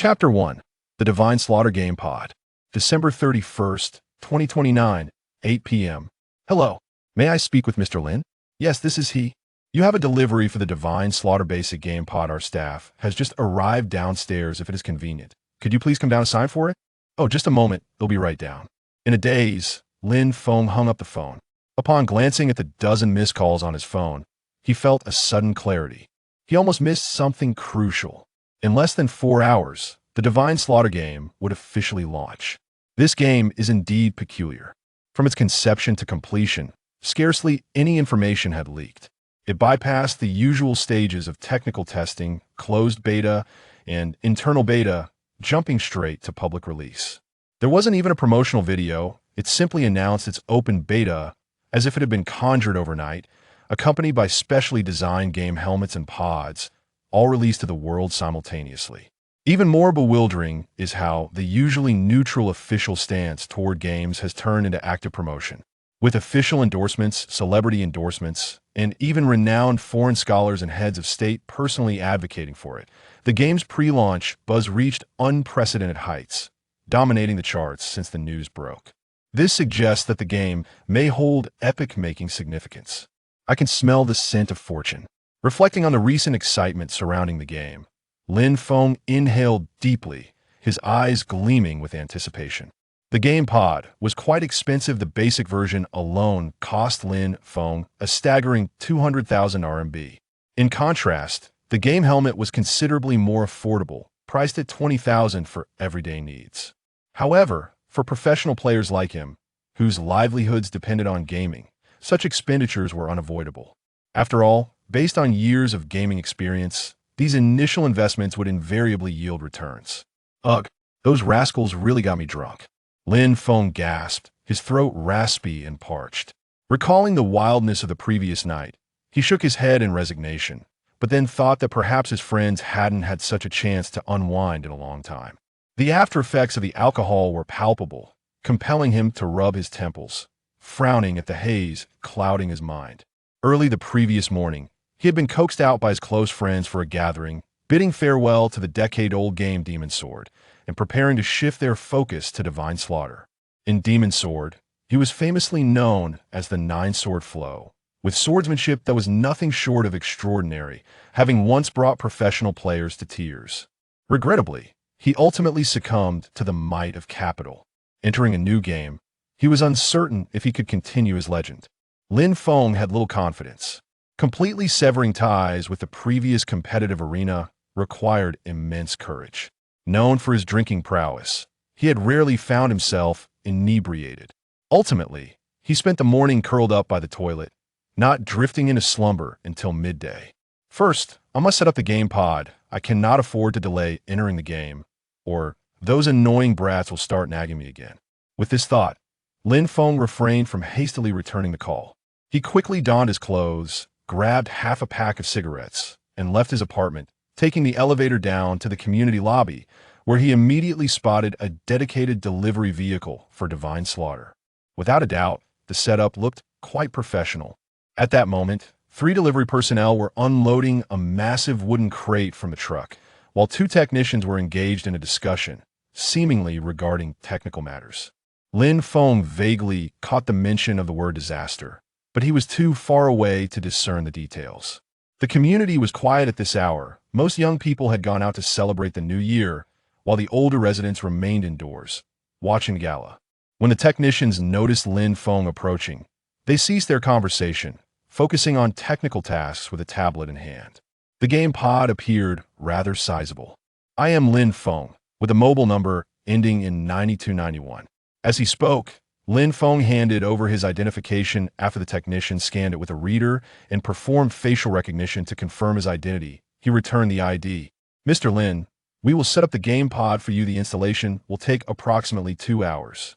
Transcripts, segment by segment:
Chapter 1. The Divine Slaughter Game Pod. December 31st, 2029, 8 p.m. Hello. May I speak with Mr. Lin? Yes, this is he. You have a delivery for the Divine Slaughter Basic Game Pod. Our staff has just arrived downstairs if it is convenient. Could you please come down and sign for it? Oh, just a moment. They'll be right down. In a daze, Lin Feng hung up the phone. Upon glancing at the dozen missed calls on his phone, he felt a sudden clarity. He almost missed something crucial. In less than 4 hours, the Divine Slaughter game would officially launch. This game is indeed peculiar. From its conception to completion, scarcely any information had leaked. It bypassed the usual stages of technical testing, closed beta, and internal beta, jumping straight to public release. There wasn't even a promotional video. It simply announced its open beta as if it had been conjured overnight, accompanied by specially designed game helmets and pods, all released to the world simultaneously. Even more bewildering is how the usually neutral official stance toward games has turned into active promotion. With official endorsements, celebrity endorsements, and even renowned foreign scholars and heads of state personally advocating for it, the game's pre-launch buzz reached unprecedented heights, dominating the charts since the news broke. This suggests that the game may hold epic-making significance. I can smell the scent of fortune. Reflecting on the recent excitement surrounding the game, Lin Feng inhaled deeply, his eyes gleaming with anticipation. The game pod was quite expensive. The basic version alone cost Lin Feng a staggering 200,000 RMB. In contrast, the game helmet was considerably more affordable, priced at 20,000 for everyday needs. However, for professional players like him, whose livelihoods depended on gaming, such expenditures were unavoidable. After all, based on years of gaming experience, these initial investments would invariably yield returns. Ugh, those rascals really got me drunk. Lin Feng gasped, his throat raspy and parched. Recalling the wildness of the previous night, he shook his head in resignation, but then thought that perhaps his friends hadn't had such a chance to unwind in a long time. The after effects of the alcohol were palpable, compelling him to rub his temples, frowning at the haze clouding his mind. Early the previous morning, he had been coaxed out by his close friends for a gathering, bidding farewell to the decade-old game Demon's Sword, and preparing to shift their focus to Divine Slaughter. In Demon's Sword, he was famously known as the Nine-Sword Flow, with swordsmanship that was nothing short of extraordinary, having once brought professional players to tears. Regrettably, he ultimately succumbed to the might of capital. Entering a new game, he was uncertain if he could continue his legend. Lin Feng had little confidence. Completely severing ties with the previous competitive arena required immense courage. Known for his drinking prowess, he had rarely found himself inebriated. Ultimately, he spent the morning curled up by the toilet, not drifting into slumber until midday. First, I must set up the game pod. I cannot afford to delay entering the game, or those annoying brats will start nagging me again. With this thought, Lin Feng refrained from hastily returning the call. He quickly donned his clothes, grabbed half a pack of cigarettes, and left his apartment, taking the elevator down to the community lobby, where he immediately spotted a dedicated delivery vehicle for Divine Slaughter. Without a doubt, the setup looked quite professional. At that moment, 3 delivery personnel were unloading a massive wooden crate from the truck, while 2 technicians were engaged in a discussion, seemingly regarding technical matters. Lin Feng vaguely caught the mention of the word disaster, but he was too far away to discern the details. The community was quiet at this hour. Most young people had gone out to celebrate the new year, while the older residents remained indoors, watching the gala. When the technicians noticed Lin Feng approaching, they ceased their conversation, focusing on technical tasks with a tablet in hand. The game pod appeared rather sizable. I am Lin Feng, with a mobile number ending in 9291. As he spoke, Lin Feng handed over his identification after the technician scanned it with a reader and performed facial recognition to confirm his identity. He returned the ID. Mr. Lin, we will set up the game pod for you. The installation will take approximately 2 hours.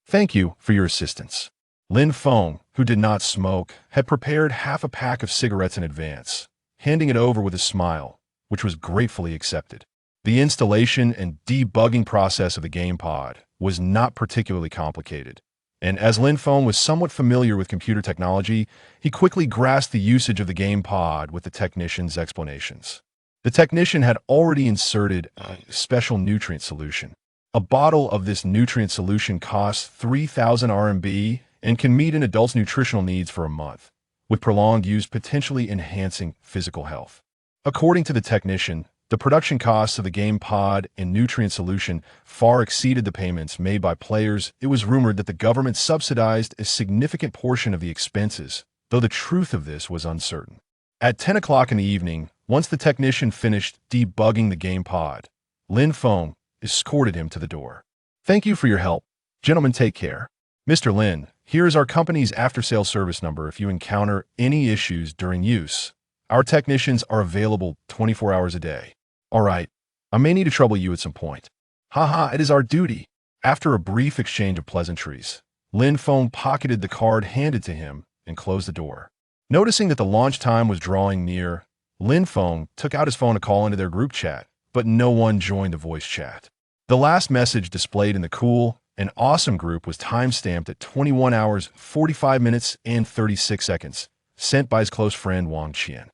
Thank you for your assistance. Lin Feng, who did not smoke, had prepared half a pack of cigarettes in advance, handing it over with a smile, which was gratefully accepted. The installation and debugging process of the game pod was not particularly complicated, and as Lin Feng was somewhat familiar with computer technology, he quickly grasped the usage of the game pod with the technician's explanations. The technician had already inserted a special nutrient solution. A bottle of this nutrient solution costs 3,000 RMB and can meet an adult's nutritional needs for a month, with prolonged use potentially enhancing physical health. According to the technician, the production costs of the game pod and nutrient solution far exceeded the payments made by players. It was rumored that the government subsidized a significant portion of the expenses, though the truth of this was uncertain. At 10 o'clock in the evening, once the technician finished debugging the game pod, Lin Feng escorted him to the door. "Thank you for your help. Gentlemen, take care. Mr. Lin, here is our company's after-sale service number if you encounter any issues during use. Our technicians are available 24 hours a day. All right, I may need to trouble you at some point." "Haha, it is our duty." After a brief exchange of pleasantries, Lin Feng pocketed the card handed to him and closed the door. Noticing that the launch time was drawing near, Lin Feng took out his phone to call into their group chat, but no one joined the voice chat. The last message displayed in the cool and awesome group was time-stamped at 21 hours, 45 minutes, and 36 seconds, sent by his close friend Wang Qian.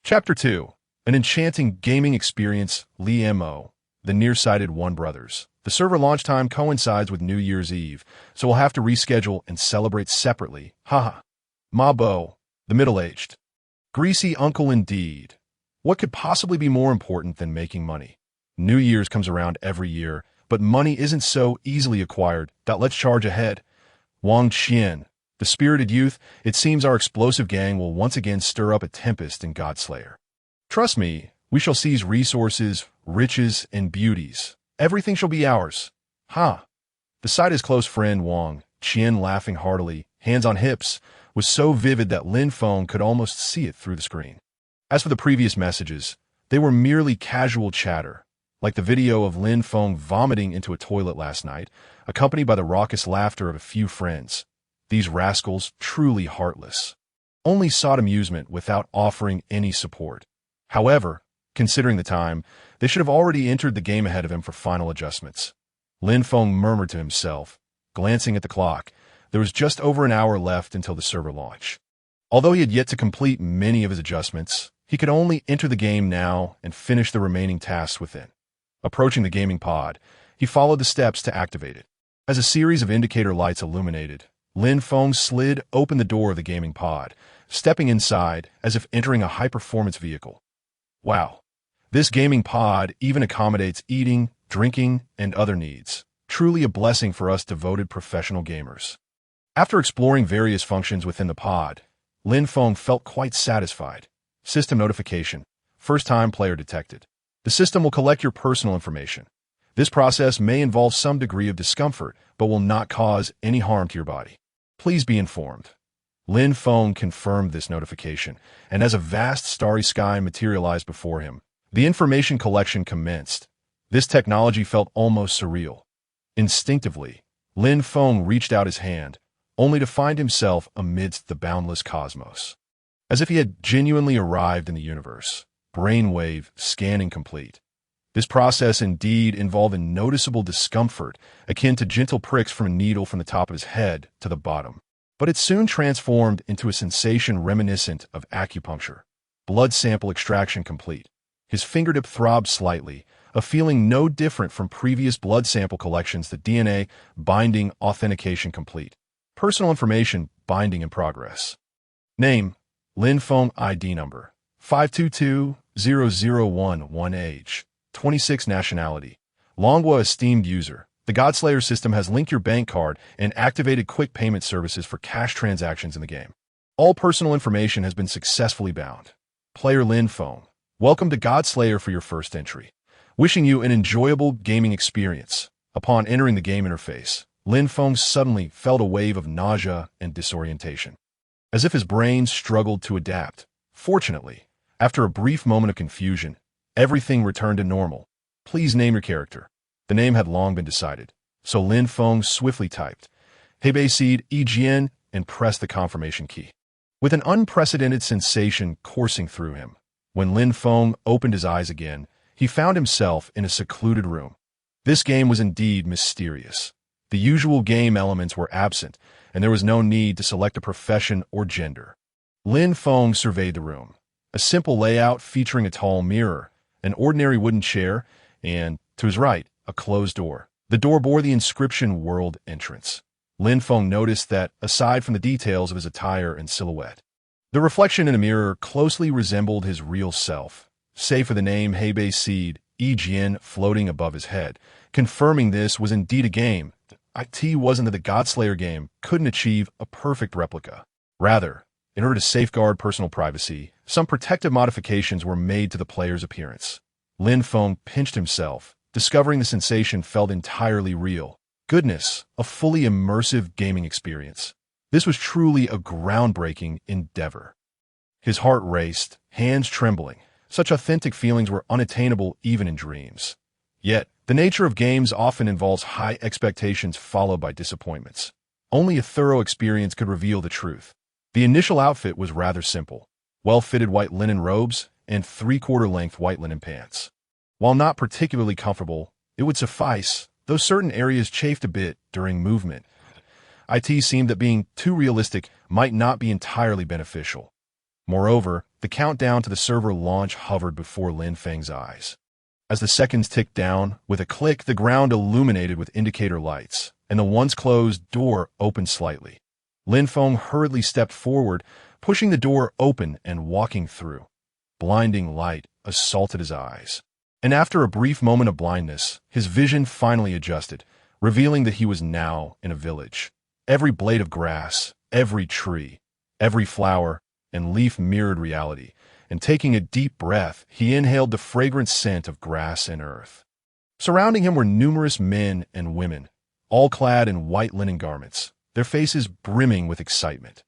Chapter 2. An enchanting gaming experience, Li Mo, the nearsighted One Brothers. The server launch time coincides with New Year's Eve, so we'll have to reschedule and celebrate separately. Haha. Ma Bo, the middle-aged. Greasy uncle indeed. What could possibly be more important than making money? New Year's comes around every year, but money isn't so easily acquired. Let's charge ahead. Wang Qian, the spirited youth. It seems our explosive gang will once again stir up a tempest in Godslayer. Trust me, we shall seize resources, riches, and beauties. Everything shall be ours. Ha! The sight of his close friend Wang Qian laughing heartily, hands on hips, was so vivid that Lin Feng could almost see it through the screen. As for the previous messages, they were merely casual chatter, like the video of Lin Feng vomiting into a toilet last night, accompanied by the raucous laughter of a few friends. These rascals, truly heartless, only sought amusement without offering any support. However, considering the time, they should have already entered the game ahead of him for final adjustments. Lin Feng murmured to himself, glancing at the clock. There was just over an hour left until the server launch. Although he had yet to complete many of his adjustments, he could only enter the game now and finish the remaining tasks within. Approaching the gaming pod, he followed the steps to activate it. As a series of indicator lights illuminated, Lin Feng slid open the door of the gaming pod, stepping inside as if entering a high-performance vehicle. Wow, this gaming pod even accommodates eating, drinking, and other needs. Truly a blessing for us devoted professional gamers. After exploring various functions within the pod, Lin Feng felt quite satisfied. System notification. First-time player detected. The system will collect your personal information. This process may involve some degree of discomfort, but will not cause any harm to your body. Please be informed. Lin Feng confirmed this notification, and as a vast starry sky materialized before him, the information collection commenced. This technology felt almost surreal. Instinctively, Lin Feng reached out his hand, only to find himself amidst the boundless cosmos. As if he had genuinely arrived in the universe. Brainwave scanning complete. This process indeed involved a noticeable discomfort, akin to gentle pricks from a needle from the top of his head to the bottom. But it soon transformed into a sensation reminiscent of acupuncture. Blood sample extraction complete. His fingertip throbbed slightly, a feeling no different from previous blood sample collections. The DNA binding authentication complete. Personal information binding in progress. Name, Lin Feng. ID number, 522-0011. Age, 26. Nationality, Longwa. Esteemed user. The Godslayer system has linked your bank card and activated quick payment services for cash transactions in the game. All personal information has been successfully bound. Player Lin Feng. Welcome to Godslayer for your first entry. Wishing you an enjoyable gaming experience. Upon entering the game interface, Lin Feng suddenly felt a wave of nausea and disorientation, as if his brain struggled to adapt. Fortunately, after a brief moment of confusion, everything returned to normal. Please name your character. The name had long been decided, so Lin Feng swiftly typed Hebeiseed EGN and pressed the confirmation key. With an unprecedented sensation coursing through him, when Lin Feng opened his eyes again, he found himself in a secluded room. This game was indeed mysterious. The usual game elements were absent, and there was no need to select a profession or gender. Lin Feng surveyed the room. A simple layout featuring a tall mirror, an ordinary wooden chair, and, to his right, a closed door. The door bore the inscription World Entrance. Lin Feng noticed that, aside from the details of his attire and silhouette, the reflection in a mirror closely resembled his real self, save for the name Hebei Seed, Jian floating above his head, confirming this was indeed a game. It wasn't that the Godslayer game couldn't achieve a perfect replica. Rather, in order to safeguard personal privacy, some protective modifications were made to the player's appearance. Lin Feng pinched himself, discovering the sensation felt entirely real. Goodness, a fully immersive gaming experience. This was truly a groundbreaking endeavor. His heart raced, hands trembling. Such authentic feelings were unattainable even in dreams. Yet, the nature of games often involves high expectations followed by disappointments. Only a thorough experience could reveal the truth. The initial outfit was rather simple. Well-fitted white linen robes and three-quarter-length white linen pants. While not particularly comfortable, it would suffice, though certain areas chafed a bit during movement. It seemed that being too realistic might not be entirely beneficial. Moreover, the countdown to the server launch hovered before Lin Feng's eyes. As the seconds ticked down, with a click, the ground illuminated with indicator lights, and the once-closed door opened slightly. Lin Feng hurriedly stepped forward, pushing the door open and walking through. Blinding light assaulted his eyes. And after a brief moment of blindness, his vision finally adjusted, revealing that he was now in a village. Every blade of grass, every tree, every flower and leaf mirrored reality, and taking a deep breath, he inhaled the fragrant scent of grass and earth. Surrounding him were numerous men and women, all clad in white linen garments, their faces brimming with excitement.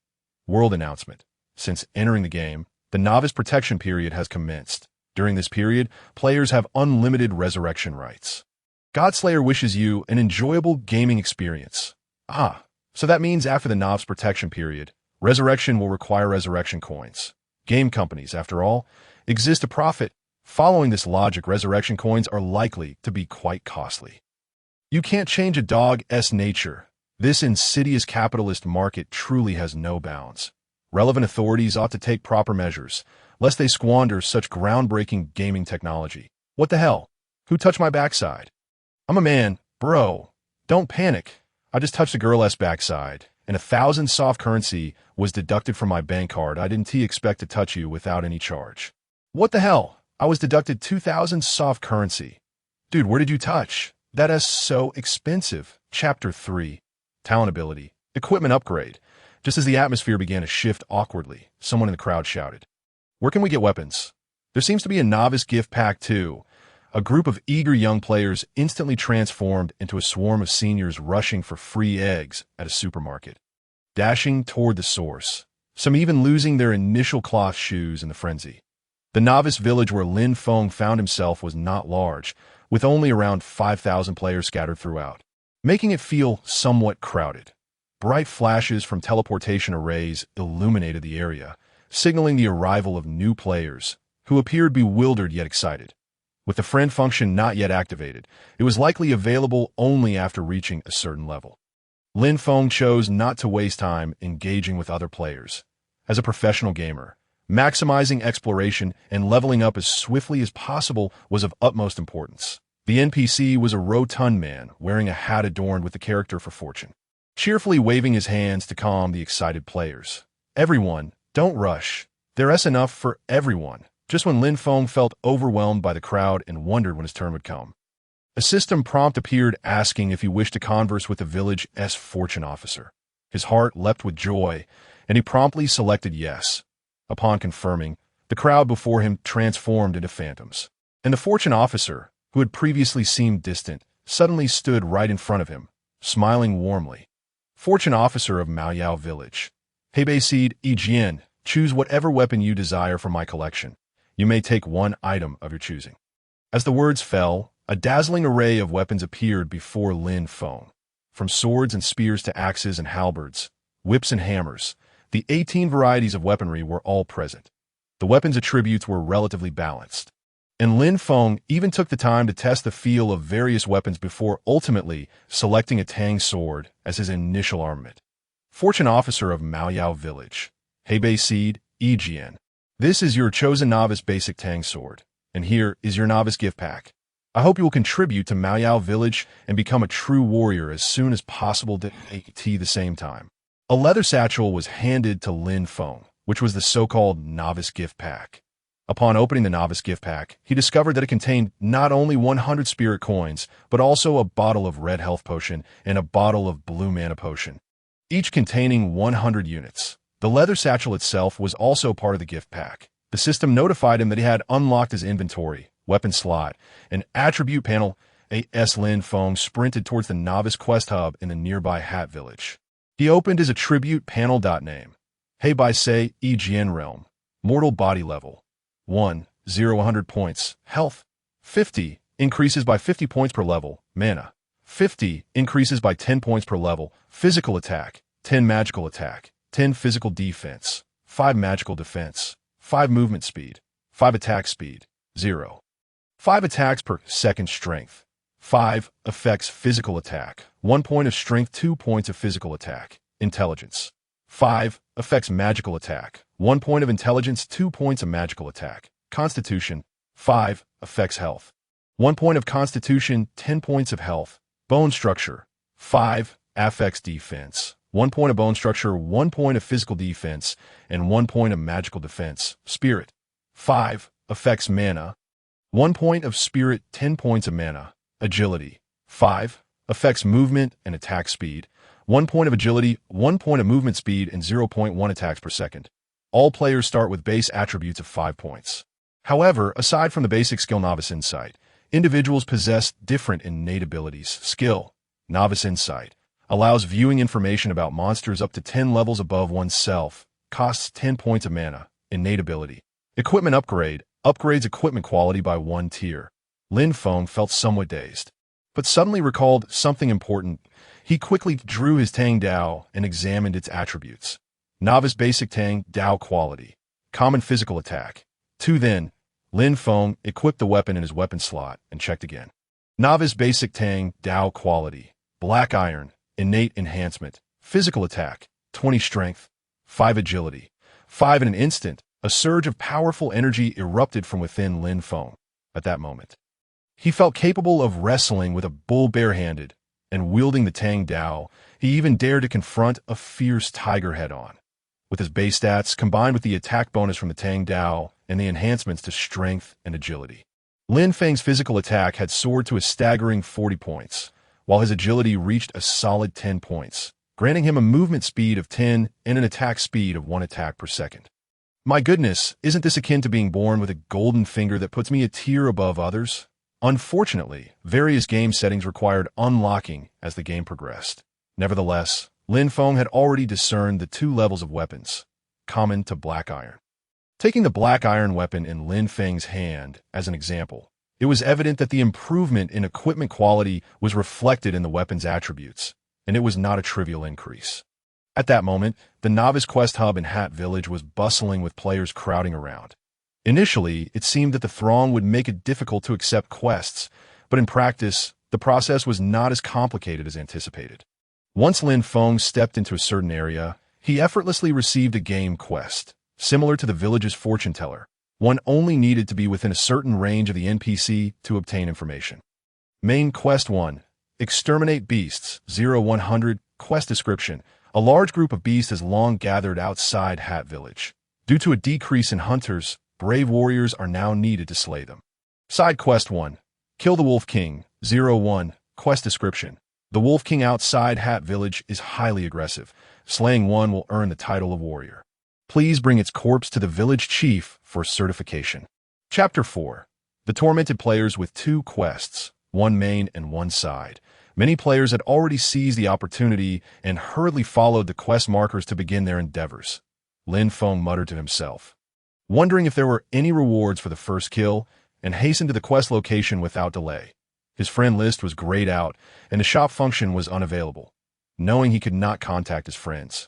World announcement. Since entering the game, the novice protection period has commenced. During this period, players have unlimited resurrection rights. Godslayer wishes you an enjoyable gaming experience. So that means after the novice protection period, resurrection will require resurrection coins. Game companies, after all, exist to profit. Following this logic, resurrection coins are likely to be quite costly. You can't change a dog's nature. This insidious capitalist market truly has no bounds. Relevant authorities ought to take proper measures, lest they squander such groundbreaking gaming technology. What the hell? Who touched my backside? I'm a man, bro. Don't panic. I just touched a girl's backside, and 1,000 soft currency was deducted from my bank card. I didn't expect to touch you without any charge. What the hell? I was deducted 2,000 soft currency. Dude, where did you touch? That is so expensive. Chapter 3. Talent ability. Equipment upgrade. Just as the atmosphere began to shift awkwardly, someone in the crowd shouted, "Where can we get weapons?" There seems to be a novice gift pack too. A group of eager young players instantly transformed into a swarm of seniors rushing for free eggs at a supermarket, dashing toward the source, some even losing their initial cloth shoes in the frenzy. The novice village where Lin Feng found himself was not large, with only around 5,000 players scattered throughout, making it feel somewhat crowded. Bright flashes from teleportation arrays illuminated the area, signaling the arrival of new players, who appeared bewildered yet excited. With the friend function not yet activated, it was likely available only after reaching a certain level. Lin Feng chose not to waste time engaging with other players. As a professional gamer, maximizing exploration and leveling up as swiftly as possible was of utmost importance. The NPC was a rotund man wearing a hat adorned with the character for fortune, cheerfully waving his hands to calm the excited players. "Everyone, don't rush. There's enough for everyone." Just when Lin Feng felt overwhelmed by the crowd and wondered when his turn would come, a system prompt appeared asking if he wished to converse with the village's fortune officer. His heart leapt with joy, and he promptly selected yes. Upon confirming, the crowd before him transformed into phantoms, and the fortune officer, who had previously seemed distant, suddenly stood right in front of him, smiling warmly. "Fortune officer of Maoyao village. Hebei Seed, Jian, choose whatever weapon you desire from my collection. You may take one item of your choosing." As the words fell, a dazzling array of weapons appeared before Lin Feng. From swords and spears to axes and halberds, whips and hammers, the 18 varieties of weaponry were all present. The weapons' attributes were relatively balanced, and Lin Feng even took the time to test the feel of various weapons before ultimately selecting a Tang sword as his initial armament. Fortune officer of Maoyao village. Hebei Seed, Jian. This is your chosen novice basic Tang sword. and here is your novice gift pack. I hope you will contribute to Maoyao Village and become a true warrior as soon as possible at the same time. A leather satchel was handed to Lin Feng, which was the so-called novice gift pack. Upon opening the novice gift pack, he discovered that it contained not only 100 spirit coins, but also a bottle of red health potion and a bottle of blue mana potion, each containing 100 units. The leather satchel itself was also part of the gift pack. The system notified him that he had unlocked his inventory, weapon slot, and attribute panel. A.S. Lin Feng sprinted towards the novice quest hub in the nearby Hat Village. He opened his attribute panel. Name: Hei Bai Sei E Jian Realm. Mortal body level 1, 0, 100 points. Health 50, increases by 50 points per level. Mana 50, increases by 10 points per level. Physical attack 10, magical attack 10, physical defense 5, magical defense 5, movement speed 5, attack speed 0, 5 attacks per second. Strength 5, affects physical attack 1 point of strength, 2 points of physical attack. Intelligence 5, affects magical attack 1 point of intelligence, 2 points of magical attack. Constitution 5, affects health 1 point of constitution, 10 points of health. Bone structure 5, affects defense 1 point of bone structure, 1 point of physical defense, and 1 point of magical defense. Spirit 5, affects mana 1 point of spirit, 10 points of mana. Agility 5, affects movement and attack speed 1 point of agility, 1 point of movement speed, and 0.1 attacks per second. All players start with base attributes of 5 points. However, aside from the basic skill Novice Insight, individuals possess different innate abilities. Skill Novice Insight allows viewing information about monsters up to 10 levels above oneself, costs 10 points of mana. Innate ability Equipment upgrade upgrades equipment quality by 1 tier. Lin Feng felt somewhat dazed, but suddenly recalled something important. He quickly drew his Tang Dao and examined its attributes. Novice Basic Tang Dao Quality Common Physical Attack 2. Then, Lin Feng equipped the weapon in his weapon slot and checked again. Novice Basic Tang Dao Quality Black Iron Innate Enhancement Physical Attack 20, Strength 5, Agility 5. In an instant, a surge of powerful energy erupted from within Lin Feng. At that moment, he felt capable of wrestling with a bull barehanded, and wielding the Tang Dao, he even dared to confront a fierce tiger head-on. With his base stats, combined with the attack bonus from the Tang Dao and the enhancements to strength and agility, Lin Feng's physical attack had soared to a staggering 40 points, while his agility reached a solid 10 points, granting him a movement speed of 10 and an attack speed of 1 attack per second. My goodness, isn't this akin to being born with a golden finger that puts me a tier above others? Unfortunately, various game settings required unlocking as the game progressed. Nevertheless, Lin Feng had already discerned the 2 levels of weapons, common to Black Iron. Taking the Black Iron weapon in Lin Feng's hand as an example, it was evident that the improvement in equipment quality was reflected in the weapon's attributes, and it was not a trivial increase. At that moment, the Novice Quest Hub in Hat Village was bustling with players crowding around. Initially, it seemed that the throng would make it difficult to accept quests, but in practice, the process was not as complicated as anticipated. Once Lin Feng stepped into a certain area, he effortlessly received a game quest, similar to the village's fortune teller. One only needed to be within a certain range of the NPC to obtain information. Main Quest 1. Exterminate Beasts 0-100. Quest Description: a large group of beasts has long gathered outside Hat Village. Due to a decrease in hunters, brave warriors are now needed to slay them. Side Quest 1. Kill the Wolf King 0-1. Quest Description: the Wolf King outside Hat Village is highly aggressive. Slaying one will earn the title of warrior. Please bring its corpse to the village chief for certification. Chapter 4. The Tormented Players with 2 quests, 1 main and 1 side. Many players had already seized the opportunity and hurriedly followed the quest markers to begin their endeavors. Lin Feng muttered to himself, wondering if there were any rewards for the first kill, and hastened to the quest location without delay. His friend list was grayed out, and the shop function was unavailable. Knowing he could not contact his friends,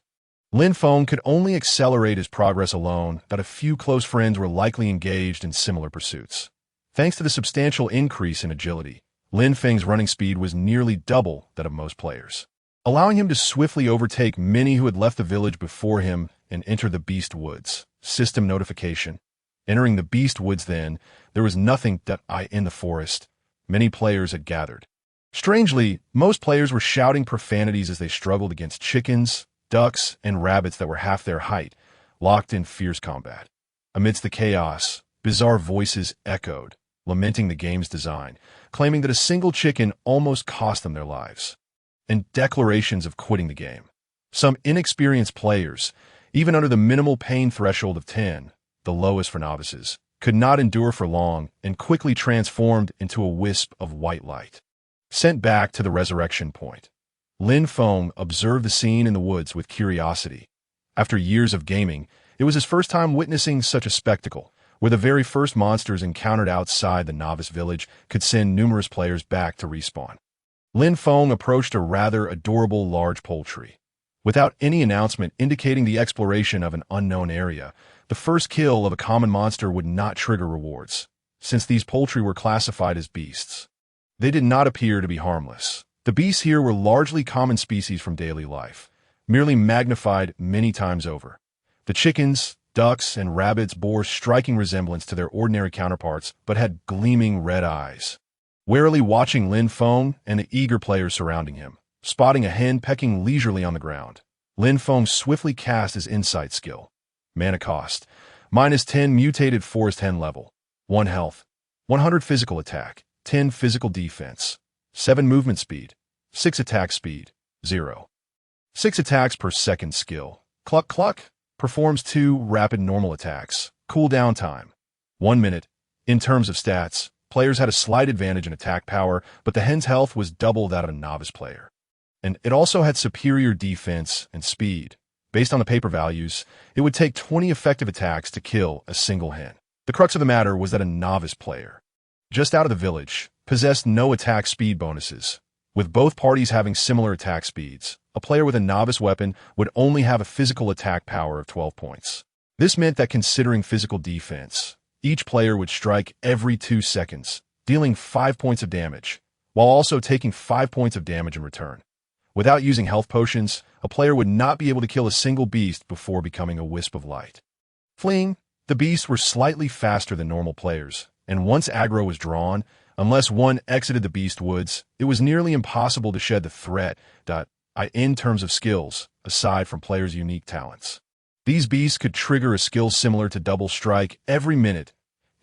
Lin Feng could only accelerate his progress alone, that a few close friends were likely engaged in similar pursuits. Thanks to the substantial increase in agility, Lin Feng's running speed was nearly double that of most players, allowing him to swiftly overtake many who had left the village before him and enter the Beast Woods. System notification: Entering the beast woods then, there was nothing that in the forest. Many players had gathered. Strangely, most players were shouting profanities as they struggled against chickens, ducks, and rabbits that were half their height, locked in fierce combat. Amidst the chaos, bizarre voices echoed, lamenting the game's design, claiming that a single chicken almost cost them their lives, and declarations of quitting the game. Some inexperienced players, even under the minimal pain threshold of 10, the lowest for novices, could not endure for long and quickly transformed into a wisp of white light. Sent back to the resurrection point, Lin Feng observed the scene in the woods with curiosity. After years of gaming, it was his first time witnessing such a spectacle, where the very first monsters encountered outside the novice village could send numerous players back to respawn. Lin Feng approached a rather adorable large poultry. Without any announcement indicating the exploration of an unknown area, the first kill of a common monster would not trigger rewards, since these poultry were classified as beasts. They did not appear to be harmless. The beasts here were largely common species from daily life, merely magnified many times over. The chickens, ducks, and rabbits bore striking resemblance to their ordinary counterparts, but had gleaming red eyes. Warily watching Lin Feng and the eager players surrounding him, spotting a hen pecking leisurely on the ground, Lin Feng swiftly cast his insight skill. Mana cost, -10 mutated forest hen level, 1 health, 100 physical attack, 10 physical defense, 7 movement speed, 6 attack speed, 0. 6 attacks per second skill. Cluck cluck. Performs 2 rapid normal attacks. Cooldown time, 1 minute. In terms of stats, players had a slight advantage in attack power, but the hen's health was double that of a novice player. And it also had superior defense and speed. Based on the paper values, it would take 20 effective attacks to kill a single hen. The crux of the matter was that a novice player, just out of the village, possessed no attack speed bonuses. With both parties having similar attack speeds, a player with a novice weapon would only have a physical attack power of 12 points. This meant that considering physical defense, each player would strike every 2 seconds, dealing 5 points of damage, while also taking 5 points of damage in return. Without using health potions, a player would not be able to kill a single beast before becoming a wisp of light. Fleeing, the beasts were slightly faster than normal players, and once aggro was drawn, unless one exited the beast woods, it was nearly impossible to shed the threat in terms of skills, aside from players' unique talents. These beasts could trigger a skill similar to double strike every minute,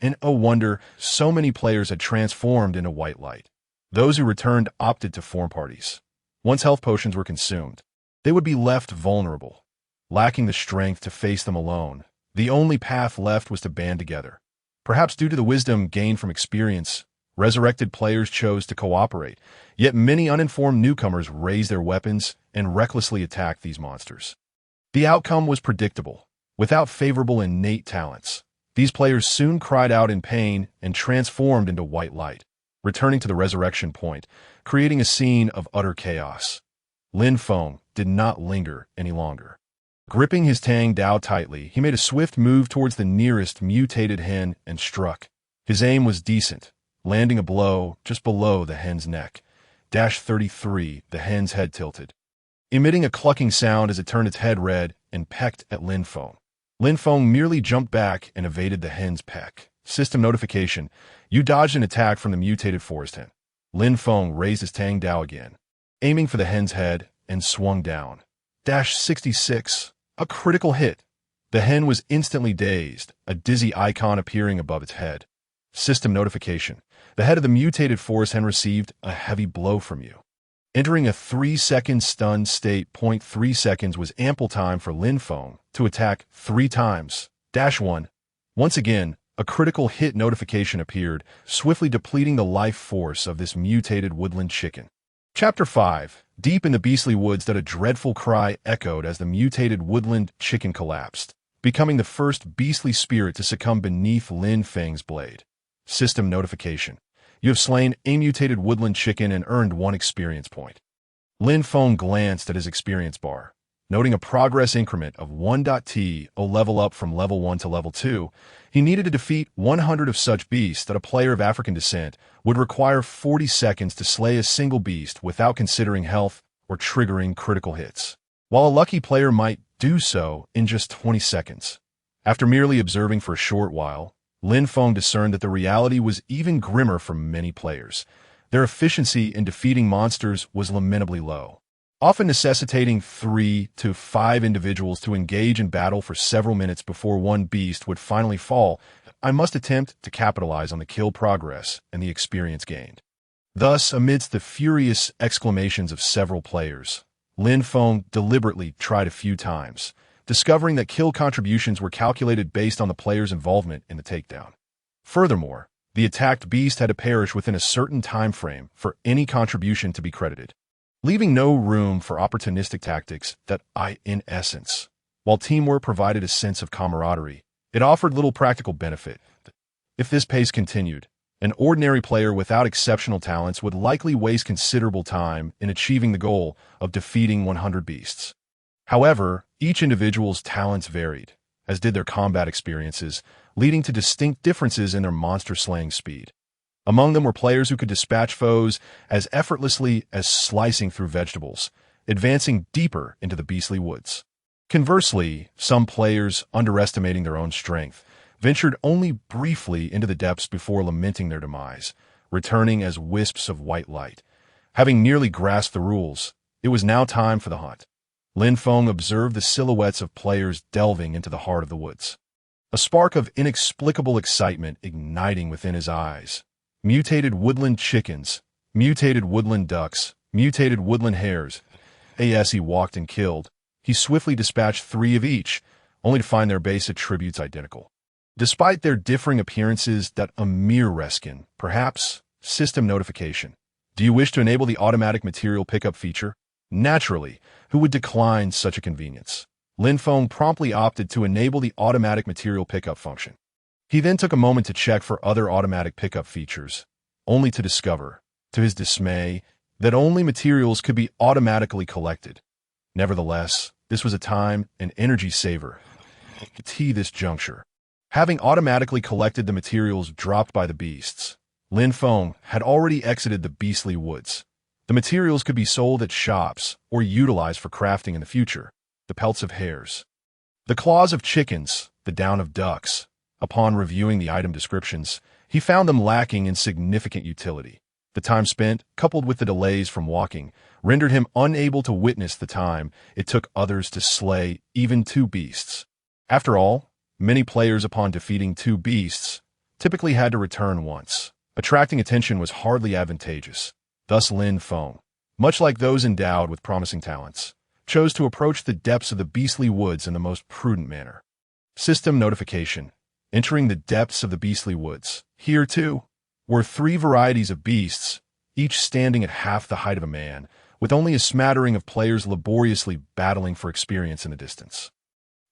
and oh wonder, so many players had transformed into white light. Those who returned opted to form parties. Once health potions were consumed, they would be left vulnerable. Lacking the strength to face them alone, the only path left was to band together. Perhaps due to the wisdom gained from experience, resurrected players chose to cooperate, yet many uninformed newcomers raised their weapons and recklessly attacked these monsters. The outcome was predictable. Without favorable innate talents, these players soon cried out in pain and transformed into white light, returning to the resurrection point, creating a scene of utter chaos. Lin Feng did not linger any longer. Gripping his Tang Dao tightly, he made a swift move towards the nearest mutated hen and struck. His aim was decent, landing a blow just below the hen's neck. -33, the hen's head tilted, emitting a clucking sound as it turned its head red and pecked at Lin Feng. Lin Feng merely jumped back and evaded the hen's peck. System notification: you dodged an attack from the mutated forest hen. Lin Feng raised his Tang Dao again, aiming for the hen's head, and swung down. -66, a critical hit. The hen was instantly dazed, a dizzy icon appearing above its head. System notification: the head of the mutated forest hen received a heavy blow from you. Entering a 3-second stunned state. 0.3 seconds was ample time for Lin Feng to attack 3 times. -1. Once again, a critical hit notification appeared, swiftly depleting the life force of this mutated woodland chicken. Chapter 5. Deep in the beastly woods, that a dreadful cry echoed as the mutated woodland chicken collapsed, becoming the first beastly spirit to succumb beneath Lin Feng's blade. System notification: you have slain a mutated woodland chicken and earned 1 experience point. Lin Feng glanced at his experience bar, noting a progress increment of 1.t level up from level 1 to level 2. He needed to defeat 100 of such beasts that a player of African descent would require 40 seconds to slay a single beast without considering health or triggering critical hits, while a lucky player might do so in just 20 seconds. After merely observing for a short while, Lin Feng discerned that the reality was even grimmer for many players. Their efficiency in defeating monsters was lamentably low, often necessitating 3 to 5 individuals to engage in battle for several minutes before one beast would finally fall. I must attempt to capitalize on the kill progress and the experience gained. Thus, amidst the furious exclamations of several players, Lin Feng deliberately tried a few times, discovering that kill contributions were calculated based on the player's involvement in the takedown. Furthermore, the attacked beast had to perish within a certain time frame for any contribution to be credited, leaving no room for opportunistic tactics in essence. While teamwork provided a sense of camaraderie, it offered little practical benefit. If this pace continued, an ordinary player without exceptional talents would likely waste considerable time in achieving the goal of defeating 100 beasts. However, each individual's talents varied, as did their combat experiences, leading to distinct differences in their monster-slaying speed. Among them were players who could dispatch foes as effortlessly as slicing through vegetables, advancing deeper into the beastly woods. Conversely, some players, underestimating their own strength, ventured only briefly into the depths before lamenting their demise, returning as wisps of white light. Having nearly grasped the rules, it was now time for the hunt. Lin Feng observed the silhouettes of players delving into the heart of the woods, a spark of inexplicable excitement igniting within his eyes. Mutated woodland chickens, mutated woodland ducks, mutated woodland hares. As he walked and killed, he swiftly dispatched 3 of each, only to find their base attributes identical. Despite their differing appearances, a mere reskin, perhaps, system notification. Do you wish to enable the automatic material pickup feature? Naturally, who would decline such a convenience? Lin Feng promptly opted to enable the automatic material pickup function. He then took a moment to check for other automatic pickup features, only to discover, to his dismay, that only materials could be automatically collected. Nevertheless, this was a time and energy saver at this juncture. Having automatically collected the materials dropped by the beasts, Lin Feng had already exited the beastly woods. The materials could be sold at shops or utilized for crafting in the future. The pelts of hares, the claws of chickens, the down of ducks. Upon reviewing the item descriptions, he found them lacking in significant utility. The time spent, coupled with the delays from walking, rendered him unable to witness the time it took others to slay even 2 beasts. After all, many players upon defeating 2 beasts typically had to return once. Attracting attention was hardly advantageous. Thus Lin Feng, much like those endowed with promising talents, chose to approach the depths of the beastly woods in the most prudent manner. System notification. Entering the depths of the beastly woods. Here, too, were 3 varieties of beasts, each standing at half the height of a man, with only a smattering of players laboriously battling for experience in the distance.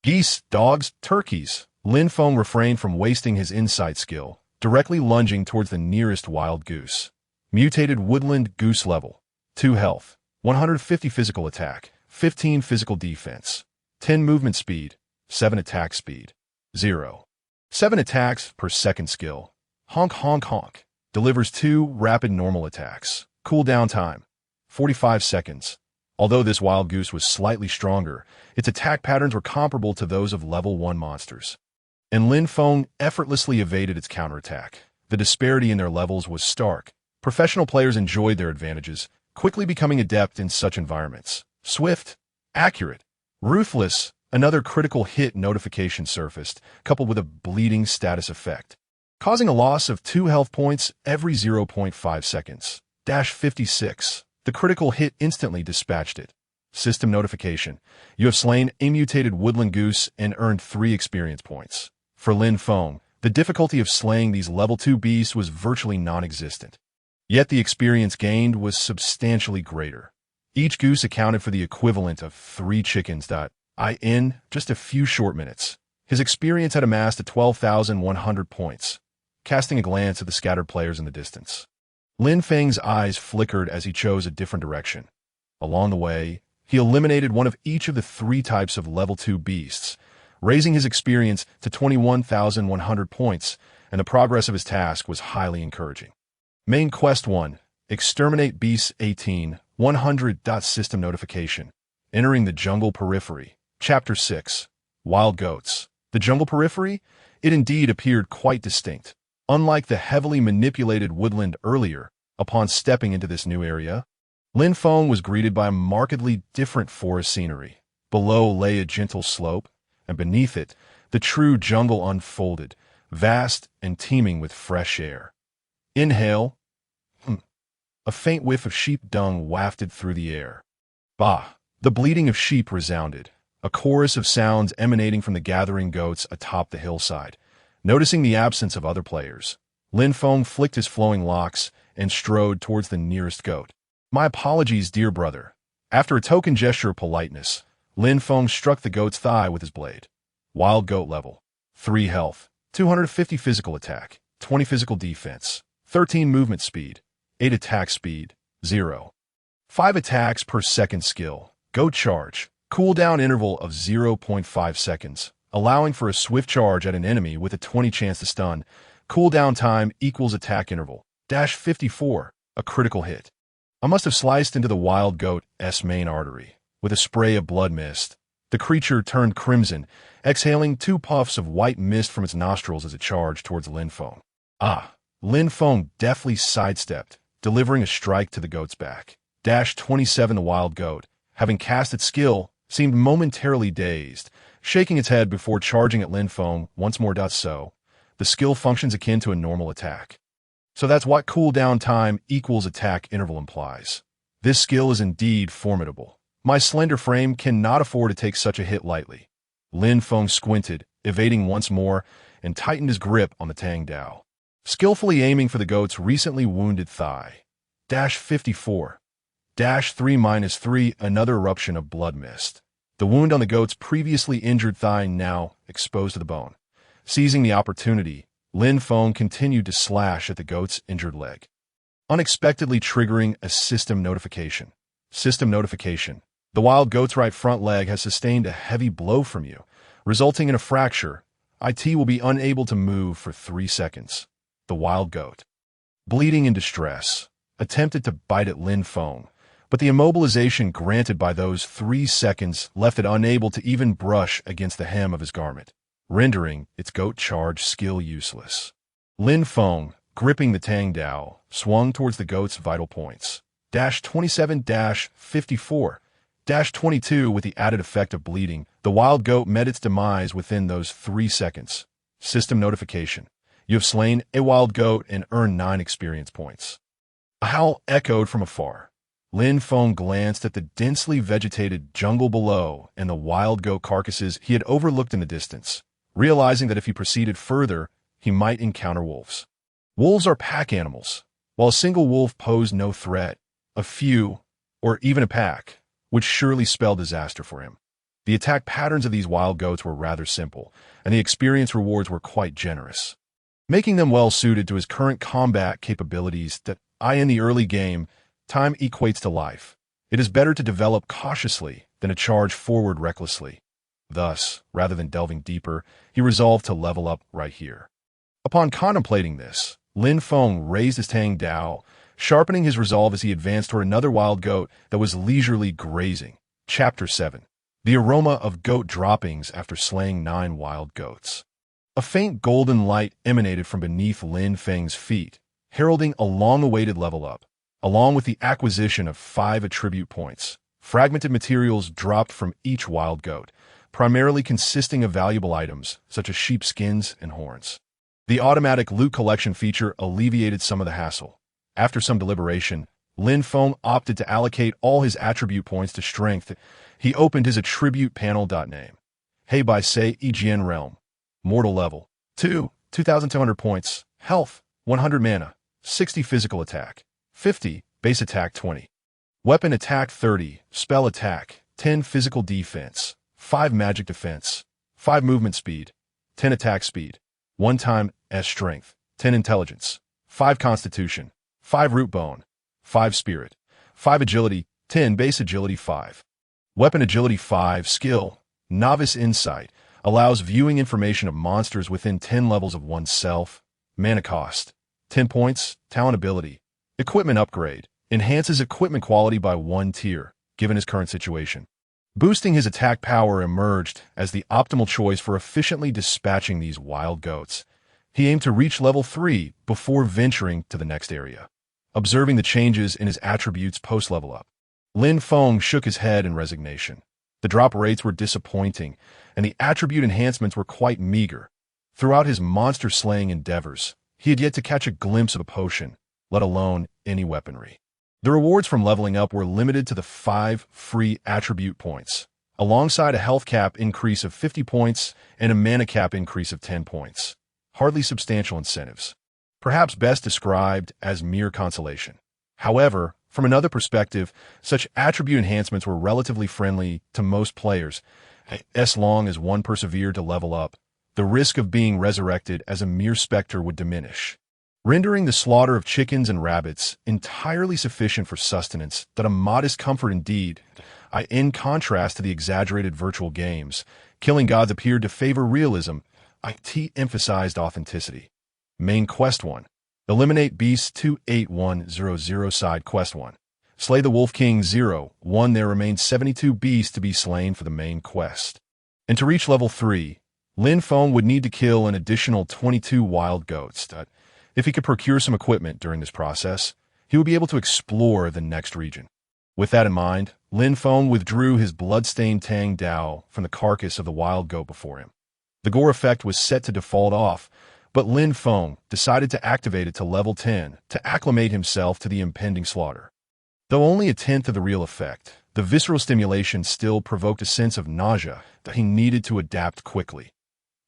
Geese, dogs, turkeys. Lin Feng refrained from wasting his insight skill, directly lunging towards the nearest wild goose. Mutated woodland goose level. 2 health, 150 physical attack, 15 physical defense, 10 movement speed, 7 attack speed, 0. 7 attacks per second skill. Honk honk honk. Delivers 2 rapid normal attacks. Cooldown time, 45 seconds. Although this wild goose was slightly stronger, its attack patterns were comparable to those of level 1 monsters, and Lin Feng effortlessly evaded its counterattack. The disparity in their levels was stark. Professional players enjoyed their advantages, quickly becoming adept in such environments. Swift, accurate, ruthless. Another critical hit notification surfaced, coupled with a bleeding status effect, causing a loss of 2 health points every 0.5 seconds. -56. The critical hit instantly dispatched it. System notification. You have slain a mutated woodland goose and earned 3 experience points. For Lin Feng, the difficulty of slaying these level 2 beasts was virtually non-existent. Yet the experience gained was substantially greater. Each goose accounted for the equivalent of 3 chickens. In just a few short minutes, his experience had amassed to 12,100 points. Casting a glance at the scattered players in the distance, Lin Feng's eyes flickered as he chose a different direction. Along the way, he eliminated one of each of the 3 types of level 2 beasts, raising his experience to 21,100 points, and the progress of his task was highly encouraging. Main Quest 1. Exterminate Beasts 18, 100. System notification. Entering the jungle periphery. Chapter 6. Wild Goats. The jungle periphery? It indeed appeared quite distinct. Unlike the heavily manipulated woodland earlier, upon stepping into this new area, Lin Feng was greeted by a markedly different forest scenery. Below lay a gentle slope, and beneath it, the true jungle unfolded, vast and teeming with fresh air. Inhale. A faint whiff of sheep dung wafted through the air. Bah! The bleating of sheep resounded, a chorus of sounds emanating from the gathering goats atop the hillside. Noticing the absence of other players, Lin Feng flicked his flowing locks and strode towards the nearest goat. My apologies, dear brother. After a token gesture of politeness, Lin Feng struck the goat's thigh with his blade. Wild goat level. 3 health, 250 physical attack, 20 physical defense, 13 movement speed, 8 attack speed, 0. 5 attacks per second skill. Goat charge. Cooldown interval of 0.5 seconds, allowing for a swift charge at an enemy with a 20 chance to stun. Cooldown time equals attack interval. -54, a critical hit. I must have sliced into the wild goat's main artery. With a spray of blood mist, the creature turned crimson, exhaling 2 puffs of white mist from its nostrils as it charged towards Lin Feng. Lin Feng deftly sidestepped, delivering a strike to the goat's back. -27 The wild goat, having cast its skill, seemed momentarily dazed, shaking its head before charging at Lin Feng once more. So, the skill functions akin to a normal attack. So that's what cooldown time equals attack interval implies. This skill is indeed formidable. My slender frame cannot afford to take such a hit lightly. Lin Feng squinted, evading once more, and tightened his grip on the Tang Dao, skillfully aiming for the goat's recently wounded thigh. -54. -3-3, another eruption of blood mist. The wound on the goat's previously injured thigh now exposed to the bone. Seizing the opportunity, Lin Feng continued to slash at the goat's injured leg, unexpectedly triggering a system notification. System notification. The wild goat's right front leg has sustained a heavy blow from you, resulting in a fracture. IT will be unable to move for 3 seconds. The wild goat, bleeding in distress, attempted to bite at Lin Feng, but the immobilization granted by those 3 seconds left it unable to even brush against the hem of his garment, rendering its goat charge skill useless. Lin Feng, gripping the Tang Dao, swung towards the goat's vital points. -27-54, -22 with the added effect of bleeding, the wild goat met its demise within those 3 seconds. System notification. You have slain a wild goat and earned 9 experience points. A howl echoed from afar. Lin Feng glanced at the densely vegetated jungle below and the wild goat carcasses he had overlooked in the distance, realizing that if he proceeded further, he might encounter wolves. Wolves are pack animals. While a single wolf posed no threat, a few, or even a pack, would surely spell disaster for him. The attack patterns of these wild goats were rather simple, and the experience rewards were quite generous, making them well suited to his current combat capabilities that in the early game, time equates to life. It is better to develop cautiously than to charge forward recklessly. Thus, rather than delving deeper, he resolved to level up right here. Upon contemplating this, Lin Feng raised his Tang Dao, sharpening his resolve as he advanced toward another wild goat that was leisurely grazing. Chapter 7. The aroma of goat droppings after slaying 9 wild goats. A faint golden light emanated from beneath Lin Feng's feet, heralding a long-awaited level up, along with the acquisition of 5 attribute points. Fragmented materials dropped from each wild goat, primarily consisting of valuable items such as sheep skins and horns. The automatic loot collection feature alleviated some of the hassle. After some deliberation, Lin Feng opted to allocate all his attribute points to strength. He opened his attribute panel. Name. Hey by Say EGN Realm. Mortal level. 2, 2,200 points. Health, 100 mana. 60 physical attack. 50, base attack 20. Weapon attack 30, spell attack, 10 physical defense, 5 magic defense, 5 movement speed, 10 attack speed, 1 time S strength, 10 intelligence, 5 constitution, 5 root bone, 5 spirit, 5 agility, 10 base agility 5. Weapon agility 5, skill, novice insight, allows viewing information of monsters within 10 levels of oneself. Mana cost, 10 points, talent ability. Equipment upgrade, enhances equipment quality by 1 tier, given his current situation. Boosting his attack power emerged as the optimal choice for efficiently dispatching these wild goats. He aimed to reach level 3 before venturing to the next area, observing the changes in his attributes post-level up. Lin Feng shook his head in resignation. The drop rates were disappointing, and the attribute enhancements were quite meager. Throughout his monster-slaying endeavors, he had yet to catch a glimpse of a potion, let alone any weaponry. The rewards from leveling up were limited to the 5 free attribute points, alongside a health cap increase of 50 points and a mana cap increase of 10 points. Hardly substantial incentives. Perhaps best described as mere consolation. However, from another perspective, such attribute enhancements were relatively friendly to most players, as long as one persevered to level up. The risk of being resurrected as a mere specter would diminish, rendering the slaughter of chickens and rabbits entirely sufficient for sustenance, that a modest comfort indeed. In contrast to the exaggerated virtual games, killing gods appeared to favor realism. IT emphasized authenticity. Main Quest 1. Eliminate Beast 28100 Side Quest 1. Slay the Wolf King 0-1. There remain 72 beasts to be slain for the main quest. And to reach level 3, Lin Feng would need to kill an additional 22 wild goats. If he could procure some equipment during this process, he would be able to explore the next region. With that in mind, Lin Feng withdrew his blood-stained Tang Dao from the carcass of the wild goat before him. The gore effect was set to default off, but Lin Feng decided to activate it to level 10 to acclimate himself to the impending slaughter. Though only a tenth of the real effect, the visceral stimulation still provoked a sense of nausea that he needed to adapt quickly.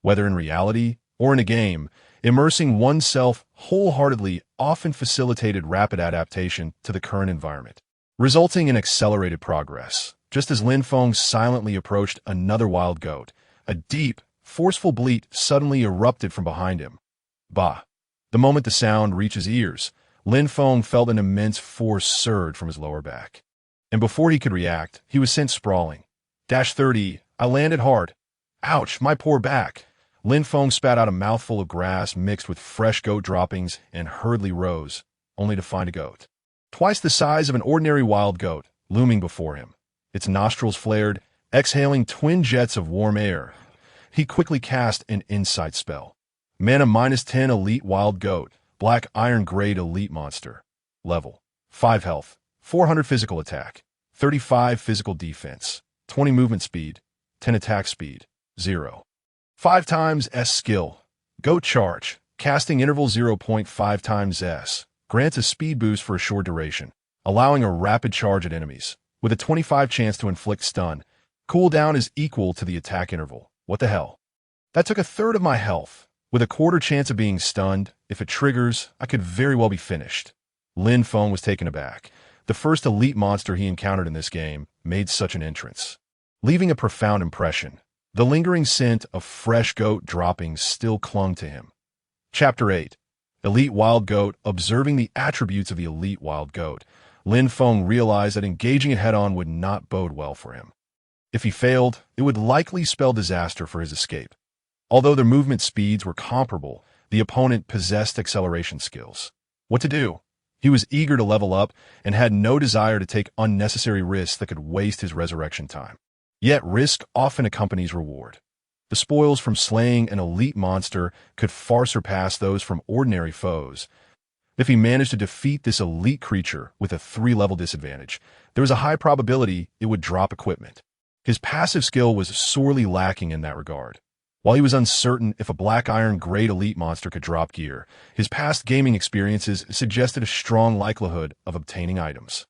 Whether in reality or in a game, immersing oneself wholeheartedly often facilitated rapid adaptation to the current environment, resulting in accelerated progress. Just as Lin Feng silently approached another wild goat, a deep, forceful bleat suddenly erupted from behind him. Bah! The moment the sound reached his ears, Lin Feng felt an immense force surge from his lower back. And before he could react, he was sent sprawling. -30, I landed hard. Ouch, my poor back. Lin Feng spat out a mouthful of grass mixed with fresh goat droppings and hurriedly rose, only to find a goat, twice the size of an ordinary wild goat, looming before him. Its nostrils flared, exhaling twin jets of warm air. He quickly cast an insight spell. Mana -10 Elite Wild Goat, Black Iron Grade Elite Monster. Level 5 Health, 400 Physical Attack, 35 Physical Defense, 20 Movement Speed, 10 Attack Speed, 0. 5 times S Skill. Goat Charge, casting interval 0.5 times S, grants a speed boost for a short duration, allowing a rapid charge at enemies, with a 25 chance to inflict stun. Cooldown is equal to the attack interval. What the hell? That took a third of my health. With a quarter chance of being stunned, if it triggers, I could very well be finished. Lin Feng was taken aback. The first elite monster he encountered in this game made such an entrance, leaving a profound impression. The lingering scent of fresh goat droppings still clung to him. Chapter 8. Elite Wild Goat. Observing the attributes of the elite wild goat, Lin Feng realized that engaging it head-on would not bode well for him. If he failed, it would likely spell disaster for his escape. Although their movement speeds were comparable, the opponent possessed acceleration skills. What to do? He was eager to level up and had no desire to take unnecessary risks that could waste his resurrection time. Yet risk often accompanies reward. The spoils from slaying an elite monster could far surpass those from ordinary foes. If he managed to defeat this elite creature with a 3-level disadvantage, there was a high probability it would drop equipment. His passive skill was sorely lacking in that regard. While he was uncertain if a Black Iron Grade Elite monster could drop gear, his past gaming experiences suggested a strong likelihood of obtaining items.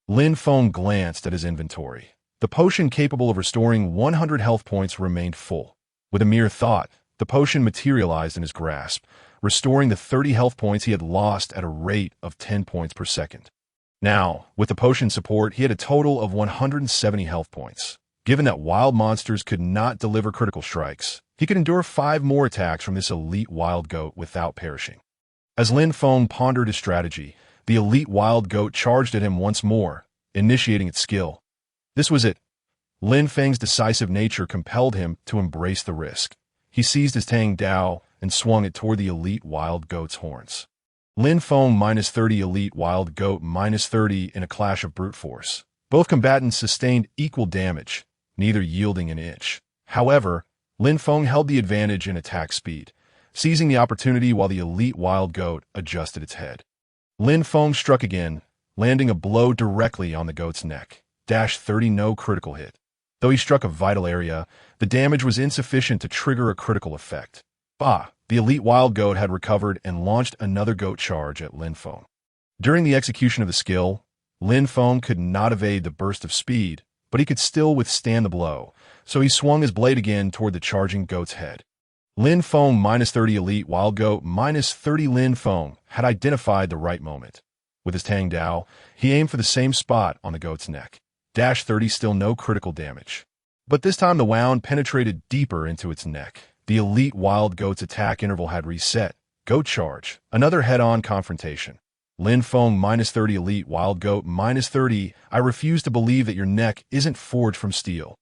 Lin Feng glanced at his inventory. The potion capable of restoring 100 health points remained full. With a mere thought, the potion materialized in his grasp, restoring the 30 health points he had lost at a rate of 10 points per second. Now, with the potion support, he had a total of 170 health points. Given that wild monsters could not deliver critical strikes, he could endure 5 more attacks from this elite wild goat without perishing. As Lin Feng pondered his strategy, the elite wild goat charged at him once more, initiating its skill. This was it. Lin Feng's decisive nature compelled him to embrace the risk. He seized his Tang Dao and swung it toward the elite wild goat's horns. Lin Feng -30 Elite Wild Goat -30 in a clash of brute force. Both combatants sustained equal damage. neither yielding an inch. However, Lin Feng held the advantage in attack speed, seizing the opportunity while the elite wild goat adjusted its head. Lin Feng struck again, landing a blow directly on the goat's neck. -30 no critical hit. Though he struck a vital area, the damage was insufficient to trigger a critical effect. The elite wild goat had recovered and launched another goat charge at Lin Feng. During the execution of the skill, Lin Feng could not evade the burst of speed, but he could still withstand the blow, so he swung his blade again toward the charging goat's head. Lin Feng -30 elite wild goat -30 Lin Feng had identified the right moment. With his Tang Dao, he aimed for the same spot on the goat's neck. -30 still no critical damage. But this time the wound penetrated deeper into its neck. The elite wild goat's attack interval had reset. Goat charge, another head-on confrontation. Lin Feng -30 elite wild goat -30, I refuse to believe that your neck isn't forged from steel.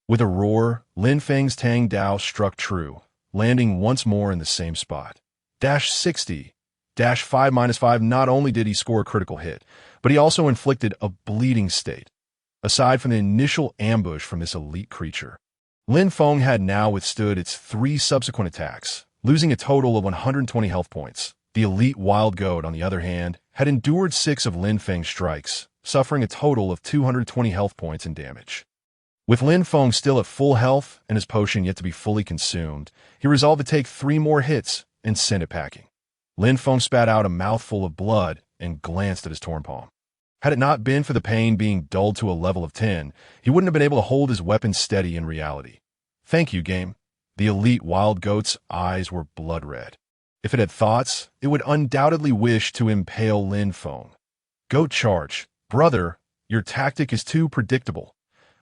With a roar, Lin Feng's Tang Dao struck true, landing once more in the same spot. -60, -5 not only did he score a critical hit, but he also inflicted a bleeding state. Aside from the initial ambush from this elite creature, Lin Feng had now withstood its 3 subsequent attacks, losing a total of 120 health points. The elite wild goat, on the other hand, had endured 6 of Lin Feng's strikes, suffering a total of 220 health points in damage. With Lin Feng still at full health and his potion yet to be fully consumed, he resolved to take 3 more hits and send it packing. Lin Feng spat out a mouthful of blood and glanced at his torn palm. Had it not been for the pain being dulled to a level of 10, he wouldn't have been able to hold his weapon steady in reality. Thank you, game. The elite wild goat's eyes were blood red. If it had thoughts, it would undoubtedly wish to impale Lin Feng. Goat charge. Brother, your tactic is too predictable.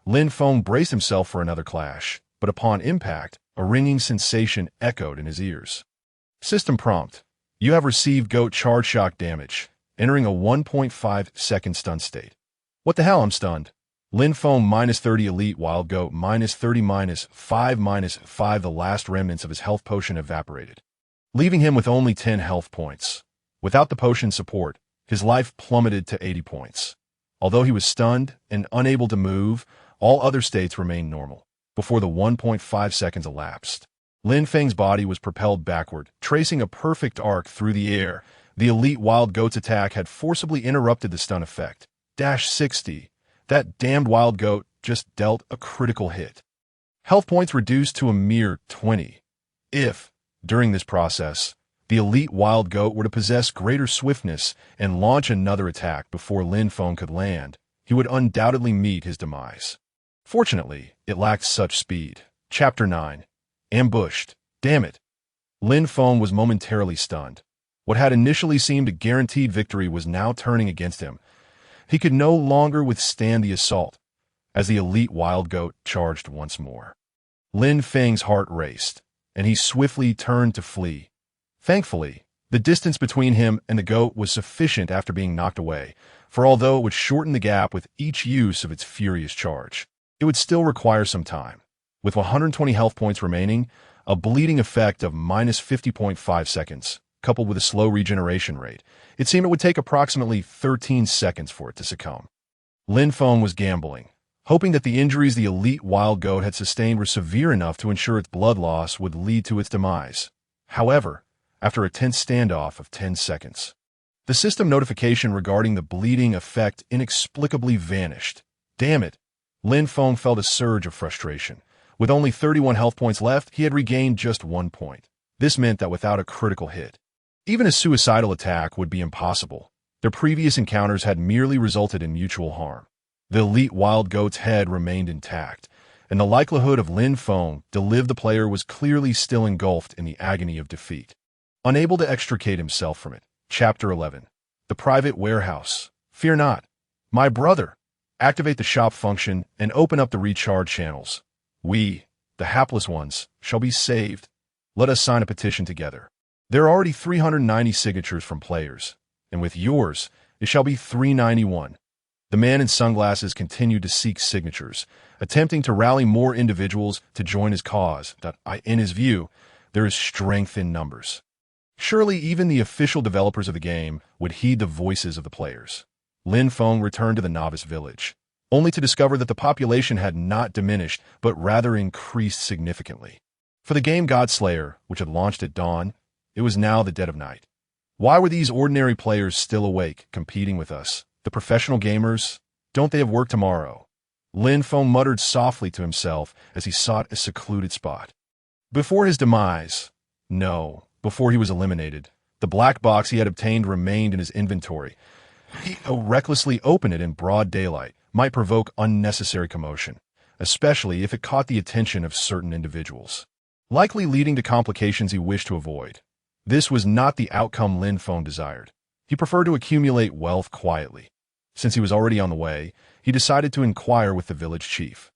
Lin Feng braced himself for another clash, but upon impact, a ringing sensation echoed in his ears. System prompt. You have received goat charge shock damage, entering a 1.5-second stun state. What the hell, I'm stunned. Lin Feng -30 elite wild goat -30 -5 the last remnants of his health potion evaporated, leaving him with only 10 health points. Without the potion support, his life plummeted to 80 points. Although he was stunned and unable to move, all other states remained normal. Before the 1.5 seconds elapsed, Lin Feng's body was propelled backward, tracing a perfect arc through the air. The elite wild goat's attack had forcibly interrupted the stun effect. -60. That damned wild goat just dealt a critical hit. Health points reduced to a mere 20. If, during this process, the elite wild goat were to possess greater swiftness and launch another attack before Lin Feng could land, he would undoubtedly meet his demise. Fortunately, it lacked such speed. Chapter 9. Ambushed. Damn it. Lin Feng was momentarily stunned. What had initially seemed a guaranteed victory was now turning against him. He could no longer withstand the assault, as the elite wild goat charged once more. Lin Feng's heart raced, and he swiftly turned to flee. Thankfully, the distance between him and the goat was sufficient after being knocked away, for although it would shorten the gap with each use of its furious charge, it would still require some time. With 120 health points remaining, a bleeding effect of -50.5 seconds, coupled with a slow regeneration rate, it seemed it would take approximately 13 seconds for it to succumb. Lin Feng was gambling, hoping that the injuries the elite wild goat had sustained were severe enough to ensure its blood loss would lead to its demise. However, after a tense standoff of 10 seconds, the system notification regarding the bleeding effect inexplicably vanished. Damn it! Lin Feng felt a surge of frustration. With only 31 health points left, he had regained just 1 point. This meant that without a critical hit, even a suicidal attack would be impossible. Their previous encounters had merely resulted in mutual harm. The elite wild goat's head remained intact, and the likelihood of Lin Feng to live the player was clearly still engulfed in the agony of defeat. Unable to extricate himself from it. Chapter 11. The Private Warehouse. Fear not. My brother. Activate the shop function and open up the recharge channels. We, the hapless ones, shall be saved. Let us sign a petition together. There are already 390 signatures from players, and with yours, it shall be 391. The man in sunglasses continued to seek signatures, attempting to rally more individuals to join his cause. In his view, there is strength in numbers. Surely even the official developers of the game would heed the voices of the players. Lin Feng returned to the novice village. only to discover that the population had not diminished, but rather increased significantly. For the game Godslayer, which had launched at dawn, it was now the dead of night. Why were these ordinary players still awake, competing with us? The professional gamers? Don't they have work tomorrow? Lin Feng muttered softly to himself as he sought a secluded spot. Before his demise, no, before he was eliminated, the black box he had obtained remained in his inventory. He recklessly open it in broad daylight might provoke unnecessary commotion, especially if it caught the attention of certain individuals, likely leading to complications he wished to avoid. This was not the outcome Lin Feng desired. He preferred to accumulate wealth quietly. Since he was already on the way, he decided to inquire with the village chief.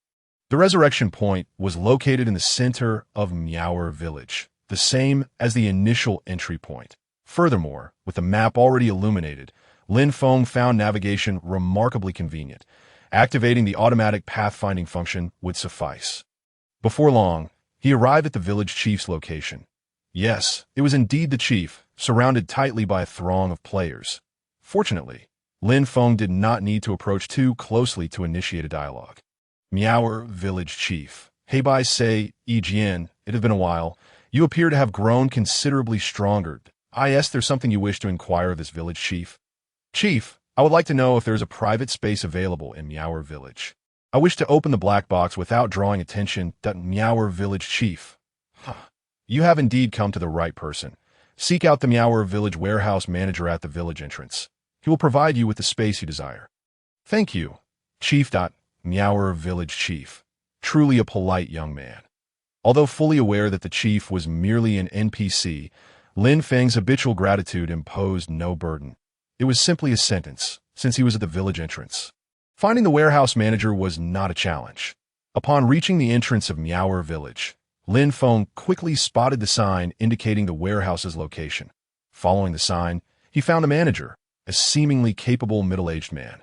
The resurrection point was located in the center of Meower village, the same as the initial entry point. Furthermore, with the map already illuminated, Lin Feng found navigation remarkably convenient. Activating the automatic pathfinding function would suffice. Before long, he arrived at the village chief's location. Yes, it was indeed the chief, surrounded tightly by a throng of players. Fortunately, Lin Feng did not need to approach too closely to initiate a dialogue. Meower village chief. Heibai say, Jian, it has been a while. You appear to have grown considerably stronger. There's something you wish to inquire of this village chief? Chief, I would like to know if there is a private space available in Meower village. I wish to open the black box without drawing attention. Meower village chief. You have indeed come to the right person. Seek out the Meower village warehouse manager at the village entrance. He will provide you with the space you desire. Thank you, Chief. Meower village chief. Truly a polite young man. Although fully aware that the chief was merely an NPC, Lin Feng's habitual gratitude imposed no burden. It was simply a sentence, since he was at the village entrance. Finding the warehouse manager was not a challenge. Upon reaching the entrance of Meower village, Lin Feng quickly spotted the sign indicating the warehouse's location. Following the sign, he found a manager, a seemingly capable middle-aged man.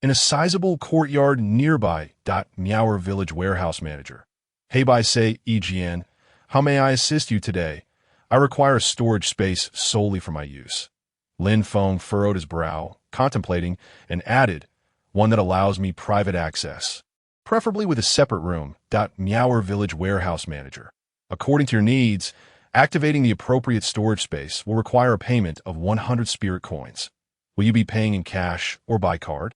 In a sizable courtyard nearby, Meower village warehouse manager. Heibai say, Jian, how may I assist you today? I require a storage space solely for my use. Lin Feng furrowed his brow, contemplating, and added, one that allows me private access, preferably with a separate room. Meower village warehouse manager. According to your needs, activating the appropriate storage space will require a payment of 100 spirit coins. Will you be paying in cash or by card?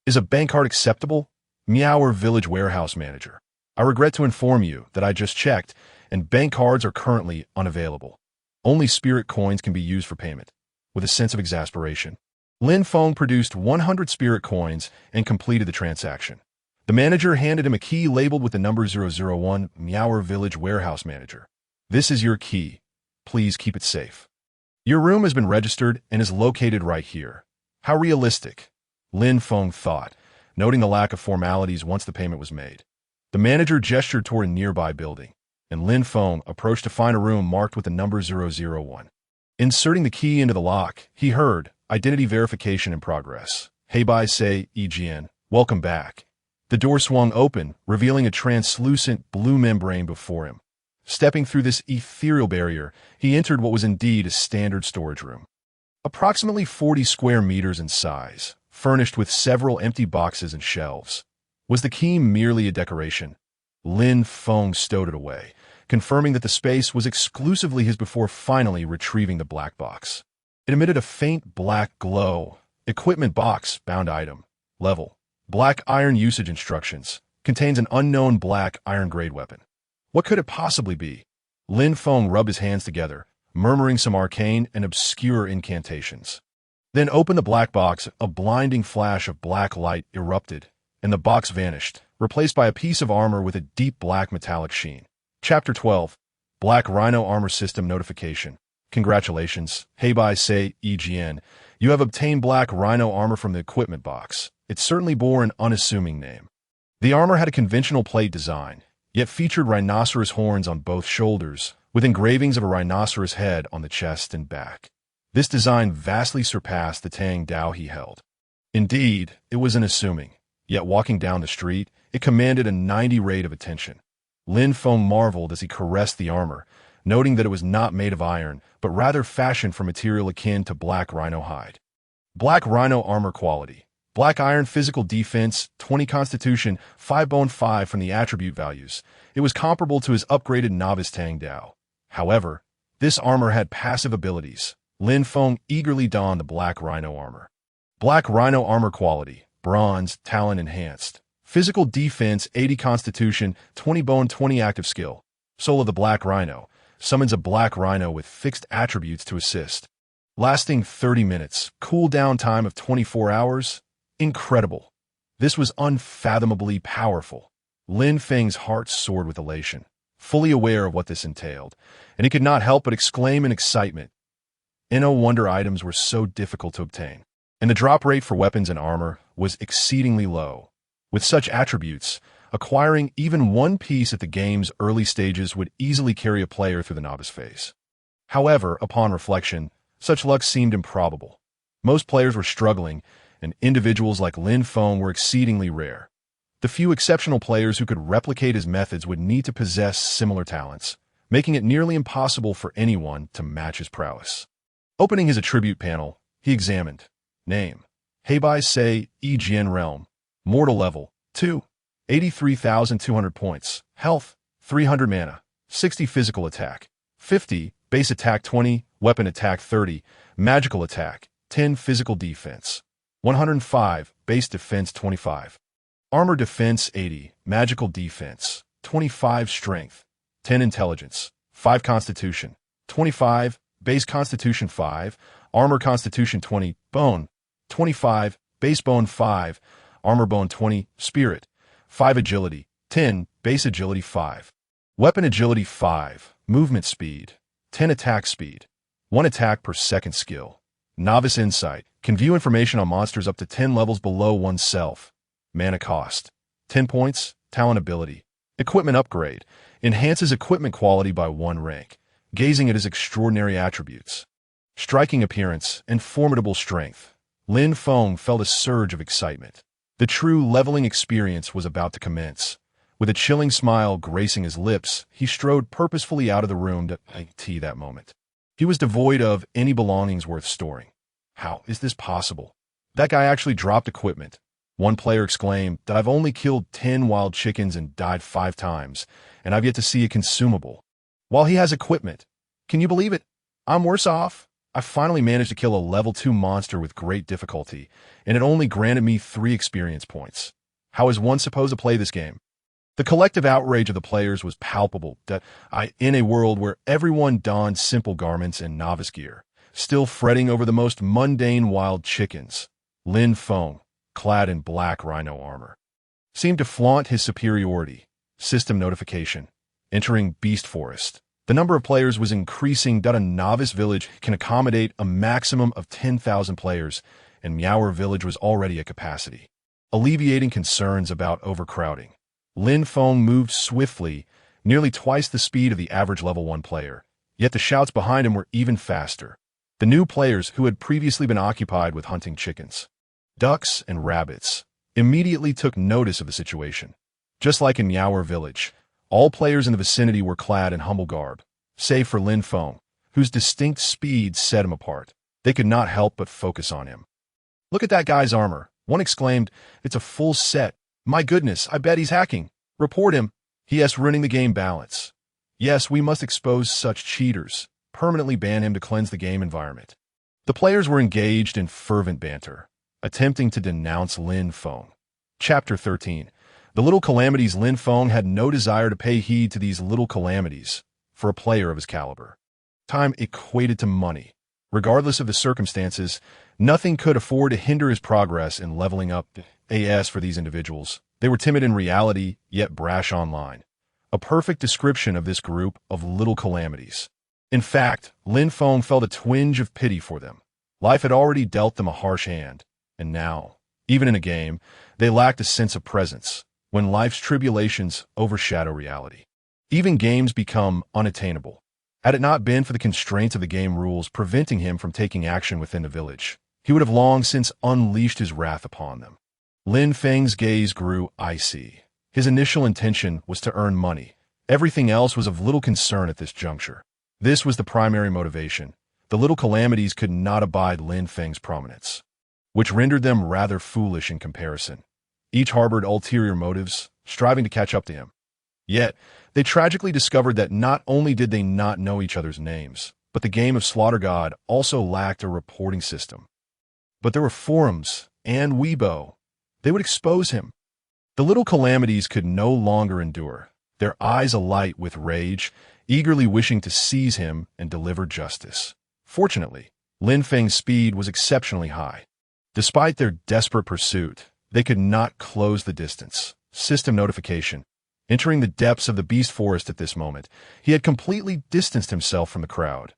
Is a bank card acceptable? Meower village warehouse manager. I regret to inform you that I just checked, and bank cards are currently unavailable. Only spirit coins can be used for payment. With a sense of exasperation, Lin Feng produced 100 spirit coins and completed the transaction. The manager handed him a key labeled with the number 001, Meower village warehouse manager. This is your key. Please keep it safe. Your room has been registered and is located right here. How realistic, Lin Feng thought, noting the lack of formalities once the payment was made. The manager gestured toward a nearby building, and Lin Feng approached to find a room marked with the number 001. Inserting the key into the lock, he heard, identity verification in progress. Heibai say, Jian, welcome back. The door swung open, revealing a translucent blue membrane before him. Stepping through this ethereal barrier, he entered what was indeed a standard storage room. Approximately 40 square meters in size, furnished with several empty boxes and shelves. Was the key merely a decoration? Lin Feng stowed it away, confirming that the space was exclusively his before finally retrieving the black box. It emitted a faint black glow. Equipment box, bound item. Level. Black iron usage instructions. Contains an unknown black iron-grade weapon. What could it possibly be? Lin Feng rubbed his hands together, murmuring some arcane and obscure incantations. Then opened the black box. A blinding flash of black light erupted, and the box vanished, replaced by a piece of armor with a deep black metallic sheen. Chapter 12. Black Rhino Armor System Notification. Congratulations, Heibai say, Jian. You have obtained black rhino armor from the equipment box. It certainly bore an unassuming name. The armor had a conventional plate design, yet featured rhinoceros horns on both shoulders, with engravings of a rhinoceros head on the chest and back. This design vastly surpassed the Tang Dao he held. Indeed, it was unassuming, yet walking down the street, it commanded a 90 rate of attention. Lin Feng marveled as he caressed the armor, noting that it was not made of iron, but rather fashioned from material akin to black rhino hide. Black rhino armor quality. Black Iron physical defense, 20 constitution, 5 bone 5 from the attribute values. It was comparable to his upgraded novice Tang Dao. However, this armor had passive abilities. Lin Feng eagerly donned the Black Rhino armor. Black Rhino armor quality, bronze, talent enhanced. Physical defense, 80 constitution, 20 bone, 20 active skill. Soul of the Black Rhino summons a Black Rhino with fixed attributes to assist. Lasting 30 minutes, cooldown time of 24 hours. Incredible. This was unfathomably powerful. Lin Feng's heart soared with elation, fully aware of what this entailed, and he could not help but exclaim in excitement. No wonder items were so difficult to obtain, and the drop rate for weapons and armor was exceedingly low. With such attributes, acquiring even one piece at the game's early stages would easily carry a player through the novice phase. However, upon reflection, such luck seemed improbable. Most players were struggling, and individuals like Lin Feng were exceedingly rare. The few exceptional players who could replicate his methods would need to possess similar talents, making it nearly impossible for anyone to match his prowess. Opening his attribute panel, he examined. Name: Heibai Sei Jian Realm. Mortal level, 2. 83,200 points. Health, 300 mana. 60 physical attack. 50, base attack 20, weapon attack 30, magical attack, 10 physical defense. 105, base defense 25. Armor defense 80, magical defense, 25 strength, 10 intelligence, 5 constitution, 25, base constitution 5, armor constitution 20, bone, 25, base bone 5, armor bone 20, spirit, 5 agility, 10, base agility 5, weapon agility 5, movement speed, 10 attack speed, 1 attack per second skill. Novice insight, can view information on monsters up to 10 levels below oneself. Mana cost, 10 points, talent ability. Equipment upgrade, enhances equipment quality by 1 rank, gazing at his extraordinary attributes. Striking appearance and formidable strength. Lin Feng felt a surge of excitement. The true leveling experience was about to commence. With a chilling smile gracing his lips, he strode purposefully out of the room to tea that moment. He was devoid of any belongings worth storing. How is this possible? That guy actually dropped equipment. One player exclaimed that I've only killed 10 wild chickens and died 5 times, and I've yet to see a consumable. While he has equipment. Can you believe it? I'm worse off. I finally managed to kill a level 2 monster with great difficulty, and it only granted me 3 experience points. How is one supposed to play this game? The collective outrage of the players was palpable that in a world where everyone donned simple garments and novice gear, still fretting over the most mundane wild chickens, Lin Feng, clad in Black Rhino armor, seemed to flaunt his superiority. System notification. Entering Beast Forest. The number of players was increasing. A novice village can accommodate a maximum of 10,000 players, and Meower Village was already at capacity, alleviating concerns about overcrowding. Lin Feng moved swiftly, nearly twice the speed of the average level 1 player, yet the shouts behind him were even faster. The new players who had previously been occupied with hunting chickens, ducks, and rabbits immediately took notice of the situation. Just like in Meower Village, all players in the vicinity were clad in humble garb, save for Lin Feng, whose distinct speed set him apart. They could not help but focus on him. Look at that guy's armor. One exclaimed, it's a full set. My goodness, I bet he's hacking. Report him. He has ruining the game balance. Yes, we must expose such cheaters. Permanently ban him to cleanse the game environment. The players were engaged in fervent banter, attempting to denounce Lin Feng. Chapter 13. The Little Calamities. Lin Feng had no desire to pay heed to these little calamities for a player of his caliber. Time equated to money. Regardless of the circumstances, nothing could afford to hinder his progress in leveling up. As for these individuals, they were timid in reality, yet brash online. A perfect description of this group of little calamities. In fact, Lin Feng felt a twinge of pity for them. Life had already dealt them a harsh hand, and now, even in a game, they lacked a sense of presence, when life's tribulations overshadow reality. Even games become unattainable. Had it not been for the constraints of the game rules preventing him from taking action within the village, he would have long since unleashed his wrath upon them. Lin Feng's gaze grew icy. His initial intention was to earn money. Everything else was of little concern at this juncture. This was the primary motivation. The little calamities could not abide Lin Feng's prominence. which rendered them rather foolish in comparison. Each harbored ulterior motives, striving to catch up to him. Yet, they tragically discovered that not only did they not know each other's names, but the game of Slaughter God also lacked a reporting system. But there were forums and Weibo. They would expose him. The little calamities could no longer endure, their eyes alight with rage, eagerly wishing to seize him and deliver justice. Fortunately, Lin Feng's speed was exceptionally high. Despite their desperate pursuit, they could not close the distance. System notification. Entering the depths of the beast forest at this moment, he had completely distanced himself from the crowd.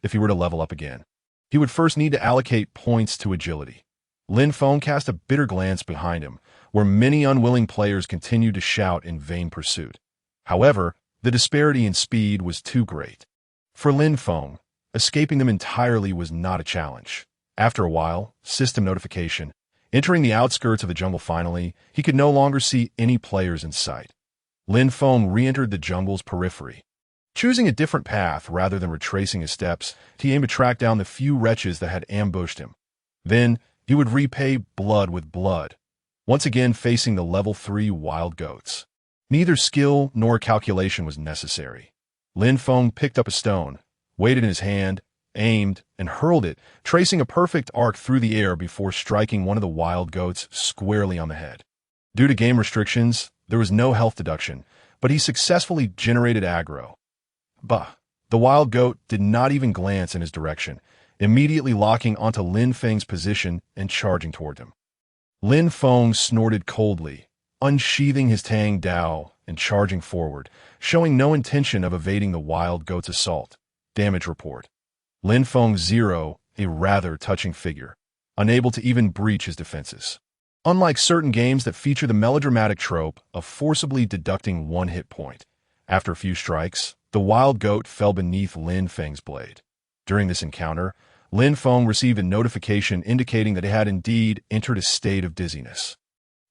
If he were to level up again, he would first need to allocate points to agility. Lin Feng cast a bitter glance behind him, where many unwilling players continued to shout in vain pursuit. However, the disparity in speed was too great. For Lin Feng, escaping them entirely was not a challenge. After a while, system notification. Entering the outskirts of the jungle finally, he could no longer see any players in sight. Lin Feng re-entered the jungle's periphery. Choosing a different path rather than retracing his steps, he aimed to track down the few wretches that had ambushed him. Then, he would repay blood with blood, once again facing the level 3 wild goats. Neither skill nor calculation was necessary. Lin Feng picked up a stone, weighed it in his hand, aimed, and hurled it, tracing a perfect arc through the air before striking one of the wild goats squarely on the head. Due to game restrictions, there was no health deduction, but he successfully generated aggro. Bah! The wild goat did not even glance in his direction, immediately locking onto Lin Feng's position and charging toward him. Lin Feng snorted coldly, unsheathing his Tang Dao and charging forward, showing no intention of evading the wild goat's assault. Damage report. Lin Feng 0, a rather touching figure, unable to even breach his defenses. Unlike certain games that feature the melodramatic trope of forcibly deducting one hit point, after a few strikes, the wild goat fell beneath Lin Feng's blade. During this encounter, Lin Feng received a notification indicating that he had indeed entered a state of dizziness.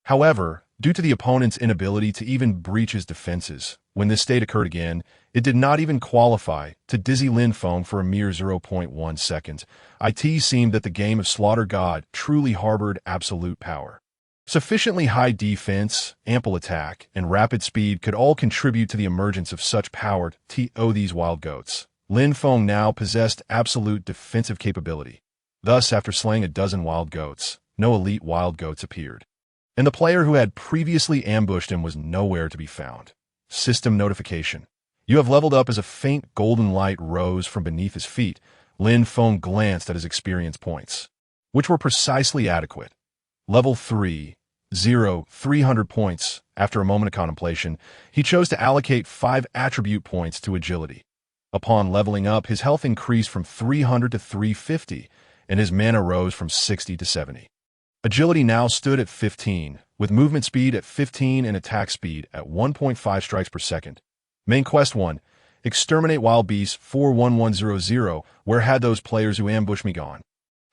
However, due to the opponent's inability to even breach his defenses, when this state occurred again, it did not even qualify to dizzy Lin Feng for a mere 0.1 seconds. It seemed that the game of Slaughter God truly harbored absolute power. Sufficiently high defense, ample attack, and rapid speed could all contribute to the emergence of such power to these wild goats. Lin Feng now possessed absolute defensive capability. Thus, after slaying a dozen wild goats, no elite wild goats appeared. And the player who had previously ambushed him was nowhere to be found. System notification. You have leveled up. As a faint golden light rose from beneath his feet, Lin Feng glanced at his experience points, which were precisely adequate. Level 3, 300 points. After a moment of contemplation, he chose to allocate 5 attribute points to agility. Upon leveling up, his health increased from 300 to 350, and his mana rose from 60 to 70. Agility now stood at 15, with movement speed at 15 and attack speed at 1.5 strikes per second. Main Quest 1, Exterminate Wild Beasts 41100. Where had those players who ambushed me gone?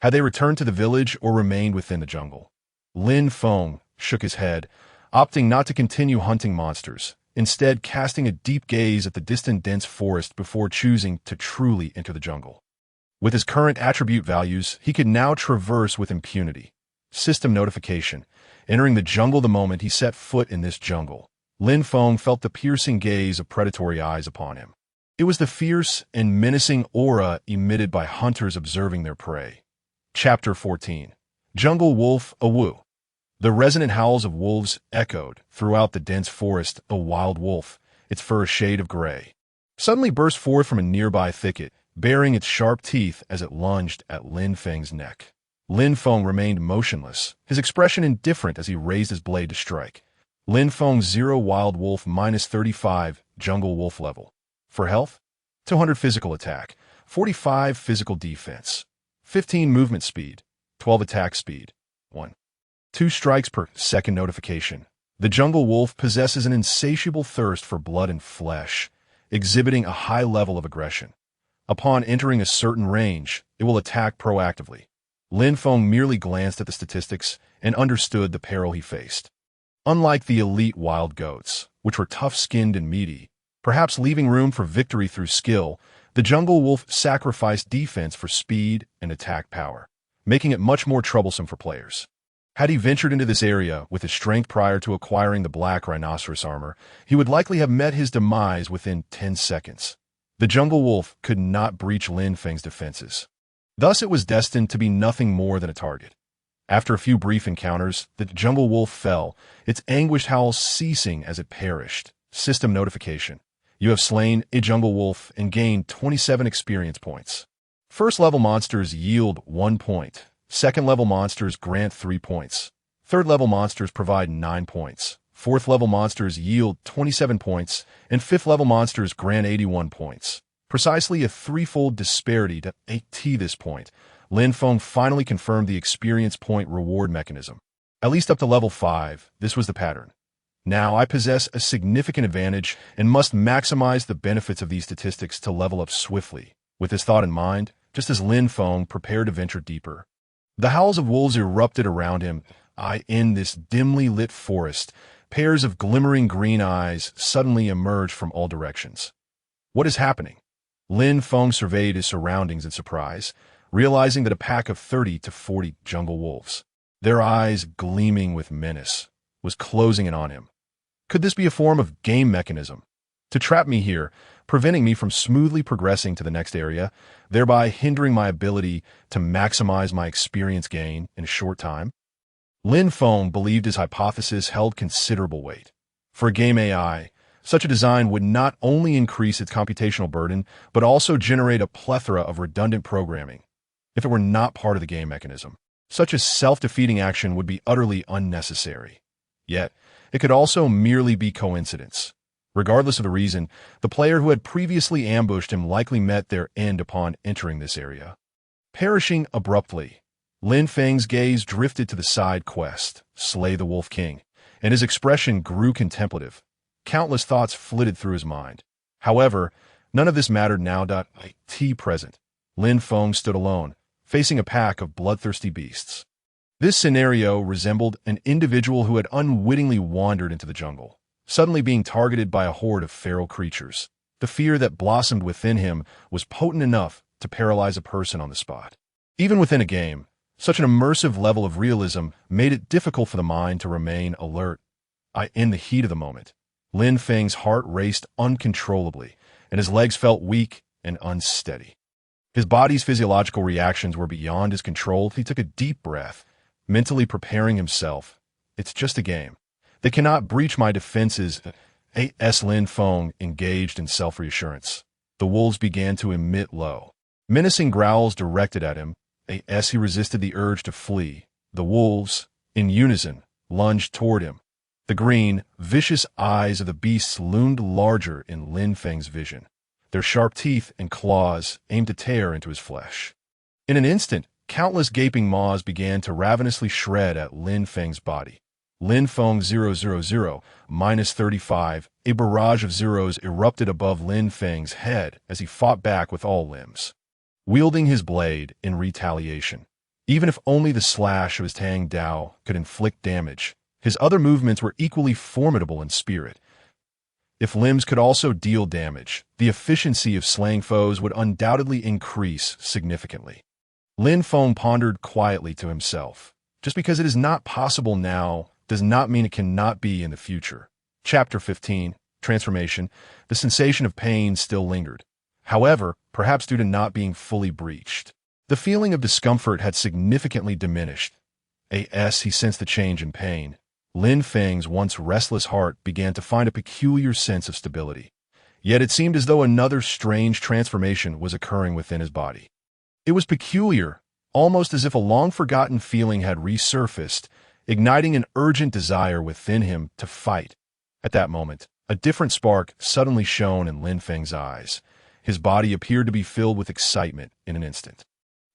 Had they returned to the village or remained within the jungle? Lin Feng shook his head, opting not to continue hunting monsters, instead casting a deep gaze at the distant dense forest before choosing to truly enter the jungle. With his current attribute values, he could now traverse with impunity. System notification. Entering the jungle the moment he set foot in this jungle, Lin Feng felt the piercing gaze of predatory eyes upon him. It was the fierce and menacing aura emitted by hunters observing their prey. Chapter 14. Jungle Wolf Awu. The resonant howls of wolves echoed throughout the dense forest. A wild wolf, its fur a shade of gray, suddenly burst forth from a nearby thicket, baring its sharp teeth as it lunged at Lin Feng's neck. Lin Feng remained motionless, his expression indifferent as he raised his blade to strike. Lin Feng 0 Wild Wolf -35 Jungle Wolf level. For health, 200 physical attack, 45 physical defense, 15 movement speed, 12 attack speed, 2 strikes per second. Notification. The jungle wolf possesses an insatiable thirst for blood and flesh, exhibiting a high level of aggression. Upon entering a certain range, it will attack proactively. Lin Feng merely glanced at the statistics and understood the peril he faced. Unlike the elite wild goats, which were tough-skinned and meaty, perhaps leaving room for victory through skill, the jungle wolf sacrificed defense for speed and attack power. making it much more troublesome for players. Had he ventured into this area with his strength prior to acquiring the black rhinoceros armor, he would likely have met his demise within 10 seconds. The jungle wolf could not breach Lin Feng's defenses. Thus it was destined to be nothing more than a target. After a few brief encounters, the jungle wolf fell, its anguished howls ceasing as it perished. System notification. You have slain a jungle wolf and gained 27 experience points. First-level monsters yield 1 point. Second-level monsters grant 3 points. Third-level monsters provide 9 points. Fourth-level monsters yield 27 points, and fifth-level monsters grant 81 points. Precisely a threefold disparity to this point. Lin Feng finally confirmed the experience point reward mechanism. At least up to level 5, this was the pattern. Now I possess a significant advantage and must maximize the benefits of these statistics to level up swiftly. With this thought in mind, just as Lin Feng prepared to venture deeper, the howls of wolves erupted around him. In this dimly lit forest, pairs of glimmering green eyes suddenly emerged from all directions. What is happening? Lin Feng surveyed his surroundings in surprise, realizing that a pack of 30 to 40 jungle wolves, their eyes gleaming with menace, was closing in on him. Could this be a form of game mechanism to trap me here, preventing me from smoothly progressing to the next area, thereby hindering my ability to maximize my experience gain in a short time? Lin Feng believed his hypothesis held considerable weight. For a game AI, such a design would not only increase its computational burden, but also generate a plethora of redundant programming. If it were not part of the game mechanism, such a self-defeating action would be utterly unnecessary. Yet, it could also merely be coincidence. Regardless of the reason, the player who had previously ambushed him likely met their end upon entering this area. Perishing abruptly, Lin Feng's gaze drifted to the side quest, Slay the Wolf King, and his expression grew contemplative. Countless thoughts flitted through his mind. However, none of this mattered now. Present, Lin Feng stood alone, facing a pack of bloodthirsty beasts. This scenario resembled an individual who had unwittingly wandered into the jungle, suddenly being targeted by a horde of feral creatures. The fear that blossomed within him was potent enough to paralyze a person on the spot. Even within a game, such an immersive level of realism made it difficult for the mind to remain alert. In the heat of the moment, Lin Feng's heart raced uncontrollably, and his legs felt weak and unsteady. His body's physiological reactions were beyond his control. He took a deep breath, mentally preparing himself. It's just a game. They cannot breach my defenses. Lin Feng engaged in self-reassurance. The wolves began to emit low, menacing growls directed at him. He resisted the urge to flee. The wolves, in unison, lunged toward him. The green, vicious eyes of the beasts loomed larger in Lin Feng's vision. Their sharp teeth and claws aimed to tear into his flesh. In an instant, countless gaping maws began to ravenously shred at Lin Feng's body. Lin Feng 000, minus 35, a barrage of zeros erupted above Lin Feng's head as he fought back with all limbs, wielding his blade in retaliation. Even if only the slash of his Tang Dao could inflict damage, his other movements were equally formidable in spirit. If limbs could also deal damage, the efficiency of slaying foes would undoubtedly increase significantly. Lin Feng pondered quietly to himself. Just because it is not possible now does not mean it cannot be in the future. Chapter 15, Transformation. The sensation of pain still lingered. However, perhaps due to not being fully breached, the feeling of discomfort had significantly diminished. He sensed the change in pain. Lin Feng's once restless heart began to find a peculiar sense of stability. Yet it seemed as though another strange transformation was occurring within his body. It was peculiar, almost as if a long-forgotten feeling had resurfaced, igniting an urgent desire within him to fight. At that moment, a different spark suddenly shone in Lin Feng's eyes. His body appeared to be filled with excitement in an instant.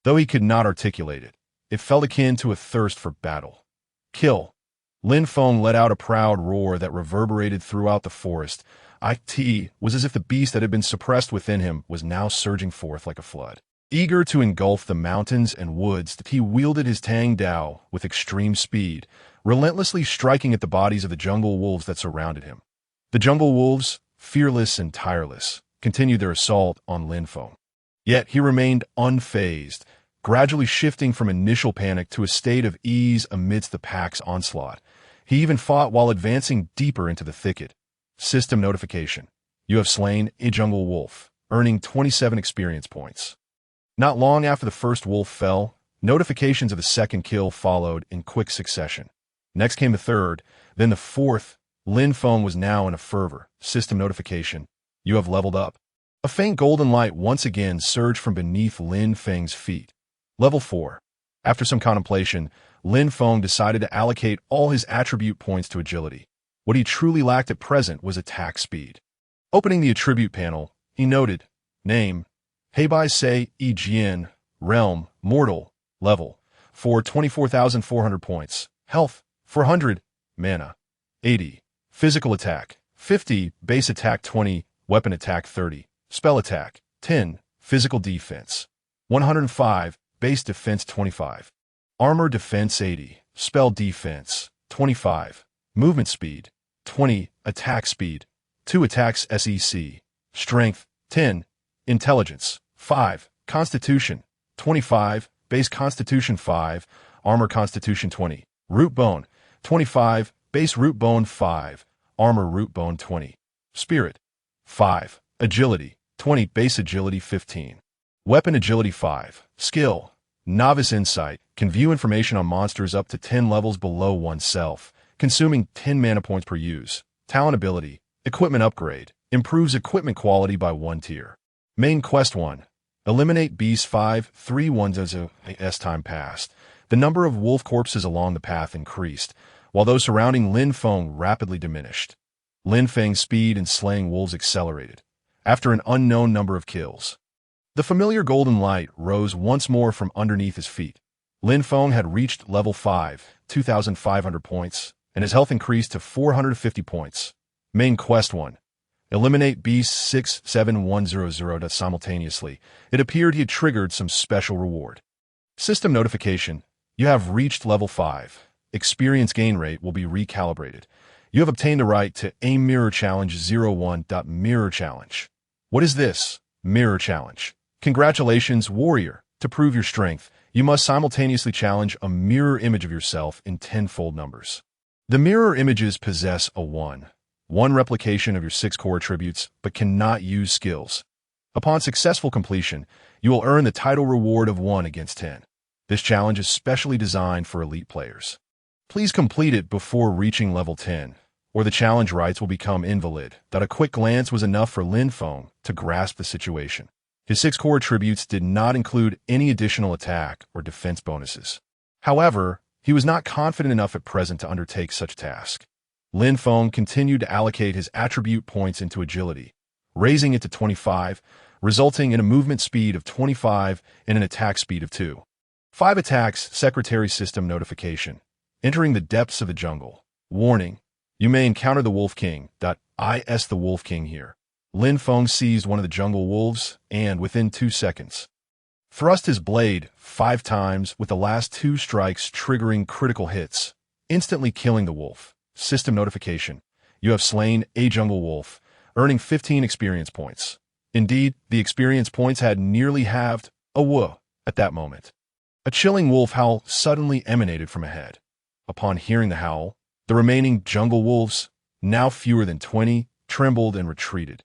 Though he could not articulate it, it felt akin to a thirst for battle. Kill. Lin Feng let out a proud roar that reverberated throughout the forest. It was as if the beast that had been suppressed within him was now surging forth like a flood. Eager to engulf the mountains and woods, he wielded his Tang Dao with extreme speed, relentlessly striking at the bodies of the jungle wolves that surrounded him. The jungle wolves, fearless and tireless, continued their assault on Lin Feng. Yet he remained unfazed, gradually shifting from initial panic to a state of ease amidst the pack's onslaught. He even fought while advancing deeper into the thicket. System notification. You have slain a jungle wolf, earning 27 experience points. Not long after the first wolf fell, notifications of the second kill followed in quick succession. Next came the third, then the fourth. Lin Feng was now in a fervor. System notification. You have leveled up. A faint golden light once again surged from beneath Lin Feng's feet. Level 4. After some contemplation, Lin Feng decided to allocate all his attribute points to agility. What he truly lacked at present was attack speed. Opening the attribute panel, he noted, Name, Heibai Sei Yi Jian, Realm, Mortal, Level, for 24,400 points, Health, 400, Mana, 80, Physical Attack, 50, Base Attack 20, Weapon Attack 30, Spell Attack, 10, Physical Defense, 105, Base Defense 25, Armor Defense 80, Spell Defense, 25, Movement Speed, 20, Attack Speed, 2 Attacks SEC, Strength, 10, Intelligence, 5, Constitution, 25, Base Constitution 5, Armor Constitution 20, Root Bone, 25, Base Root Bone 5, Armor Root Bone 20, Spirit, 5, Agility, 20, Base Agility 15, Weapon Agility 5, Skill, Novice Insight, can view information on monsters up to 10 levels below oneself, consuming 10 mana points per use. Talent Ability, Equipment Upgrade, improves equipment quality by 1 tier. Main Quest 1. Eliminate beasts 5-3-1 as time passed. The number of wolf corpses along the path increased, while those surrounding Lin Feng rapidly diminished. Lin Feng's speed in slaying wolves accelerated. After an unknown number of kills, the familiar golden light rose once more from underneath his feet. Lin Feng had reached level 5, 2,500 points, and his health increased to 450 points. Main Quest 1. Eliminate beasts 6-7-1-0-0 simultaneously. It appeared he had triggered some special reward. System notification. You have reached level 5. Experience gain rate will be recalibrated. You have obtained the right to a Mirror Challenge 01. Mirror Challenge. What is this? Mirror Challenge. Congratulations, warrior. To prove your strength, you must simultaneously challenge a mirror image of yourself in 10-fold numbers. The mirror images possess a 1 replication of your 6 core attributes, but cannot use skills. Upon successful completion, you will earn the title reward of 1 against 10. This challenge is specially designed for elite players. Please complete it before reaching level 10, or the challenge rights will become invalid. A quick glance was enough for Lin Feng to grasp the situation. His 6 core attributes did not include any additional attack or defense bonuses. However, he was not confident enough at present to undertake such a task. Lin Feng continued to allocate his attribute points into agility, raising it to 25, resulting in a movement speed of 25 and an attack speed of 2. 5 attacks. Secretary System notification. Entering the depths of the jungle. Warning. You may encounter the Wolf King. Is the Wolf King here? Lin Feng seized one of the jungle wolves and, within 2 seconds, thrust his blade 5 times with the last 2 strikes triggering critical hits, instantly killing the wolf. System notification. You have slain a jungle wolf, earning 15 experience points. Indeed, the experience points had nearly halved at that moment. A chilling wolf howl suddenly emanated from ahead. Upon hearing the howl, the remaining jungle wolves, now fewer than 20, trembled and retreated.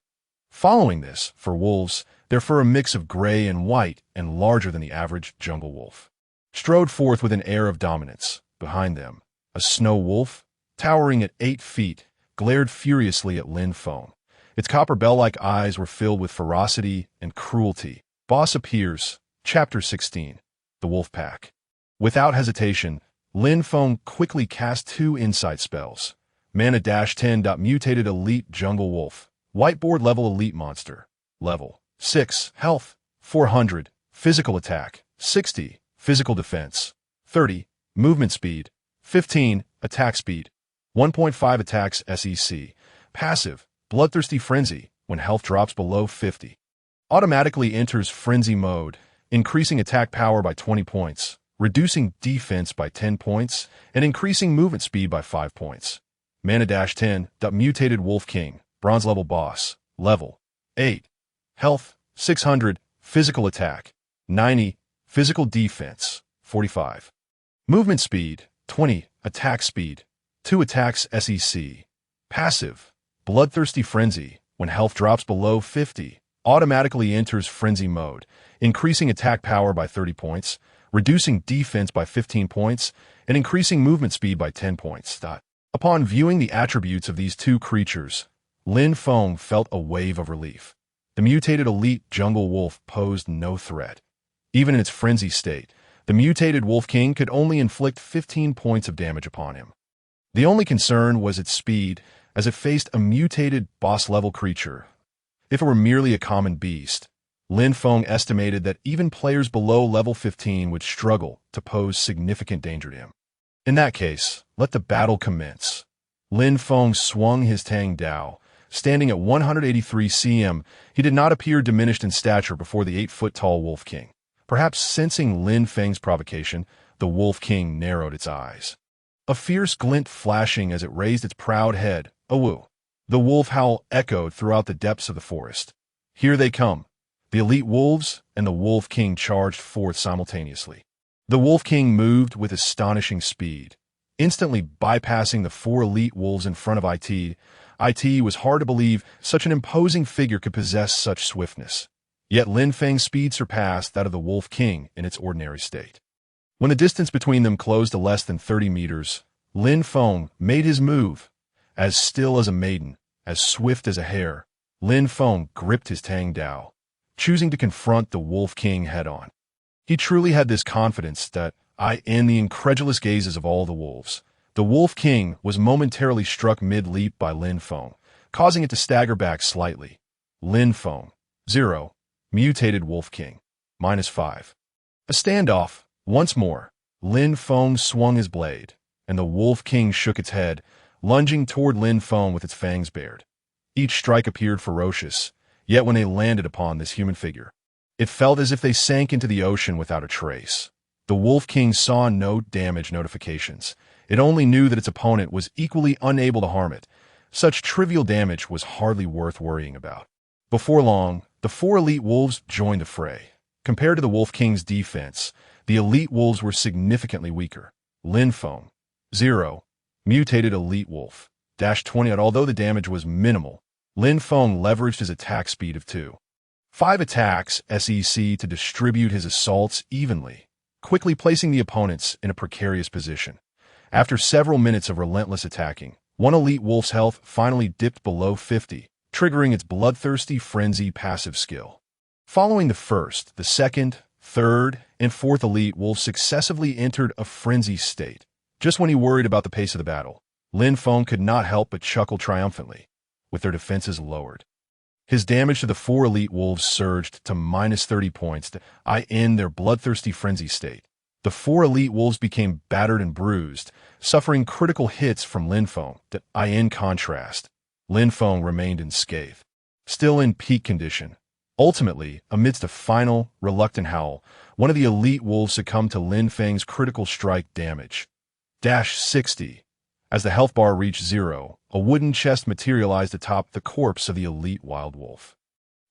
Following this, for wolves, their fur a mix of gray and white and larger than the average jungle wolf, strode forth with an air of dominance. Behind them, a snow wolf, towering at 8 feet, glared furiously at Lin Feng. Its copper bell-like eyes were filled with ferocity and cruelty. Boss appears. Chapter 16. The Wolf Pack. Without hesitation, Lin Feng quickly cast 2 insight spells. Mana-10. Mutated Elite Jungle Wolf. Whiteboard level elite monster. Level 6. Health 400. Physical attack 60. Physical defense 30. Movement speed 15. Attack speed 1.5 attacks SEC. Passive Bloodthirsty Frenzy. When health drops below 50, automatically enters frenzy mode, increasing attack power by 20 points, reducing defense by 10 points, and increasing movement speed by 5 points. Mana-10. Mutated Wolf King. Bronze level boss. Level 8. Health 600. Physical attack 90. Physical defense, 45. Movement speed, 20. Attack speed, 2 attacks SEC. Passive, bloodthirsty frenzy. When health drops below 50, automatically enters frenzy mode, increasing attack power by 30 points, reducing defense by 15 points, and increasing movement speed by 10 points. Upon viewing the attributes of these two creatures, Lin Feng felt a wave of relief. The mutated elite jungle wolf posed no threat. Even in its frenzy state, the mutated Wolf King could only inflict 15 points of damage upon him. The only concern was its speed, as it faced a mutated boss-level creature. If it were merely a common beast, Lin Feng estimated that even players below level 15 would struggle to pose significant danger to him. In that case, let the battle commence. Lin Feng swung his Tang Dao. Standing at 183 cm, he did not appear diminished in stature before the 8-foot-tall Wolf King. Perhaps sensing Lin Feng's provocation, the Wolf King narrowed its eyes. A fierce glint flashing as it raised its proud head. Awoo! The wolf howl echoed throughout the depths of the forest. Here they come. The elite wolves and the Wolf King charged forth simultaneously. The Wolf King moved with astonishing speed, instantly bypassing the 4 elite wolves in front of IT. It was hard to believe such an imposing figure could possess such swiftness. Yet Lin Feng's speed surpassed that of the Wolf King in its ordinary state. When the distance between them closed to less than 30 meters, Lin Feng made his move. As still as a maiden, as swift as a hare, Lin Feng gripped his Tang Dao, choosing to confront the Wolf King head-on. He truly had this confidence that, in the incredulous gazes of all the wolves, the Wolf King was momentarily struck mid-leap by Lin Feng, causing it to stagger back slightly. Lin Feng, 0. Mutated Wolf King, -5. A standoff. Once more, Lin Feng swung his blade, and the Wolf King shook its head, lunging toward Lin Feng with its fangs bared. Each strike appeared ferocious, yet when they landed upon this human figure, it felt as if they sank into the ocean without a trace. The Wolf King saw no damage notifications. It only knew that its opponent was equally unable to harm it. Such trivial damage was hardly worth worrying about. Before long, the 4 elite wolves joined the fray. Compared to the Wolf King's defense, the elite wolves were significantly weaker. Lin Feng, 0. Mutated elite wolf, -20. Although the damage was minimal, Lin Feng leveraged his attack speed of 2. 5 attacks SEC to distribute his assaults evenly, quickly placing the opponents in a precarious position. After several minutes of relentless attacking, one elite wolf's health finally dipped below 50, triggering its bloodthirsty frenzy passive skill. Following the first, the second, third, and fourth elite wolves successively entered a frenzy state. Just when he worried about the pace of the battle, Lin Feng could not help but chuckle triumphantly, with their defenses lowered. His damage to the 4 elite wolves surged to -30 points to end their bloodthirsty frenzy state. The 4 elite wolves became battered and bruised, suffering critical hits from Lin Feng. In contrast, Lin Feng remained unscathed, still in peak condition. Ultimately, amidst a final, reluctant howl, one of the elite wolves succumbed to Lin Feng's critical strike damage. -60. As the health bar reached 0, a wooden chest materialized atop the corpse of the elite wild wolf.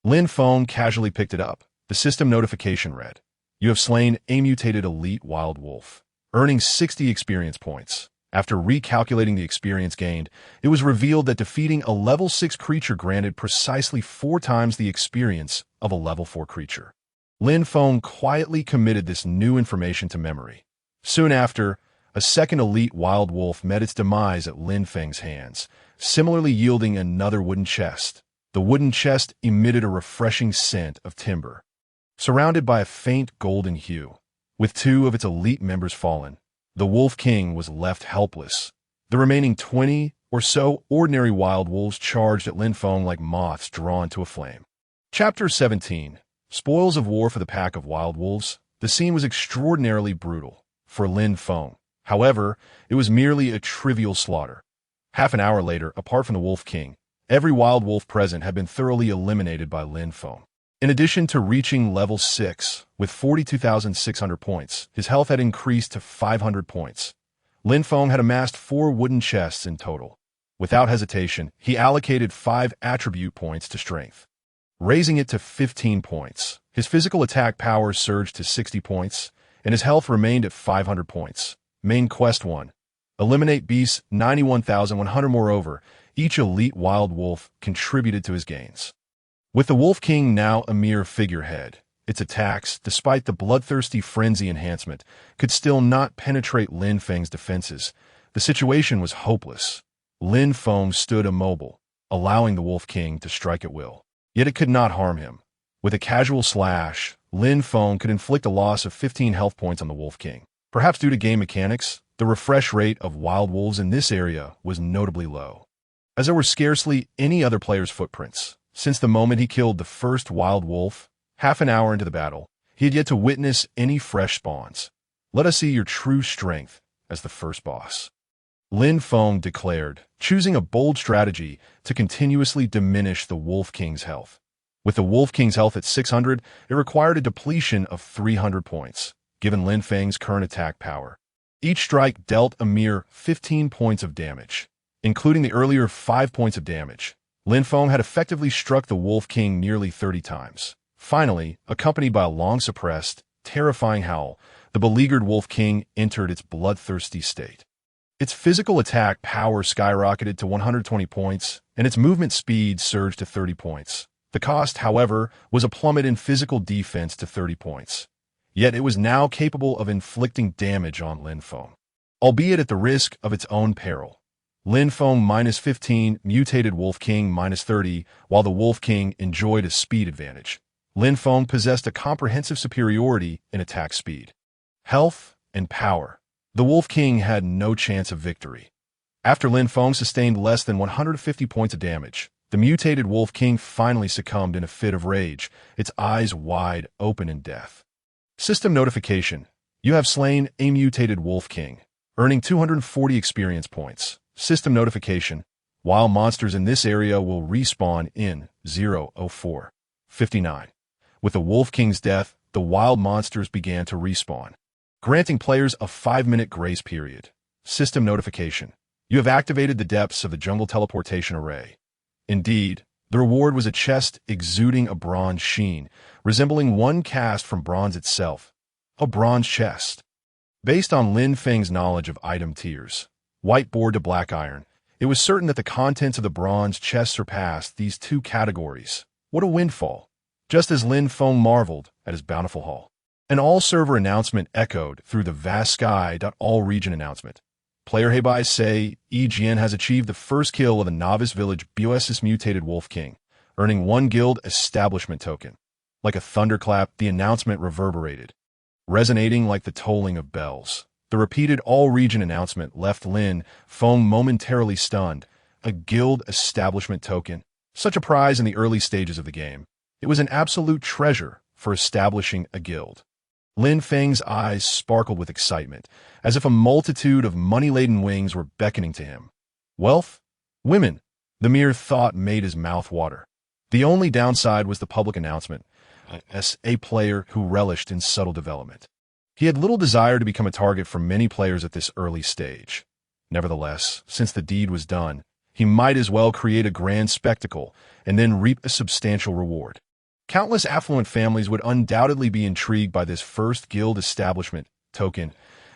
Lin Feng casually picked it up. The system notification read, "You have slain a mutated elite wild wolf," earning 60 experience points. After recalculating the experience gained, it was revealed that defeating a level 6 creature granted precisely 4 times the experience of a level 4 creature. Lin Feng quietly committed this new information to memory. Soon after, a second elite wild wolf met its demise at Lin Feng's hands, similarly yielding another wooden chest. The wooden chest emitted a refreshing scent of timber. Surrounded by a faint golden hue, with 2 of its elite members fallen, the Wolf King was left helpless. The remaining 20 or so ordinary wild wolves charged at Lin Feng like moths drawn to a flame. Chapter 17. Spoils of War for the Pack of Wild Wolves. The scene was extraordinarily brutal for Lin Feng. However, it was merely a trivial slaughter. Half an hour later, apart from the Wolf King, every wild wolf present had been thoroughly eliminated by Lin Feng. In addition to reaching level 6 with 42,600 points, his health had increased to 500 points. Lin Feng had amassed 4 wooden chests in total. Without hesitation, he allocated 5 attribute points to strength, raising it to 15 points. His physical attack power surged to 60 points, and his health remained at 500 points. Main Quest 1. Eliminate beasts 91,100. Moreover, each elite wild wolf contributed to his gains. With the Wolf King now a mere figurehead, its attacks, despite the bloodthirsty frenzy enhancement, could still not penetrate Lin Feng's defenses. The situation was hopeless. Lin Feng stood immobile, allowing the Wolf King to strike at will. Yet it could not harm him. With a casual slash, Lin Feng could inflict a loss of 15 health points on the Wolf King. Perhaps due to game mechanics, the refresh rate of wild wolves in this area was notably low, as there were scarcely any other player's footprints. Since the moment he killed the first wild wolf, half an hour into the battle, he had yet to witness any fresh spawns. Let us see your true strength as the first boss. Lin Feng declared, choosing a bold strategy to continuously diminish the Wolf King's health. With the Wolf King's health at 600, it required a depletion of 300 points, given Lin Feng's current attack power. Each strike dealt a mere 15 points of damage, including the earlier 5 points of damage. Lin Feng had effectively struck the Wolf King nearly 30 times. Finally, accompanied by a long-suppressed, terrifying howl, the beleaguered Wolf King entered its bloodthirsty state. Its physical attack power skyrocketed to 120 points, and its movement speed surged to 30 points. The cost, however, was a plummet in physical defense to 30 points. Yet it was now capable of inflicting damage on Lin Feng, albeit at the risk of its own peril. Lin Feng minus 15, mutated Wolf King minus 30, while the Wolf King enjoyed a speed advantage. Lin Feng possessed a comprehensive superiority in attack speed, health, and power. The Wolf King had no chance of victory. After Lin Feng sustained less than 150 points of damage, the mutated Wolf King finally succumbed in a fit of rage, its eyes wide open in death. System notification. You have slain a mutated Wolf King, earning 240 experience points. System notification. Wild monsters in this area will respawn in 0:04:59. With the Wolf King's death, the wild monsters began to respawn, granting players a 5-minute grace period. System notification. You have activated the depths of the jungle teleportation array. Indeed, the reward was a chest exuding a bronze sheen, resembling one cast from bronze itself. A bronze chest. Based on Lin Feng's knowledge of item tiers, whiteboard to black iron, it was certain that the contents of the bronze chest surpassed these two categories. What a windfall! Just as Lin Feng marveled at his bountiful haul. An all-server announcement echoed through the vast sky. All-region announcement. Player Heibai say EGN has achieved the first kill of the novice village BOS's mutated Wolf King, earning 1 guild establishment token. Like a thunderclap, the announcement reverberated, resonating like the tolling of bells. The repeated all-region announcement left Lin Feng momentarily stunned. A guild establishment token? Such a prize in the early stages of the game. It was an absolute treasure for establishing a guild. Lin Feng's eyes sparkled with excitement, as if a multitude of money-laden wings were beckoning to him. Wealth? Women? The mere thought made his mouth water. The only downside was the public announcement, as a player who relished in subtle development. He had little desire to become a target for many players at this early stage. Nevertheless, since the deed was done, he might as well create a grand spectacle and then reap a substantial reward. Countless affluent families would undoubtedly be intrigued by this first guild establishment token.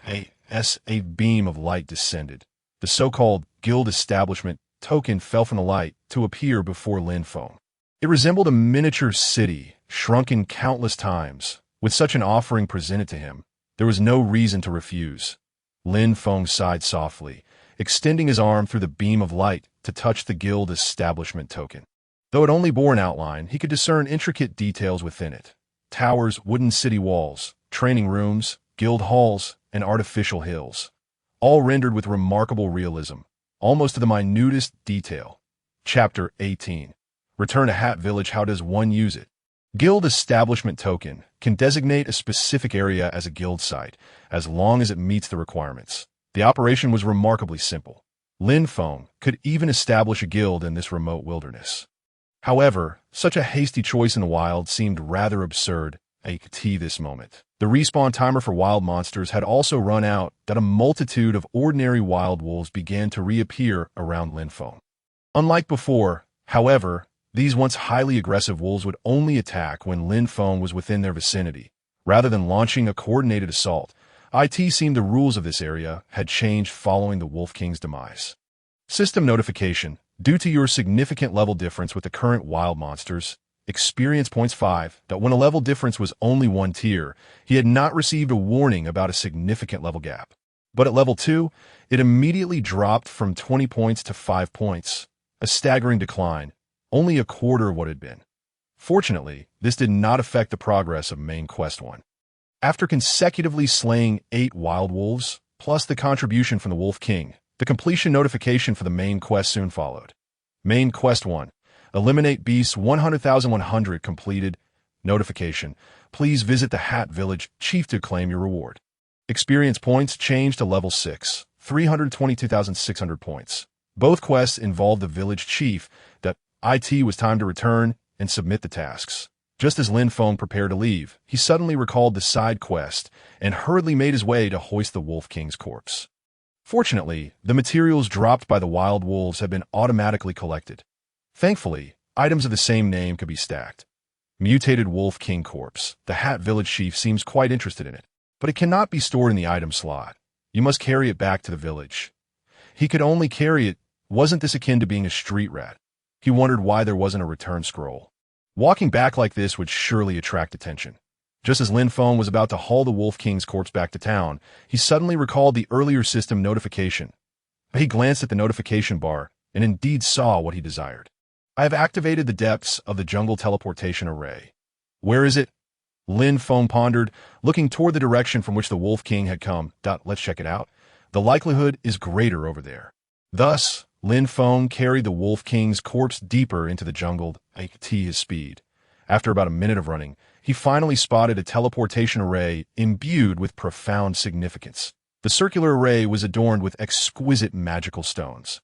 A beam of light descended. The so-called guild establishment token fell from the light to appear before Lin Feng. It resembled a miniature city, shrunken countless times. With such an offering presented to him, there was no reason to refuse. Lin Feng sighed softly, extending his arm through the beam of light to touch the guild establishment token. Though it only bore an outline, he could discern intricate details within it. Towers, wooden city walls, training rooms, guild halls, and artificial hills. All rendered with remarkable realism, almost to the minutest detail. Chapter 18. Return to Hat Village. How does one use it? Guild Establishment Token can designate a specific area as a guild site, as long as it meets the requirements. The operation was remarkably simple. Lin Feng could even establish a guild in this remote wilderness. However, such a hasty choice in the wild seemed rather absurd at this moment. The respawn timer for wild monsters had also run out. A multitude of ordinary wild wolves began to reappear around Lin Feng. Unlike before, however, These once highly aggressive wolves would only attack when Lin Feng was within their vicinity. Rather than launching a coordinated assault, it seemed the rules of this area had changed following the Wolf King's demise. System notification. Due to your significant level difference with the current wild monsters, experience points 5, that when a level difference was only 1 tier, he had not received a warning about a significant level gap. But at level 2, it immediately dropped from 20 points to 5 points, a staggering decline, only a quarter of what it had been. Fortunately, this did not affect the progress of Main Quest 1. After consecutively slaying 8 wild wolves, plus the contribution from the Wolf King, the completion notification for the main quest soon followed. Main Quest 1. Eliminate Beasts 100,100 completed. Notification. Please visit the Hat Village Chief to claim your reward. Experience points changed to level 6, 322,600 points. Both quests involved the village chief that it was time to return and submit the tasks. Just as Lin Feng prepared to leave, he suddenly recalled the side quest and hurriedly made his way to hoist the Wolf King's corpse. Fortunately, the materials dropped by the wild wolves had been automatically collected. Thankfully, items of the same name could be stacked. Mutated Wolf King corpse. The Hat Village chief seems quite interested in it, but it cannot be stored in the item slot. You must carry it back to the village. He could only carry it. Wasn't this akin to being a street rat? He wondered why there wasn't a return scroll. Walking back like this would surely attract attention. Just as Lin Feng was about to haul the Wolf King's corpse back to town, he suddenly recalled the earlier system notification. He glanced at the notification bar and indeed saw what he desired. I have activated the depths of the jungle teleportation array. Where is it? Lin Feng pondered, looking toward the direction from which the Wolf King had come. Let's check it out. The likelihood is greater over there. Thus, Lin Feng carried the Wolf King's corpse deeper into the jungle at his speed. After about a minute of running, he finally spotted a teleportation array imbued with profound significance. The circular array was adorned with exquisite magical stones,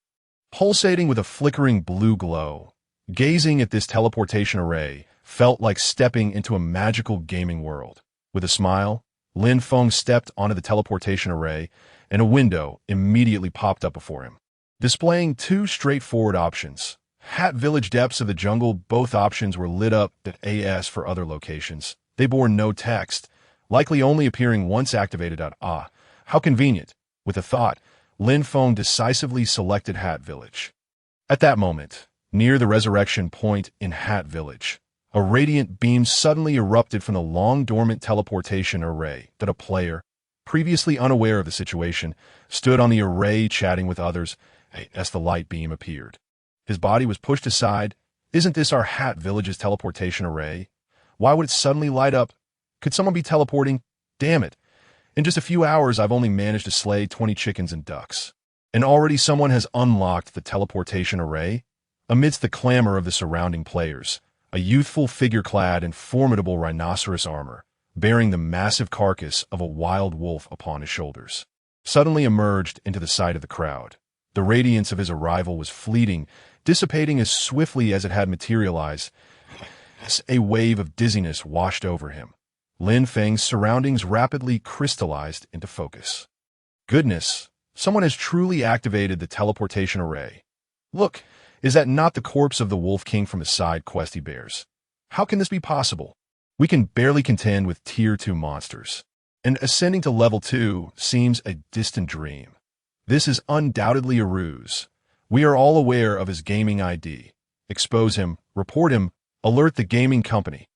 pulsating with a flickering blue glow. Gazing at this teleportation array felt like stepping into a magical gaming world. With a smile, Lin Feng stepped onto the teleportation array, and a window immediately popped up before him, displaying 2 straightforward options. Hat Village Depths of the Jungle. Both options were lit up at AS for other locations. They bore no text, likely only appearing once activated. How convenient. With a thought, Lin Feng decisively selected Hat Village. At that moment, near the resurrection point in Hat Village, a radiant beam suddenly erupted from the long-dormant teleportation array that a player, previously unaware of the situation, stood on the array chatting with others as the light beam appeared. His body was pushed aside. Isn't this our Hat Village's teleportation array? Why would it suddenly light up? Could someone be teleporting? Damn it. In just a few hours, I've only managed to slay 20 chickens and ducks. And already someone has unlocked the teleportation array? Amidst the clamor of the surrounding players, a youthful figure clad in formidable rhinoceros armor, bearing the massive carcass of a wild wolf upon his shoulders, suddenly emerged into the sight of the crowd. The radiance of his arrival was fleeting, dissipating as swiftly as it had materialized. A wave of dizziness washed over him. Lin Feng's surroundings rapidly crystallized into focus. Goodness, someone has truly activated the teleportation array. Look, is that not the corpse of the Wolf King from the side quest he bears? How can this be possible? We can barely contend with Tier 2 monsters, and ascending to level 2 seems a distant dream. This is undoubtedly a ruse. We are all aware of his gaming ID. Expose him, report him, alert the gaming company.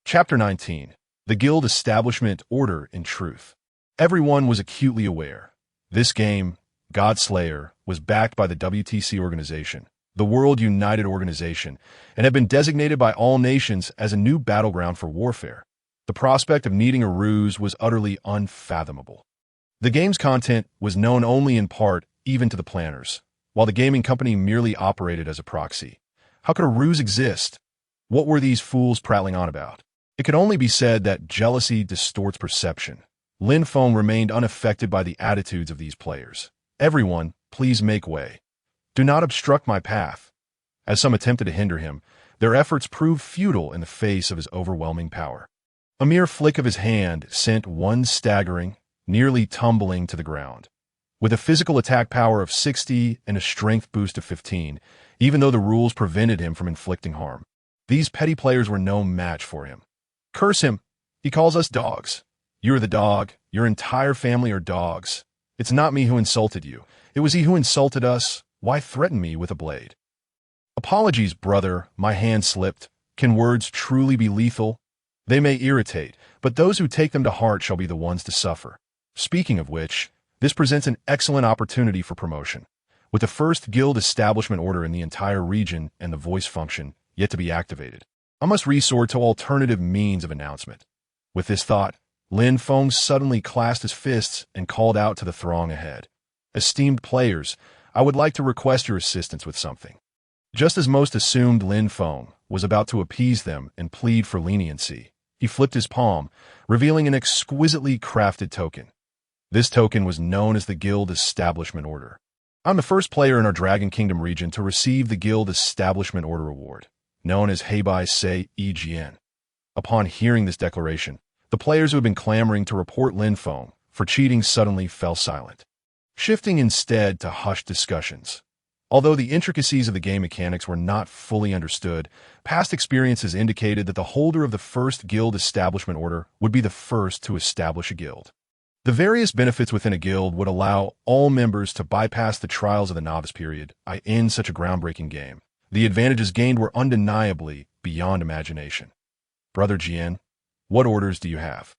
Chapter 19. The Guild Establishment Order in Truth. Everyone was acutely aware. This game, Godslayer, was backed by the WTC organization, the World United Organization, and had been designated by all nations as a new battleground for warfare. The prospect of needing a ruse was utterly unfathomable. The game's content was known only in part, even to the planners, while the gaming company merely operated as a proxy. How could a ruse exist? What were these fools prattling on about? It could only be said that jealousy distorts perception. Lin Feng remained unaffected by the attitudes of these players. Everyone, please make way. Do not obstruct my path. As some attempted to hinder him, their efforts proved futile in the face of his overwhelming power. A mere flick of his hand sent one staggering, nearly tumbling to the ground. with a physical attack power of 60 and a strength boost of 15, even though the rules prevented him from inflicting harm. These petty players were no match for him. Curse him! He calls us dogs. You're the dog. Your entire family are dogs. It's not me who insulted you. It was he who insulted us. Why threaten me with a blade? Apologies, brother. My hand slipped. Can words truly be lethal? They may irritate, but those who take them to heart shall be the ones to suffer. Speaking of which, this presents an excellent opportunity for promotion. With the first guild establishment order in the entire region and the voice function yet to be activated, I must resort to alternative means of announcement. With this thought, Lin Feng suddenly clasped his fists and called out to the throng ahead. Esteemed players, I would like to request your assistance with something. Just as most assumed Lin Feng was about to appease them and plead for leniency, he flipped his palm, revealing an exquisitely crafted token. This token was known as the Guild Establishment Order. I'm the first player in our Dragon Kingdom region to receive the Guild Establishment Order Award, known as Heibai Sei Jian. Upon hearing this declaration, the players who had been clamoring to report Lin Feng for cheating suddenly fell silent, shifting instead to hushed discussions. Although the intricacies of the game mechanics were not fully understood, past experiences indicated that the holder of the first Guild Establishment Order would be the first to establish a guild. The various benefits within a guild would allow all members to bypass the trials of the novice period in such a groundbreaking game. The advantages gained were undeniably beyond imagination. Brother Jian, what orders do you have?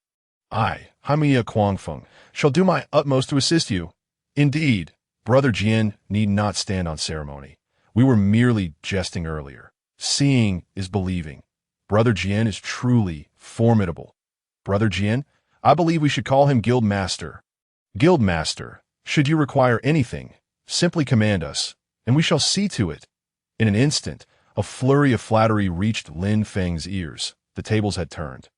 I, Hamiya Kuangfeng, shall do my utmost to assist you. Indeed, Brother Jian need not stand on ceremony. We were merely jesting earlier. Seeing is believing. Brother Jian is truly formidable. Brother Jian, I believe we should call him Guild Master. Guild Master, should you require anything, simply command us, and we shall see to it. In an instant, a flurry of flattery reached Lin Feng's ears. The tables had turned.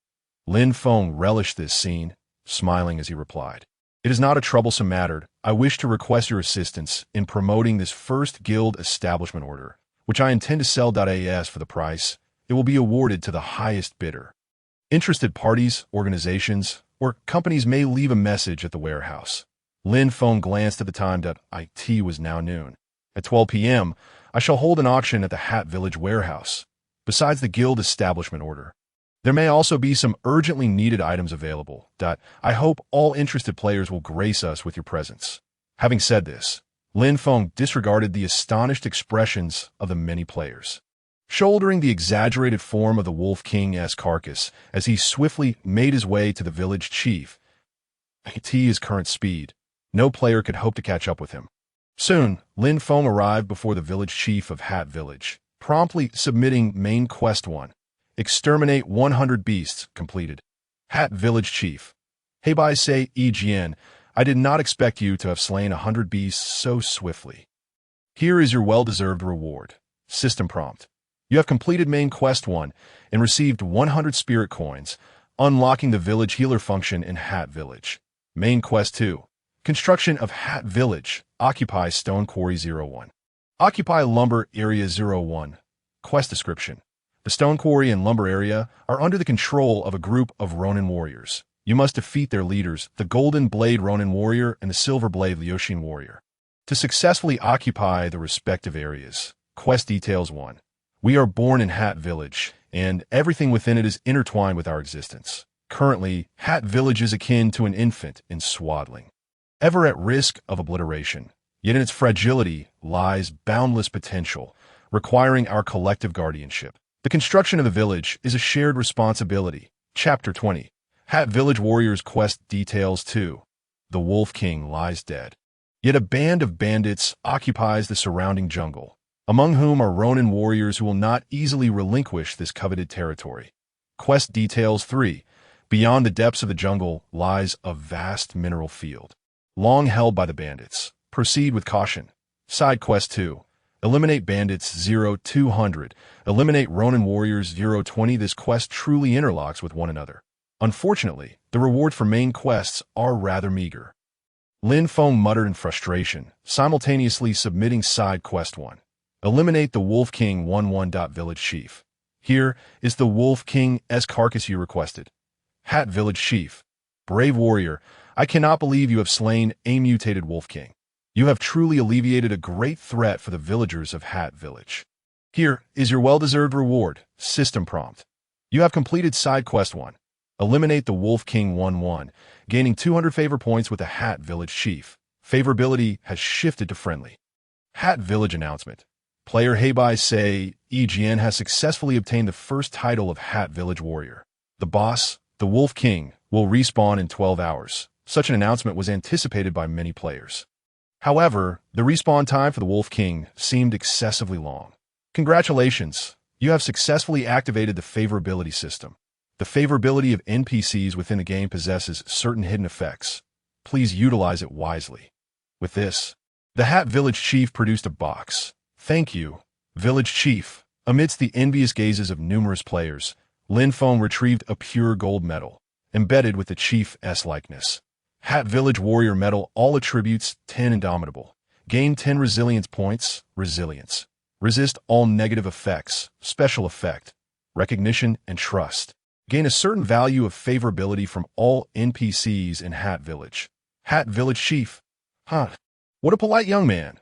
Lin Feng relished this scene, smiling as he replied, "It is not a troublesome matter. I wish to request your assistance in promoting this first Guild Establishment Order, which I intend to sell .as for the price. It will be awarded to the highest bidder. Interested parties, organizations, or companies may leave a message at the warehouse." Lin Feng glanced at the time. It was now noon. At 12 p.m., I shall hold an auction at the Hat Village warehouse. Besides the Guild Establishment Order, there may also be some urgently needed items available. I hope all interested players will grace us with your presence. Having said this, Lin Feng disregarded the astonished expressions of the many players, shouldering the exaggerated form of the Wolf King's carcass as he swiftly made his way to the village chief. At his current speed, no player could hope to catch up with him. Soon, Lin Feng arrived before the village chief of Hat Village, promptly submitting main quest 1. Exterminate 100 beasts completed. Hat Village Chief. Heibai Sei Jian, I did not expect you to have slain 100 beasts so swiftly. Here is your well-deserved reward. System prompt. You have completed main quest 1 and received 100 spirit coins, unlocking the village healer function in Hat Village. Main quest 2. Construction of Hat Village. Occupy Stone Quarry 01. Occupy Lumber Area 01. Quest description. The Stone Quarry and Lumber Area are under the control of a group of Ronin warriors. You must defeat their leaders, the Golden Blade Ronin warrior and the Silver Blade Liuxin warrior, to successfully occupy the respective areas. Quest details 1. We are born in Hat Village, and everything within it is intertwined with our existence. Currently, Hat Village is akin to an infant in swaddling, ever at risk of obliteration. Yet in its fragility lies boundless potential, requiring our collective guardianship. The construction of the village is a shared responsibility. Chapter 20. Hat Village Warriors Quest Details 2. The Wolf King lies dead. Yet a band of bandits occupies the surrounding jungle, among whom are Ronin warriors who will not easily relinquish this coveted territory. Quest Details 3. Beyond the depths of the jungle lies a vast mineral field, long held by the bandits. Proceed with caution. Side Quest 2. Eliminate bandits 0200. Eliminate Ronin warriors 020. This quest truly interlocks with one another. Unfortunately, the rewards for main quests are rather meager. Lin Feng muttered in frustration, simultaneously submitting side quest 1. Eliminate the Wolf King 11. Village Chief. Here is the Wolf King's carcass you requested. Hat Village Chief. Brave warrior, I cannot believe you have slain a mutated Wolf King. You have truly alleviated a great threat for the villagers of Hat Village. Here is your well-deserved reward. System prompt. You have completed Side Quest 1. Eliminate the Wolf King 1-1, gaining 200 favor points with the Hat Village Chief. Favorability has shifted to friendly. Hat Village announcement. Player Heibai Sei EGN has successfully obtained the first title of Hat Village Warrior. The boss, the Wolf King, will respawn in 12 hours. Such an announcement was anticipated by many players. However, the respawn time for the Wolf King seemed excessively long. Congratulations, you have successfully activated the favorability system. The favorability of NPCs within the game possesses certain hidden effects. Please utilize it wisely. With this, the Hat Village Chief produced a box. Thank you, Village Chief. Amidst the envious gazes of numerous players, Lin Feng retrieved a pure gold medal, embedded with the Chief's likeness. Hat Village Warrior Medal, all attributes 10 Indomitable. Gain 10 Resilience points, Resilience. Resist all negative effects, Special Effect, Recognition, and Trust. Gain a certain value of favorability from all NPCs in Hat Village. Hat Village Chief. Huh. What a polite young man.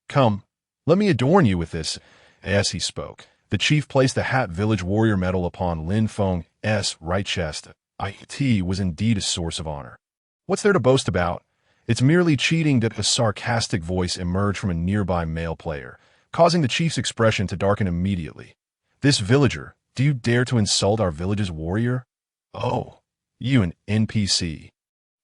Come, let me adorn you with this. As he spoke, the chief placed the Hat Village Warrior Medal upon Lin Feng's right chest. It was indeed a source of honor. What's there to boast about? It's merely cheating. That a sarcastic voice emerged from a nearby male player, causing the chief's expression to darken immediately. This villager, do you dare to insult our village's warrior? Oh, you an NPC.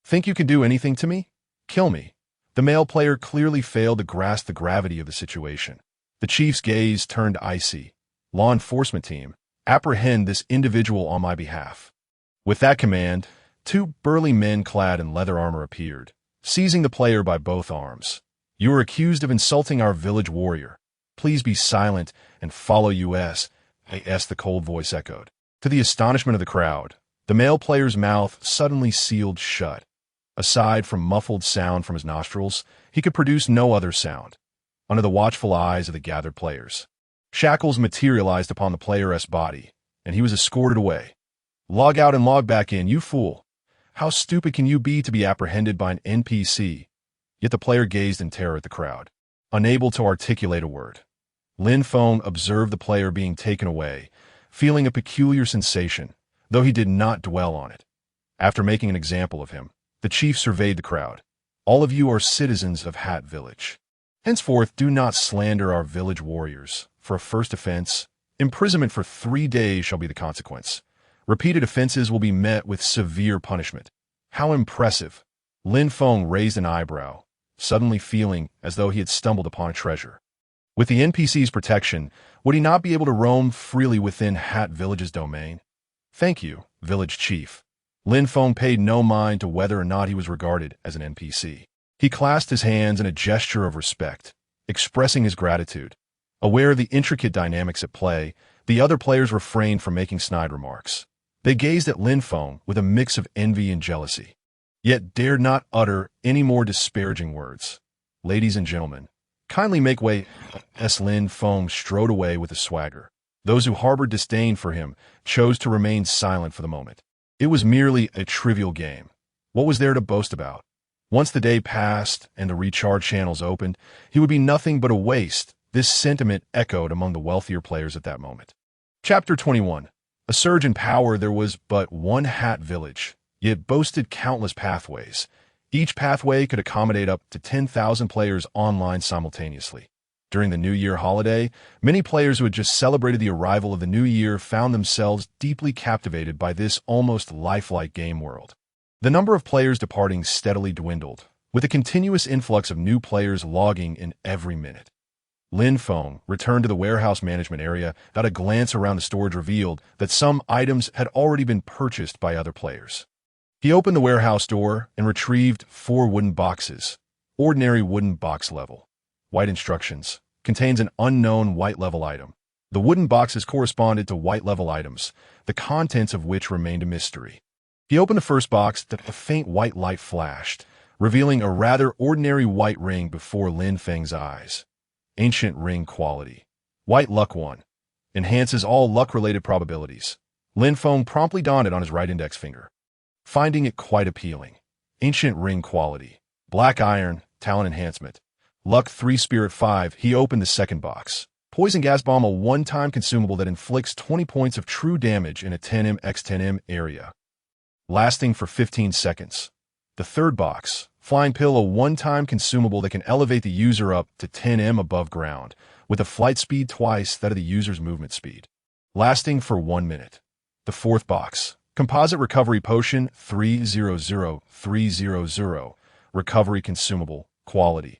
Think you can do anything to me? Kill me. The male player clearly failed to grasp the gravity of the situation. The chief's gaze turned icy. Law enforcement team, apprehend this individual on my behalf. With that command, two burly men clad in leather armor appeared, seizing the player by both arms. You are accused of insulting our village warrior. Please be silent and follow us. The cold voice echoed. To the astonishment of the crowd, the male player's mouth suddenly sealed shut. Aside from muffled sound from his nostrils, he could produce no other sound. Under the watchful eyes of the gathered players, shackles materialized upon the player's body, and he was escorted away. Log out and log back in, you fool. How stupid can you be to be apprehended by an NPC? Yet the player gazed in terror at the crowd, unable to articulate a word. Lin Feng observed the player being taken away, feeling a peculiar sensation, though he did not dwell on it. After making an example of him, the chief surveyed the crowd. All of you are citizens of Hat Village. Henceforth, do not slander our village warriors. For a first offense, imprisonment for 3 days shall be the consequence. Repeated offenses will be met with severe punishment. How impressive! Lin Feng raised an eyebrow, suddenly feeling as though he had stumbled upon a treasure. With the NPC's protection, would he not be able to roam freely within Hat Village's domain? Thank you, Village Chief. Lin Feng paid no mind to whether or not he was regarded as an NPC. He clasped his hands in a gesture of respect, expressing his gratitude. Aware of the intricate dynamics at play, the other players refrained from making snide remarks. They gazed at Lin Feng with a mix of envy and jealousy, yet dared not utter any more disparaging words. Ladies and gentlemen, kindly make way as Lin Feng strode away with a swagger. Those who harbored disdain for him chose to remain silent for the moment. It was merely a trivial game. What was there to boast about? Once the day passed and the recharge channels opened, he would be nothing but a waste. This sentiment echoed among the wealthier players at that moment. Chapter 21. A surge in power. There was but one Hat Village, yet boasted countless pathways. Each pathway could accommodate up to 10,000 players online simultaneously. During the New Year holiday, many players who had just celebrated the arrival of the new year found themselves deeply captivated by this almost lifelike game world. The number of players departing steadily dwindled, with a continuous influx of new players logging in every minute. Lin Feng returned to the warehouse management area. That a glance around the storage revealed that some items had already been purchased by other players. He opened the warehouse door and retrieved 4 wooden boxes. Ordinary wooden box level. White instructions. Contains an unknown white level item. The wooden boxes corresponded to white level items, the contents of which remained a mystery. He opened the first box. That a faint white light flashed, revealing a rather ordinary white ring before Lin Feng's eyes. Ancient ring quality. White luck 1. Enhances all luck-related probabilities. Lin Feng promptly donned it on his right index finger, finding it quite appealing. Ancient ring quality. Black iron, talent enhancement. Luck 3 Spirit 5. He opened the second box. Poison Gas Bomb, a one-time consumable that inflicts 20 points of true damage in a 10m x 10m area, lasting for 15 seconds. The third box. Flying Pill, a one-time consumable that can elevate the user up to 10m above ground, with a flight speed twice that of the user's movement speed, lasting for 1 minute. The fourth box. Composite Recovery Potion 300300. Recovery Consumable. Quality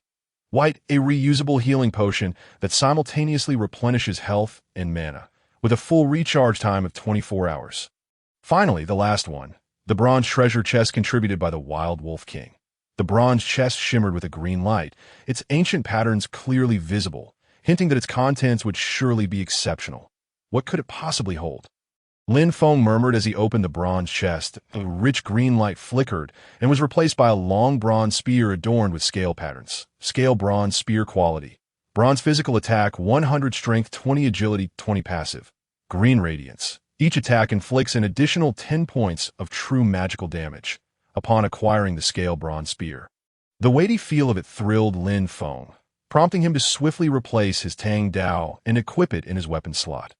White, a reusable healing potion that simultaneously replenishes health and mana, with a full recharge time of 24 hours. Finally, the last one. The Bronze Treasure Chest, contributed by the Wild Wolf King. The bronze chest shimmered with a green light, its ancient patterns clearly visible, hinting that its contents would surely be exceptional. What could it possibly hold? Lin Feng murmured as he opened the bronze chest. A rich green light flickered and was replaced by a long bronze spear adorned with scale patterns. Scale bronze spear quality. Bronze physical attack, 100 strength, 20 agility, 20 passive. Green radiance. Each attack inflicts an additional 10 points of true magical damage upon acquiring the scale bronze spear. The weighty feel of it thrilled Lin Feng, prompting him to swiftly replace his Tang Dao and equip it in his weapon slot.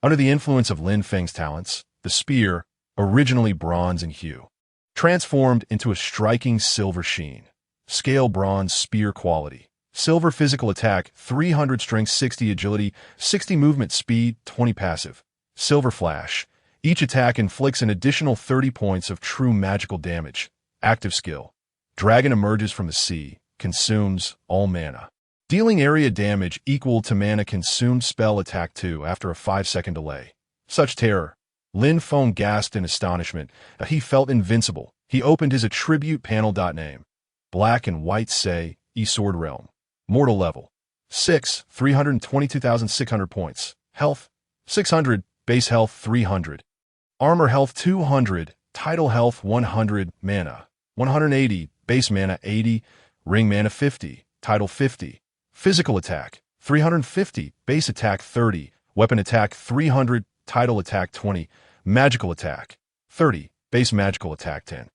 Under the influence of Lin Feng's talents, the spear, originally bronze in hue, transformed into a striking silver sheen. Scale bronze spear quality. Silver physical attack, 300 strength, 60 agility, 60 movement speed, 20 passive. Silver flash. Each attack inflicts an additional 30 points of true magical damage. Active skill. Dragon emerges from the sea, consumes all mana, dealing area damage equal to mana consumed. Spell attack 2 after a 5-second delay. Such terror. Lin Feng gasped in astonishment. He felt invincible. He opened his attribute panel. Name. Black and White Say, E-Sword Realm. Mortal level. 6, 322,600 points. Health, 600. Base health, 300. Armor health, 200. Title health, 100. Mana, 180. Base mana, 80. Ring mana, 50. Title, 50. Physical attack, 350. Base attack, 30. Weapon attack, 300. Title attack, 20. Magical attack, 30. Base magical attack, 10.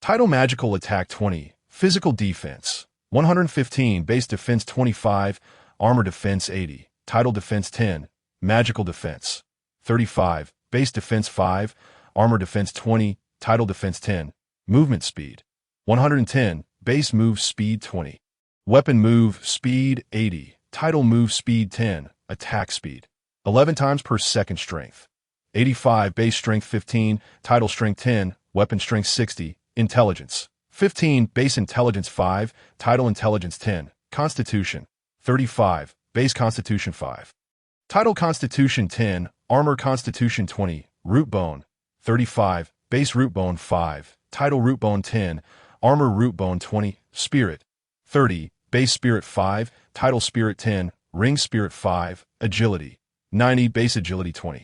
Title magical attack, 20. Physical defense, 115. Base defense, 25. Armor defense, 80. Title defense, 10. Magical defense, 35. Base defense, 5. Armor defense, 20. Title defense, 10. Movement speed, 110. Base move speed, 20. Weapon move speed, 80. Title move speed, 10. Attack speed, 11 times per second. Strength, 85. Base strength, 15. Title strength, 10. Weapon strength, 60. Intelligence, 15. Base intelligence, 5. Title intelligence, 10. Constitution, 35. Base constitution, 5. Title constitution, 10. Armor constitution, 20. Root bone, 35. Base root bone, 5. Title root bone, 10. Armor root bone, 20. Spirit, 30. Base spirit, 5. Title spirit, 10. Ring spirit, 5. Agility, 90. Base agility, 20.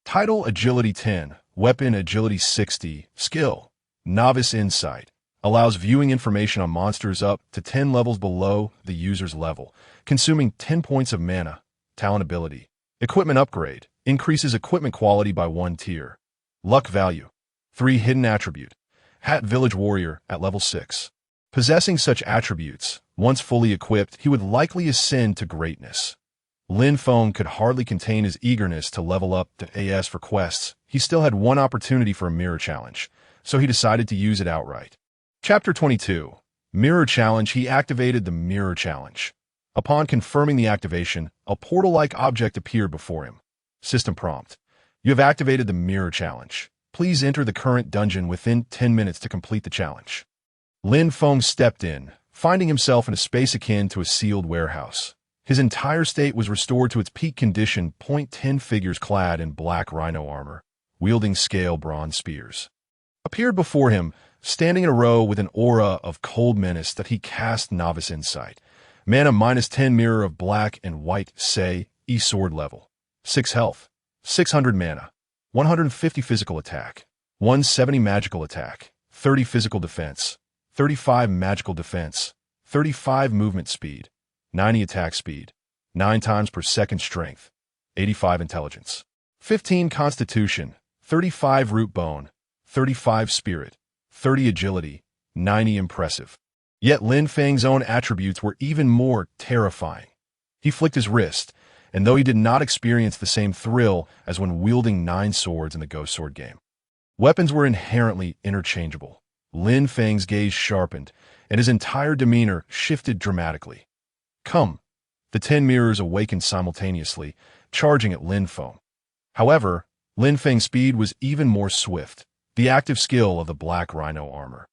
Title agility, 10. Weapon agility, 60. Skill, novice insight. Allows viewing information on monsters up to 10 levels below the user's level, consuming 10 points of mana. Talent ability. Equipment upgrade. Increases equipment quality by 1 tier. Luck value. 3. Hidden attribute. Hat Village Warrior at level 6. Possessing such attributes, once fully equipped, he would likely ascend to greatness. Lin Feng could hardly contain his eagerness to level up to AS for quests. He still had one opportunity for a mirror challenge, so he decided to use it outright. Chapter 22. Mirror Challenge. He activated the Mirror Challenge. Upon confirming the activation, a portal-like object appeared before him. System prompt. You have activated the Mirror Challenge. Please enter the current dungeon within 10 minutes to complete the challenge. Lin Feng stepped in, finding himself in a space akin to a sealed warehouse. His entire state was restored to its peak condition. 10 figures clad in black rhino armor, wielding scale bronze spears, appeared before him, standing in a row with an aura of cold menace that he cast novice insight. Mana -10. Mirror of Black and White Say, E-Sword level. 6 health, 600 mana, 150 physical attack, 170 magical attack, 30 physical defense, 35 magical defense, 35 movement speed, 90 attack speed, 9 times per second strength, 85 intelligence, 15 constitution, 35 root bone, 35 spirit, 30 agility, 90 impressive. Yet Lin Feng's own attributes were even more terrifying. He flicked his wrist, and though he did not experience the same thrill as when wielding 9 swords in the Ghost Sword game, weapons were inherently interchangeable. Lin Feng's gaze sharpened, and his entire demeanor shifted dramatically. Come! The 10 mirrors awakened simultaneously, charging at Lin Feng. However, Lin Feng's speed was even more swift. The active skill of the Black Rhino armor.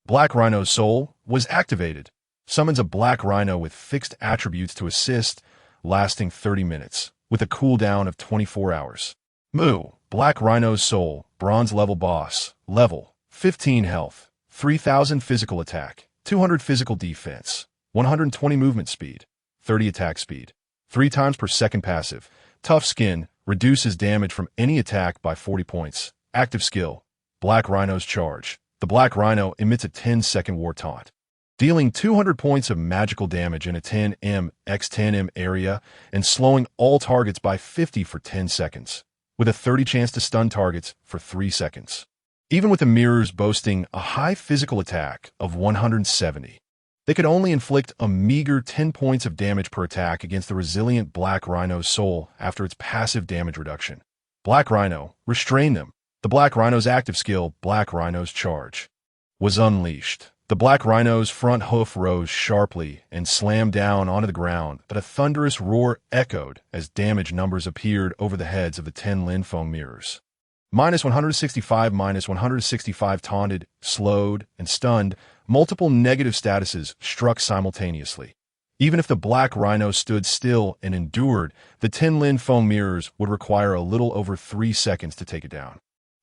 Black Rhino's soul was activated. Summons a Black Rhino with fixed attributes to assist, lasting 30 minutes, with a cooldown of 24 hours. Moo! Black Rhino's soul, bronze level boss, level 15 health, 3000 physical attack, 200 physical defense, 120 movement speed, 30 attack speed, 3 times per second passive. Tough skin, reduces damage from any attack by 40 points. Active skill, Black Rhino's charge. The Black Rhino emits a 10-second war taunt, dealing 200 points of magical damage in a 10m x 10m area and slowing all targets by 50 for 10 seconds, with a 30 chance to stun targets for 3 seconds. Even with the mirrors boasting a high physical attack of 170, they could only inflict a meager 10 points of damage per attack against the resilient Black Rhino's soul after its passive damage reduction. Black Rhino restrained them. The Black Rhino's active skill, Black Rhino's charge, was unleashed. The Black Rhino's front hoof rose sharply and slammed down onto the ground, but a thunderous roar echoed as damage numbers appeared over the heads of the 10 Lin Feng mirrors. -165, -165 taunted, slowed, and stunned. Multiple negative statuses struck simultaneously. Even if the Black Rhino stood still and endured, the 10 Lin Feng mirrors would require a little over 3 seconds to take it down.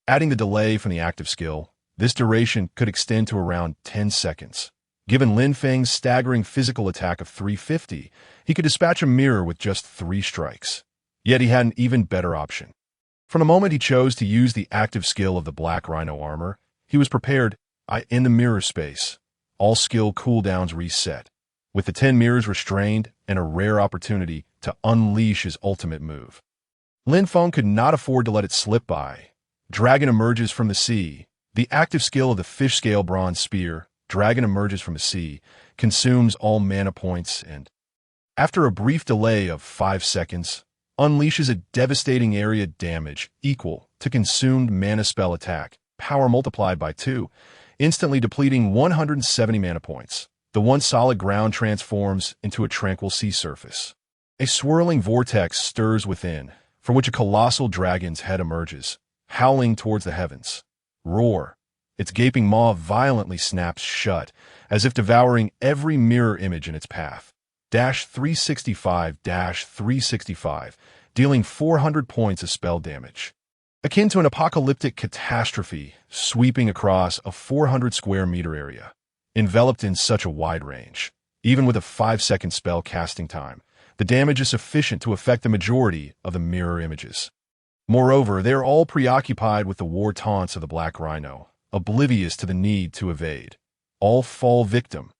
Adding the delay from the active skill, this duration could extend to around 10 seconds. Given Lin Feng's staggering physical attack of 350, he could dispatch a mirror with just 3 strikes. Yet he had an even better option. From the moment he chose to use the active skill of the Black Rhino armor, he was prepared. In the mirror space, all skill cooldowns reset, with the 10 mirrors restrained and a rare opportunity to unleash his ultimate move. Lin Feng could not afford to let it slip by. Dragon emerges from the sea. The active skill of the fish scale bronze spear, Dragon emerges from the sea, consumes all mana points and, after a brief delay of 5 seconds, unleashes a devastating area damage equal to consumed mana spell attack, power multiplied by 2, instantly depleting 170 mana points. The once solid ground transforms into a tranquil sea surface. A swirling vortex stirs within, from which a colossal dragon's head emerges, howling towards the heavens. Roar! Its gaping maw violently snaps shut, as if devouring every mirror image in its path. -365, dealing 400 points of spell damage. Akin to an apocalyptic catastrophe sweeping across a 400 square meter area, enveloped in such a wide range. Even with a 5-second spell casting time, the damage is sufficient to affect the majority of the mirror images. Moreover, they are all preoccupied with the war taunts of the Black Rhino, oblivious to the need to evade. All fall victim.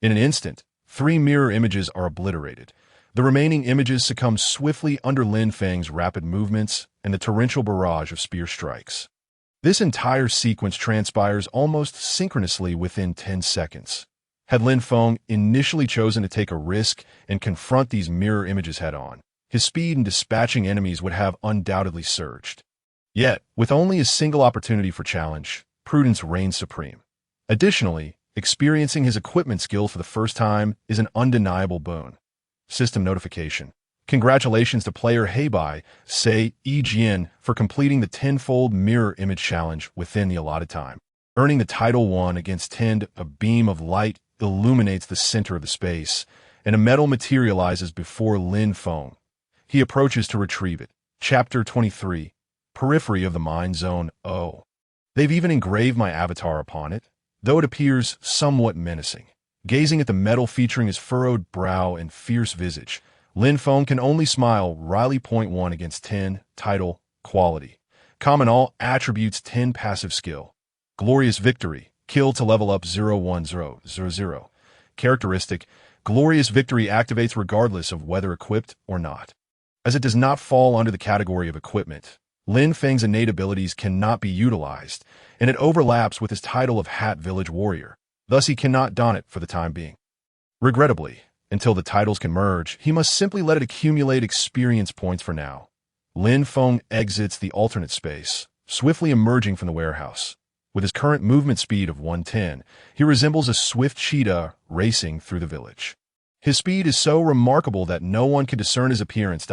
In an instant, 3 mirror images are obliterated. The remaining images succumb swiftly under Lin Feng's rapid movements and the torrential barrage of spear strikes. This entire sequence transpires almost synchronously within 10 seconds. Had Lin Feng initially chosen to take a risk and confront these mirror images head-on, his speed in dispatching enemies would have undoubtedly surged. Yet, with only a single opportunity for challenge, prudence reigns supreme. Additionally, experiencing his equipment skill for the first time is an undeniable boon. System notification. Congratulations to player Heibai, say Jian, for completing the 10-fold mirror image challenge within the allotted time. Earning the title 1 against 10, a beam of light illuminates the center of the space, and a medal materializes before Lin Feng. He approaches to retrieve it. Chapter 23. Periphery of the Mind Zone. Oh. They've even engraved my avatar upon it, though it appears somewhat menacing. Gazing at the medal featuring his furrowed brow and fierce visage, Lin Feng can only smile. Riley .1 against 10, title, quality. Common all attributes 10 passive skill. Glorious Victory, kill to level up 01000. Characteristic, Glorious Victory activates regardless of whether equipped or not. As it does not fall under the category of equipment, Lin Feng's innate abilities cannot be utilized, and it overlaps with his title of Hat Village Warrior. Thus, he cannot don it for the time being. Regrettably, until the titles can merge, he must simply let it accumulate experience points for now. Lin Feng exits the alternate space, swiftly emerging from the warehouse. With his current movement speed of 110, he resembles a swift cheetah racing through the village. His speed is so remarkable that no one can discern his appearance.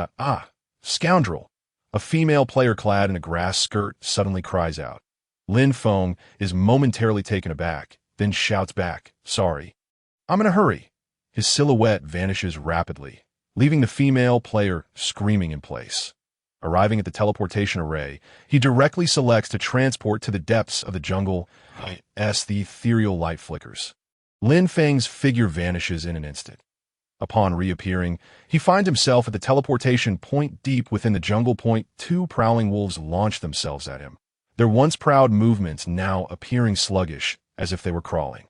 Scoundrel! A female player clad in a grass skirt suddenly cries out. Lin Feng is momentarily taken aback, then shouts back, "Sorry. I'm in a hurry." His silhouette vanishes rapidly, leaving the female player screaming in place. Arriving at the teleportation array, he directly selects to transport to the depths of the jungle as the ethereal light flickers. Lin Feng's figure vanishes in an instant. Upon reappearing, he finds himself at the teleportation point deep within the jungle point. Two prowling wolves launch themselves at him, their once proud movements now appearing sluggish, as if they were crawling.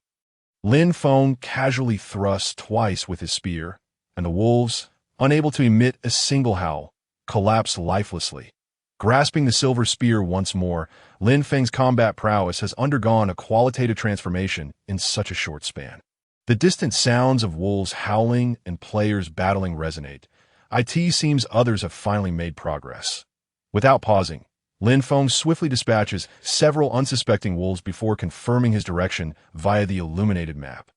Lin Feng casually thrusts twice with his spear, and the wolves, unable to emit a single howl, collapse lifelessly. Grasping the silver spear once more, Lin Feng's combat prowess has undergone a qualitative transformation in such a short span. The distant sounds of wolves howling and players battling resonate. It seems others have finally made progress. Without pausing, Lin Feng swiftly dispatches several unsuspecting wolves before confirming his direction via the illuminated map.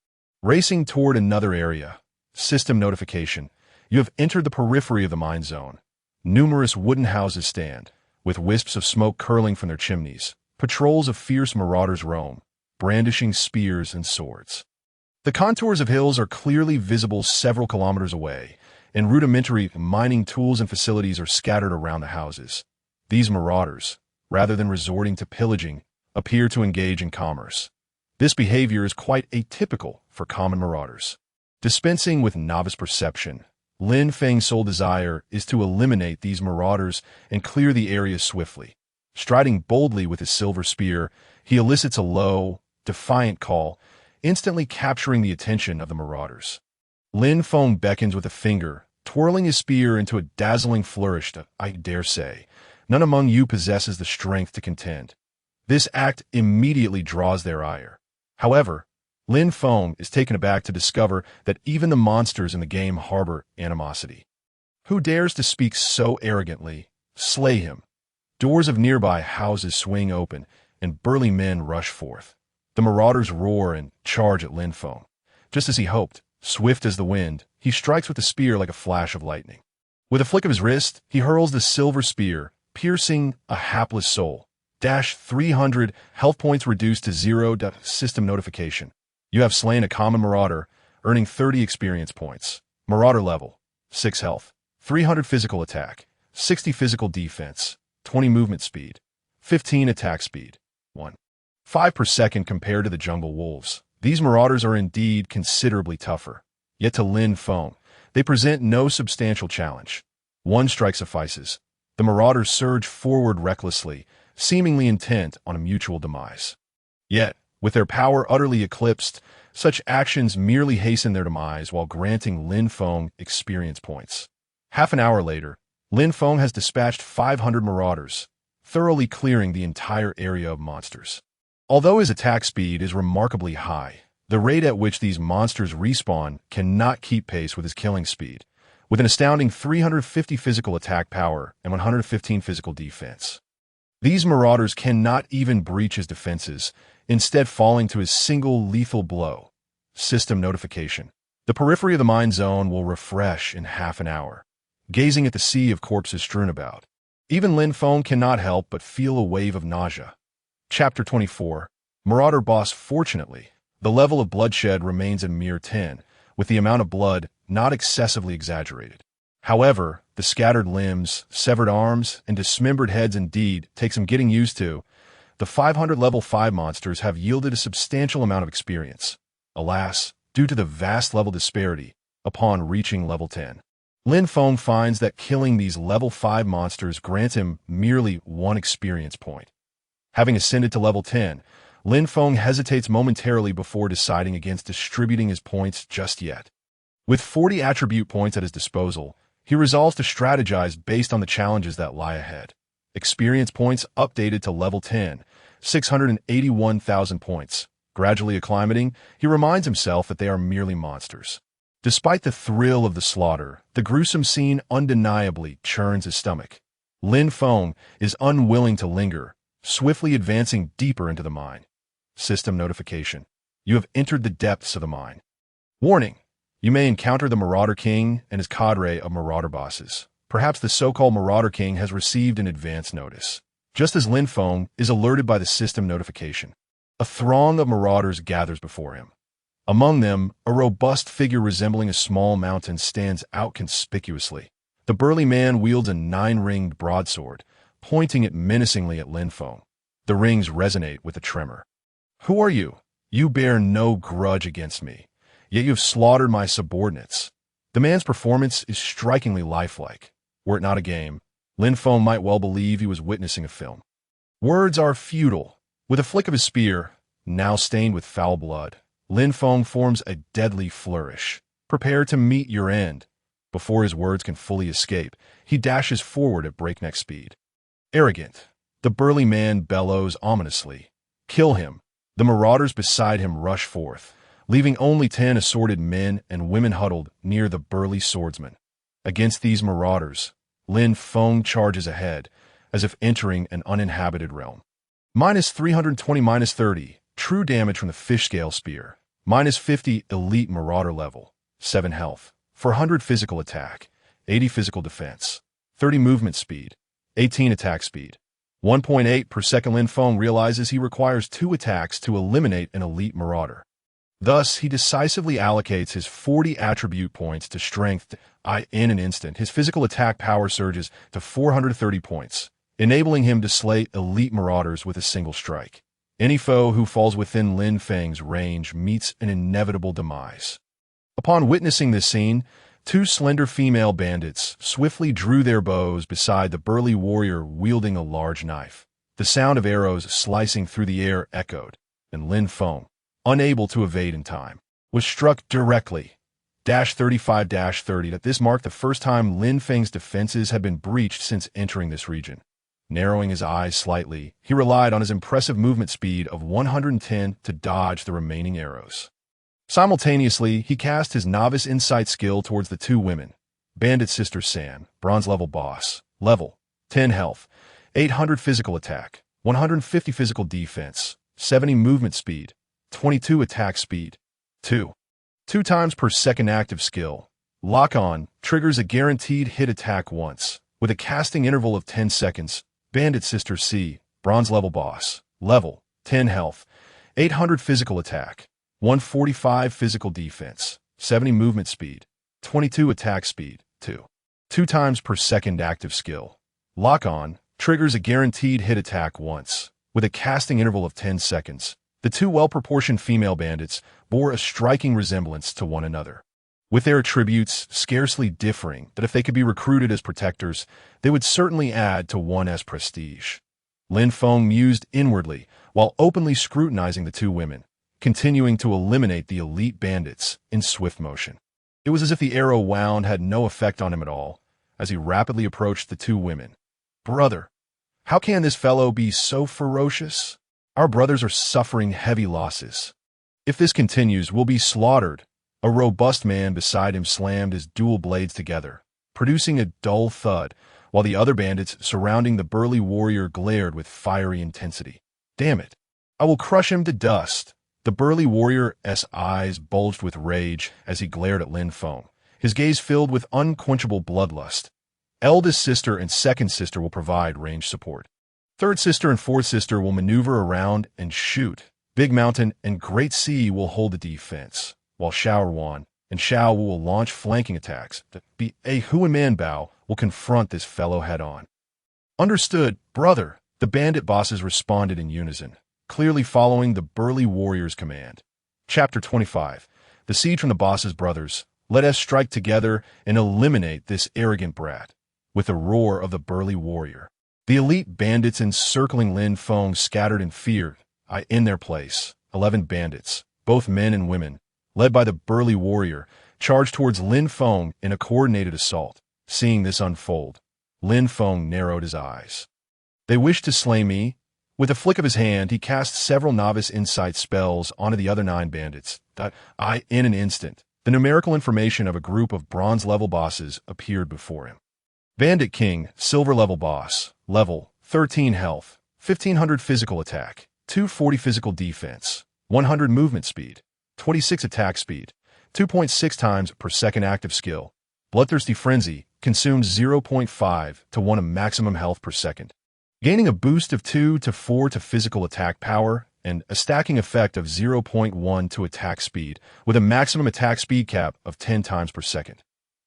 Racing toward another area. System notification. You have entered the periphery of the mine zone. Numerous wooden houses stand, with wisps of smoke curling from their chimneys. Patrols of fierce marauders roam, brandishing spears and swords. The contours of hills are clearly visible several kilometers away, and rudimentary mining tools and facilities are scattered around the houses. These marauders, rather than resorting to pillaging, appear to engage in commerce. This behavior is quite atypical for common marauders. Dispensing with novice perception, Lin Feng's sole desire is to eliminate these marauders and clear the area swiftly. Striding boldly with his silver spear, he elicits a low, defiant call, instantly capturing the attention of the marauders. Lin Feng beckons with a finger, twirling his spear into a dazzling flourish. I dare say, none among you possesses the strength to contend. This act immediately draws their ire. However, Lin Feng is taken aback to discover that even the monsters in the game harbor animosity. Who dares to speak so arrogantly? Slay him. Doors of nearby houses swing open, and burly men rush forth. The marauders roar and charge at Lin Feng. Just as he hoped, swift as the wind, he strikes with the spear like a flash of lightning. With a flick of his wrist, he hurls the silver spear, piercing a hapless soul. 300 health points reduced to 0. System notification. You have slain a common marauder, earning 30 experience points. Marauder level, 6 health, 300 physical attack, 60 physical defense, 20 movement speed, 15 attack speed, 1.5 per second compared to the jungle wolves. These marauders are indeed considerably tougher. Yet to Lin Feng, they present no substantial challenge. One strike suffices. The marauders surge forward recklessly, seemingly intent on a mutual demise. Yet, with their power utterly eclipsed, such actions merely hasten their demise while granting Lin Feng experience points. Half an hour later, Lin Feng has dispatched 500 marauders, thoroughly clearing the entire area of monsters. Although his attack speed is remarkably high, the rate at which these monsters respawn cannot keep pace with his killing speed, with an astounding 350 physical attack power and 115 physical defense. These marauders cannot even breach his defenses, instead falling to his single lethal blow. System notification. The periphery of the mine zone will refresh in half an hour. Gazing at the sea of corpses strewn about, even Lin Feng cannot help but feel a wave of nausea. Chapter 24. Marauder Boss. Fortunately, the level of bloodshed remains a mere 10, with the amount of blood not excessively exaggerated. However, the scattered limbs, severed arms, and dismembered heads indeed take some getting used to. The 500 level 5 monsters have yielded a substantial amount of experience. Alas, due to the vast level disparity, upon reaching level 10, Lin Feng finds that killing these level 5 monsters grants him merely 1 experience point. Having ascended to level 10, Lin Feng hesitates momentarily before deciding against distributing his points just yet. With 40 attribute points at his disposal, he resolves to strategize based on the challenges that lie ahead. Experience points updated to level 10, 681,000 points. Gradually acclimating, he reminds himself that they are merely monsters. Despite the thrill of the slaughter, the gruesome scene undeniably churns his stomach. Lin Feng is unwilling to linger, swiftly advancing deeper into the mine. System notification. You have entered the depths of the mine. Warning. You may encounter the Marauder King and his cadre of Marauder bosses. Perhaps the so-called Marauder King has received an advance notice. Just as Lin Feng is alerted by the system notification, a throng of marauders gathers before him. Among them, a robust figure resembling a small mountain stands out conspicuously. The burly man wields a 9-ringed broadsword, pointing it menacingly at Lin Feng. The rings resonate with a tremor. Who are you? You bear no grudge against me, yet you have slaughtered my subordinates. The man's performance is strikingly lifelike. Were it not a game, Lin Feng might well believe he was witnessing a film. Words are futile. With a flick of his spear, now stained with foul blood, Lin Feng forms a deadly flourish. Prepare to meet your end. Before his words can fully escape, he dashes forward at breakneck speed. Arrogant, the burly man bellows ominously. Kill him. The marauders beside him rush forth, leaving only 10 assorted men and women huddled near the burly swordsman. Against these marauders, Lin Feng charges ahead, as if entering an uninhabited realm. Minus 320, minus 30, true damage from the fish scale spear. Minus 50, elite marauder level. 7 health. 400 physical attack. 80 physical defense. 30 movement speed. 18 attack speed. 1.8 per second. Lin Feng realizes he requires 2 attacks to eliminate an elite marauder. Thus, he decisively allocates his 40 attribute points to strength. In an instant, his physical attack power surges to 430 points, enabling him to slay elite marauders with a single strike. Any foe who falls within Lin Feng's range meets an inevitable demise. Upon witnessing this scene, 2 slender female bandits swiftly drew their bows beside the burly warrior wielding a large knife. The sound of arrows slicing through the air echoed, and Lin Feng, unable to evade in time, was struck directly. 35-30. That this marked the first time Lin Feng's defenses had been breached since entering this region. Narrowing his eyes slightly, he relied on his impressive movement speed of 110 to dodge the remaining arrows. Simultaneously, he cast his novice insight skill towards the 2 women. Bandit Sister San, bronze level boss, level 10 health, 800 physical attack, 150 physical defense, 70 movement speed, 22 attack speed. 2 times per second active skill. Lock on triggers a guaranteed hit attack once, with a casting interval of 10 seconds. Bandit Sister C, bronze level boss, level 10 health, 800 physical attack, 145 physical defense, 70 movement speed, 22 attack speed. 2 times per second active skill. Lock on triggers a guaranteed hit attack once, with a casting interval of 10 seconds. The 2 well-proportioned female bandits bore a striking resemblance to one another, with their attributes scarcely differing that if they could be recruited as protectors, they would certainly add to one's prestige. Lin Feng mused inwardly while openly scrutinizing the 2 women, continuing to eliminate the elite bandits in swift motion. It was as if the arrow wound had no effect on him at all, as he rapidly approached the 2 women. Brother, how can this fellow be so ferocious? Our brothers are suffering heavy losses. If this continues, we'll be slaughtered. A robust man beside him slammed his dual blades together, producing a dull thud, while the other bandits surrounding the burly warrior glared with fiery intensity. Damn it! I will crush him to dust. The burly warrior's eyes bulged with rage as he glared at Lin Feng, his gaze filled with unquenchable bloodlust. Eldest sister and second sister will provide range support. Third sister and fourth sister will maneuver around and shoot. Big Mountain and Great Sea will hold the defense, while Xiao Wan and Xiao Wu will launch flanking attacks. A Hu and Man Bao will confront this fellow head-on. Understood, brother. The bandit bosses responded in unison, clearly following the burly warrior's command. Chapter 25. The siege from the boss's brothers. Let us strike together and eliminate this arrogant brat. With a roar of the burly warrior, the elite bandits encircling Lin Feng scattered in fear. In their place, 11 bandits, both men and women, led by the burly warrior, charged towards Lin Feng in a coordinated assault. Seeing this unfold, Lin Feng narrowed his eyes. They wish to slay me? With a flick of his hand, he cast several novice insight spells onto the other 9 bandits. In an instant, the numerical information of a group of bronze-level bosses appeared before him. Bandit King, silver-level boss, level, 13 health, 1500 physical attack, 240 physical defense, 100 movement speed, 26 attack speed, 2.6 times per second active skill. Bloodthirsty Frenzy consumes 0.5 to 1 of maximum health per second, gaining a boost of 2 to 4 to physical attack power and a stacking effect of 0.1 to attack speed with a maximum attack speed cap of 10 times per second.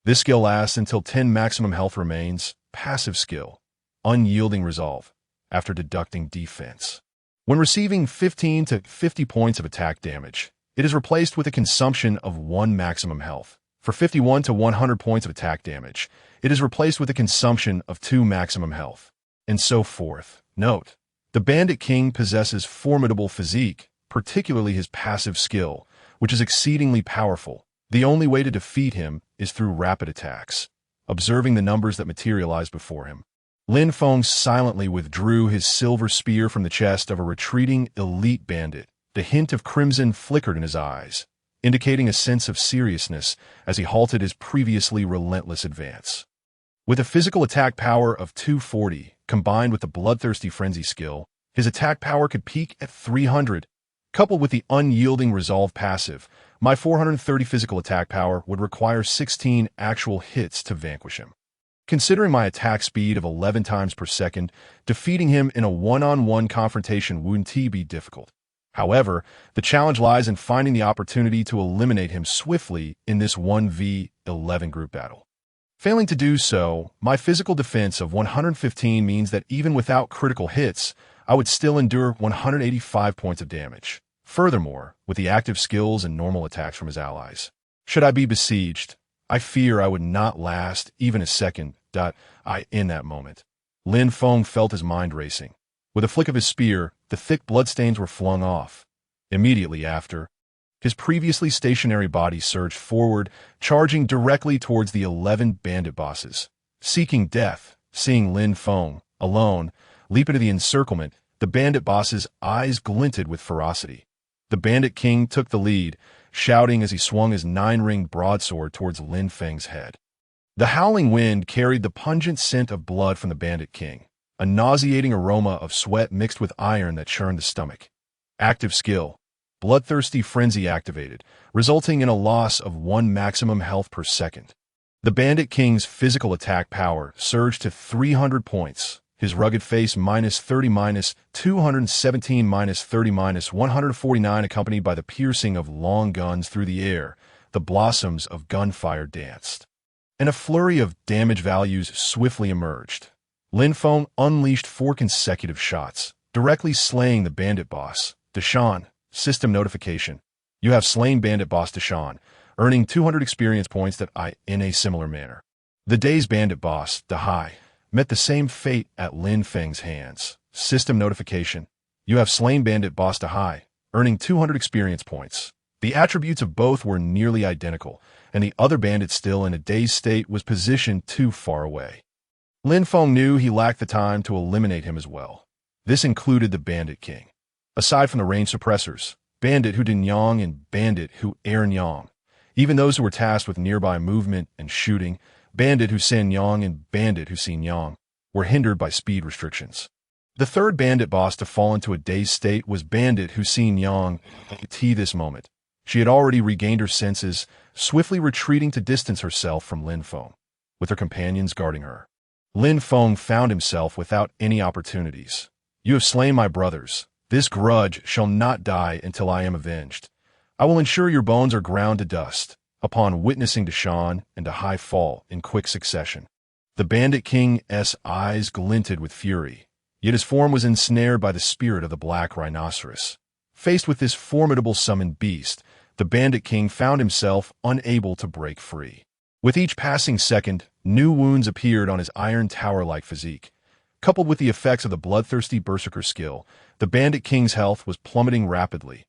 This skill lasts until 10 maximum health remains. Passive skill, Unyielding Resolve, after deducting defense. When receiving 15 to 50 points of attack damage, it is replaced with a consumption of 1 maximum health. For 51 to 100 points of attack damage, it is replaced with a consumption of 2 maximum health, and so forth. Note: the Bandit King possesses formidable physique, particularly his passive skill, which is exceedingly powerful. The only way to defeat him is through rapid attacks. Observing the numbers that materialized before him, Lin Feng silently withdrew his silver spear from the chest of a retreating elite bandit. The hint of crimson flickered in his eyes, indicating a sense of seriousness as he halted his previously relentless advance. With a physical attack power of 240, combined with the Bloodthirsty Frenzy skill, his attack power could peak at 300. Coupled with the Unyielding Resolve passive, my 430 physical attack power would require 16 actual hits to vanquish him. Considering my attack speed of 11 times per second, defeating him in a one-on-one confrontation wouldn't be difficult. However, the challenge lies in finding the opportunity to eliminate him swiftly in this 1v11 group battle. Failing to do so, my physical defense of 115 means that even without critical hits, I would still endure 185 points of damage. Furthermore, with the active skills and normal attacks from his allies, should I be besieged, I fear I would not last even a second. In that moment, Lin Feng felt his mind racing. With a flick of his spear, the thick bloodstains were flung off. Immediately after, his previously stationary body surged forward, charging directly towards the 11 bandit bosses. Seeking death, seeing Lin Feng, alone, leap into the encirclement, the bandit bosses' eyes glinted with ferocity. The Bandit King took the lead, shouting as he swung his 9-ringed broadsword towards Lin Feng's head. The howling wind carried the pungent scent of blood from the Bandit King, a nauseating aroma of sweat mixed with iron that churned the stomach. Active skill, Bloodthirsty Frenzy activated, resulting in a loss of 1 maximum health per second. The Bandit King's physical attack power surged to 300 points. His rugged face -30, -217, -30, -149, accompanied by the piercing of long guns through the air. The blossoms of gunfire danced, and a flurry of damage values swiftly emerged. Lin Feng unleashed 4 consecutive shots, directly slaying the bandit boss. Deshawn, system notification. You have slain bandit boss Deshawn, earning 200 experience points in a similar manner. The day's bandit boss, Dahai, met the same fate at Lin Feng's hands. System notification. You have slain bandit boss Dahai, earning 200 experience points. The attributes of both were nearly identical, and the other bandit still in a dazed state was positioned too far away. Lin Feng knew he lacked the time to eliminate him as well. This included the Bandit King. Aside from the range suppressors, Bandit Hu Din Yang and Bandit Hu Aaron Yang, even those who were tasked with nearby movement and shooting, Bandit Hu Sen Yang and Bandit Hu Xin Yang, were hindered by speed restrictions. The third bandit boss to fall into a dazed state was Bandit Hu Xin Yang. At this moment, she had already regained her senses, swiftly retreating to distance herself from Lin Feng, with her companions guarding her. Lin Feng found himself without any opportunities. You have slain my brothers. This grudge shall not die until I am avenged. I will ensure your bones are ground to dust. Upon witnessing Deshawn and Dahai fall in quick succession, the Bandit King's eyes glinted with fury, yet his form was ensnared by the spirit of the Black Rhinoceros. Faced with this formidable summoned beast, the Bandit King found himself unable to break free. With each passing second, new wounds appeared on his iron tower-like physique. Coupled with the effects of the bloodthirsty berserker skill, the Bandit King's health was plummeting rapidly.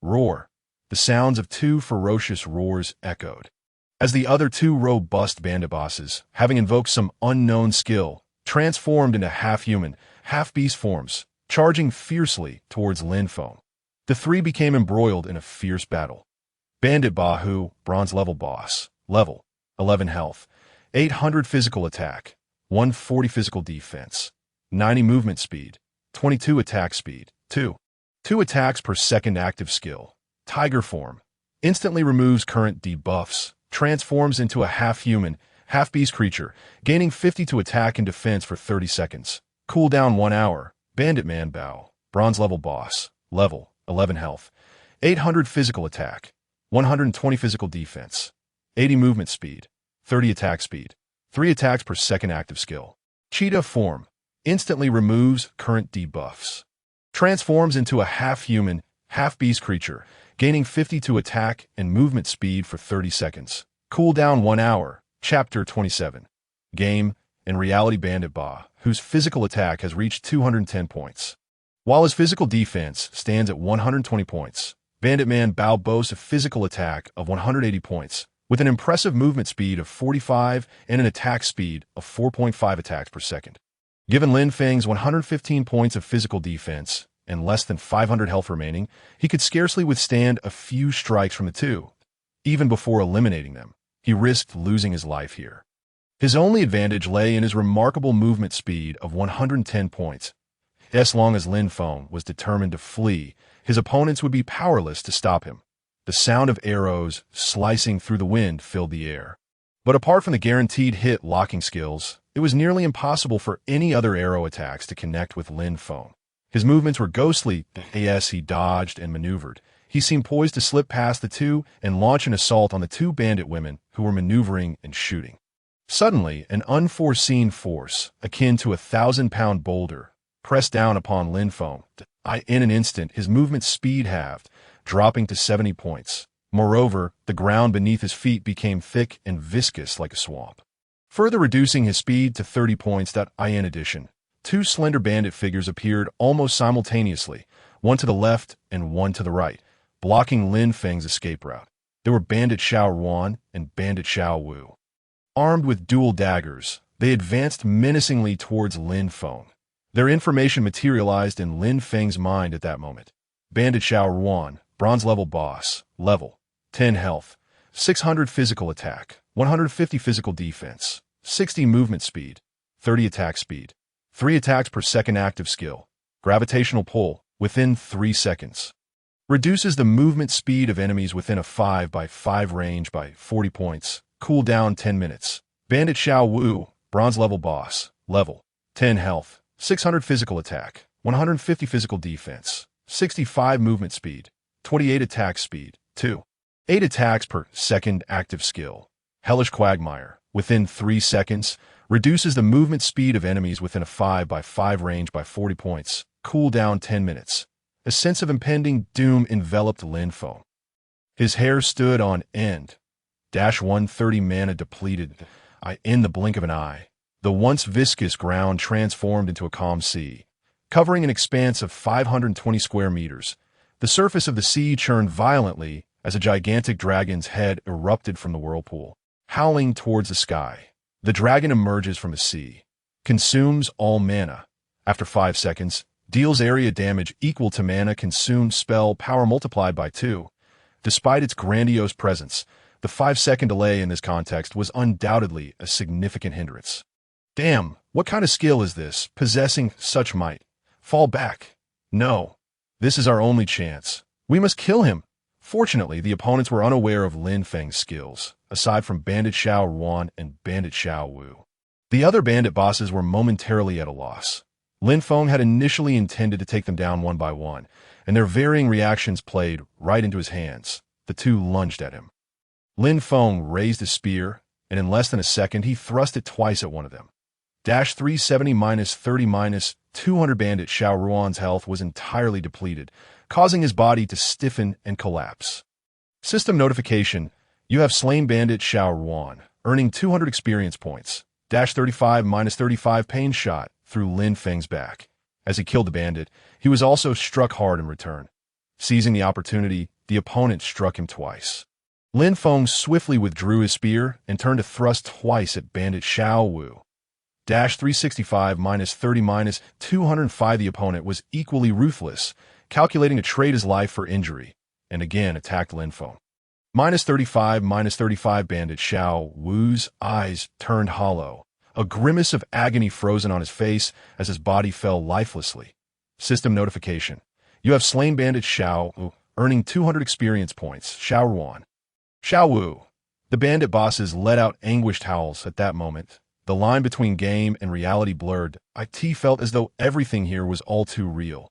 Roar! The sounds of 2 ferocious roars echoed, as the other 2 robust bandit bosses, having invoked some unknown skill, transformed into half-human, half-beast forms, charging fiercely towards Lin Feng. The three became embroiled in a fierce battle. Bandit Ba Hu, bronze level boss, level 11 health, 800 physical attack, 140 physical defense, 90 movement speed, 22 attack speed, 2 attacks per second active skill. Tiger form. Instantly removes current debuffs, transforms into a half-human, half-beast creature, gaining 50 to attack and defense for 30 seconds. Cooldown 1 hour. Bandit Man Bao, bronze level boss, level 11 health, 800 physical attack, 120 physical defense, 80 movement speed, 30 attack speed, 3 attacks per second active skill. Cheetah form. Instantly removes current debuffs. Transforms into a half-human, half-beast creature, gaining 50 to attack and movement speed for 30 seconds. Cooldown 1 hour. Chapter 27. Game. In reality, Bandit Ba, whose physical attack has reached 210 points. While his physical defense stands at 120 points, Bandit Man Bao boasts a physical attack of 180 points, with an impressive movement speed of 45 and an attack speed of 4.5 attacks per second. Given Lin Feng's 115 points of physical defense and less than 500 health remaining, he could scarcely withstand a few strikes from the two. Even before eliminating them, he risked losing his life here. His only advantage lay in his remarkable movement speed of 110 points. As long as Lin Feng was determined to flee, his opponents would be powerless to stop him. The sound of arrows slicing through the wind filled the air. But apart from the guaranteed hit locking skills, it was nearly impossible for any other arrow attacks to connect with Lin Feng. His movements were ghostly as he dodged and maneuvered. He seemed poised to slip past the two and launch an assault on the two bandit women who were maneuvering and shooting. Suddenly, an unforeseen force, akin to a 1,000-pound boulder, pressed down upon Lin Feng. In an instant, his movement speed halved, dropping to 70 points. Moreover, the ground beneath his feet became thick and viscous like a swamp, further reducing his speed to 30 points. In addition, two slender bandit figures appeared almost simultaneously, one to the left and one to the right, blocking Lin Feng's escape route. They were Bandit Xiao Ruan and Bandit Xiao Wu. Armed with dual daggers, they advanced menacingly towards Lin Feng. Their information materialized in Lin Feng's mind at that moment. Bandit Xiao Ruan, bronze level boss, level 10 health, 600 physical attack, 150 physical defense, 60 movement speed, 30 attack speed, 3 attacks per second active skill, gravitational pull, within 3 seconds. Reduces the movement speed of enemies within a 5x5 range by 40 points. Cooldown 10 minutes. Bandit Xiao Wu, bronze level boss, level 10 health, 600 physical attack, 150 physical defense, 65 movement speed, 28 attack speed, 8 attacks per second active skill. Hellish Quagmire, within 3 seconds, reduces the movement speed of enemies within a 5x5 range by 40 points. Cooldown 10 minutes. A sense of impending doom enveloped Lin Feng. His hair stood on end. 130 mana depleted. In the blink of an eye, the once viscous ground transformed into a calm sea, covering an expanse of 520 square meters. The surface of the sea churned violently as a gigantic dragon's head erupted from the whirlpool, howling towards the sky. The dragon emerges from the sea, consumes all mana. After 5 seconds, deals area damage equal to mana consumed spell power multiplied by 2. Despite its grandiose presence, the 5-second delay in this context was undoubtedly a significant hindrance. Damn, what kind of skill is this, possessing such might? Fall back. No. This is our only chance. We must kill him. Fortunately, the opponents were unaware of Lin Feng's skills, aside from Bandit Xiao Ruan and Bandit Xiao Wu. The other bandit bosses were momentarily at a loss. Lin Feng had initially intended to take them down one by one, and their varying reactions played right into his hands. The two lunged at him. Lin Feng raised his spear, and in less than a second he thrust it twice at one of them. 370 minus 30 minus 200 Bandit Xiao Ruan's health was entirely depleted, causing his body to stiffen and collapse. System notification: you have slain Bandit Xiao Ruan, earning 200 experience points. 35 minus 35 pain shot through Lin Feng's back. As he killed the bandit, he was also struck hard in return. Seizing the opportunity, the opponent struck him twice. Lin Feng swiftly withdrew his spear and turned to thrust twice at Bandit Xiao Wu. -365 -30 -205. The opponent was equally ruthless, calculating to trade his life for injury, and again attacked Lin Feng. -35 -35. Bandit Xiao Wu's eyes turned hollow, a grimace of agony frozen on his face as his body fell lifelessly. System notification. You have slain Bandit Xiao Wu, earning 200 experience points. Xiao Ruan. Xiao Wu. The bandit bosses let out anguished howls at that moment. The line between game and reality blurred. It felt as though everything here was all too real.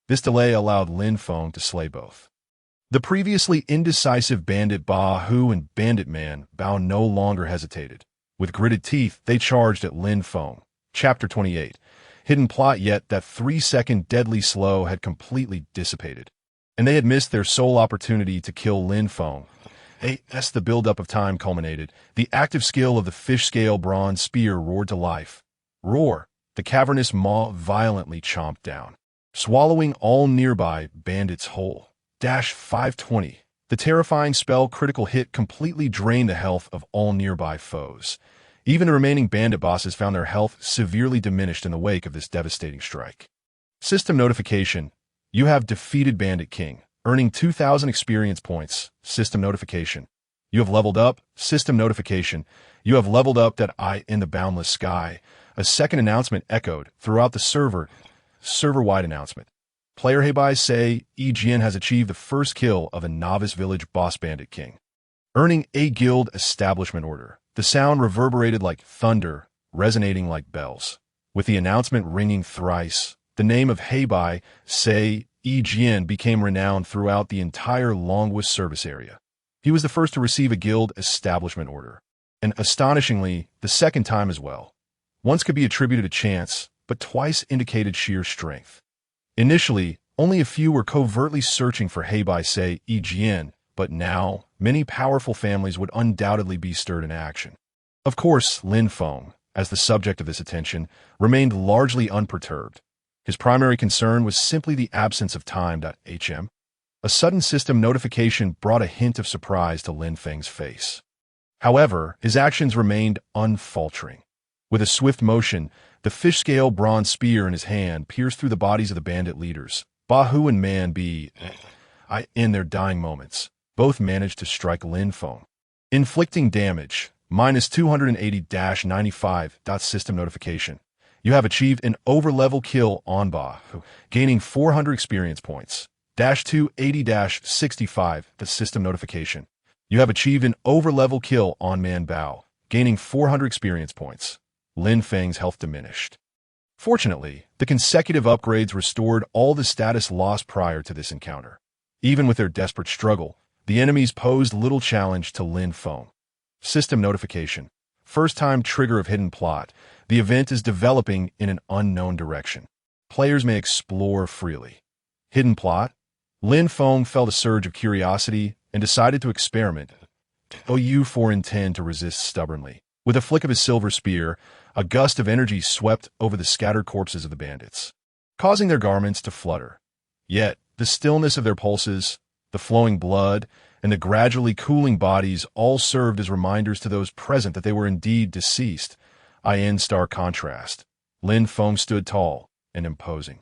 This delay allowed Lin Feng to slay both. The previously indecisive Bandit Ba Hu and Bandit Man Bao no longer hesitated. With gritted teeth, they charged at Lin Feng. Chapter 28. Hidden plot, yet that 3-second deadly slow had completely dissipated, and they had missed their sole opportunity to kill Lin Feng. As the buildup of time culminated, the active skill of the fish-scale bronze spear roared to life. Roar! The cavernous maw violently chomped down, swallowing all nearby bandits whole. 520. The terrifying spell critical hit completely drained the health of all nearby foes. Even the remaining bandit bosses found their health severely diminished in the wake of this devastating strike. System notification. You have defeated Bandit King, earning 2,000 experience points. System notification. You have leveled up. System notification. You have leveled up. That eye in the boundless sky. A second announcement echoed throughout the server. Server-wide announcement. Player Heibai Sei Jian has achieved the first kill of a novice village boss Bandit King, earning a guild establishment order. The sound reverberated like thunder, resonating like bells. With the announcement ringing thrice, the name of Heibai Sei Jian became renowned throughout the entire Longwoods service area. He was the first to receive a guild establishment order, and astonishingly, the second time as well. Once could be attributed to chance, but twice indicated sheer strength. Initially, only a few were covertly searching for Heibai Sei Jian, but now, many powerful families would undoubtedly be stirred in action. Of course, Lin Feng, as the subject of this attention, remained largely unperturbed. His primary concern was simply the absence of time. A sudden system notification brought a hint of surprise to Lin Feng's face. However, his actions remained unfaltering. With a swift motion, the fish-scale bronze spear in his hand pierced through the bodies of the bandit leaders. Ba Hu and Man Bi, in their dying moments, both managed to strike Lin Feng, inflicting damage. -280-95. System notification. You have achieved an overlevel kill on Ba Hu, gaining 400 experience points. -280-65. The system notification. You have achieved an overlevel kill on Man Bao, gaining 400 experience points. Lin Feng's health diminished. Fortunately, the consecutive upgrades restored all the status lost prior to this encounter. Even with their desperate struggle, the enemies posed little challenge to Lin Feng. System notification. First-time trigger of hidden plot. The event is developing in an unknown direction. Players may explore freely. Hidden plot. Lin Feng felt a surge of curiosity and decided to experiment. OU4 intend to resist stubbornly. With a flick of his silver spear, a gust of energy swept over the scattered corpses of the bandits, causing their garments to flutter. Yet, the stillness of their pulses, the flowing blood, and the gradually cooling bodies all served as reminders to those present that they were indeed deceased. In stark contrast, Lin Feng stood tall and imposing,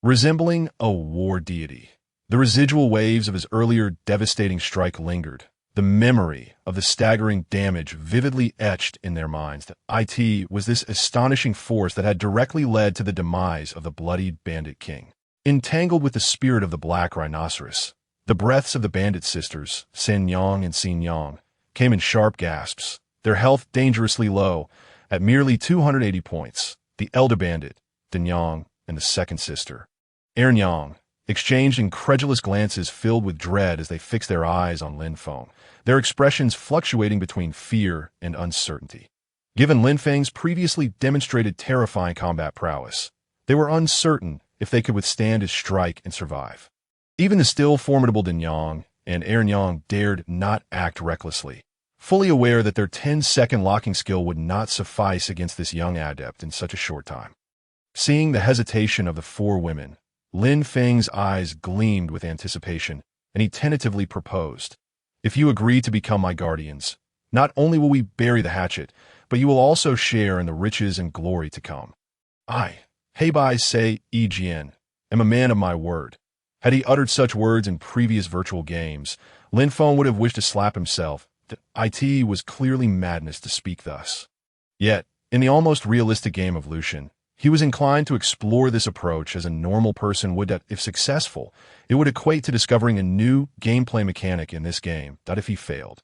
resembling a war deity. The residual waves of his earlier devastating strike lingered, the memory of the staggering damage vividly etched in their minds. It was this astonishing force that had directly led to the demise of the bloodied Bandit King. Entangled with the spirit of the Black Rhinoceros, the breaths of the bandit sisters, Sen Yang and Xin Yang, came in sharp gasps, their health dangerously low, at merely 280 points. The elder bandit, Din Yang, and the second sister, Erin Yang, exchanged incredulous glances filled with dread as they fixed their eyes on Lin Feng, their expressions fluctuating between fear and uncertainty. Given Lin Feng's previously demonstrated terrifying combat prowess, they were uncertain if they could withstand his strike and survive. Even the still formidable Din Yang and Erin Yang dared not act recklessly, fully aware that their 10-second locking skill would not suffice against this young adept in such a short time. Seeing the hesitation of the four women, Lin Feng's eyes gleamed with anticipation, and he tentatively proposed, "If you agree to become my guardians, not only will we bury the hatchet, but you will also share in the riches and glory to come. I, Heibai Sei Jian, am a man of my word. Had he uttered such words in previous virtual games, Lin Feng would have wished to slap himself. It was clearly madness to speak thus. Yet, in the almost realistic game of Lucian, he was inclined to explore this approach as a normal person would that if successful, it would equate to discovering a new gameplay mechanic in this game that if he failed.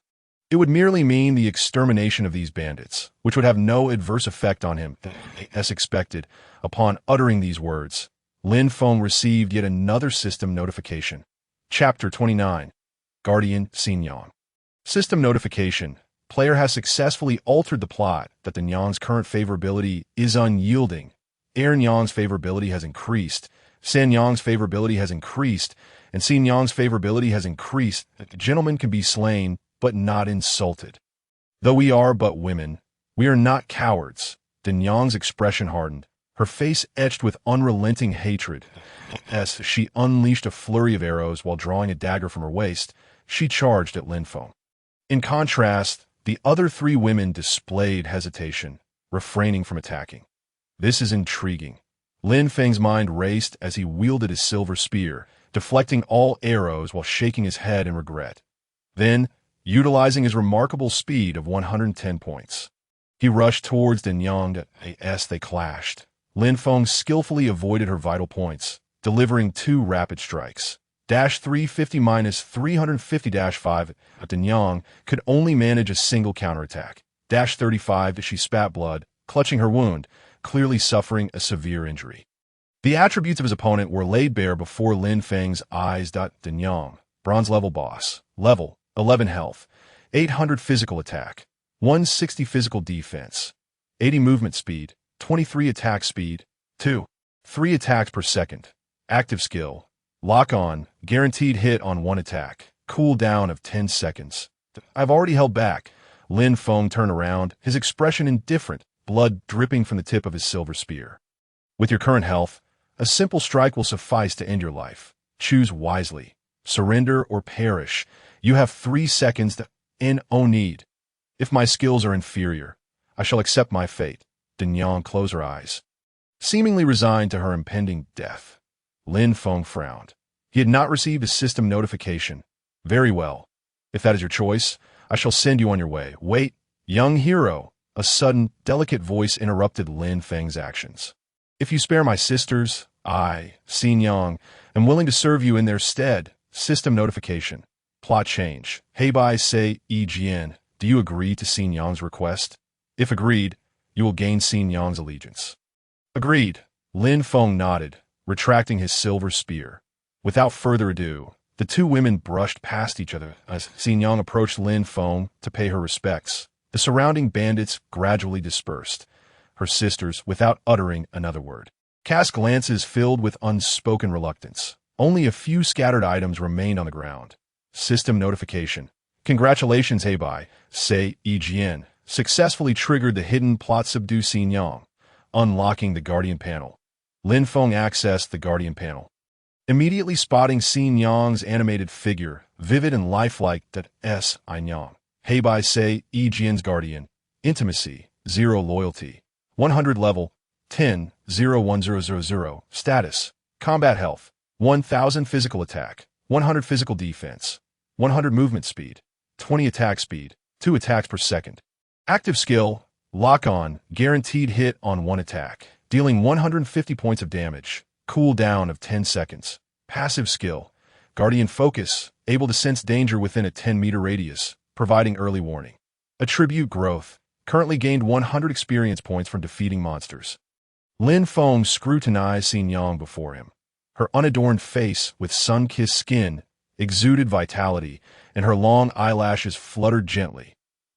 It would merely mean the extermination of these bandits, which would have no adverse effect on him, as expected. Upon uttering these words, Lin Feng received yet another system notification. Chapter 29. Guardian Xin Yang. System notification. Player has successfully altered the plot that the Nyang's current favorability is unyielding. Aaron Yang's favorability has increased. San Yang's favorability has increased. And Xin Yang's favorability has increased. The gentleman can be slain, but not insulted. Though we are but women, we are not cowards. Din Yang's expression hardened, her face etched with unrelenting hatred. As she unleashed a flurry of arrows while drawing a dagger from her waist, she charged at Lin Feng. In contrast, the other three women displayed hesitation, refraining from attacking. This is intriguing. Lin Feng's mind raced as he wielded his silver spear, deflecting all arrows while shaking his head in regret. Then, utilizing his remarkable speed of 110 points, he rushed towards Din Yang. As they clashed, Lin Feng skillfully avoided her vital points, delivering two rapid strikes. -350 -350-5. Din Yang could only manage a single counterattack. -35. She spat blood, clutching her wound, clearly suffering a severe injury. The attributes of his opponent were laid bare before Lin Feng's eyes. Din Yang, bronze level boss, level 11 health, 800 physical attack, 160 physical defense, 80 movement speed, 23 attack speed, 3 attacks per second. Active skill, lock on, guaranteed hit on one attack, cooldown of 10 seconds. I've already held back. Lin Feng turned around, his expression indifferent, blood dripping from the tip of his silver spear. With your current health, a simple strike will suffice to end your life. Choose wisely. Surrender or perish. You have 3 seconds no need. If my skills are inferior, I shall accept my fate. Din Yang closed her eyes. Seemingly resigned to her impending death, Lin Feng frowned. He had not received a system notification. Very well. If that is your choice, I shall send you on your way. Wait, young hero. A sudden, delicate voice interrupted Lin Feng's actions. If you spare my sisters, I, Xin Yang, am willing to serve you in their stead. System notification. Plot change. Heibai Sei Jian, do you agree to Xin Yang's request? If agreed, you will gain Xin Yang's allegiance. Agreed. Lin Feng nodded, retracting his silver spear. Without further ado, the two women brushed past each other as Xin Yang approached Lin Feng to pay her respects. The surrounding bandits gradually dispersed, her sisters without uttering another word. Cast glances filled with unspoken reluctance. Only a few scattered items remained on the ground. System notification. Congratulations, Heibai Sei Jian. Successfully triggered the hidden plot subdue Xin Yang, unlocking the Guardian panel. Lin Feng accessed the Guardian panel, immediately spotting Xin Yang's animated figure, vivid and lifelike. Yang. Heibai Sei Jian's Guardian. Intimacy, 0 loyalty. 100 level, 10, 01000. Status, combat health, 1000 physical attack, 100 physical defense, 100 movement speed, 20 attack speed, 2 attacks per second. Active skill, lock on, guaranteed hit on one attack, dealing 150 points of damage, cooldown of 10 seconds. Passive skill, Guardian focus, able to sense danger within a 10-meter radius, providing early warning. Attribute growth, currently gained 100 experience points from defeating monsters. Lin Feng scrutinized Xin Yang before him. Her unadorned face with sun-kissed skin exuded vitality, and her long eyelashes fluttered gently.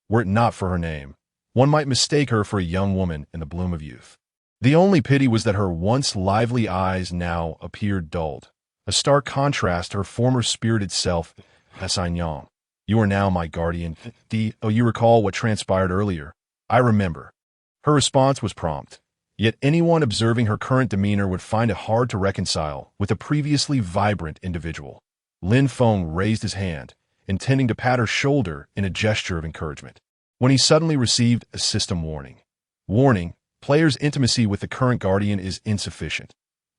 Were it not for her name, one might mistake her for a young woman in the bloom of youth. The only pity was that her once lively eyes now appeared dulled, a stark contrast to her former spirited self. Xin Yang, you are now my guardian. You recall what transpired earlier? I remember. Her response was prompt, yet anyone observing her current demeanor would find it hard to reconcile with a previously vibrant individual. Lin Feng raised his hand, intending to pat her shoulder in a gesture of encouragement. when he suddenly received a system warning. Warning: player's intimacy with the current guardian is insufficient.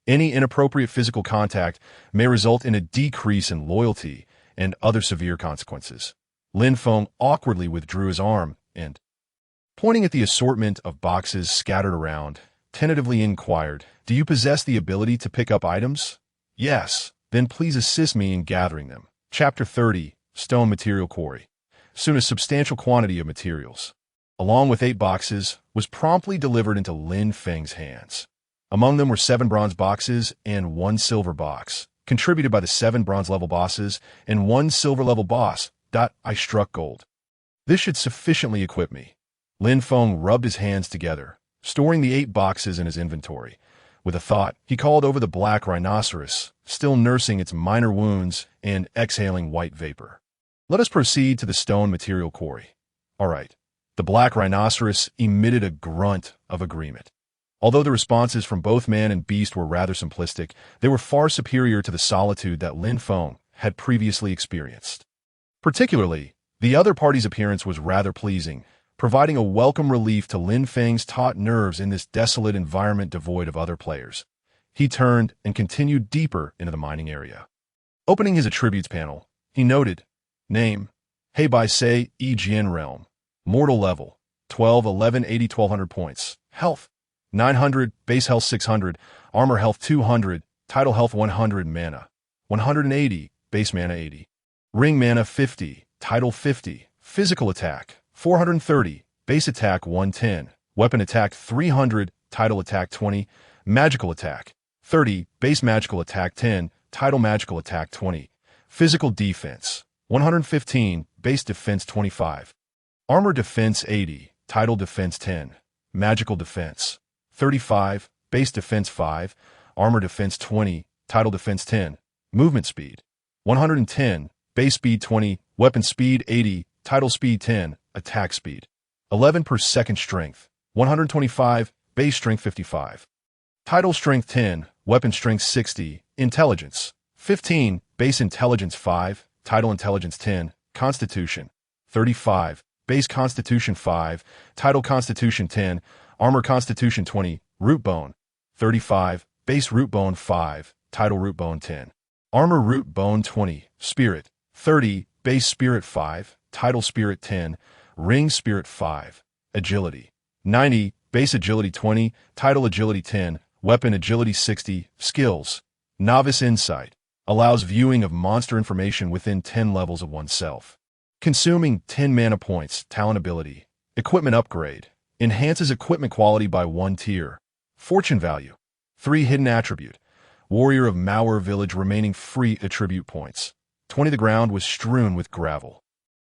Any inappropriate physical contact may result in a decrease in loyalty and other severe consequences. Lin Feng awkwardly withdrew his arm and, pointing at the assortment of boxes scattered around, tentatively inquired, "Do you possess the ability to pick up items?" "Yes." "Then please assist me in gathering them." Chapter 30, Stone Material Quarry. Soon a substantial quantity of materials, along with 8 boxes, was promptly delivered into Lin Feng's hands. Among them were 7 bronze boxes and 1 silver box, contributed by the 7 bronze-level bosses and 1 silver-level boss. I struck gold. This should sufficiently equip me. Lin Feng rubbed his hands together, storing the 8 boxes in his inventory. With a thought, he called over the black rhinoceros, still nursing its minor wounds and exhaling white vapor. "Let us proceed to the stone material quarry." "All right." The black rhinoceros emitted a grunt of agreement. Although the responses from both man and beast were rather simplistic, they were far superior to the solitude that Lin Feng had previously experienced. Particularly, the other party's appearance was rather pleasing, providing a welcome relief to Lin Feng's taut nerves in this desolate environment devoid of other players. He turned and continued deeper into the mining area. Opening his attributes panel, he noted, Name: Heibai Sei E Jian Realm. Mortal level: 12, 11, 80, 1200 points. Health: 900, base health 600, armor health 200, title health 100, mana 180, base mana 80, ring mana 50, title 50, physical attack 430, base attack 110, weapon attack 300, title attack 20, magical attack 30, base magical attack 10, title magical attack 20, physical defense 115, base defense 25, armor defense 80, title defense 10, magical defense 35, base defense 5, armor defense 20, title defense 10, movement speed 110, base speed 20, weapon speed 80, title speed 10, attack speed 11 per second, strength 125, base strength 55, title strength 10, weapon strength 60, intelligence 15, base intelligence 5, title intelligence 10, constitution 35, base constitution 5, title constitution 10, armor constitution 20, root bone 35, base root bone 5, title root bone 10, armor root bone 20, spirit 30, base spirit 5, title spirit 10, ring spirit 5, agility 90, base agility 20, title agility 10, weapon agility 60, skills, novice insight, allows viewing of monster information within 10 levels of oneself, consuming 10 mana points, talent ability, equipment upgrade, enhances equipment quality by 1 tier, fortune value 3, hidden attribute, warrior of Mauer village, remaining free attribute points 20. The ground was strewn with gravel,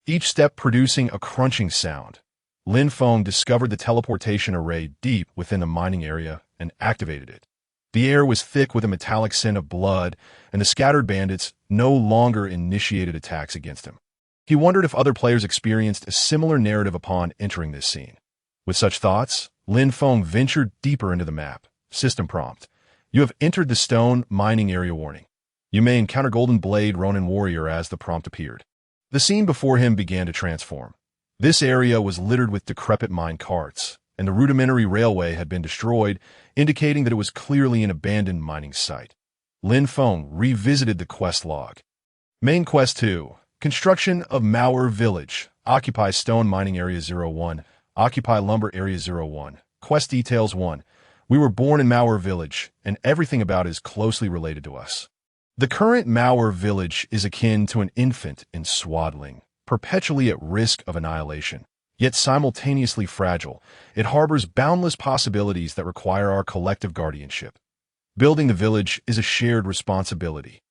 each step producing a crunching sound. Lin Feng discovered the teleportation array deep within the mining area and activated it. The air was thick with a metallic scent of blood, and the scattered bandits no longer initiated attacks against him. He wondered if other players experienced a similar narrative upon entering this scene. With such thoughts, Lin Feng ventured deeper into the map. System prompt: You have entered the stone mining area. Warning: you may encounter Golden Blade Ronin Warrior. As the prompt appeared, the scene before him began to transform. This area was littered with decrepit mine carts, and the rudimentary railway had been destroyed, indicating that it was clearly an abandoned mining site. Lin Feng revisited the quest log. Main Quest 2, Construction of Mauer Village. Occupy Stone Mining Area 01. Occupy Lumber Area 01. Quest Details 1. We were born in Mauer Village, and everything about it is closely related to us. The current Mauer Village is akin to an infant in swaddling, perpetually at risk of annihilation. Yet simultaneously fragile, it harbors boundless possibilities that require our collective guardianship. Building the village is a shared responsibility.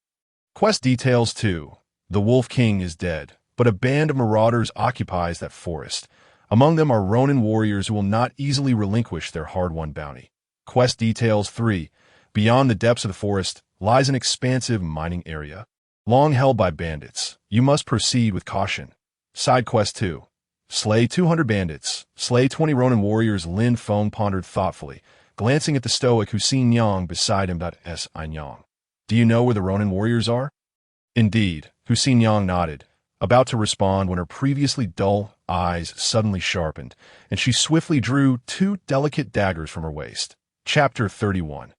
Quest Details 2. The Wolf King is dead, but a band of marauders occupies that forest. Among them are Ronin warriors who will not easily relinquish their hard-won bounty. Quest Details 3. Beyond the depths of the forest lies an expansive mining area, long held by bandits. You must proceed with caution. Side Quest 2. Slay 200 bandits. Slay 20 Ronin warriors. Lin Feng pondered thoughtfully, glancing at the stoic Hussein Yang beside him. Yang. Do you know where the Ronin warriors are? Indeed, Hussein Yang nodded, about to respond when her previously dull eyes suddenly sharpened, and she swiftly drew two delicate daggers from her waist. Chapter 31.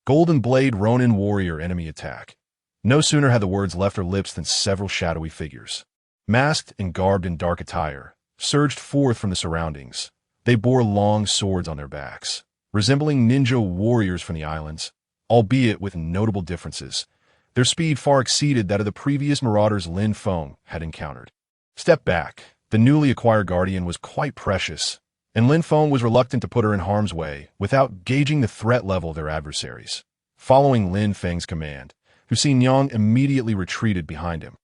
Golden Blade Ronin Warrior Enemy Attack. No sooner had the words left her lips than several shadowy figures, masked and garbed in dark attire, surged forth from the surroundings. They bore long swords on their backs, resembling ninja warriors from the islands, albeit with notable differences. Their speed far exceeded that of the previous marauders Lin Feng had encountered. Step back. The newly acquired guardian was quite precious, and Lin Feng was reluctant to put her in harm's way without gauging the threat level of their adversaries. Following Lin Feng's command, Hussein Yang immediately retreated behind him.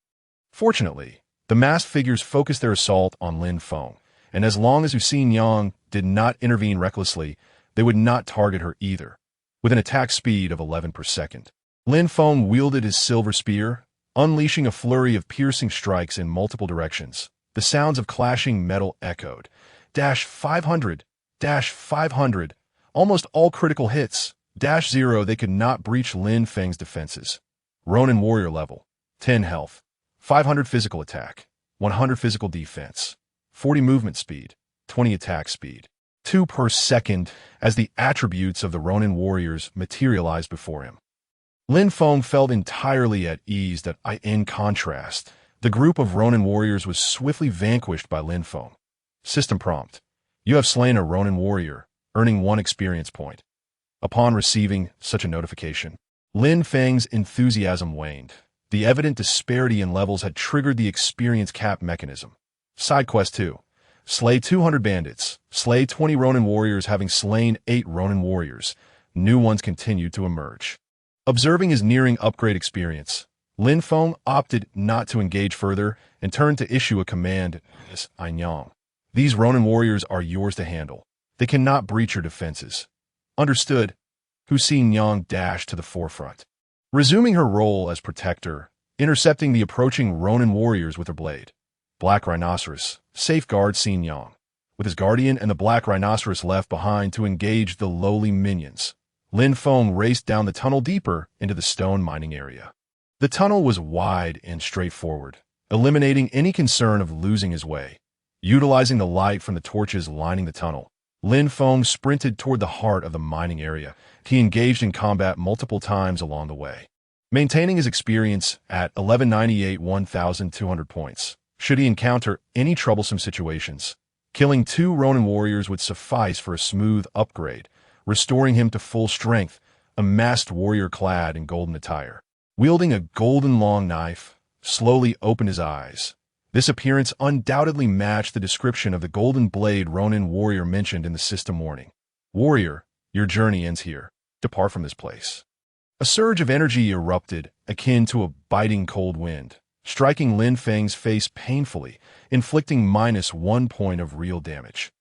Fortunately, the masked figures focused their assault on Lin Feng, and as long as Hussein Yang did not intervene recklessly, they would not target her either. With an attack speed of 11 per second, Lin Feng wielded his silver spear, unleashing a flurry of piercing strikes in multiple directions. The sounds of clashing metal echoed. -500, -500, almost all critical hits. -0, they could not breach Lin Feng's defenses. Ronin Warrior level, 10 health, 500 physical attack, 100 physical defense, 40 movement speed, 20 attack speed, 2 per second as the attributes of the Ronin warriors materialized before him. Lin Feng felt entirely at ease that in contrast, the group of Ronin warriors was swiftly vanquished by Lin Feng. System prompt. You have slain a Ronin warrior, earning 1 experience point. Upon receiving such a notification, Lin Feng's enthusiasm waned. The evident disparity in levels had triggered the experience cap mechanism. Side quest 2. Slay 200 bandits. Slay 20 Ronin warriors. Having slain 8 Ronin warriors, new ones continued to emerge. Observing his nearing upgrade experience, Lin Feng opted not to engage further and turned to issue a command. Yang. These Ronin warriors are yours to handle. They cannot breach your defenses. Understood. Hussein Yang dashed to the forefront, resuming her role as protector, intercepting the approaching Ronin warriors with her blade. Black Rhinoceros, safeguard Hussein Yang, with his guardian and the Black Rhinoceros left behind to engage the lowly minions. Lin Feng raced down the tunnel deeper into the stone mining area. The tunnel was wide and straightforward, eliminating any concern of losing his way. Utilizing the light from the torches lining the tunnel, Lin Feng sprinted toward the heart of the mining area. He engaged in combat multiple times along the way, maintaining his experience at 1198 1,200 points. Should he encounter any troublesome situations, killing 2 Ronin warriors would suffice for a smooth upgrade, restoring him to full strength, a masked warrior clad in golden attire, wielding a golden long knife, slowly opened his eyes. This appearance undoubtedly matched the description of the Golden Blade Ronin warrior mentioned in the system warning. Warrior, your journey ends here. Depart from this place. A surge of energy erupted, akin to a biting cold wind, striking Lin Feng's face painfully, inflicting -1 point of real damage.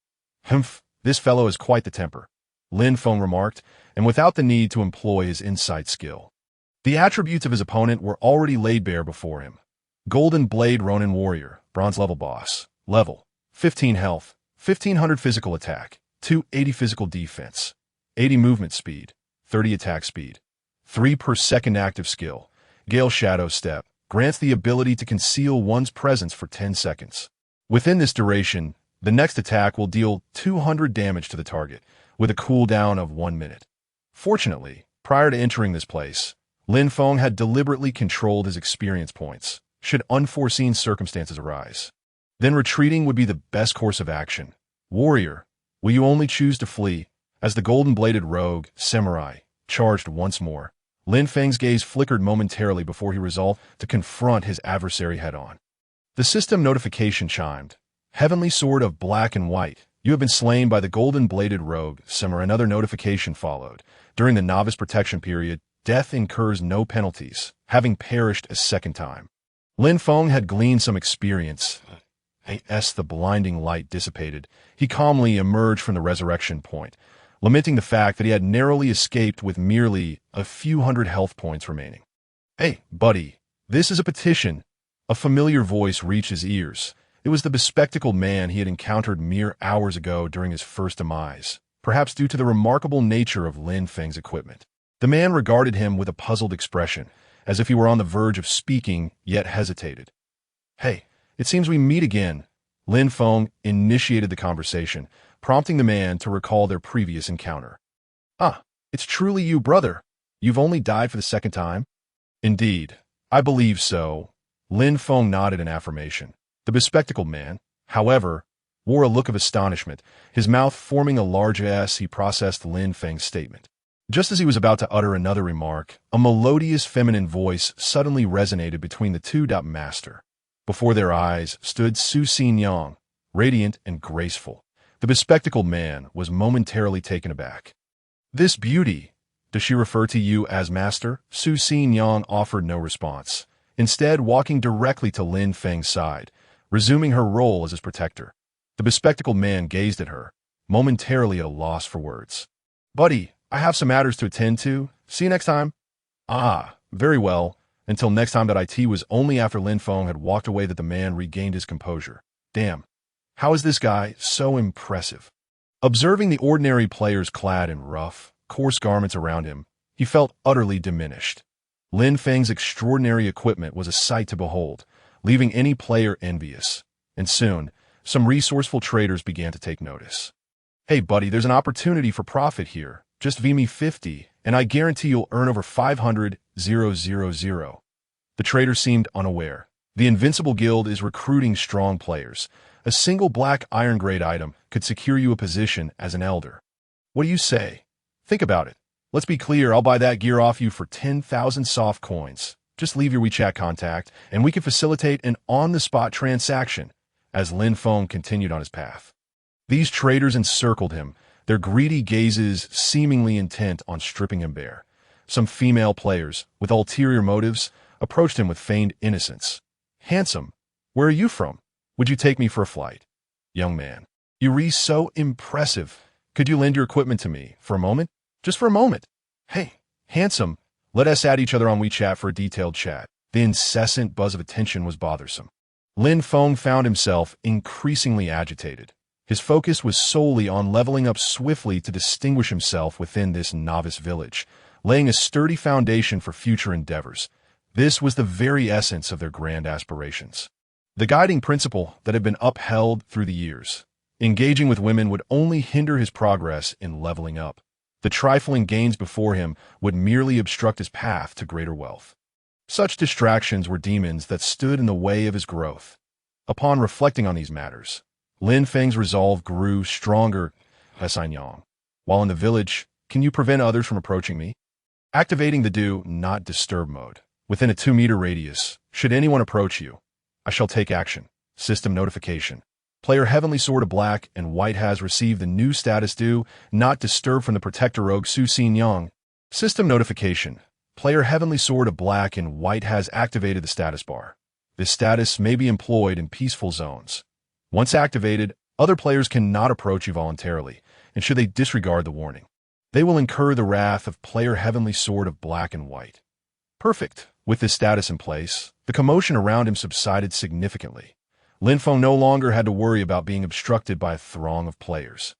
Humph, this fellow has quite the temper, Lin Feng remarked, and without the need to employ his insight skill. The attributes of his opponent were already laid bare before him. Golden Blade Ronin Warrior, Bronze level boss, level, 15 health, 1,500 physical attack, 280 physical defense, 80 movement speed, 30 attack speed, 3 per second active skill. Gale Shadow Step grants the ability to conceal one's presence for 10 seconds. Within this duration, the next attack will deal 200 damage to the target, with a cooldown of 1 minute. Fortunately, prior to entering this place, Lin Feng had deliberately controlled his experience points, should unforeseen circumstances arise. Then retreating would be the best course of action. Warrior, will you only choose to flee? As the golden-bladed rogue, samurai, charged once more, Lin Feng's gaze flickered momentarily before he resolved to confront his adversary head-on. The system notification chimed. Heavenly Sword of Black and White, you have been slain by the golden-bladed rogue, samurai. Another notification followed. During the novice protection period, death incurs no penalties, having perished a second time. Lin Feng had gleaned some experience. As the blinding light dissipated, he calmly emerged from the resurrection point, lamenting the fact that he had narrowly escaped with merely a few hundred health points remaining. Hey, buddy, this is a petition. A familiar voice reached his ears. It was the bespectacled man he had encountered mere hours ago during his first demise, perhaps due to the remarkable nature of Lin Feng's equipment. The man regarded him with a puzzled expression, as if he were on the verge of speaking, yet hesitated. Hey, it seems we meet again. Lin Feng initiated the conversation, prompting the man to recall their previous encounter. Ah, it's truly you, brother. You've only died for the second time? Indeed, I believe so. Lin Feng nodded in affirmation. The bespectacled man, however, wore a look of astonishment, his mouth forming a large S. He processed Lin Feng's statement. Just as he was about to utter another remark, a melodious feminine voice suddenly resonated between the two. Master. Before their eyes stood Su Xinyang, radiant and graceful. The bespectacled man was momentarily taken aback. This beauty, does she refer to you as master? Su Xinyang offered no response, instead walking directly to Lin Feng's side, resuming her role as his protector. The bespectacled man gazed at her, momentarily at a loss for words. Buddy, I have some matters to attend to. See you next time. Ah, very well. Until next time. It was only after Lin Feng had walked away that the man regained his composure. Damn, how is this guy so impressive? Observing the ordinary players clad in rough, coarse garments around him, he felt utterly diminished. Lin Feng's extraordinary equipment was a sight to behold, leaving any player envious. And soon, some resourceful traders began to take notice. Hey buddy, there's an opportunity for profit here. Just V me 50, and I guarantee you'll earn over 500,000. The trader seemed unaware. The Invincible Guild is recruiting strong players. A single black iron-grade item could secure you a position as an elder. What do you say? Think about it. Let's be clear, I'll buy that gear off you for 10,000 soft coins. Just leave your WeChat contact, and we can facilitate an on-the-spot transaction, as Lin Feng continued on his path. These traders encircled him, their greedy gazes seemingly intent on stripping him bare. Some female players, with ulterior motives, approached him with feigned innocence. Handsome, where are you from? Would you take me for a flight? Young man, you're so impressive. Could you lend your equipment to me for a moment? Just for a moment. Hey, handsome, let us add each other on WeChat for a detailed chat. The incessant buzz of attention was bothersome. Lin Feng found himself increasingly agitated. His focus was solely on leveling up swiftly to distinguish himself within this novice village, laying a sturdy foundation for future endeavors. This was the very essence of their grand aspirations. The guiding principle that had been upheld through the years. Engaging with women would only hinder his progress in leveling up. The trifling gains before him would merely obstruct his path to greater wealth. Such distractions were demons that stood in the way of his growth. Upon reflecting on these matters, Lin Feng's resolve grew stronger. Xinyang. While in the village, can you prevent others from approaching me? Activating the Do Not Disturb mode. Within a 2-meter radius, should anyone approach you, I shall take action. System notification. Player Heavenly Sword of Black and White has received the new status Do Not Disturb from the Protector Rogue Su Xinyang. System notification. Player Heavenly Sword of Black and White has activated the status bar. This status may be employed in peaceful zones. Once activated, other players cannot approach you voluntarily, and should they disregard the warning, they will incur the wrath of Player Heavenly Sword of Black and White. Perfect. With this status in place, the commotion around him subsided significantly. Lin Feng no longer had to worry about being obstructed by a throng of players.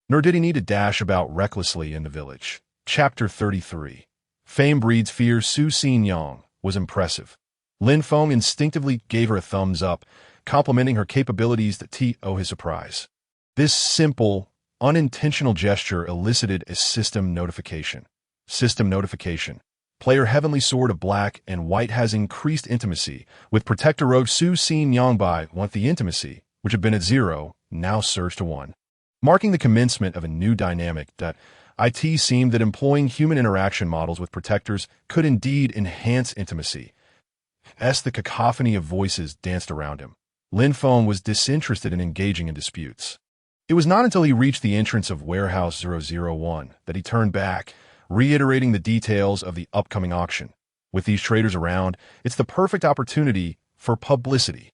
Nor did he need to dash about recklessly in the village. Chapter 33. Fame breeds fear. Su Xinyang was impressive. Lin Feng instinctively gave her a thumbs up, complimenting her capabilities to his surprise. This simple, unintentional gesture elicited a system notification. System notification. Player Heavenly Sword of Black and White has increased intimacy with Protector Rogue Su Xinyang by 1. The intimacy, which had been at 0, now surged to 1. Marking the commencement of a new dynamic. It seemed that employing human interaction models with protectors could indeed enhance intimacy. The cacophony of voices danced around him. Lin Feng was disinterested in engaging in disputes. It was not until he reached the entrance of Warehouse 001 that he turned back, reiterating the details of the upcoming auction. With these traders around, it's the perfect opportunity for publicity.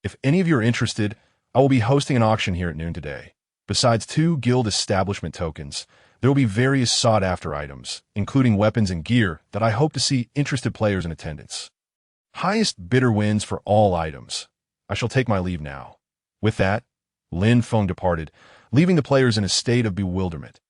If any of you are interested, I will be hosting an auction here at noon today. Besides 2 guild establishment tokens, there will be various sought-after items, including weapons and gear, that I hope to see interested players in attendance. Highest bidder wins for all items. I shall take my leave now. With that, Lin Feng departed, leaving the players in a state of bewilderment.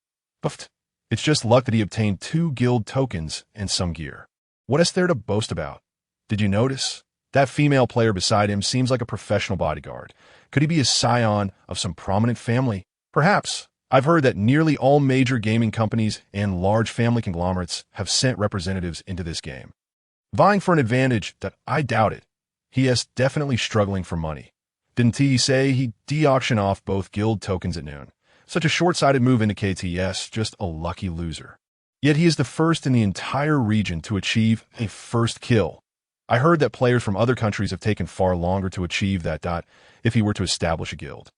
But it's just luck that he obtained 2 guild tokens and some gear. What is there to boast about? Did you notice? That female player beside him seems like a professional bodyguard. Could he be a scion of some prominent family? Perhaps. I've heard that nearly all major gaming companies and large family conglomerates have sent representatives into this game, vying for an advantage that I doubt it. He is definitely struggling for money. Didn't he say he'd de-auction off both guild tokens at noon? Such a short-sighted move indicates he is just a lucky loser. Yet he is the first in the entire region to achieve a first kill. I heard that players from other countries have taken far longer to achieve that. If he were to establish a guild,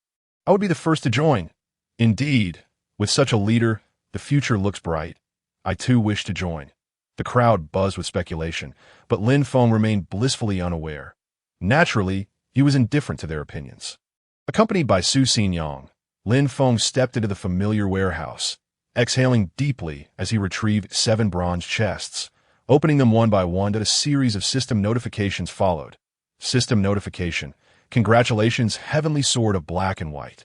I would be the first to join. Indeed, with such a leader, the future looks bright. I too wish to join. The crowd buzzed with speculation, but Lin Feng remained blissfully unaware. Naturally, he was indifferent to their opinions. Accompanied by Su Xinyang, Lin Feng stepped into the familiar warehouse, exhaling deeply as he retrieved 7 bronze chests. Opening them one by one, a series of system notifications followed. System notification. Congratulations, Heavenly Sword of Black and White.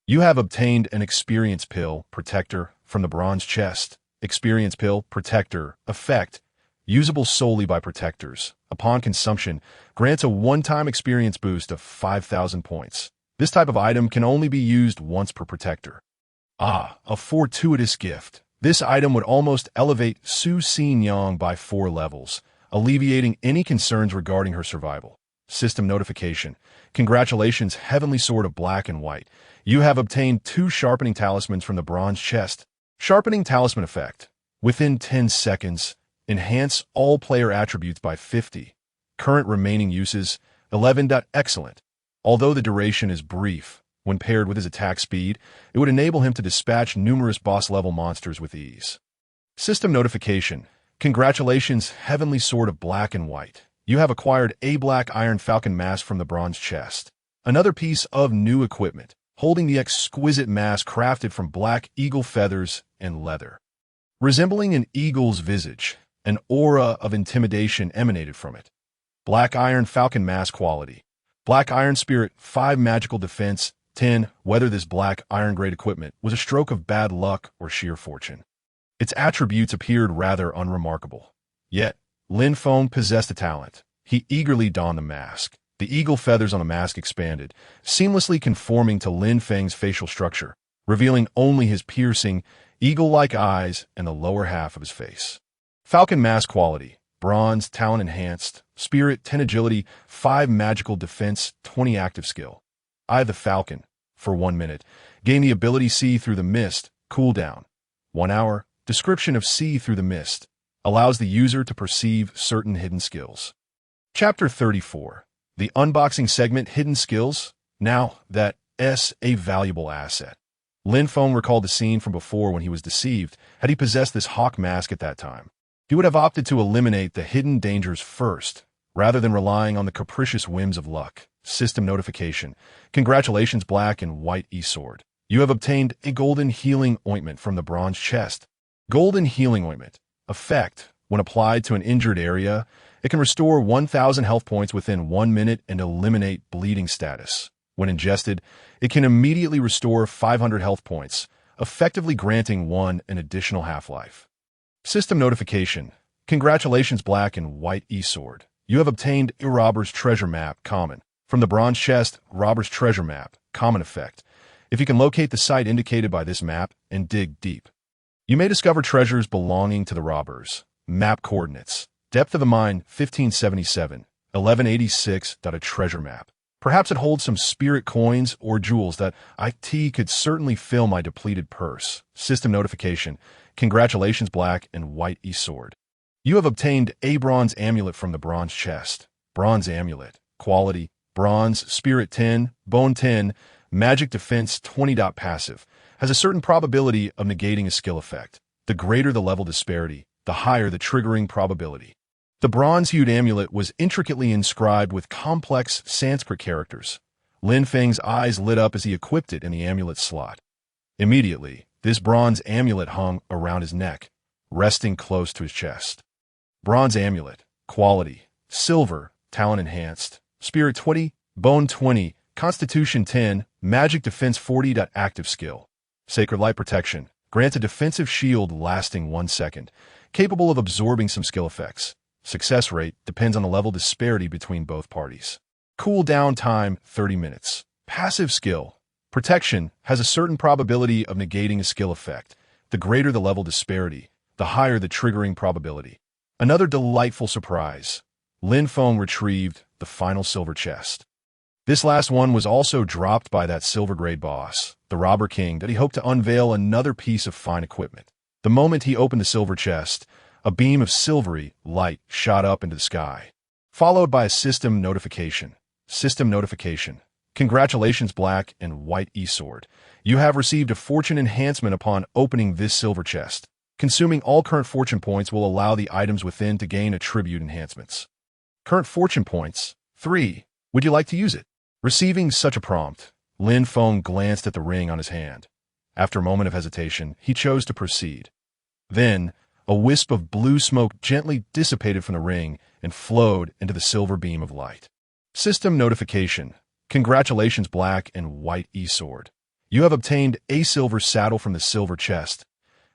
You have obtained an Experience Pill Protector from the bronze chest. Experience Pill Protector. Effect. Usable solely by protectors. Upon consumption, grants a one-time experience boost of 5,000 points. This type of item can only be used once per protector. Ah, a fortuitous gift. This item would almost elevate Su Xinyang by 4 levels, alleviating any concerns regarding her survival. System notification. Congratulations, Heavenly Sword of Black and White. You have obtained 2 sharpening talismans from the bronze chest. Sharpening talisman effect. Within 10 seconds, enhance all player attributes by 50. Current remaining uses, 11. Excellent. Although the duration is brief, when paired with his attack speed, it would enable him to dispatch numerous boss-level monsters with ease. System notification. Congratulations, Heavenly Sword of Black and White. You have acquired a Black Iron Falcon mask from the bronze chest. Another piece of new equipment, holding the exquisite mask crafted from black eagle feathers and leather. Resembling an eagle's visage, an aura of intimidation emanated from it. Black Iron Falcon mask quality. Black Iron Spirit, 5 magical defense, 10. Whether this black iron-grade equipment was a stroke of bad luck or sheer fortune. Its attributes appeared rather unremarkable. Yet, Lin Feng possessed a talent. He eagerly donned the mask. The eagle feathers on the mask expanded, seamlessly conforming to Lin Feng's facial structure, revealing only his piercing, eagle-like eyes and the lower half of his face. Falcon mask quality. Bronze, talent enhanced, spirit, 10 agility, 5 magical defense, 20 active skill. Eye of the Falcon. For 1 minute. Gain the ability See Through the Mist. Cooldown. 1 hour. Description of See Through the Mist. Allows the user to perceive certain hidden skills. Chapter 34. The unboxing segment Hidden Skills. Now, that's a valuable asset. Lin Feng recalled the scene from before when he was deceived. Had he possessed this hawk mask at that time, he would have opted to eliminate the hidden dangers first, rather than relying on the capricious whims of luck. System notification. Congratulations, Black and White E-Sword. You have obtained a Golden Healing Ointment from the bronze chest. Golden Healing Ointment. Effect. When applied to an injured area, it can restore 1,000 health points within 1 minute and eliminate bleeding status. When ingested, it can immediately restore 500 health points, effectively granting one an additional half-life. System notification. Congratulations, Black and White E-Sword. You have obtained a Robber's Treasure Map, Common. From the bronze chest, Robber's Treasure Map, Common effect. If you can locate the site indicated by this map and dig deep, you may discover treasures belonging to the robbers. Map coordinates. Depth of the mine, 1577, 1186. A treasure map. Perhaps it holds some spirit coins or jewels that IT could certainly fill my depleted purse. System notification. Congratulations, Black and White E-Sword. You have obtained a bronze amulet from the bronze chest. Bronze amulet. Quality. Bronze, Spirit 10, Bone 10, Magic Defense 20. Passive. Has a certain probability of negating a skill effect. The greater the level disparity, the higher the triggering probability. The bronze-hued amulet was intricately inscribed with complex Sanskrit characters. Lin Feng's eyes lit up as he equipped it in the amulet slot. Immediately, this bronze amulet hung around his neck, resting close to his chest. Bronze amulet. Quality. Silver. Talent enhanced. Spirit 20. Bone 20. Constitution 10. Magic Defense 40. Active skill. Sacred Light Protection. Grants a defensive shield lasting 1 second, capable of absorbing some skill effects. Success rate depends on the level disparity between both parties. Cooldown time 30 minutes. Passive skill. Protection has a certain probability of negating a skill effect. The greater the level disparity, the higher the triggering probability. Another delightful surprise. Lin Feng retrieved the final silver chest. This last one was also dropped by that silver-grade boss, the Robber King, that he hoped to unveil another piece of fine equipment. The moment he opened the silver chest, a beam of silvery light shot up into the sky, followed by a system notification. System notification. Congratulations, Black and White eSword. You have received a fortune enhancement upon opening this silver chest. Consuming all current fortune points will allow the items within to gain attribute enhancements. Current fortune points 3. Would you like to use it? Receiving such a prompt, Lin Feng glanced at the ring on his hand. After a moment of hesitation, he chose to proceed. Then, a wisp of blue smoke gently dissipated from the ring and flowed into the silver beam of light. System notification. Congratulations, Black and White eSword. You have obtained a silver saddle from the silver chest.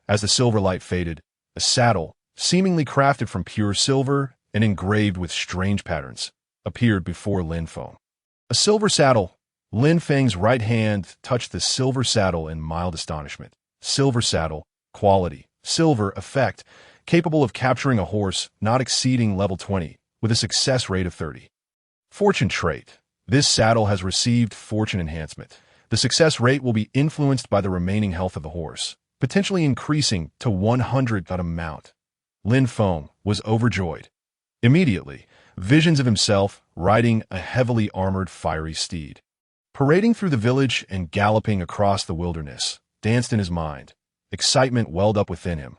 As the silver light faded, a saddle, seemingly crafted from pure silver and engraved with strange patterns, appeared before Lin Feng. A silver saddle. Lin Feng's right hand touched the silver saddle in mild astonishment. Silver saddle. Quality. Silver effect. Capable of capturing a horse not exceeding level 20, with a success rate of 30. Fortune trait. This saddle has received fortune enhancement. The success rate will be influenced by the remaining health of the horse, potentially increasing to 100 at amount. Lin Feng was overjoyed. Immediately, visions of himself riding a heavily armored fiery steed, parading through the village and galloping across the wilderness, danced in his mind. Excitement welled up within him.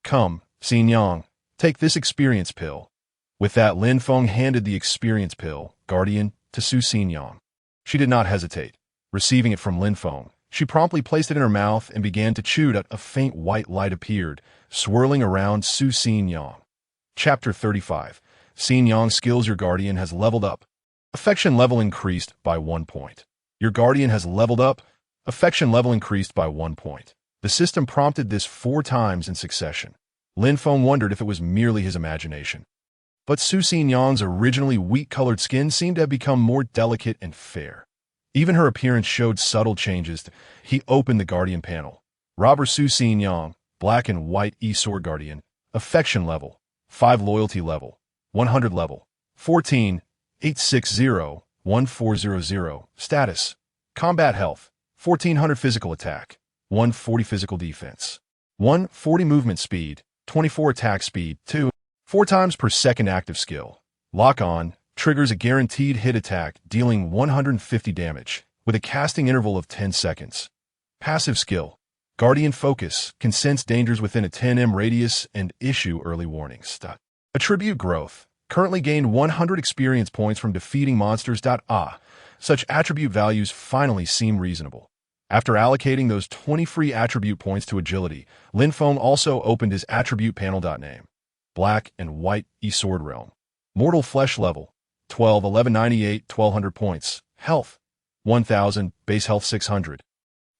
Come, Xin Yang, take this experience pill. With that, Lin Feng handed the experience pill, Guardian, to Su Xinyang. She did not hesitate. Receiving it from Lin Feng, she promptly placed it in her mouth and began to chew. A faint white light appeared, swirling around Su Xinyang. Chapter 35. Xinyang skills. Your Guardian has leveled up. Affection level increased by 1 point. Your Guardian has leveled up. Affection level increased by 1 point. The system prompted this 4 times in succession. Lin Feng wondered if it was merely his imagination. But Su Xinyang's originally wheat-colored skin seemed to have become more delicate and fair. Even her appearance showed subtle changes. He opened the Guardian panel. Robber Su Xinyang, Black and White eSword Guardian. Affection level. 5 loyalty level. 100 level. 14. 860. 1400. Status. Combat health. 1400 physical attack. 140 physical defense. 140 movement speed. 24 attack speed. 2. 4 times per second active skill. Lock on. Triggers a guaranteed hit attack, dealing 150 damage, with a casting interval of 10 seconds. Passive skill. Guardian Focus can sense dangers within a 10 m radius and issue early warnings. Attribute growth. Currently gained 100 experience points from defeating monsters. Such attribute values finally seem reasonable. After allocating those 20 free attribute points to agility, Lin Feng also opened his attribute panel. Name. Black and White eSword Realm. Mortal Flesh level. 12, 1198, 1200 points. Health. 1000, base health 600.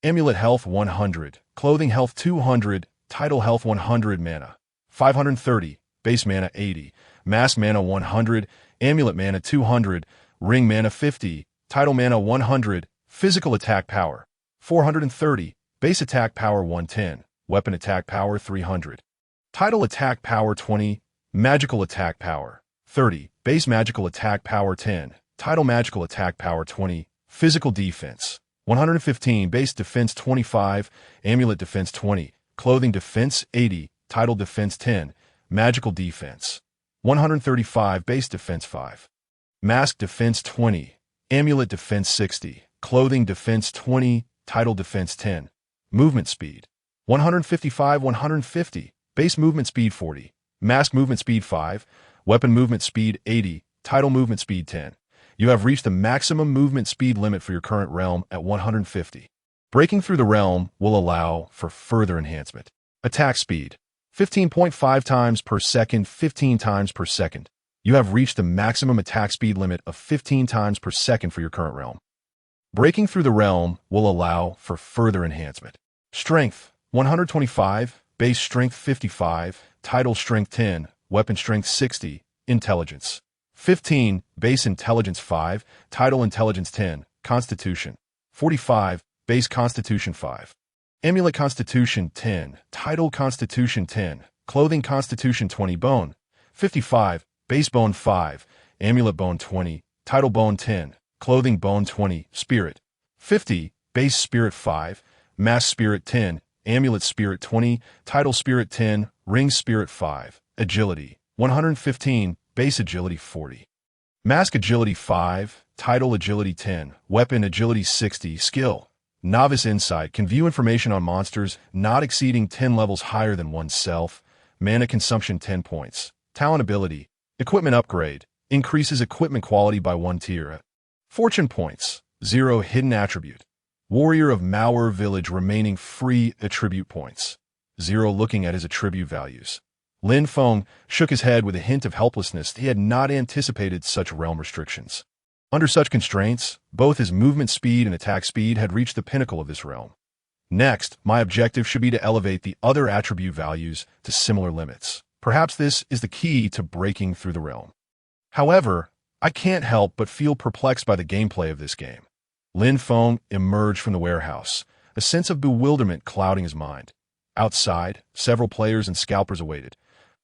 Amulet health 100, clothing health 200, title health 100, mana 530, base mana 80, mask mana 100, amulet mana 200, ring mana 50, title mana 100, physical attack power 430, base attack power 110, weapon attack power 300, title attack power 20, magical attack power 30, base magical attack power 10, title magical attack power 20, physical defense 115, base defense 25, amulet defense 20, clothing defense 80, title defense 10, magical defense 135, base defense 5, mask defense 20, amulet defense 60, clothing defense 20, title defense 10, movement speed 155, 150, base movement speed 40, mask movement speed 5, weapon movement speed 80, title movement speed 10. You have reached the maximum movement speed limit for your current realm at 150. Breaking through the realm will allow for further enhancement. Attack speed 15.5 times per second, 15 times per second. You have reached the maximum attack speed limit of 15 times per second for your current realm. Breaking through the realm will allow for further enhancement. Strength 125, base strength 55, title strength 10, weapon strength 60, Intelligence. 15. Base Intelligence 5, Title Intelligence 10, Constitution. 45. Base Constitution 5. Amulet Constitution 10, Title Constitution 10, Clothing Constitution 20 Bone. 55. Base Bone 5, Amulet Bone 20, Title Bone 10, Clothing Bone 20, Spirit. 50. Base Spirit 5, Mass Spirit 10, Amulet Spirit 20, Title Spirit 10, Ring Spirit 5, Agility. 115. Base Agility 40. Mask Agility 5, Title Agility 10, Weapon Agility 60, Skill. Novice Insight can view information on monsters not exceeding 10 levels higher than oneself. Mana Consumption 10 points. Talent Ability. Equipment Upgrade. Increases equipment quality by 1 tier. Fortune Points. 0 Hidden Attribute. Warrior of Mauer Village remaining free attribute points. 0 Looking at his attribute values. Lin Feng shook his head with a hint of helplessness. He had not anticipated such realm restrictions. Under such constraints, both his movement speed and attack speed had reached the pinnacle of this realm. Next, my objective should be to elevate the other attribute values to similar limits. Perhaps this is the key to breaking through the realm. However, I can't help but feel perplexed by the gameplay of this game. Lin Feng emerged from the warehouse, a sense of bewilderment clouding his mind. Outside, several players and scalpers awaited,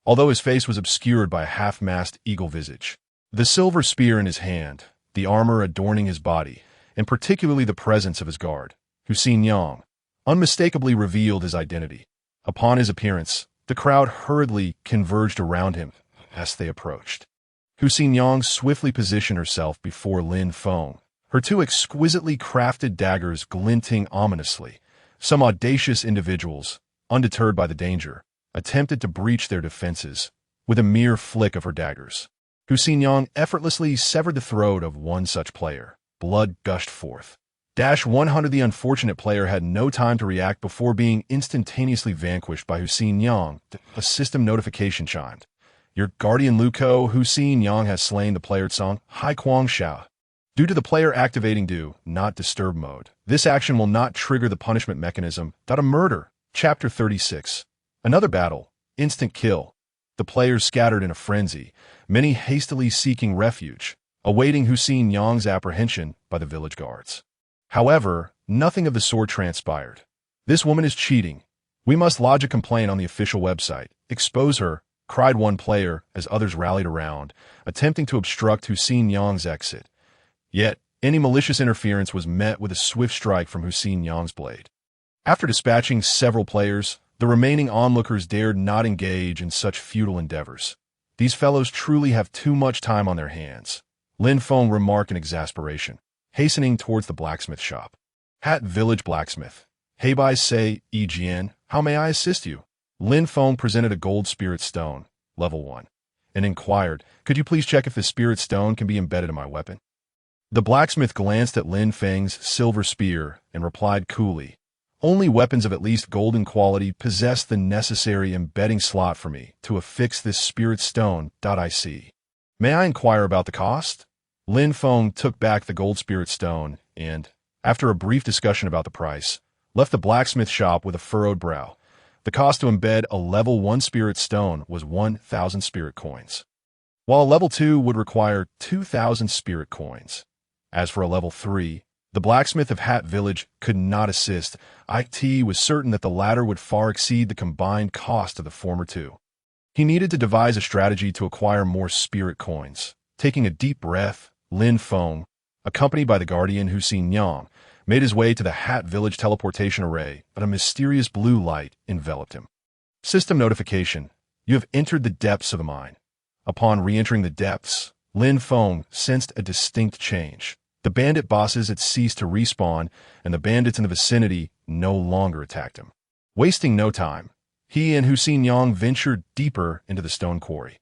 although his face was obscured by a half-masked eagle visage. The silver spear in his hand, the armor adorning his body, and particularly the presence of his guard, Hussein Yang, unmistakably revealed his identity. Upon his appearance, the crowd hurriedly converged around him as they approached. Hussein Yang swiftly positioned herself before Lin Feng, her 2 exquisitely crafted daggers glinting ominously. Some audacious individuals, undeterred by the danger, attempted to breach their defenses with a mere flick of her daggers. Hussein Yang effortlessly severed the throat of one such player. Blood gushed forth. -100 The unfortunate player had no time to react before being instantaneously vanquished by Hussein Yang. A system notification chimed. Your guardian Luko Hussein Yang has slain the player Tsang Hai Kuang Xiao. Due to the player activating Do Not Disturb mode, this action will not trigger the punishment mechanism. A murder. Chapter 36. Another battle. Instant kill. The players scattered in a frenzy, many hastily seeking refuge, awaiting Hussein Yang's apprehension by the village guards. However, nothing of the sort transpired. This woman is cheating. We must lodge a complaint on the official website. Expose her, cried one player as others rallied around, attempting to obstruct Hussein Yang's exit. Yet, any malicious interference was met with a swift strike from Hussein Yang's blade. After dispatching several players, the remaining onlookers dared not engage in such futile endeavors. These fellows truly have too much time on their hands, Lin Feng remarked in exasperation, hastening towards the blacksmith shop. Hat Village Blacksmith. Heibai Sei Jian, how may I assist you? Lin Feng presented a gold spirit stone, level 1, and inquired, could you please check if the spirit stone can be embedded in my weapon? The blacksmith glanced at Lin Feng's silver spear and replied coolly, only weapons of at least golden quality possess the necessary embedding slot for me to affix this spirit stone. I see. May I inquire about the cost? Lin Feng took back the gold spirit stone and, after a brief discussion about the price, left the blacksmith shop with a furrowed brow. The cost to embed a level 1 spirit stone was 1,000 spirit coins, while a level 2 would require 2,000 spirit coins. As for a level 3, the blacksmith of Hat Village could not assist. IT was certain that the latter would far exceed the combined cost of the former 2. He needed to devise a strategy to acquire more spirit coins. Taking a deep breath, Lin Feng, accompanied by the guardian Hussein Yang, made his way to the Hat Village teleportation array, but a mysterious blue light enveloped him. System notification. You have entered the depths of the mine. Upon re-entering the depths, Lin Feng sensed a distinct change. The bandit bosses had ceased to respawn, and the bandits in the vicinity no longer attacked him. Wasting no time, he and Hussein Yang ventured deeper into the stone quarry.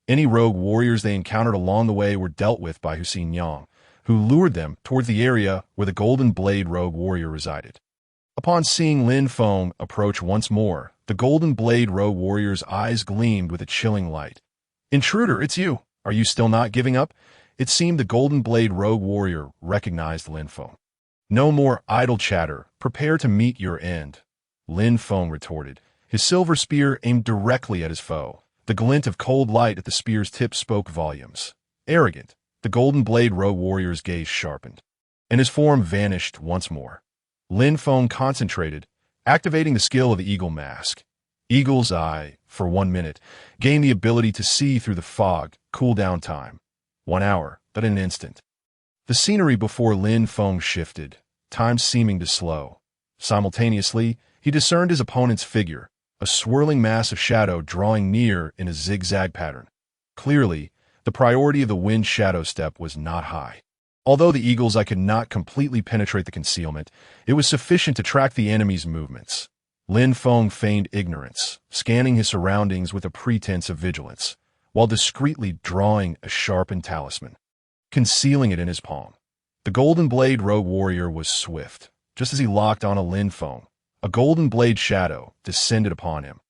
Any rogue warriors they encountered along the way were dealt with by Hussein Yang, who lured them towards the area where the Golden Blade rogue warrior resided. Upon seeing Lin Feng approach once more, the Golden Blade rogue warrior's eyes gleamed with a chilling light. Intruder, it's you. Are you still not giving up? It seemed the Golden Blade rogue warrior recognized Lin Feng. No more idle chatter. Prepare to meet your end, Lin Feng retorted, his silver spear aimed directly at his foe. The glint of cold light at the spear's tip spoke volumes. Arrogant, the golden blade rogue warrior's gaze sharpened, and his form vanished once more. Lin Feng concentrated, activating the skill of the Eagle Mask. Eagle's Eye, for 1 minute, gained the ability to see through the fog, cooldown time. 1 hour, but an instant. The scenery before Lin Feng shifted, time seeming to slow. Simultaneously, he discerned his opponent's figure, a swirling mass of shadow drawing near in a zigzag pattern. Clearly, the priority of the wind shadow step was not high. Although the Eagle's Eye could not completely penetrate the concealment, it was sufficient to track the enemy's movements. Lin Feng feigned ignorance, scanning his surroundings with a pretense of vigilance, while discreetly drawing a sharpened talisman, concealing it in his palm. The Golden Blade rogue warrior was swift. Just as he locked on a Lin Feng, a golden blade shadow descended upon him.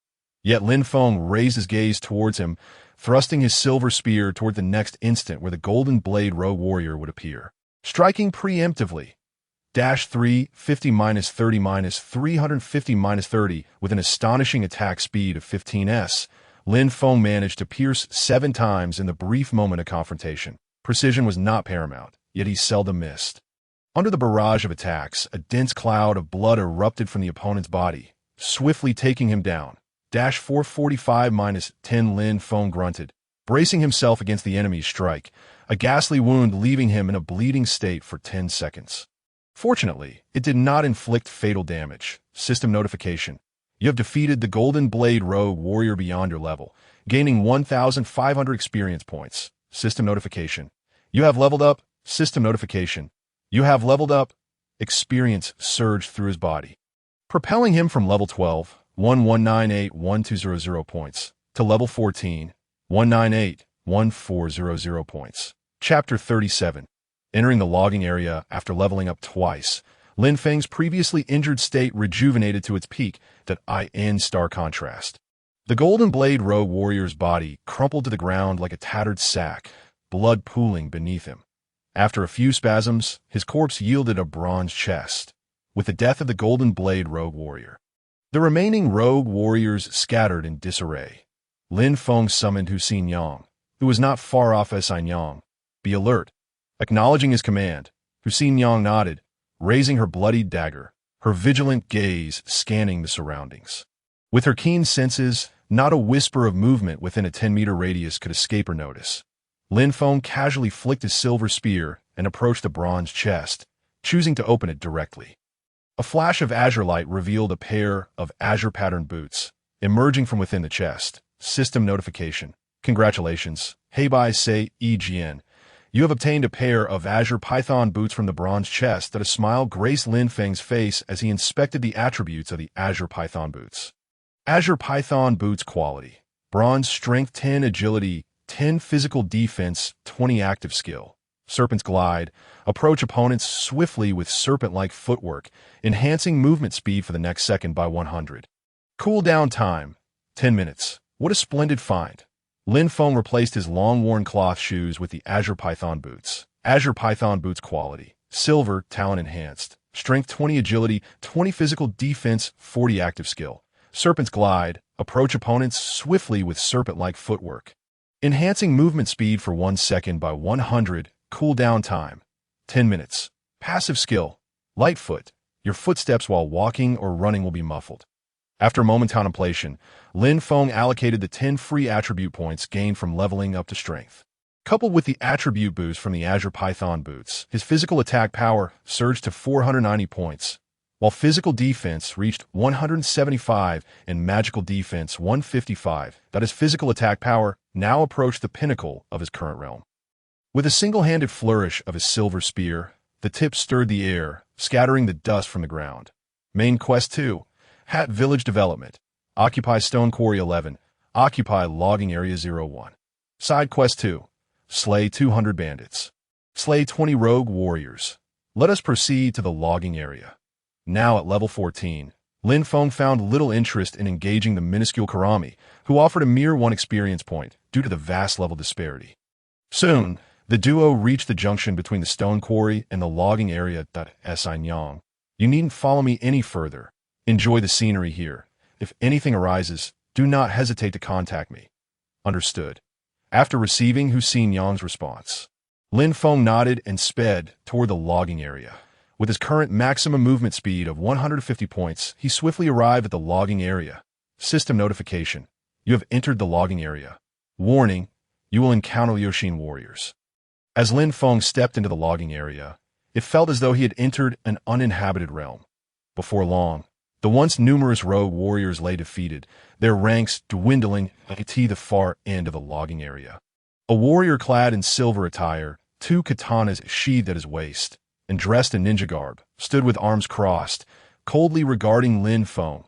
Yet Lin Feng raised his gaze towards him, thrusting his silver spear toward the next instant where the Golden Blade rogue warrior would appear, striking preemptively. -3, 50-30, -350-30, with an astonishing attack speed of 15s, Lin Feng managed to pierce 7 times in the brief moment of confrontation. Precision was not paramount, yet he seldom missed. Under the barrage of attacks, a dense cloud of blood erupted from the opponent's body, swiftly taking him down. -445-10 Lin Feng grunted, bracing himself against the enemy's strike, a ghastly wound leaving him in a bleeding state for 10 seconds. Fortunately, it did not inflict fatal damage. System notification. You have defeated the Golden Blade rogue warrior beyond your level, gaining 1,500 experience points. System notification. You have leveled up. System notification. You have leveled up. Experience surged through his body, propelling him from level 12, 1198-1200 points, to level 14, 198-1400 points. Chapter 37. Entering the logging area after leveling up twice, Lin Feng's previously injured state rejuvenated to its peak, that in stark contrast. The Golden Blade rogue warrior's body crumpled to the ground like a tattered sack, blood pooling beneath him. After a few spasms, his corpse yielded a bronze chest, with the death of the Golden Blade rogue warrior. The remaining rogue warriors scattered in disarray. Lin Feng summoned Hussein Yang, who was not far off as Yang. Be alert. Acknowledging his command, Hussein Yang nodded, raising her bloodied dagger, her vigilant gaze scanning the surroundings. With her keen senses, not a whisper of movement within a 10-meter radius could escape her notice. Lin Feng casually flicked his silver spear and approached the bronze chest, choosing to open it directly. A flash of azure light revealed a pair of azure-patterned boots, emerging from within the chest. System notification. Congratulations, Heibai Sei Jian. You have obtained a pair of azure python boots from the bronze chest. That a smile graced Lin Feng's face as he inspected the attributes of the azure python boots. Azure python boots quality. Bronze strength 10, agility 10, physical defense 20, active skill. Serpent's glide. Approach opponents swiftly with serpent-like footwork, enhancing movement speed for the next second by 100. Cooldown time 10 minutes. What a splendid find. Lin Feng replaced his long-worn cloth shoes with the azure python boots. Azure python boots quality. Silver, talent enhanced. Strength 20, agility 20, physical defense 40, active skill. Serpent's glide. Approach opponents swiftly with serpent-like footwork, enhancing movement speed for 1 second by 100. Cooldown time 10 minutes. Passive skill. Lightfoot. Your footsteps while walking or running will be muffled. After a moment's contemplation, Lin Feng allocated the 10 free attribute points gained from leveling up to strength. Coupled with the attribute boost from the Azure Python boots, his physical attack power surged to 490 points, while physical defense reached 175 and magical defense 155. That his physical attack power now approached the pinnacle of his current realm. With a single-handed flourish of his silver spear, the tip stirred the air, scattering the dust from the ground. Main Quest 2. Hat Village Development. Occupy Stone Quarry 11. Occupy Logging Area 01. Side Quest 2. Slay 200 bandits. Slay 20 rogue warriors. Let us proceed to the logging area. Now at level 14, Lin Feng found little interest in engaging the minuscule Karami, who offered a mere 1 experience point due to the vast level disparity. Soon, the duo reached the junction between the stone quarry and the logging area. Yang. You needn't follow me any further. Enjoy the scenery here. If anything arises, do not hesitate to contact me. Understood. After receiving Hussein Yang's response, Lin Feng nodded and sped toward the logging area. With his current maximum movement speed of 150 points, he swiftly arrived at the logging area. System notification. You have entered the logging area. Warning, you will encounter Yoshin warriors. As Lin Feng stepped into the logging area, it felt as though he had entered an uninhabited realm. Before long, the once numerous rogue warriors lay defeated, their ranks dwindling to the far end of the logging area. A warrior clad in silver attire, two katanas sheathed at his waist, and dressed in ninja garb, stood with arms crossed, coldly regarding Lin Feng.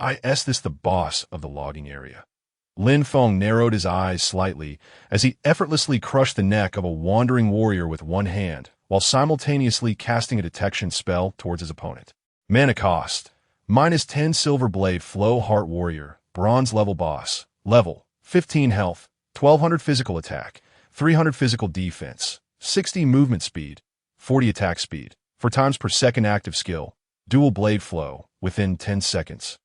Is this the boss of the logging area? Lin Feng narrowed his eyes slightly as he effortlessly crushed the neck of a wandering warrior with one hand, while simultaneously casting a detection spell towards his opponent. Mana cost. -10 Silver Blade Flow Heart Warrior, Bronze level boss, level, 15 health, 1200 physical attack, 300 physical defense, 60 movement speed, 40 attack speed, 4 times per second active skill, dual blade flow, within 10 seconds.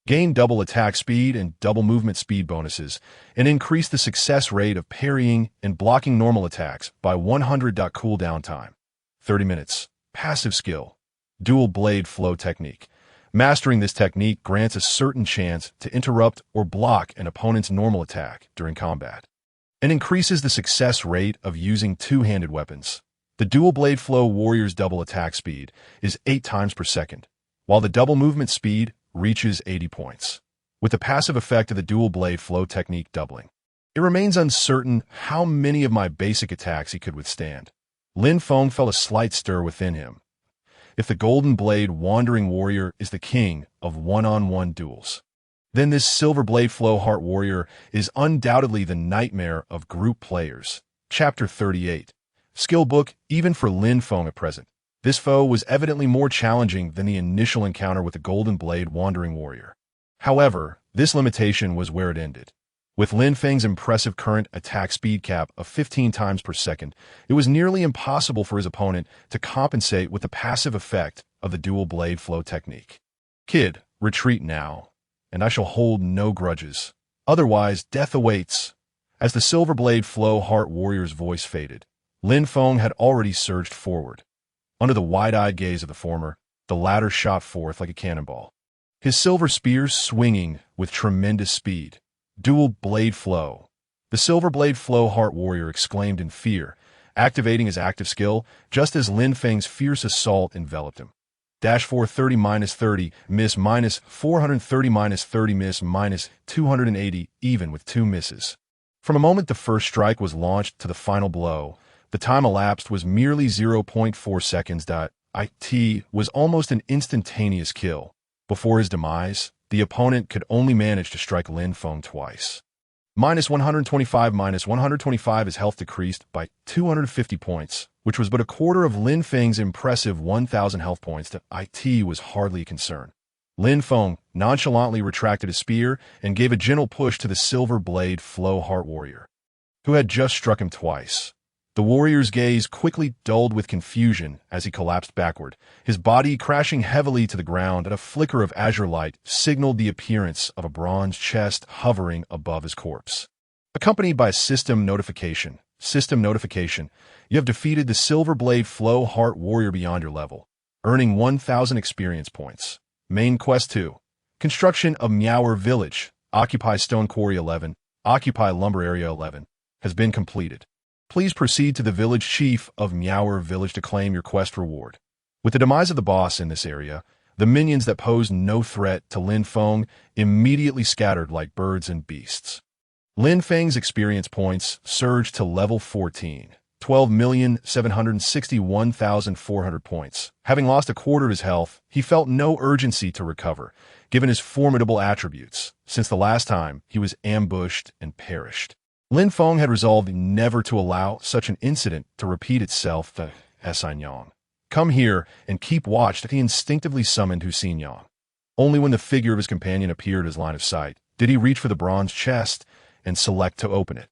Gain double attack speed and double movement speed bonuses, and increase the success rate of parrying and blocking normal attacks by 100. Cooldown time, 30 minutes. Passive skill, dual blade flow technique. Mastering this technique grants a certain chance to interrupt or block an opponent's normal attack during combat, and increases the success rate of using two-handed weapons. The dual blade flow warrior's double attack speed is 8 times per second, while the double movement speed reaches 80 points, with the passive effect of the dual blade flow technique doubling. It remains uncertain how many of my basic attacks he could withstand. Lin Feng felt a slight stir within him. If the Golden Blade Wandering Warrior is the king of one-on-one duels, then this Silver Blade Flow Heart Warrior is undoubtedly the nightmare of group players. Chapter 38. Skill Book. Even for Lin Feng at present, this foe was evidently more challenging than the initial encounter with the Golden Blade Wandering Warrior. However, this limitation was where it ended. With Lin Feng's impressive current attack speed cap of 15 times per second, it was nearly impossible for his opponent to compensate with the passive effect of the dual blade flow technique. Kid, retreat now, and I shall hold no grudges. Otherwise, death awaits. As the Silver Blade Flow Heart Warrior's voice faded, Lin Feng had already surged forward. Under the wide-eyed gaze of the former, the latter shot forth like a cannonball, his silver spear swinging with tremendous speed. Dual blade flow. The Silver Blade Flow Heart Warrior exclaimed in fear, activating his active skill just as Lin Feng's fierce assault enveloped him. -430 -30, miss -430 -30, miss -280, even with 2 misses. From a moment the first strike was launched to the final blow, the time elapsed was merely 0.4 seconds. It was almost an instantaneous kill. Before his demise, the opponent could only manage to strike Lin Feng twice. -125 -125, his health decreased by 250 points, which was but a quarter of Lin Feng's impressive 1,000 health points. It was hardly a concern. Lin Feng nonchalantly retracted his spear and gave a gentle push to the Silver Blade Flow Heart Warrior, who had just struck him twice. The warrior's gaze quickly dulled with confusion as he collapsed backward, his body crashing heavily to the ground, and a flicker of azure light signaled the appearance of a bronze chest hovering above his corpse. Accompanied by a system notification. System notification. You have defeated the Silver Blade Flow Heart Warrior beyond your level, earning 1,000 experience points. Main Quest 2. Construction of Meower Village. Occupy Stone Quarry 11. Occupy Lumber Area 11. Has been completed. Please proceed to the village chief of Meower Village to claim your quest reward. With the demise of the boss in this area, the minions that posed no threat to Lin Feng immediately scattered like birds and beasts. Lin Feng's experience points surged to level 14, 12,761,400 points. Having lost a quarter of his health, he felt no urgency to recover, given his formidable attributes, since the last time he was ambushed and perished. Lin Feng had resolved never to allow such an incident to repeat itself. Hussein Yang, come here and keep watch. He instinctively summoned Hussein Yang. Only when the figure of his companion appeared in his line of sight did he reach for the bronze chest and select to open it.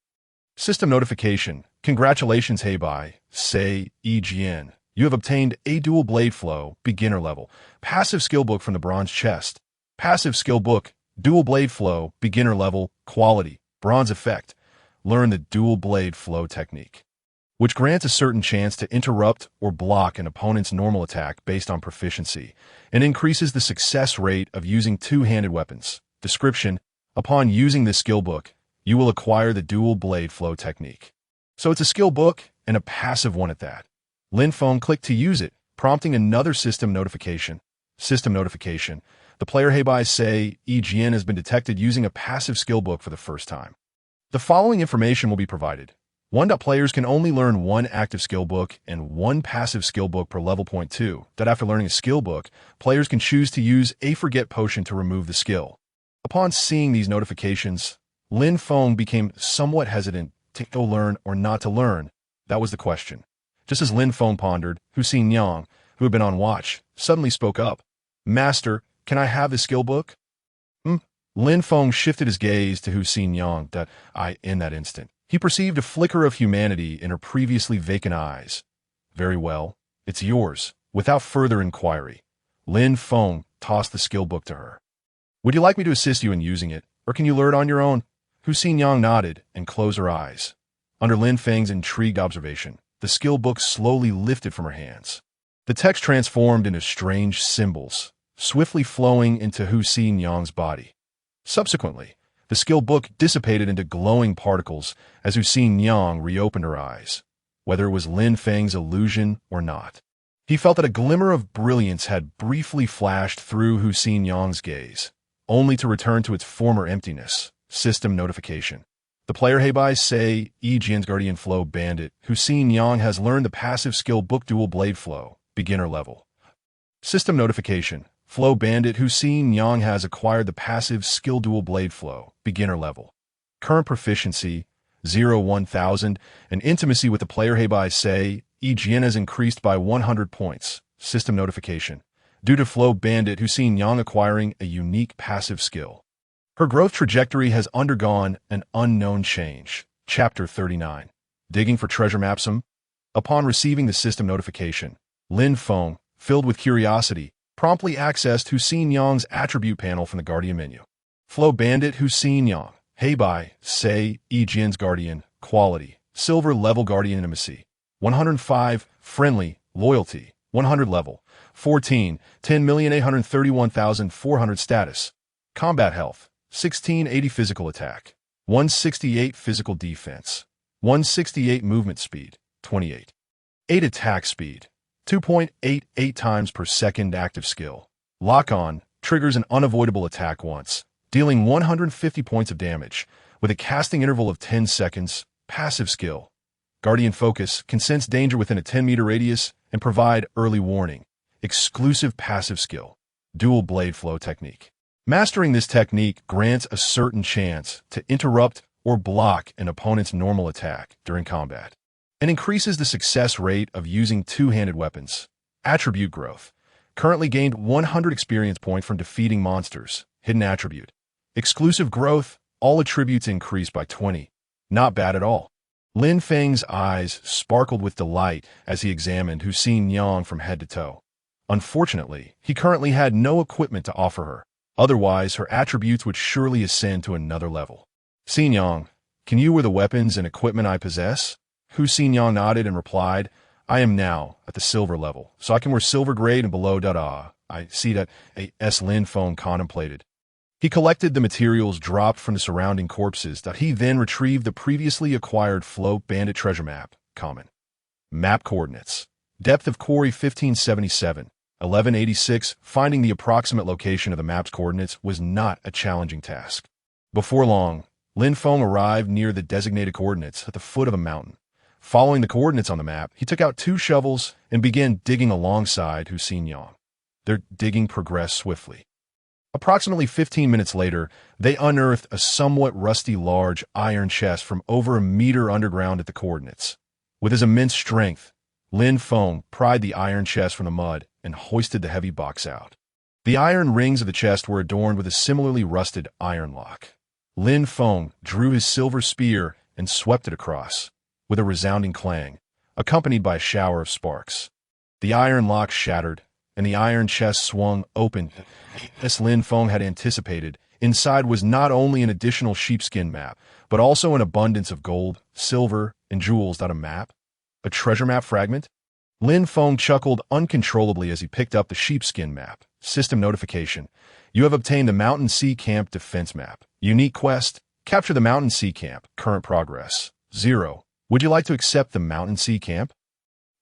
System notification. Congratulations, Heibai, Sei Jian. You have obtained a dual blade flow, beginner level, passive skill book from the bronze chest. Passive skill book, dual blade flow, beginner level, quality, bronze effect. learn the dual blade flow technique, which grants a certain chance to interrupt or block an opponent's normal attack based on proficiency, and increases the success rate of using two-handed weapons. Description: upon using this skill book, you will acquire the dual blade flow technique. So it's a skill book, and a passive one at that. Lin Feng clicked to use it, prompting another system notification. System notification: the player Heibai Sei Yi Jian has been detected using a passive skill book for the first time. The following information will be provided. 1. Players can only learn one active skill book and one passive skill book per level. 2. After learning a skill book, players can choose to use a forget potion to remove the skill. Upon seeing these notifications, Lin Feng became somewhat hesitant to learn or not to learn. That was the question. Just as Lin Feng pondered, Hu Xingyang, who had been on watch, suddenly spoke up. "Master, can I have the skill book?" Lin Feng shifted his gaze to Hu Xingyang. In that instant, he perceived a flicker of humanity in her previously vacant eyes. "Very well, it's yours." Without further inquiry, Lin Feng tossed the skill book to her. "Would you like me to assist you in using it, or can you learn it on your own?" Hu Xingyang nodded and closed her eyes. Under Lin Feng's intrigued observation, the skill book slowly lifted from her hands. The text transformed into strange symbols, swiftly flowing into Hu Xingyang's body. Subsequently, the skill book dissipated into glowing particles as Hu Xingyang reopened her eyes. Whether it was Lin Feng's illusion or not, he felt that a glimmer of brilliance had briefly flashed through Hu Xingyang's gaze, only to return to its former emptiness. System notification: the player Heibai Sei Yi Jian's Guardian Flow Bandit Hu Xingyang has learned the passive skill book Dual Blade Flow, beginner level. System notification: Flow Bandit Hu Xingyang has acquired the passive skill Dual Blade Flow, beginner level. Current proficiency 0-1000, and intimacy with the player Heibai Sei Yi Jian has increased by 100 points. System notification: due to Flow Bandit Hu Xingyang acquiring a unique passive skill, her growth trajectory has undergone an unknown change. Chapter 39. Digging for treasure maps. Upon receiving the system notification, Lin Feng, filled with curiosity, promptly accessed Hu Xingyang's attribute panel from the Guardian menu. Flow Bandit Hu Xingyang, Heibai Sei Yi Jian's Guardian, Quality, Silver Level Guardian Intimacy, 105, Friendly, Loyalty, 100 Level, 14, 10,831,400 Status, Combat Health, 1680 Physical Attack, 168 Physical Defense, 168 Movement Speed, 28. 8 Attack Speed, 2.88 times per second active skill. Lock-on, triggers an unavoidable attack once, dealing 150 points of damage, with a casting interval of 10 seconds. Passive skill: Guardian Focus, can sense danger within a 10-meter radius and provide early warning. Exclusive passive skill: Dual Blade Flow Technique. Mastering this technique grants a certain chance to interrupt or block an opponent's normal attack during combat, and increases the success rate of using two-handed weapons. Attribute growth: currently gained 100 experience points from defeating monsters. Hidden attribute: exclusive growth, all attributes increase by 20. Not bad at all. Lin Feng's eyes sparkled with delight as he examined Hu Xingyang from head to toe. Unfortunately, he currently had no equipment to offer her. Otherwise, her attributes would surely ascend to another level. "Xingyang, can you wear the weapons and equipment I possess?" Hu Xingyang nodded and replied, "I am now at the silver level, so I can wear silver grade and below. I see that as Lin Feng contemplated. He collected the materials dropped from the surrounding corpses. He then retrieved the previously acquired Flow Bandit treasure map. Common. Map coordinates: depth of quarry 1577. 1186. Finding the approximate location of the map's coordinates was not a challenging task. Before long, Lin Feng arrived near the designated coordinates at the foot of a mountain. Following the coordinates on the map, he took out 2 shovels and began digging alongside Hu Xingyang. Their digging progressed swiftly. Approximately 15 minutes later, they unearthed a somewhat rusty large iron chest from over a meter underground at the coordinates. With his immense strength, Lin Feng pried the iron chest from the mud and hoisted the heavy box out. The iron rings of the chest were adorned with a similarly rusted iron lock. Lin Feng drew his silver spear and swept it across, with a resounding clang, accompanied by a shower of sparks. The iron lock shattered, and the iron chest swung open. As Lin Feng had anticipated, inside was not only an additional sheepskin map, but also an abundance of gold, silver, and jewels. A map? A treasure map fragment? Lin Feng chuckled uncontrollably as he picked up the sheepskin map. System notification. You have obtained the Mountain Sea Camp defense map. Unique quest. Capture the Mountain Sea Camp. Current progress. 0. Would you like to accept the Mountain Sea Camp?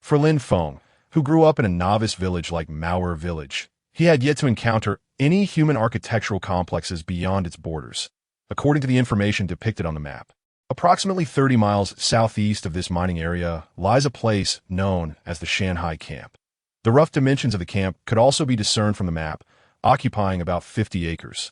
For Lin Feng, who grew up in a novice village like Mauer Village, he had yet to encounter any human architectural complexes beyond its borders. According to the information depicted on the map, approximately 30 miles southeast of this mining area lies a place known as the Shanghai Camp. The rough dimensions of the camp could also be discerned from the map, occupying about 50 acres,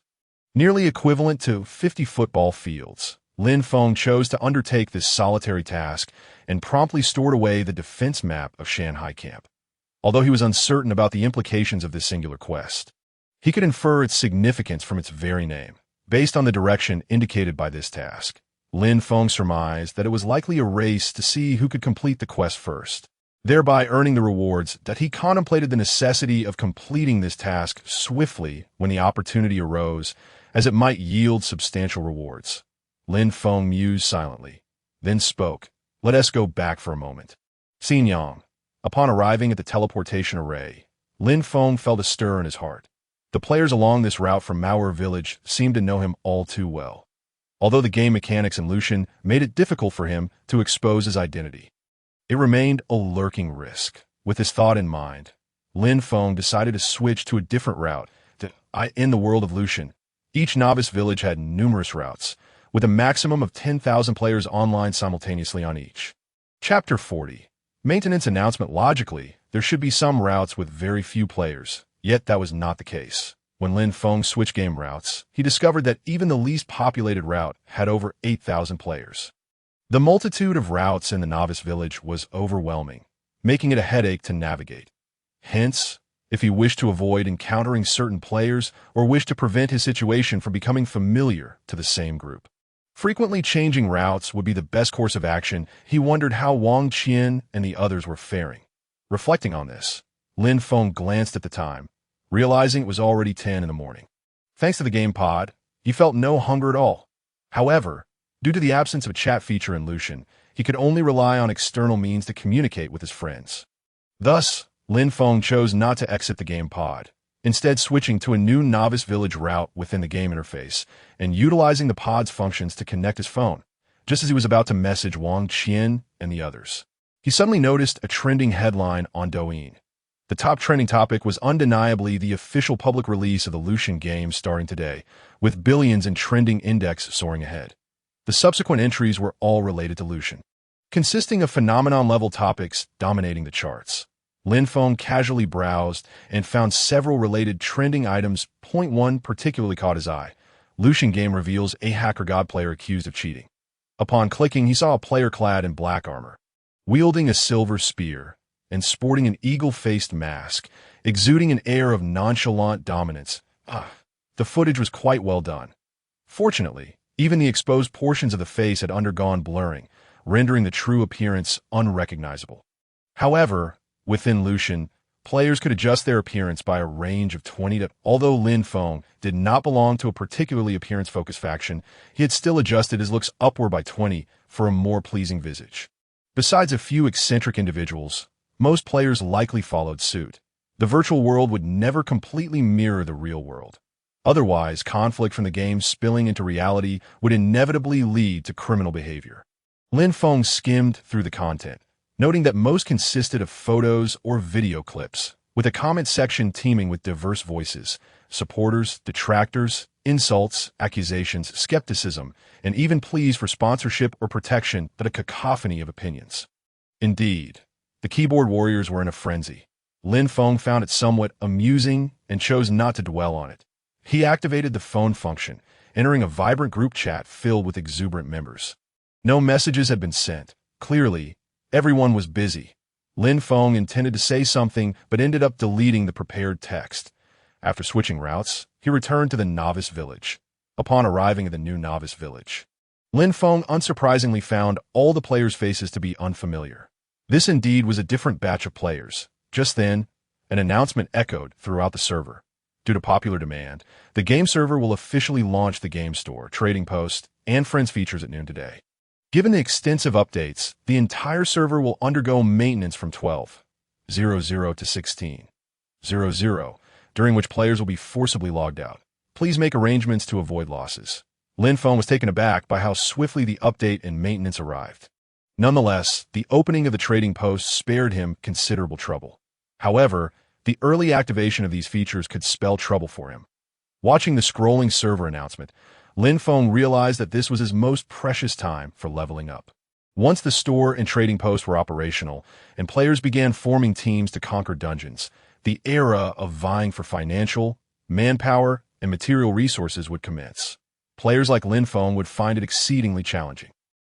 nearly equivalent to 50 football fields. Lin Feng chose to undertake this solitary task and promptly stored away the defense map of Shanghai Camp. Although he was uncertain about the implications of this singular quest, he could infer its significance from its very name. Based on the direction indicated by this task, Lin Feng surmised that it was likely a race to see who could complete the quest first, thereby earning the rewards. That he contemplated the necessity of completing this task swiftly when the opportunity arose, as it might yield substantial rewards. Lin Feng mused silently, then spoke. Let us go back for a moment. Xin Yang. Upon arriving at the teleportation array, Lin Feng felt a stir in his heart. The players along this route from Mauer Village seemed to know him all too well, although the game mechanics in Lucian made it difficult for him to expose his identity. It remained a lurking risk. With this thought in mind, Lin Feng decided to switch to a different route. In the world of Lucian, each novice village had numerous routes, with a maximum of 10,000 players online simultaneously on each. Chapter 40. Maintenance announcement. Logically, there should be some routes with very few players, yet that was not the case. When Lin Feng switched game routes, he discovered that even the least populated route had over 8,000 players. The multitude of routes in the novice village was overwhelming, making it a headache to navigate. Hence, if he wished to avoid encountering certain players or wished to prevent his situation from becoming familiar to the same group, frequently changing routes would be the best course of action. He wondered how Wang Qian and the others were faring. Reflecting on this, Lin Feng glanced at the time, realizing it was already 10 in the morning. Thanks to the game pod, he felt no hunger at all. However, due to the absence of a chat feature in Lucian, he could only rely on external means to communicate with his friends. Thus, Lin Feng chose not to exit the game pod, instead switching to a new novice village route within the game interface and utilizing the pod's functions to connect his phone. Just as he was about to message Wang Qian and the others, he suddenly noticed a trending headline on Douyin. The top trending topic was undeniably the official public release of the Lucian game starting today, with billions in trending index soaring ahead. The subsequent entries were all related to Lucian, consisting of phenomenon-level topics dominating the charts. Lin Feng casually browsed and found several related trending items. Point 1 particularly caught his eye. Lucian game reveals a hacker god player accused of cheating. Upon clicking, he saw a player clad in black armor, wielding a silver spear, and sporting an eagle-faced mask, exuding an air of nonchalant dominance. The footage was quite well done. Fortunately, even the exposed portions of the face had undergone blurring, rendering the true appearance unrecognizable. However, within Lucian, players could adjust their appearance by a range of 20 to... Although Lin Feng did not belong to a particularly appearance-focused faction, he had still adjusted his looks upward by 20 for a more pleasing visage. Besides a few eccentric individuals, most players likely followed suit. The virtual world would never completely mirror the real world. Otherwise, conflict from the game spilling into reality would inevitably lead to criminal behavior. Lin Feng skimmed through the content, noting that most consisted of photos or video clips, with a comment section teeming with diverse voices, supporters, detractors, insults, accusations, skepticism, and even pleas for sponsorship or protection. That a cacophony of opinions. Indeed, the keyboard warriors were in a frenzy. Lin Feng found it somewhat amusing and chose not to dwell on it. He activated the phone function, entering a vibrant group chat filled with exuberant members. No messages had been sent. Clearly, everyone was busy. Lin Feng intended to say something but ended up deleting the prepared text. After switching routes, he returned to the novice village. Upon arriving at the new novice village, Lin Feng unsurprisingly found all the players' faces to be unfamiliar. This indeed was a different batch of players. Just then, an announcement echoed throughout the server. Due to popular demand, the game server will officially launch the game store, trading post, and friends features at noon today. Given the extensive updates, the entire server will undergo maintenance from 12:00 to 16:00, during which players will be forcibly logged out. Please make arrangements to avoid losses. Lin Feng was taken aback by how swiftly the update and maintenance arrived. Nonetheless, the opening of the trading post spared him considerable trouble. However, the early activation of these features could spell trouble for him. Watching the scrolling server announcement, Lin Feng realized that this was his most precious time for leveling up. Once the store and trading post were operational, and players began forming teams to conquer dungeons, the era of vying for financial, manpower, and material resources would commence. Players like Lin Feng would find it exceedingly challenging.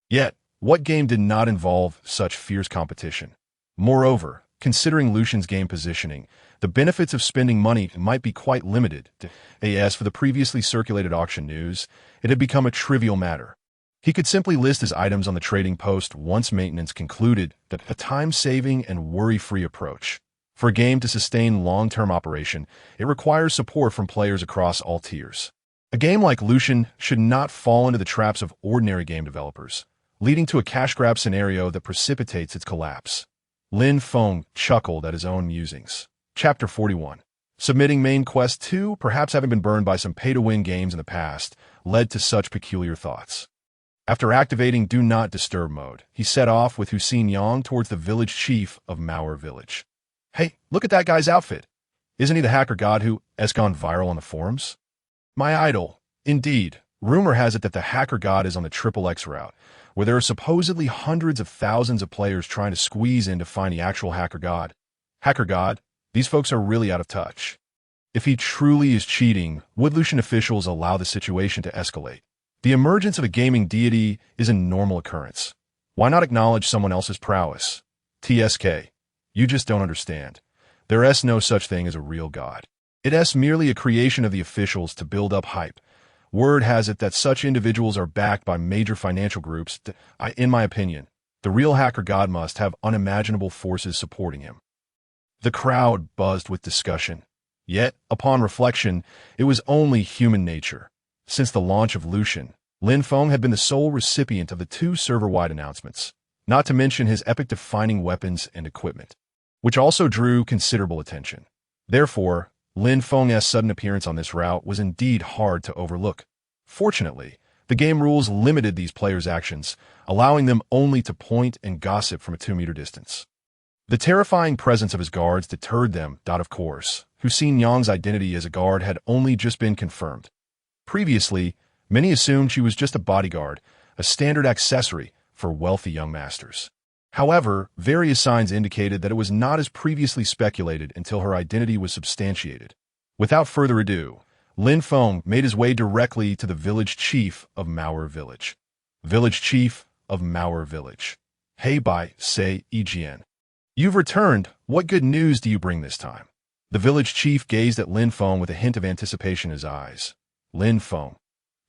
Yet, what game did not involve such fierce competition? Moreover, considering Lucian's game positioning, the benefits of spending money might be quite limited. As for the previously circulated auction news, it had become a trivial matter. He could simply list his items on the trading post once maintenance concluded, that a time-saving and worry-free approach. For a game to sustain long-term operation, it requires support from players across all tiers. A game like Lucian should not fall into the traps of ordinary game developers, leading to a cash grab scenario that precipitates its collapse. Lin Feng chuckled at his own musings. Chapter 41. Submitting main quest 2, perhaps having been burned by some pay-to-win games in the past, led to such peculiar thoughts. After activating Do Not Disturb mode, he set off with Hussein Yang towards the village chief of Mauer village. Hey, look at that guy's outfit. Isn't he the hacker god who has gone viral on the forums? My idol. Indeed, rumor has it that the hacker god is on the XXX route, where there are supposedly hundreds of thousands of players trying to squeeze in to find the actual hacker god. Hacker god? These folks are really out of touch. If he truly is cheating, would Lucian officials allow the situation to escalate? The emergence of a gaming deity is a normal occurrence. Why not acknowledge someone else's prowess? TSK. You just don't understand. There is no such thing as a real god. It is merely a creation of the officials to build up hype. Word has it that such individuals are backed by major financial groups. In my opinion, the real hacker god must have unimaginable forces supporting him. The crowd buzzed with discussion. Yet, upon reflection, it was only human nature. Since the launch of Lucian, Lin Feng had been the sole recipient of the 2 server-wide announcements, not to mention his epic defining weapons and equipment, which also drew considerable attention. Therefore, Lin Feng's sudden appearance on this route was indeed hard to overlook. Fortunately, the game rules limited these players' actions, allowing them only to point and gossip from a 2-meter distance. The terrifying presence of his guards deterred them. Of course, Hussein Yang's identity as a guard had only just been confirmed. Previously, many assumed she was just a bodyguard, a standard accessory for wealthy young masters. However, various signs indicated that it was not as previously speculated until her identity was substantiated. Without further ado, Lin Feng made his way directly to the village chief of Mauer village. Village chief of Mauer village. Hey Bai, say Ejian. You've returned. What good news do you bring this time? The village chief gazed at Lin Feng with a hint of anticipation in his eyes. Lin Feng.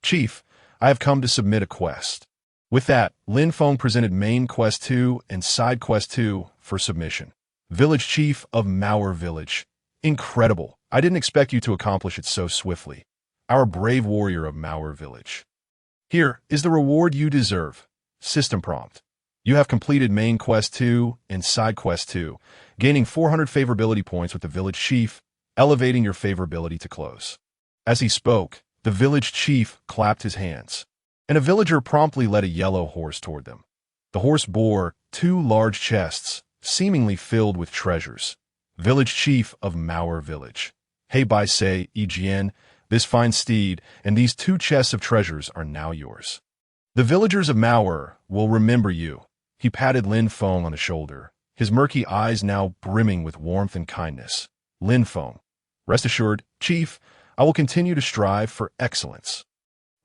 Chief, I have come to submit a quest. With that, Lin Feng presented main quest 2 and side quest 2 for submission. Village chief of Mauer village. Incredible. I didn't expect you to accomplish it so swiftly. Our brave warrior of Mauer village. Here is the reward you deserve. System prompt. You have completed main quest 2 and side quest 2, gaining 400 favorability points with the village chief, elevating your favorability to close. As he spoke, the village chief clapped his hands, and a villager promptly led a yellow horse toward them. The horse bore 2 large chests, seemingly filled with treasures. Village chief of Mauer village. Hey Bai say, Ejian, this fine steed and these 2 chests of treasures are now yours. The villagers of Mauer will remember you. He patted Lin Feng on the shoulder, his murky eyes now brimming with warmth and kindness. Lin Feng. Rest assured, Chief, I will continue to strive for excellence.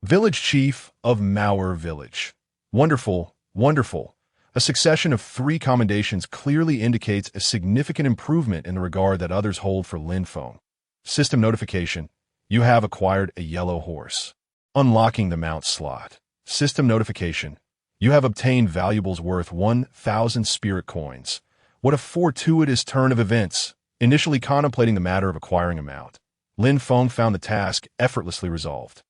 Village Chief of Mauer Village. Wonderful, wonderful. A succession of 3 commendations clearly indicates a significant improvement in the regard that others hold for Lin Feng. System notification. You have acquired a yellow horse. Unlocking the mount slot. System notification. You have obtained valuables worth 1,000 spirit coins. What a fortuitous turn of events. Initially contemplating the matter of acquiring a mount, Lin Feng found the task effortlessly resolved.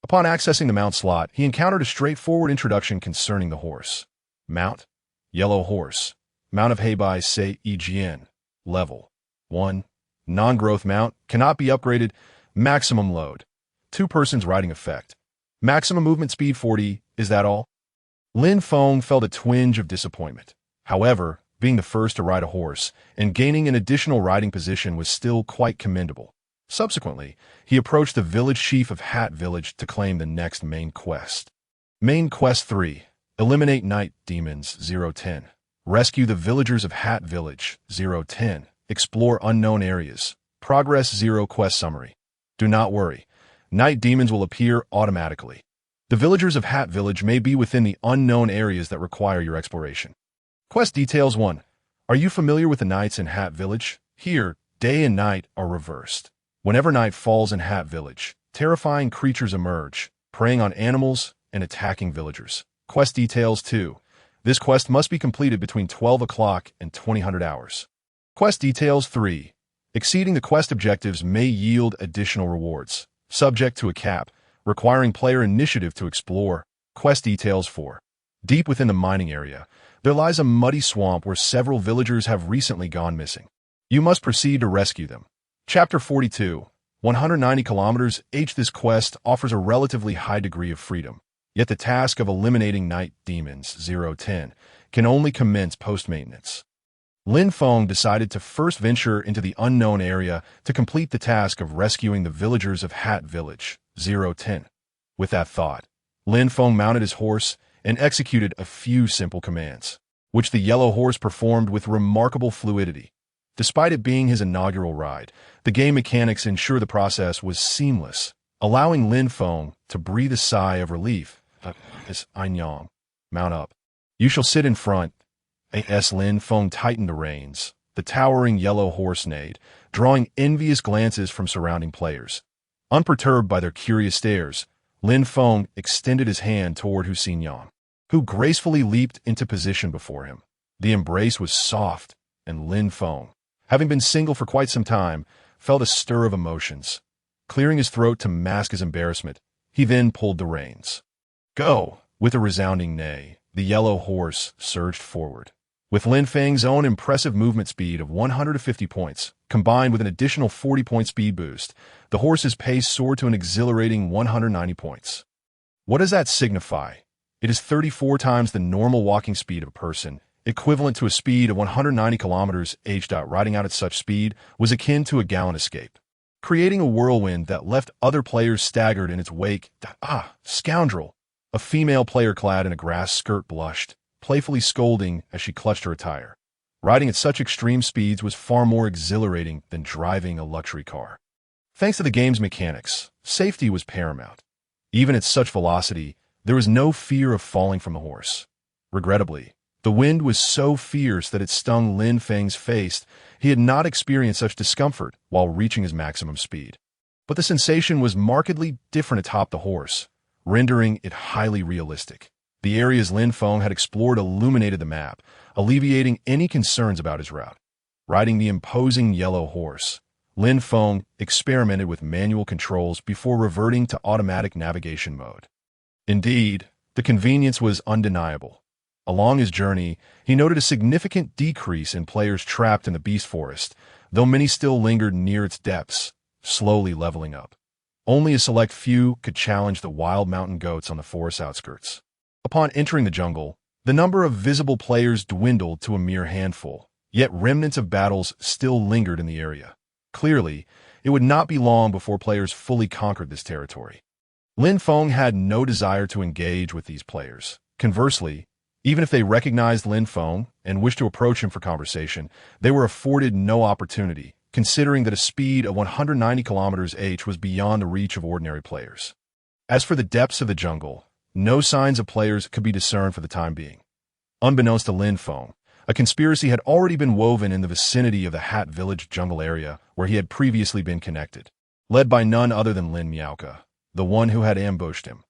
Upon accessing the mount slot, he encountered a straightforward introduction concerning the horse. Mount: Yellow horse. Mount of Heibai Sei Yijian. Level 1. Non-growth mount. Cannot be upgraded. Maximum load. 2 persons riding effect. Maximum movement speed 40. Is that all? Lin Feng felt a twinge of disappointment. However, being the first to ride a horse and gaining an additional riding position was still quite commendable. Subsequently, he approached the village chief of Hat Village to claim the next main quest. Main Quest 3. Eliminate Night Demons 010. Rescue the villagers of Hat Village 010. Explore unknown areas. Progress 0. Quest Summary. Do not worry. Night demons will appear automatically. The villagers of Hat Village may be within the unknown areas that require your exploration. Quest Details 1. Are you familiar with the nights in Hat Village? Here, day and night are reversed. Whenever night falls in Hat Village, terrifying creatures emerge, preying on animals and attacking villagers. Quest Details 2. This quest must be completed between 12 o'clock and 2000 hours. Quest Details 3. Exceeding the quest objectives may yield additional rewards, subject to a cap, requiring player initiative to explore. Quest Details 4. Deep within the mining area, there lies a muddy swamp where several villagers have recently gone missing. You must proceed to rescue them. Chapter 42. 190 kilometers H. This quest offers a relatively high degree of freedom, yet the task of eliminating night demons 010 can only commence post-maintenance. Lin Feng decided to first venture into the unknown area to complete the task of rescuing the villagers of Hat Village 010. With that thought, Lin Feng mounted his horse and executed a few simple commands, which the yellow horse performed with remarkable fluidity. Despite it being his inaugural ride, the game mechanics ensure the process was seamless, allowing Lin Feng to breathe a sigh of relief. As Anyang, mount up. You shall sit in front. As Lin Feng tightened the reins, the towering yellow horse neighed, drawing envious glances from surrounding players. Unperturbed by their curious stares, Lin Feng extended his hand toward Yang, who gracefully leaped into position before him. The embrace was soft, and Lin Feng, having been single for quite some time, felt a stir of emotions. Clearing his throat to mask his embarrassment, he then pulled the reins. Go! With a resounding neigh, the yellow horse surged forward. With Lin Feng's own impressive movement speed of 150 points, combined with an additional 40-point speed boost, the horse's pace soared to an exhilarating 190 points. What does that signify? It is 34 times the normal walking speed of a person, equivalent to a speed of 190 kilometers h. Riding out at such speed was akin to a gallant escape, creating a whirlwind that left other players staggered in its wake. Scoundrel! A female player clad in a grass skirt blushed, playfully scolding as she clutched her attire. Riding at such extreme speeds was far more exhilarating than driving a luxury car. Thanks to the game's mechanics, safety was paramount. Even at such velocity, there was no fear of falling from the horse. Regrettably, the wind was so fierce that it stung Lin Feng's face. He had not experienced such discomfort while reaching his maximum speed. But the sensation was markedly different atop the horse, rendering it highly realistic. The areas Lin Feng had explored illuminated the map, alleviating any concerns about his route. Riding the imposing yellow horse, Lin Feng experimented with manual controls before reverting to automatic navigation mode. Indeed, the convenience was undeniable. Along his journey, he noted a significant decrease in players trapped in the beast forest, though many still lingered near its depths, slowly leveling up. Only a select few could challenge the wild mountain goats on the forest outskirts. Upon entering the jungle, the number of visible players dwindled to a mere handful, yet remnants of battles still lingered in the area. Clearly, it would not be long before players fully conquered this territory. Lin Feng had no desire to engage with these players. Conversely, even if they recognized Lin Feng and wished to approach him for conversation, they were afforded no opportunity, considering that a speed of 190 kilometers h was beyond the reach of ordinary players. As for the depths of the jungle, no signs of players could be discerned for the time being. Unbeknownst to Lin Feng, a conspiracy had already been woven in the vicinity of the Hat Village jungle area where he had previously been connected, led by none other than Lin Miaoka, the one who had ambushed him.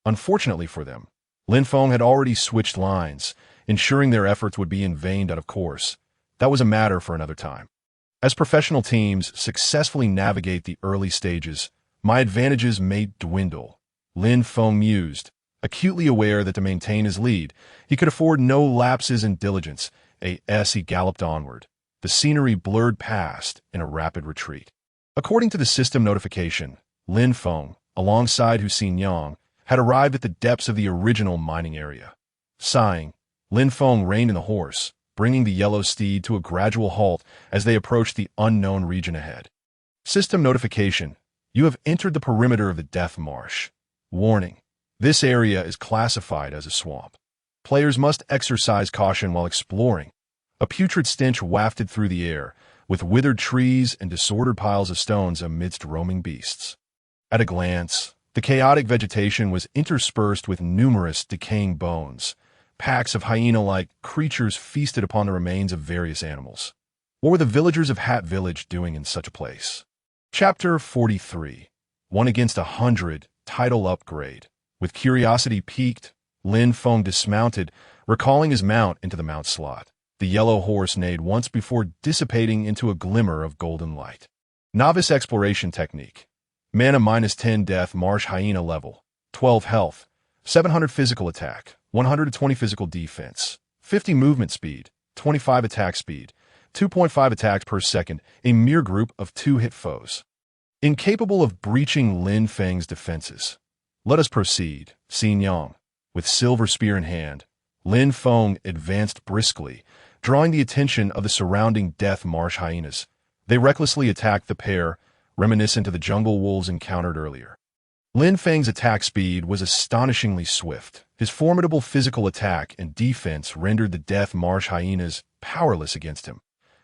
Unfortunately for them, Lin Feng had already switched lines, ensuring their efforts would be in vain out of course. That was a matter for another time. As professional teams successfully navigate the early stages, my advantages may dwindle, Lin Feng mused, acutely aware that to maintain his lead, he could afford no lapses in diligence. As he galloped onward, the scenery blurred past in a rapid retreat. According to the system notification, Lin Feng, alongside Hussein Yang, had arrived at the depths of the original mining area. Sighing, Lin Feng reined in the horse, bringing the yellow steed to a gradual halt as they approached the unknown region ahead. System notification: you have entered the perimeter of the Death Marsh. Warning: this area is classified as a swamp. Players must exercise caution while exploring. A putrid stench wafted through the air, with withered trees and disordered piles of stones amidst roaming beasts. At a glance, the chaotic vegetation was interspersed with numerous decaying bones. Packs of hyena-like creatures feasted upon the remains of various animals. What were the villagers of Hat Village doing in such a place? Chapter 43. 1 against 100, title upgrade. With curiosity piqued, Lin Feng dismounted, recalling his mount into the mount slot. The yellow horse neighed once before dissipating into a glimmer of golden light. Novice exploration technique. Mana -10 death marsh hyena level. 12 health. 700 physical attack. 120 physical defense. 50 movement speed. 25 attack speed. 2.5 attacks per second. A mere group of 2 hit foes. Incapable of breaching Lin Feng's defenses. Let us proceed, Xin Yang. With silver spear in hand, Lin Feng advanced briskly, drawing the attention of the surrounding death marsh hyenas. They recklessly attacked the pair, reminiscent of the jungle wolves encountered earlier. Lin Feng's attack speed was astonishingly swift. His formidable physical attack and defense rendered the death marsh hyenas powerless against him.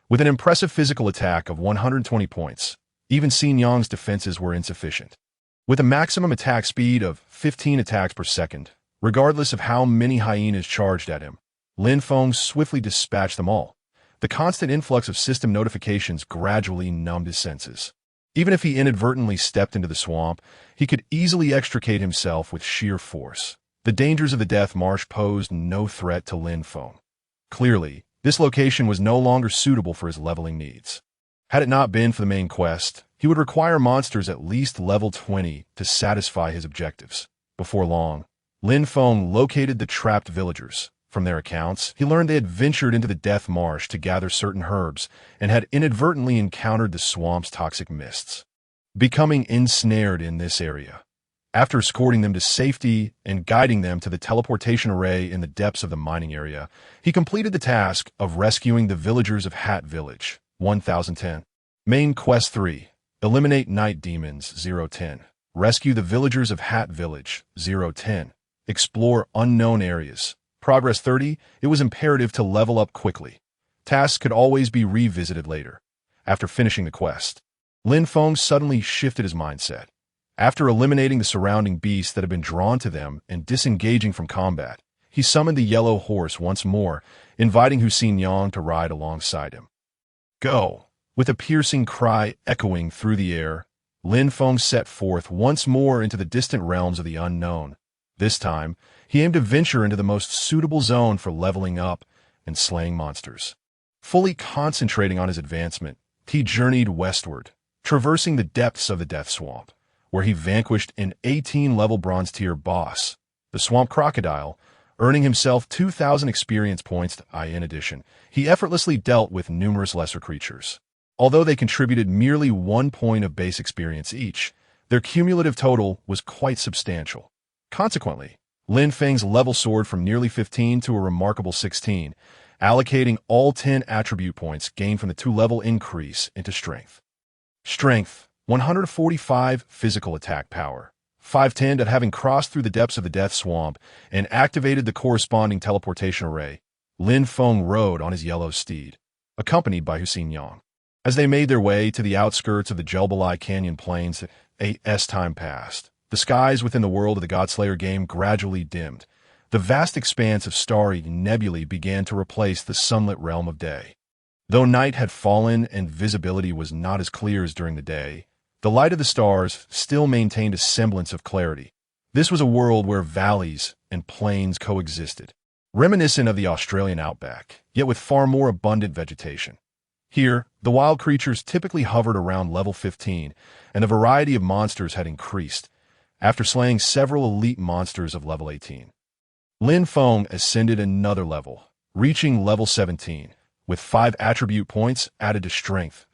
With an impressive physical attack of 120 points, even Xin Yang's defenses were insufficient. With a maximum attack speed of 15 attacks per second, regardless of how many hyenas charged at him, Lin Feng swiftly dispatched them all. The constant influx of system notifications gradually numbed his senses. Even if he inadvertently stepped into the swamp, he could easily extricate himself with sheer force. The dangers of the Death Marsh posed no threat to Lin Feng. Clearly, this location was no longer suitable for his leveling needs. Had it not been for the main quest, he would require monsters at least level 20 to satisfy his objectives. Before long, Lin Feng located the trapped villagers. From their accounts, he learned they had ventured into the Death Marsh to gather certain herbs and had inadvertently encountered the swamp's toxic mists, becoming ensnared in this area. After escorting them to safety and guiding them to the teleportation array in the depths of the mining area, he completed the task of rescuing the villagers of Hat Village. 1010. Main Quest 3. Eliminate Night Demons. 010. Rescue the villagers of Hat Village. 010. Explore unknown areas. Progress 30. It was imperative to level up quickly. Tasks could always be revisited later. After finishing the quest, Lin Feng suddenly shifted his mindset. After eliminating the surrounding beasts that had been drawn to them and disengaging from combat, he summoned the yellow horse once more, inviting Hussein Yang to ride alongside him. Go! With a piercing cry echoing through the air, Lin Feng set forth once more into the distant realms of the unknown. This time, he aimed to venture into the most suitable zone for leveling up and slaying monsters. Fully concentrating on his advancement, he journeyed westward, traversing the depths of the Death Swamp, where he vanquished an 18-level bronze tier boss, the Swamp Crocodile, earning himself 2,000 experience points. In addition, he effortlessly dealt with numerous lesser creatures. Although they contributed merely 1 point of base experience each, their cumulative total was quite substantial. Consequently, Lin Feng's level soared from nearly 15 to a remarkable 16, allocating all 10 attribute points gained from the 2-level increase into strength. Strength, 145 physical attack power, 510 at having crossed through the depths of the Death Swamp and activated the corresponding teleportation array. Lin Feng rode on his yellow steed, accompanied by Hussein Yang. As they made their way to the outskirts of the Jelbalai Canyon Plains, as time passed, the skies within the world of the Godslayer game gradually dimmed. The vast expanse of starry nebulae began to replace the sunlit realm of day. Though night had fallen and visibility was not as clear as during the day, the light of the stars still maintained a semblance of clarity. This was a world where valleys and plains coexisted, reminiscent of the Australian outback, yet with far more abundant vegetation. Here, the wild creatures typically hovered around level 15, and the variety of monsters had increased, after slaying several elite monsters of level 18. Lin Feng ascended another level, reaching level 17, with 5 attribute points added to Strength,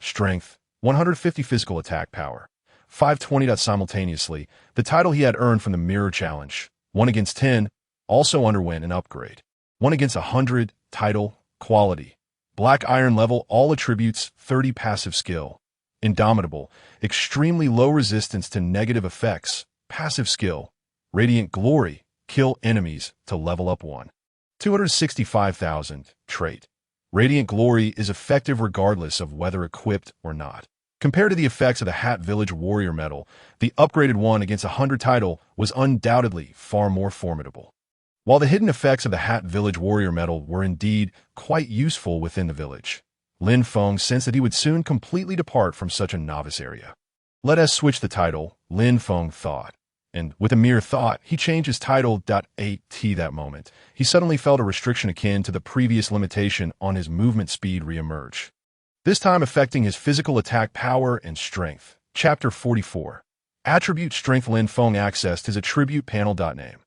150 physical attack power, 520. Simultaneously, the title he had earned from the Mirror Challenge, 1 against 10, also underwent an upgrade. 1 against 100, title, quality. Black Iron level, all attributes, 30 passive skill. Indomitable, extremely low resistance to negative effects, passive skill. Radiant Glory, kill enemies to level up 1. 265,000, trait. Radiant Glory is effective regardless of whether equipped or not. Compared to the effects of the Hat Village Warrior medal, the upgraded 1 against 100 title was undoubtedly far more formidable. While the hidden effects of the Hat Village Warrior medal were indeed quite useful within the village, Lin Feng sensed that he would soon completely depart from such a novice area. Let us switch the title, Lin Feng thought. And with a mere thought, he changed his title. At that moment, he suddenly felt a restriction akin to the previous limitation on his movement speed re-emerge, this time affecting his physical attack power and strength. Chapter 44. Attribute Strength. Lin Feng accessed his attribute panel. Name.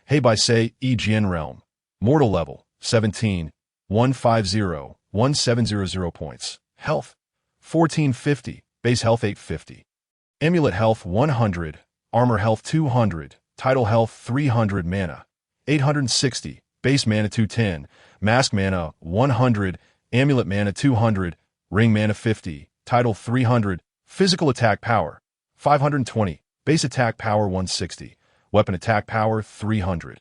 Hey by say, Jian Realm. Mortal level, 17, 150, 1700 points. Health, 1450, base health 850. Amulet health 100, armor health 200, title health 300, mana, 860, base mana 210, mask mana 100, amulet mana 200, ring mana 50, title 300, physical attack power, 520, base attack power 160. Weapon attack power 300.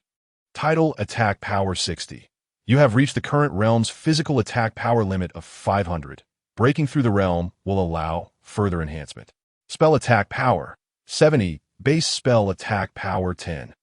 Title attack power 60. You have reached the current realm's physical attack power limit of 500. Breaking through the realm will allow further enhancement. Spell attack power 70. Base spell attack power 10.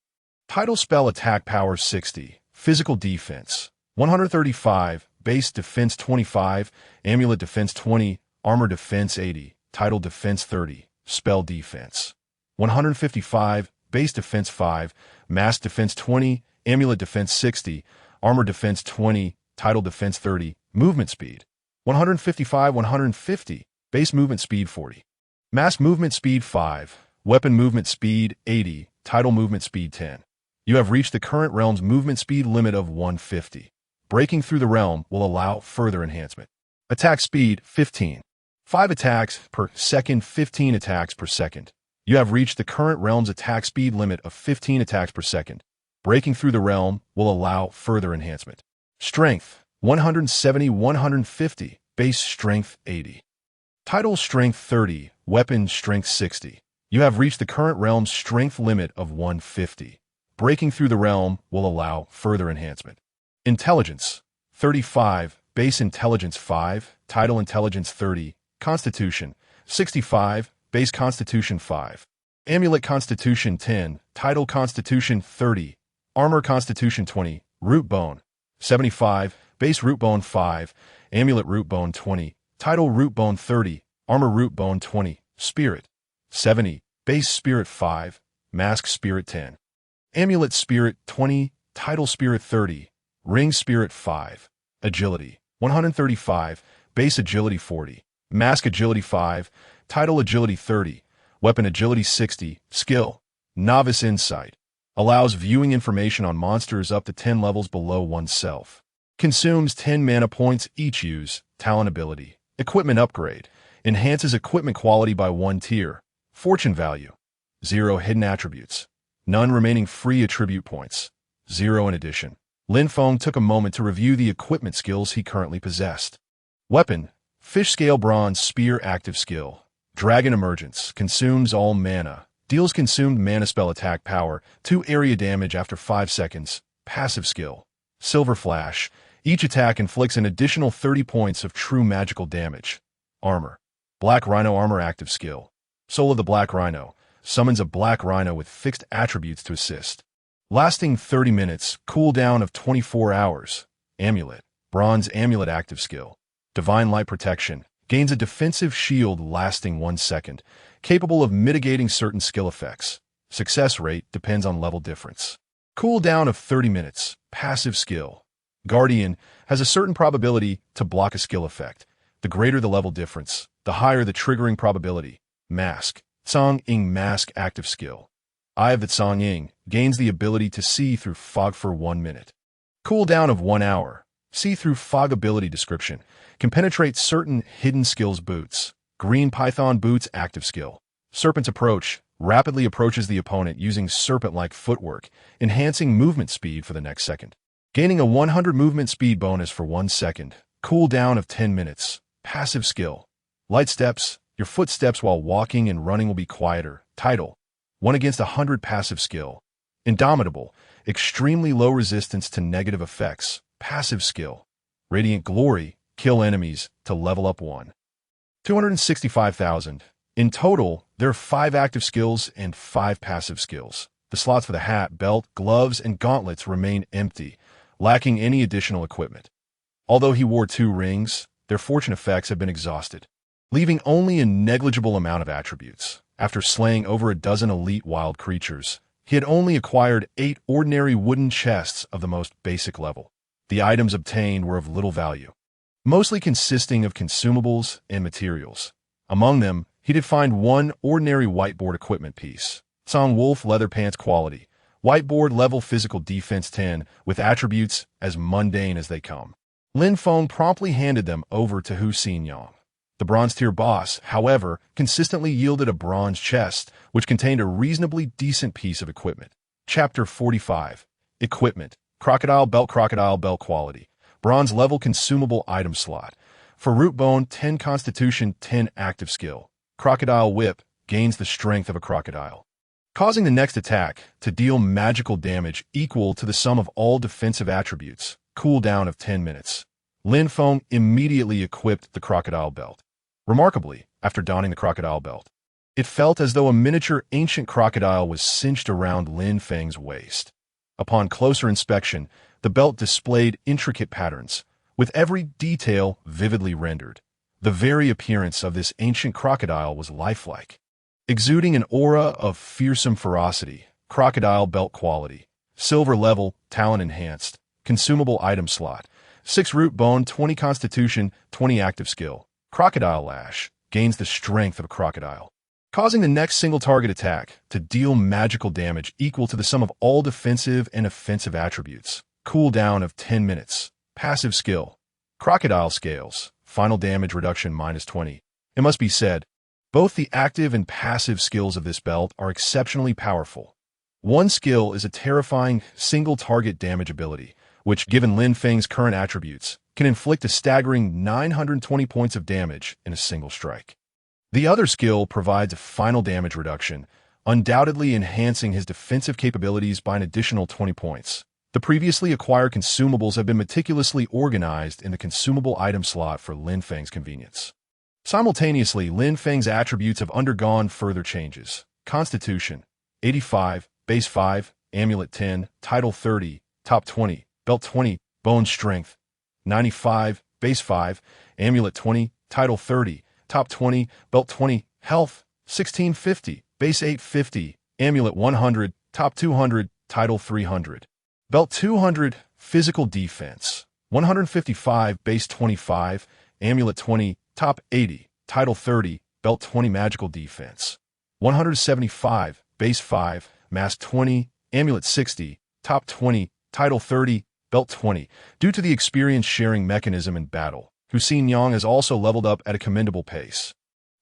Title spell attack power 60. Physical defense 135. Base defense 25. Amulet defense 20. Armor defense 80. Title defense 30. Spell defense 155. Base defense 5, mask defense 20, amulet defense 60, armor defense 20, title defense 30, movement speed 155, 150, base movement speed 40, mask movement speed 5, weapon movement speed 80, title movement speed 10. You have reached the current realm's movement speed limit of 150. Breaking through the realm will allow further enhancement. Attack speed 15. 5 attacks per second, 15 attacks per second. You have reached the current realm's attack speed limit of 15 attacks per second. Breaking through the realm will allow further enhancement. Strength 170, 150, base strength 80. Title strength 30, weapon strength 60. You have reached the current realm's strength limit of 150. Breaking through the realm will allow further enhancement. Intelligence 35, base intelligence 5, title intelligence 30, constitution 65, base constitution 5, amulet constitution 10, title constitution 30, armor constitution 20, root bone 75, base root bone 5, amulet root bone 20, title root bone 30, armor root bone 20, spirit 70, base spirit 5, mask spirit 10, amulet spirit 20, title spirit 30, ring spirit 5, agility 135, base agility 40, mask agility 5, title agility 30, weapon agility 60, skill, novice insight, allows viewing information on monsters up to 10 levels below oneself, consumes 10 mana points each. Use, talent ability, equipment upgrade, enhances equipment quality by 1 tier, fortune value, 0 hidden attributes, none remaining free attribute points, 0 in addition. Lin Feng took a moment to review the equipment skills he currently possessed. Weapon, fish scale bronze spear active skill. Dragon Emergence, consumes all mana, deals consumed mana spell attack power, 2 area damage after 5 seconds, passive skill. Silver Flash, each attack inflicts an additional 30 points of true magical damage. Armor, Black Rhino armor active skill. Soul of the Black Rhino, summons a Black Rhino with fixed attributes to assist. Lasting 30 minutes, cooldown of 24 hours. Amulet, Bronze Amulet active skill. Divine Light Protection, gains a defensive shield lasting 1 second, capable of mitigating certain skill effects. Success rate depends on level difference. Cooldown of 30 minutes, passive skill. Guardian has a certain probability to block a skill effect, The greater the level difference, the higher the triggering probability. Mask. Song Ing Mask Active Skill. Eye of the Song Ing gains the ability to see through fog for 1 minute. Cooldown of 1 hour. See through fog ability description. Can penetrate certain hidden skills boots. Green Python Boots Active Skill. Serpent's Approach. Rapidly approaches the opponent using serpent-like footwork, enhancing movement speed for the next second. Gaining a 100 movement speed bonus for 1 second. Cooldown of 10 minutes. Passive Skill. Light Steps. Your footsteps while walking and running will be quieter. Title. 1 against 100 Passive Skill. Indomitable. Extremely low resistance to negative effects. Passive Skill. Radiant Glory. Kill enemies to level up 1. 265,000. In total, there are 5 active skills and 5 passive skills. The slots for the hat, belt, gloves, and gauntlets remain empty, lacking any additional equipment. Although he wore 2 rings, their fortune effects have been exhausted, leaving only a negligible amount of attributes. After slaying over a dozen elite wild creatures, he had only acquired 8 ordinary wooden chests of the most basic level. The items obtained were of little value, mostly consisting of consumables and materials. Among them, he did find 1 ordinary whiteboard equipment piece. Song Wolf Leather Pants Quality. Whiteboard level physical defense 10 with attributes as mundane as they come. Lin Feng promptly handed them over to Hu Xinyang. The bronze tier boss, however, consistently yielded a bronze chest, which contained a reasonably decent piece of equipment. Chapter 45. Equipment. Crocodile Belt Quality. Bronze level consumable item slot. For Root Bone, 10 Constitution, 10 Active Skill. Crocodile Whip gains the strength of a crocodile, causing the next attack to deal magical damage equal to the sum of all defensive attributes. Cooldown of 10 minutes. Lin Feng immediately equipped the crocodile belt. Remarkably, after donning the crocodile belt, it felt as though a miniature ancient crocodile was cinched around Lin Feng's waist. Upon closer inspection, the belt displayed intricate patterns, with every detail vividly rendered. The very appearance of this ancient crocodile was lifelike, exuding an aura of fearsome ferocity. Crocodile Belt Quality. Silver level, talent enhanced. Consumable item slot. 6 Root Bone, 20 Constitution, 20 Active Skill. Crocodile Lash gains the strength of a crocodile, causing the next single target attack to deal magical damage equal to the sum of all defensive and offensive attributes. Cooldown of 10 minutes. Passive Skill. Crocodile Scales. Final damage reduction -20. It must be said, both the active and passive skills of this belt are exceptionally powerful. One skill is a terrifying single-target damage ability, which, given Lin Feng's current attributes, can inflict a staggering 920 points of damage in a single strike. The other skill provides a final damage reduction, undoubtedly enhancing his defensive capabilities by an additional 20 points. The previously acquired consumables have been meticulously organized in the consumable item slot for Lin Feng's convenience. Simultaneously, Lin Feng's attributes have undergone further changes. Constitution, 85, Base 5, Amulet 10, Title 30, Top 20, Belt 20, Bone Strength, 95, Base 5, Amulet 20, Title 30, Top 20, Belt 20, Health, 1650, Base 850, Amulet 100, Top 200, Title 300. Belt 200, Physical Defense, 155, Base 25, Amulet 20, Top 80, Title 30, Belt 20 Magical Defense, 175, Base 5, Mask 20, Amulet 60, Top 20, Title 30, Belt 20. Due to the experience sharing mechanism in battle, Hu Xinyang has also leveled up at a commendable pace,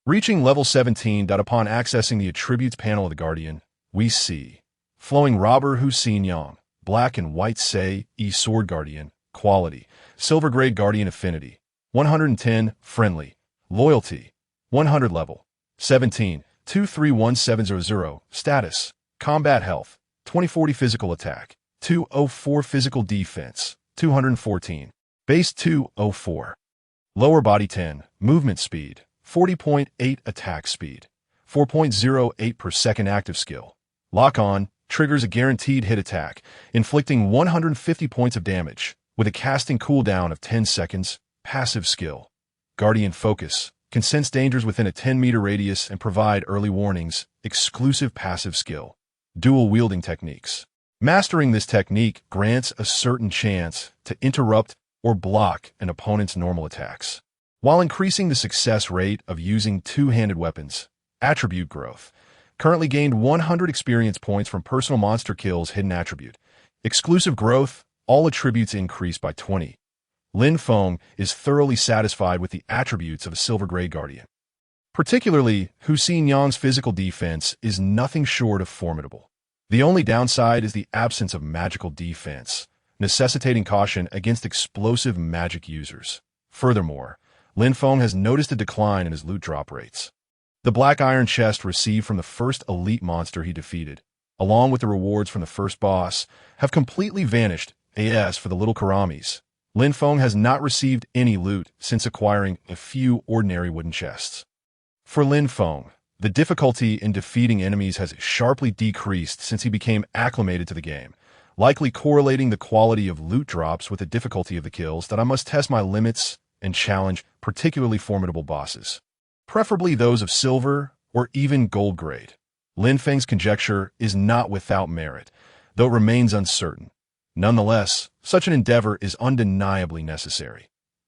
reaching level 17. Upon accessing the Attributes panel of the Guardian, we see Flowing Robber Hu Xinyang, Black and White Sei, Sword Guardian, Quality, Silver Grade Guardian Affinity, 110, Friendly, Loyalty, 100 Level, 17, 231700, Status, Combat Health, 2040 Physical Attack, 204 Physical Defense, 214, Base 204, Lower Body 10, Movement Speed, 40.8 Attack Speed, 4.08 per second Active Skill, Lock On, triggers a guaranteed hit attack, inflicting 150 points of damage, with a casting cooldown of 10 seconds. Passive Skill. Guardian Focus. Can sense dangers within a 10-meter radius and provide early warnings. Exclusive passive skill. Dual Wielding Techniques. Mastering this technique grants a certain chance to interrupt or block an opponent's normal attacks. while increasing the success rate of using two-handed weapons. Attribute growth. Currently gained 100 experience points from personal monster kills hidden attribute. Exclusive growth, all attributes increase by 20. Lin Feng is thoroughly satisfied with the attributes of a Silver Grey Guardian. Particularly, Hu Xinyang's physical defense is nothing short of formidable. The only downside is the absence of magical defense, necessitating caution against explosive magic users. Furthermore, Lin Feng has noticed a decline in his loot drop rates. The black iron chest received from the first elite monster he defeated, along with the rewards from the first boss, have completely vanished. As for the little Karamis, Lin Feng has not received any loot since acquiring a few ordinary wooden chests. For Lin Feng, the difficulty in defeating enemies has sharply decreased since he became acclimated to the game, likely correlating the quality of loot drops with the difficulty of the kills that I must test my limits and challenge particularly formidable bosses, preferably those of silver or even gold grade. Lin Feng's conjecture is not without merit, though it remains uncertain. Nonetheless, such an endeavor is undeniably necessary.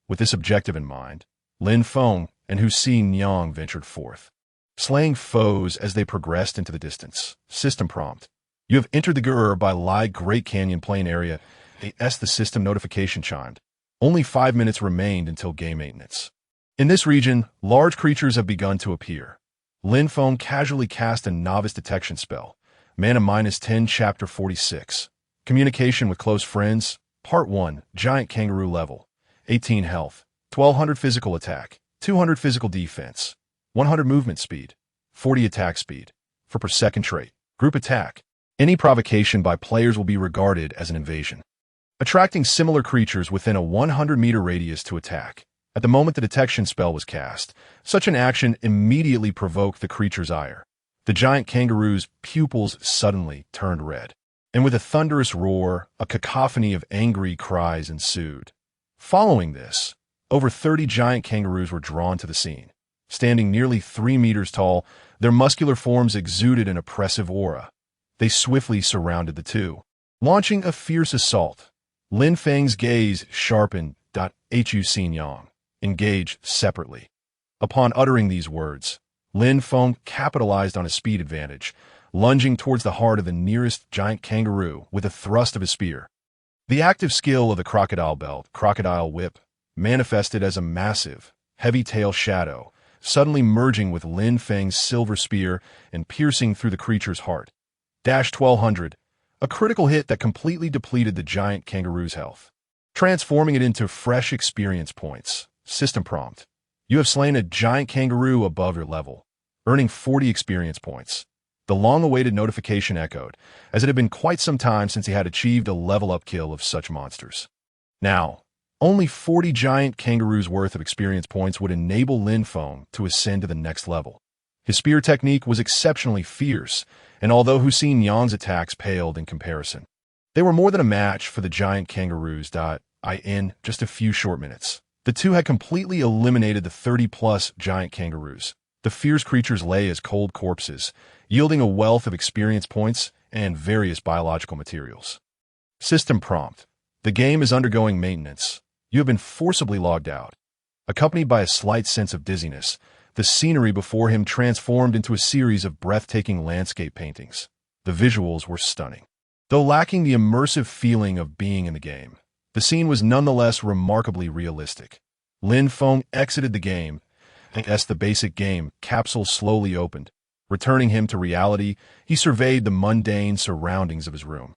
With this objective in mind, Lin Feng and Hu Xinyang ventured forth, slaying foes as they progressed into the distance. System prompt. You have entered the Gur by Lai Great Canyon Plain area. The system notification chimed. Only 5 minutes remained until game maintenance. In this region, large creatures have begun to appear. Lin Feng casually cast a novice detection spell. Mana -10 Chapter 46. Communication with Close Friends. Part 1. Giant Kangaroo level. 18 health. 1200 physical attack. 200 physical defense. 100 movement speed. 40 attack speed. For per second trait. Group attack. Any provocation by players will be regarded as an invasion, attracting similar creatures within a 100-meter radius to attack. At the moment the detection spell was cast, such an action immediately provoked the creature's ire. The giant kangaroo's pupils suddenly turned red, and with a thunderous roar, a cacophony of angry cries ensued. Following this, over 30 giant kangaroos were drawn to the scene. Standing nearly 3 meters tall, their muscular forms exuded an oppressive aura. They swiftly surrounded the two, launching a fierce assault. Lin Feng's gaze sharpened. Hu Xinyang. Engage separately. Upon uttering these words, Lin Feng capitalized on his speed advantage, lunging towards the heart of the nearest giant kangaroo with a thrust of his spear. The active skill of the crocodile belt, crocodile whip, manifested as a massive, heavy tail shadow, suddenly merging with Lin Feng's silver spear and piercing through the creature's heart. 1200, a critical hit that completely depleted the giant kangaroo's health, transforming it into fresh experience points. System prompt. You have slain a giant kangaroo above your level, earning 40 experience points. The long-awaited notification echoed, as it had been quite some time since he had achieved a level-up kill of such monsters. Now, only 40 giant kangaroos worth of experience points would enable Lin Feng to ascend to the next level. His spear technique was exceptionally fierce, and although Hu Xinyang's attacks paled in comparison, they were more than a match for the giant kangaroos. In just a few short minutes, the two had completely eliminated the 30-plus giant kangaroos. The fierce creatures lay as cold corpses, yielding a wealth of experience points and various biological materials. System prompt. The game is undergoing maintenance. You have been forcibly logged out. Accompanied by a slight sense of dizziness, the scenery before him transformed into a series of breathtaking landscape paintings. The visuals were stunning. Though lacking the immersive feeling of being in the game, the scene was nonetheless remarkably realistic. Lin Feng exited the game, and as the basic game capsule slowly opened, returning him to reality, he surveyed the mundane surroundings of his room,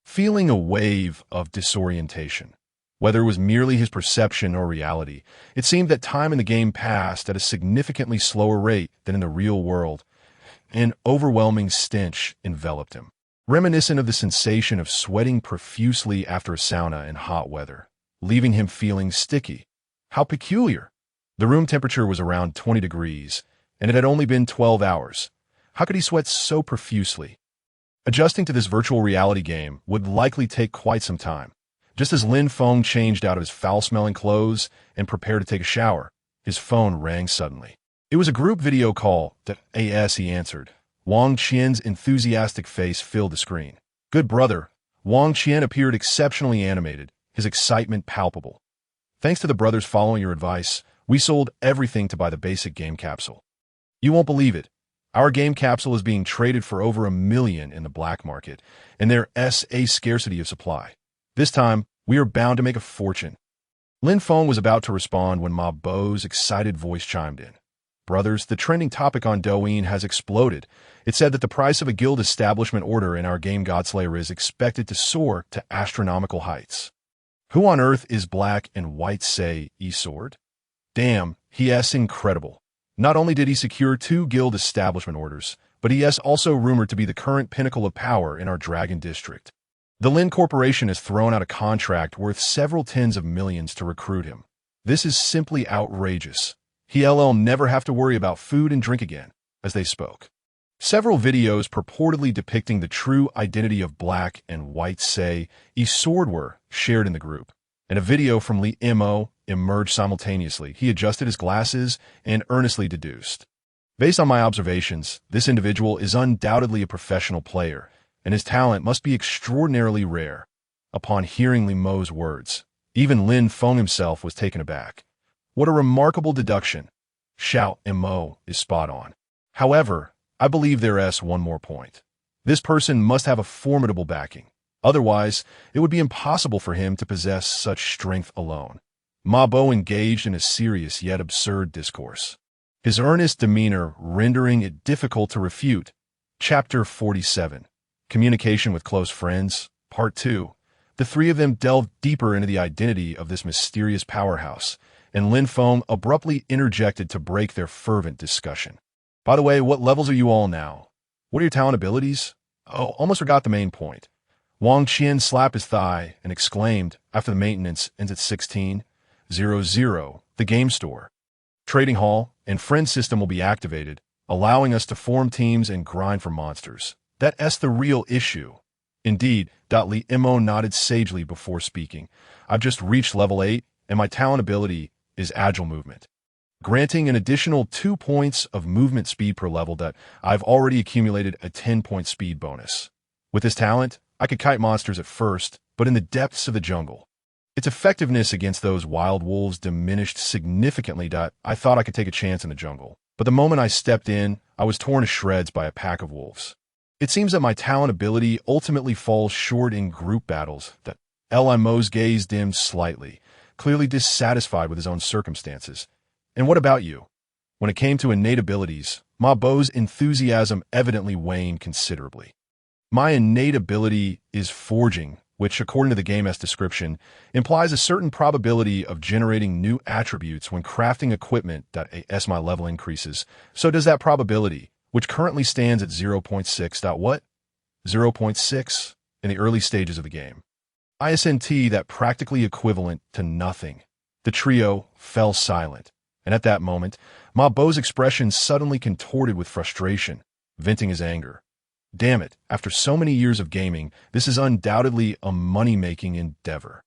feeling a wave of disorientation. Whether it was merely his perception or reality, it seemed that time in the game passed at a significantly slower rate than in the real world. An overwhelming stench enveloped him, reminiscent of the sensation of sweating profusely after a sauna in hot weather, leaving him feeling sticky. How peculiar! The room temperature was around 20 degrees, and it had only been 12 hours. How could he sweat so profusely? Adjusting to this virtual reality game would likely take quite some time. Just as Lin Feng changed out of his foul-smelling clothes and prepared to take a shower, his phone rang suddenly. It was a group video call. As he answered, Wang Qian's enthusiastic face filled the screen. Good brother. Wang Qian appeared exceptionally animated, his excitement palpable. Thanks to the brothers following your advice, We sold everything to buy the basic game capsule. You won't believe it. Our game capsule is being traded for over $1 million in the black market, and there's a scarcity of supply. This time, we are bound to make a fortune. Lin Feng was about to respond when Ma Bo's excited voice chimed in. Brothers, the trending topic on Douyin has exploded. It said that the price of a guild establishment order in our game Godslayer is expected to soar to astronomical heights. Who on earth is Black and White Say E-Sword? Damn, he's incredible. Not only did he secure 2 guild establishment orders, but he is also rumored to be the current pinnacle of power in our Dragon District. The Lin Corporation has thrown out a contract worth several tens of millions to recruit him. This is simply outrageous. He'll never have to worry about food and drink again, as they spoke. Several videos purportedly depicting the true identity of Black and White Say E-Sword were shared in the group, and a video from Li Mo emerged simultaneously. He adjusted his glasses and earnestly deduced. Based on my observations, this individual is undoubtedly a professional player, and his talent must be extraordinarily rare. Upon hearing Li Mo's words, even Lin Feng himself was taken aback. What a remarkable deduction. Xiao Mo is spot on. However, I believe there's one more point. This person must have a formidable backing. Otherwise, it would be impossible for him to possess such strength alone. Ma Bo engaged in a serious yet absurd discourse, his earnest demeanor rendering it difficult to refute. Chapter 47. Communication with Close Friends, Part 2. The three of them delved deeper into the identity of this mysterious powerhouse, and Lin Feng abruptly interjected to break their fervent discussion. By the way, what levels are you all now? What are your talent abilities? Oh, almost forgot the main point. Wang Qian slapped his thigh and exclaimed after the maintenance ends at 16:00, the game store. Trading hall and friend system will be activated, allowing us to form teams and grind for monsters. That's the real issue. Indeed, Li Mo nodded sagely before speaking. I've just reached level 8, and my talent ability is agile movement, granting an additional 2 points of movement speed per level that I've already accumulated a 10-point speed bonus. With this talent, I could kite monsters at first, but in the depths of the jungle. Its effectiveness against those wild wolves diminished significantly. I thought I could take a chance in the jungle, but the moment I stepped in, I was torn to shreds by a pack of wolves. It seems that my talent ability ultimately falls short in group battles. That Li Mo's gaze dimmed slightly, clearly dissatisfied with his own circumstances. And what about you? When it came to innate abilities, Ma Bo's enthusiasm evidently waned considerably. My innate ability is forging, which, according to the game's description, implies a certain probability of generating new attributes when crafting equipment. As my level increases, so does that probability, which currently stands at 0.6. What? 0.6 in the early stages of the game. ISNT that practically equivalent to nothing. The trio fell silent, and at that moment, Ma Bo's expression suddenly contorted with frustration, venting his anger. Damn it, after so many years of gaming, this is undoubtedly a money-making endeavor.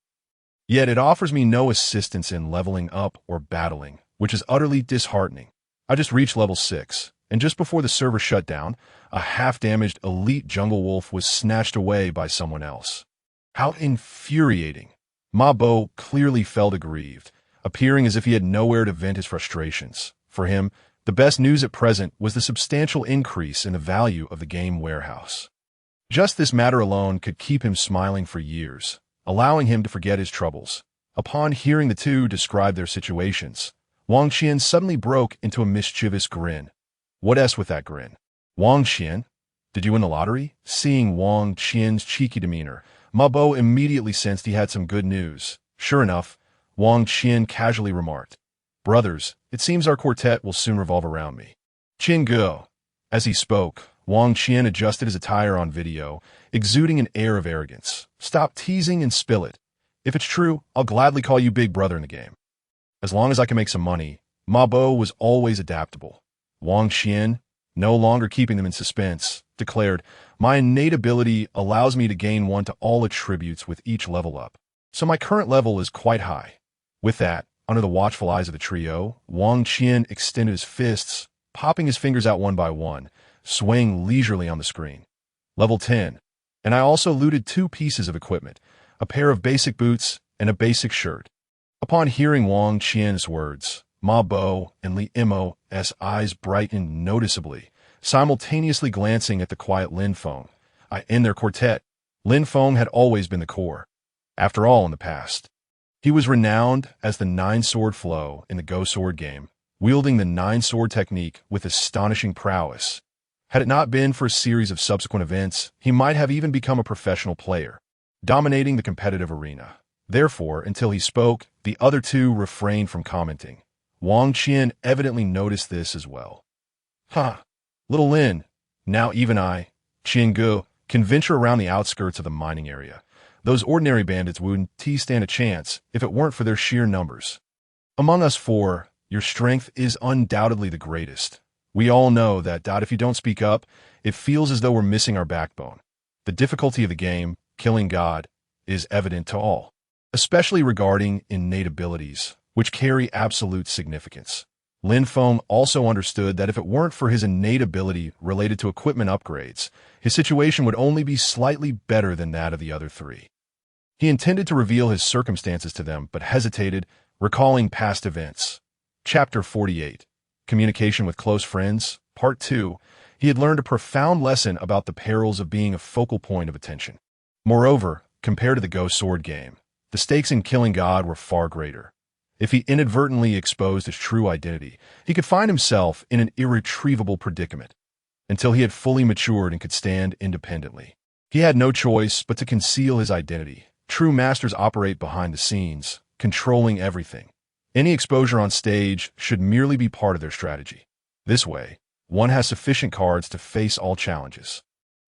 Yet it offers me no assistance in leveling up or battling, which is utterly disheartening. I just reached level 6, and just before the server shut down, a half-damaged elite jungle wolf was snatched away by someone else. How infuriating. Ma Bo clearly felt aggrieved, appearing as if he had nowhere to vent his frustrations. For him, the best news at present was the substantial increase in the value of the game warehouse. Just this matter alone could keep him smiling for years, allowing him to forget his troubles. Upon hearing the two describe their situations, Wang Qian suddenly broke into a mischievous grin. What with that grin? Wang Qian? Did you win the lottery? Seeing Wang Qian's cheeky demeanor, Ma Bo immediately sensed he had some good news. Sure enough, Wang Qian casually remarked, "Brothers, it seems our quartet will soon revolve around me." Qin Guo. As he spoke, Wang Qian adjusted his attire on video, exuding an air of arrogance. "Stop teasing and spill it. If it's true, I'll gladly call you big brother in the game." As long as I can make some money, Ma Bo was always adaptable. Wang Qian, no longer keeping them in suspense, declared, "My innate ability allows me to gain 1 to all attributes with each level up, so my current level is quite high." With that, under the watchful eyes of the trio, Wang Qian extended his fists, popping his fingers out one by one, swaying leisurely on the screen. Level 10. And I also looted 2 pieces of equipment, a pair of basic boots and a basic shirt. Upon hearing Wang Qian's words, Ma Bo and Li Imo's eyes brightened noticeably, simultaneously glancing at the quiet Lin Feng. In their quartet, Lin Feng had always been the core. After all, in the past, he was renowned as the nine-sword flow in the Go sword game, wielding the nine-sword technique with astonishing prowess. Had it not been for a series of subsequent events, he might have even become a professional player, dominating the competitive arena. Therefore, until he spoke, the other two refrained from commenting. Wang Qian evidently noticed this as well. Little Lin, now even I, Qiangu, can venture around the outskirts of the mining area. Those ordinary bandits wouldn't stand a chance if it weren't for their sheer numbers. Among us four, your strength is undoubtedly the greatest. We all know that, if you don't speak up, it feels as though we're missing our backbone. The difficulty of the game, killing God, is evident to all, especially regarding innate abilities, which carry absolute significance. Lin Feng also understood that if it weren't for his innate ability related to equipment upgrades, his situation would only be slightly better than that of the other three. He intended to reveal his circumstances to them, but hesitated, recalling past events. Chapter 48. Communication with Close Friends, Part 2. He had learned a profound lesson about the perils of being a focal point of attention. Moreover, compared to the Go sword game, the stakes in killing God were far greater. If he inadvertently exposed his true identity, he could find himself in an irretrievable predicament. Until he had fully matured and could stand independently, he had no choice but to conceal his identity. True masters operate behind the scenes, controlling everything. Any exposure on stage should merely be part of their strategy. This way, one has sufficient cards to face all challenges.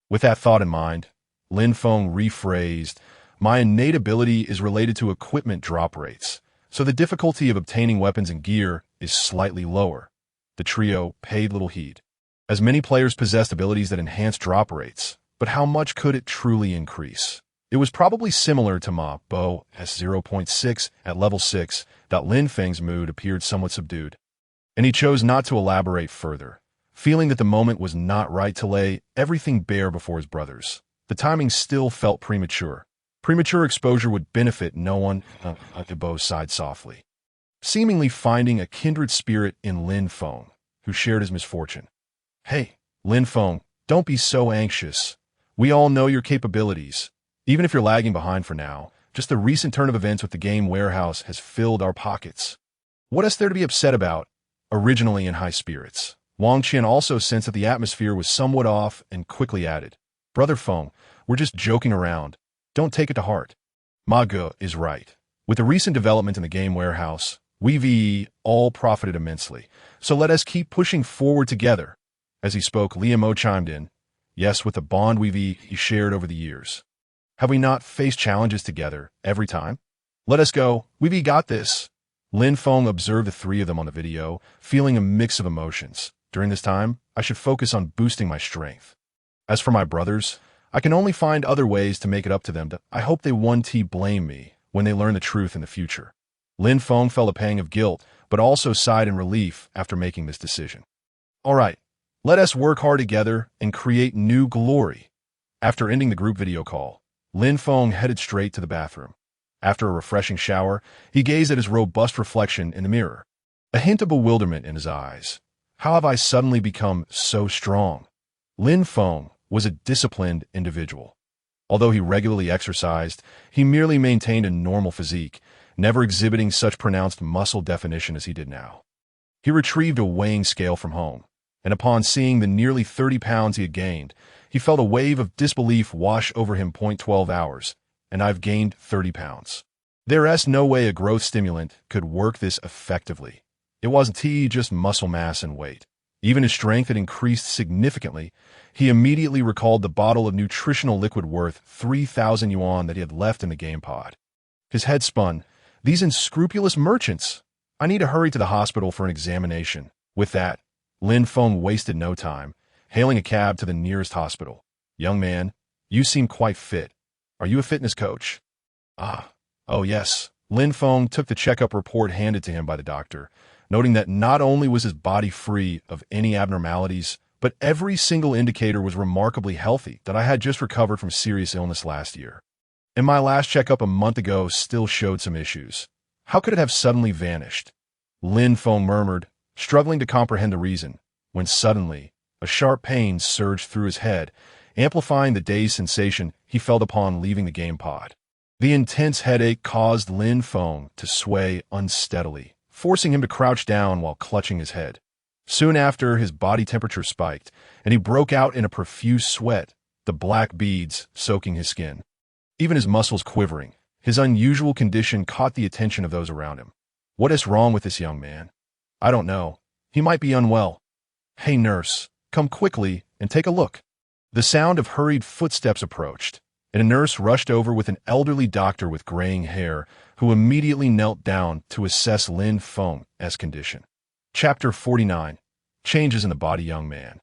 With that thought in mind, Lin Feng rephrased, "My innate ability is related to equipment drop rates, so the difficulty of obtaining weapons and gear is slightly lower." The trio paid little heed, as many players possessed abilities that enhanced drop rates, but how much could it truly increase? It was probably similar to Ma Bo as 0.6 at level 6 that Lin Feng's mood appeared somewhat subdued, and he chose not to elaborate further, feeling that the moment was not right to lay everything bare before his brothers. The timing still felt premature. Premature exposure would benefit no one. Bo sighed softly, seemingly finding a kindred spirit in Lin Feng, who shared his misfortune. "Hey, Lin Feng, don't be so anxious. We all know your capabilities. Even if you're lagging behind for now, just the recent turn of events with the game warehouse has filled our pockets. What is there to be upset about?" Originally in high spirits, Wang Qian also sensed that the atmosphere was somewhat off and quickly added, "Brother Feng, we're just joking around. Don't take it to heart." Ma Ge is right. With the recent development in the game warehouse, we all profited immensely, so let us keep pushing forward together. As he spoke, Li Mo chimed in, "Yes, with the bond we shared over the years. Have we not faced challenges together every time? Let us go. We got this." Lin Feng observed the three of them on the video, feeling a mix of emotions. During this time, I should focus on boosting my strength. As for my brothers, I can only find other ways to make it up to them. I hope they won't blame me when they learn the truth in the future. Lin Feng felt a pang of guilt, but also sighed in relief after making this decision. All right, let us work hard together and create new glory. After ending the group video call, Lin Feng headed straight to the bathroom. After a refreshing shower, he gazed at his robust reflection in the mirror, a hint of bewilderment in his eyes. How have I suddenly become so strong? Lin Feng was a disciplined individual. Although he regularly exercised, he merely maintained a normal physique, never exhibiting such pronounced muscle definition as he did now. He retrieved a weighing scale from home, and upon seeing the nearly 30 pounds he had gained, he felt a wave of disbelief wash over him. 12 hours, and I've gained 30 pounds. There's no way a growth stimulant could work this effectively. It wasn't just muscle mass and weight. Even his strength had increased significantly. He immediately recalled the bottle of nutritional liquid worth 3,000 yuan that he had left in the game pod. His head spun. These unscrupulous merchants! I need to hurry to the hospital for an examination. With that, Lin Feng wasted no time, hailing a cab to the nearest hospital. "Young man, you seem quite fit. Are you a fitness coach?" Oh yes. Lin Feng took the checkup report handed to him by the doctor, noting that not only was his body free of any abnormalities, but every single indicator was remarkably healthy. That I had just recovered from serious illness last year, and my last checkup a month ago still showed some issues. How could it have suddenly vanished? Lin Feng murmured, struggling to comprehend the reason, when suddenly, a sharp pain surged through his head, amplifying the dazed sensation he felt upon leaving the game pod. The intense headache caused Lin Feng to sway unsteadily, forcing him to crouch down while clutching his head. Soon after, his body temperature spiked, and he broke out in a profuse sweat, the black beads soaking his skin. Even his muscles quivering, his unusual condition caught the attention of those around him. What is wrong with this young man? I don't know. He might be unwell. Hey, nurse, come quickly and take a look. The sound of hurried footsteps approached, and a nurse rushed over with an elderly doctor with graying hair, who immediately knelt down to assess Lin Feng's condition. Chapter 49. Changes in the body. Young man.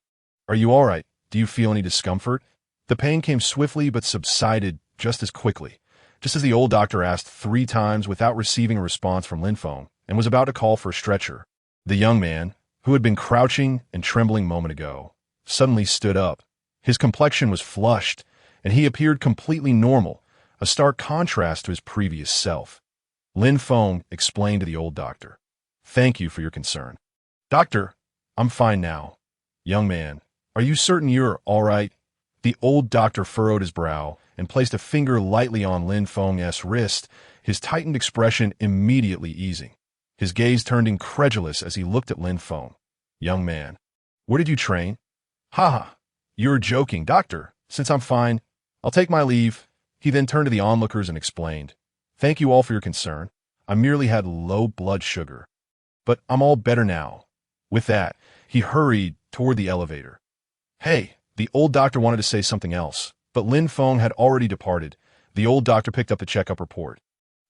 Are you all right? Do you feel any discomfort? The pain came swiftly but subsided just as quickly, just as the old doctor asked 3 times without receiving a response from Lin Feng and was about to call for a stretcher. The young man, who had been crouching and trembling a moment ago, suddenly stood up. His complexion was flushed, and he appeared completely normal, a stark contrast to his previous self. Lin Feng explained to the old doctor, "Thank you for your concern." "Doctor, I'm fine now." "Young man, are you certain you're all right?" The old doctor furrowed his brow and placed a finger lightly on Lin Feng's wrist, his tightened expression immediately easing. His gaze turned incredulous as he looked at Lin Feng. "Young man, where did you train?" "Ha! You're joking, doctor. Since I'm fine, I'll take my leave." He then turned to the onlookers and explained, "Thank you all for your concern. I merely had low blood sugar. But I'm all better now." With that, he hurried toward the elevator. "Hey!" The old doctor wanted to say something else, but Lin Feng had already departed. The old doctor picked up the checkup report,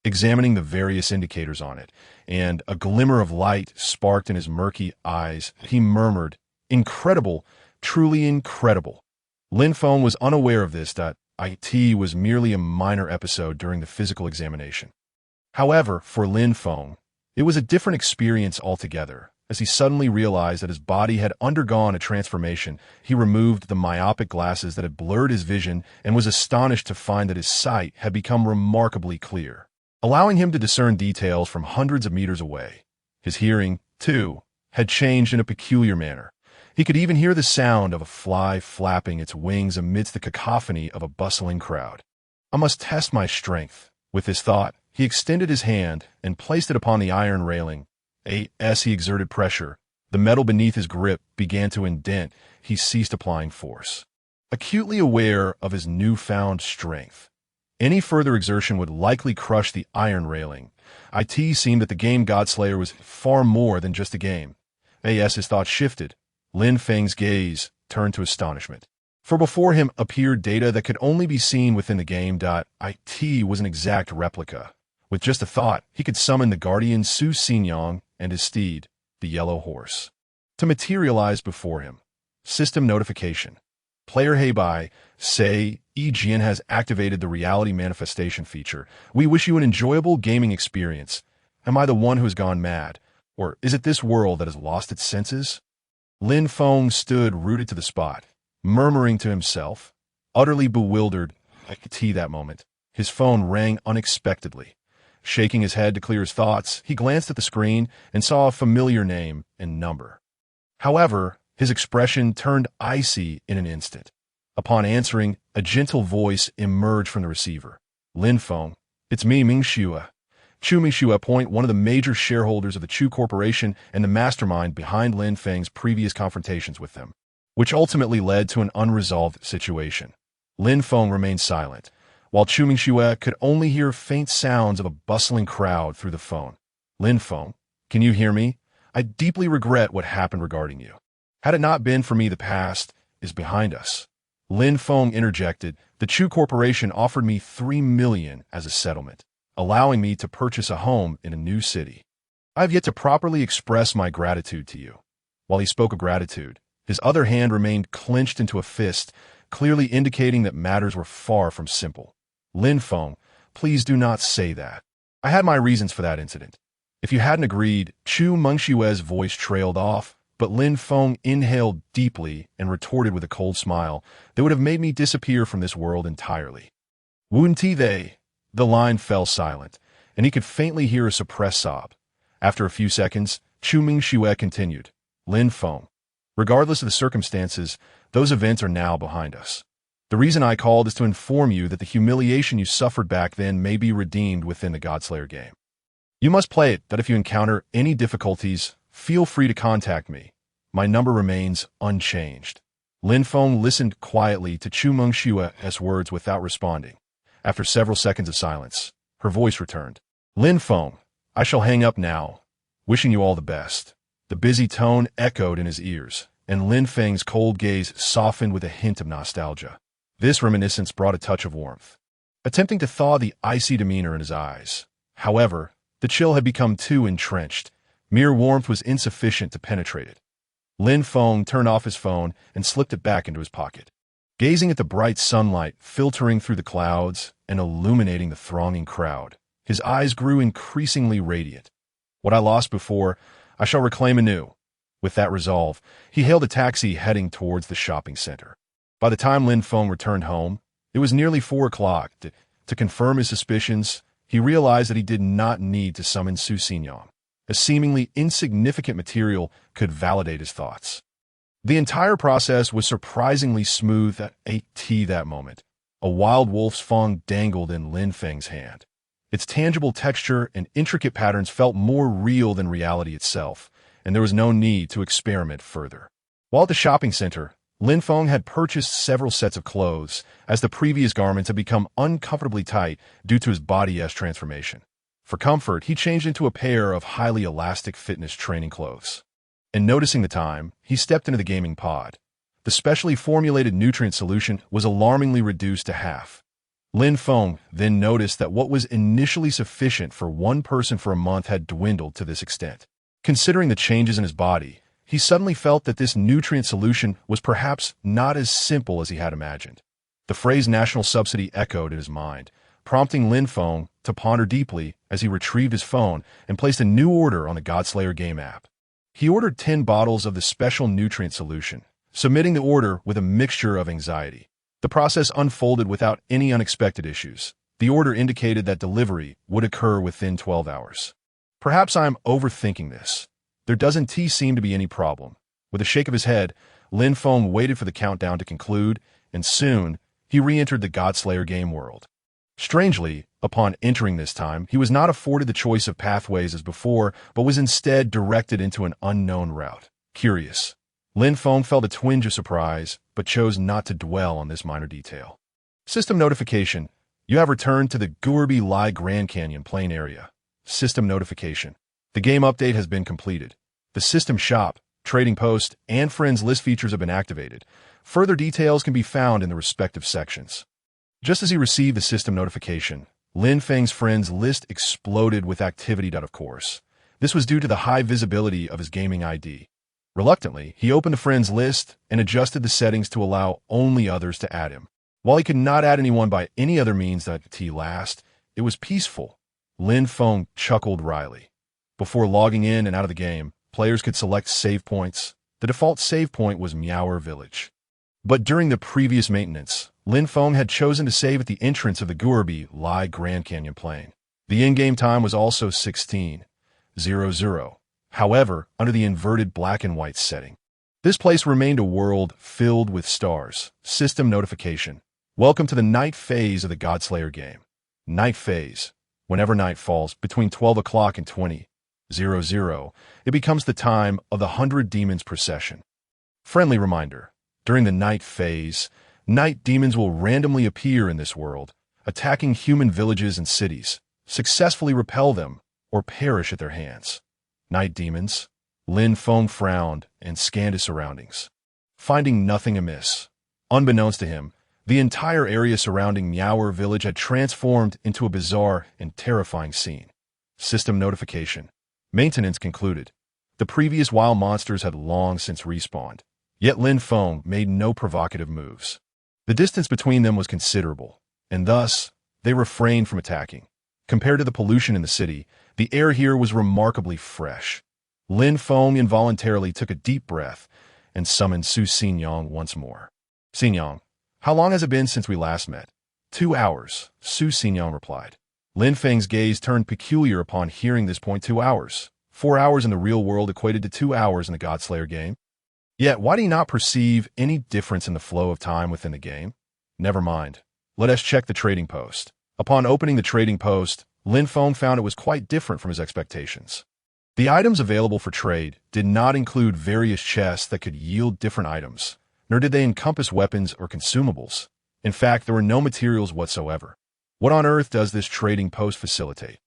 examining the various indicators on it, and a glimmer of light sparked in his murky eyes. He murmured, "Incredible, truly incredible." Lin Feng was unaware of this, that it was merely a minor episode during the physical examination. However, for Lin Feng, it was a different experience altogether. As he suddenly realized that his body had undergone a transformation, he removed the myopic glasses that had blurred his vision and was astonished to find that his sight had become remarkably clear, allowing him to discern details from hundreds of meters away. His hearing, too, had changed in a peculiar manner. He could even hear the sound of a fly flapping its wings amidst the cacophony of a bustling crowd. "I must test my strength." With this thought, he extended his hand and placed it upon the iron railing. As he exerted pressure, the metal beneath his grip began to indent. He ceased applying force, acutely aware of his newfound strength. Any further exertion would likely crush the iron railing. It seemed that the game Godslayer was far more than just a game. As his thoughts shifted, Lin Feng's gaze turned to astonishment. For before him appeared data that could only be seen within the game. It was an exact replica. With just a thought, he could summon the guardian Su Xinyang and his steed, the yellow horse, to materialize before him. System notification. Player Heibai, say, Jian has activated the reality manifestation feature. We wish you an enjoyable gaming experience. Am I the one who has gone mad? Or is it this world that has lost its senses? Lin Feng stood rooted to the spot, murmuring to himself, utterly bewildered. That moment, his phone rang unexpectedly. Shaking his head to clear his thoughts, he glanced at the screen and saw a familiar name and number. However, his expression turned icy in an instant. Upon answering, a gentle voice emerged from the receiver. "Lin Feng, it's me, Ming Xue. Chu Mingxue, one of the major shareholders of the Chu Corporation and the mastermind behind Lin Feng's previous confrontations with them, which ultimately led to an unresolved situation." Lin Feng remained silent, while Chu Mingxue could only hear faint sounds of a bustling crowd through the phone. "Lin Feng, can you hear me? I deeply regret what happened regarding you. Had it not been for me, the past is behind us." Lin Feng interjected. "The Chu Corporation offered me 3 million as a settlement, allowing me to purchase a home in a new city. I have yet to properly express my gratitude to you." While he spoke of gratitude, his other hand remained clenched into a fist, clearly indicating that matters were far from simple. "Lin Feng, please do not say that. I had my reasons for that incident. If you hadn't agreed." Chu Mingxue's voice trailed off, but Lin Feng inhaled deeply and retorted with a cold smile that would have made me disappear from this world entirely. "Wouldn't they?" The line fell silent, and he could faintly hear a suppressed sob. After a few seconds, Chu Mingxue continued. Lin Feng. Regardless of the circumstances, those events are now behind us. The reason I called is to inform you that the humiliation you suffered back then may be redeemed within the Godslayer game. You must play it that if you encounter any difficulties, feel free to contact me. My number remains unchanged. Lin Feng listened quietly to Chu Mengshue's words without responding. After several seconds of silence, her voice returned. Lin Feng, I shall hang up now. Wishing you all the best. The busy tone echoed in his ears, and Lin Feng's cold gaze softened with a hint of nostalgia. This reminiscence brought a touch of warmth, attempting to thaw the icy demeanor in his eyes. However, the chill had become too entrenched. Mere warmth was insufficient to penetrate it. Lin Feng turned off his phone and slipped it back into his pocket. Gazing at the bright sunlight filtering through the clouds and illuminating the thronging crowd, his eyes grew increasingly radiant. What I lost before, I shall reclaim anew. With that resolve, he hailed a taxi heading towards the shopping center. By the time Lin Feng returned home, it was nearly 4 o'clock. To confirm his suspicions, he realized that he did not need to summon Su Xinyang. A seemingly insignificant material could validate his thoughts. The entire process was surprisingly smooth at that moment. A wild wolf's fang dangled in Lin Feng's hand. Its tangible texture and intricate patterns felt more real than reality itself, and there was no need to experiment further. While at the shopping center, Lin Feng had purchased several sets of clothes, as the previous garments had become uncomfortably tight due to his body's transformation. For comfort, he changed into a pair of highly elastic fitness training clothes. And noticing the time, he stepped into the gaming pod. The specially formulated nutrient solution was alarmingly reduced to half. Lin Feng then noticed that what was initially sufficient for one person for a month had dwindled to this extent. Considering the changes in his body, he suddenly felt that this nutrient solution was perhaps not as simple as he had imagined. The phrase national subsidy echoed in his mind, prompting Lin Feng to ponder deeply as he retrieved his phone and placed a new order on the Godslayer game app. He ordered 10 bottles of the special nutrient solution, submitting the order with a mixture of anxiety. The process unfolded without any unexpected issues. The order indicated that delivery would occur within 12 hours. Perhaps I am overthinking this. There doesn't seem to be any problem. With a shake of his head, Lin Feng waited for the countdown to conclude, and soon he re-entered the Godslayer game world. Strangely, upon entering this time, he was not afforded the choice of pathways as before, but was instead directed into an unknown route. Curious, Lin Feng felt a twinge of surprise, but chose not to dwell on this minor detail. System notification. You have returned to the Guerbi Lai Grand Canyon Plain area. System notification. The game update has been completed. The system shop, trading post, and friends list features have been activated. Further details can be found in the respective sections. Just as he received the system notification, Lin Feng's friends list exploded with activity. Of course, this was due to the high visibility of his gaming ID. Reluctantly, he opened the friends list and adjusted the settings to allow only others to add him. While he could not add anyone by any other means that it was peaceful. Lin Feng chuckled wryly. Before logging in and out of the game, players could select save points. The default save point was Meower Village. But during the previous maintenance, Lin Feng had chosen to save at the entrance of the Guerbi Lai Grand Canyon Plain. The in-game time was also 16:00. However, under the inverted black and white setting. This place remained a world filled with stars. System notification. Welcome to the night phase of the Godslayer game. Night phase. Whenever night falls, between 12 o'clock and 20:00, it becomes the time of the 100 Demons procession. Friendly reminder. During the night phase, night demons will randomly appear in this world, attacking human villages and cities, successfully repel them, or perish at their hands. Night demons. Lin Feng frowned and scanned his surroundings, finding nothing amiss. Unbeknownst to him, the entire area surrounding Meower Village had transformed into a bizarre and terrifying scene. System notification. Maintenance concluded. The previous wild monsters had long since respawned, yet Lin Feng made no provocative moves. The distance between them was considerable, and thus, they refrained from attacking. Compared to the pollution in the city, the air here was remarkably fresh. Lin Feng involuntarily took a deep breath and summoned Su Xinyang once more. Xinyang, how long has it been since we last met? 2 hours, Su Xinyang replied. Lin Feng's gaze turned peculiar upon hearing this point. 2 hours. 4 hours in the real world equated to 2 hours in the Godslayer game. Yet, why do you not perceive any difference in the flow of time within the game? Never mind. Let us check the trading post. Upon opening the trading post, Lin Feng found it was quite different from his expectations. The items available for trade did not include various chests that could yield different items, nor did they encompass weapons or consumables. In fact, there were no materials whatsoever. What on earth does this trading post facilitate?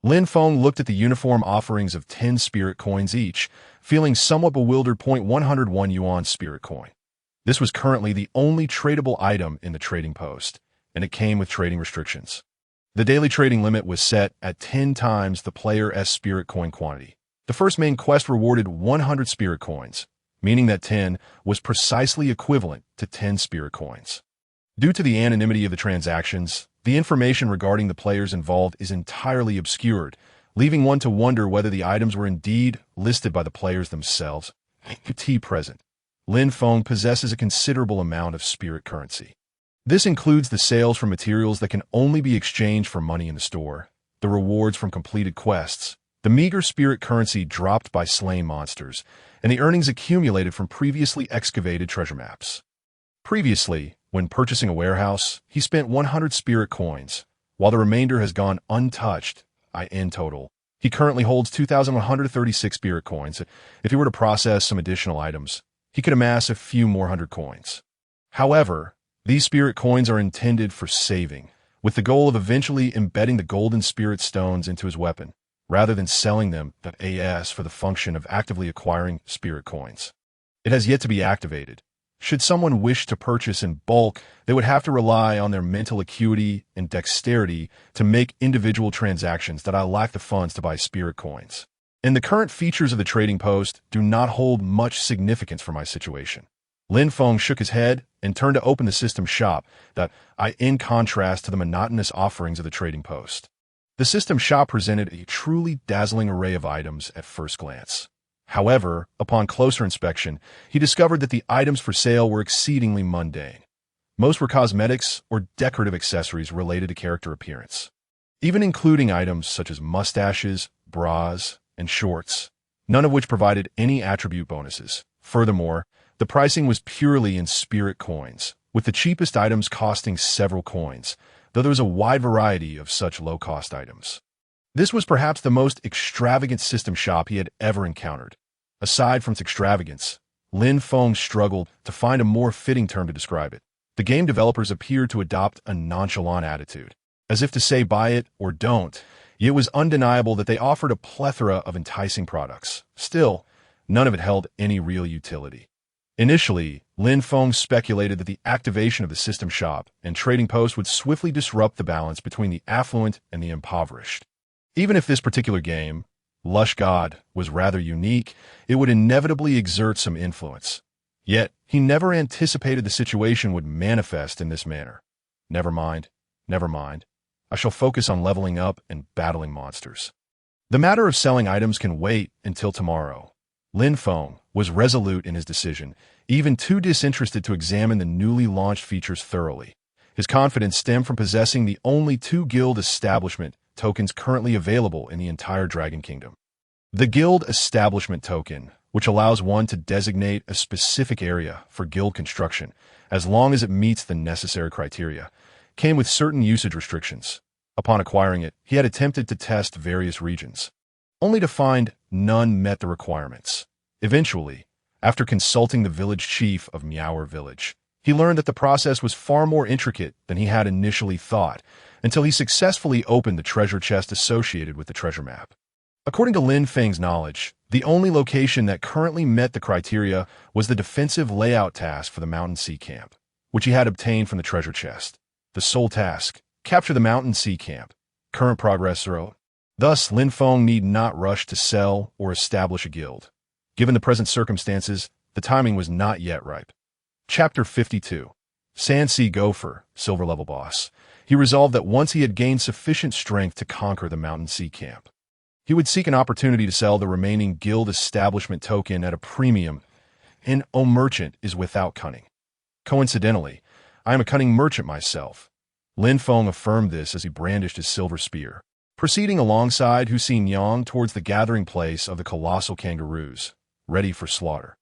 Lin Feng looked at the uniform offerings of 10 spirit coins each, feeling somewhat bewildered. 101 yuan spirit coin. This was currently the only tradable item in the trading post, and it came with trading restrictions. The daily trading limit was set at 10 times the player's spirit coin quantity. The first main quest rewarded 100 spirit coins, meaning that 10 was precisely equivalent to 10 spirit coins. Due to the anonymity of the transactions, the information regarding the players involved is entirely obscured, leaving one to wonder whether the items were indeed listed by the players themselves. Present. Lin Feng possesses a considerable amount of spirit currency. This includes the sales from materials that can only be exchanged for money in the store, the rewards from completed quests, the meager spirit currency dropped by slain monsters, and the earnings accumulated from previously excavated treasure maps. Previously, when purchasing a warehouse, he spent 100 spirit coins, while the remainder has gone untouched. In total, he currently holds 2,136 spirit coins. If he were to process some additional items, he could amass a few more hundred coins. However, these spirit coins are intended for saving, with the goal of eventually embedding the golden spirit stones into his weapon, rather than selling them for the function of actively acquiring spirit coins. It has yet to be activated. Should someone wish to purchase in bulk, they would have to rely on their mental acuity and dexterity to make individual transactions that I lack the funds to buy spirit coins. And the current features of the trading post do not hold much significance for my situation. Lin Feng shook his head and turned to open the system shop in contrast to the monotonous offerings of the trading post. The system shop presented a truly dazzling array of items at first glance. However, upon closer inspection, he discovered that the items for sale were exceedingly mundane. Most were cosmetics or decorative accessories related to character appearance, even including items such as mustaches, bras, and shorts, none of which provided any attribute bonuses. Furthermore, the pricing was purely in spirit coins, with the cheapest items costing several coins, though there was a wide variety of such low-cost items. This was perhaps the most extravagant system shop he had ever encountered. Aside from its extravagance, Lin Feng struggled to find a more fitting term to describe it. The game developers appeared to adopt a nonchalant attitude, as if to say buy it or don't. It was undeniable that they offered a plethora of enticing products. Still, none of it held any real utility. Initially, Lin Feng speculated that the activation of the system shop and trading post would swiftly disrupt the balance between the affluent and the impoverished. Even if this particular game, Lush God, was rather unique, it would inevitably exert some influence. Yet, he never anticipated the situation would manifest in this manner. Never mind. I shall focus on leveling up and battling monsters. The matter of selling items can wait until tomorrow. Lin Feng was resolute in his decision, even too disinterested to examine the newly launched features thoroughly. His confidence stemmed from possessing the only 2 guild establishment tokens currently available in the entire Dragon Kingdom. The Guild Establishment Token, which allows one to designate a specific area for guild construction, as long as it meets the necessary criteria, came with certain usage restrictions. Upon acquiring it, he had attempted to test various regions, only to find none met the requirements. Eventually, after consulting the village chief of Meower Village, he learned that the process was far more intricate than he had initially thought, until he successfully opened the treasure chest associated with the treasure map. According to Lin Feng's knowledge, the only location that currently met the criteria was the defensive layout task for the Mountain Sea Camp, which he had obtained from the treasure chest. The sole task: capture the Mountain Sea Camp. Current progress 0. Thus, Lin Feng need not rush to sell or establish a guild. Given the present circumstances, the timing was not yet ripe. Chapter 52. Sand Sea Gopher, Silver Level Boss. He resolved that once he had gained sufficient strength to conquer the Mountain Sea Camp, he would seek an opportunity to sell the remaining guild establishment token at a premium. An merchant is without cunning. Coincidentally, I am a cunning merchant myself. Lin Feng affirmed this as he brandished his silver spear. proceeding alongside Hussein Yang towards the gathering place of the colossal kangaroos, ready for slaughter.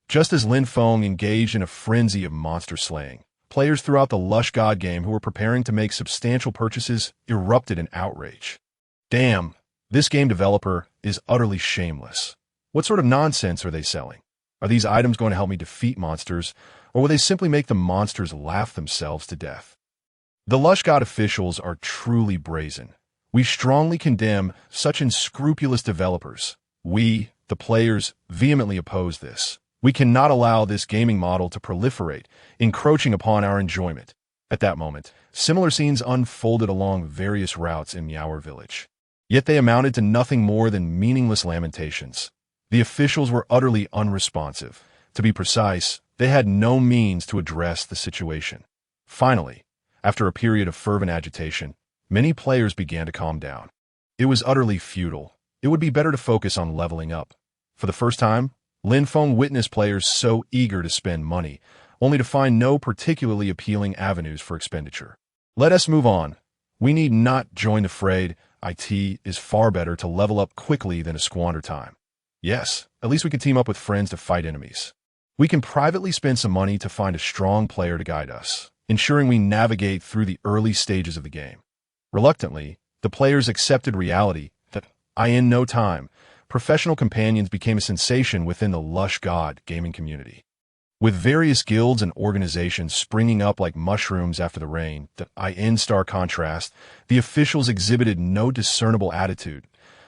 Just as Lin Feng engaged in a frenzy of monster slaying, players throughout the Lush God game who were preparing to make substantial purchases erupted in outrage. Damn, this game developer is utterly shameless. What sort of nonsense are they selling? Are these items going to help me defeat monsters, or will they simply make the monsters laugh themselves to death? The Lush God officials are truly brazen. We strongly condemn such unscrupulous developers. We, the players, vehemently oppose this. We cannot allow this gaming model to proliferate, encroaching upon our enjoyment. At that moment, similar scenes unfolded along various routes in Meower Village. Yet they amounted to nothing more than meaningless lamentations. The officials were utterly unresponsive. To be precise, they had no means to address the situation. Finally, after a period of fervent agitation, many players began to calm down. It was utterly futile. It would be better to focus on leveling up. For the first time, Lin Feng witnessed players so eager to spend money, only to find no particularly appealing avenues for expenditure. Let us move on. We need not join the fray. It is far better to level up quickly than to squander time. Yes, at least we can team up with friends to fight enemies. We can privately spend some money to find a strong player to guide us, ensuring we navigate through the early stages of the game. Reluctantly, the players accepted reality that, in no time, professional companions became a sensation within the Lush God gaming community. With various guilds and organizations springing up like mushrooms after the rain, in stark contrast, the officials exhibited no discernible attitude.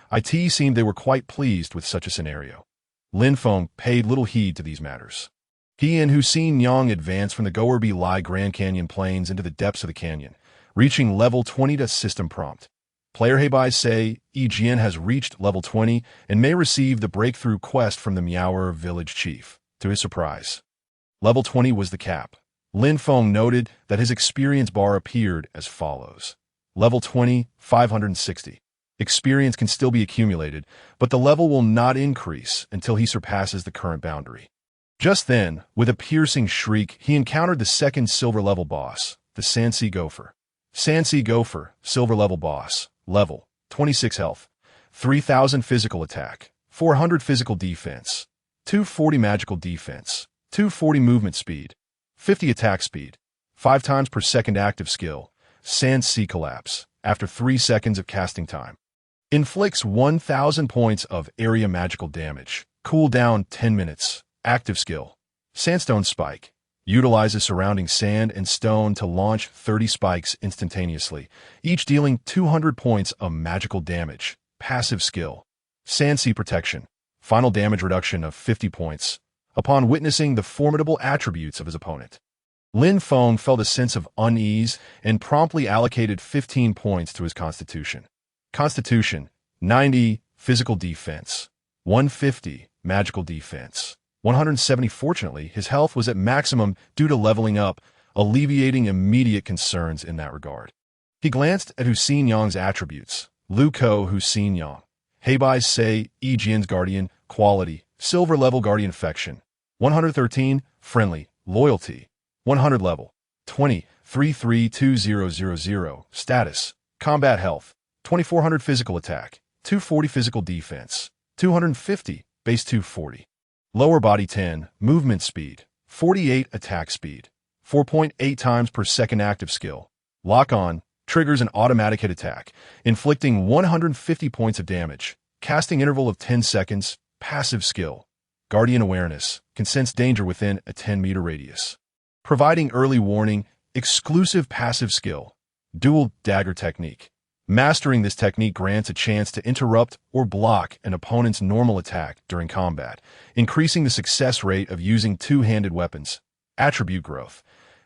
It seemed they were quite pleased with such a scenario. Lin Feng paid little heed to these matters. He and Hussein Yang advanced from the Goerbi Lai Grand Canyon plains into the depths of the canyon, reaching level 20 to system prompt. Player Heibai say Jian has reached level 20 and may receive the breakthrough quest from the Meower Village Chief. To his surprise, level 20 was the cap. Lin Feng noted that his experience bar appeared as follows. Level 20, 560. Experience can still be accumulated, but the level will not increase until he surpasses the current boundary. Just then, with a piercing shriek, he encountered the second silver level boss, the Sansi Gopher. Sansi Gopher, silver level boss, level 26 health, 3000 physical attack, 400 physical defense, 240 magical defense, 240 movement speed, 50 attack speed, 5 times per second active skill, Sansi Collapse, after 3 seconds of casting time. Inflicts 1000 points of area magical damage, cooldown 10 minutes, active skill, Sandstone Spike. Utilizes surrounding sand and stone to launch 30 spikes instantaneously, each dealing 200 points of magical damage. Passive skill. Sansi Protection. Final damage reduction of 50 points, upon witnessing the formidable attributes of his opponent. Lin Feng felt a sense of unease and promptly allocated 15 points to his constitution. Constitution, 90, physical defense, 150, magical defense. 170. Fortunately, his health was at maximum due to leveling up, alleviating immediate concerns in that regard. He glanced at Hussein Yang's attributes. Lu Ko Hussein Yang. Heibai say Jian's Guardian, quality, silver level Guardian Affection. 113, friendly, loyalty. 100 level. 20, 332000, status, combat health. 2400 physical attack. 240 physical defense. 250, base 240. Lower body 10, movement speed, 48 attack speed, 4.8 times per second active skill. Lock on, triggers an automatic hit attack, inflicting 150 points of damage. Casting interval of 10 seconds, passive skill. Guardian Awareness, can sense danger within a 10-meter radius. Providing early warning, exclusive passive skill. Dual Dagger Technique. Mastering this technique grants a chance to interrupt or block an opponent's normal attack during combat, increasing the success rate of using two-handed weapons. Attribute Growth.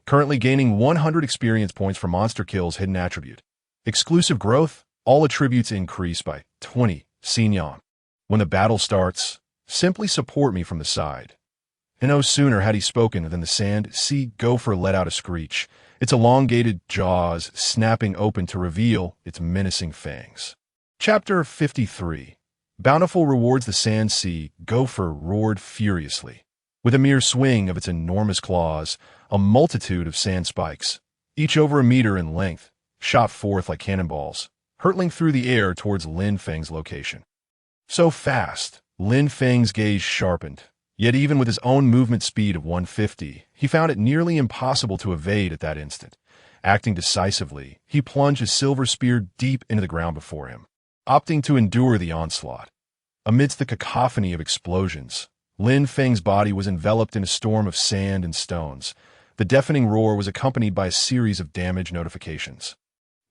Currently gaining 100 experience points for monster kills hidden attribute. Exclusive Growth. All attributes increase by 20. Xin Yang. When the battle starts, simply support me from the side. And no sooner had he spoken than the Sansi Gopher let out a screech, its elongated jaws snapping open to reveal its menacing fangs. Chapter 53. Bountiful rewards. The Sansi Gopher roared furiously. With a mere swing of its enormous claws, a multitude of sand spikes, each over a meter in length, shot forth like cannonballs, hurtling through the air towards Lin Feng's location. So fast, Lin Feng's gaze sharpened. Yet even with his own movement speed of 150, he found it nearly impossible to evade at that instant. Acting decisively, he plunged his silver spear deep into the ground before him, opting to endure the onslaught. Amidst the cacophony of explosions, Lin Feng's body was enveloped in a storm of sand and stones. The deafening roar was accompanied by a series of damage notifications.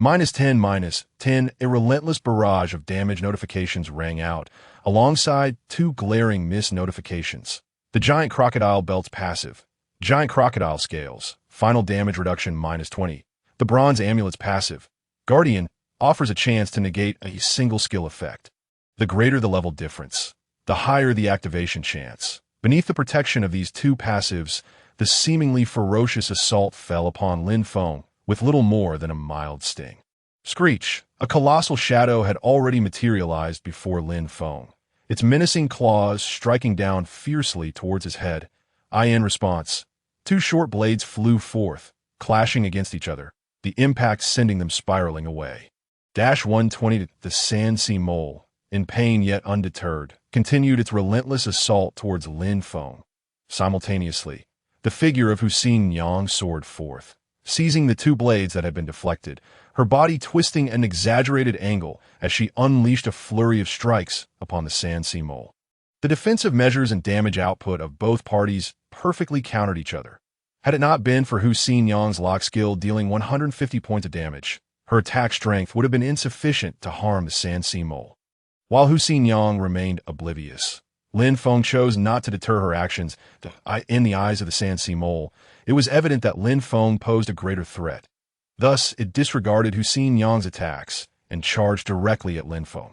-10, -10, a relentless barrage of damage notifications rang out, alongside two glaring miss notifications. The Giant Crocodile Belt's passive. Giant Crocodile Scales. Final damage reduction -20. The Bronze Amulet's passive. Guardian offers a chance to negate a single skill effect. The greater the level difference, the higher the activation chance. Beneath the protection of these two passives, the seemingly ferocious assault fell upon Lin Feng with little more than a mild sting. Screech, a colossal shadow had already materialized before Lin Feng, its menacing claws striking down fiercely towards his head. In response, two short blades flew forth, clashing against each other, the impact sending them spiraling away. 120, the Sand Sea Mole, in pain yet undeterred, continued its relentless assault towards Lin Feng. Simultaneously, the figure of Hussein Yang soared forth, seizing the two blades that had been deflected, her body twisting at an exaggerated angle as she unleashed a flurry of strikes upon the Sand Sea Mole. The defensive measures and damage output of both parties perfectly countered each other. Had it not been for Hussein Yang's lock skill dealing 150 points of damage, her attack strength would have been insufficient to harm the Sand Sea Mole. While Hussein Yang remained oblivious, Lin Feng chose not to deter her actions. In the eyes of the Sand Sea Mole, it was evident that Lin Feng posed a greater threat. Thus, it disregarded Hussein Yang's attacks and charged directly at Lin Feng.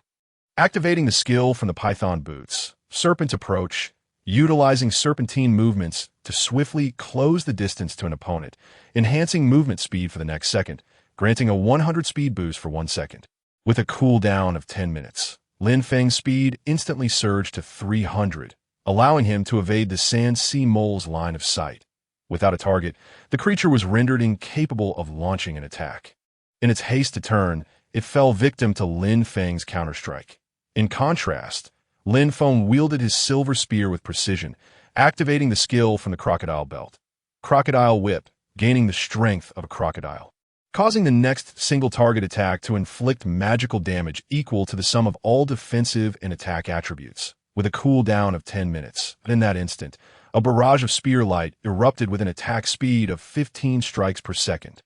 Activating the skill from the Python Boots, Serpent's Approach, utilizing serpentine movements to swiftly close the distance to an opponent, enhancing movement speed for the next second, granting a 100 speed boost for 1 second. With a cooldown of 10 minutes, Lin Feng's speed instantly surged to 300, allowing him to evade the Sand Sea Mole's line of sight. Without a target, the creature was rendered incapable of launching an attack. In its haste to turn, it fell victim to Lin Feng's counterstrike. In contrast, Lin Feng wielded his silver spear with precision, activating the skill from the Crocodile Belt. Crocodile Whip, gaining the strength of a crocodile, causing the next single target attack to inflict magical damage equal to the sum of all defensive and attack attributes, with a cooldown of 10 minutes. In that instant, a barrage of spear light erupted with an attack speed of 15 strikes per second,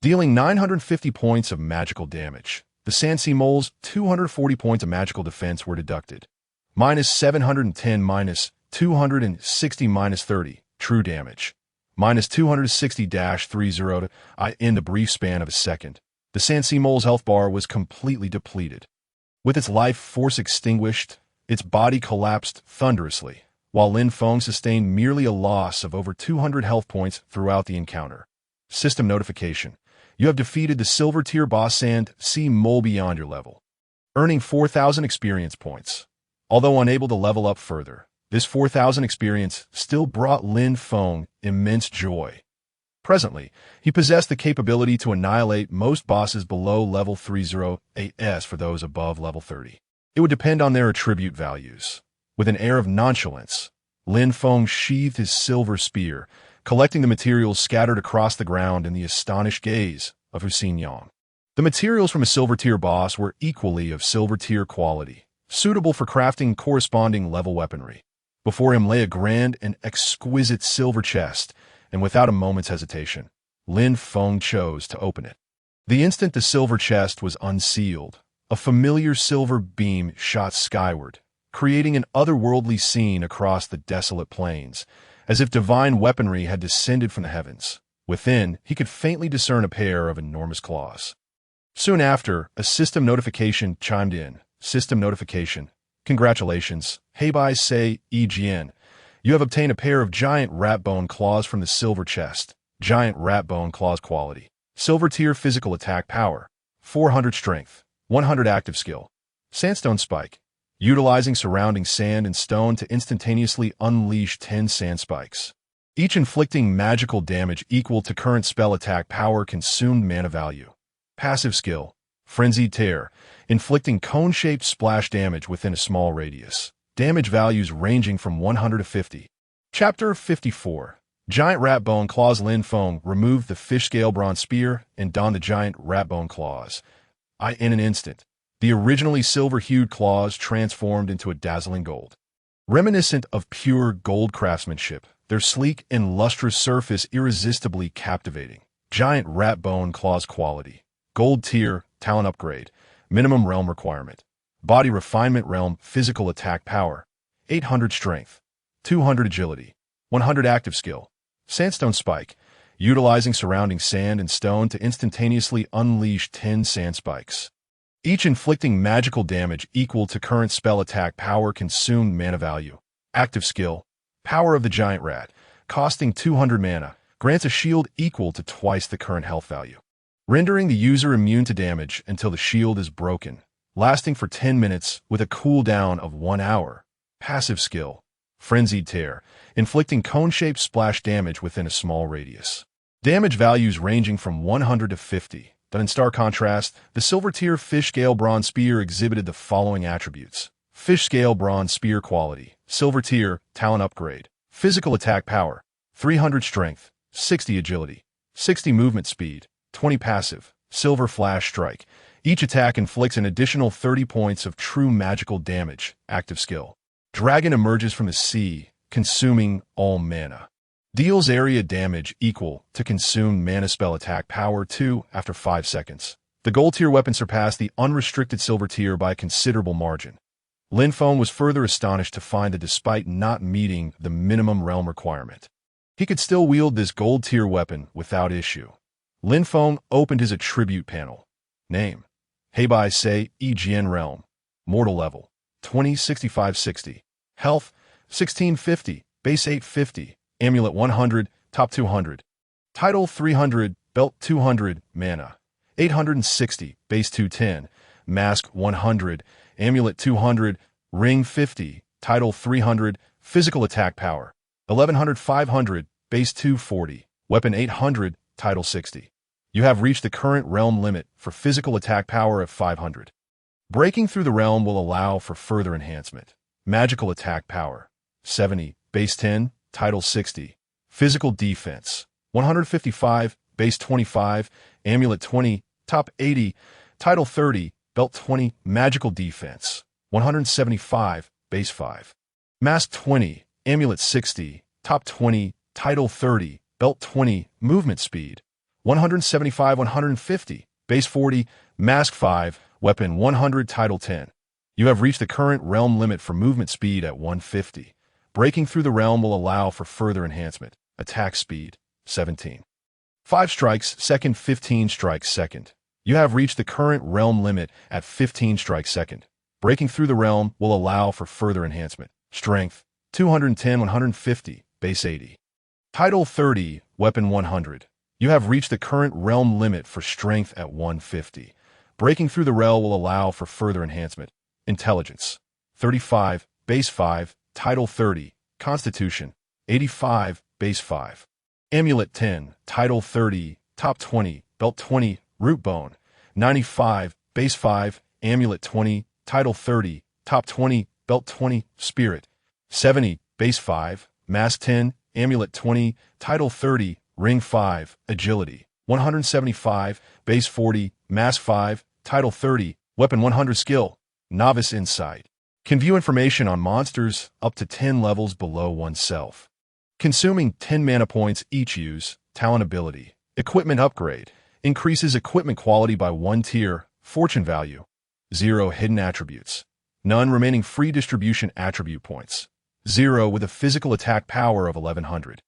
dealing 950 points of magical damage. The Sand Sea Mole's 240 points of magical defense were deducted. -710, -260, -30, true damage. -260-30 in the brief span of a second. The Sand Sea Mole's health bar was completely depleted. With its life force extinguished, its body collapsed thunderously, while Lin Feng sustained merely a loss of over 200 health points throughout the encounter. System notification. You have defeated the Silver Tier boss Sand Sea Mole beyond your level, earning 4,000 experience points. Although unable to level up further, this 4,000 experience still brought Lin Feng immense joy. Presently, he possessed the capability to annihilate most bosses below level 308s for those above level 30. It would depend on their attribute values. With an air of nonchalance, Lin Feng sheathed his silver spear, collecting the materials scattered across the ground in the astonished gaze of Hussein Yang. The materials from a Silver Tier boss were equally of Silver Tier quality, suitable for crafting corresponding level weaponry. Before him lay a grand and exquisite silver chest, and without a moment's hesitation, Lin Feng chose to open it. The instant the silver chest was unsealed, a familiar silver beam shot skyward, creating an otherworldly scene across the desolate plains, as if divine weaponry had descended from the heavens. Within, he could faintly discern a pair of enormous claws. Soon after, a system notification chimed in. System notification. Congratulations, Heibai Sei Jian. You have obtained a pair of giant rat bone claws from the silver chest. Giant rat bone claws quality. Silver Tier physical attack power. 400 strength. 100 active skill. Sandstone spike. Utilizing surrounding sand and stone to instantaneously unleash 10 sand spikes, each inflicting magical damage equal to current spell attack power consumed mana value. Passive skill. Frenzied Tear, inflicting cone-shaped splash damage within a small radius. Damage values ranging from 100 to 50. Chapter 54. Giant Rat Bone Claws. Lin Feng removed the fish scale bronze spear and donned the giant rat bone claws. In an instant, the originally silver-hued claws transformed into a dazzling gold. Reminiscent of pure gold craftsmanship, their sleek and lustrous surface irresistibly captivating. Giant rat bone claws quality. Gold tier, talent upgrade. Minimum realm requirement. Body refinement realm, physical attack power. 800 strength. 200 agility. 100 active skill. Sandstone spike, utilizing surrounding sand and stone to instantaneously unleash 10 sand spikes. Each inflicting magical damage equal to current spell attack power. Consumed mana value. Active skill, power of the giant rat, costing 200 mana, grants a shield equal to twice the current health value, rendering the user immune to damage until the shield is broken, lasting for 10 minutes with a cooldown of 1 hour. Passive skill, Frenzied Tear, inflicting cone-shaped splash damage within a small radius. Damage values ranging from 100 to 50. But in stark contrast, the silver tier fish scale bronze spear exhibited the following attributes. Fish scale bronze spear quality. Silver tier, talent upgrade. Physical attack power. 300 strength. 60 agility. 60 movement speed. 20 passive. Silver flash strike. Each attack inflicts an additional 30 points of true magical damage. Active skill. Dragon emerges from the sea, consuming all mana. Deals area damage equal to consumed mana. Spell attack power 2 after 5 seconds. The gold tier weapon surpassed the unrestricted silver tier by a considerable margin. Lin Feng was further astonished to find that despite not meeting the minimum realm requirement, he could still wield this gold tier weapon without issue. Lin Feng opened his attribute panel. Name: Heibai Sei Egn Realm. Mortal level: 20-65-60. Health: 1650, base 850, amulet 100, top 200. Title 300, belt 200, mana 860, base 210, mask 100, amulet 200, ring 50, title 300, physical attack power 1100 500, base 240, weapon 800, title 60. You have reached the current realm limit for physical attack power of 500. Breaking through the realm will allow for further enhancement. Magical attack power 70, base 10, title 60. Physical defense 155, base 25, amulet 20, top 80, title 30, belt 20. Magical defense 175, base 5. Mask 20, amulet 60, top 20, title 30, belt 20. Movement speed 175 150, base 40, mask 5, weapon 100, title 10. You have reached the current realm limit for movement speed at 150. Breaking through the realm will allow for further enhancement. Attack speed 17. 5 strikes second, 15 strikes second. You have reached the current realm limit at 15 strikes second. Breaking through the realm will allow for further enhancement. Strength 210 150, base 80. Title 30, weapon 100. You have reached the current realm limit for strength at 150. Breaking through the realm will allow for further enhancement. Intelligence 35, base 5, title 30, Constitution 85, base 5. Amulet 10, title 30, top 20, belt 20, root bone 95, base 5, amulet 20, title 30, top 20, belt 20, spirit 70, base 5, mask 10, amulet 20, title 30, ring 5, agility 175, base 40, mask 5, title 30, weapon 100. Skill Novice Insight. Can view information on monsters up to 10 levels below oneself. Consuming 10 mana points each. Use talent ability. Equipment upgrade. Increases equipment quality by 1 tier. Fortune value 0. Hidden attributes. None remaining free distribution attribute points. 0 with a physical attack power of 1100.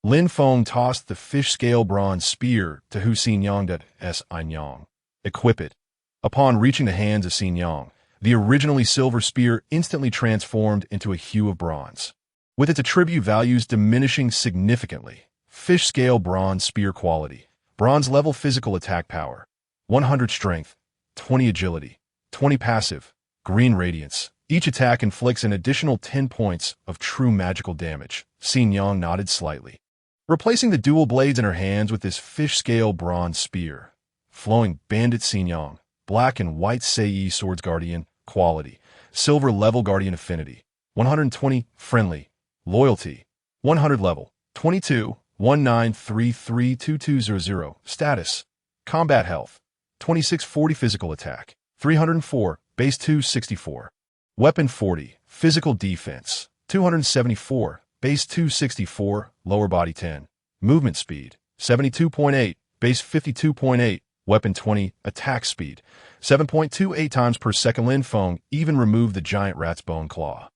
Lin Feng tossed the fish scale bronze spear to Hu Xinyang s Inyang. Equip it. Upon reaching the hands of Xinyang, the originally silver spear instantly transformed into a hue of bronze, with its attribute values diminishing significantly. Fish scale bronze spear quality. Bronze level physical attack power. 100 strength. 20 agility. 20 passive. Green radiance. Each attack inflicts an additional 10 points of true magical damage. Xinyang nodded slightly, replacing the dual blades in her hands with this fish scale bronze spear. Flowing bandit Xinyang. Black and White Sei Swords Guardian, Quality. Silver Level Guardian Affinity. 120, Friendly. Loyalty. 100 Level. 22, 19332200. Status. Combat Health. 2640 Physical Attack. 304, Base 264. Weapon 40, Physical Defense. 274, Base 264, Lower Body 10. Movement Speed. 72.8, Base 52.8. Weapon 20, Attack Speed. 7.28 times per second. Lin Feng even removed the giant rat's bone claw,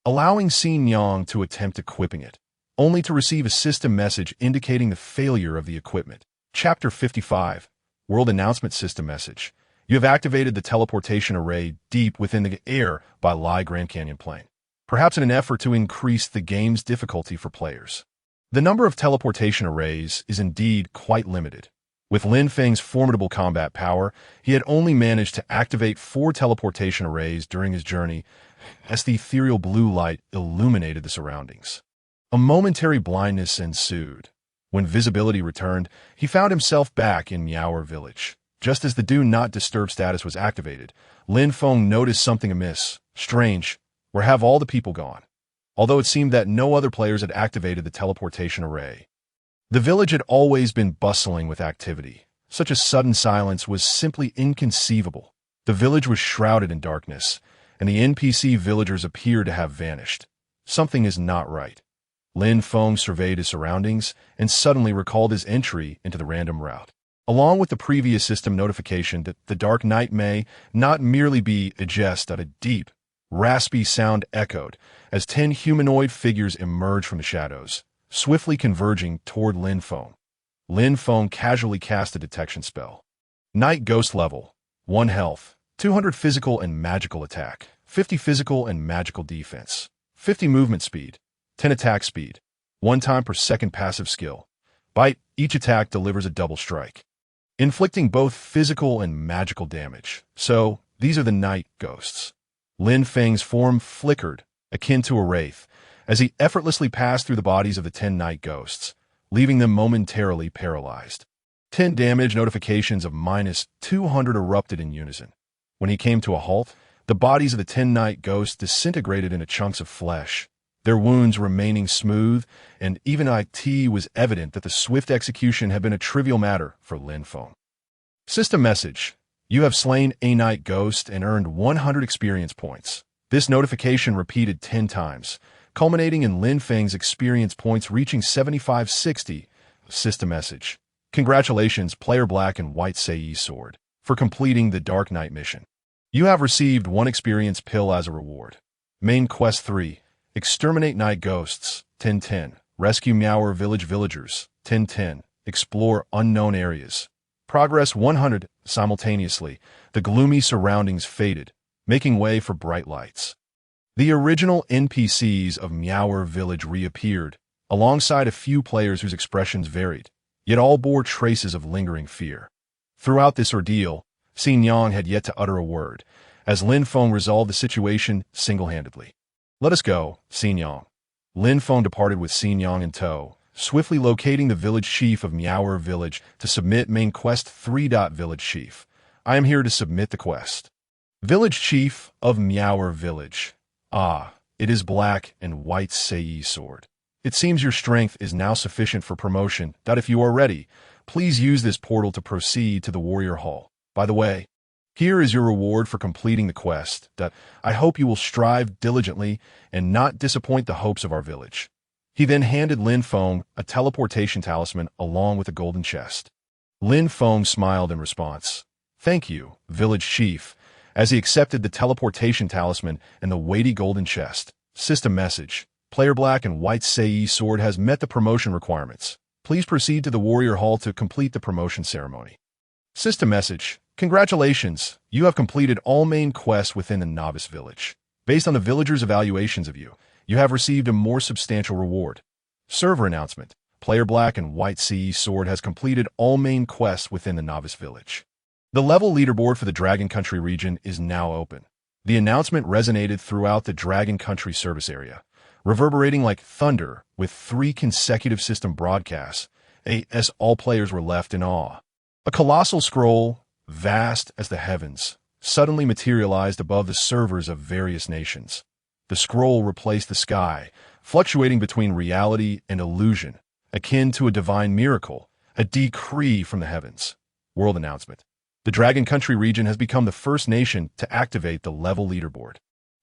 allowing Xin Yang to attempt equipping it, only to receive a system message indicating the failure of the equipment. Chapter 55, World Announcement System Message. You have activated the teleportation array deep within the air by Lai Grand Canyon Plain, perhaps in an effort to increase the game's difficulty for players. The number of teleportation arrays is indeed quite limited. With Lin Feng's formidable combat power, he had only managed to activate 4 teleportation arrays during his journey as the ethereal blue light illuminated the surroundings. A momentary blindness ensued. When visibility returned, he found himself back in Miaoer Village. Just as the Do Not Disturb status was activated, Lin Feng noticed something amiss. Strange, where have all the people gone? Although it seemed that no other players had activated the teleportation array. The village had always been bustling with activity. Such a sudden silence was simply inconceivable. The village was shrouded in darkness, and the NPC villagers appeared to have vanished. Something is not right. Lin Feng surveyed his surroundings and suddenly recalled his entry into the random route. Along with the previous system notification that the Dark Night may not merely be a jest, that a deep, raspy sound echoed as 10 humanoid figures emerged from the shadows, swiftly converging toward Lin Feng. Lin Feng casually cast a detection spell. Night Ghost Level. 1 Health. 200 Physical and Magical Attack. 50 Physical and Magical Defense. 50 Movement Speed. 10 Attack Speed. 1 time per second passive skill. Bite. Each attack delivers a double strike, inflicting both physical and magical damage. So, these are the Night Ghosts. Lin Feng's form flickered, akin to a wraith, as he effortlessly passed through the bodies of the 10 Night Ghosts, leaving them momentarily paralyzed. 10 damage notifications of -200 erupted in unison. When he came to a halt, the bodies of the 10 Night Ghosts disintegrated into chunks of flesh, their wounds remaining smooth, and even it was evident that the swift execution had been a trivial matter for Lin Feng. System message. You have slain a Night Ghost and earned 100 experience points. This notification repeated 10 times, culminating in Lin Feng's experience points reaching 7560. System message. Congratulations, Player Black and White Sei Sword, for completing the Dark Knight mission. You have received 1 experience pill as a reward. Main Quest 3. Exterminate Night Ghosts. 1010. Rescue Miaoer Village Villagers. 1010. Explore unknown areas. Progress 100. Simultaneously, the gloomy surroundings faded, making way for bright lights. The original NPCs of Miaoer Village reappeared, alongside a few players whose expressions varied, yet all bore traces of lingering fear. Throughout this ordeal, Xin Yang had yet to utter a word, as Lin Feng resolved the situation single-handedly. Let us go, Xin Yang. Lin Feng departed with Xin Yang in tow, swiftly locating the village chief of Miaoer Village to submit main quest 3. Village chief. I am here to submit the quest. Village chief of Miaoer Village. Ah, it is Black and White Sei Sword. It seems your strength is now sufficient for promotion. If you are ready, please use this portal to proceed to the Warrior Hall. By the way, here is your reward for completing the quest. I hope you will strive diligently and not disappoint the hopes of our village. He then handed Lin Feng a teleportation talisman along with a golden chest. Lin Feng smiled in response. Thank you, village chief, as he accepted the teleportation talisman and the weighty golden chest. System message. Player Black and White Sei Sword has met the promotion requirements. Please proceed to the Warrior Hall to complete the promotion ceremony. System message. Congratulations, you have completed all main quests within the Novice Village. Based on the villagers' evaluations of you, you have received a more substantial reward. Server announcement. Player Black and White Sei Sword has completed all main quests within the Novice Village. The level leaderboard for the Dragon Country region is now open. The announcement resonated throughout the Dragon Country service area, reverberating like thunder with 3 consecutive system broadcasts, as all players were left in awe. A colossal scroll, vast as the heavens, suddenly materialized above the servers of various nations. The scroll replaced the sky, fluctuating between reality and illusion, akin to a divine miracle, a decree from the heavens. World announcement. The Dragon Country region has become the first nation to activate the level leaderboard,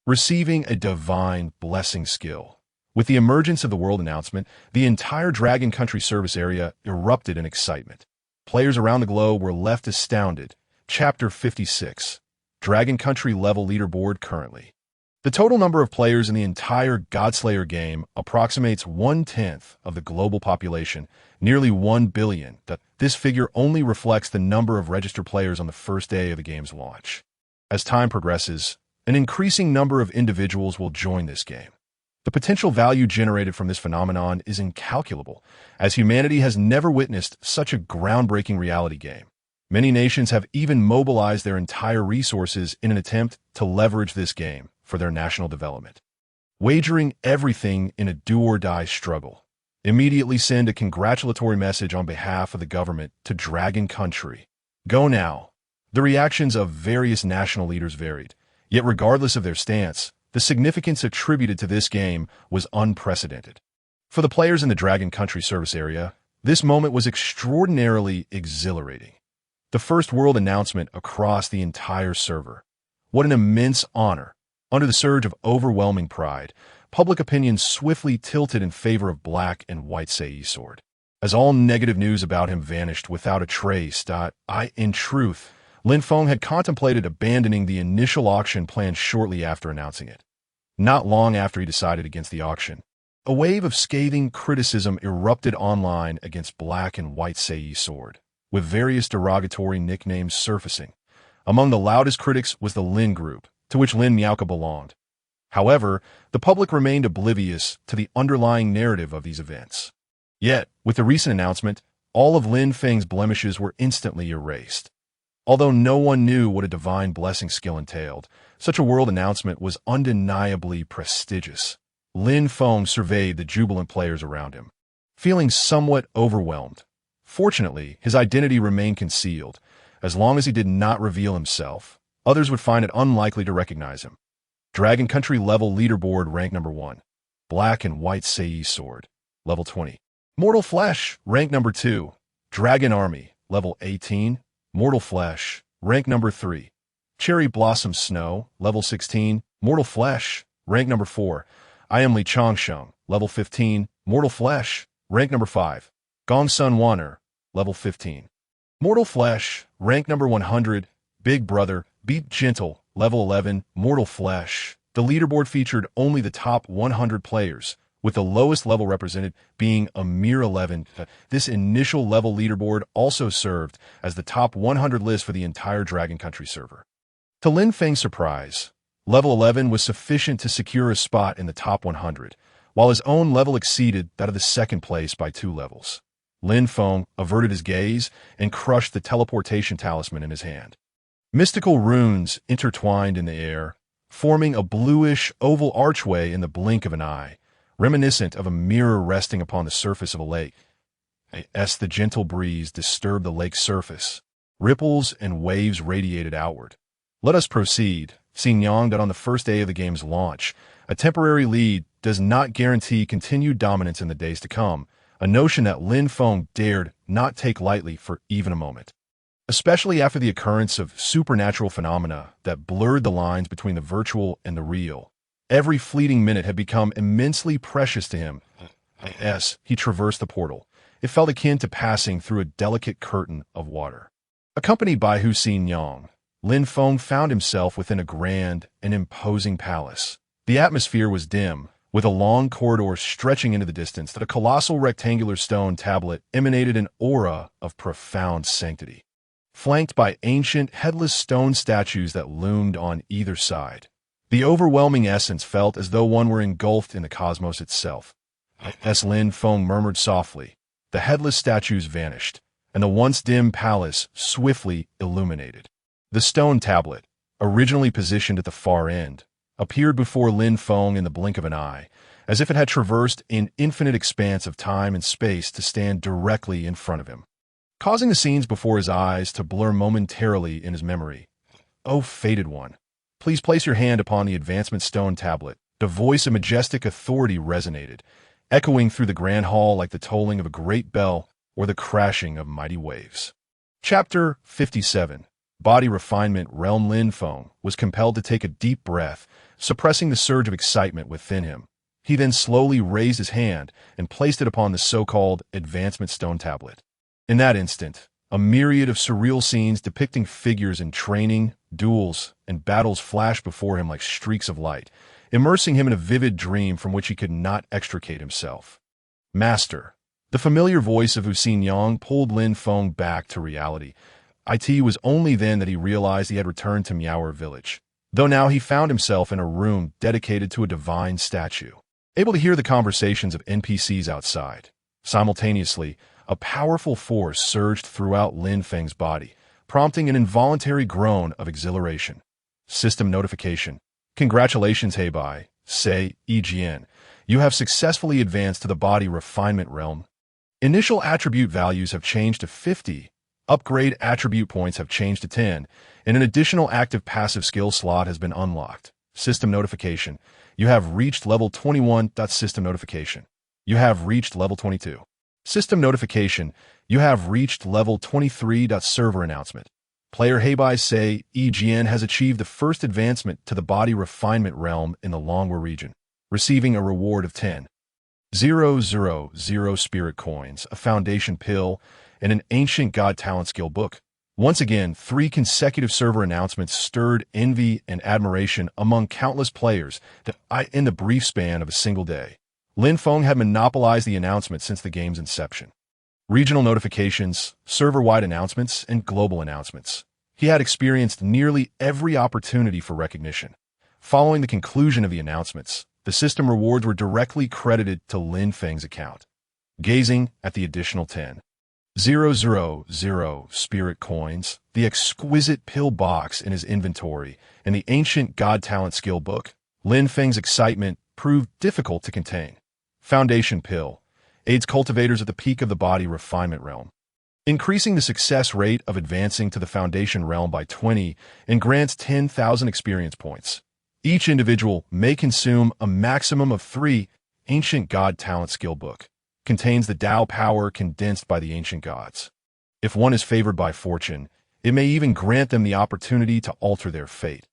receiving a divine blessing skill. With the emergence of the world announcement, the entire Dragon Country service area erupted in excitement. Players around the globe were left astounded. Chapter 56. Dragon Country level leaderboard currently. The total number of players in the entire Godslayer game approximates 1/10 of the global population, nearly 1 billion. This figure only reflects the number of registered players on the first day of the game's launch. As time progresses, an increasing number of individuals will join this game. The potential value generated from this phenomenon is incalculable, as humanity has never witnessed such a groundbreaking reality game. Many nations have even mobilized their entire resources in an attempt to leverage this game for their national development. Wagering everything in a do-or-die struggle. Immediately send a congratulatory message on behalf of the government to Dragon Country. Go now. The reactions of various national leaders varied, yet regardless of their stance, the significance attributed to this game was unprecedented. For the players in the Dragon Country service area, this moment was extraordinarily exhilarating. The first world announcement across the entire server. What an immense honor. Under the surge of overwhelming pride, public opinion swiftly tilted in favor of Black and White Sei Sword. As all negative news about him vanished without a trace, in truth, Lin Feng had contemplated abandoning the initial auction plan shortly after announcing it. Not long after he decided against the auction, a wave of scathing criticism erupted online against Black and White Sei Sword, with various derogatory nicknames surfacing. Among the loudest critics was the Lin Group, to which Lin Miaoka belonged. However, the public remained oblivious to the underlying narrative of these events. Yet, with the recent announcement, all of Lin Feng's blemishes were instantly erased. Although no one knew what a divine blessing skill entailed, such a world announcement was undeniably prestigious. Lin Feng surveyed the jubilant players around him, feeling somewhat overwhelmed. Fortunately, his identity remained concealed. As long as he did not reveal himself, others would find it unlikely to recognize him. Dragon Country level leaderboard rank number 1. Black and White Sei Sword, level 20. Mortal Flesh, rank number 2. Dragon Army, level 18. Mortal Flesh, rank number 3. Cherry Blossom Snow, level 16. Mortal Flesh, rank number 4. I Am Li Changsheng, level 15. Mortal Flesh, rank number 5. Gong Sun Wanner, level 15. Mortal Flesh, rank number 100. Big Brother, Beat Gentle, level 11. Mortal Flesh. The leaderboard featured only the top 100 players, with the lowest level represented being a mere 11. This initial level leaderboard also served as the top 100 list for the entire Dragon Country server. To Lin Feng's surprise, level 11 was sufficient to secure a spot in the top 100, while his own level exceeded that of the second place by 2 levels. Lin Feng averted his gaze and crushed the teleportation talisman in his hand. Mystical runes intertwined in the air, forming a bluish oval archway in the blink of an eye, reminiscent of a mirror resting upon the surface of a lake. As the gentle breeze disturbed the lake's surface, ripples and waves radiated outward. Let us proceed, signaling that on the first day of the game's launch, a temporary lead does not guarantee continued dominance in the days to come, a notion that Lin Feng dared not take lightly for even a moment. Especially after the occurrence of supernatural phenomena that blurred the lines between the virtual and the real. Every fleeting minute had become immensely precious to him. As he traversed the portal, it felt akin to passing through a delicate curtain of water. Accompanied by Hu Xinyang, Lin Feng found himself within a grand and imposing palace. The atmosphere was dim, with a long corridor stretching into the distance that a colossal rectangular stone tablet emanated an aura of profound sanctity, flanked by ancient headless stone statues that loomed on either side. The overwhelming essence felt as though one were engulfed in the cosmos itself. As Lin Feng murmured softly, the headless statues vanished, and the once dim palace swiftly illuminated. The stone tablet, originally positioned at the far end, appeared before Lin Feng in the blink of an eye, as if it had traversed an infinite expanse of time and space to stand directly in front of him. causing the scenes before his eyes to blur momentarily in his memory. "O fated one, please place your hand upon the advancement stone tablet." The voice of majestic authority resonated, echoing through the grand hall like the tolling of a great bell or the crashing of mighty waves. Chapter 57. Body Refinement. Realm. Lin Feng was compelled to take a deep breath, suppressing the surge of excitement within him. He then slowly raised his hand and placed it upon the so-called advancement stone tablet. In that instant, a myriad of surreal scenes depicting figures in training, duels, and battles flashed before him like streaks of light, immersing him in a vivid dream from which he could not extricate himself. "Master." The familiar voice of Uxin Yang pulled Lin Feng back to reality. It was only then that he realized he had returned to Miaoer village, though now he found himself in a room dedicated to a divine statue, able to hear the conversations of NPCs outside. Simultaneously, a powerful force surged throughout Lin Feng's body, prompting an involuntary groan of exhilaration. System notification. "Congratulations, Heibai, say, EGN. You have successfully advanced to the body refinement realm. Initial attribute values have changed to 50, upgrade attribute points have changed to 10, and an additional active passive skill slot has been unlocked. System notification. You have reached level 21. System notification. You have reached level 22. System notification. You have reached level 23. Server announcement. Player Heibai Say EGN has achieved the first advancement to the body refinement realm in the Longwa region, receiving a reward of 10,000 spirit coins, a foundation pill, and an ancient god talent skill book. Once again, 3 consecutive server announcements stirred envy and admiration among countless players in the brief span of a single day. Lin Feng had monopolized the announcement since the game's inception. Regional notifications, server-wide announcements, and global announcements. He had experienced nearly every opportunity for recognition. Following the conclusion of the announcements, the system rewards were directly credited to Lin Feng's account. Gazing at the additional 10,000 spirit coins, the exquisite pill box in his inventory, and the ancient god talent skill book, Lin Feng's excitement proved difficult to contain. Foundation pill aids cultivators at the peak of the body refinement realm, increasing the success rate of advancing to the foundation realm by 20 and grants 10,000 experience points. Each individual may consume a maximum of 3. Ancient God Talent Skill Book contains the Tao power condensed by the ancient gods. If one is favored by fortune, it may even grant them the opportunity to alter their fate.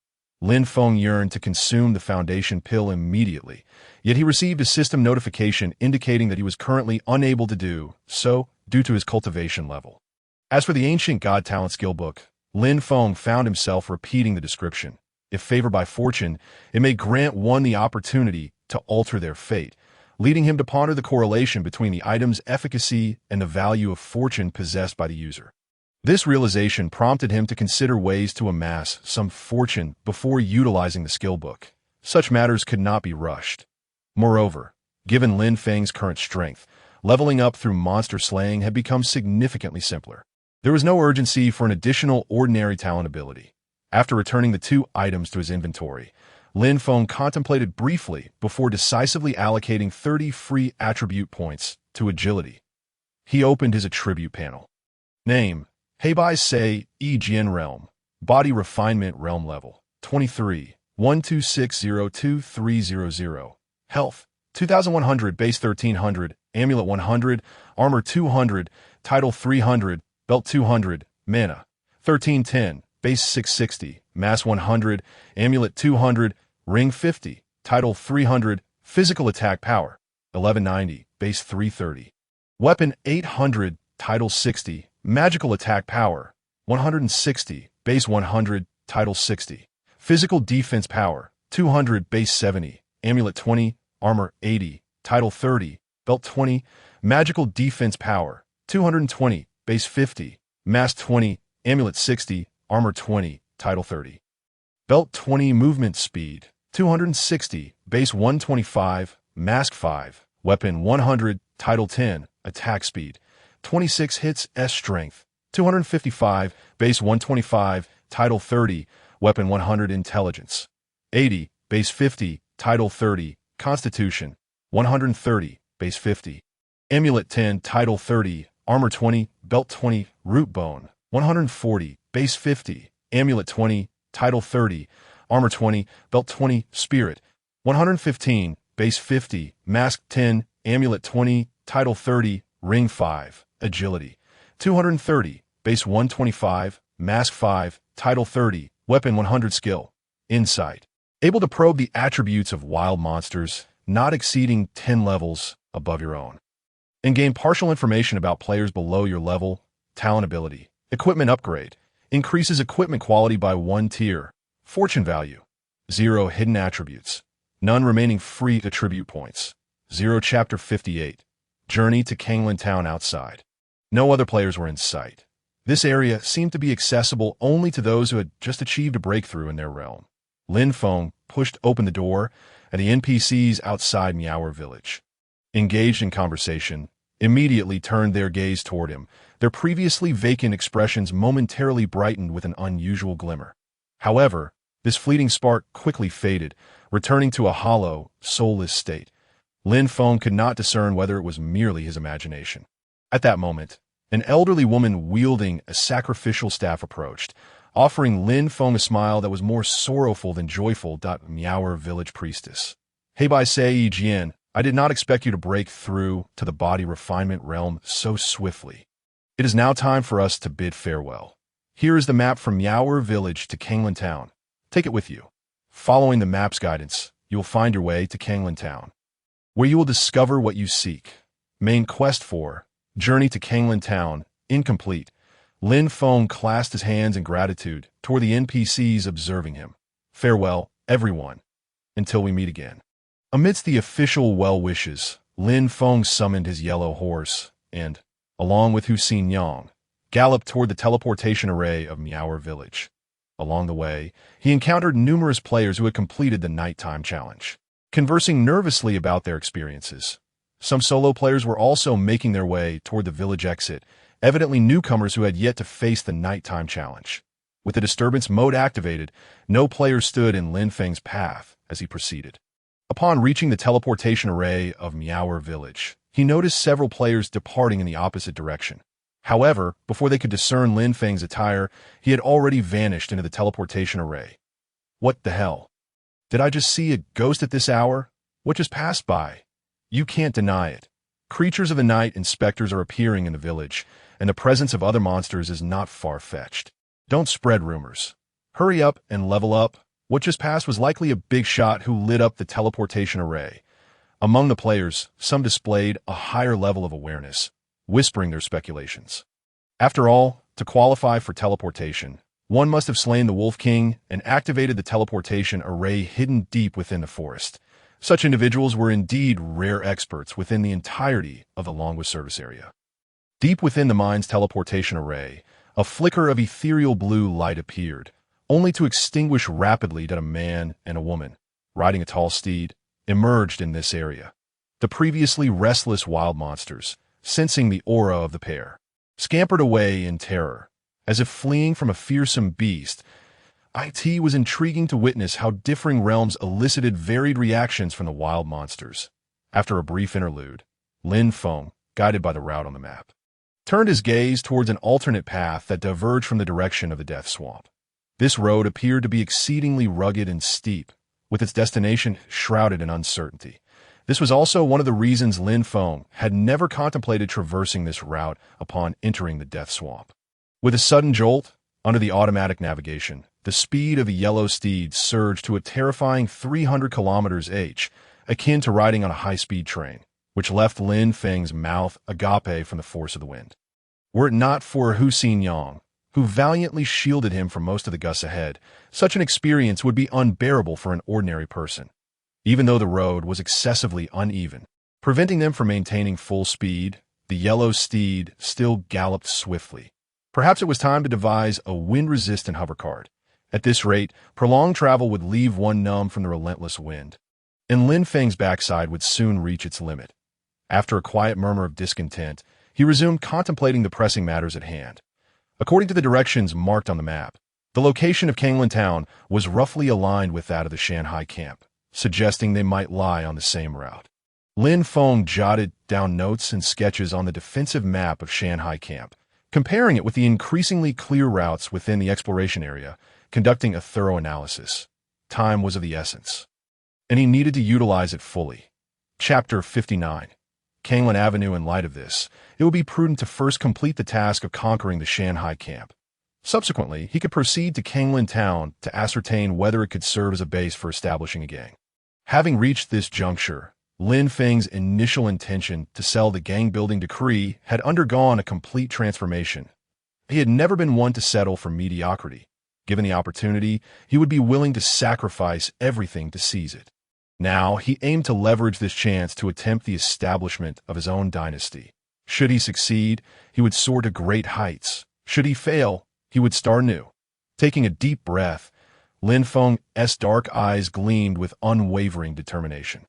Lin Feng yearned to consume the foundation pill immediately, yet he received a system notification indicating that he was currently unable to do so due to his cultivation level. As for the ancient God Talent Skill Book, Lin Feng found himself repeating the description. If favored by fortune, it may grant one the opportunity to alter their fate, leading him to ponder the correlation between the item's efficacy and the value of fortune possessed by the user. This realization prompted him to consider ways to amass some fortune before utilizing the skill book. Such matters could not be rushed. Moreover, given Lin Feng's current strength, leveling up through monster slaying had become significantly simpler. There was no urgency for an additional ordinary talent ability. After returning the 2 items to his inventory, Lin Feng contemplated briefly before decisively allocating 30 free attribute points to agility. He opened his attribute panel. Name: Heibai Say EGN Realm. Body Refinement Realm Level 23 12602-300. Health 2100, Base 1300, Amulet 100, Armor 200, Title 300, Belt 200, Mana 1310, Base 660, Mass 100, Amulet 200, Ring 50, Title 300, Physical Attack Power 1190, Base 330, Weapon 800, Title 60, Magical Attack Power 160, Base 100, Title 60, Physical Defense Power 200, Base 70, Amulet 20, Armor 80, Title 30, Belt 20, Magical Defense Power 220, Base 50, Mass 20, Amulet 60, Armor 20, Title 30. Belt 20, Movement Speed 260, Base 125, Mask 5, Weapon 100, Title 10, Attack Speed 26 hits, S Strength 255, Base 125, Title 30, Weapon 100, Intelligence 80, Base 50, Title 30, Constitution 130, Base 50, Amulet 10, Title 30, Armor 20, Belt 20, Root Bone, 140, Base 50, Amulet 20, Title 30, Armor 20, Belt 20, Spirit, 115, Base 50, Mask 10, Amulet 20, Title 30, Ring 5, Agility, 230, Base 125, Mask 5, Title 30, Weapon 100 Skill, Insight. Able to probe the attributes of wild monsters, not exceeding 10 levels above your own. And gain partial information about players below your level, talent ability. Equipment upgrade. Increases equipment quality by 1 tier. Fortune value. 0 hidden attributes. None remaining free attribute points. 0 Chapter 58. Journey to Kanglan Town outside. No other players were in sight. This area seemed to be accessible only to those who had just achieved a breakthrough in their realm. Lin Feng pushed open the door, and the NPCs outside Meower Village, engaged in conversation, immediately turned their gaze toward him. Their previously vacant expressions momentarily brightened with an unusual glimmer. However, this fleeting spark quickly faded, returning to a hollow, soulless state. Lin Feng could not discern whether it was merely his imagination. At that moment, an elderly woman wielding a sacrificial staff approached, offering Lin Feng a smile that was more sorrowful than joyful. Meower Village Priestess. Heibai Sei Jian, I did not expect you to break through to the body refinement realm so swiftly. It is now time for us to bid farewell. Here is the map from Meower Village to Kanglan Town. Take it with you. Following the map's guidance, you will find your way to Kanglan Town, where you will discover what you seek. Main quest for Journey to Kanglan Town, incomplete. Lin Feng clasped his hands in gratitude toward the NPCs observing him. Farewell, everyone. Until we meet again. Amidst the official well-wishes, Lin Feng summoned his yellow horse and, along with Hussein Yang, galloped toward the teleportation array of Meower Village. Along the way, he encountered numerous players who had completed the nighttime challenge, conversing nervously about their experiences. Some solo players were also making their way toward the village exit, evidently newcomers who had yet to face the nighttime challenge. With the disturbance mode activated, no player stood in Lin Feng's path as he proceeded. Upon reaching the teleportation array of Meower Village, he noticed several players departing in the opposite direction. However, before they could discern Lin Feng's attire, he had already vanished into the teleportation array. What the hell? Did I just see a ghost at this hour? What just passed by? You can't deny it. Creatures of the night and specters are appearing in the village, and the presence of other monsters is not far-fetched. Don't spread rumors. Hurry up and level up. What just passed was likely a big shot who lit up the teleportation array. Among the players, some displayed a higher level of awareness, whispering their speculations. After all, to qualify for teleportation, one must have slain the Wolf King and activated the teleportation array hidden deep within the forest. Such individuals were indeed rare experts within the entirety of the Longwa service area. Deep within the mine's teleportation array, a flicker of ethereal blue light appeared, only to extinguish rapidly that a man and a woman, riding a tall steed, emerged in this area. The previously restless wild monsters, sensing the aura of the pair, scampered away in terror, as if fleeing from a fearsome beast. It was intriguing to witness how differing realms elicited varied reactions from the wild monsters. After a brief interlude, Lin Feng, guided by the route on the map, turned his gaze towards an alternate path that diverged from the direction of the Death Swamp. This road appeared to be exceedingly rugged and steep, with its destination shrouded in uncertainty. This was also one of the reasons Lin Feng had never contemplated traversing this route upon entering the Death Swamp. With a sudden jolt, under the automatic navigation, the speed of the yellow steed surged to a terrifying 300 km/h, akin to riding on a high-speed train, which left Lin Feng's mouth agape from the force of the wind. Were it not for Hussein Yang, who valiantly shielded him from most of the gusts ahead, such an experience would be unbearable for an ordinary person. Even though the road was excessively uneven, preventing them from maintaining full speed, the yellow steed still galloped swiftly. Perhaps it was time to devise a wind-resistant hovercard. At this rate, prolonged travel would leave one numb from the relentless wind, and Lin Feng's backside would soon reach its limit. After a quiet murmur of discontent, he resumed contemplating the pressing matters at hand. According to the directions marked on the map, the location of Kanglan Town was roughly aligned with that of the Shanghai camp, suggesting they might lie on the same route. Lin Feng jotted down notes and sketches on the defensive map of Shanghai Camp, comparing it with the increasingly clear routes within the exploration area, conducting a thorough analysis. Time was of the essence, and he needed to utilize it fully. Chapter 59. Kanglin Avenue. In light of this, it would be prudent to first complete the task of conquering the Shanghai Camp. Subsequently, he could proceed to Kanglin Town to ascertain whether it could serve as a base for establishing a gang. Having reached this juncture, Lin Feng's initial intention to sell the gang-building decree had undergone a complete transformation. He had never been one to settle for mediocrity. Given the opportunity, he would be willing to sacrifice everything to seize it. Now, he aimed to leverage this chance to attempt the establishment of his own dynasty. Should he succeed, he would soar to great heights. Should he fail, he would start anew. Taking a deep breath, Lin Feng's dark eyes gleamed with unwavering determination.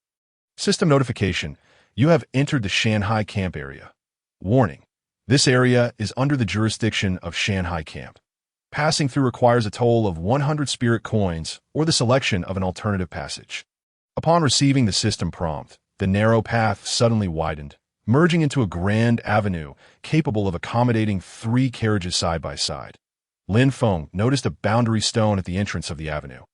System notification: you have entered the Shanghai Camp area. Warning: this area is under the jurisdiction of Shanghai Camp. Passing through requires a toll of 100 spirit coins or the selection of an alternative passage. Upon receiving the system prompt, the narrow path suddenly widened, merging into a grand avenue capable of accommodating 3 carriages side by side. Lin Feng noticed a boundary stone at the entrance of the avenue,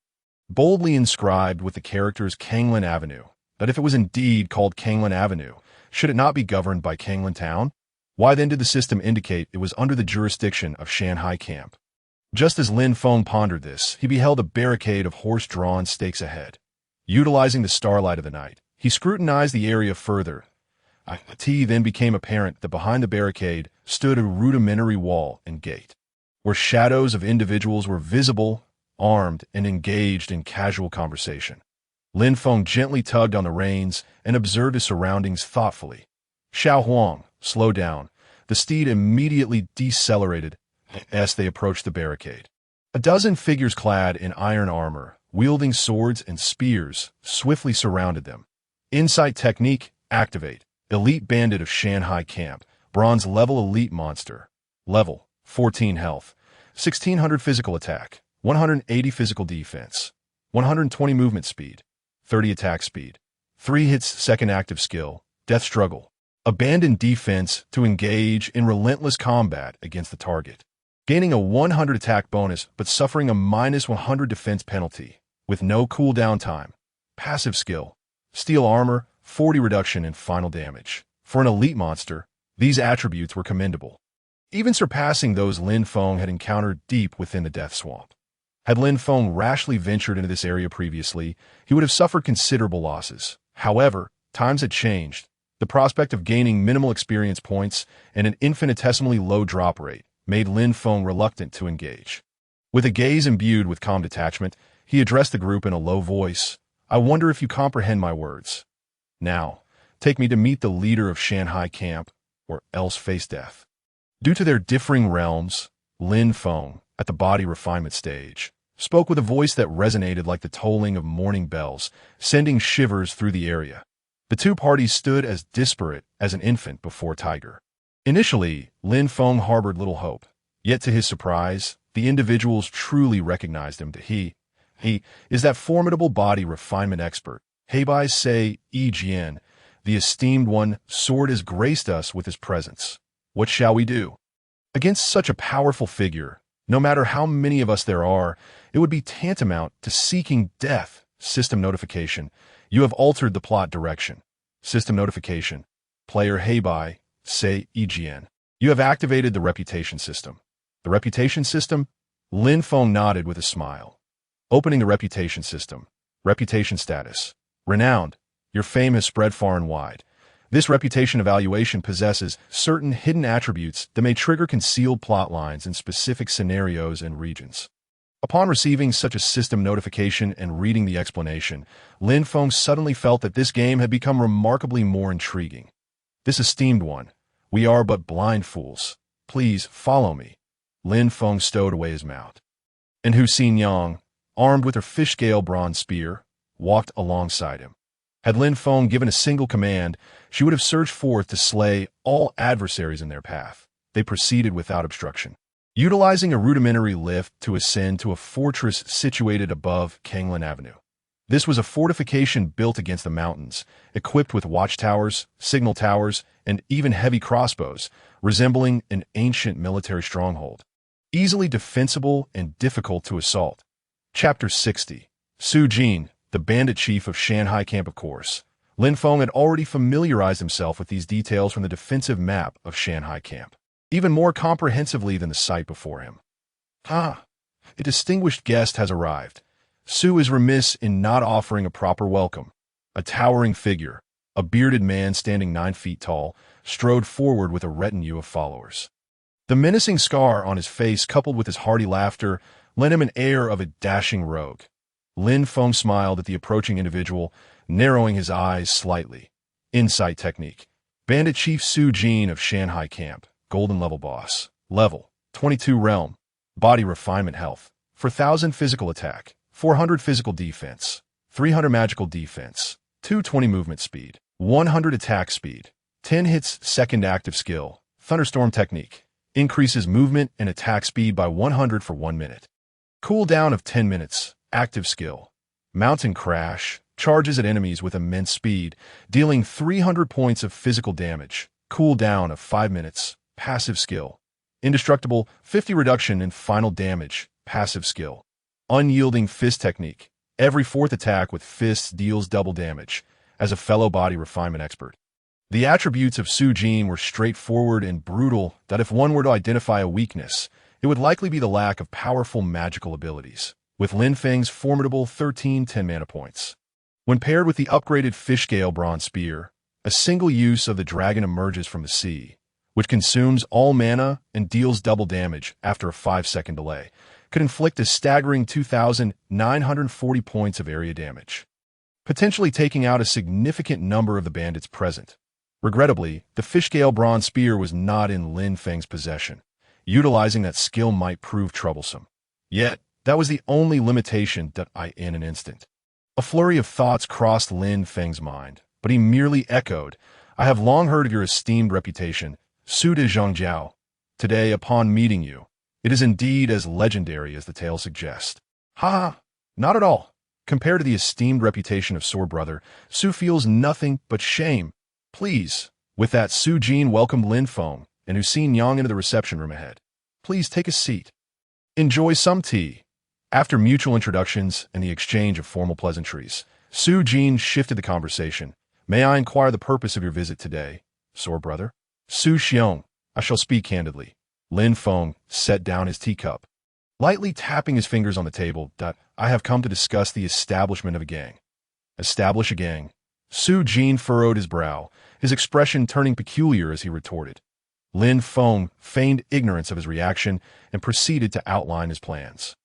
boldly inscribed with the characters Kanglin Avenue. But if it was indeed called Kanglin Avenue, should it not be governed by Kanglin Town? Why then did the system indicate it was under the jurisdiction of Shanghai Camp? Just as Lin Feng pondered this, he beheld a barricade of horse-drawn stakes ahead. Utilizing the starlight of the night, he scrutinized the area further. It then became apparent that behind the barricade stood a rudimentary wall and gate, where shadows of individuals were visible, armed, and engaged in casual conversation. Lin Feng gently tugged on the reins and observed his surroundings thoughtfully. Xiao Huang, slow down. The steed immediately decelerated as they approached the barricade. A dozen figures clad in iron armor, wielding swords and spears, swiftly surrounded them. Insight technique, activate. Elite bandit of Shanghai Camp, bronze level elite monster. Level, 14 health, 1600 physical attack, 180 physical defense, 120 movement speed, 30 attack speed, 3 hits second active skill, death struggle. Abandon defense to engage in relentless combat against the target. Gaining a 100 attack bonus but suffering a minus 100 defense penalty, with no cooldown time. Passive skill, steel armor, 40 reduction in final damage. For an elite monster, these attributes were commendable, even surpassing those Lin Feng had encountered deep within the Death Swamp. Had Lin Feng rashly ventured into this area previously, he would have suffered considerable losses. However, times had changed. The prospect of gaining minimal experience points and an infinitesimally low drop rate made Lin Feng reluctant to engage. With a gaze imbued with calm detachment, he addressed the group in a low voice. I wonder if you comprehend my words. Now, take me to meet the leader of Shanghai Camp, or else face death. Due to their differing realms, Lin Feng, at the body refinement stage, spoke with a voice that resonated like the tolling of morning bells, sending shivers through the area. The two parties stood as disparate as an infant before tiger. Initially, Lin Feng harbored little hope. Yet to his surprise, the individuals truly recognized him. He is that formidable body refinement expert. Heibai Sei Jian, the esteemed one, sword has graced us with his presence. What shall we do? Against such a powerful figure, no matter how many of us there are, it would be tantamount to seeking death. System notification. You have altered the plot direction. System notification. Player Heibai Sei Jian. You have activated the reputation system. The reputation system? Lin Feng nodded with a smile. Opening the reputation system. Reputation status. Renowned. Your fame has spread far and wide. This reputation evaluation possesses certain hidden attributes that may trigger concealed plot lines in specific scenarios and regions. Upon receiving such a system notification and reading the explanation, Lin Feng suddenly felt that this game had become remarkably more intriguing. This esteemed one, we are but blind fools. Please follow me. Lin Feng stowed away his mount. And Hu Xinyang, armed with her fish-scale bronze spear, walked alongside him. Had Lin Feng given a single command, she would have surged forth to slay all adversaries in their path. They proceeded without obstruction, utilizing a rudimentary lift to ascend to a fortress situated above Kanglin Avenue. This was a fortification built against the mountains, equipped with watchtowers, signal towers, and even heavy crossbows, resembling an ancient military stronghold. Easily defensible and difficult to assault. Chapter 60. Su Jin, the bandit chief of Shanghai Camp, of course. Lin Feng had already familiarized himself with these details from the defensive map of Shanghai Camp, even more comprehensively than the sight before him. A distinguished guest has arrived. Su is remiss in not offering a proper welcome. A towering figure, a bearded man standing 9 feet tall, strode forward with a retinue of followers. The menacing scar on his face, coupled with his hearty laughter, lent him an air of a dashing rogue. Lin Feng smiled at the approaching individual, narrowing his eyes slightly. Insight technique. Bandit Chief Su Jin of Shanghai Camp. Golden level boss. Level 22 realm. Body refinement health. 4,000 physical attack. 400 physical defense. 300 magical defense. 220 movement speed. 100 attack speed. 10 hits second active skill. Thunderstorm technique. Increases movement and attack speed by 100 for 1 minute. Cooldown of 10 minutes. Active skill. Mountain Crash. Charges at enemies with immense speed, dealing 300 points of physical damage. Cooldown of 5 minutes. Passive skill. Indestructible. 50 reduction in final damage. Passive skill. Unyielding Fist technique. Every 4th attack with fists deals double damage. As a fellow body refinement expert, the attributes of Su Jin were straightforward and brutal that if one were to identify a weakness, it would likely be the lack of powerful magical abilities, with Lin Feng's formidable 13 10-mana points. When paired with the upgraded fish-scale bronze spear, a single use of the dragon emerges from the sea, which consumes all mana and deals double damage after a 5-second delay, could inflict a staggering 2,940 points of area damage, potentially taking out a significant number of the bandits present. Regrettably, the fish-scale bronze spear was not in Lin Feng's possession. Utilizing that skill might prove troublesome. Yet, that was the only limitation that in an instant. A flurry of thoughts crossed Lin Feng's mind, but he merely echoed, "I have long heard of your esteemed reputation, Su de Zhangjiao. Today, upon meeting you, it is indeed as legendary as the tale suggests." Not at all. Compared to the esteemed reputation of Sword Brother, Su feels nothing but shame. Please. With that, Su Jin welcomed Lin Feng and Hussein Yang into the reception room ahead. Please take a seat. Enjoy some tea. After mutual introductions and the exchange of formal pleasantries, Su Jin shifted the conversation. May I inquire the purpose of your visit today, Sword Brother? Su Xiong, I shall speak candidly. Lin Feng set down his teacup, lightly tapping his fingers on the table. I have come to discuss the establishment of a gang. Establish a gang. Su Jin furrowed his brow, his expression turning peculiar as he retorted. Lin Feng feigned ignorance of his reaction and proceeded to outline his plans.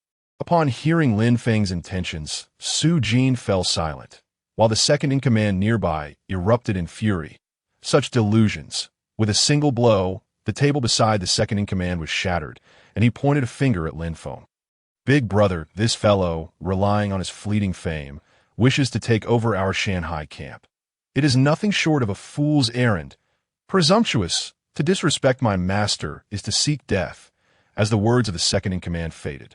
Upon hearing Lin Feng's intentions, Su Jin fell silent, while the second-in-command nearby erupted in fury. Such delusions! With a single blow, the table beside the second-in-command was shattered, and he pointed a finger at Lin Feng. Big brother, this fellow, relying on his fleeting fame, wishes to take over our Shanghai camp. It is nothing short of a fool's errand. Presumptuous, to disrespect my master is to seek death, as the words of the second-in-command faded.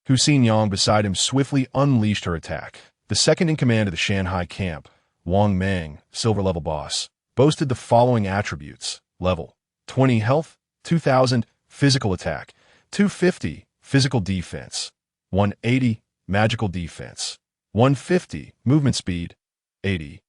Hussein Yang beside him swiftly unleashed her attack. The second-in-command of the Shanghai camp, Wang Meng, silver-level boss, boasted the following attributes. Level 20 health, 2,000 physical attack, 250 physical defense, 180 magical defense, 150 movement speed, 80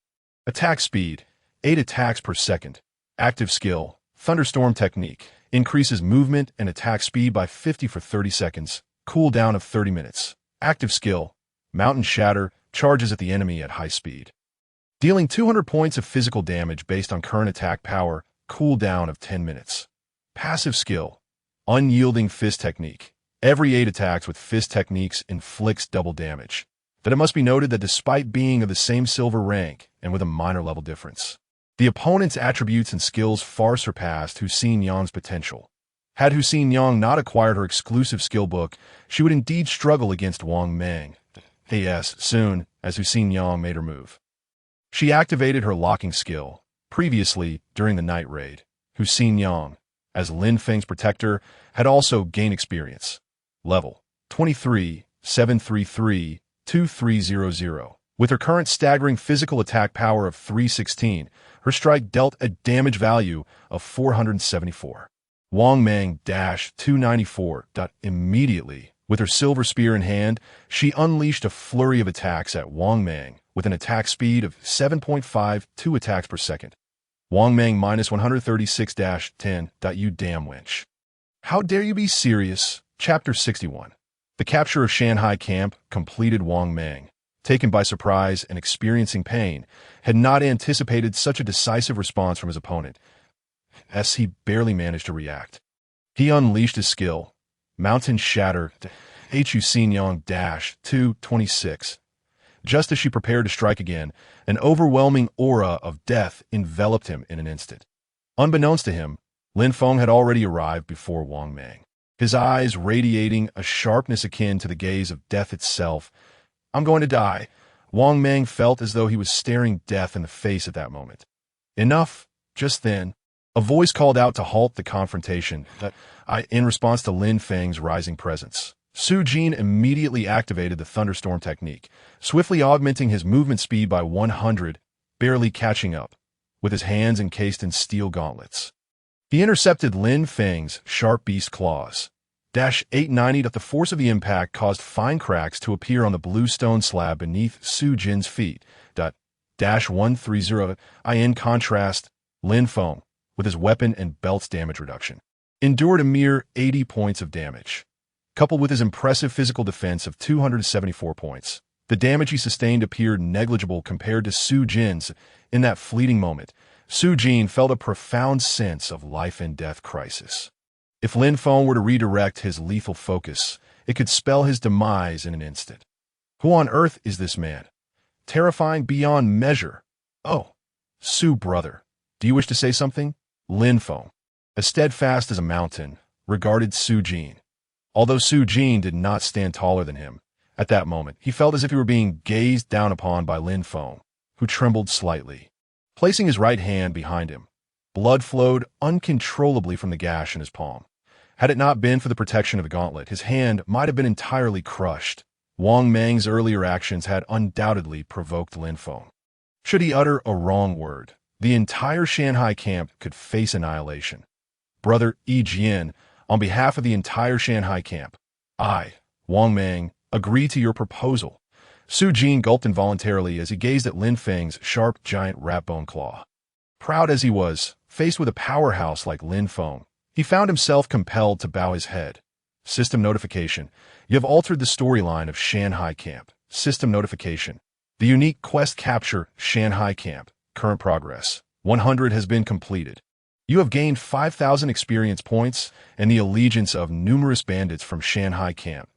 attack speed, 8 attacks per second. Active skill, thunderstorm technique, increases movement and attack speed by 50 for 30 seconds, cooldown of 30 minutes. Active skill, mountain shatter, charges at the enemy at high speed, dealing 200 points of physical damage based on current attack power, cooldown of 10 minutes. Passive skill, unyielding fist technique. Every 8 attacks with fist techniques inflicts double damage. That it must be noted that despite being of the same silver rank and with a minor level difference, the opponent's attributes and skills far surpassed Hussein Yang's potential. Had Hussein Yang not acquired her exclusive skill book, she would indeed struggle against Wang Meng. Yes, soon, as Hussein Yang made her move. She activated her locking skill. Previously, during the night raid, Hussein Yang, as Lin Feng's protector, had also gained experience. Level 23, 733, 2300. With her current staggering physical attack power of 316, her strike dealt a damage value of 474. Wang Mang -294. Immediately, with her silver spear in hand, she unleashed a flurry of attacks at Wang Mang with an attack speed of 7.52 attacks per second. Wang Mang -136-10. You damn wench. How dare you be serious? Chapter 61. The capture of Shanghai camp completed. Wang Mang, taken by surprise and experiencing pain, had not anticipated such a decisive response from his opponent, as he barely managed to react. He unleashed his skill, Mountain Shatter, Hu Xinyang -226. Just as she prepared to strike again, an overwhelming aura of death enveloped him in an instant. Unbeknownst to him, Lin Feng had already arrived before Wang Mang, his eyes radiating a sharpness akin to the gaze of death itself. I'm going to die. Wang Mang felt as though he was staring death in the face at that moment. Enough. Just then, a voice called out to halt the confrontation, in response to Lin Feng's rising presence. Su Jin immediately activated the thunderstorm technique, swiftly augmenting his movement speed by 100, barely catching up, with his hands encased in steel gauntlets. He intercepted Lin Feng's sharp beast claws. -890. The force of the impact caused fine cracks to appear on the blue stone slab beneath Su Jin's feet. -130. In contrast, Lin Feng, with his weapon and belt's damage reduction, endured a mere 80 points of damage. Coupled with his impressive physical defense of 274 points, the damage he sustained appeared negligible compared to Su Jin's. In that fleeting moment, Su Jin felt a profound sense of life and death crisis. If Lin Feng were to redirect his lethal focus, it could spell his demise in an instant. Who on earth is this man? Terrifying beyond measure. Oh, Su brother, do you wish to say something? Lin Feng, as steadfast as a mountain, regarded Su Jin. Although Su Jin did not stand taller than him, at that moment he felt as if he were being gazed down upon by Lin Feng, who trembled slightly. Placing his right hand behind him, blood flowed uncontrollably from the gash in his palm. Had it not been for the protection of the gauntlet, his hand might have been entirely crushed. Wang Mang's earlier actions had undoubtedly provoked Lin Feng. Should he utter a wrong word, the entire Shanghai camp could face annihilation. Brother Yi Jian, on behalf of the entire Shanghai camp, I, Wang Mang, agree to your proposal. Su Jin gulped involuntarily as he gazed at Lin Feng's sharp, giant rat-bone claw. Proud as he was, faced with a powerhouse like Lin Feng, he found himself compelled to bow his head. System notification. You have altered the storyline of Shanghai camp. System notification. The unique quest capture Shanghai camp. Current progress. 100 has been completed. You have gained 5,000 experience points and the allegiance of numerous bandits from Shanghai camp.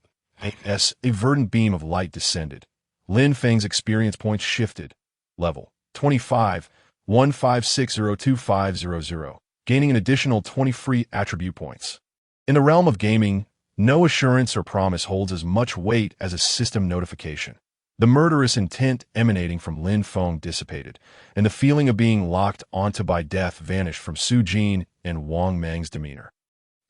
A verdant beam of light descended. Lin Feng's experience points shifted. Level 25, 15602500, gaining an additional 20 free attribute points. In the realm of gaming, no assurance or promise holds as much weight as a system notification. The murderous intent emanating from Lin Feng dissipated, and the feeling of being locked onto by death vanished from Su Jin and Wang Mang's demeanor.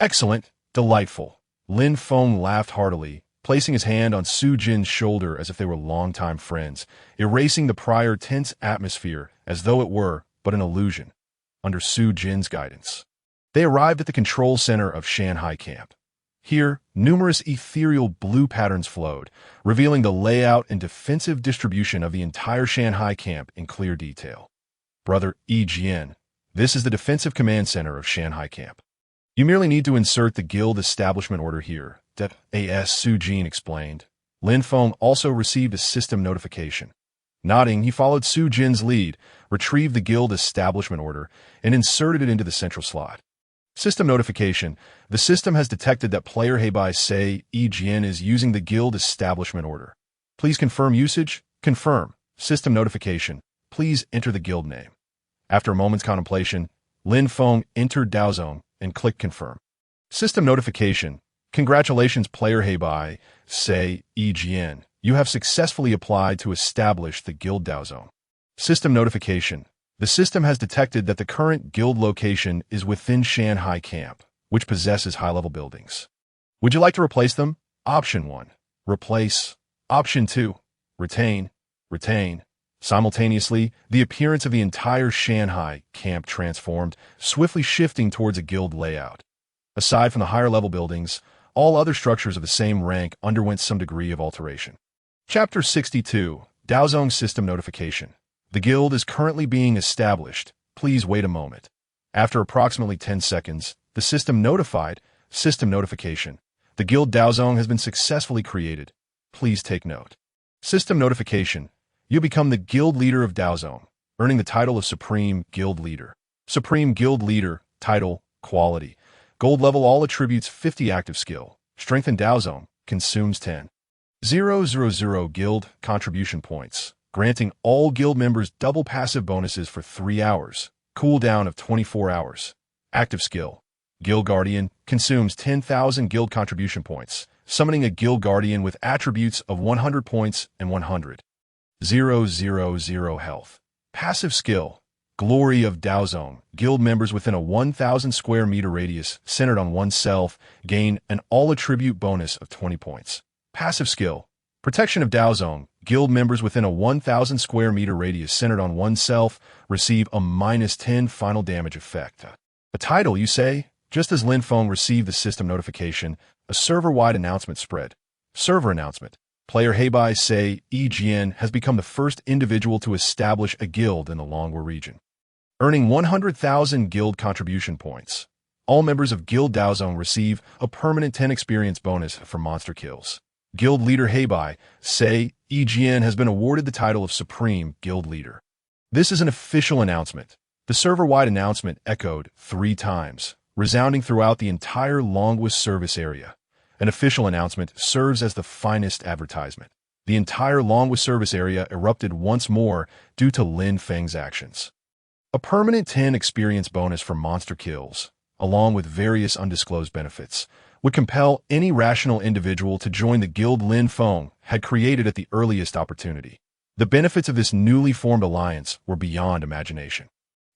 Excellent, delightful. Lin Feng laughed heartily, placing his hand on Su Jin's shoulder as if they were longtime friends, erasing the prior tense atmosphere as though it were but an illusion, under Su Jin's guidance. They arrived at the control center of Shanghai camp. Here, numerous ethereal blue patterns flowed, revealing the layout and defensive distribution of the entire Shanghai camp in clear detail. Brother Yi Jian, this is the defensive command center of Shanghai camp. You merely need to insert the guild establishment order here, as Su Jin explained. Lin Feng also received a system notification. Nodding, he followed Su Jin's lead, retrieved the guild establishment order, and inserted it into the central slot. System notification. The system has detected that player Heibai Sei Yi Jian is using the guild establishment order. Please confirm usage. Confirm. System notification. Please enter the guild name. After a moment's contemplation, Lin Feng entered Daozone and clicked confirm. System notification. Congratulations, player Heibai Sei Yi Jian. You have successfully applied to establish the guild Daozone. System notification. The system has detected that the current guild location is within Shanghai camp, which possesses high-level buildings. Would you like to replace them? Option 1. Replace. Option 2. Retain. retain. Simultaneously, the appearance of the entire Shanghai camp transformed, swiftly shifting towards a guild layout. Aside from the higher-level buildings, all other structures of the same rank underwent some degree of alteration. Chapter 62, Daozong System Notification. The guild is currently being established. Please wait a moment. After approximately 10 seconds, the system notified, System Notification. The guild Daozong has been successfully created. Please take note. System Notification. You become the guild leader of Daozong, earning the title of Supreme Guild Leader. Supreme Guild Leader, title, quality. Gold level, all attributes 50 active skill. Strength in Daozong, consumes 10,000 guild contribution points, granting all guild members double passive bonuses for 3 hours. Cooldown of 24 hours. Active skill. Guild Guardian, consumes 10,000 guild contribution points, summoning a Guild Guardian with attributes of 100 points and 100,000 health. Passive skill. Glory of Daozong. Guild members within a 1,000 square meter radius centered on oneself gain an all-attribute bonus of 20 points. Passive skill. Protection of Daozong. Guild members within a 1,000 square meter radius centered on oneself receive a -10 final damage effect. A title, you say? Just as Lin Feng received the system notification, a server-wide announcement spread. Server announcement. Player Heibai Sei Jian has become the first individual to establish a guild in the Longwa region, earning 100,000 guild contribution points. All members of Guild Daozong receive a permanent 10 experience bonus for monster kills. Guild Leader Heibai Sei Jian has been awarded the title of Supreme Guild Leader. This is an official announcement. The server-wide announcement echoed 3 times, resounding throughout the entire Longwa service area. An official announcement serves as the finest advertisement. The entire Longwa service area erupted once more due to Lin Feng's actions. A permanent 10 experience bonus for monster kills, along with various undisclosed benefits, would compel any rational individual to join the guild Lin Feng had created at the earliest opportunity. The benefits of this newly formed alliance were beyond imagination.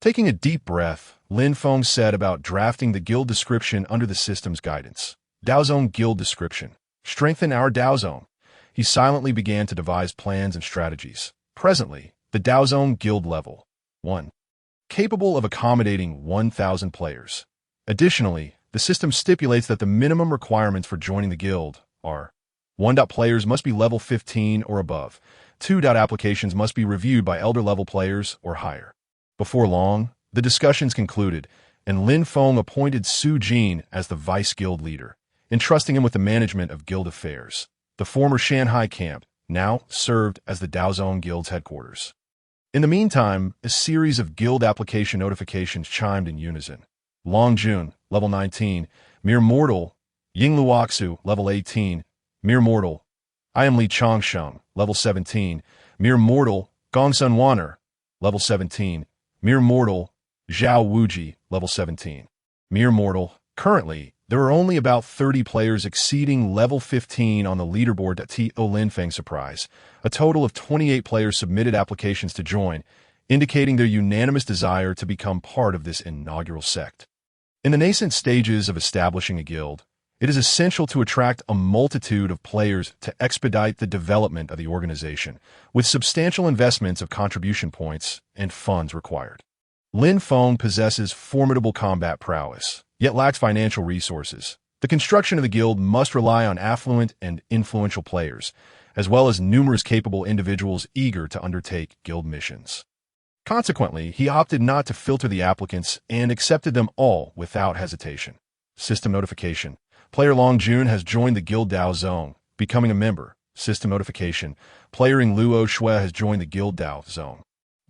Taking a deep breath, Lin Feng said about drafting the guild description under the system's guidance. Daozong Guild Description. Strengthen our Daozong. He silently began to devise plans and strategies. Presently, the Daozong Guild level 1. Capable of accommodating 1,000 players. Additionally, the system stipulates that the minimum requirements for joining the guild are 1. Players must be level 15 or above. 2. Applications must be reviewed by elder-level players or higher. Before long, the discussions concluded, and Lin Feng appointed Su Jin as the vice guild leader, entrusting him with the management of guild affairs. The former Shanghai camp now served as the Daozong Guild's headquarters. In the meantime, a series of guild application notifications chimed in unison. Long Jun, level 19, Mere Mortal. Ying Luoxu, level 18, Mere Mortal. I am Li Chongsheng, level 17, Mere Mortal. Gongsun Waner, level 17, Mere Mortal. Zhao Wuji, level 17, Mere Mortal. Currently, there are only about 30 players exceeding level 15 on the leaderboard. To Lin Feng's surprise, a total of 28 players submitted applications to join, indicating their unanimous desire to become part of this inaugural sect. In the nascent stages of establishing a guild, it is essential to attract a multitude of players to expedite the development of the organization, with substantial investments of contribution points and funds required. Lin Feng possesses formidable combat prowess, yet lacks financial resources. The construction of the guild must rely on affluent and influential players, as well as numerous capable individuals eager to undertake guild missions. Consequently, he opted not to filter the applicants and accepted them all without hesitation. System notification. Player Long Jun has joined the guild Daozong, becoming a member. System notification. Player Ing Luo Shui has joined the guild Daozong,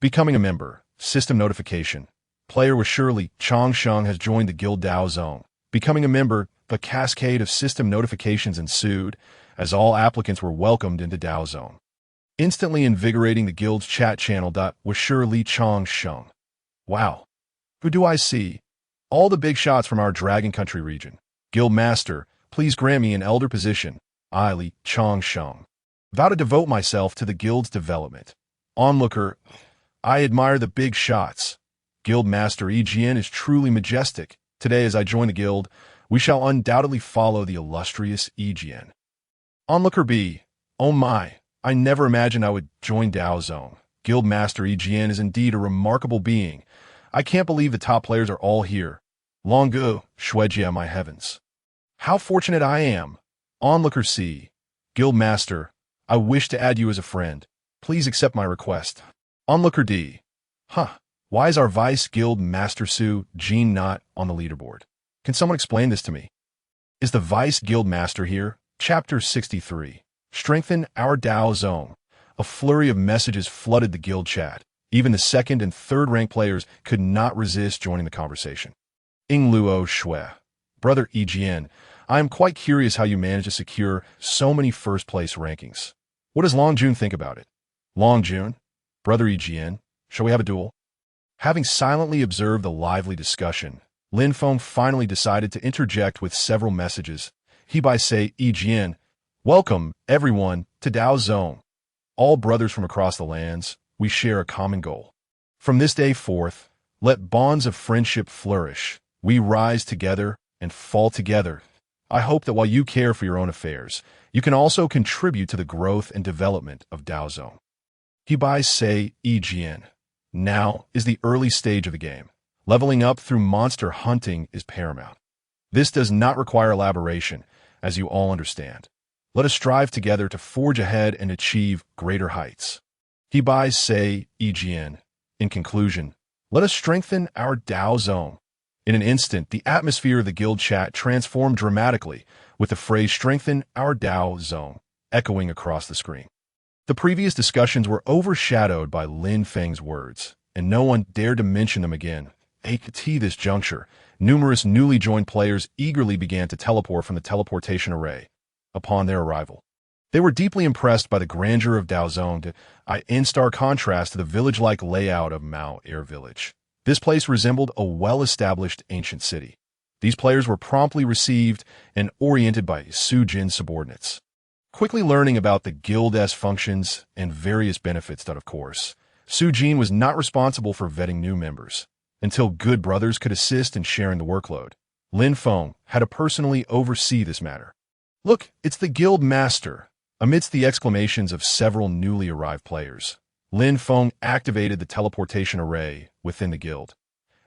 becoming a member. System notification. Player with Shirley Chongsheng has joined the guild Daozong, becoming a member. A cascade of system notifications ensued as all applicants were welcomed into Daozong, instantly invigorating the guild's chat channel. With Shirley Chongsheng. Wow. Who do I see? All the big shots from our Dragon Country region. Guild Master, please grant me an elder position. I, Li Chongsheng, vow to devote myself to the guild's development. Onlooker, I admire the big shots. Guild Master Jian is truly majestic. Today, as I join the guild, we shall undoubtedly follow the illustrious Jian. Onlooker B, oh my, I never imagined I would join Dao Zone. Guildmaster EGN is indeed a remarkable being. I can't believe the top players are all here. Longu, Shuejia, my heavens. How fortunate I am. Onlooker C. Guildmaster, I wish to add you as a friend. Please accept my request. Onlooker D. Huh. Why is our Vice Guild Master Su Jean not on the leaderboard? Can someone explain this to me? Is the Vice Guild Master here? Chapter 63. Strengthen our Dao Zone. A flurry of messages flooded the guild chat. Even the second and third rank players could not resist joining the conversation. Ingluo Shui. Brother EGN, I am quite curious how you managed to secure so many first-place rankings. What does Long Jun think about it? Long Jun? Brother EGN, shall we have a duel? Having silently observed the lively discussion, Lin Feng finally decided to interject with several messages. He by say, EGN, welcome, everyone, to Dao Zone. All brothers from across the lands, we share a common goal. From this day forth, let bonds of friendship flourish. We rise together and fall together. I hope that while you care for your own affairs, you can also contribute to the growth and development of Dao Zone. He by say, EGN. Now is the early stage of the game. Leveling up through monster hunting is paramount. This does not require elaboration, as you all understand. Let us strive together to forge ahead and achieve greater heights. He by say, EGN. In conclusion, let us strengthen our Dao Zone. In an instant, the atmosphere of the guild chat transformed dramatically, with the phrase strengthen our Dao Zone echoing across the screen. The previous discussions were overshadowed by Lin Feng's words, and no one dared to mention them again. At this juncture, numerous newly joined players eagerly began to teleport from the teleportation array. Upon their arrival, they were deeply impressed by the grandeur of Dao Zone, in stark contrast to the village-like layout of Mao Air Village. This place resembled a well-established ancient city. These players were promptly received and oriented by Su Jin's subordinates. Quickly learning about the guild's functions and various benefits that, of course, Su Jin was not responsible for vetting new members. Until good brothers could assist in sharing the workload, Lin Feng had to personally oversee this matter. Look, it's the guild master. Amidst the exclamations of several newly arrived players, Lin Feng activated the teleportation array within the guild.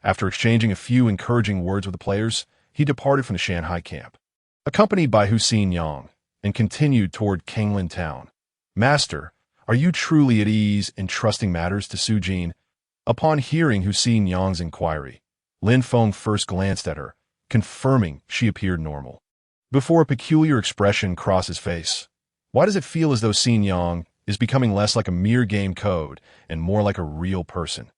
After exchanging a few encouraging words with the players, he departed from the Shanghai camp, accompanied by Hussein Yang, and continued toward Kanglin Town. Master, are you truly at ease in trusting matters to Su Jin? Upon hearing Hussein Yang's inquiry, Lin Feng first glanced at her, confirming she appeared normal. Before a peculiar expression crossed his face, why does it feel as though Xin Yang is becoming less like a mere game code and more like a real person?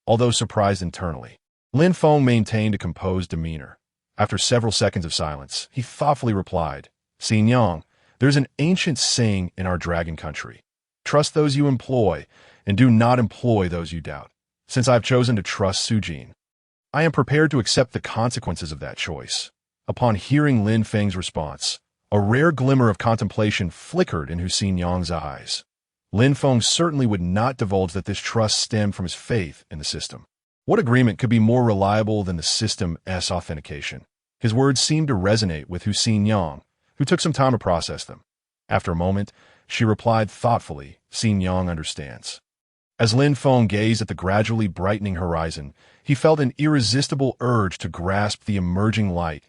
Although surprised internally, Lin Feng maintained a composed demeanor. After several seconds of silence, he thoughtfully replied, Xin Yang, there's an ancient saying in our dragon country. Trust those you employ, and do not employ those you doubt. Since I've chosen to trust Su Jin, I am prepared to accept the consequences of that choice. Upon hearing Lin Feng's response, a rare glimmer of contemplation flickered in Hussein Yang's eyes. Lin Feng certainly would not divulge that this trust stemmed from his faith in the system. What agreement could be more reliable than the system's authentication? His words seemed to resonate with Hussein Yang, who took some time to process them. After a moment, she replied thoughtfully, Xin Yang understands. As Lin Feng gazed at the gradually brightening horizon, he felt an irresistible urge to grasp the emerging light.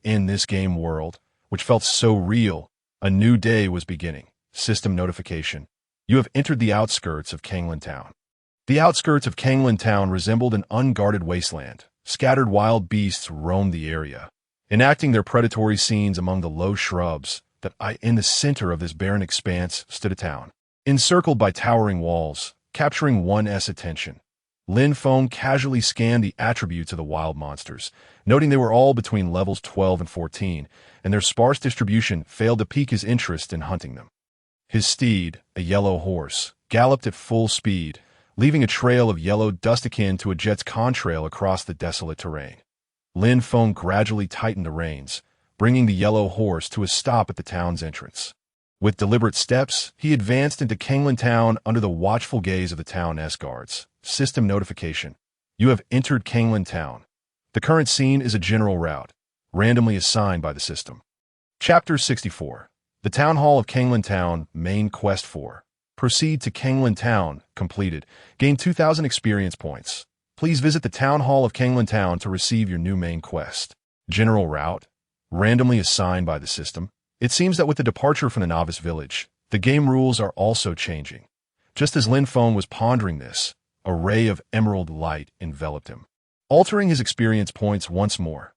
In this game world, which felt so real, a new day was beginning. System notification. You have entered the outskirts of Kanglin Town. The outskirts of Kanglin Town resembled an unguarded wasteland. Scattered wild beasts roamed the area, enacting their predatory scenes among the low shrubs that in the center of this barren expanse stood a town, encircled by towering walls, capturing one's attention. Lin Feng casually scanned the attributes of the wild monsters, noting they were all between levels 12 and 14, and their sparse distribution failed to pique his interest in hunting them. His steed, a yellow horse, galloped at full speed, leaving a trail of yellow dust akin to a jet's contrail across the desolate terrain. Lin Feng gradually tightened the reins, bringing the yellow horse to a stop at the town's entrance. With deliberate steps, he advanced into Kanglin Town under the watchful gaze of the town's guards. System notification. You have entered Kanglin Town. The current scene is a general route, randomly assigned by the system. Chapter 64. The Town Hall of Kanglan Town, main quest 4. Proceed to Kanglan Town, completed. Gain 2,000 experience points. Please visit the Town Hall of Kanglan Town to receive your new main quest. General route, randomly assigned by the system. It seems that with the departure from the novice village, the game rules are also changing. Just as Lin Feng was pondering this, a ray of emerald light enveloped him, altering his experience points once more.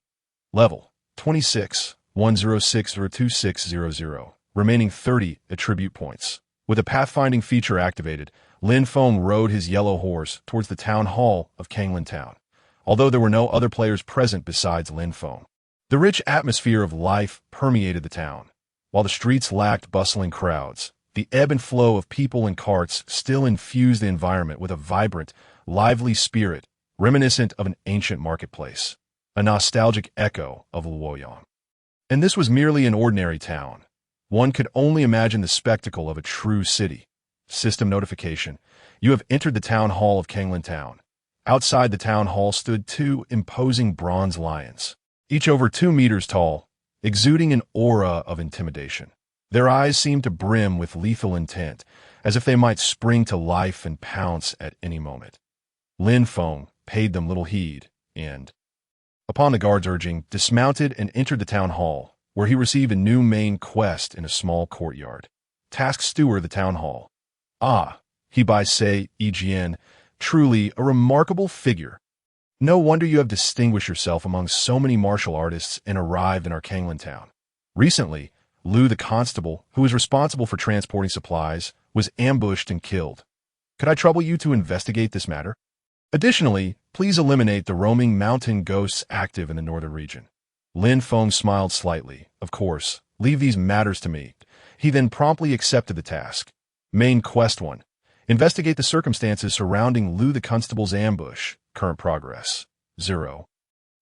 Level 26, 106-2600, remaining 30 attribute points. With a pathfinding feature activated, Lin Feng rode his yellow horse towards the Town Hall of Kanglan Town, although there were no other players present besides Lin Feng. The rich atmosphere of life permeated the town. While the streets lacked bustling crowds, the ebb and flow of people and carts still infused the environment with a vibrant, lively spirit reminiscent of an ancient marketplace, a nostalgic echo of Luoyang. And this was merely an ordinary town. One could only imagine the spectacle of a true city. System notification. You have entered the Town Hall of Kanglan Town. Outside the town hall stood 2 imposing bronze lions, each over 2 meters tall, exuding an aura of intimidation. Their eyes seemed to brim with lethal intent, as if they might spring to life and pounce at any moment. Lin Feng paid them little heed and, upon the guard's urging, dismounted and entered the town hall, where he received a new main quest in a small courtyard. Task Steward the Town Hall. Ah, Hebai Sei Ejian, truly a remarkable figure. No wonder you have distinguished yourself among so many martial artists and arrived in our Kanglan Town. Recently, Liu the constable, who was responsible for transporting supplies, was ambushed and killed. Could I trouble you to investigate this matter? Additionally, please eliminate the roaming mountain ghosts active in the northern region. Lin Feng smiled slightly. Of course, leave these matters to me. He then promptly accepted the task. Main Quest 1. Investigate the circumstances surrounding Liu the constable's ambush. Current progress 0.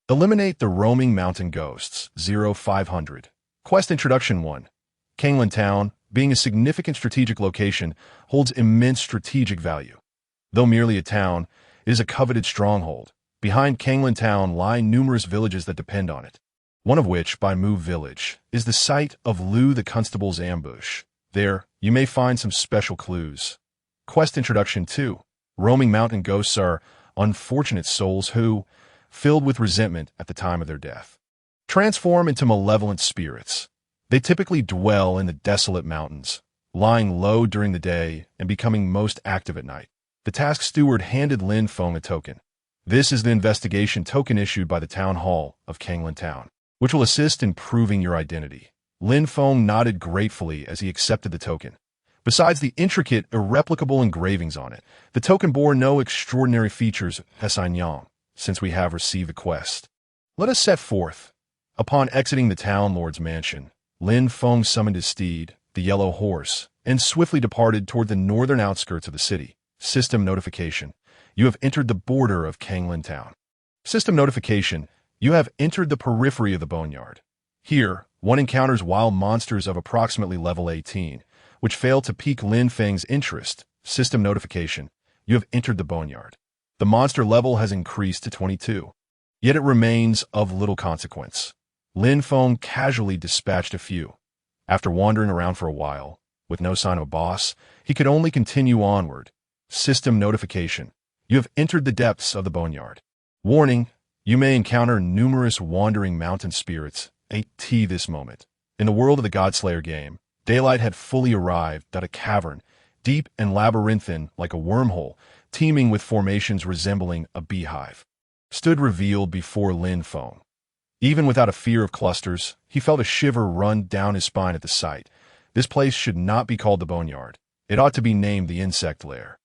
Eliminate the roaming mountain ghosts 0500. Quest Introduction 1. Kanglan Town, being a significant strategic location, holds immense strategic value. Though merely a town, it is a coveted stronghold. Behind Kanglan Town lie numerous villages that depend on it, one of which, by Mu Village, is the site of Liu the constable's ambush. There, you may find some special clues. Quest Introduction 2. Roaming mountain ghosts are unfortunate souls who, filled with resentment at the time of their death, transform into malevolent spirits. They typically dwell in the desolate mountains, lying low during the day and becoming most active at night. The task steward handed Lin Feng a token. This is the investigation token issued by the Town Hall of Kanglan Town, which will assist in proving your identity. Lin Feng nodded gratefully as he accepted the token. Besides the intricate, irreplicable engravings on it, the token bore no extraordinary features Yang, since we have received the quest. Let us set forth. Upon exiting the town lord's mansion, Lin Feng summoned his steed, the yellow horse, and swiftly departed toward the northern outskirts of the city. System notification. You have entered the border of Kanglan Town. System notification. You have entered the periphery of the boneyard. Here, one encounters wild monsters of approximately level 18, which fail to pique Lin Feng's interest. System notification. You have entered the boneyard. The monster level has increased to 22, yet it remains of little consequence. Lin Feng casually dispatched a few. After wandering around for a while, with no sign of a boss, he could only continue onward. System notification. You have entered the depths of the boneyard. Warning, you may encounter numerous wandering mountain spirits at this moment. In the world of the Godslayer game, daylight had fully arrived at a cavern, deep and labyrinthine like a wormhole, teeming with formations resembling a beehive, stood revealed before Lin Feng. Even without a fear of clusters, he felt a shiver run down his spine at the sight. This place should not be called the boneyard. It ought to be named the insect lair.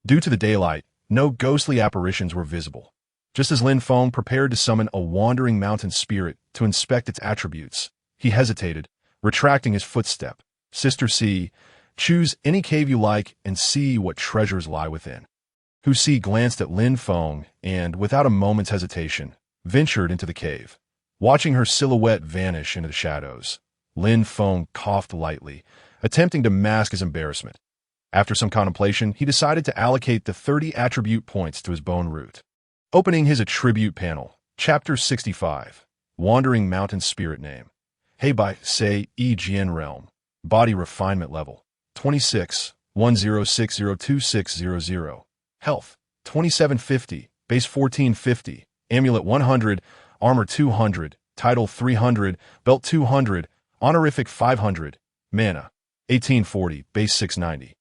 Due to the daylight, no ghostly apparitions were visible. Just as Lin Feng prepared to summon a wandering mountain spirit to inspect its attributes, he hesitated, retracting his footstep. Sister C, choose any cave you like and see what treasures lie within. Hu Si glanced at Lin Feng and, without a moment's hesitation, ventured into the cave. Watching her silhouette vanish into the shadows, Lin Feng coughed lightly, attempting to mask his embarrassment. After some contemplation, he decided to allocate the 30 attribute points to his bone root. Opening his attribute panel, Chapter 65, Wandering Mountain Spirit Name. Hebai Sei Ejian Realm. Body refinement level, 26, 10602600. Health, 2750, base 1450, amulet 100, armor 200, title 300, belt 200, honorific 500, mana, 1840, base 690.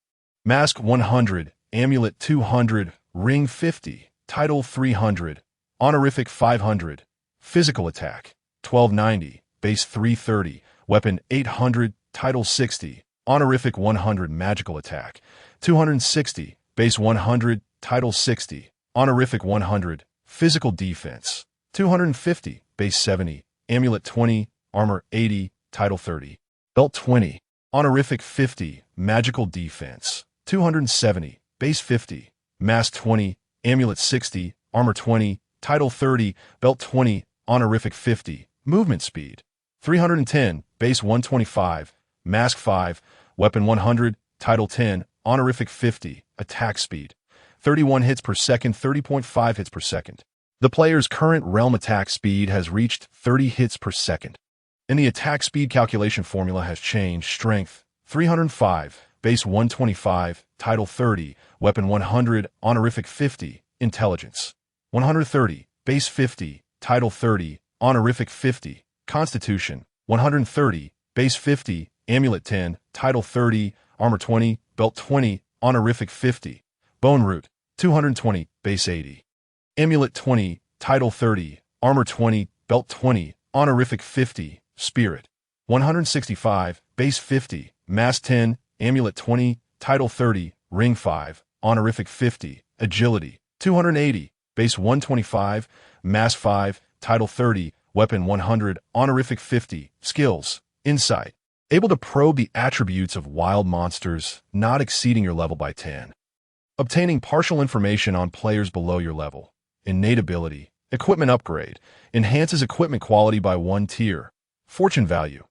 Mask 100, amulet 200, ring 50, title 300, honorific 500, physical attack, 1290, base 330, weapon 800, title 60, honorific 100, magical attack, 260, base 100, title 60, honorific 100, physical defense, 250, base 70, amulet 20, armor 80, title 30, belt 20, honorific 50, magical defense, 270, base 50, mask 20, amulet 60, armor 20, title 30, belt 20, honorific 50, movement speed, 310, base 125, mask 5, weapon 100, title 10, honorific 50, attack speed, 31 hits per second, 30.5 hits per second. The player's current realm attack speed has reached 30 hits per second. And the attack speed calculation formula has changed. Strength, 305, base 125, title 30, weapon 100, honorific 50, intelligence, 130, base 50, title 30, honorific 50, constitution, 130, base 50, amulet 10, title 30, armor 20, belt 20, honorific 50, bone root, 220, base 80. Amulet 20, title 30, armor 20, belt 20, honorific 50, spirit, 165, base 50, mass 10, amulet 20, title 30, ring 5, honorific 50, agility, 280, base 125, mass 5, title 30, weapon 100, honorific 50, skills, insight, able to probe the attributes of wild monsters, not exceeding your level by 10. Obtaining partial information on players below your level. Innate ability, equipment upgrade, enhances equipment quality by 1 tier. Fortune value,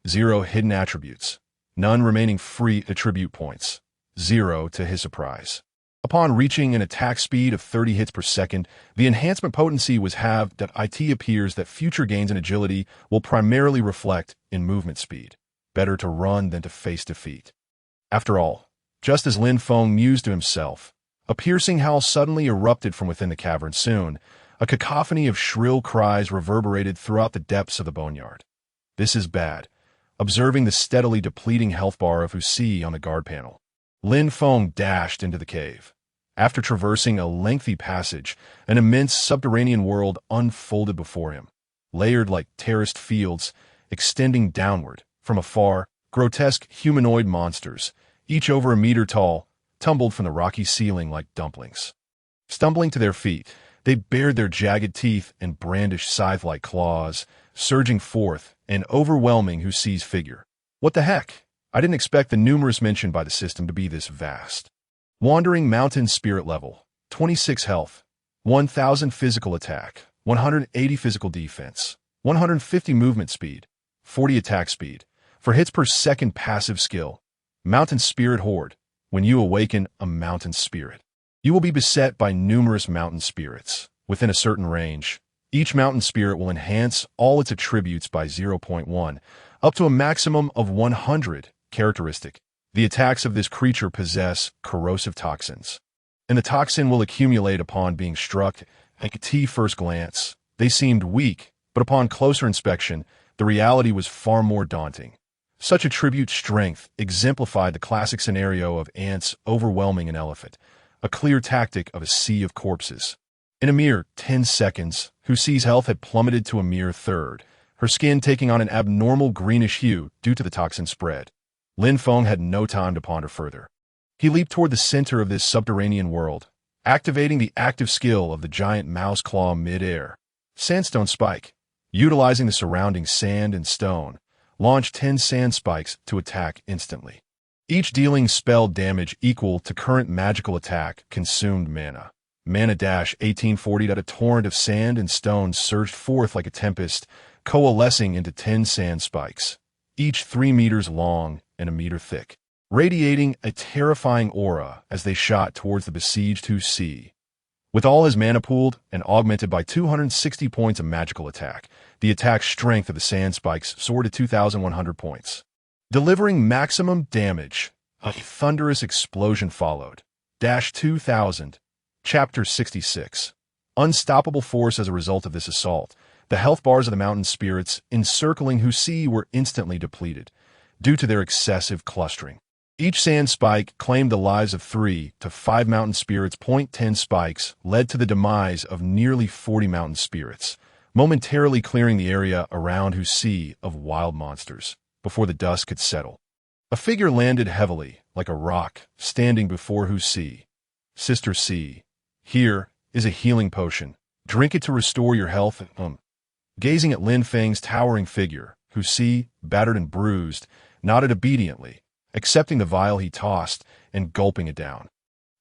0 hidden attributes, none remaining free attribute points, 0 to his surprise. Upon reaching an attack speed of 30 hits per second, the enhancement potency was halved. It appears that future gains in agility will primarily reflect in movement speed. Better to run than to face defeat. After all, just as Lin Feng mused to himself, a piercing howl suddenly erupted from within the cavern. Soon, a cacophony of shrill cries reverberated throughout the depths of the boneyard. This is bad. Observing the steadily depleting health bar of Husi on the guard panel, Lin Feng dashed into the cave. After traversing a lengthy passage, an immense subterranean world unfolded before him, layered like terraced fields, extending downward. From afar, grotesque humanoid monsters, each over a meter tall, tumbled from the rocky ceiling like dumplings. Stumbling to their feet, they bared their jagged teeth and brandished scythe-like claws, surging forth and overwhelming Husi's figure. What the heck? I didn't expect the numerous mentioned by the system to be this vast. Wandering Mountain Spirit level, 26 health, 1000 physical attack, 180 physical defense, 150 movement speed, 40 attack speed, for hits per second passive skill. Mountain Spirit Horde. When you awaken a mountain spirit, you will be beset by numerous mountain spirits. Within a certain range, each mountain spirit will enhance all its attributes by 0.1, up to a maximum of 100. Characteristic. The attacks of this creature possess corrosive toxins, and the toxin will accumulate upon being struck. At first glance, they seemed weak, but upon closer inspection, the reality was far more daunting. Such attribute strength exemplified the classic scenario of ants overwhelming an elephant, a clear tactic of a sea of corpses. In a mere 10 seconds, Husi's health had plummeted to a mere third, her skin taking on an abnormal greenish hue due to the toxin spread. Lin Feng had no time to ponder further. He leaped toward the center of this subterranean world, activating the active skill of the giant mouse claw mid-air. Sandstone Spike. Utilizing the surrounding sand and stone, launched 10 sand spikes to attack instantly, each dealing spell damage equal to current magical attack consumed mana. Mana dash 1840. A torrent of sand and stones surged forth like a tempest, coalescing into 10 sand spikes, each 3 meters long and a meter thick, radiating a terrifying aura as they shot towards the besieged Husi. With all his mana pooled and augmented by 260 points of magical attack, the attack strength of the sand spikes soared to 2,100 points. delivering maximum damage. A thunderous explosion followed. 2000. Chapter 66. Unstoppable force as a result of this assault. The health bars of the mountain spirits encircling Husi were instantly depleted, due to their excessive clustering. Each sand spike claimed the lives of 3 to 5 mountain spirits. 10 spikes led to the demise of nearly 40 mountain spirits, momentarily clearing the area around Husi of wild monsters before the dust could settle. A figure landed heavily, like a rock, standing before Husi. Sister C, here is a healing potion. Drink it to restore your health. Gazing at Lin Feng's towering figure, Husi, battered and bruised, nodded obediently, accepting the vial he tossed and gulping it down.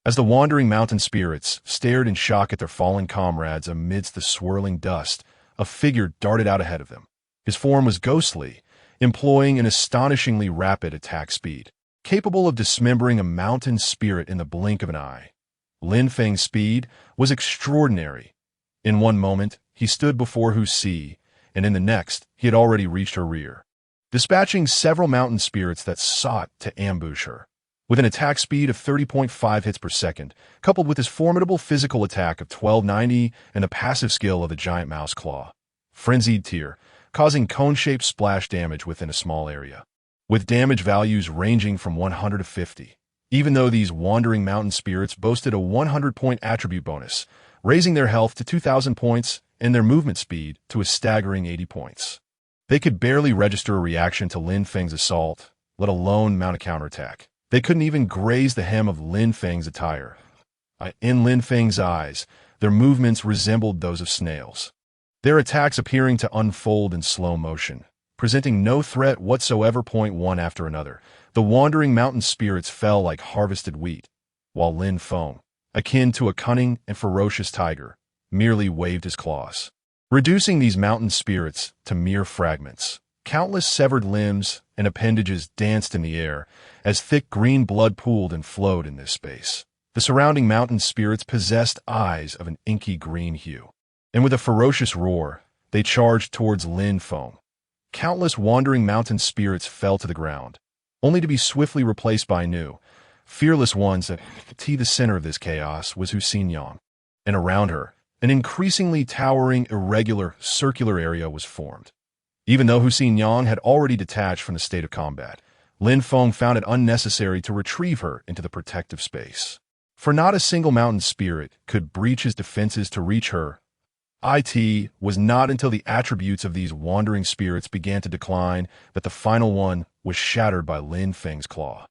As the wandering mountain spirits stared in shock at their fallen comrades amidst the swirling dust, a figure darted out ahead of them. His form was ghostly, employing an astonishingly rapid attack speed, capable of dismembering a mountain spirit in the blink of an eye. Lin Feng's speed was extraordinary. In one moment, he stood before Husi, and in the next, he had already reached her rear, dispatching several mountain spirits that sought to ambush her. With an attack speed of 30.5 hits per second, coupled with his formidable physical attack of 1290 and the passive skill of the giant mouse claw, frenzied tear, causing cone-shaped splash damage within a small area, with damage values ranging from 100 to 50. Even though these wandering mountain spirits boasted a 100-point attribute bonus, raising their health to 2,000 points and their movement speed to a staggering 80 points. They could barely register a reaction to Lin Feng's assault, let alone mount a counterattack. They couldn't even graze the hem of Lin Feng's attire. In Lin Feng's eyes, their movements resembled those of snails, their attacks appearing to unfold in slow motion, presenting no threat whatsoever. One after another, the wandering mountain spirits fell like harvested wheat, while Lin Feng, akin to a cunning and ferocious tiger, merely waved his claws, reducing these mountain spirits to mere fragments. Countless severed limbs and appendages danced in the air as thick green blood pooled and flowed in this space. The surrounding mountain spirits possessed eyes of an inky green hue, and with a ferocious roar, they charged towards Lin Feng. Countless wandering mountain spirits fell to the ground, only to be swiftly replaced by new, fearless ones. At the center of this chaos was Husin Yang, and around her, an increasingly towering, irregular, circular area was formed. Even though Husin Yang had already detached from the state of combat, Lin Feng found it unnecessary to retrieve her into the protective space. For not a single mountain spirit could breach his defenses to reach her. It was not until the attributes of these wandering spirits began to decline that the final one was shattered by Lin Feng's claw.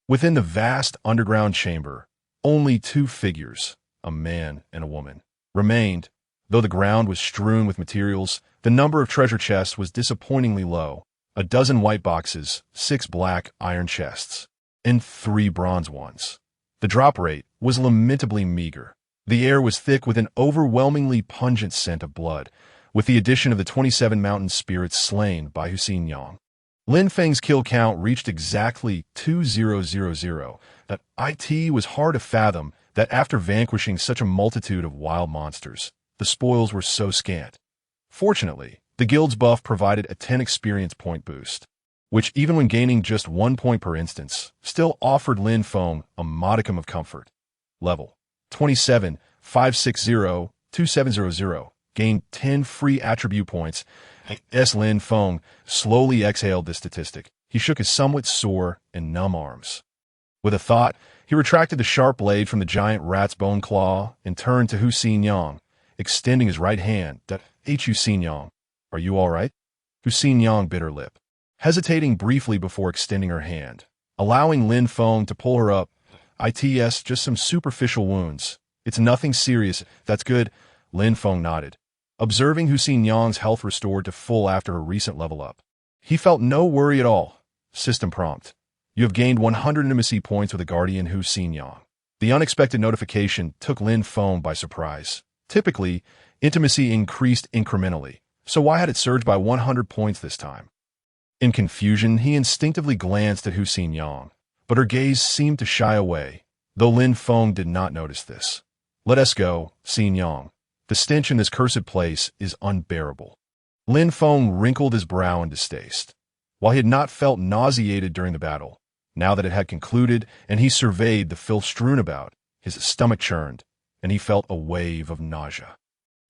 Within the vast underground chamber, only 2 figures, a man and a woman, remained. Though the ground was strewn with materials, the number of treasure chests was disappointingly low. 12 white boxes, 6 black iron chests, and 3 bronze ones. The drop rate was lamentably meager. The air was thick with an overwhelmingly pungent scent of blood, with the addition of the 27 mountain spirits slain by Husin Yang. Lin Feng's kill count reached exactly 2000. That it was hard to fathom that after vanquishing such a multitude of wild monsters, the spoils were so scant. Fortunately, the guild's buff provided a 10 experience point boost, which even when gaining just 1 point per instance, still offered Lin Feng a modicum of comfort. Level 27, 560, 2700, gained 10 free attribute points. As Lin Feng slowly exhaled this statistic, he shook his somewhat sore and numb arms. With a thought, he retracted the sharp blade from the giant rat's bone claw and turned to Husin Yang, extending his right hand. Husin Yang, are you all right? Husin Yang bit her lip, hesitating briefly before extending her hand, allowing Lin Feng to pull her up. It's just some superficial wounds. It's nothing serious. That's good. Lin Feng nodded, observing Husin Yang's health restored to full after her recent level up. He felt no worry at all. System prompt. You have gained 100 intimacy points with a guardian Husin Yang. The unexpected notification took Lin Feng by surprise. Typically, intimacy increased incrementally, so why had it surged by 100 points this time? In confusion, he instinctively glanced at Husin Yang, but her gaze seemed to shy away, though Lin Feng did not notice this. Let us go, Xin Yang. The stench in this cursed place is unbearable. Lin Feng wrinkled his brow in distaste. While he had not felt nauseated during the battle, now that it had concluded and he surveyed the filth strewn about, his stomach churned, and he felt a wave of nausea.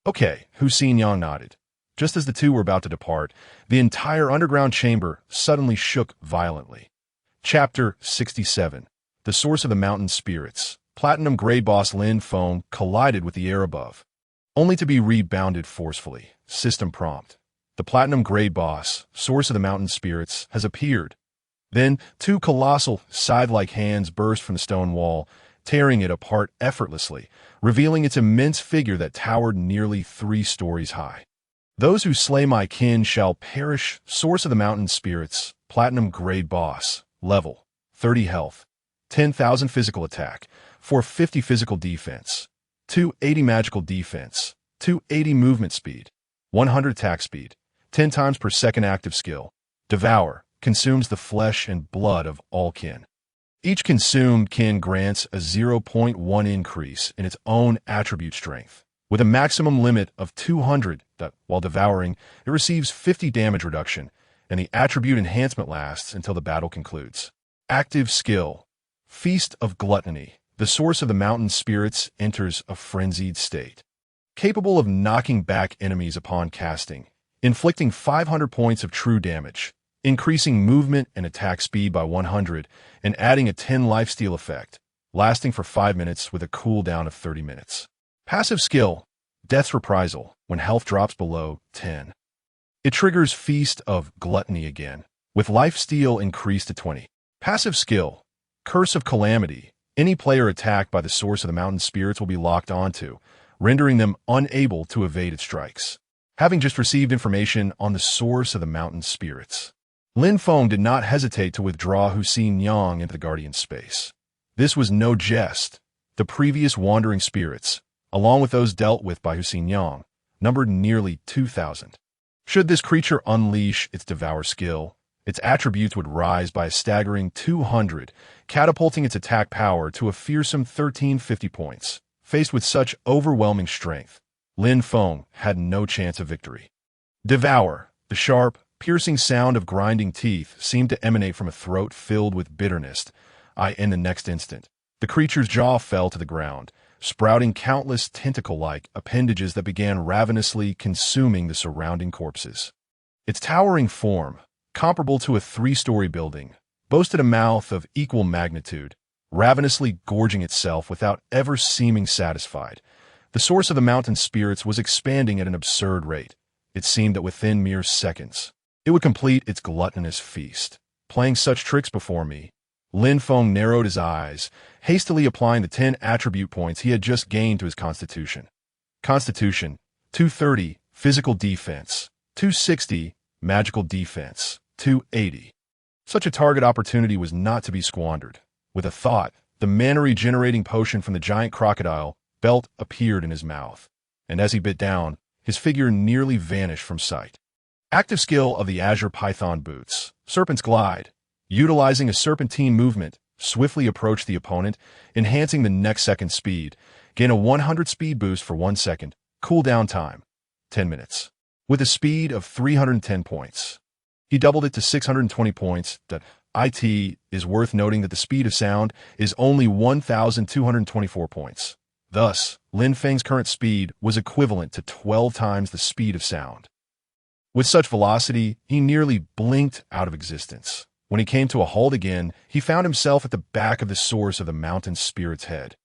Okay, Hussein Yang nodded. Just as the two were about to depart, the entire underground chamber suddenly shook violently. Chapter 67. The Source of the Mountain Spirits. Platinum Grade Boss Lin Feng collided with the air above, only to be rebounded forcefully. System prompt. The Platinum Grade Boss, Source of the Mountain Spirits, has appeared. Then, two colossal, scythe-like hands burst from the stone wall, tearing it apart effortlessly, revealing its immense figure that towered nearly 3 stories high. Those who slay my kin shall perish. Source of the Mountain Spirits, Platinum Grade Boss, level 30 health, 10,000 physical attack, 450 physical defense, 280 magical defense, 280 movement speed, 100 attack speed, 10 times per second active skill. Devour, consumes the flesh and blood of all kin. Each consumed kin grants a 0.1 increase in its own attribute strength, with a maximum limit of 200. While devouring, it receives 50 damage reduction, and the attribute enhancement lasts until the battle concludes. Active skill. Feast of Gluttony. The Source of the Mountain Spirits enters a frenzied state, capable of knocking back enemies upon casting, inflicting 500 points of true damage, increasing movement and attack speed by 100, and adding a 10 lifesteal effect, lasting for 5 minutes with a cooldown of 30 minutes. Passive skill. Death's Reprisal, when health drops below 10. It triggers Feast of Gluttony again, with lifesteal increased to 20. Passive skill. Curse of Calamity. Any player attacked by the Source of the Mountain Spirits will be locked onto, rendering them unable to evade its strikes. Having just received information on the Source of the Mountain Spirits, Lin Feng did not hesitate to withdraw Hussein Yang into the Guardian space. This was no jest. The previous wandering spirits, along with those dealt with by Hussein Yang, numbered nearly 2,000. Should this creature unleash its Devour skill, its attributes would rise by a staggering 200, catapulting its attack power to a fearsome 1,350 points. Faced with such overwhelming strength, Lin Feng had no chance of victory. Devour. The sharp, piercing sound of grinding teeth seemed to emanate from a throat filled with bitterness. In the next instant, the creature's jaw fell to the ground, sprouting countless tentacle-like appendages that began ravenously consuming the surrounding corpses. Its towering form, comparable to a 3-story building, boasted a mouth of equal magnitude, ravenously gorging itself without ever seeming satisfied. The Source of the Mountain Spirits was expanding at an absurd rate. It seemed that within mere seconds, it would complete its gluttonous feast. Playing such tricks before me, Lin Feng narrowed his eyes, hastily applying the 10 attribute points he had just gained to his Constitution. Constitution, 230, Physical Defense, 260, Magical Defense, 280. Such a target opportunity was not to be squandered. With a thought, the mana-regenerating potion from the giant crocodile belt appeared in his mouth, and as he bit down, his figure nearly vanished from sight. Active skill of the Azure Python Boots, Serpent's Glide. Utilizing a serpentine movement, swiftly approach the opponent, enhancing the next second's speed. Gain a 100 speed boost for 1 second. Cooldown time, 10 minutes. With a speed of 310 points. He doubled it to 620 points. It is worth noting that the speed of sound is only 1,224 points. Thus, Lin Feng's current speed was equivalent to 12 times the speed of sound. With such velocity, he nearly blinked out of existence. When he came to a halt again, he found himself at the back of the Source of the Mountain Spirit's head.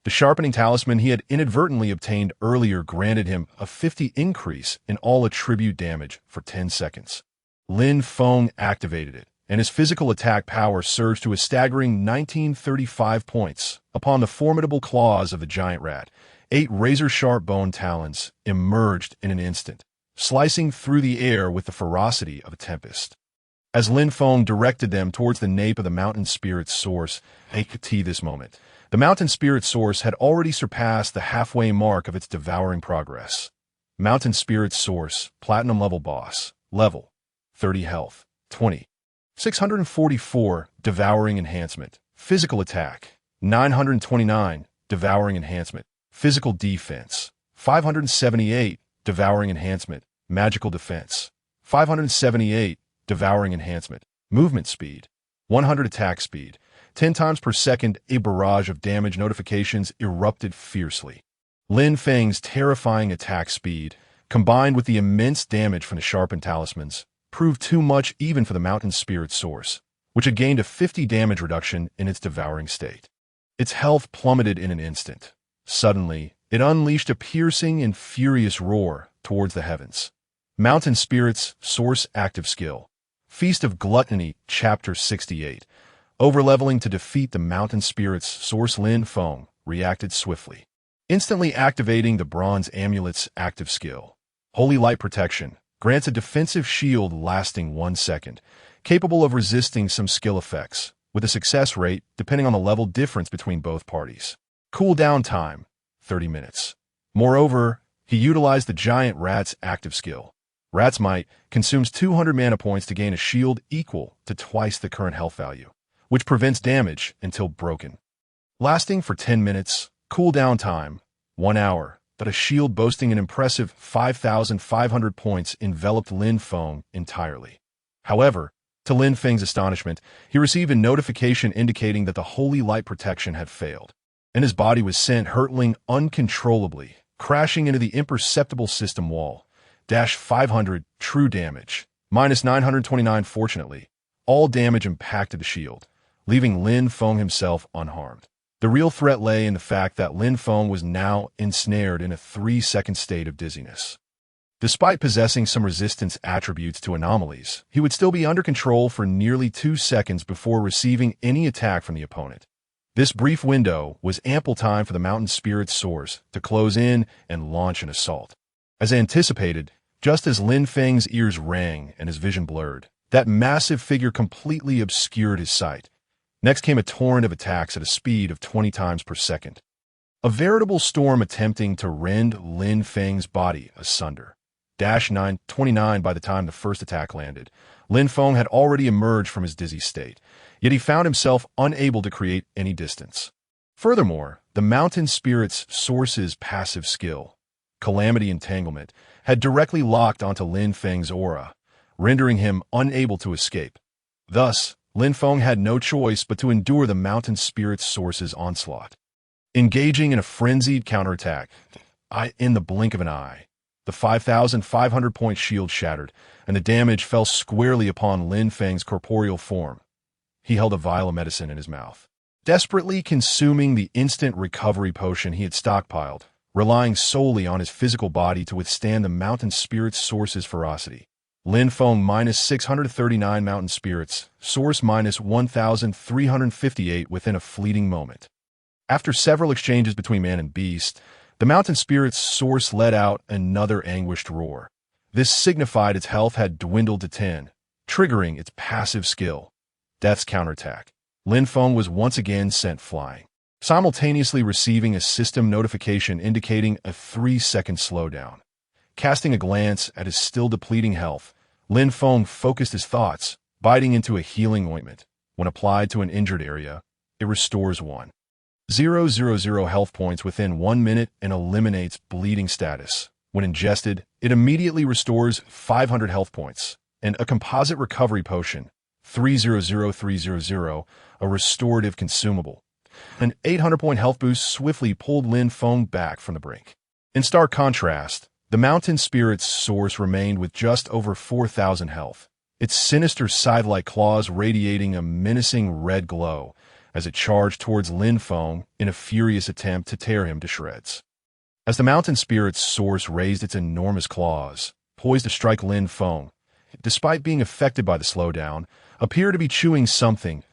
The sharpening talisman he had inadvertently obtained earlier granted him a 50 increase in all attribute damage for 10 seconds. Lin Feng activated it, and his physical attack power surged to a staggering 1935 points. Upon the formidable claws of the giant rat, 8 razor-sharp bone talons emerged in an instant, slicing through the air with the ferocity of a tempest. As Lin Feng directed them towards the nape of the Mountain Spirit's source, this moment, the Mountain Spirit source had already surpassed the halfway mark of its devouring progress. Mountain Spirit source, Platinum level boss, level 30 health, 20. 644, devouring enhancement, physical attack, 929, devouring enhancement, physical defense, 578, devouring enhancement, magical defense, 578, devouring enhancement, movement speed, 100 attack speed, 10 times per second. A barrage of damage notifications erupted fiercely. Lin Feng's terrifying attack speed, combined with the immense damage from the sharpened talismans, proved too much even for the mountain spirit source, which had gained a 50 damage reduction in its devouring state. Its health plummeted in an instant. Suddenly, it unleashed a piercing and furious roar towards the heavens. Mountain Spirit's Source Active Skill. Feast of Gluttony, Chapter 68. Overleveling to defeat the Mountain Spirit's Source. Lin Feng reacted swiftly, instantly activating the Bronze Amulet's active skill. Holy Light Protection grants a defensive shield lasting 1 second, capable of resisting some skill effects, with a success rate depending on the level difference between both parties. Cooldown time, 30 minutes. Moreover, he utilized the Giant Rat's active skill. Rat's Might consumes 200 mana points to gain a shield equal to twice the current health value, which prevents damage until broken. Lasting for 10 minutes, cooldown time, 1 hour, but a shield boasting an impressive 5,500 points enveloped Lin Feng entirely. However, to Lin Feng's astonishment, he received a notification indicating that the Holy Light Protection had failed, and his body was sent hurtling uncontrollably, crashing into the imperceptible system wall. 500 true damage, minus 929 fortunately. All damage impacted the shield, leaving Lin Feng himself unharmed. The real threat lay in the fact that Lin Feng was now ensnared in a 3-second state of dizziness. Despite possessing some resistance attributes to anomalies, he would still be under control for nearly 2 seconds before receiving any attack from the opponent. This brief window was ample time for the Mountain Spirit's source to close in and launch an assault. As anticipated, just as Lin Feng's ears rang and his vision blurred, that massive figure completely obscured his sight. Next came a torrent of attacks at a speed of 20 times per second. A veritable storm attempting to rend Lin Feng's body asunder. 929 by the time the first attack landed. Lin Feng had already emerged from his dizzy state, yet he found himself unable to create any distance. Furthermore, the Mountain Spirit's source's passive skill, Calamity Entanglement, had directly locked onto Lin Feng's aura, rendering him unable to escape. Thus, Lin Feng had no choice but to endure the Mountain Spirit's source's onslaught. Engaging in a frenzied counterattack, in the blink of an eye, the 5,500-point shield shattered, and the damage fell squarely upon Lin Feng's corporeal form. He held a vial of medicine in his mouth, desperately consuming the instant recovery potion he had stockpiled, relying solely on his physical body to withstand the Mountain Spirit's source's ferocity. Lin Feng minus 639 Mountain Spirits, source minus 1,358 within a fleeting moment. After several exchanges between man and beast, the Mountain Spirit's source let out another anguished roar. This signified its health had dwindled to 10, triggering its passive skill, Death's Counterattack. Lin Feng was once again sent flying, simultaneously receiving a system notification indicating a 3-second slowdown. Casting a glance at his still depleting health, Lin Feng focused his thoughts, biting into a healing ointment. When applied to an injured area, it restores 1,000 health points within 1 minute and eliminates bleeding status. When ingested, it immediately restores 500 health points, and a composite recovery potion, 300300, a restorative consumable. An 800-point health boost swiftly pulled Lin Feng back from the brink. In stark contrast, the Mountain Spirit's source remained with just over 4,000 health, its sinister scythe-like claws radiating a menacing red glow as it charged towards Lin Feng in a furious attempt to tear him to shreds. As the Mountain Spirit's source raised its enormous claws, poised to strike Lin Feng, despite being affected by the slowdown, appeared to be chewing something.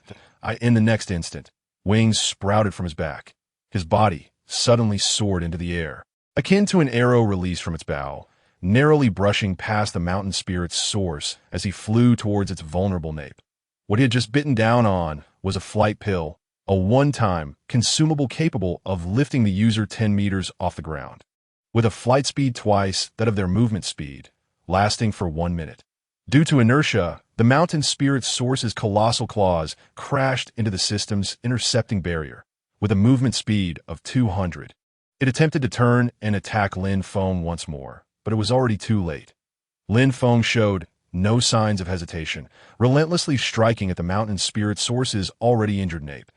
In the next instant, wings sprouted from his back. His body suddenly soared into the air, akin to an arrow released from its bow, narrowly brushing past the Mountain Spirit's source as he flew towards its vulnerable nape. What he had just bitten down on was a flight pill, a one-time consumable capable of lifting the user 10 meters off the ground, with a flight speed twice that of their movement speed, lasting for 1 minute. Due to inertia, the Mountain Spirit's source's colossal claws crashed into the system's intercepting barrier, with a movement speed of 200. It attempted to turn and attack Lin Feng once more, but it was already too late. Lin Feng showed no signs of hesitation, relentlessly striking at the mountain spirit source's already injured nape.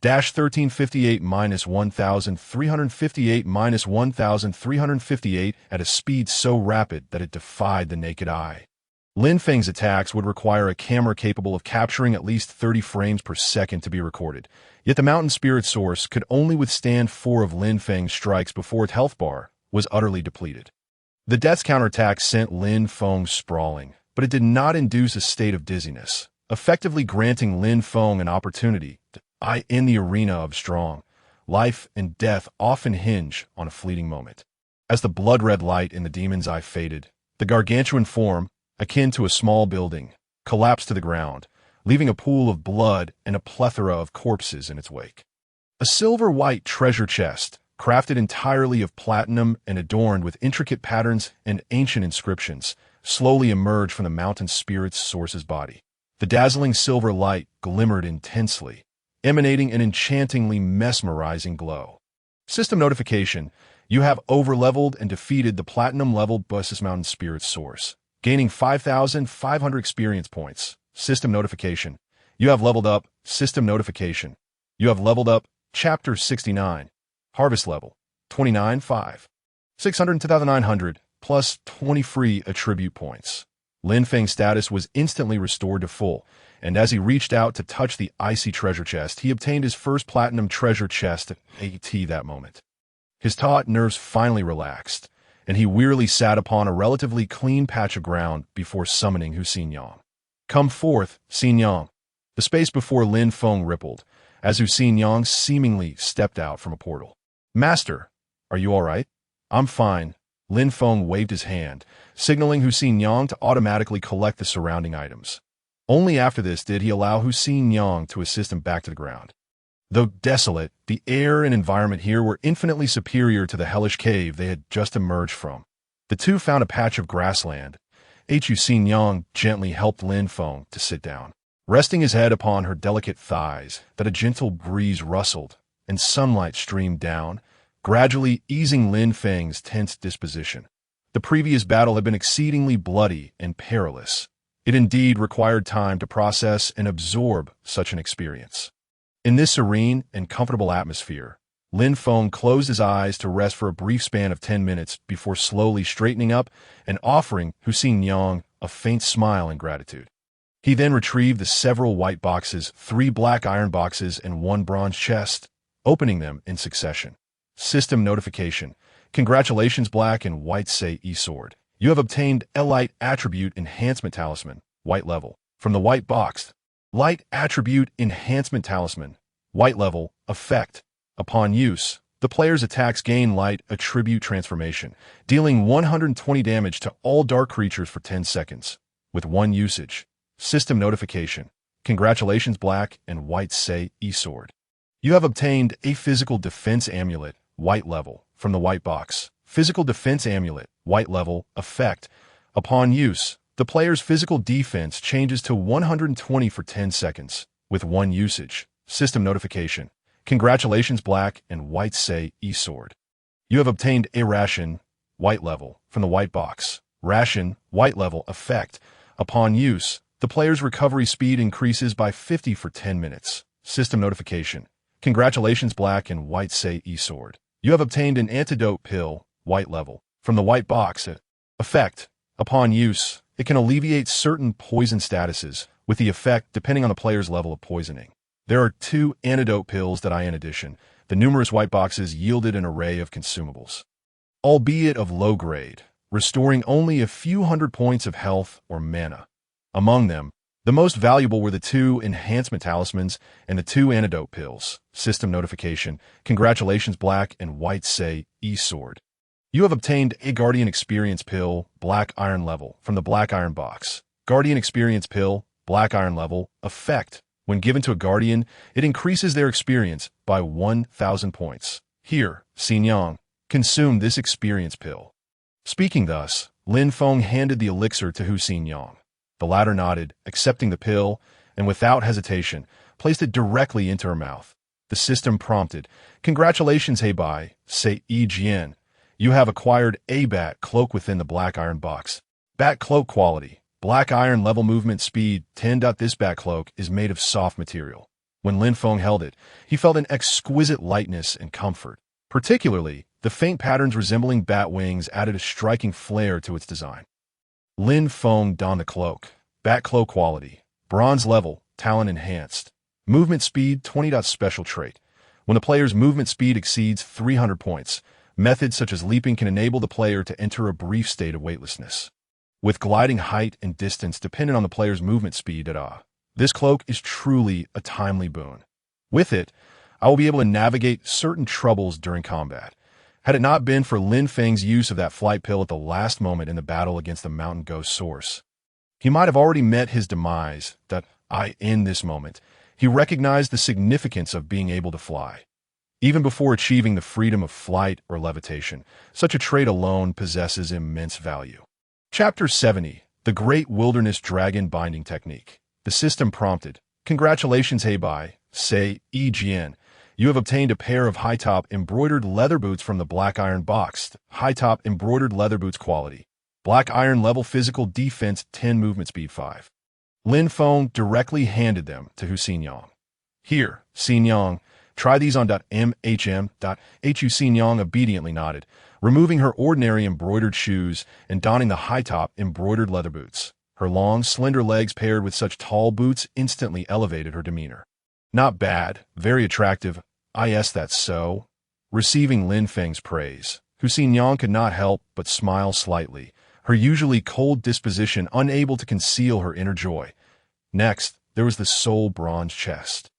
1358 minus 1358 minus 1358 at a speed so rapid that it defied the naked eye. Lin Feng's attacks would require a camera capable of capturing at least 30 frames per second to be recorded, yet the mountain spirit source could only withstand 4 of Lin Feng's strikes before its health bar was utterly depleted. The death's counterattack sent Lin Feng sprawling, but it did not induce a state of dizziness, effectively granting Lin Feng an opportunity to in the arena of strong. Life and death often hinge on a fleeting moment. As the blood-red light in the demon's eye faded, the gargantuan form, akin to a small building, collapsed to the ground, leaving a pool of blood and a plethora of corpses in its wake. A silver-white treasure chest, crafted entirely of platinum and adorned with intricate patterns and ancient inscriptions, slowly emerged from the mountain spirit's source's body. The dazzling silver light glimmered intensely, emanating an enchantingly mesmerizing glow. System notification: you have overleveled and defeated the platinum-level Busus Mountain Spirit Source, gaining 5,500 experience points. System notification: you have leveled up. System notification: you have leveled up. Chapter 69. Harvest level 29.5. 602,900 plus 20 free attribute points. Lin Feng's status was instantly restored to full, and as he reached out to touch the icy treasure chest, he obtained his first platinum treasure chest at AT that moment. His taut nerves finally relaxed, and he wearily sat upon a relatively clean patch of ground before summoning Hu Xinyang. Come forth, Xinyang. The space before Lin Feng rippled, as Hu Xinyang seemingly stepped out from a portal. Master, are you all right? I'm fine. Lin Feng waved his hand, signaling Hu Xinyang to automatically collect the surrounding items. Only after this did he allow Hu Xinyang to assist him back to the ground. Though desolate, the air and environment here were infinitely superior to the hellish cave they had just emerged from. The two found a patch of grassland. Hu Xinyang gently helped Lin Feng to sit down, resting his head upon her delicate thighs, that a gentle breeze rustled and sunlight streamed down, gradually easing Lin Feng's tense disposition. The previous battle had been exceedingly bloody and perilous. It indeed required time to process and absorb such an experience. In this serene and comfortable atmosphere, Lin Feng closed his eyes to rest for a brief span of 10 minutes before slowly straightening up and offering Hu Xinyang a faint smile in gratitude. He then retrieved the several white boxes, 3 black iron boxes, and 1 bronze chest, opening them in succession. System notification: congratulations, Black and White Say E-Sword. You have obtained Elite Attribute Enhancement Talisman, white level, from the white box. Light Attribute Enhancement Talisman, white level, effect. Upon use, the player's attacks gain Light Attribute Transformation, dealing 120 damage to all dark creatures for 10 seconds, with 1 usage. System notification: congratulations, Black and White Say E-Sword. You have obtained a Physical Defense Amulet, white level, from the white box. Physical Defense Amulet, white level, effect. Upon use, the player's physical defense changes to 120 for 10 seconds, with 1 usage. System notification: congratulations, Black and White Say E-Sword. You have obtained a Ration, white level, from the white box. Ration, white level, effect. Upon use, the player's recovery speed increases by 50 for 10 minutes. System notification: congratulations, Black and White Say E-Sword. You have obtained an Antidote Pill, white level, from the white box. Effect: upon use, it can alleviate certain poison statuses, with the effect depending on the player's level of poisoning. There are 2 antidote pills that in addition, the numerous white boxes yielded an array of consumables, albeit of low grade, restoring only a few hundred points of health or mana. Among them, the most valuable were the 2 enhancement talismans and the 2 antidote pills. System notification: congratulations, Black and White Say E-Sword. You have obtained a Guardian Experience Pill, black iron level, from the black iron box. Guardian Experience Pill, black iron level, effect. When given to a Guardian, it increases their experience by 1,000 points. Here, Xinyang, consume this experience pill. Speaking thus, Lin Feng handed the elixir to Hu Xinyang. The latter nodded, accepting the pill, and without hesitation, placed it directly into her mouth. The system prompted: congratulations, Heibai, Say E Jian. You have acquired a Bat Cloak within the black iron box. Bat Cloak quality: Black iron level movement speed 10. This bat cloak is made of soft material. When Lin Feng held it, he felt an exquisite lightness and comfort. Particularly, the faint patterns resembling bat wings added a striking flair to its design. Lin Feng donned the cloak. Bat cloak quality. Bronze level, talent enhanced. Movement speed 20. Special trait. When the player's movement speed exceeds 300 points, methods such as leaping can enable the player to enter a brief state of weightlessness. With gliding height and distance dependent on the player's movement speed, this cloak is truly a timely boon. With it, I will be able to navigate certain troubles during combat. Had it not been for Lin Feng's use of that flight pill at the last moment in the battle against the mountain ghost source, he might have already met his demise. In this moment, he recognized the significance of being able to fly. Even before achieving the freedom of flight or levitation, such a trait alone possesses immense value. Chapter 70. The Great Wilderness Dragon Binding Technique. The system prompted, "Congratulations, Heibai, say Jian. You have obtained a pair of high-top embroidered leather boots from the Black Iron box. High-top embroidered leather boots quality. Black Iron level physical defense 10 movement speed 5. Lin Feng directly handed them to Hu Xinyang. "Here, Xinyang, try these on .mhm. Hu Xinyang obediently nodded, removing her ordinary embroidered shoes and donning the high-top embroidered leather boots. Her long, slender legs paired with such tall boots instantly elevated her demeanor. Not bad, very attractive. That's so." Receiving Lin Feng's praise, Hu Xinyang could not help but smile slightly, her usually cold disposition unable to conceal her inner joy. Next, there was the sole bronze chest.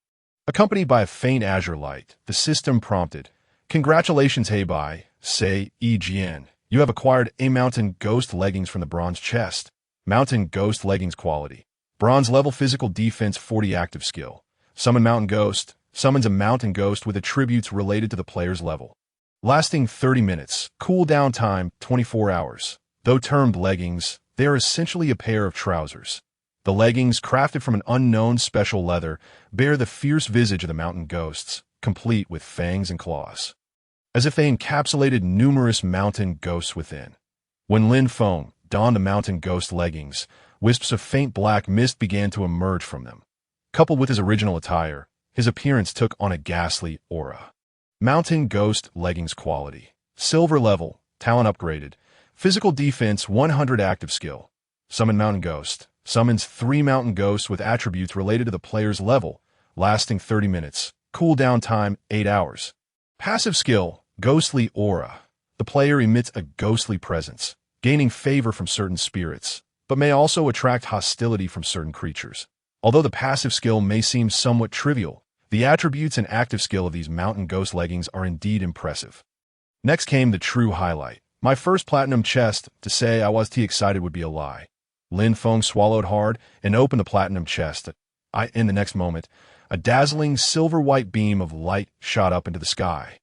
Accompanied by a faint azure light, the system prompted, "Congratulations, Heibai, say Jian. You have acquired a Mountain Ghost leggings from the bronze chest. Mountain Ghost leggings quality. Bronze level physical defense 40 active skill. Summon Mountain Ghost. Summons a Mountain Ghost with attributes related to the player's level. Lasting 30 minutes. Cooldown time 24 hours. Though termed leggings, they are essentially a pair of trousers. The leggings, crafted from an unknown special leather, bear the fierce visage of the mountain ghosts, complete with fangs and claws, as if they encapsulated numerous mountain ghosts within. When Lin Feng donned the mountain ghost leggings, wisps of faint black mist began to emerge from them. Coupled with his original attire, his appearance took on a ghastly aura. Mountain Ghost leggings quality. Silver level, talent upgraded. Physical defense 100 active skill. Summon Mountain Ghost. Summons 3 mountain ghosts with attributes related to the player's level, lasting 30 minutes. Cooldown time 8 hours. Passive skill, Ghostly Aura. The player emits a ghostly presence, gaining favor from certain spirits, but may also attract hostility from certain creatures. Although the passive skill may seem somewhat trivial, the attributes and active skill of these mountain ghost leggings are indeed impressive. Next came the true highlight. My first platinum chest. To say I was too excited would be a lie. Lin Feng swallowed hard and opened the platinum chest. In the next moment, a dazzling silver-white beam of light shot up into the sky.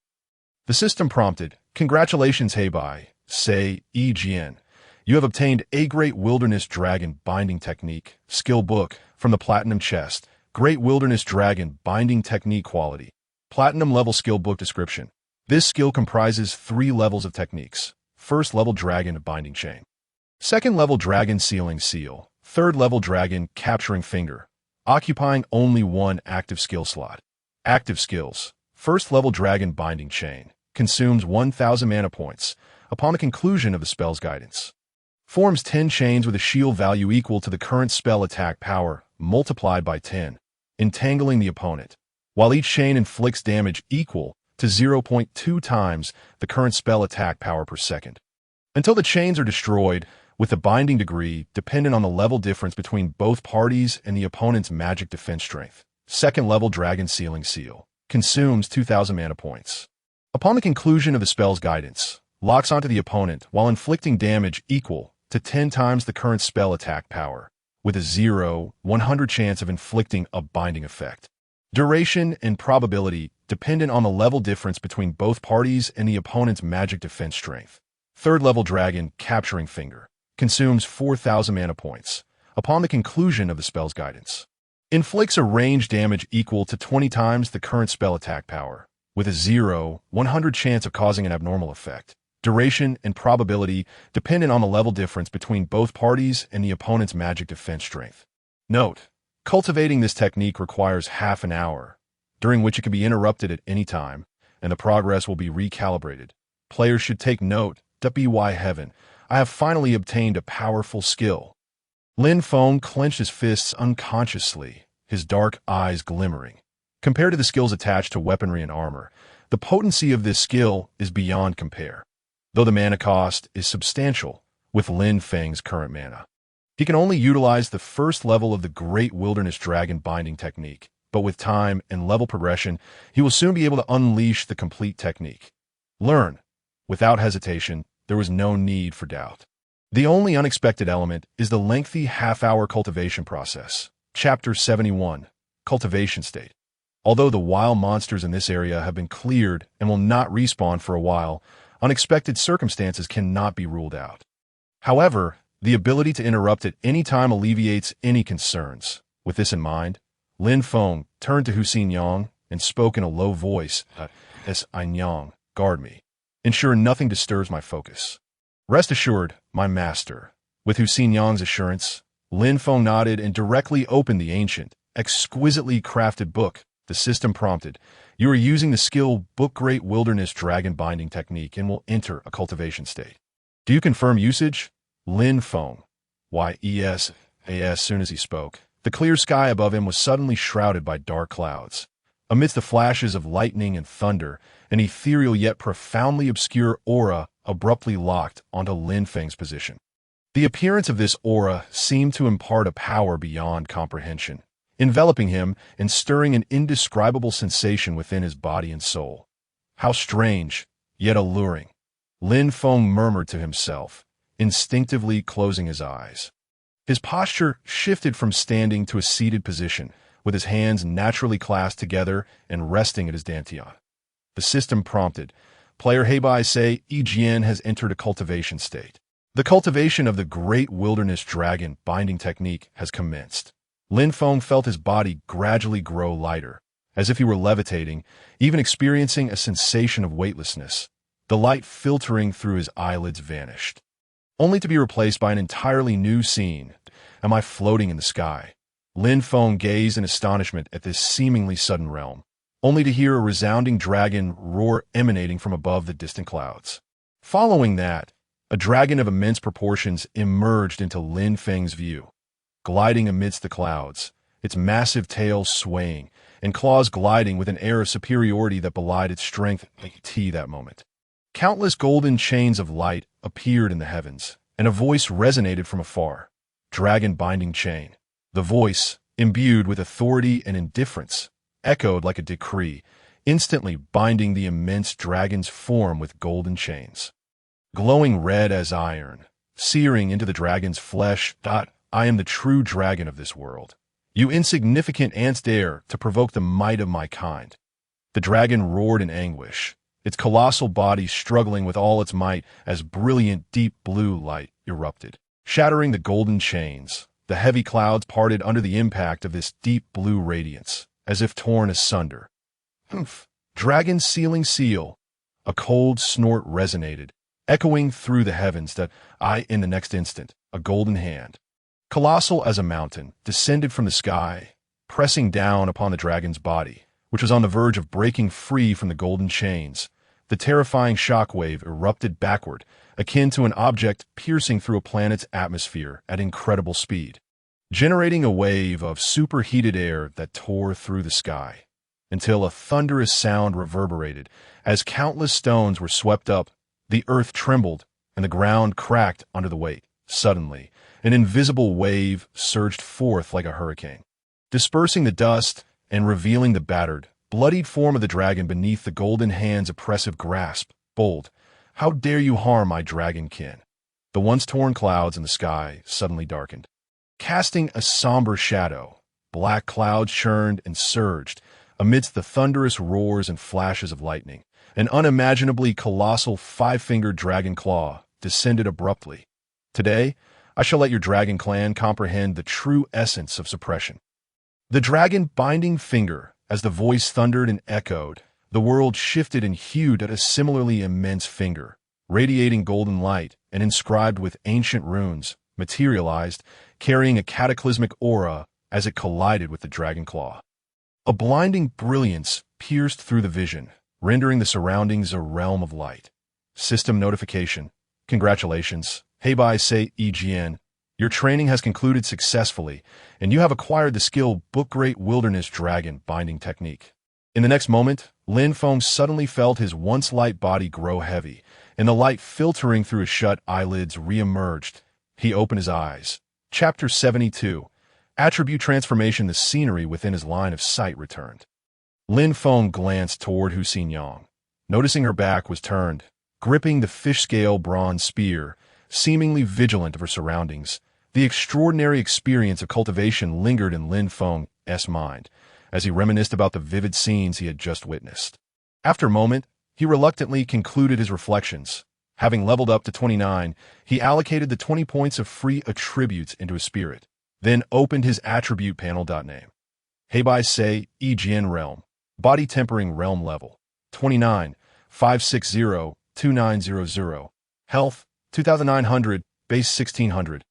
The system prompted, "Congratulations, Heibai, say Jian. You have obtained a Great Wilderness Dragon Binding Technique skill book from the Platinum Chest. Great Wilderness Dragon Binding Technique quality. Platinum level skill book description. This skill comprises 3 levels of techniques. First level Dragon Binding Chain. Second level Dragon Sealing Seal. Third level Dragon Capturing Finger. Occupying only 1 active skill slot. Active skills. First level Dragon Binding Chain. Consumes 1,000 mana points upon the conclusion of the spell's guidance. Forms 10 chains with a shield value equal to the current spell attack power, multiplied by 10, entangling the opponent, while each chain inflicts damage equal to 0.2 times the current spell attack power per second, until the chains are destroyed, with the binding degree dependent on the level difference between both parties and the opponent's magic defense strength. Second level Dragon Sealing Seal. Consumes 2,000 mana points. Upon the conclusion of the spell's guidance, locks onto the opponent while inflicting damage equal to 10 times the current spell attack power, with a 0/100 chance of inflicting a binding effect. Duration and probability dependent on the level difference between both parties and the opponent's magic defense strength. Third level Dragon Capturing Finger. Consumes 4,000 mana points upon the conclusion of the spell's guidance. Inflicts a range damage equal to 20 times the current spell attack power, with a 0/100 chance of causing an abnormal effect. duration, and probability dependent on the level difference between both parties and the opponent's magic defense strength. Note: cultivating this technique requires half an hour, during which it can be interrupted at any time, and the progress will be recalibrated. Players should take note that by heaven, I have finally obtained a powerful skill. Lin Feng clenched his fists unconsciously, his dark eyes glimmering. Compared to the skills attached to weaponry and armor, the potency of this skill is beyond compare. Though the mana cost is substantial with Lin Feng's current mana, he can only utilize the first level of the Great Wilderness Dragon Binding technique, but with time and level progression, he will soon be able to unleash the complete technique. Learn. Without hesitation, there was no need for doubt. The only unexpected element is the lengthy half-hour cultivation process. Chapter 71, Cultivation State. Although the wild monsters in this area have been cleared and will not respawn for a while, unexpected circumstances cannot be ruled out. However, the ability to interrupt at any time alleviates any concerns. With this in mind, Lin Feng turned to Hussein Yang and spoke in a low voice, Yang, guard me. Ensure nothing disturbs my focus. Rest assured, my master. With Hussein Yang's assurance, Lin Feng nodded and directly opened the ancient, exquisitely crafted book. The system prompted, "You are using the skill Book Great Wilderness Dragon Binding technique and will enter a cultivation state. Do you confirm usage?" Lin Feng. Yes. As soon as he spoke, the clear sky above him was suddenly shrouded by dark clouds. Amidst the flashes of lightning and thunder, an ethereal yet profoundly obscure aura abruptly locked onto Lin Feng's position. The appearance of this aura seemed to impart a power beyond comprehension, enveloping him and stirring an indescribable sensation within his body and soul. How strange, yet alluring. Lin Feng murmured to himself, instinctively closing his eyes. His posture shifted from standing to a seated position, with his hands naturally clasped together and resting at his dantian. The system prompted, "Player Heibai say Jian has entered a cultivation state. The cultivation of the Great Wilderness Dragon Binding technique has commenced." Lin Feng felt his body gradually grow lighter, as if he were levitating, even experiencing a sensation of weightlessness. The light filtering through his eyelids vanished, only to be replaced by an entirely new scene. Am I floating in the sky? Lin Feng gazed in astonishment at this seemingly sudden realm, only to hear a resounding dragon roar emanating from above the distant clouds. Following that, a dragon of immense proportions emerged into Lin Feng's view, gliding amidst the clouds, its massive tail swaying, and claws gliding with an air of superiority that belied its strength that moment. Countless golden chains of light appeared in the heavens, and a voice resonated from afar. Dragon Binding Chain. The voice, imbued with authority and indifference, echoed like a decree, instantly binding the immense dragon's form with golden chains. Glowing red as iron, searing into the dragon's flesh, I am the true dragon of this world. You insignificant ants dare to provoke the might of my kind. The dragon roared in anguish, its colossal body struggling with all its might as brilliant deep blue light erupted, shattering the golden chains. The heavy clouds parted under the impact of this deep blue radiance, as if torn asunder. Humph! Dragon sealing seal! A cold snort resonated, echoing through the heavens that in the next instant, a golden hand, colossal as a mountain, descended from the sky, pressing down upon the dragon's body, which was on the verge of breaking free from the golden chains. The terrifying shockwave erupted backward, akin to an object piercing through a planet's atmosphere at incredible speed, generating a wave of superheated air that tore through the sky, until a thunderous sound reverberated. As countless stones were swept up, the earth trembled, and the ground cracked under the weight. Suddenly, an invisible wave surged forth like a hurricane, dispersing the dust and revealing the battered, bloodied form of the dragon beneath the golden hand's oppressive grasp. Bold, how dare you harm my dragon kin? The once torn clouds in the sky suddenly darkened, casting a somber shadow. Black clouds churned and surged amidst the thunderous roars and flashes of lightning. An unimaginably colossal five-fingered dragon claw descended abruptly. Today, I shall let your dragon clan comprehend the true essence of suppression. The dragon binding finger. As the voice thundered and echoed, the world shifted and hewed at a similarly immense finger, radiating golden light and inscribed with ancient runes, materialized, carrying a cataclysmic aura as it collided with the dragon claw. A blinding brilliance pierced through the vision, rendering the surroundings a realm of light. System notification. Congratulations. Heibai Sei EGN. Your training has concluded successfully, and you have acquired the skill Book Great Wilderness Dragon Binding Technique. In the next moment, Lin Feng suddenly felt his once light body grow heavy, and the light filtering through his shut eyelids re-emerged. He opened his eyes. Chapter 72. Attribute Transformation. The scenery within his line of sight returned. Lin Feng glanced toward Hu Xinyang. Noticing her back was turned, gripping the fish-scale bronze spear, seemingly vigilant of her surroundings, the extraordinary experience of cultivation lingered in Lin Feng's mind as he reminisced about the vivid scenes he had just witnessed. After a moment, he reluctantly concluded his reflections. Having leveled up to 29, he allocated the 20 points of free attributes into his spirit, then opened his attribute panel. Name. Heibai Sei EGN Realm. Body Tempering Realm Level. 29, 560, 2900. Health, 2900, Base 1600.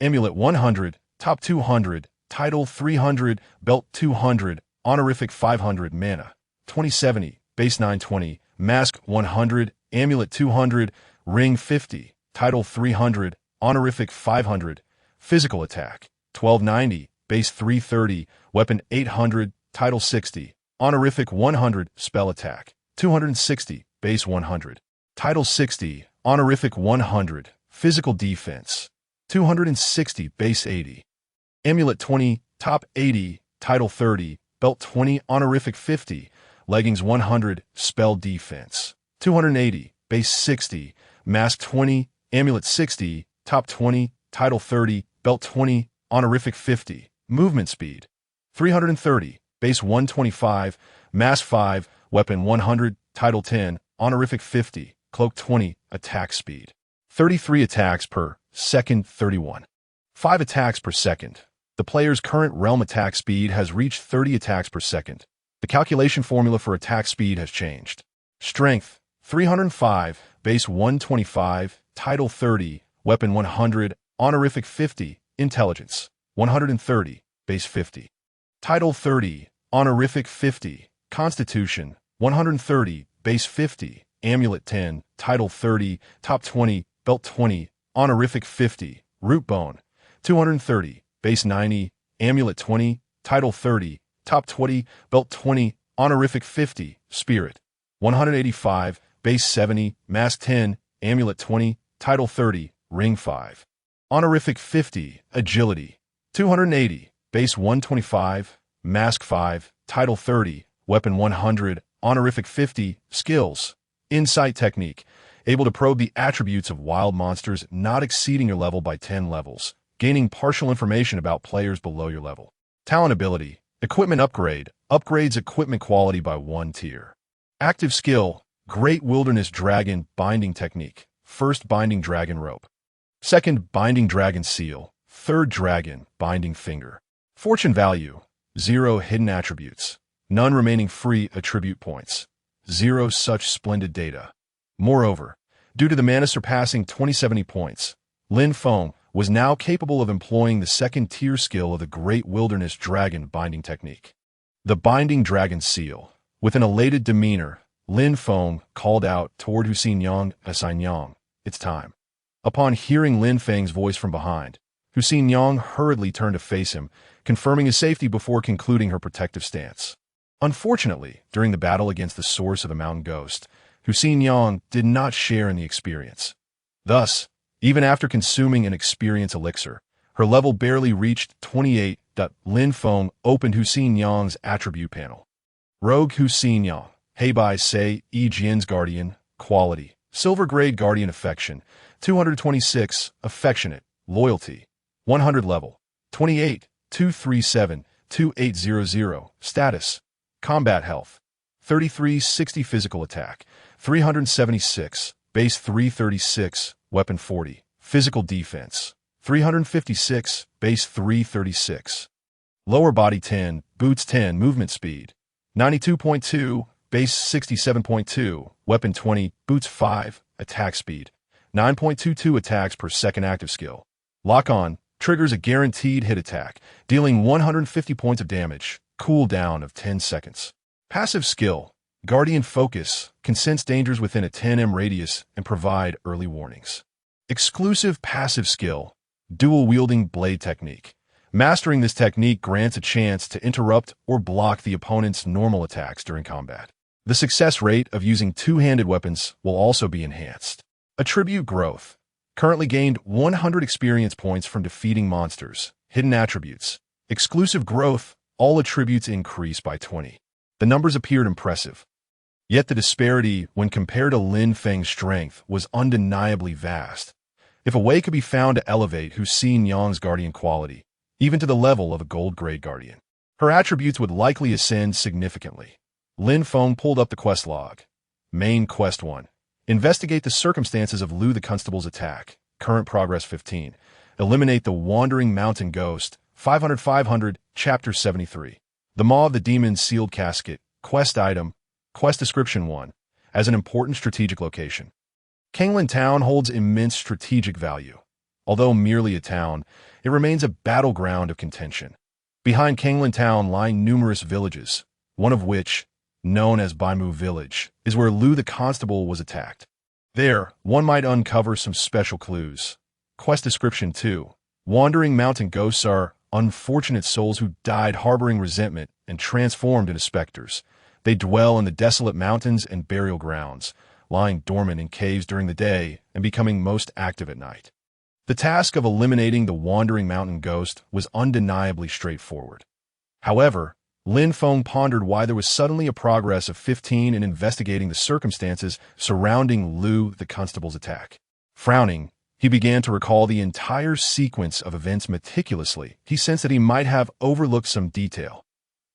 Amulet 100, Top 200, Title 300, Belt 200, Honorific 500. Mana, 2070, Base 920, Mask 100, Amulet 200, Ring 50, Title 300, Honorific 500. Physical Attack, 1290, Base 330, Weapon 800, Title 60, Honorific 100. Spell Attack, 260, Base 100. Title 60, Honorific 100. Physical Defense, 260, Base 80. Amulet 20, Top 80, Title 30, Belt 20, Honorific 50, Leggings 100, Spell Defense, 280, Base 60, Mask 20, Amulet 60, Top 20, Title 30, Belt 20, Honorific 50, Movement Speed, 330, Base 125, Mask 5, Weapon 100, Title 10, Honorific 50, Cloak 20, Attack Speed, 33 attacks per second, 31. 5 attacks per second. The player's current realm attack speed has reached 30 attacks per second. The calculation formula for attack speed has changed. Strength, 305, Base 125, Title 30, Weapon 100, Honorific 50, Intelligence, 130, Base 50. Title 30, Honorific 50, Constitution, 130, Base 50, Amulet 10, Title 30, Top 20, Belt 20, Honorific 50, Root Bone, 230, Base 90, Amulet 20, Title 30, Top 20, Belt 20, Honorific 50, Spirit, 185, Base 70, Mask 10, Amulet 20, Title 30, Ring 5. Honorific 50, Agility, 280, Base 125, Mask 5, Title 30, Weapon 100, Honorific 50, Skills, Insight Technique, able to probe the attributes of wild monsters not exceeding your level by 10 levels, gaining partial information about players below your level. Talent Ability, Equipment Upgrade, upgrades equipment quality by 1 tier. Active Skill, Great Wilderness Dragon Binding Technique, First Binding Dragon Rope. Second Binding Dragon Seal, Third Dragon Binding Finger. Fortune Value, 0 hidden attributes, none remaining free attribute points, 0 such splendid data. Moreover, due to the mana surpassing 2070 points, Lin Feng was now capable of employing the second-tier skill of the Great Wilderness Dragon Binding Technique. The Binding Dragon Seal. With an elated demeanor, Lin Feng called out toward Hu Xinyang, it's time. Upon hearing Lin Feng's voice from behind, Hu Xinyang hurriedly turned to face him, confirming his safety before concluding her protective stance. Unfortunately, during the battle against the source of the mountain ghost, Hu Xinyang did not share in the experience. Thus, even after consuming an experience elixir, her level barely reached 28. Lin Feng opened Hu Xinyang's attribute panel. Rogue Hu Xinyang, Heibai Sei EGN's Guardian, Quality, Silver Grade Guardian Affection, 226, Affectionate, Loyalty, 100 level, 28, 237, 2800, Status, Combat Health, 3360 Physical Attack, 376, Base 336, Weapon 40, Physical Defense, 356, Base 336. Lower Body 10, Boots 10, Movement Speed, 92.2, Base 67.2, Weapon 20, Boots 5, attack speed, 9.22 attacks per second active skill. Lock-on triggers a guaranteed hit attack, dealing 150 points of damage, cooldown of 10 seconds. Passive skill, Guardian Focus, can sense dangers within a 10 m radius and provide early warnings. Exclusive passive skill, Dual-Wielding Blade Technique. Mastering this technique grants a chance to interrupt or block the opponent's normal attacks during combat. The success rate of using two-handed weapons will also be enhanced. Attribute Growth. Currently gained 100 experience points from defeating monsters. Hidden Attributes. Exclusive Growth. All attributes increase by 20. The numbers appeared impressive. Yet the disparity when compared to Lin Feng's strength was undeniably vast. If a way could be found to elevate Hu Xinyang's guardian quality, even to the level of a gold-grade guardian, her attributes would likely ascend significantly. Lin Feng pulled up the quest log. Main Quest 1. Investigate the circumstances of Lu the Constable's attack. Current progress 15. Eliminate the Wandering Mountain Ghost. 500-500, Chapter 73. The Maw of the Demon's Sealed Casket. Quest item. Quest description 1. As an important strategic location. Kanglin Town holds immense strategic value. Although merely a town, it remains a battleground of contention. Behind Kanglin Town lie numerous villages, one of which, known as Baimu Village, is where Lu the Constable was attacked. There, one might uncover some special clues. Quest description 2. Wandering mountain ghosts are unfortunate souls who died harboring resentment and transformed into specters. They dwell in the desolate mountains and burial grounds, lying dormant in caves during the day and becoming most active at night. The task of eliminating the wandering mountain ghost was undeniably straightforward. However, Lin Feng pondered why there was suddenly a progress of 15 in investigating the circumstances surrounding Lu the Constable's attack. Frowning, he began to recall the entire sequence of events meticulously. He sensed that he might have overlooked some detail.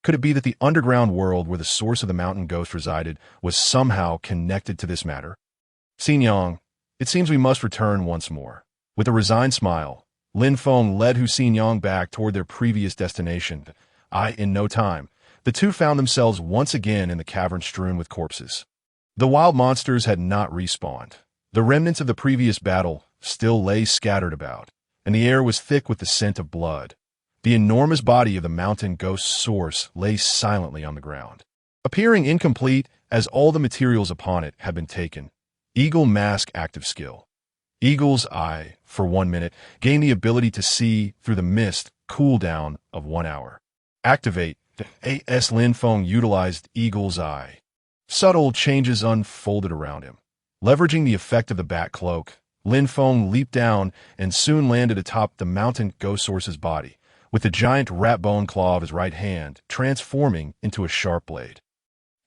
Could it be that the underground world where the source of the mountain ghost resided was somehow connected to this matter? Xinyang, it seems we must return once more. With a resigned smile, Lin Feng led Hu Xinyang back toward their previous destination. In no time, the two found themselves once again in the cavern strewn with corpses. The wild monsters had not respawned. The remnants of the previous battle still lay scattered about, and the air was thick with the scent of blood. The enormous body of the mountain ghost's source lay silently on the ground, appearing incomplete as all the materials upon it had been taken. Eagle Mask active skill. Eagle's Eye, for 1 minute, gain the ability to see through the mist, cooldown of 1 hour. Activate. A.S. Lin Feng utilized Eagle's Eye. Subtle changes unfolded around him. Leveraging the effect of the bat cloak, Lin Feng leaped down and soon landed atop the mountain ghost source's body, with the giant rat bone claw of his right hand transforming into a sharp blade.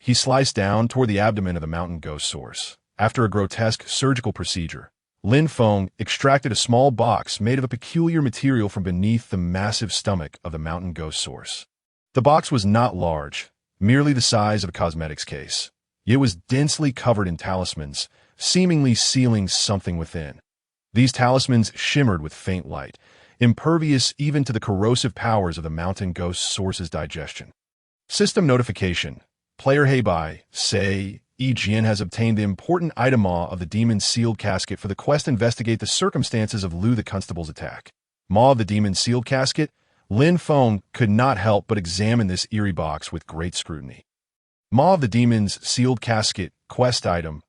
He sliced down toward the abdomen of the mountain ghost source. After a grotesque surgical procedure, Lin Feng extracted a small box made of a peculiar material from beneath the massive stomach of the mountain ghost source. The box was not large, merely the size of a cosmetics case. It was densely covered in talismans, seemingly sealing something within. These talismans shimmered with faint light, impervious even to the corrosive powers of the mountain ghost source's digestion. System notification. Player Heibai, say, Jian has obtained the important item Maw of the Demon's Sealed Casket for the quest investigate the circumstances of Lu the Constable's attack. Maw of the Demon's Sealed Casket? Lin Feng could not help but examine this eerie box with great scrutiny. Maw of the Demon's Sealed Casket, quest item,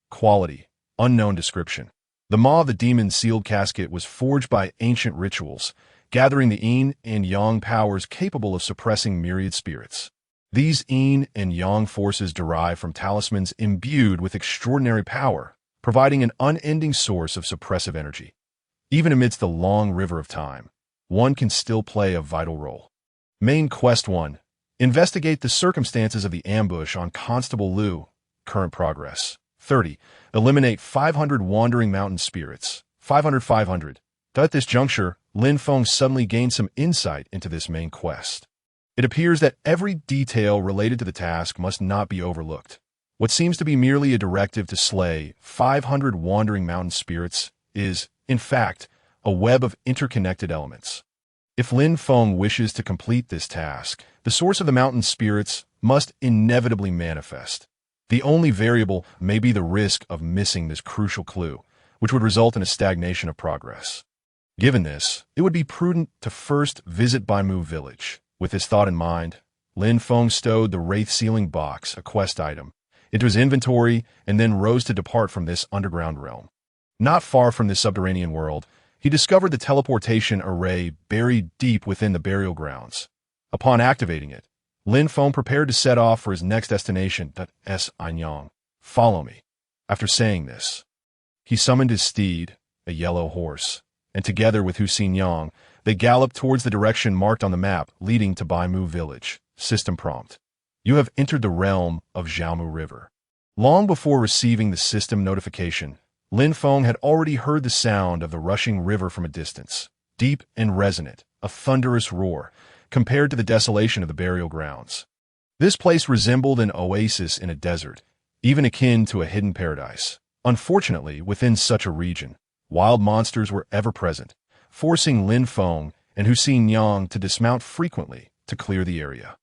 quality, unknown description. The Maw of the Demon's Sealed Casket was forged by ancient rituals, gathering the yin and yang powers capable of suppressing myriad spirits. These yin and yang forces derive from talismans imbued with extraordinary power, providing an unending source of suppressive energy. Even amidst the long river of time, one can still play a vital role. Main Quest 1. Investigate the circumstances of the ambush on Constable Lu. Current progress. 30. Eliminate 500 wandering mountain spirits. 500-500. At this juncture, Lin Feng suddenly gained some insight into this main quest. It appears that every detail related to the task must not be overlooked. What seems to be merely a directive to slay 500 wandering mountain spirits is, in fact, a web of interconnected elements. If Lin Feng wishes to complete this task, the source of the mountain spirits must inevitably manifest. The only variable may be the risk of missing this crucial clue, which would result in a stagnation of progress. Given this, it would be prudent to first visit Baimu village. With this thought in mind, Lin Feng stowed the Wraith Sealing Box, a quest item, into his inventory and then rose to depart from this underground realm. Not far from this subterranean world, he discovered the teleportation array buried deep within the burial grounds. Upon activating it, Lin Feng prepared to set off for his next destination, Anyang. Follow me. After saying this, he summoned his steed, a yellow horse, and together with Yang, they galloped towards the direction marked on the map leading to Baimu village. System prompt. You have entered the realm of Jiaomu River. Long before receiving the system notification, Lin Feng had already heard the sound of the rushing river from a distance, deep and resonant, a thunderous roar, compared to the desolation of the burial grounds. This place resembled an oasis in a desert, even akin to a hidden paradise. Unfortunately, within such a region, wild monsters were ever present, forcing Lin Feng and Yang to dismount frequently to clear the area.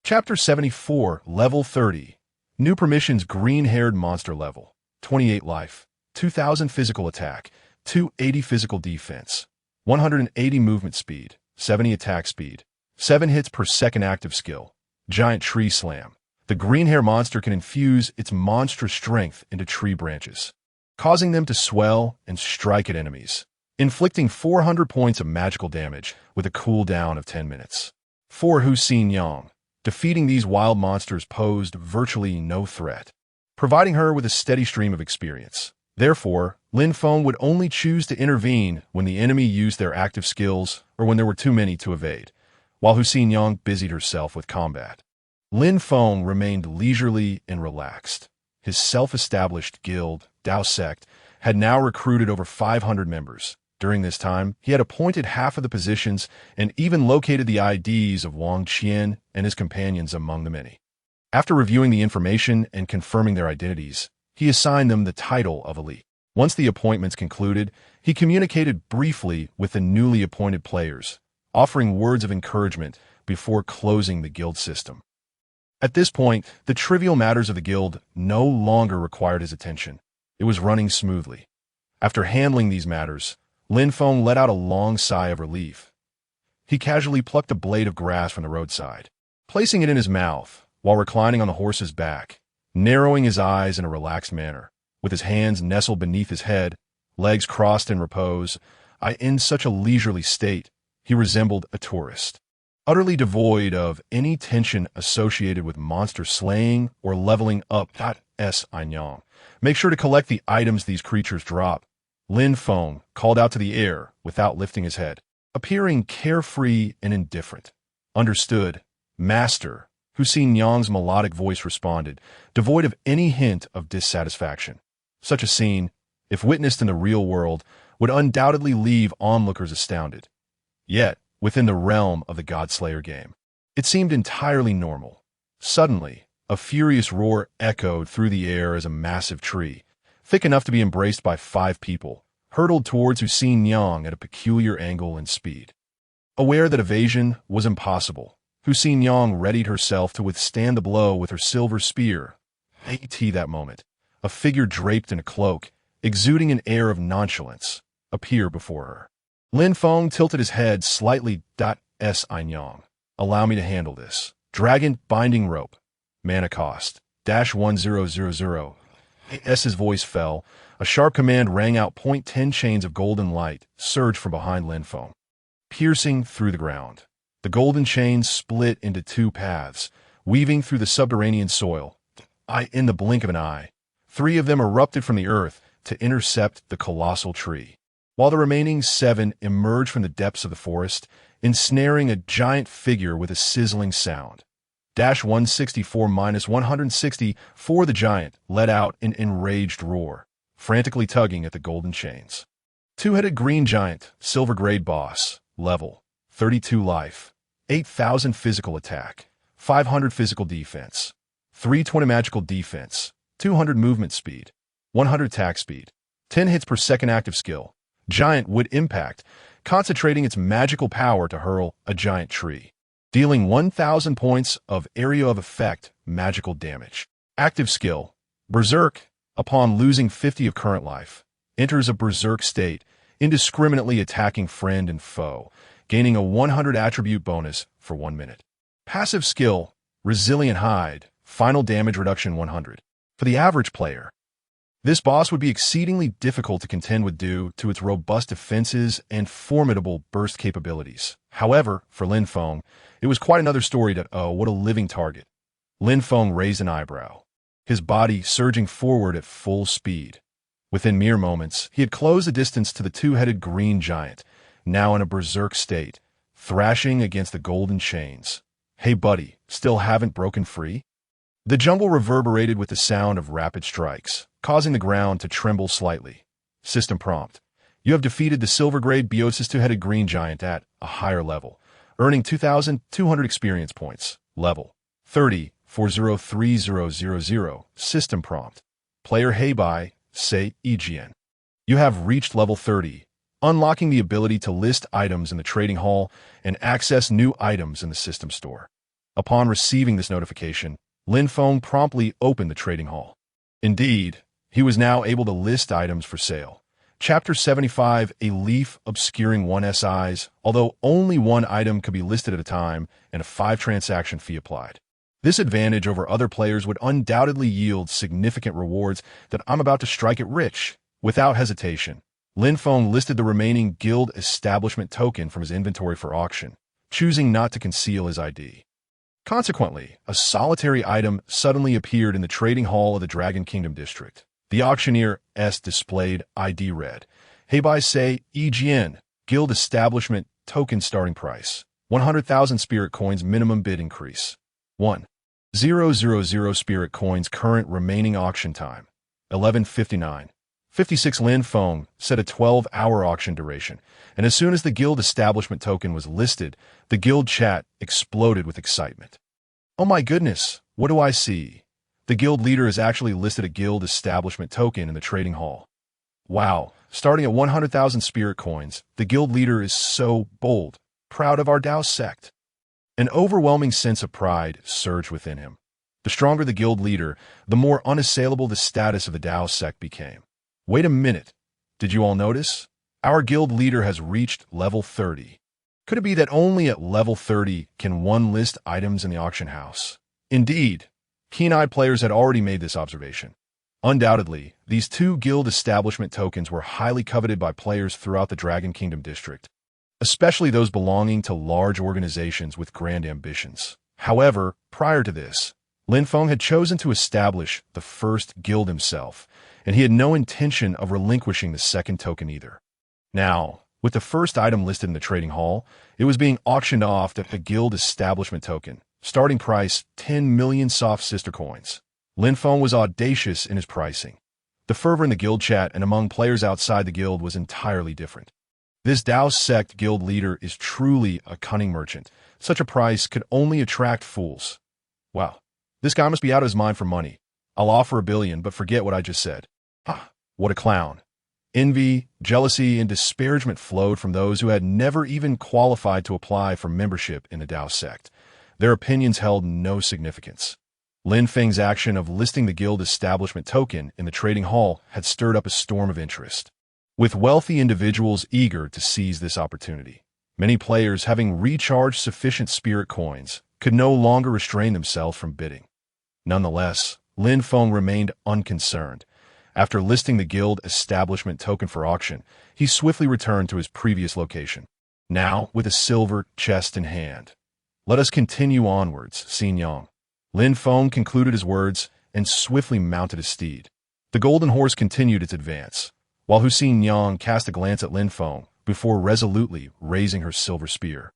Chapter 74, Level 30. New permissions: green-haired monster level, 28 life, 2000 physical attack, 280 physical defense, 180 movement speed, 70 attack speed, 7 hits per second active skill, giant tree slam. The green-hair monster can infuse its monstrous strength into tree branches, causing them to swell and strike at enemies, inflicting 400 points of magical damage with a cooldown of 10 minutes. For Yang, defeating these wild monsters posed virtually no threat, providing her with a steady stream of experience. Therefore, Lin Feng would only choose to intervene when the enemy used their active skills or when there were too many to evade, while Yang busied herself with combat. Lin Feng remained leisurely and relaxed. His self-established guild, Dao Sect, had now recruited over 500 members. During this time, he had appointed half of the positions and even located the IDs of Wang Qian and his companions among the many. After reviewing the information and confirming their identities, he assigned them the title of elite. Once the appointments concluded, he communicated briefly with the newly appointed players, offering words of encouragement before closing the guild system. At this point, the trivial matters of the guild no longer required his attention. It was running smoothly. After handling these matters, Lin Feng let out a long sigh of relief. He casually plucked a blade of grass from the roadside, placing it in his mouth while reclining on the horse's back, narrowing his eyes in a relaxed manner, with his hands nestled beneath his head, legs crossed in repose. In such a leisurely state, he resembled a tourist, utterly devoid of any tension associated with monster slaying or leveling up. Anyang. Make sure to collect the items these creatures drop. Lin Feng called out to the air without lifting his head, appearing carefree and indifferent. Understood, Master. Yang's melodic voice responded, devoid of any hint of dissatisfaction. Such a scene, if witnessed in the real world, would undoubtedly leave onlookers astounded. Yet, within the realm of the Godslayer game, it seemed entirely normal. Suddenly, a furious roar echoed through the air as a massive tree, thick enough to be embraced by 5 people, hurtled towards Yang at a peculiar angle and speed. Aware that evasion was impossible, Yang readied herself to withstand the blow with her silver spear. That moment, a figure draped in a cloak, exuding an air of nonchalance, appeared before her. Lin Feng tilted his head slightly. Anyang. Allow me to handle this. Dragon binding rope. Mana cost. -1000. His voice fell. A sharp command rang out. 10 chains of golden light surged from behind Lin Feng, piercing through the ground. The golden chains split into 2 paths, weaving through the subterranean soil. In the blink of an eye, 3 of them erupted from the earth to intercept the colossal tree, while the remaining 7 emerged from the depths of the forest, ensnaring a giant figure with a sizzling sound. -164 for the giant let out an enraged roar, frantically tugging at the golden chains. 2-headed green giant, silver grade boss, level 32 life, 8000 physical attack, 500 physical defense, 320 magical defense, 200 movement speed, 100 attack speed, 10 hits per second active skill. Giant would impact, concentrating its magical power to hurl a giant tree, dealing 1000 points of area of effect magical damage. Active skill, Berserk, upon losing 50 of current life, enters a berserk state, indiscriminately attacking friend and foe, gaining a 100 attribute bonus for 1 minute. Passive skill, Resilient Hide, final damage reduction 100. For the average player, this boss would be exceedingly difficult to contend with due to its robust defenses and formidable burst capabilities. However, for Lin Feng, it was quite another story that, oh, what a living target. Lin Feng raised an eyebrow, his body surging forward at full speed. Within mere moments, he had closed the distance to the two-headed green giant, now in a berserk state, thrashing against the golden chains. Hey buddy, still haven't broken free? The jungle reverberated with the sound of rapid strikes, causing the ground to tremble slightly. System prompt. You have defeated the silver-grade Biosis two-headed green giant at a higher level, earning 2,200 experience points. Level 30, 403000. System prompt. Player Heibai, say EGN. You have reached level 30, unlocking the ability to list items in the trading hall and access new items in the system store. Upon receiving this notification, Lin Feng promptly opened the trading hall. Indeed, he was now able to list items for sale. Chapter 75, a leaf obscuring 1 SIs, although only one item could be listed at a time and a 5 transaction fee applied. This advantage over other players would undoubtedly yield significant rewards that I'm about to strike it rich. Without hesitation, Lin Feng listed the remaining guild establishment token from his inventory for auction, choosing not to conceal his ID. Consequently, a solitary item suddenly appeared in the trading hall of the Dragon Kingdom district. The auctioneer's displayed ID read, Heibai say EGN, guild establishment token starting price, 100,000 spirit coins minimum bid increase. 1,000 spirit coins current remaining auction time, 11:59. 56. Lin Feng set a 12-hour auction duration, and as soon as the guild establishment token was listed, the guild chat exploded with excitement. Oh my goodness, what do I see? The guild leader has actually listed a guild establishment token in the trading hall. Wow, starting at 100,000 spirit coins, the guild leader is so bold, proud of our Dao sect. An overwhelming sense of pride surged within him. The stronger the guild leader, the more unassailable the status of the Dao sect became. Wait a minute. Did you all notice? Our guild leader has reached level 30. Could it be that only at level 30 can one list items in the auction house? Indeed, keen-eyed players had already made this observation. Undoubtedly, these 2 guild establishment tokens were highly coveted by players throughout the Dragon Kingdom district, especially those belonging to large organizations with grand ambitions. However, prior to this, Lin Feng had chosen to establish the first guild himself, and he had no intention of relinquishing the second token either. Now, with the first item listed in the trading hall, it was being auctioned off at a guild establishment token, starting price 10 million soft sister coins. Lin Feng was audacious in his pricing. The fervor in the guild chat and among players outside the guild was entirely different. This Dao sect guild leader is truly a cunning merchant. Such a price could only attract fools. Wow, this guy must be out of his mind for money. I'll offer $1 billion, but forget what I just said. Ah, what a clown. Envy, jealousy, and disparagement flowed from those who had never even qualified to apply for membership in the Dao sect. Their opinions held no significance. Lin Feng's action of listing the guild establishment token in the trading hall had stirred up a storm of interest, with wealthy individuals eager to seize this opportunity. Many players, having recharged sufficient spirit coins, could no longer restrain themselves from bidding. Nonetheless, Lin Feng remained unconcerned. After listing the guild establishment token for auction, he swiftly returned to his previous location, now with a silver chest in hand. Let us continue onwards, Xin Yang. Lin Feng concluded his words and swiftly mounted his steed. The golden horse continued its advance, while Xin Yang cast a glance at Lin Feng before resolutely raising her silver spear,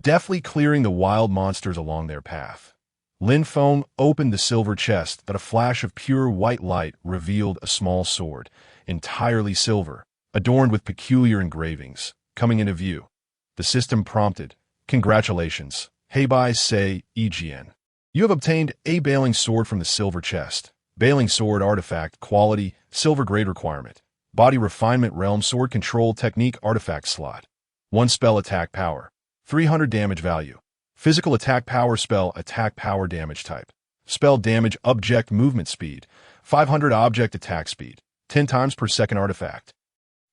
deftly clearing the wild monsters along their path. Lin Feng opened the silver chest that a flash of pure white light revealed a small sword, entirely silver, adorned with peculiar engravings, coming into view. The system prompted, Congratulations, Heibai say EGN. You have obtained a Bailing Sword from the silver chest. Bailing Sword artifact, quality, silver grade requirement. Body refinement realm sword control technique artifact slot. 1 spell attack power. 300 damage value. Physical attack power spell attack power damage type. Spell damage object movement speed. 500 object attack speed, 10 times per second artifact.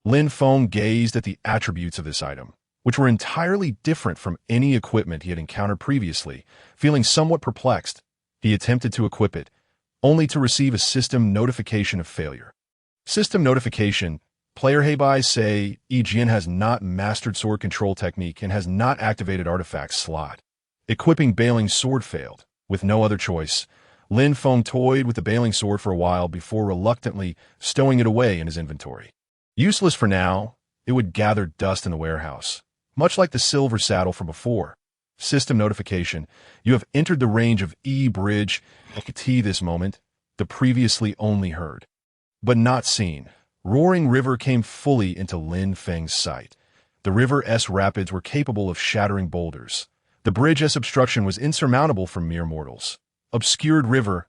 Lin Feng gazed at the attributes of this item, which were entirely different from any equipment he had encountered previously. Feeling somewhat perplexed, he attempted to equip it, only to receive a system notification of failure. System notification: player Heibai say Jian has not mastered sword control technique and has not activated artifact slot. Equipping Bailing Sword failed. With no other choice, Lin Feng toyed with the Bailing Sword for a while before reluctantly stowing it away in his inventory. Useless for now, it would gather dust in the warehouse, much like the silver saddle from before. System notification: you have entered the range of bridge T. This moment, the previously only heard, but not seen, roaring river came fully into Lin Feng's sight. The river's rapids were capable of shattering boulders. The bridge's obstruction was insurmountable for mere mortals. Obscured river,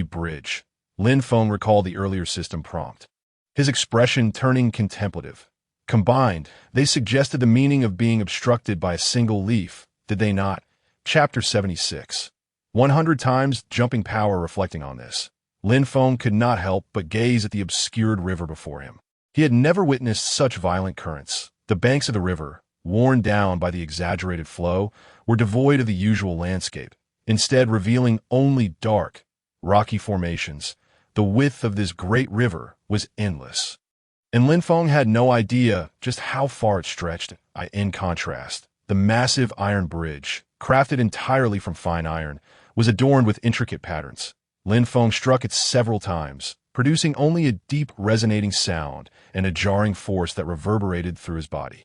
bridge. Lin Feng recalled the earlier system prompt, his expression turning contemplative. Combined, they suggested the meaning of being obstructed by a single leaf, did they not? Chapter 76. 100 times jumping power. Reflecting on this, Lin Feng could not help but gaze at the obscured river before him. He had never witnessed such violent currents. The banks of the river, worn down by the exaggerated flow, were devoid of the usual landscape, instead revealing only dark, rocky formations. The width of this great river was endless, and Lin Feng had no idea just how far it stretched. In contrast, the massive iron bridge, crafted entirely from fine iron, was adorned with intricate patterns. Lin Feng struck it several times, producing only a deep resonating sound and a jarring force that reverberated through his body.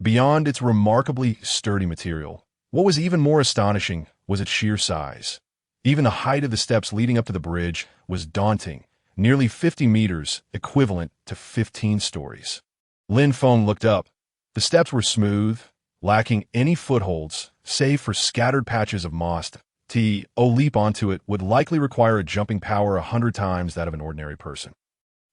Beyond its remarkably sturdy material, what was even more astonishing was its sheer size. Even the height of the steps leading up to the bridge was daunting, nearly 50 meters, equivalent to 15 stories. Lin Feng looked up. The steps were smooth, lacking any footholds, save for scattered patches of moss. To leap onto it would likely require a jumping power 100 times that of an ordinary person.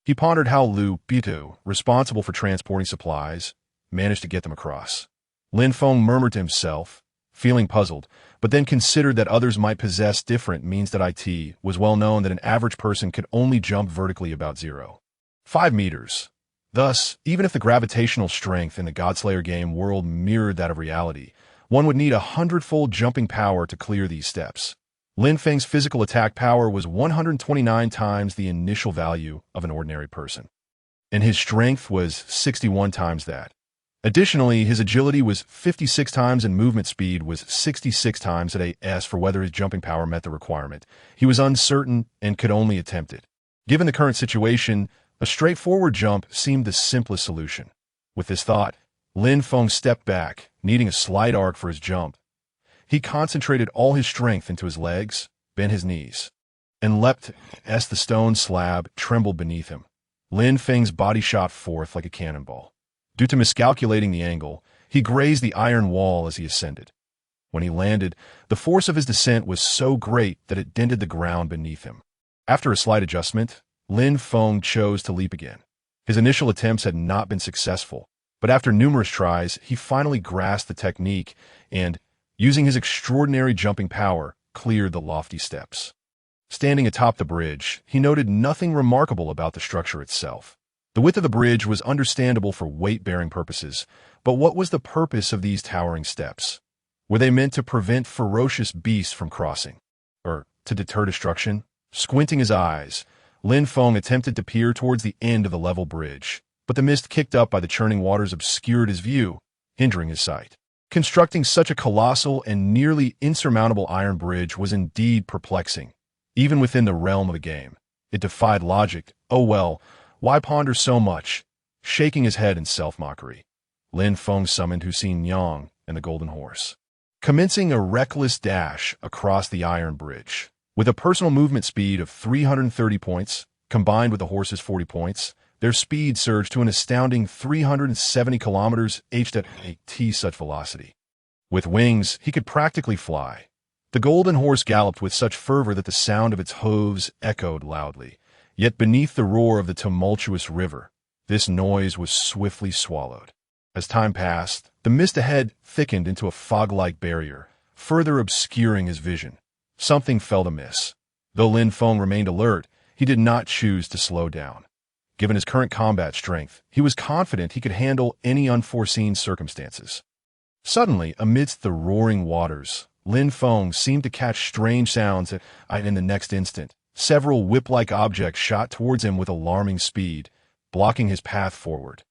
He pondered how Lu Bitu, responsible for transporting supplies, managed to get them across. Lin Feng murmured to himself, feeling puzzled, but then considered that others might possess different means. That it was well known that an average person could only jump vertically about 0.5 meters. Thus, even if the gravitational strength in the Godslayer game world mirrored that of reality, one would need 100-fold jumping power to clear these steps. Lin Feng's physical attack power was 129 times the initial value of an ordinary person, and his strength was 61 times that. Additionally, his agility was 56 times and movement speed was 66 times. As for whether his jumping power met the requirement, he was uncertain and could only attempt it. Given the current situation, a straightforward jump seemed the simplest solution. With this thought, Lin Feng stepped back, needing a slight arc for his jump. He concentrated all his strength into his legs, bent his knees, and leapt as the stone slab trembled beneath him. Lin Feng's body shot forth like a cannonball. Due to miscalculating the angle, he grazed the iron wall as he ascended. When he landed, the force of his descent was so great that it dented the ground beneath him. After a slight adjustment, Lin Feng chose to leap again. His initial attempts had not been successful, but after numerous tries, he finally grasped the technique and, using his extraordinary jumping power, cleared the lofty steps. Standing atop the bridge, he noted nothing remarkable about the structure itself. The width of the bridge was understandable for weight-bearing purposes, but what was the purpose of these towering steps? Were they meant to prevent ferocious beasts from crossing? Or to deter destruction? Squinting his eyes, Lin Feng attempted to peer towards the end of the level bridge, but the mist kicked up by the churning waters obscured his view, hindering his sight. Constructing such a colossal and nearly insurmountable iron bridge was indeed perplexing. Even within the realm of the game, it defied logic. Oh well, why ponder so much? Shaking his head in self-mockery, Lin Feng summoned Hussein Yang and the Golden Horse, commencing a reckless dash across the iron bridge. With a personal movement speed of 330 points, combined with the horse's 40 points, their speed surged to an astounding 370 kilometers h. Such velocity. With wings, he could practically fly. The Golden Horse galloped with such fervor that the sound of its hooves echoed loudly. Yet beneath the roar of the tumultuous river, this noise was swiftly swallowed. As time passed, the mist ahead thickened into a fog-like barrier, further obscuring his vision. Something felt amiss. Though Lin Feng remained alert, he did not choose to slow down. Given his current combat strength, he was confident he could handle any unforeseen circumstances. Suddenly, amidst the roaring waters, Lin Feng seemed to catch strange sounds, and in the next instant, several whip-like objects shot towards him with alarming speed, blocking his path forward.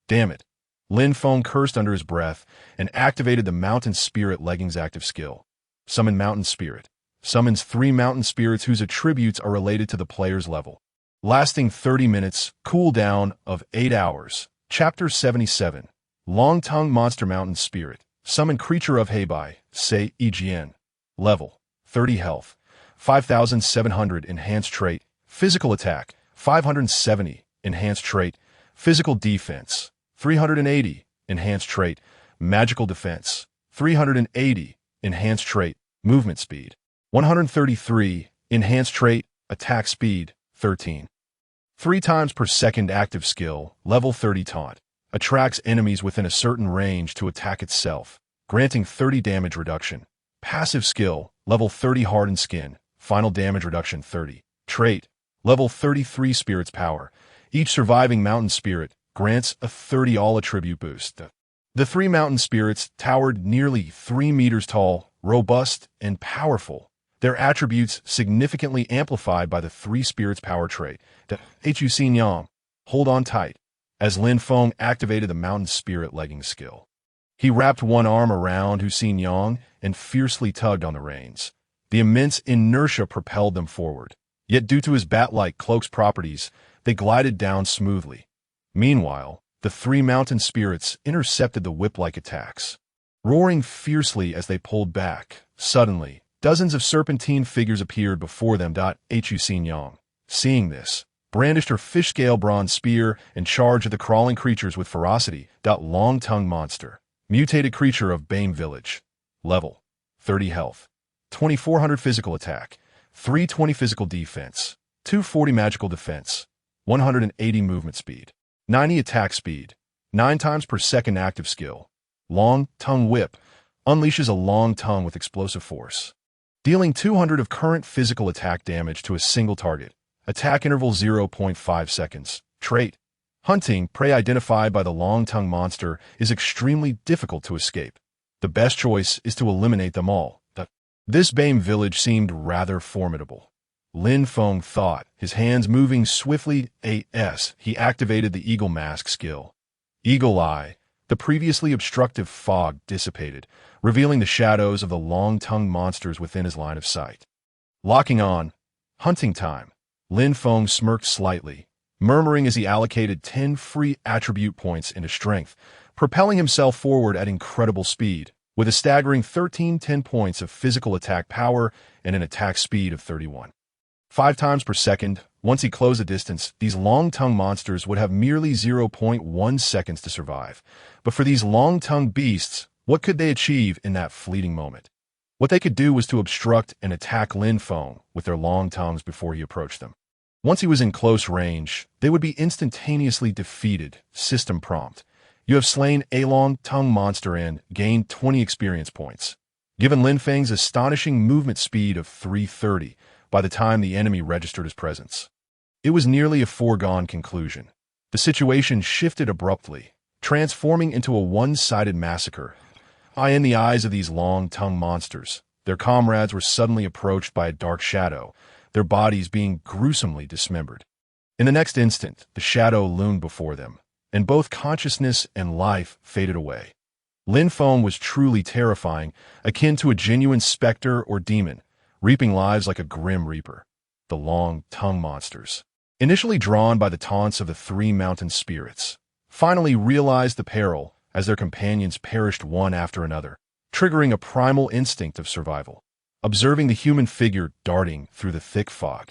Damn it! Lin Feng cursed under his breath and activated the Mountain Spirit Leggings active skill. Summon Mountain Spirit. Summons 3 mountain spirits whose attributes are related to the player's level. Lasting 30 minutes, cooldown of 8 hours. Chapter 77. Long-Tongue Monster Mountain Spirit. Summon Creature of Heibai, Sei Jian. Level. 30 health. 5,700 enhanced trait. Physical attack. 570 enhanced trait. Physical defense. 380 enhanced trait. Magical defense. 380 enhanced trait. Movement speed. 133 enhanced trait. Attack speed. 13. 3 times per second active skill, level 30 taunt. Attracts enemies within a certain range to attack itself, granting 30 damage reduction. Passive skill, level 30 hardened skin, final damage reduction 30. Trait, level 33 Spirit's Power. Each surviving mountain spirit grants a 30 all attribute boost. The 3 mountain spirits towered nearly 3 meters tall, robust, and powerful. Their attributes significantly amplified by the 3 spirits power trait. Hu Xin Yang. Hold on tight. As Lin Feng activated the Mountain Spirit Leggings skill. He wrapped one arm around Hu Xin Yang and fiercely tugged on the reins. The immense inertia propelled them forward. Yet due to his bat-like cloak's properties, they glided down smoothly. Meanwhile, the 3 mountain spirits intercepted the whip-like attacks. Roaring fiercely as they pulled back, suddenly, dozens of serpentine figures appeared before them. Hu Xin Yang, seeing this, brandished her fish-scale bronze spear and charged at the crawling creatures with ferocity. Long-tongue monster. Mutated creature of Bame Village. Level. 30 health. 2,400 physical attack. 320 physical defense. 240 magical defense. 180 movement speed. 90 attack speed. 9 times per second active skill. Long Tongue Whip. Unleashes a long tongue with explosive force. Dealing 200 of current physical attack damage to a single target. Attack interval 0.5 seconds. Trait. Hunting prey identified by the long-tongue monster is extremely difficult to escape. The best choice is to eliminate them all. This Bame village seemed rather formidable. Lin Feng thought, his hands moving swiftly. He activated the Eagle Mask skill. Eagle Eye. The previously obstructive fog dissipated, revealing the shadows of the long-tongued monsters within his line of sight. Locking on. Hunting time. Lin Feng smirked slightly, murmuring as he allocated 10 free attribute points into strength, propelling himself forward at incredible speed, with a staggering 10 points of physical attack power and an attack speed of 31. 5 times per second, once he closed the distance, these long-tongued monsters would have merely 0.1 seconds to survive. But for these long-tongued beasts, what could they achieve in that fleeting moment? What they could do was to obstruct and attack Lin Feng with their long tongues before he approached them. Once he was in close range, they would be instantaneously defeated. System prompt. You have slain a long-tongued monster and gained 20 experience points. Given Lin Feng's astonishing movement speed of 330 by the time the enemy registered his presence. It was nearly a foregone conclusion. The situation shifted abruptly, transforming into a one-sided massacre. In the eyes of these long-tongued monsters, their comrades were suddenly approached by a dark shadow, their bodies being gruesomely dismembered. In the next instant, the shadow loomed before them, and both consciousness and life faded away. Lin Feng was truly terrifying, akin to a genuine specter or demon, reaping lives like a grim reaper. The long-tongued monsters, initially drawn by the taunts of the 3 mountain spirits, finally realized the peril as their companions perished one after another, triggering a primal instinct of survival. Observing the human figure darting through the thick fog,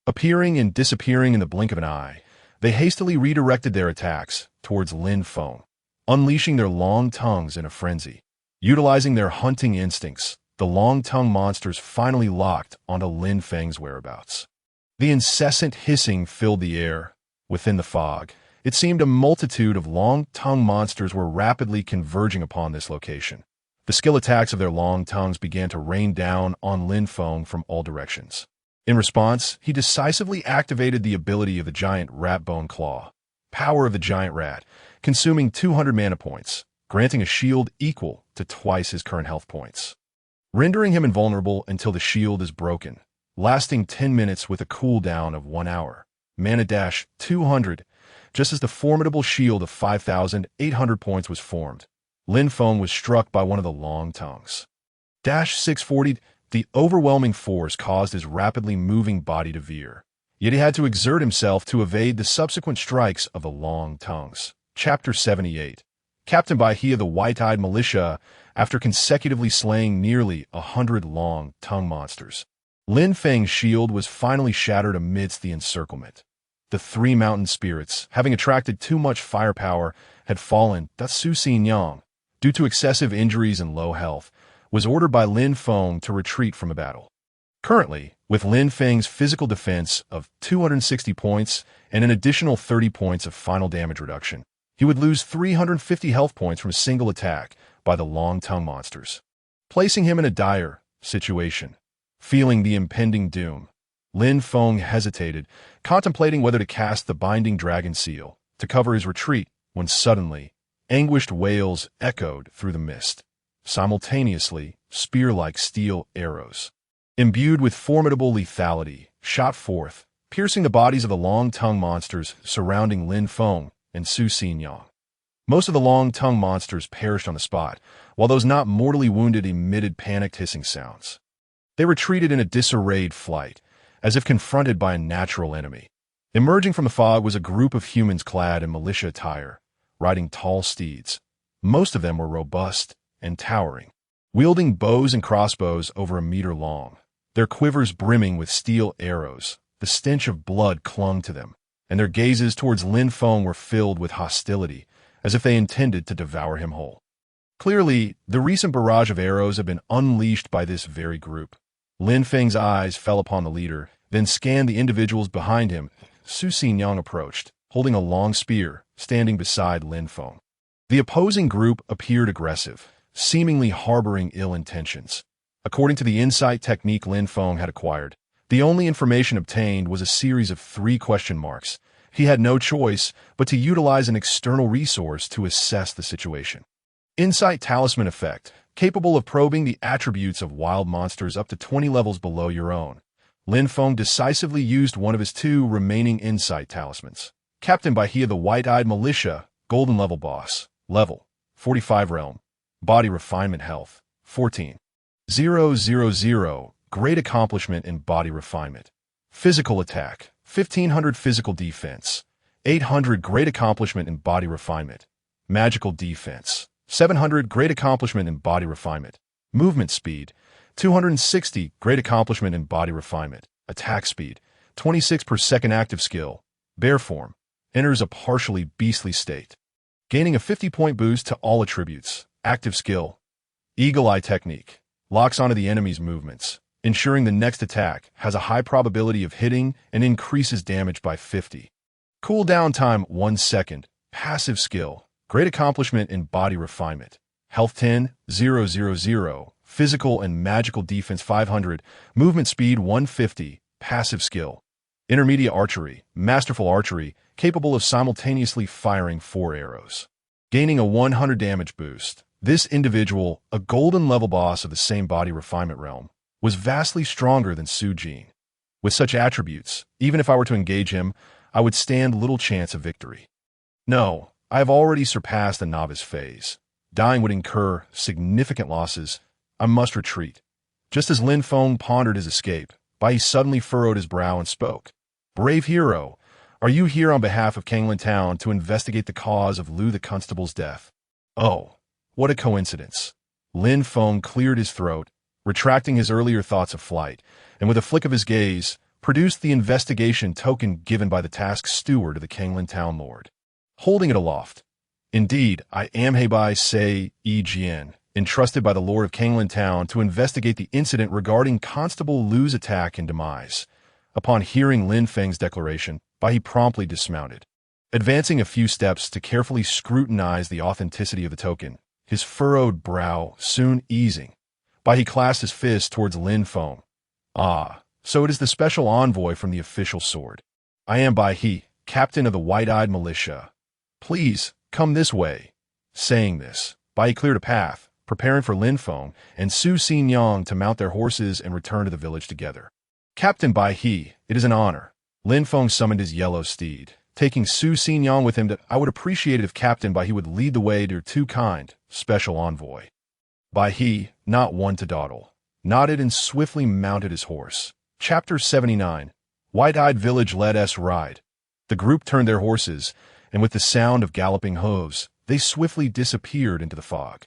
appearing and disappearing in the blink of an eye, they hastily redirected their attacks towards Lin Feng, unleashing their long tongues in a frenzy. Utilizing their hunting instincts, the long-tongued monsters finally locked onto Lin Feng's whereabouts. The incessant hissing filled the air. Within the fog, it seemed a multitude of long-tongued monsters were rapidly converging upon this location. The skill attacks of their long tongues began to rain down on Lin Feng from all directions. In response, he decisively activated the ability of the giant rat bone claw, power of the giant rat, consuming 200 mana points, granting a shield equal to twice his current health points, rendering him invulnerable until the shield is broken, lasting 10 minutes with a cooldown of 1 hour. Mana dash 200. Just as the formidable shield of 5,800 points was formed, Lin Feng was struck by one of the long tongues. Dash 640. The overwhelming force caused his rapidly moving body to veer, yet he had to exert himself to evade the subsequent strikes of the long tongues. Chapter 78. Captained by he of the white-eyed militia, after consecutively slaying nearly 100 long tongue monsters, Lin Feng's shield was finally shattered amidst the encirclement. The three mountain spirits, having attracted too much firepower, had fallen. Su Xinyang, due to excessive injuries and low health, was ordered by Lin Feng to retreat from the battle. Currently, with Lin Feng's physical defense of 260 points and an additional 30 points of final damage reduction, he would lose 350 health points from a single attack by the long tongue monsters, placing him in a dire situation. Feeling the impending doom, Lin Feng hesitated, contemplating whether to cast the Binding Dragon Seal to cover his retreat, when suddenly, anguished wails echoed through the mist. Simultaneously, spear-like steel arrows, imbued with formidable lethality, shot forth, piercing the bodies of the long-tongue monsters surrounding Lin Feng and Su Xinyang. Most of the long-tongue monsters perished on the spot, while those not mortally wounded emitted panicked hissing sounds. They retreated in a disarrayed flight, as if confronted by a natural enemy. Emerging from the fog was a group of humans clad in militia attire, riding tall steeds. Most of them were robust and towering, wielding bows and crossbows over a meter long, their quivers brimming with steel arrows. The stench of blood clung to them, and their gazes towards Lin Feng were filled with hostility, as if they intended to devour him whole. Clearly, the recent barrage of arrows had been unleashed by this very group. Lin Feng's eyes fell upon the leader, then scanned the individuals behind him. Su Xinyang approached, holding a long spear, standing beside Lin Feng. The opposing group appeared aggressive, seemingly harboring ill intentions. According to the insight technique Lin Feng had acquired, the only information obtained was a series of 3 question marks. He had no choice but to utilize an external resource to assess the situation. Insight Talisman Effect, capable of probing the attributes of wild monsters up to 20 levels below your own. Lin Feng decisively used one of his 2 remaining insight talismans. Captained by he of the white-eyed militia, golden level boss, level 45 realm, body refinement health 14,000, great accomplishment in body refinement. Physical attack 1500, physical defense 800, great accomplishment in body refinement. Magical defense 700, great accomplishment in body refinement. Movement speed 260, great accomplishment in body refinement. Attack speed 26 per second. Active skill bear form, enters a partially beastly state, gaining a 50-point boost to all attributes. Active skill Eagle Eye technique, locks onto the enemy's movements, ensuring the next attack has a high probability of hitting and increases damage by 50. Cooldown time 1 second. Passive skill, great accomplishment in body refinement. Health 10,000, physical and magical defense 500, movement speed 150. Passive skill, intermediate archery, masterful archery, capable of simultaneously firing 4 arrows, gaining a 100 damage boost. This individual, a golden level boss of the same body refinement realm, was vastly stronger than Su Jin. With such attributes, even if I were to engage him, I would stand little chance of victory. No, I have already surpassed the novice phase. Dying would incur significant losses. I must retreat. Just as Lin Feng pondered his escape, Bai suddenly furrowed his brow and spoke. Brave hero, are you here on behalf of Kanglan Town to investigate the cause of Liu the Constable's death? Oh, what a coincidence. Lin Feng cleared his throat, retracting his earlier thoughts of flight, and with a flick of his gaze, produced the investigation token given by the task steward of the Kanglan Town Lord. Holding it aloft. Indeed, I am Heibai Sei Jian, entrusted by the Lord of Kanglan Town to investigate the incident regarding Constable Liu's attack and demise. Upon hearing Lin Feng's declaration, Bai promptly dismounted, advancing a few steps to carefully scrutinize the authenticity of the token, his furrowed brow soon easing. Bai clasped his fist towards Lin Feng. Ah, So it is the special envoy from the official sword. I am Bai He, captain of the white-eyed militia. Please, come this way. Saying this, Bai He cleared a path, preparing for Lin Feng and Su Xinyang to mount their horses and return to the village together. Captain Bai He, it is an honor. Lin Feng summoned his yellow steed, taking Su Xinyang with him. I would appreciate it if Captain Bai He would lead the way to your too kind, special envoy. Bai He, not one to dawdle, nodded and swiftly mounted his horse. Chapter 79. White-eyed village let us ride. The group turned their horses, and with the sound of galloping hooves, they swiftly disappeared into the fog.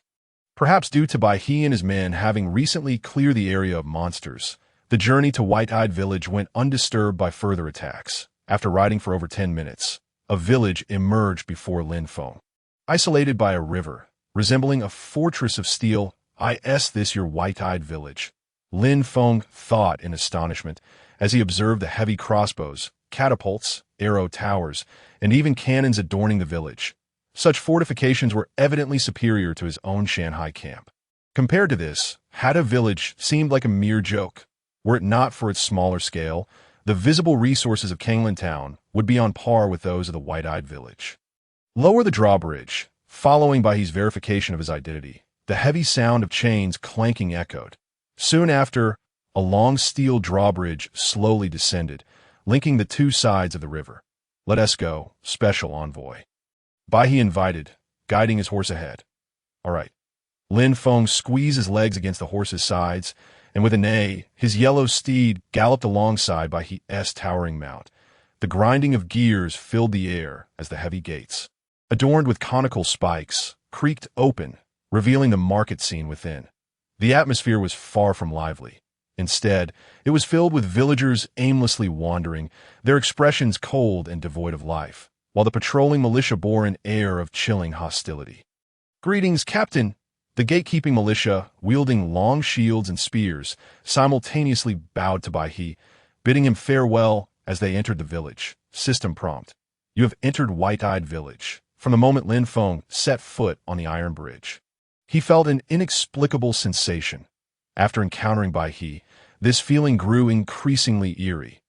Perhaps due to Bai He and his men having recently cleared the area of monsters, the journey to White-eyed village went undisturbed by further attacks. After riding for over 10 minutes, a village emerged before Lin Feng. Isolated by a river, resembling a fortress of steel, this your white-eyed village? Lin Feng thought in astonishment as he observed the heavy crossbows, catapults, arrow towers, and even cannons adorning the village. Such fortifications were evidently superior to his own Shanghai camp. Compared to this, Hada village seemed like a mere joke. Were it not for its smaller scale, the visible resources of Kanglan Town would be on par with those of the white-eyed village. Lower the drawbridge, following by his verification of his identity. The heavy sound of chains clanking echoed. Soon after, a long steel drawbridge slowly descended, linking the two sides of the river. Let us go, special envoy. Bai He invited, guiding his horse ahead. All right. Lin Feng squeezed his legs against the horse's sides, and with a neigh, his yellow steed galloped alongside Bai He's towering mount. The grinding of gears filled the air as the heavy gates, adorned with conical spikes, creaked open, revealing the market scene within. The atmosphere was far from lively. Instead, it was filled with villagers aimlessly wandering, their expressions cold and devoid of life, while the patrolling militia bore an air of chilling hostility. Greetings, Captain! The gatekeeping militia, wielding long shields and spears, simultaneously bowed to Bai He, bidding him farewell as they entered the village. System prompt. You have entered White-eyed village. From the moment Lin Feng set foot on the iron bridge, he felt an inexplicable sensation. After encountering Bai He, this feeling grew increasingly eerie.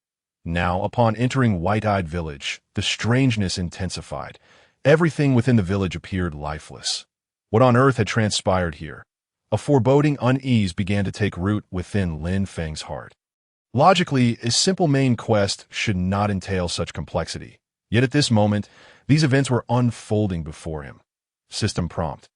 Now, upon entering White-eyed village, the strangeness intensified. Everything within the village appeared lifeless. What on earth had transpired here? A foreboding unease began to take root within Lin Feng's heart. Logically, a simple main quest should not entail such complexity. Yet at this moment, these events were unfolding before him. System prompt.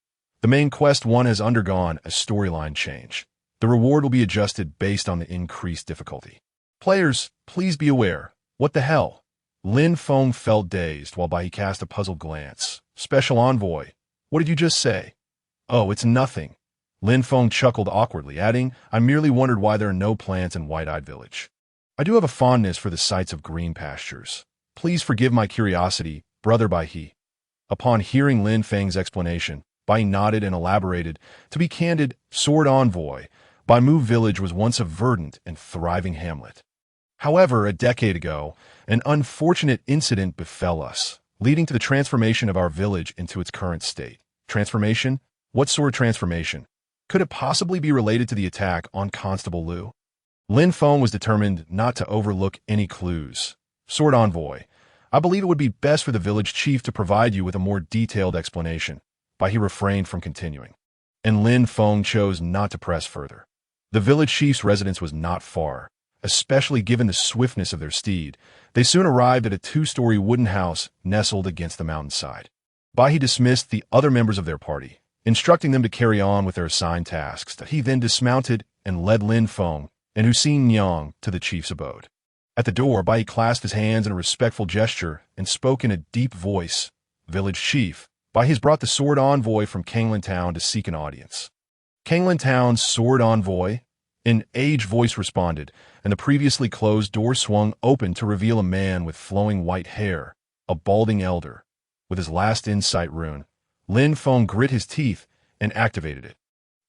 The main quest 1 has undergone a storyline change. The reward will be adjusted based on the increased difficulty. Players, please be aware. What the hell? Lin Feng felt dazed while Bai He cast a puzzled glance. Special envoy. What did you just say? Oh, it's nothing. Lin Feng chuckled awkwardly, adding, I merely wondered why there are no plants in White-eyed village. I do have a fondness for the sights of green pastures. Please forgive my curiosity, brother Bai He. Upon hearing Lin Feng's explanation, Bai He nodded and elaborated. To be candid, Sword Envoy, Baimu Village was once a verdant and thriving hamlet. However, a decade ago, an unfortunate incident befell us, leading to the transformation of our village into its current state. Transformation? What sort of transformation? Could it possibly be related to the attack on Constable Liu? Lin Feng was determined not to overlook any clues. Sword Envoy, I believe it would be best for the village chief to provide you with a more detailed explanation. Bai He refrained from continuing, and Lin Feng chose not to press further. The village chief's residence was not far, especially given the swiftness of their steed. They soon arrived at a 2-story wooden house nestled against the mountainside. Bai He dismissed the other members of their party, instructing them to carry on with their assigned tasks. He then dismounted and led Lin Feng and Xinyang to the chief's abode. At the door, Bai He clasped his hands in a respectful gesture and spoke in a deep voice. Village chief, Bai He has brought the sword envoy from Kanglan Town to seek an audience. Kanglan Town's sword envoy? An aged voice responded, and the previously closed door swung open to reveal a man with flowing white hair, a balding elder. With his last insight rune, Lin Feng grit his teeth and activated it.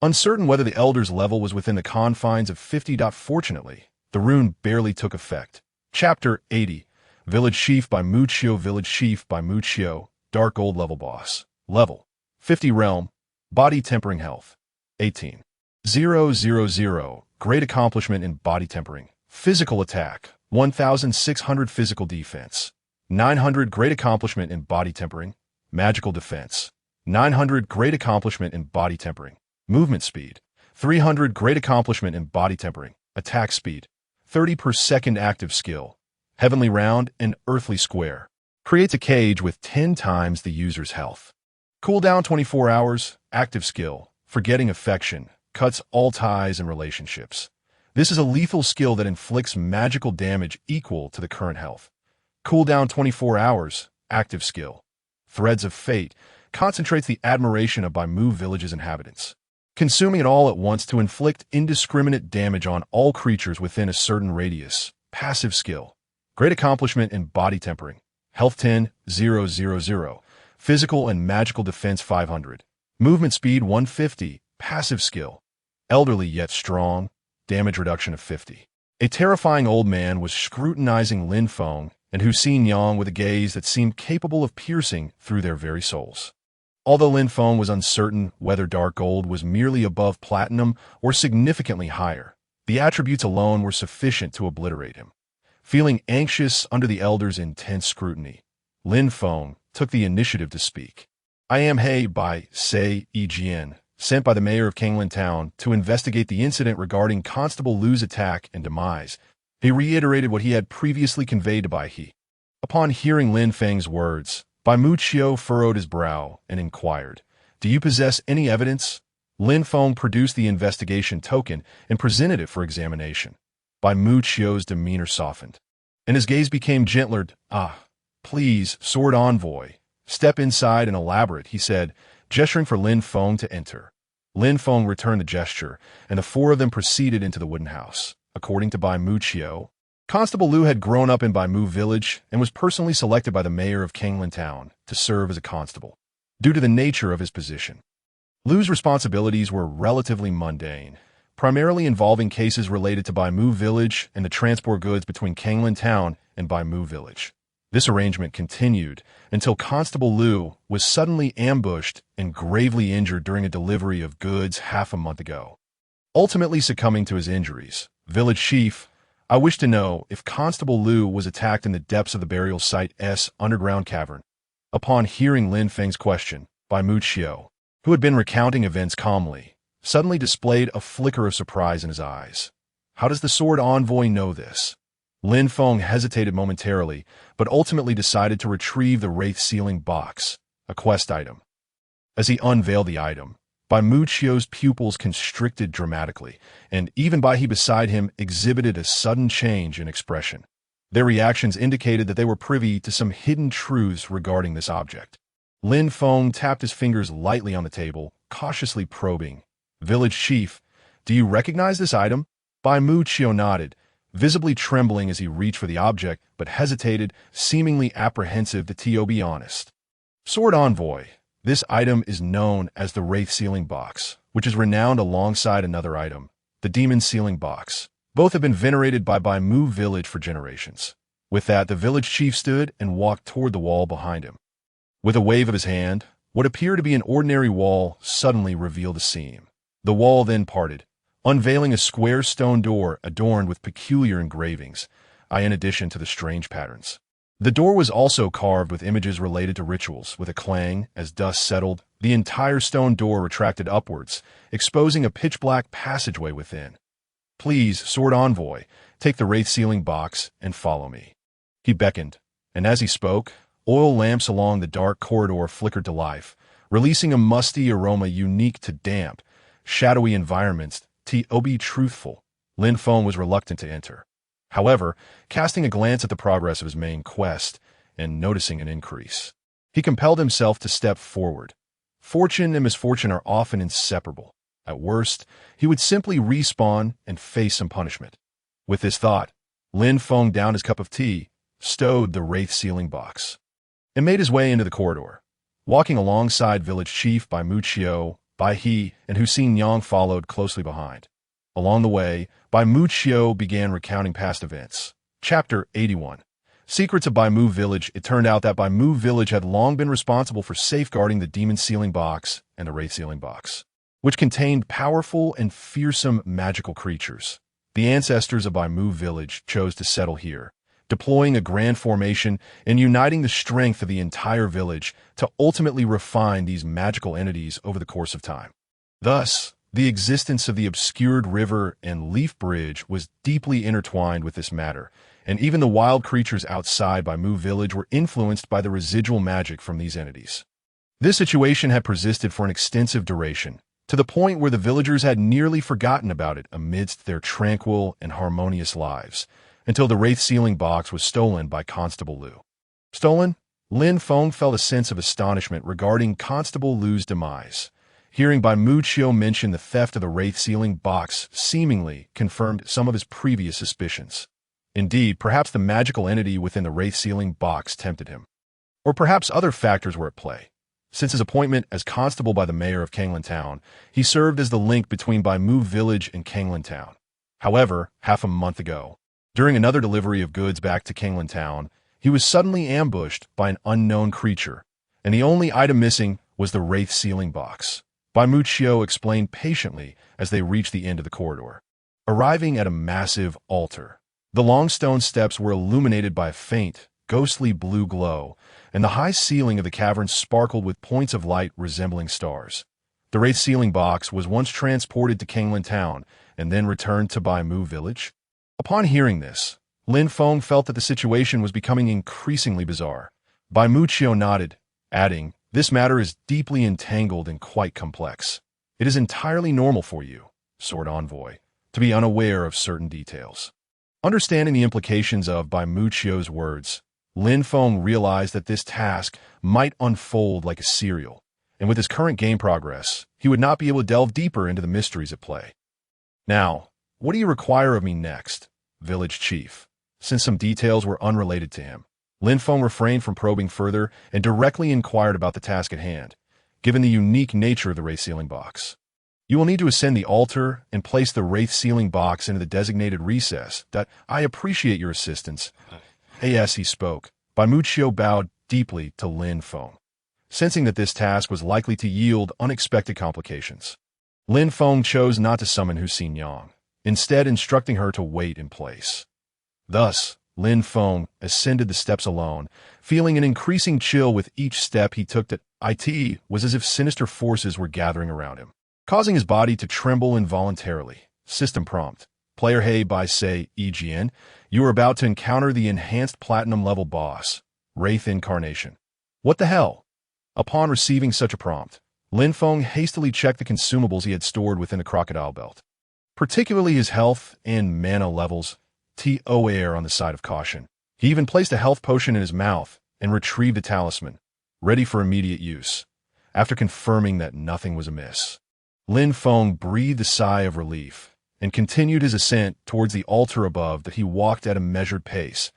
Uncertain whether the elder's level was within the confines of 50. Fortunately, the rune barely took effect. Chapter 80. Village Chief by Muchio. Village Chief by Muchio. Dark Gold level boss. Level 50. Realm. Body tempering health 18. 000. Great accomplishment in body tempering. Physical attack, 1,600 physical defense, 900 great accomplishment in body tempering, magical defense, 900 great accomplishment in body tempering, movement speed, 300 great accomplishment in body tempering, attack speed, 30 per second active skill, heavenly round and earthly square. Creates a cage with 10 times the user's health. Cooldown 24 hours, active skill, forgetting affection, cuts all ties and relationships. This is a lethal skill that inflicts magical damage equal to the current health. Cooldown 24 hours, active skill. Threads of Fate, concentrates the admiration of Baimu Village's inhabitants, consuming it all at once to inflict indiscriminate damage on all creatures within a certain radius. Passive skill. Great accomplishment in body tempering. Health 10,000. Physical and magical defense 500. Movement speed 150. Passive skill. Elderly yet strong. Damage reduction of 50. A terrifying old man was scrutinizing Lin Feng and Hussein Yang with a gaze that seemed capable of piercing through their very souls. Although Lin Feng was uncertain whether dark gold was merely above platinum or significantly higher, the attributes alone were sufficient to obliterate him. Feeling anxious under the elder's intense scrutiny, Lin Feng took the initiative to speak. I am He by Sei Yijian, sent by the mayor of Kanglin Town to investigate the incident regarding Constable Lu's attack and demise. He reiterated what he had previously conveyed to Bai He. Upon hearing Lin Feng's words, Bai Mu Qiu furrowed his brow and inquired, "Do you possess any evidence?" Lin Feng produced the investigation token and presented it for examination. Bai Mu Qiu's demeanor softened, and his gaze became gentler. Please, Sword Envoy, step inside and elaborate, he said, gesturing for Lin Feng to enter. Lin Feng returned the gesture, and the four of them proceeded into the wooden house. According to Bai Mu Qiu, Constable Lu had grown up in Baimu Village and was personally selected by the mayor of Kanglin Town to serve as a constable, due to the nature of his position. Lu's responsibilities were relatively mundane, primarily involving cases related to Baimu Village and the transport goods between Kanglin Town and Baimu Village. This arrangement continued until Constable Lu was suddenly ambushed and gravely injured during a delivery of goods half a month ago. Ultimately succumbing to his injuries, Village Chief, I wish to know if Constable Lu was attacked in the depths of the burial site's underground cavern. Upon hearing Lin Feng's question, Bai Mu Qiu, who had been recounting events calmly, suddenly displayed a flicker of surprise in his eyes. How does the Sword Envoy know this? Lin Feng hesitated momentarily, but ultimately decided to retrieve the Wraith Sealing Box, a quest item. As he unveiled the item, Bai Mu Qiu's pupils constricted dramatically, and even Bai He beside him exhibited a sudden change in expression. Their reactions indicated that they were privy to some hidden truths regarding this object. Lin Feng tapped his fingers lightly on the table, cautiously probing. Village Chief, do you recognize this item? Bai Mu Qiu nodded, visibly trembling as he reached for the object, but hesitated, seemingly apprehensive to be honest. Sword Envoy, this item is known as the Wraith Sealing Box, which is renowned alongside another item, the Demon Sealing Box. Both have been venerated by Baimu Village for generations. With that, the village chief stood and walked toward the wall behind him. With a wave of his hand, what appeared to be an ordinary wall suddenly revealed a seam. The wall then parted, unveiling a square stone door adorned with peculiar engravings, in addition to the strange patterns. The door was also carved with images related to rituals. With a clang, as dust settled, the entire stone door retracted upwards, exposing a pitch-black passageway within. Please, Sword Envoy, take the Wraith Sealing Box and follow me. He beckoned, and as he spoke, oil lamps along the dark corridor flickered to life, releasing a musty aroma unique to damp, shadowy environments. To be truthful, Lin Feng was reluctant to enter. However, casting a glance at the progress of his main quest and noticing an increase, he compelled himself to step forward. Fortune and misfortune are often inseparable. At worst, he would simply respawn and face some punishment. With this thought, Lin Feng downed his cup of tea, stowed the Wraith Sealing Box, and made his way into the corridor. Walking alongside Village Chief Bai Mu Qiu, Bai He and Hussein Yang followed closely behind. Along the way, Bai Mu Qiu began recounting past events. Chapter 81. Secrets of Baimu Village. It turned out that Baimu Village had long been responsible for safeguarding the Demon Sealing Box and the Wraith Sealing Box, which contained powerful and fearsome magical creatures. The ancestors of Baimu village chose to settle here, deploying a grand formation and uniting the strength of the entire village to ultimately refine these magical entities over the course of time. Thus, the existence of the obscured river and leaf bridge was deeply intertwined with this matter, and even the wild creatures outside Baimu village were influenced by the residual magic from these entities. This situation had persisted for an extensive duration, to the point where the villagers had nearly forgotten about it amidst their tranquil and harmonious lives, until the wraith sealing box was stolen by Constable Liu. Stolen? Lin Feng felt a sense of astonishment regarding Constable Liu's demise. Hearing Baimu Qiu mention the theft of the wraith sealing box seemingly confirmed some of his previous suspicions. Indeed, perhaps the magical entity within the wraith sealing box tempted him. Or perhaps other factors were at play. Since his appointment as constable by the mayor of Kanglin Town, he served as the link between Baimu village and Kanglin Town. However, half a month ago, during another delivery of goods back to Kanglin Town, he was suddenly ambushed by an unknown creature, and the only item missing was the wraith sealing box. Baimu Qiu explained patiently as they reached the end of the corridor. Arriving at a massive altar, the long stone steps were illuminated by a faint, ghostly blue glow, and the high ceiling of the cavern sparkled with points of light resembling stars. The wraith sealing box was once transported to Kanglin Town and then returned to Baimu village. Upon hearing this, Lin Feng felt that the situation was becoming increasingly bizarre. Baimu Qiu nodded, adding, "This matter is deeply entangled and quite complex. It is entirely normal for you, Sword Envoy, to be unaware of certain details." Understanding the implications of Baimu Qiu's words, Lin Feng realized that this task might unfold like a serial, and with his current game progress, he would not be able to delve deeper into the mysteries at play. "Now, what do you require of me next, village chief?" Since some details were unrelated to him, Lin Feng refrained from probing further and directly inquired about the task at hand, given the unique nature of the wraith sealing box. "You will need to ascend the altar and place the wraith sealing box into the designated recess. I appreciate your assistance." As he spoke, Baimu Qiu bowed deeply to Lin Feng, sensing that this task was likely to yield unexpected complications. Lin Feng chose not to summon Hussein Yang, instead instructing her to wait in place. Thus, Lin Feng ascended the steps alone, feeling an increasing chill with each step he took. That it was as if sinister forces were gathering around him, causing his body to tremble involuntarily. System prompt. Player Hey by Say EGN, you are about to encounter the enhanced platinum level boss, Wraith Incarnation. What the hell? Upon receiving such a prompt, Lin Feng hastily checked the consumables he had stored within the crocodile belt, particularly his health and mana levels. To on the side of caution. He even placed a health potion in his mouth and retrieved a talisman, ready for immediate use. After confirming that nothing was amiss, Lin Feng breathed a sigh of relief and continued his ascent towards the altar above. That he walked at a measured pace.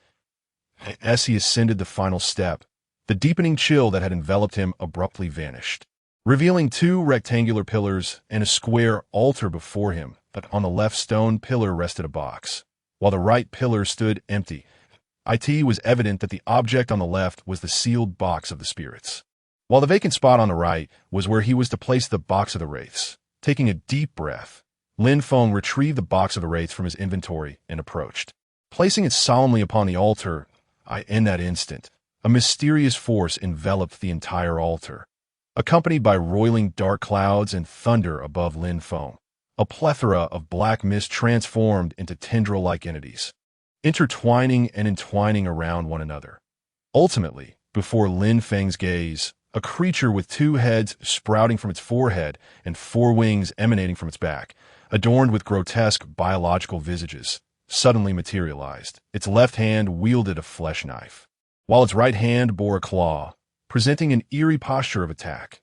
As he ascended the final step, the deepening chill that had enveloped him abruptly vanished, revealing two rectangular pillars and a square altar before him. But on the left stone pillar rested a box, while the right pillar stood empty. It was evident that the object on the left was the sealed box of the spirits, while the vacant spot on the right was where he was to place the box of the wraiths. Taking a deep breath, Lin Feng retrieved the box of the wraiths from his inventory and approached, placing it solemnly upon the altar. In that instant, a mysterious force enveloped the entire altar, accompanied by roiling dark clouds and thunder above Lin Feng. A plethora of black mist transformed into tendril-like entities, intertwining and entwining around one another. Ultimately, before Lin Feng's gaze, a creature with two heads sprouting from its forehead and four wings emanating from its back, adorned with grotesque biological visages, suddenly materialized. Its left hand wielded a flesh knife, while its right hand bore a claw, presenting an eerie posture of attack.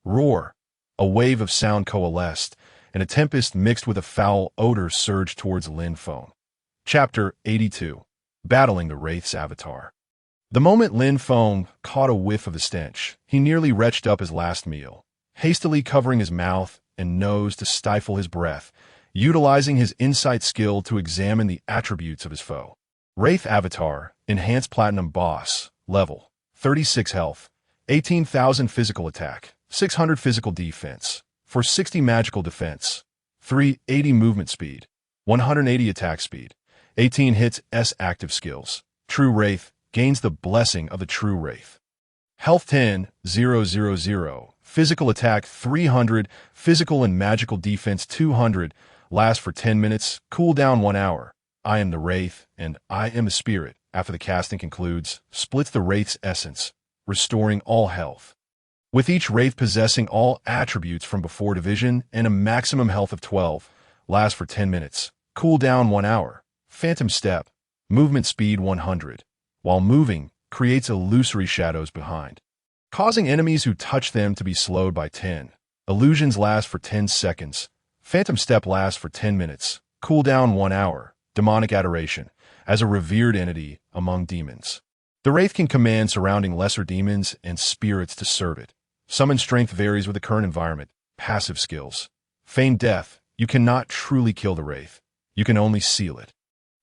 Roar! A wave of sound coalesced, and a tempest mixed with a foul odor surged towards Lin Feng. Chapter 82. Battling the Wraith's Avatar. The moment Lin Feng caught a whiff of the stench, he nearly retched up his last meal, hastily covering his mouth and nose to stifle his breath, utilizing his insight skill to examine the attributes of his foe. Wraith Avatar, Enhanced Platinum Boss, Level 36 Health, 18,000 Physical Attack, 600 Physical Defense, 460 Magical Defense, 380 Movement Speed, 180 attack speed, 18 hits S active skills. True Wraith gains the blessing of the True Wraith. Health 10, 000, physical attack 300, physical and magical defense 200, lasts for 10 minutes, cooldown 1 hour. I am the Wraith, and I am the Spirit. After the casting concludes, splits the Wraith's essence, restoring all health. With each Wraith possessing all attributes from before division and a maximum health of 12, lasts for 10 minutes, cooldown 1 hour. Phantom Step, movement speed 100. While moving, creates illusory shadows behind, causing enemies who touch them to be slowed by 10. Illusions last for 10 seconds. Phantom Step lasts for 10 minutes, cooldown 1 hour. Demonic Adoration, as a revered entity among demons. The Wraith can command surrounding lesser demons and spirits to serve it. Summon strength varies with the current environment. Passive skills. Feign death. You cannot truly kill the Wraith. You can only seal it.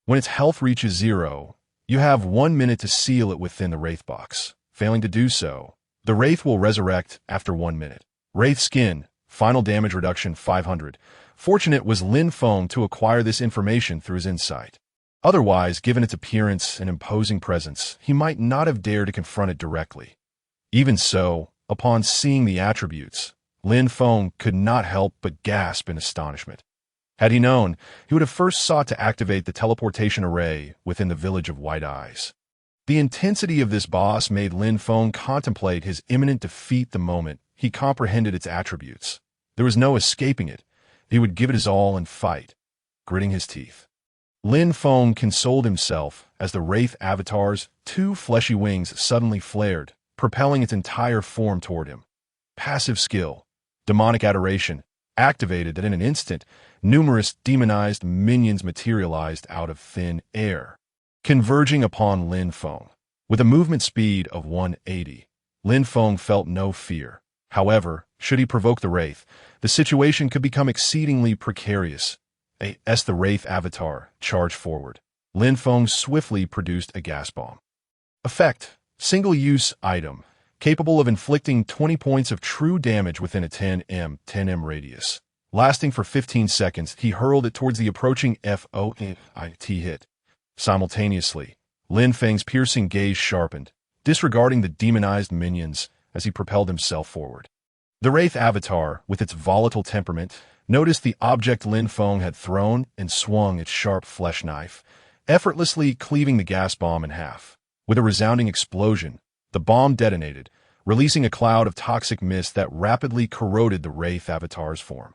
When its health reaches 0, you have 1 minute to seal it within the Wraith box. Failing to do so, the Wraith will resurrect after 1 minute. Wraith Skin. Final damage reduction 500. Fortunate was Lin Feng to acquire this information through his insight. Otherwise, given its appearance and imposing presence, he might not have dared to confront it directly. Even so, upon seeing the attributes, Lin Feng could not help but gasp in astonishment. Had he known, he would have first sought to activate the teleportation array within the village of White Eyes. The intensity of this boss made Lin Feng contemplate his imminent defeat the moment he comprehended its attributes. There was no escaping it. He would give it his all and fight, gritting his teeth. Lin Feng consoled himself as the Wraith Avatar's 2 fleshy wings suddenly flared, propelling its entire form toward him. Passive skill, Demonic Adoration, activated that in an instant, numerous demonized minions materialized out of thin air, converging upon Lin Feng. With a movement speed of 180, Lin Feng felt no fear. However, should he provoke the Wraith, the situation could become exceedingly precarious. As the Wraith Avatar charged forward, Lin Feng swiftly produced a gas bomb. Effect: single-use item, capable of inflicting 20 points of true damage within a 10m radius. Lasting for 15 seconds, he hurled it towards the approaching FOIT hit. Simultaneously, Lin Feng's piercing gaze sharpened, disregarding the demonized minions as he propelled himself forward. The Wraith Avatar, with its volatile temperament, noticed the object Lin Feng had thrown and swung its sharp flesh knife, effortlessly cleaving the gas bomb in half. With a resounding explosion, the bomb detonated, releasing a cloud of toxic mist that rapidly corroded the Wraith Avatar's form.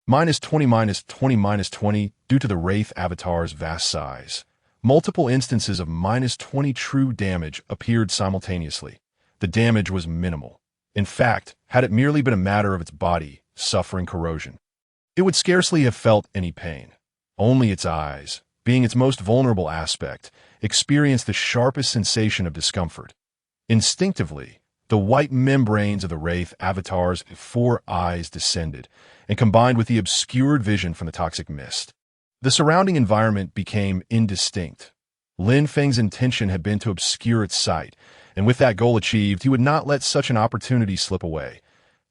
-20, -20, -20 due to the Wraith Avatar's vast size. Multiple instances of -20 true damage appeared simultaneously. The damage was minimal. In fact, had it merely been a matter of its body suffering corrosion, it would scarcely have felt any pain. Only its eyes, being its most vulnerable aspect, experienced the sharpest sensation of discomfort. Instinctively, the white membranes of the Wraith Avatar's 4 eyes descended and combined with the obscured vision from the toxic mist. The surrounding environment became indistinct. Lin Feng's intention had been to obscure its sight, and with that goal achieved, he would not let such an opportunity slip away.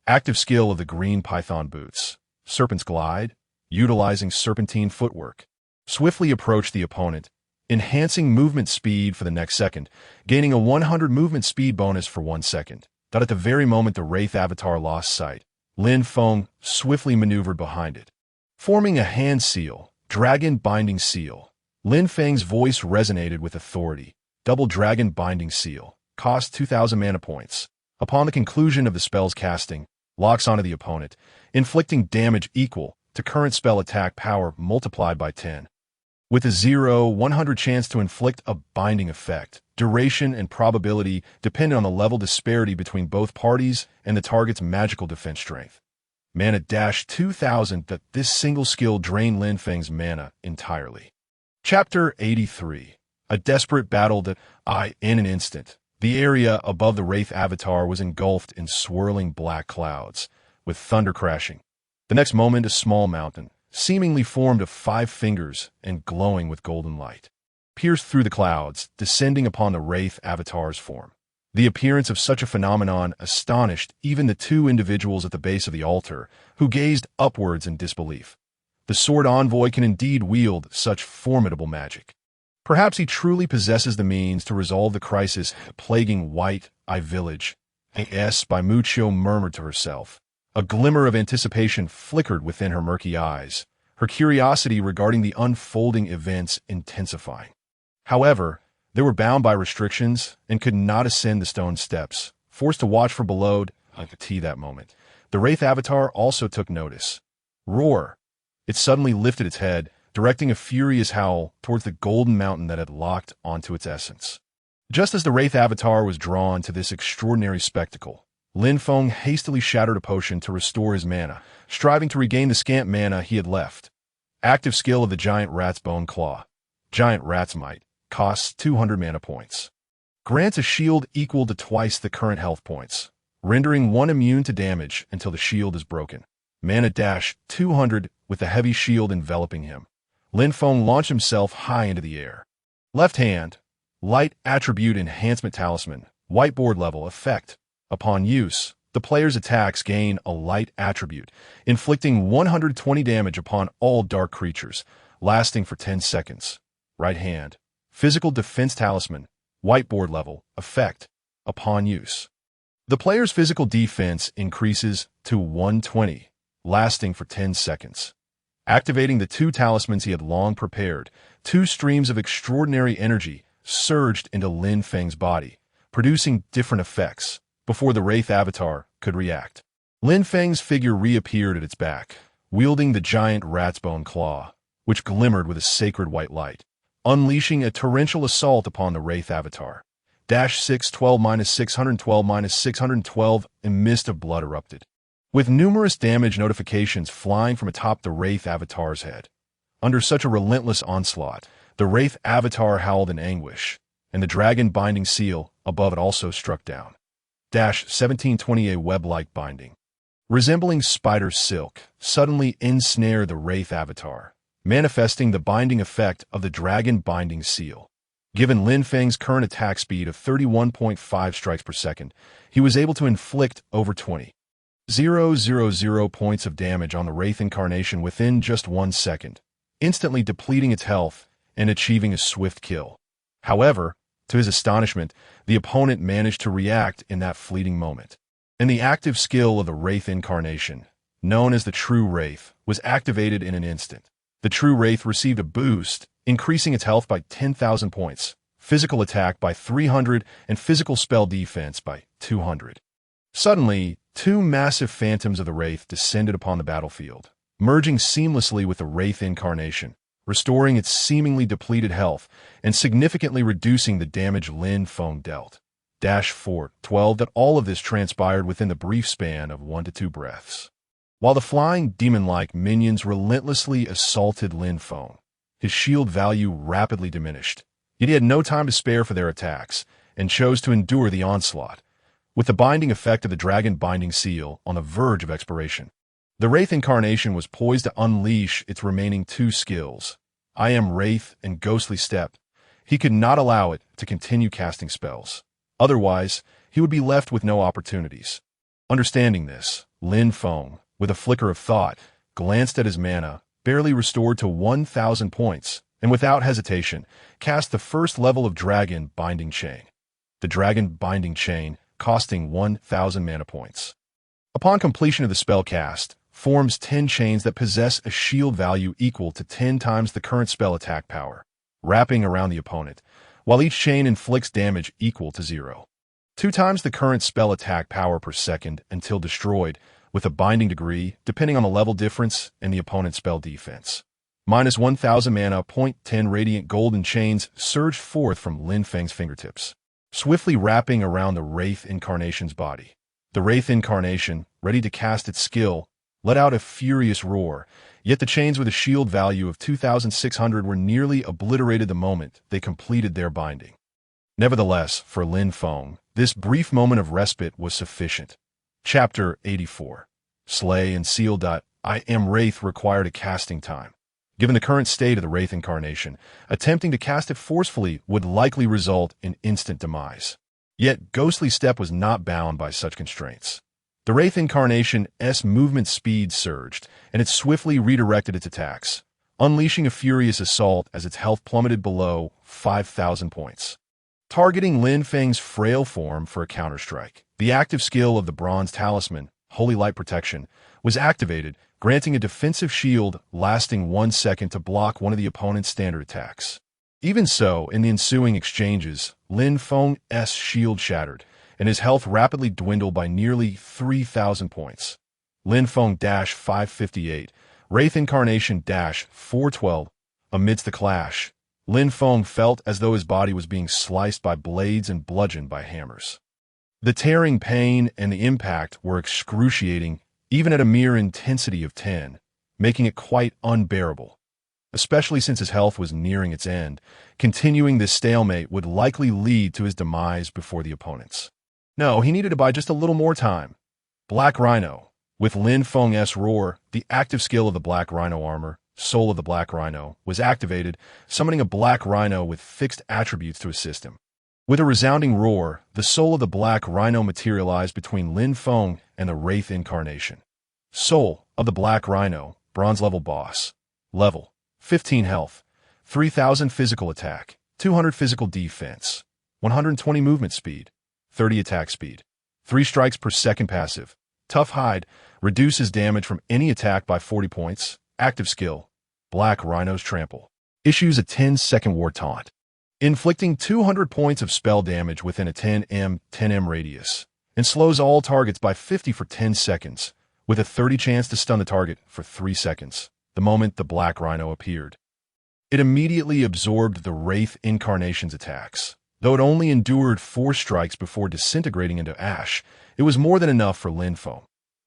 Active skill of the Green Python Boots. Serpent's Glide, utilizing serpentine footwork, swiftly approached the opponent, enhancing movement speed for the next second, gaining a 100 movement speed bonus for 1 second. At the very moment the Wraith Avatar lost sight, Lin Feng swiftly maneuvered behind it, forming a hand seal, Dragon Binding Seal. Lin Feng's voice resonated with authority. Double Dragon Binding Seal. Cost 2,000 mana points. Upon the conclusion of the spell's casting, locks onto the opponent, inflicting damage equal to current spell attack power multiplied by 10. With a 0-100 chance to inflict a binding effect, duration and probability depend on the level disparity between both parties and the target's magical defense strength. Mana -2,000. That this single skill drained Lin Feng's mana entirely. Chapter 83. A desperate battle that in an instant. The area above the Wraith Avatar was engulfed in swirling black clouds, with thunder crashing. The next moment, a small mountain, seemingly formed of 5 fingers and glowing with golden light, pierced through the clouds, descending upon the Wraith Avatar's form. The appearance of such a phenomenon astonished even the 2 individuals at the base of the altar, who gazed upwards in disbelief. The Sword Envoy can indeed wield such formidable magic. Perhaps he truly possesses the means to resolve the crisis plaguing White Eye Village. A.S. by Mucho murmured to herself. A glimmer of anticipation flickered within her murky eyes, her curiosity regarding the unfolding events intensifying. However, they were bound by restrictions and could not ascend the stone steps, forced to watch from below that moment. The Wraith Avatar also took notice. Roar! It suddenly lifted its head, directing a furious howl towards the golden mountain that had locked onto its essence. Just as the Wraith Avatar was drawn to this extraordinary spectacle, Lin Feng hastily shattered a potion to restore his mana, striving to regain the scant mana he had left. Active skill of the Giant Rat's Bone Claw. Giant Rat's Might. Costs 200 mana points. Grants a shield equal to twice the current health points, rendering one immune to damage until the shield is broken. Mana dash 200 with the heavy shield enveloping him. Lin Feng launched himself high into the air. Left hand. Light Attribute Enhancement Talisman. Whiteboard level effect. Upon use, the player's attacks gain a light attribute, inflicting 120 damage upon all dark creatures, lasting for 10 seconds. Right hand. Physical Defense Talisman. Whiteboard level effect. Upon use, the player's physical defense increases to 120, lasting for 10 seconds. Activating the two talismans he had long prepared, two streams of extraordinary energy surged into Lin Feng's body, producing different effects before the Wraith Avatar could react. Lin Feng's figure reappeared at its back, wielding the Giant Rat's Bone Claw, which glimmered with a sacred white light, unleashing a torrential assault upon the Wraith Avatar. Dash 612 -612 -612, a mist of blood erupted, with numerous damage notifications flying from atop the Wraith Avatar's head. Under such a relentless onslaught, the Wraith Avatar howled in anguish, and the dragon binding seal above it also struck down. Dash 1720, a web-like binding, resembling spider silk, suddenly ensnared the Wraith Avatar, manifesting the binding effect of the dragon binding seal. Given Lin Feng's current attack speed of 31.5 strikes per second, he was able to inflict over 20,000 points of damage on the Wraith Incarnation within just 1 second, instantly depleting its health and achieving a swift kill. However, to his astonishment, the opponent managed to react in that fleeting moment, and the active skill of the Wraith Incarnation, known as the True Wraith, was activated in an instant. The True Wraith received a boost, increasing its health by 10,000 points, physical attack by 300, and physical spell defense by 200. Suddenly, two massive phantoms of the Wraith descended upon the battlefield, merging seamlessly with the Wraith Incarnation, restoring its seemingly depleted health and significantly reducing the damage Lin Feng dealt. Dash 412 that all of this transpired within the brief span of 1 to 2 breaths. While the flying demon-like minions relentlessly assaulted Lin Feng, his shield value rapidly diminished, yet he had no time to spare for their attacks, and chose to endure the onslaught, with the binding effect of the dragon binding seal on the verge of expiration. The Wraith Incarnation was poised to unleash its remaining two skills, I Am Wraith and Ghostly Step. He could not allow it to continue casting spells. Otherwise, he would be left with no opportunities. Understanding this, Lin Feng, with a flicker of thought, glanced at his mana, barely restored to 1,000 points, and without hesitation, cast the first level of Dragon Binding Chain. The Dragon Binding Chain, costing 1,000 mana points. Upon completion of the spell cast, forms 10 chains that possess a shield value equal to 10 times the current spell attack power, wrapping around the opponent, while each chain inflicts damage equal to 0. 2 times the current spell attack power per second until destroyed, with a binding degree depending on the level difference and the opponent's spell defense. Minus 1,000 mana, 10 radiant golden chains surged forth from Lin Feng's fingertips, swiftly wrapping around the Wraith Incarnation's body. The Wraith Incarnation, ready to cast its skill, let out a furious roar, yet the chains with a shield value of 2,600 were nearly obliterated the moment they completed their binding. Nevertheless, for Lin Feng, this brief moment of respite was sufficient. Chapter 84. Slay and Seal. I Am Wraith required a casting time. Given the current state of the Wraith Incarnation, attempting to cast it forcefully would likely result in instant demise. Yet Ghostly Step was not bound by such constraints. The Wraith Incarnation's movement speed surged, and it swiftly redirected its attacks, unleashing a furious assault as its health plummeted below 5,000 points. Targeting Lin Feng's frail form for a counterstrike, the active skill of the Bronze Talisman, Holy Light Protection, was activated, granting a defensive shield lasting 1 second to block one of the opponent's standard attacks. Even so, in the ensuing exchanges, Lin Feng's shield shattered, and his health rapidly dwindled by nearly 3,000 points. Lin Feng-558, Wraith Incarnation-412. Amidst the clash, Lin Feng felt as though his body was being sliced by blades and bludgeoned by hammers. The tearing pain and the impact were excruciating, even at a mere intensity of 10, making it quite unbearable. Especially since his health was nearing its end, continuing this stalemate would likely lead to his demise before the opponents. No, he needed to buy just a little more time. Black Rhino. With Lin Feng's roar, the active skill of the Black Rhino armor, Soul of the Black Rhino, was activated, summoning a Black Rhino with fixed attributes to assist him. With a resounding roar, the Soul of the Black Rhino materialized between Lin Feng and the Wraith Incarnation. Soul of the Black Rhino, Bronze level boss. Level 15 health, 3,000 physical attack, 200 physical defense, 120 movement speed, 30 attack speed, 3 strikes per second passive. Tough Hide reduces damage from any attack by 40 points. Active skill, Black Rhino's Trample. Issues a 10-second war taunt, inflicting 200 points of spell damage within a 10m radius, and slows all targets by 50 for 10 seconds, with a 30 chance to stun the target for 3 seconds, the moment the Black Rhino appeared. It immediately absorbed the Wraith Incarnation's attacks. Though it only endured 4 strikes before disintegrating into ash, it was more than enough for Lin Feng.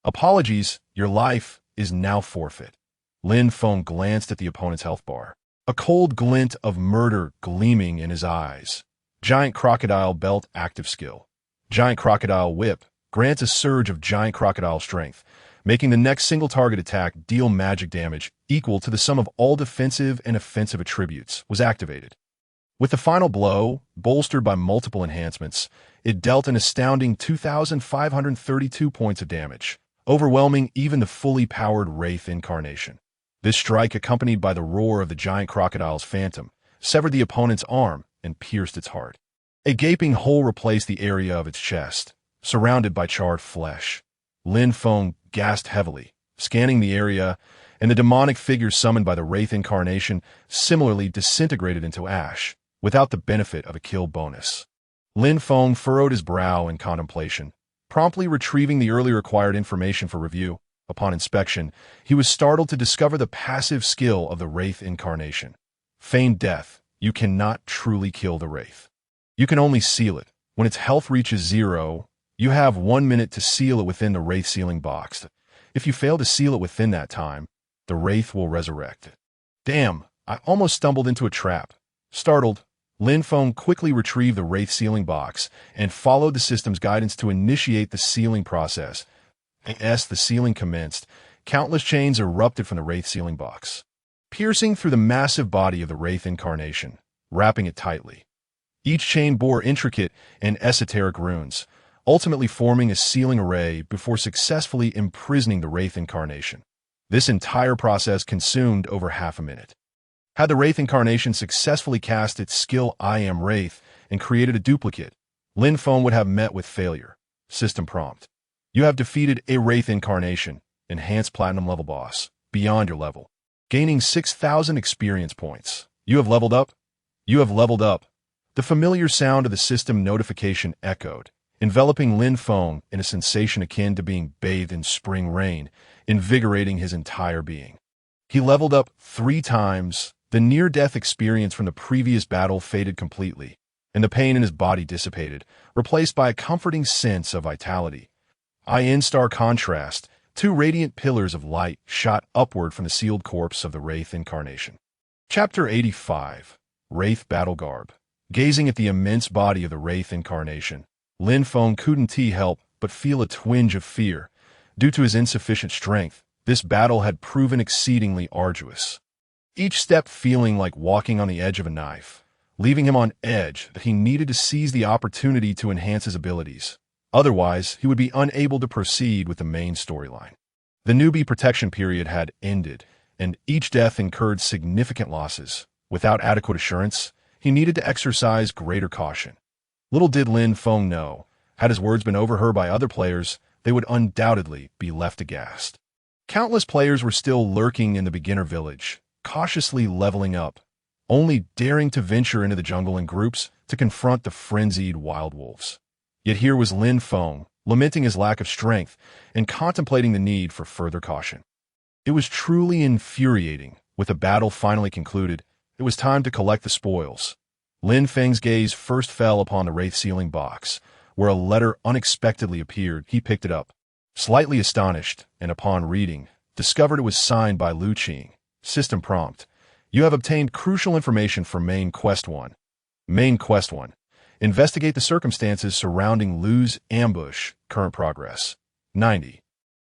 Apologies, your life is now forfeit. Lin Feng glanced at the opponent's health bar, a cold glint of murder gleaming in his eyes. Giant Crocodile Belt active skill. Giant Crocodile Whip grants a surge of Giant Crocodile strength, making the next single target attack deal magic damage equal to the sum of all defensive and offensive attributes, was activated. With the final blow, bolstered by multiple enhancements, it dealt an astounding 2,532 points of damage, overwhelming even the fully powered Wraith Incarnation. This strike, accompanied by the roar of the Giant Crocodile's phantom, severed the opponent's arm and pierced its heart. A gaping hole replaced the area of its chest, surrounded by charred flesh. Lin Feng gasped heavily, scanning the area, and the demonic figure summoned by the Wraith Incarnation similarly disintegrated into ash, without the benefit of a kill bonus. Lin Feng furrowed his brow in contemplation, promptly retrieving the earlier acquired information for review. Upon inspection, he was startled to discover the passive skill of the Wraith Incarnation. Feigned death. You cannot truly kill the Wraith. You can only seal it. When its health reaches 0, you have 1 minute to seal it within the Wraith sealing box. If you fail to seal it within that time, the Wraith will resurrect it. Damn, I almost stumbled into a trap. Startled, Lin Feng quickly retrieved the Wraith sealing box and followed the system's guidance to initiate the sealing process. As the sealing commenced, countless chains erupted from the Wraith sealing box, piercing through the massive body of the Wraith Incarnation, wrapping it tightly. Each chain bore intricate and esoteric runes, ultimately forming a sealing array before successfully imprisoning the Wraith Incarnation. This entire process consumed over half a minute. Had the Wraith Incarnation successfully cast its skill I Am Wraith and created a duplicate, Lin Feng would have met with failure. System prompt. You have defeated a Wraith Incarnation, enhanced platinum level boss, beyond your level, gaining 6,000 experience points. You have leveled up? You have leveled up. The familiar sound of the system notification echoed, enveloping Lin Feng in a sensation akin to being bathed in spring rain, invigorating his entire being. He leveled up 3 times. The near-death experience from the previous battle faded completely, and the pain in his body dissipated, replaced by a comforting sense of vitality. In stark contrast, 2 radiant pillars of light shot upward from the sealed corpse of the Wraith Incarnation. Chapter 85. Wraith Battle Garb. Gazing at the immense body of the Wraith Incarnation, Lin Feng couldn't help but feel a twinge of fear. Due to his insufficient strength, this battle had proven exceedingly arduous. Each step feeling like walking on the edge of a knife, leaving him on edge that he needed to seize the opportunity to enhance his abilities. Otherwise, he would be unable to proceed with the main storyline. The newbie protection period had ended, and each death incurred significant losses. Without adequate assurance, he needed to exercise greater caution. Little did Lin Feng know, had his words been overheard by other players, they would undoubtedly be left aghast. Countless players were still lurking in the beginner village, cautiously leveling up, only daring to venture into the jungle in groups to confront the frenzied wild wolves. Yet here was Lin Feng, lamenting his lack of strength and contemplating the need for further caution. It was truly infuriating. With the battle finally concluded, it was time to collect the spoils. Lin Feng's gaze first fell upon the wraith sealing box, where a letter unexpectedly appeared. He picked it up, slightly astonished, and upon reading, discovered it was signed by Lu Qing. System prompt: you have obtained crucial information for Main Quest 1. Main Quest 1. Investigate the circumstances surrounding Lu's ambush. Current progress. 90.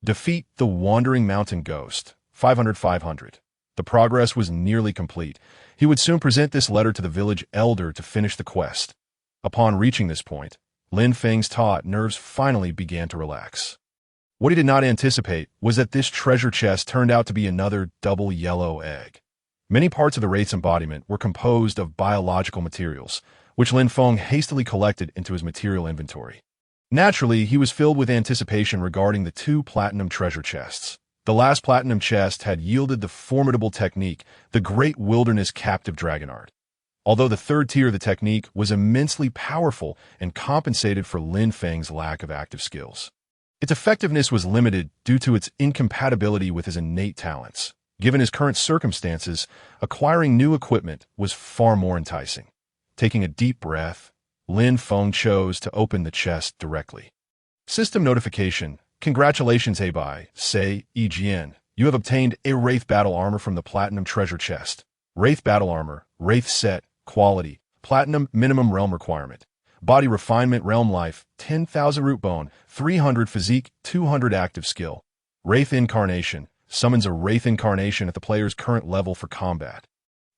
Defeat the Wandering Mountain Ghost. 500. The progress was nearly complete. He would soon present this letter to the village elder to finish the quest. Upon reaching this point, Lin Feng's taut nerves finally began to relax. What he did not anticipate was that this treasure chest turned out to be another double yellow egg. Many parts of the wraith's embodiment were composed of biological materials, which Lin Feng hastily collected into his material inventory. Naturally, he was filled with anticipation regarding the 2 platinum treasure chests. The last platinum chest had yielded the formidable technique, the Great Wilderness Captive Dragon Art. Although the 3rd tier of the technique was immensely powerful and compensated for Lin Feng's lack of active skills. Its effectiveness was limited due to its incompatibility with his innate talents. Given his current circumstances, acquiring new equipment was far more enticing. Taking a deep breath, Lin Feng chose to open the chest directly. System notification: congratulations, Heibai, Sei Yijian. You have obtained a Wraith Battle Armor from the Platinum Treasure Chest. Wraith Battle Armor, Wraith Set, Quality, Platinum Minimum Realm Requirement. Body Refinement Realm Life, 10,000 Root Bone, 300 Physique, 200 Active Skill. Wraith Incarnation, summons a Wraith Incarnation at the player's current level for combat.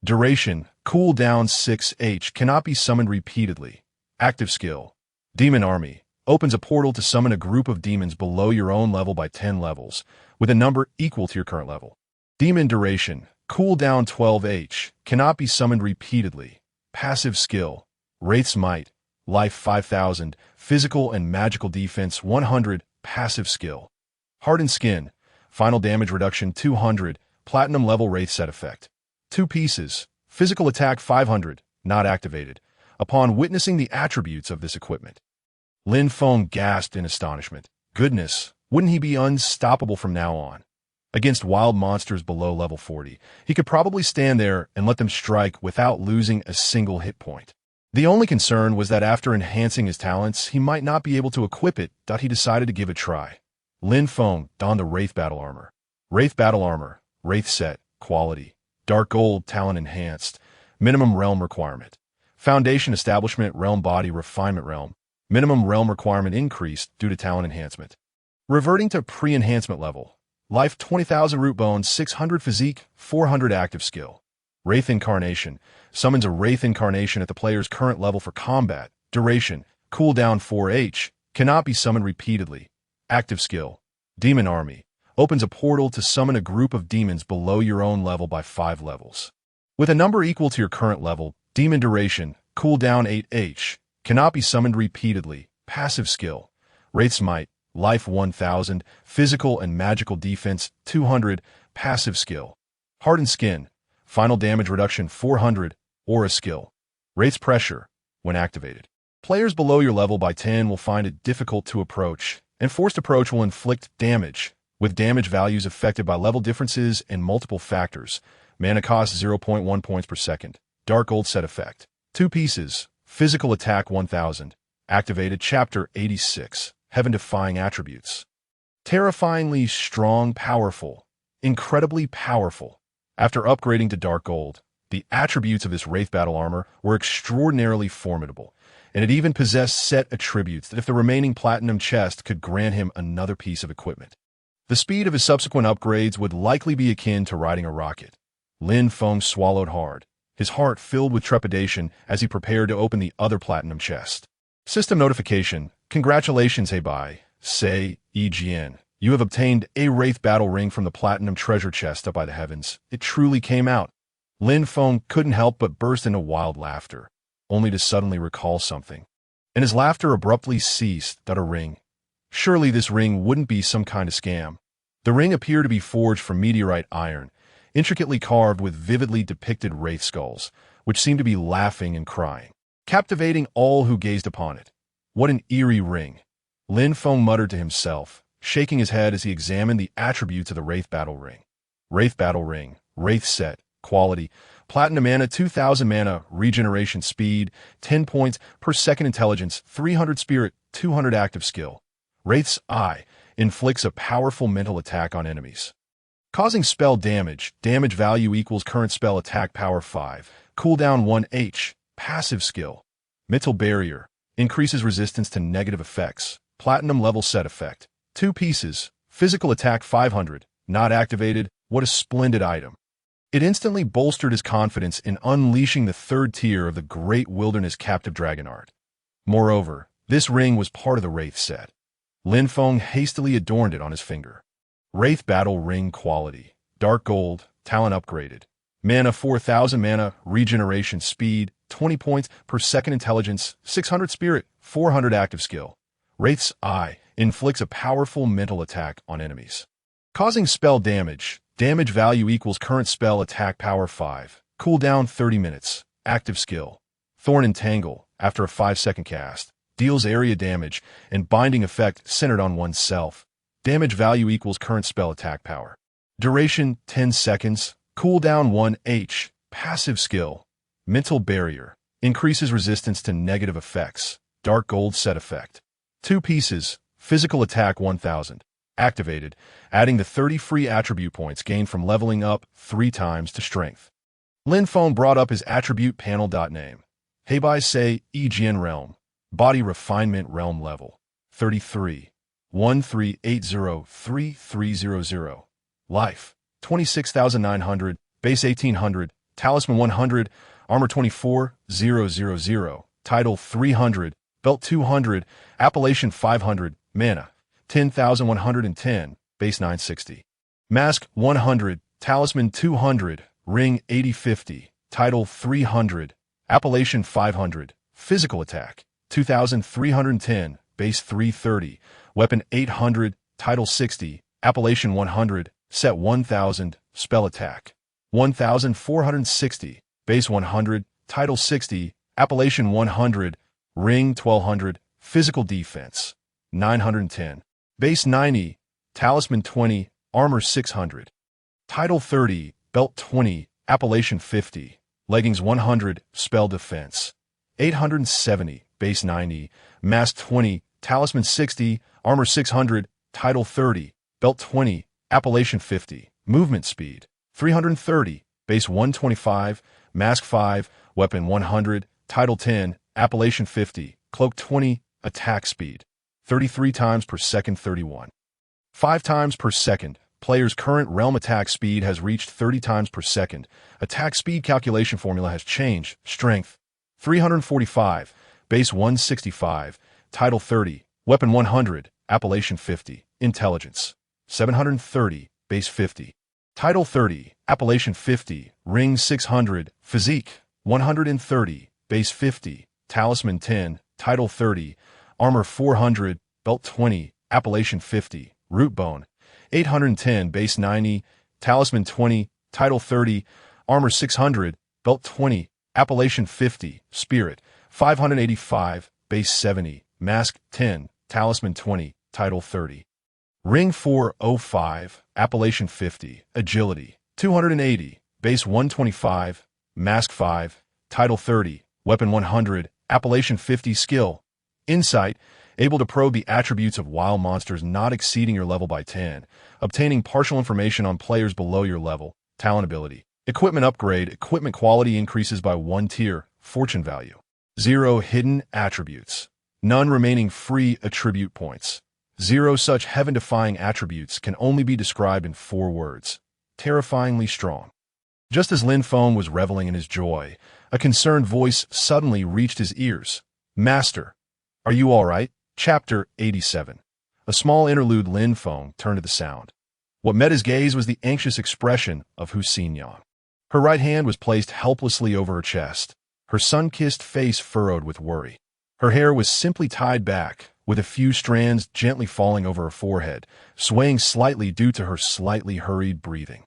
Duration, cooldown 6h, cannot be summoned repeatedly. Active Skill, Demon Army, opens a portal to summon a group of demons below your own level by 10 levels, with a number equal to your current level. Demon Duration, cooldown 12h, cannot be summoned repeatedly. Passive Skill, Wraith's Might, Life 5,000, Physical and Magical Defense 100, Passive Skill. Hardened Skin, Final Damage Reduction 200, Platinum Level Wraith Set Effect. 2 pieces, Physical Attack 500, not activated. Upon witnessing the attributes of this equipment, Lin Feng gasped in astonishment. Goodness, wouldn't he be unstoppable from now on? Against wild monsters below level 40, he could probably stand there and let them strike without losing a single hit point. The only concern was that after enhancing his talents, he might not be able to equip it. He decided to give it a try. Lin Feng donned the Wraith Battle Armor. Wraith Battle Armor, Wraith Set, Quality, Dark Gold, Talent Enhanced, Minimum Realm Requirement. Foundation Establishment Realm Body Refinement Realm. Minimum Realm Requirement increased due to Talent Enhancement. Reverting to pre-enhancement level. Life 20,000 Root Bones, 600 Physique, 400 Active Skill. Wraith Incarnation, summons a Wraith Incarnation at the player's current level for combat. Duration, cooldown 4h, cannot be summoned repeatedly. Active Skill, Demon Army, opens a portal to summon a group of demons below your own level by 5 levels. With a number equal to your current level, Demon Duration, cooldown 8h, cannot be summoned repeatedly. Passive Skill, Wraith's Might, Life 1000, Physical and Magical Defense 200, Passive Skill. Hardened Skin, Final Damage Reduction 400, Aura Skill. Wraith's Pressure, when activated. Players below your level by 10 will find it difficult to approach, and forced approach will inflict damage, with damage values affected by level differences and multiple factors. Mana cost 0.1 points per second. Dark Gold Set Effect. 2 pieces. Physical Attack 1000. Activated Chapter 86. Heaven-defying attributes. Terrifyingly strong, powerful. Incredibly powerful. After upgrading to Dark Gold, the attributes of this Wraith Battle Armor were extraordinarily formidable, and it even possessed set attributes that if the remaining platinum chest could grant him another piece of equipment. The speed of his subsequent upgrades would likely be akin to riding a rocket. Lin Feng swallowed hard, his heart filled with trepidation as he prepared to open the other platinum chest. System notification: Congratulations, Heibai, say EGN. You have obtained a Wraith Battle Ring from the Platinum Treasure Chest up by the heavens. It truly came out. Lin Feng couldn't help but burst into wild laughter, only to suddenly recall something. And his laughter abruptly ceased. A ring. Surely this ring wouldn't be some kind of scam. The ring appeared to be forged from meteorite iron, intricately carved with vividly depicted wraith skulls, which seemed to be laughing and crying, captivating all who gazed upon it. What an eerie ring! Lin Feng muttered to himself, shaking his head as he examined the attributes of the Wraith Battle Ring. Wraith Battle Ring, Wraith Set, Quality, Platinum Mana, 2000 Mana, Regeneration Speed, 10 points per second Intelligence, 300 Spirit, 200 Active Skill. Wraith's Eye inflicts a powerful mental attack on enemies, causing spell damage. Damage value equals current spell attack power 5. Cooldown 1h. Passive skill. Mental Barrier. Increases resistance to negative effects. Platinum level set effect. 2 pieces. Physical attack 500. Not activated. What a splendid item. It instantly bolstered his confidence in unleashing the third tier of the Great Wilderness Captive Dragon Art. Moreover, this ring was part of the Wraith set. Lin Feng hastily adorned it on his finger. Wraith Battle Ring Quality. Dark Gold. Talent upgraded. Mana 4000 Mana. Regeneration Speed. 20 points per second Intelligence. 600 Spirit. 400 Active Skill. Wraith's Eye inflicts a powerful mental attack on enemies, causing spell damage. Damage value equals current spell attack power 5. Cooldown 30 minutes. Active Skill. Thorn Entangle. After a 5-second cast, deals area damage and binding effect centered on oneself. Damage value equals current spell attack power. Duration 10 seconds. Cooldown 1h. Passive skill. Mental Barrier. Increases resistance to negative effects. Dark Gold set effect. 2 pieces. Physical attack 1000. Activated, adding the 30 free attribute points gained from leveling up 3 times to strength. Lin Feng brought up his attribute panel. Name. Heibai say EGN Realm. Body Refinement Realm Level. 33. 13803300. Life. 26,900. Base 1800. Talisman 100. Armor 24,000. Title 300. Belt 200. Appellation 500. Mana 10,110. Base 960. Mask 100. Talisman 200. Ring 8050. Title 300. Appellation 500. Physical attack 2,310. Base 330. Weapon 800. Title 60. Appellation 100. Set 1000. Spell attack 1,460. Base 100. Title 60. Appellation 100. Ring 1200. Physical defense 910. Base 90. Talisman 20. Armor 600. Title 30. Belt 20. Appellation 50. Leggings 100. Spell defense 870. Base 90. Mask 20. Talisman 60. Armor 600. Title 30. Belt 20. Appellation 50. Movement speed 330. Base 125. Mask 5. Weapon 100. Title 10. Appellation 50. Cloak 20. Attack speed 33 times per second 31. 5 times per second. Player's current realm attack speed has reached 30 times per second. Attack speed calculation formula has changed. Strength 345. Base 165. Title 30. Weapon 100. Appellation 50. Intelligence 730. Base 50. Title 30. Appellation 50. Ring 600. Physique 130. Base 50. Talisman 10. Title 30. Armor 400. Belt 20. Appellation 50. Root Bone 810. Base 90. Talisman 20. Title 30. Armor 600. Belt 20. Appellation 50. Spirit 585. Base 70. Mask 10. Talisman 20. Title 30. Ring 405. Appellation 50. Agility 280. Base 125. Mask 5. Title 30. Weapon 100. Appellation 50. Skill Insight, able to probe the attributes of wild monsters not exceeding your level by 10, obtaining partial information on players below your level. Talent ability. Equipment upgrade. Equipment quality increases by 1 tier. Fortune value 0. Hidden attributes. None remaining free attribute points. 0. Such heaven-defying attributes can only be described in 4 words. Terrifyingly strong. Just as Lin Feng was reveling in his joy, a concerned voice suddenly reached his ears. Master, are you all right? Chapter 87. A small interlude. Lin Feng turned to the sound. What met his gaze was the anxious expression of Hu Xinyang. Her right hand was placed helplessly over her chest, her sun-kissed face furrowed with worry. Her hair was simply tied back, with a few strands gently falling over her forehead, swaying slightly due to her slightly hurried breathing.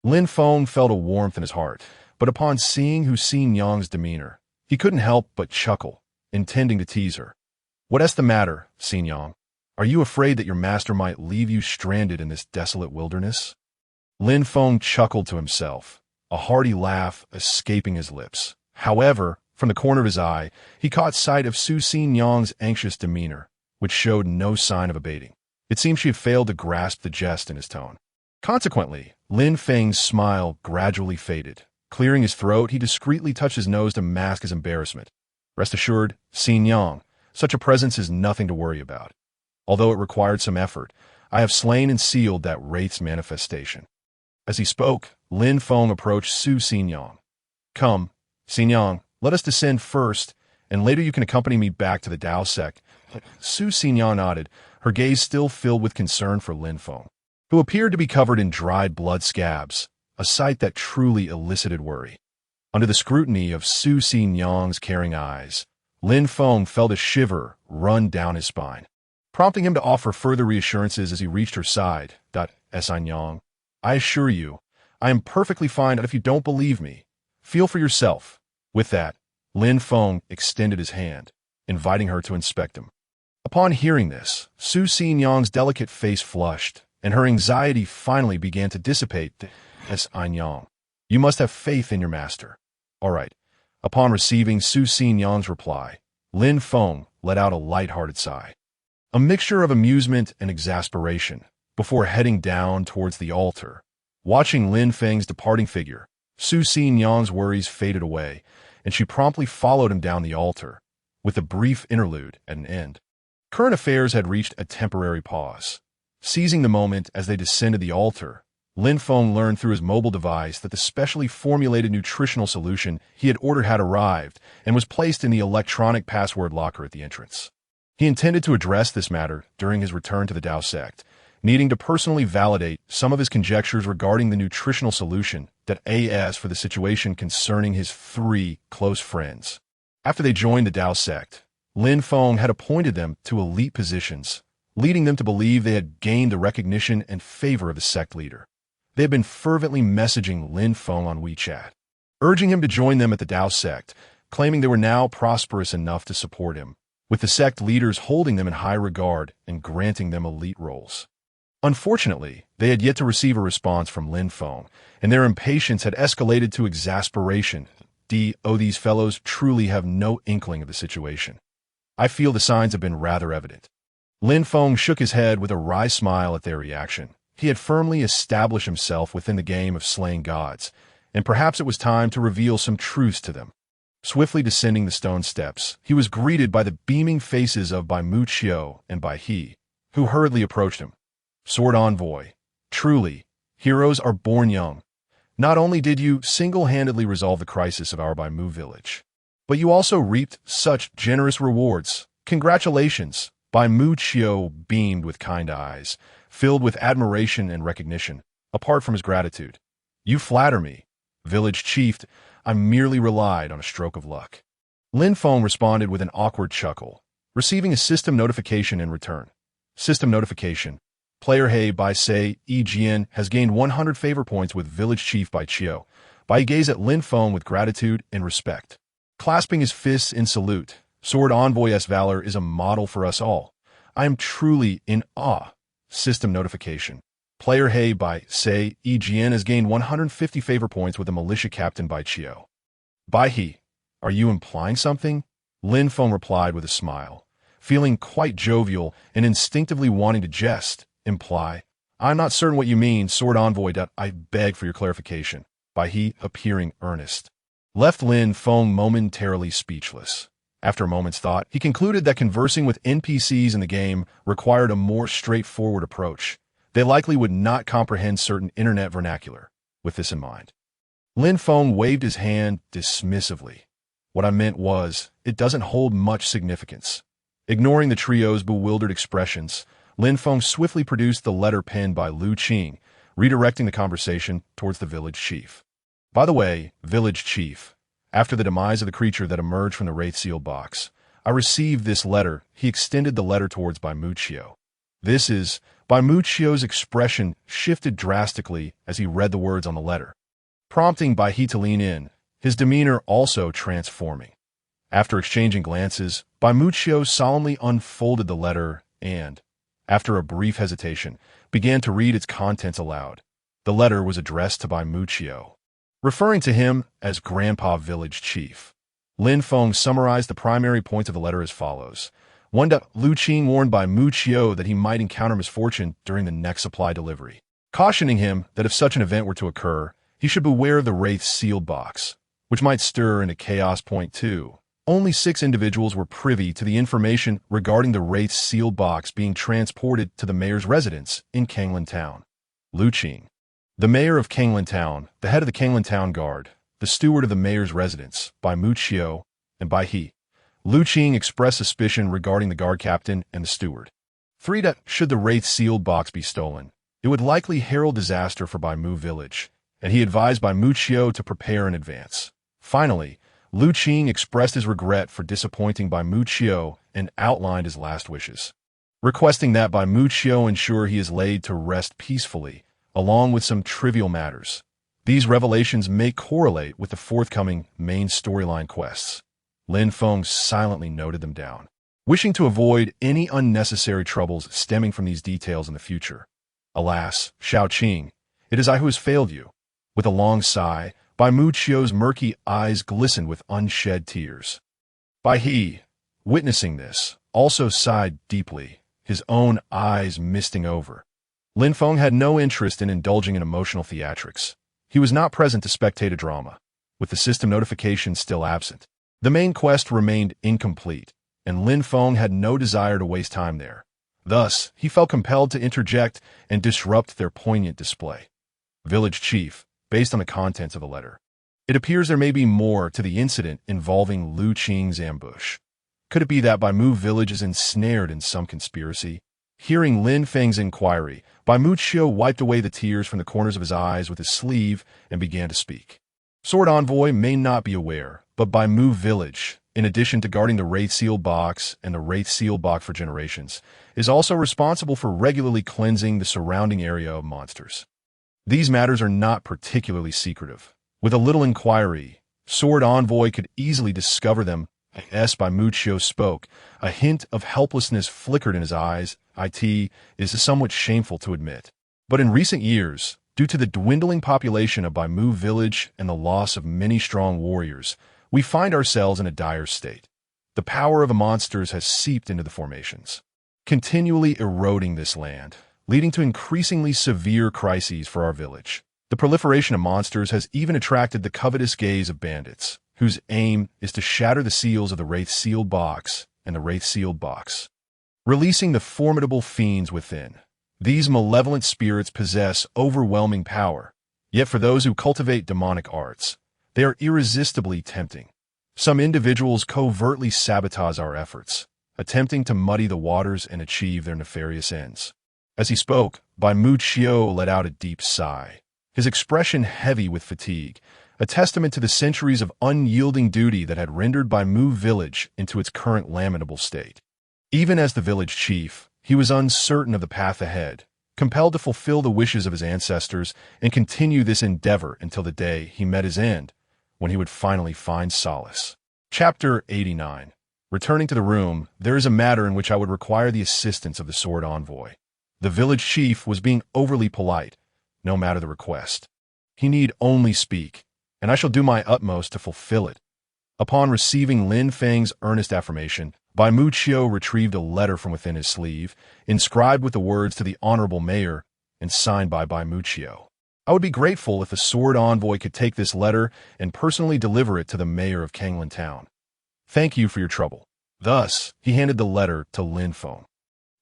Lin Feng felt a warmth in his heart, but upon seeing Hu Xinyang's demeanor, he couldn't help but chuckle, intending to tease her. "What's the matter, Xinyang? Are you afraid that your master might leave you stranded in this desolate wilderness?" Lin Feng chuckled to himself, a hearty laugh escaping his lips. However, from the corner of his eye, he caught sight of Su Xinyang's anxious demeanor, which showed no sign of abating. It seemed she had failed to grasp the jest in his tone. Consequently, Lin Feng's smile gradually faded. Clearing his throat, he discreetly touched his nose to mask his embarrassment. "Rest assured, Xinyang, such a presence is nothing to worry about. Although it required some effort, I have slain and sealed that wraith's manifestation." As he spoke, Lin Feng approached Su Xinyang. "Come, Xinyang, let us descend first, and later you can accompany me back to the Dao sect." Su Xinyang nodded, her gaze still filled with concern for Lin Feng, who appeared to be covered in dried blood scabs, a sight that truly elicited worry. Under the scrutiny of Su Xinyang's caring eyes, Lin Feng felt a shiver run down his spine, prompting him to offer further reassurances as he reached her side. "Xinyang, I assure you, I am perfectly fine, and if you don't believe me, feel for yourself." With that, Lin Feng extended his hand, inviting her to inspect him. Upon hearing this, Su Xinyang's delicate face flushed, and her anxiety finally began to dissipate. "Xinyang, you must have faith in your master." "All right." Upon receiving Su Xinyang's reply, Lin Feng let out a light-hearted sigh, a mixture of amusement and exasperation, before heading down towards the altar. Watching Lin Feng's departing figure, Su Xinyang's worries faded away, and she promptly followed him down the altar, with a brief interlude at an end. Current affairs had reached a temporary pause. Seizing the moment as they descended the altar, Lin Feng learned through his mobile device that the specially formulated nutritional solution he had ordered had arrived and was placed in the electronic password locker at the entrance. He intended to address this matter during his return to the Dao sect, needing to personally validate some of his conjectures regarding the nutritional solution as for the situation concerning his 3 close friends. After they joined the Dao sect, Lin Feng had appointed them to elite positions, leading them to believe they had gained the recognition and favor of the sect leader. They had been fervently messaging Lin Feng on WeChat, urging him to join them at the Dao sect, claiming they were now prosperous enough to support him, with the sect leaders holding them in high regard and granting them elite roles. Unfortunately, they had yet to receive a response from Lin Feng, and their impatience had escalated to exasperation. These fellows truly have no inkling of the situation. I feel the signs have been rather evident." Lin Feng shook his head with a wry smile at their reaction. He had firmly established himself within the game of slaying gods, and perhaps it was time to reveal some truths to them. Swiftly descending the stone steps, he was greeted by the beaming faces of Bai Mu Qiu and Bai He, who hurriedly approached him. "Sword Envoy, truly, heroes are born young. Not only did you single-handedly resolve the crisis of our Bai Mu village, but you also reaped such generous rewards. Congratulations." Bai Mu Qiu beamed with kind eyes, filled with admiration and recognition, apart from his gratitude. "You flatter me, village chief. I merely relied on a stroke of luck." Lin Feng responded with an awkward chuckle, receiving a system notification in return. System notification. Player He Bai Sei Jian has gained 100 favor points with village chief Bai Qiu. Bai gazed at Lin Feng with gratitude and respect. Clasping his fists in salute, Sword Envoy's valor is a model for us all. I am truly in awe. System notification. Player He Bai Sei Jian has gained 150 favor points with the militia captain Bai Qiu. Bai He, are you implying something? Lin Feng replied with a smile, feeling quite jovial and instinctively wanting to jest. Imply? I'm not certain what you mean, Sword Envoy. I beg for your clarification. Bai He, appearing earnest, left Lin Feng momentarily speechless. After a moment's thought, he concluded that conversing with NPCs in the game required a more straightforward approach. They likely would not comprehend certain internet vernacular. With this in mind, Lin Feng waved his hand dismissively. What I meant was, it doesn't hold much significance. Ignoring the trio's bewildered expressions, Lin Feng swiftly produced the letter penned by Lu Qing, redirecting the conversation towards the village chief. By the way, village chief, after the demise of the creature that emerged from the wraith sealed box, I received this letter. He extended the letter towards Bai Muqiu. This is, Bai Muqiu's expression shifted drastically as he read the words on the letter, prompting Bai He to lean in, his demeanor also transforming. After exchanging glances, Bai Muqiu solemnly unfolded the letter and, after a brief hesitation, began to read its contents aloud. The letter was addressed to Bai Muqiu, referring to him as Grandpa Village Chief. Lin Feng summarized the primary points of the letter as follows. 1. Lu Qing warned Bai Muqiu that he might encounter misfortune during the next supply delivery, cautioning him that if such an event were to occur, he should beware of the Wraith's sealed box, which might stir into chaos. 2. Only 6 individuals were privy to the information regarding the Wraith's sealed box being transported to the mayor's residence in Kanglin Town. Lu Qing, the mayor of Kanglin Town, the head of the Kanglin Town Guard, the steward of the mayor's residence, Bai Muqiu, and Bai He. Lu Qing expressed suspicion regarding the guard captain and the steward. 3. Should the Wraith's sealed box be stolen, it would likely herald disaster for Bai Mu village, and he advised Bai Muqiu to prepare in advance. Finally, Lu Qing expressed his regret for disappointing Bai Muqiu and outlined his last wishes, requesting that Bai Muqiu ensure he is laid to rest peacefully, along with some trivial matters. These revelations may correlate with the forthcoming main storyline quests. Lin Feng silently noted them down, wishing to avoid any unnecessary troubles stemming from these details in the future. Alas, Shao Qing, it is I who has failed you. With a long sigh, Bai Muqiu's murky eyes glistened with unshed tears. Bai He, witnessing this, also sighed deeply, his own eyes misting over. Lin Feng had no interest in indulging in emotional theatrics. He was not present to spectate a drama, with the system notification still absent. The main quest remained incomplete, and Lin Feng had no desire to waste time there. Thus, he felt compelled to interject and disrupt their poignant display. Village Chief, based on the contents of the letter, it appears there may be more to the incident involving Lu Qing's ambush. Could it be that Bai Mu village is ensnared in some conspiracy? Hearing Lin Feng's inquiry, Bai Muqiu wiped away the tears from the corners of his eyes with his sleeve and began to speak. Sword Envoy may not be aware, but Bai Mu village, in addition to guarding the Wraith Seal Box and the Wraith Seal Box for generations, is also responsible for regularly cleansing the surrounding area of monsters. These matters are not particularly secretive. With a little inquiry, Sword Envoy could easily discover them. As Bai Muqiu spoke, a hint of helplessness flickered in his eyes. It is somewhat shameful to admit, but in recent years, due to the dwindling population of Bai Mu village and the loss of many strong warriors, we find ourselves in a dire state. The power of the monsters has seeped into the formations, continually eroding this land, leading to increasingly severe crises for our village. The proliferation of monsters has even attracted the covetous gaze of bandits, whose aim is to shatter the seals of the Wraith Sealed Box and the Wraith Sealed Box, releasing the formidable fiends within. These malevolent spirits possess overwhelming power, yet for those who cultivate demonic arts, they are irresistibly tempting. Some individuals covertly sabotage our efforts, attempting to muddy the waters and achieve their nefarious ends. As he spoke, Bai Muqiu let out a deep sigh, his expression heavy with fatigue, a testament to the centuries of unyielding duty that had rendered Bai Mu village into its current lamentable state. Even as the village chief, he was uncertain of the path ahead, compelled to fulfill the wishes of his ancestors and continue this endeavor until the day he met his end, when he would finally find solace. Chapter 89. Returning to the room, there is a matter in which I would require the assistance of the Sword Envoy. The village chief was being overly polite, no matter the request. He need only speak, and I shall do my utmost to fulfill it. Upon receiving Lin Feng's earnest affirmation, Bai Muqiu retrieved a letter from within his sleeve, inscribed with the words to the Honorable Mayor, and signed by Bai Muqiu. I would be grateful if the Sword Envoy could take this letter and personally deliver it to the Mayor of Kanglin Town. Thank you for your trouble. Thus, he handed the letter to Lin Feng.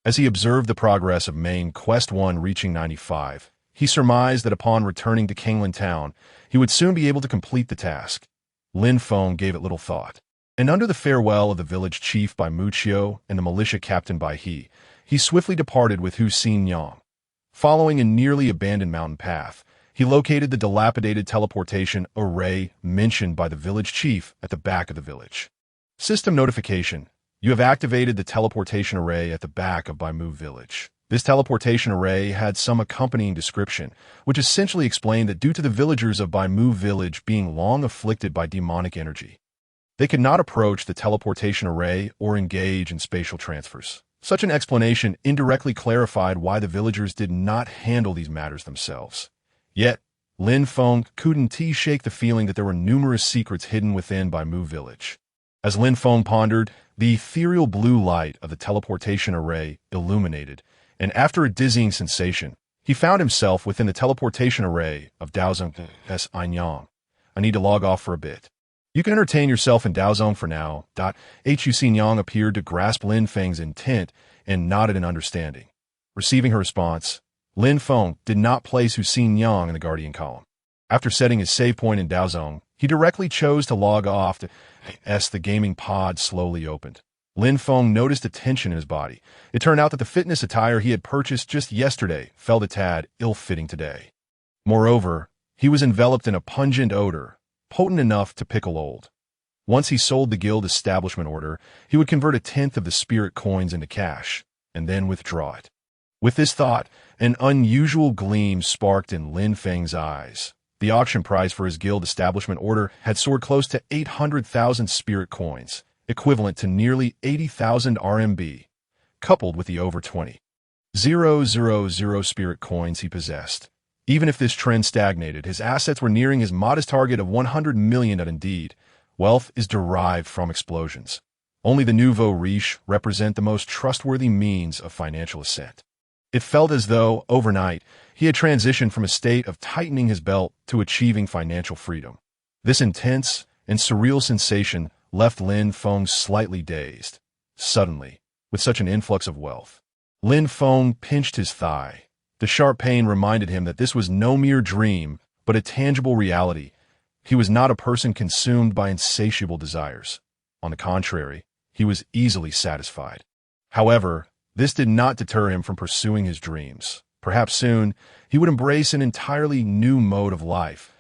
As he observed the progress of main Quest 1 reaching 95, he surmised that upon returning to Kanglin Town, he would soon be able to complete the task. Lin Feng gave it little thought. And under the farewell of the village chief by Muccio and the militia captain by he swiftly departed with Hu Xin Yang. Following a nearly abandoned mountain path, he located the dilapidated teleportation array mentioned by the village chief at the back of the village. System notification: you have activated the teleportation array at the back of Baimu village. This teleportation array had some accompanying description, which essentially explained that due to the villagers of Baimu village being long afflicted by demonic energy, they could not approach the teleportation array or engage in spatial transfers. Such an explanation indirectly clarified why the villagers did not handle these matters themselves. Yet, Lin Feng couldn't shake the feeling that there were numerous secrets hidden within Baimu village. As Lin Feng pondered, the ethereal blue light of the teleportation array illuminated, and after a dizzying sensation, he found himself within the teleportation array of Daozong S. Anyang. I need to log off for a bit. You can entertain yourself in Daozong for now. Hu Xinjiang appeared to grasp Lin Feng's intent and nodded in understanding. Receiving her response, Lin Feng did not place Hu Xinjiang in the Guardian column. After setting his save point in Daozong, he directly chose to log off as the gaming pod slowly opened. Lin Feng noticed a tension in his body. It turned out that the fitness attire he had purchased just yesterday felt a tad ill-fitting today. Moreover, he was enveloped in a pungent odor, potent enough to pickle old. Once he sold the guild establishment order, he would convert 1/10 of the spirit coins into cash, and then withdraw it. With this thought, an unusual gleam sparked in Lin Feng's eyes. The auction price for his guild establishment order had soared close to 800,000 spirit coins, equivalent to nearly 80,000 RMB, coupled with the over 20,000 spirit coins he possessed. Even if this trend stagnated, his assets were nearing his modest target of 100 million. Indeed, wealth is derived from explosions. Only the nouveau riche represent the most trustworthy means of financial ascent. It felt as though, overnight, he had transitioned from a state of tightening his belt to achieving financial freedom. This intense and surreal sensation left Lin Feng slightly dazed. Suddenly, with such an influx of wealth, Lin Feng pinched his thigh. The sharp pain reminded him that this was no mere dream, but a tangible reality. He was not a person consumed by insatiable desires. On the contrary, he was easily satisfied. However, this did not deter him from pursuing his dreams. Perhaps soon, he would embrace an entirely new mode of life.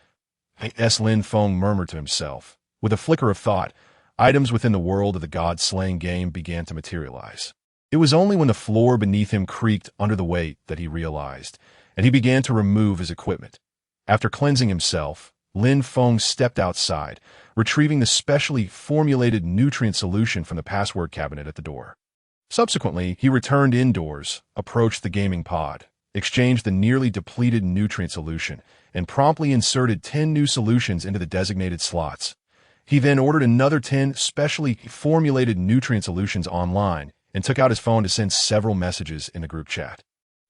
Lin Feng murmured to himself. With a flicker of thought, items within the world of the god-slaying game began to materialize. It was only when the floor beneath him creaked under the weight that he realized, and he began to remove his equipment. After cleansing himself, Lin Feng stepped outside, retrieving the specially formulated nutrient solution from the password cabinet at the door. Subsequently, he returned indoors, approached the gaming pod, exchanged the nearly depleted nutrient solution, and promptly inserted 10 new solutions into the designated slots. He then ordered another 10 specially formulated nutrient solutions online, and took out his phone to send several messages in the group chat.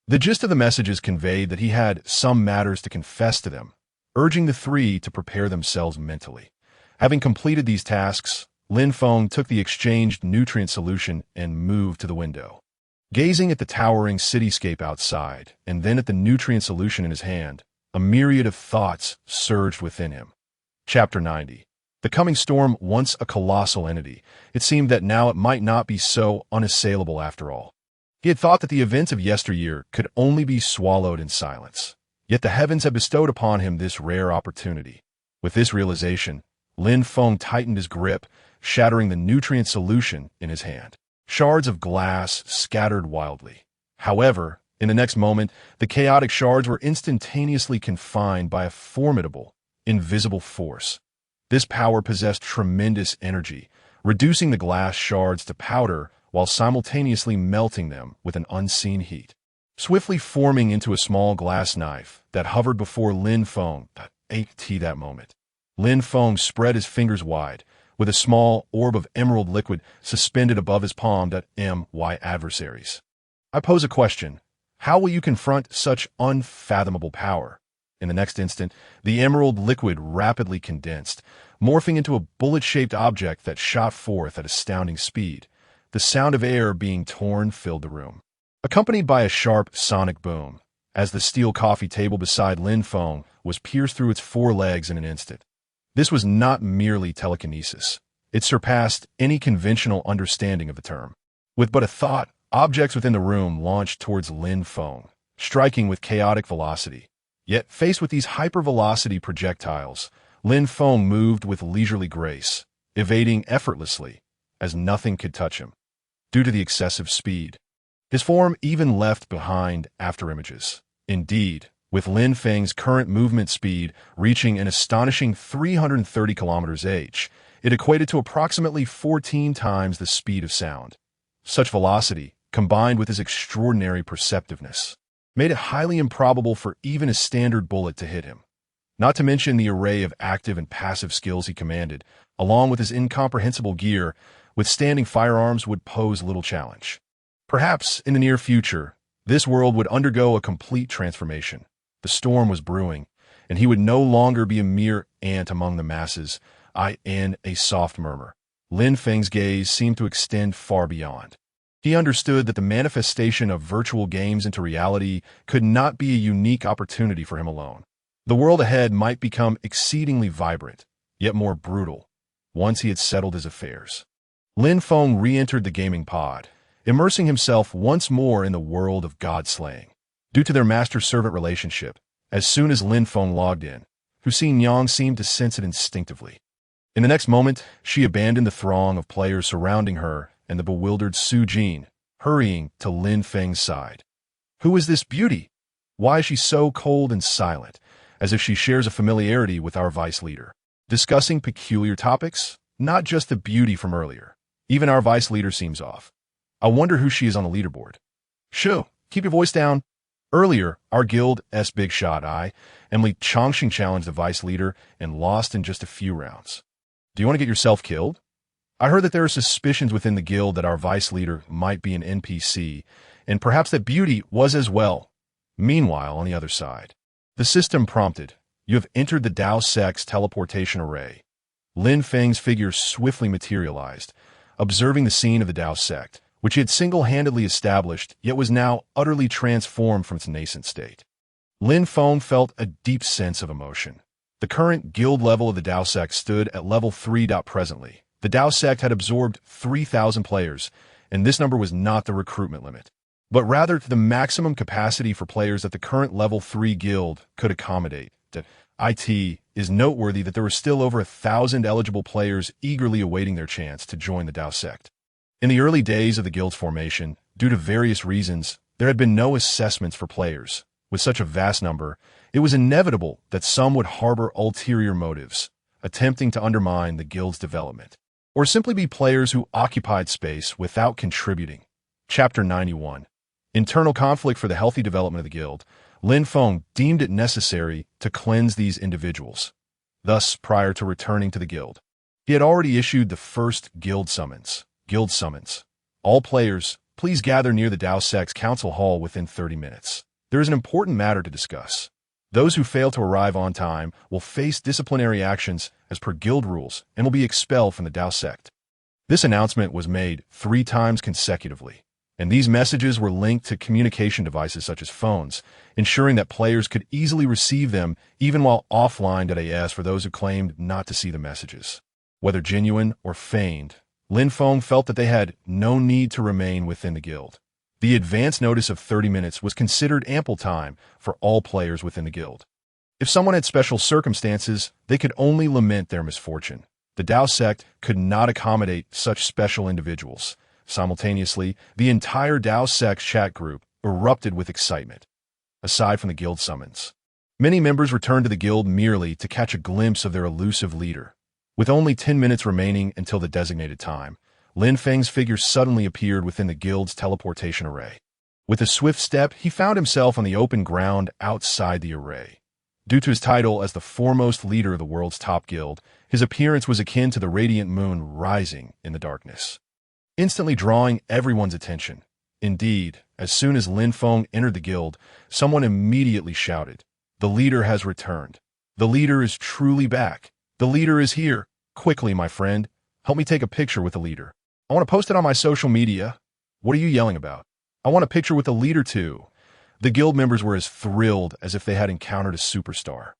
The gist of the messages conveyed that he had some matters to confess to them, urging the three to prepare themselves mentally. Having completed these tasks, Lin Feng took the exchanged nutrient solution and moved to the window. Gazing at the towering cityscape outside, and then at the nutrient solution in his hand, a myriad of thoughts surged within him. Chapter 90. The coming storm, once a colossal entity, it seemed that now it might not be so unassailable after all. He had thought that the events of yesteryear could only be swallowed in silence. Yet the heavens had bestowed upon him this rare opportunity. With this realization, Lin Feng tightened his grip, shattering the nutrient solution in his hand. Shards of glass scattered wildly. However, in the next moment, the chaotic shards were instantaneously confined by a formidable, invisible force. This power possessed tremendous energy, reducing the glass shards to powder while simultaneously melting them with an unseen heat. Swiftly forming into a small glass knife that hovered before Lin Feng at that moment. Lin Feng spread his fingers wide, with a small orb of emerald liquid suspended above his palm. My adversaries. I pose a question. How will you confront such unfathomable power? In the next instant, the emerald liquid rapidly condensed, morphing into a bullet-shaped object that shot forth at astounding speed. The sound of air being torn filled the room, accompanied by a sharp sonic boom, as the steel coffee table beside Lin Feng was pierced through its four legs in an instant. This was not merely telekinesis. It surpassed any conventional understanding of the term. With but a thought, objects within the room launched towards Lin Feng, striking with chaotic velocity. Yet, faced with these hypervelocity projectiles, Lin Feng moved with leisurely grace, evading effortlessly, as nothing could touch him. Due to the excessive speed, his form even left behind afterimages. Indeed, with Lin Feng's current movement speed reaching an astonishing 330 km/h, it equated to approximately 14 times the speed of sound. Such velocity, combined with his extraordinary perceptiveness, made it highly improbable for even a standard bullet to hit him. Not to mention the array of active and passive skills he commanded, along with his incomprehensible gear, withstanding firearms would pose little challenge. Perhaps, in the near future, this world would undergo a complete transformation. The storm was brewing, and he would no longer be a mere ant among the masses, in a soft murmur. Lin Feng's gaze seemed to extend far beyond. He understood that the manifestation of virtual games into reality could not be a unique opportunity for him alone. The world ahead might become exceedingly vibrant, yet more brutal, once he had settled his affairs. Lin Feng re-entered the gaming pod, immersing himself once more in the world of Godslaying. Due to their master-servant relationship, as soon as Lin Feng logged in, Hussein Yang seemed to sense it instinctively. In the next moment, she abandoned the throng of players surrounding her and the bewildered Su Jin, hurrying to Lin Feng's side. Who is this beauty? Why is she so cold and silent, as if she shares a familiarity with our vice leader? Discussing peculiar topics, not just the beauty from earlier. Even our vice leader seems off. I wonder who she is on the leaderboard. Shoo, keep your voice down. Earlier, our guild's big shot Emily Chongqing challenged the vice leader and lost in just a few rounds. Do you want to get yourself killed? I heard that there are suspicions within the guild that our vice leader might be an NPC, and perhaps that Beauty was as well. Meanwhile, on the other side, the system prompted, you have entered the Dao Sect's teleportation array. Lin Feng's figure swiftly materialized, observing the scene of the Dao Sect, which he had single-handedly established, yet was now utterly transformed from its nascent state. Lin Feng felt a deep sense of emotion. The current guild level of the Dao Sect stood at level 3. Presently, the Dao Sect had absorbed 3,000 players, and this number was not the recruitment limit, but rather the maximum capacity for players that the current level 3 guild could accommodate. It is noteworthy that there were still over 1,000 eligible players eagerly awaiting their chance to join the Dao Sect. In the early days of the guild's formation, due to various reasons, there had been no assessments for players. With such a vast number, it was inevitable that some would harbor ulterior motives, attempting to undermine the guild's development, or simply be players who occupied space without contributing. Chapter 91. Internal conflict for the healthy development of the guild. Lin Feng deemed it necessary to cleanse these individuals. Thus, prior to returning to the guild, he had already issued the first guild summons. All players, please gather near the Dao Sect's council hall within 30 minutes. There is an important matter to discuss. Those who fail to arrive on time will face disciplinary actions as per guild rules and will be expelled from the Dao Sect. This announcement was made 3 times consecutively, and these messages were linked to communication devices such as phones, ensuring that players could easily receive them even while offline. As for those who claimed not to see the messages, whether genuine or feigned, Lin Feng felt that they had no need to remain within the guild. The advance notice of 30 minutes was considered ample time for all players within the guild. If someone had special circumstances, they could only lament their misfortune. The Dao Sect could not accommodate such special individuals. Simultaneously, the entire Dao Sect chat group erupted with excitement. Aside from the guild summons, many members returned to the guild merely to catch a glimpse of their elusive leader. With only 10 minutes remaining until the designated time, Lin Feng's figure suddenly appeared within the guild's teleportation array. With a swift step, he found himself on the open ground outside the array. Due to his title as the foremost leader of the world's top guild, his appearance was akin to the radiant moon rising in the darkness, instantly drawing everyone's attention. Indeed, as soon as Lin Feng entered the guild, someone immediately shouted, "The leader has returned. The leader is truly back. The leader is here. Quickly, my friend, help me take a picture with the leader. I want to post it on my social media." "What are you yelling about?" "I want a picture with the leader too." The guild members were as thrilled as if they had encountered a superstar.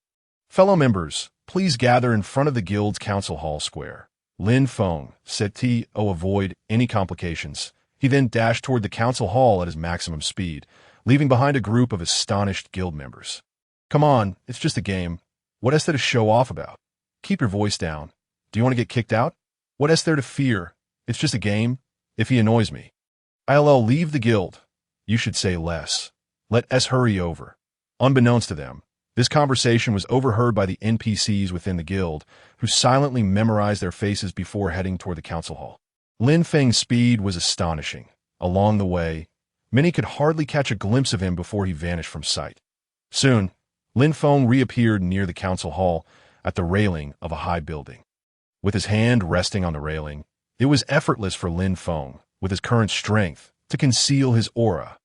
"Fellow members, please gather in front of the guild's council hall square. Lin Feng said to avoid any complications. He then dashed toward the council hall at his maximum speed, leaving behind a group of astonished guild members. Come on, it's just a game. What is there to show off about? Keep your voice down. Do you want to get kicked out? What is there to fear? It's just a game. If he annoys me, I'll leave the guild. You should say less. Let us hurry over. Unbeknownst to them, this conversation was overheard by the NPCs within the guild, who silently memorized their faces before heading toward the council hall. Lin Feng's speed was astonishing. Along the way, many could hardly catch a glimpse of him before he vanished from sight. Soon, Lin Feng reappeared near the council hall at the railing of a high building. With his hand resting on the railing, it was effortless for Lin Feng, with his current strength, to conceal his aura.